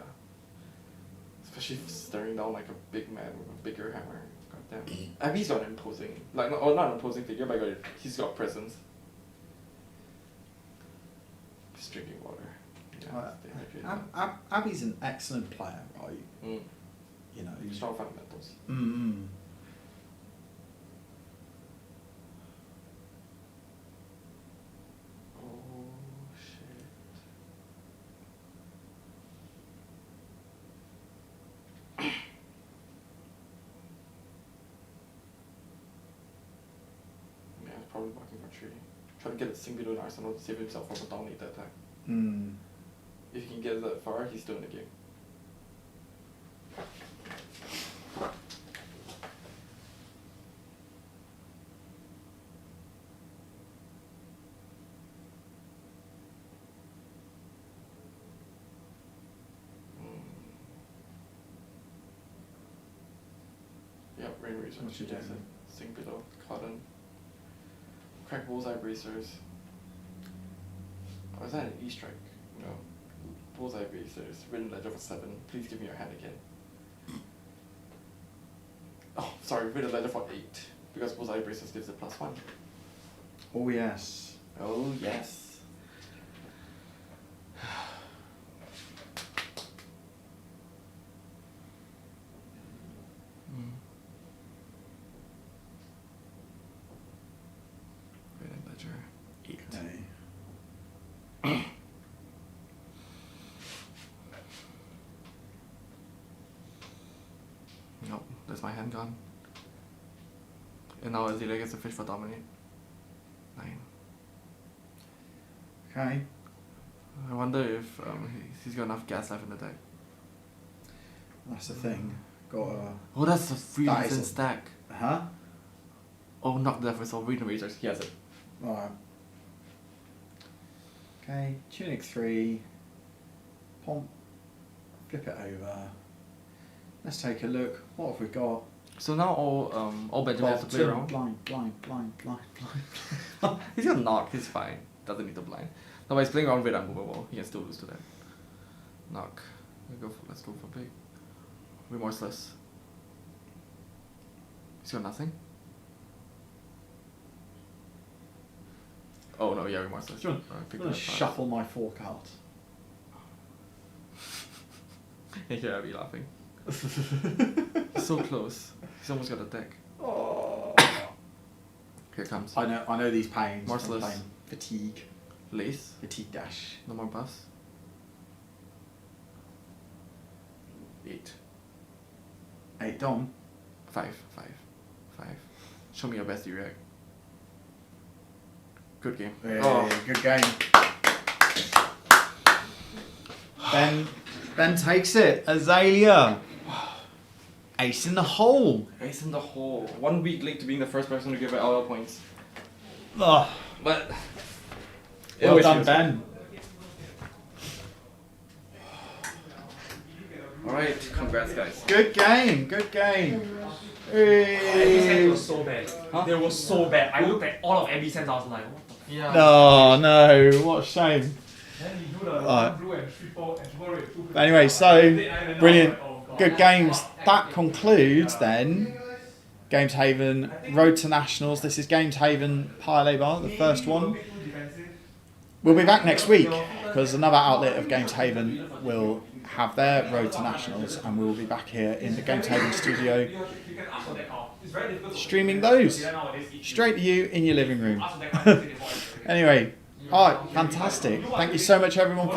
[SPEAKER 10] Especially staring down like a big man with a bigger hammer. Goddamn. Abby's got an imposing, like not an imposing figure, but he's got presence. Just drinking water. Yeah. Stay hydrated.
[SPEAKER 1] Abby's an excellent player, right? You know,
[SPEAKER 10] Strong fundamentals. Oh shit. Yeah, probably blocking for 3. Try to get a Sing below in Arsenal to save himself from a dominated attack. If he can get that far, he's still in the game. Yep, Rain Razor.
[SPEAKER 1] What you doing?
[SPEAKER 10] Sing below, Cotton. Crack Bullseye Bracers. Oh, is that an E-Strike? No. Bullseye Bracers. Written Ledger for 7. Please give me your hand again. Oh, sorry, written Ledger for 8. Because Bullseye Bracers gives it +1.
[SPEAKER 1] Oh yes.
[SPEAKER 10] Oh yes. Written Ledger 8.
[SPEAKER 1] Okay.
[SPEAKER 10] Nope, that's my hand gone. And now Azalea gets a fish for dominate. 9.
[SPEAKER 1] Okay.
[SPEAKER 10] I wonder if he's got enough gas left in the deck.
[SPEAKER 1] That's the thing. Got a.
[SPEAKER 10] Oh, that's a free
[SPEAKER 1] That is
[SPEAKER 10] decent
[SPEAKER 1] a-
[SPEAKER 10] stack.
[SPEAKER 1] Huh?
[SPEAKER 10] Oh, knock death with all Reading Razors. He has it.
[SPEAKER 1] Alright. Okay, Tunic 3. Pomp. Flip it over. Let's take a look. What have we got?
[SPEAKER 10] So now all Benjamin has to play around.
[SPEAKER 1] Blind.
[SPEAKER 10] He's gonna knock, he's fine. Doesn't need to blind. No, but he's playing around with unmovable. He can still lose to that. Knock. Let's go for big. Remorseless. He's got nothing? Oh no, yeah, remorseless.
[SPEAKER 1] Do you want
[SPEAKER 10] Alright, pick
[SPEAKER 1] to
[SPEAKER 10] that
[SPEAKER 1] shuffle my fork out?
[SPEAKER 10] You hear Abby laughing. So close. He's almost got a deck.
[SPEAKER 1] Oh.
[SPEAKER 10] Here comes.
[SPEAKER 1] I know these pains. I'm
[SPEAKER 10] Merciless.
[SPEAKER 1] playing Fatigue.
[SPEAKER 10] Lace.
[SPEAKER 1] Fatigue dash.
[SPEAKER 10] No more buffs. 8.
[SPEAKER 1] 8 Dom.
[SPEAKER 10] 5. Show me your best direct. Good game.
[SPEAKER 1] Yeah, good game. Ben takes it. Azalea. Ace in the hole.
[SPEAKER 10] Ace in the hole. 1 week late to being the first person to give out LL points.
[SPEAKER 1] Oh,
[SPEAKER 10] But
[SPEAKER 1] well
[SPEAKER 10] always
[SPEAKER 1] done,
[SPEAKER 10] feels-
[SPEAKER 1] Ben.
[SPEAKER 10] Alright, congrats guys.
[SPEAKER 1] Good game.
[SPEAKER 9] Abby's hand
[SPEAKER 1] Hey.
[SPEAKER 9] was so bad. They were so bad. I looked at all of Abby's hands, I was like, what the
[SPEAKER 10] Yeah.
[SPEAKER 1] Oh no, what a shame.
[SPEAKER 9] Then he do the
[SPEAKER 1] Alright.
[SPEAKER 9] blue and triple red. Two
[SPEAKER 1] Anyway, so brilliant.
[SPEAKER 9] Oh, God.
[SPEAKER 1] Good games. That concludes then Games Haven Road to Nationals. This is Games Haven Paya Lebar, the first one. We'll be back next week because another outlet of Games Haven will have their road to nationals, and we will be back here in the Games Haven studio streaming those straight to you in your living room. Anyway, alright, fantastic. Thank you so much everyone for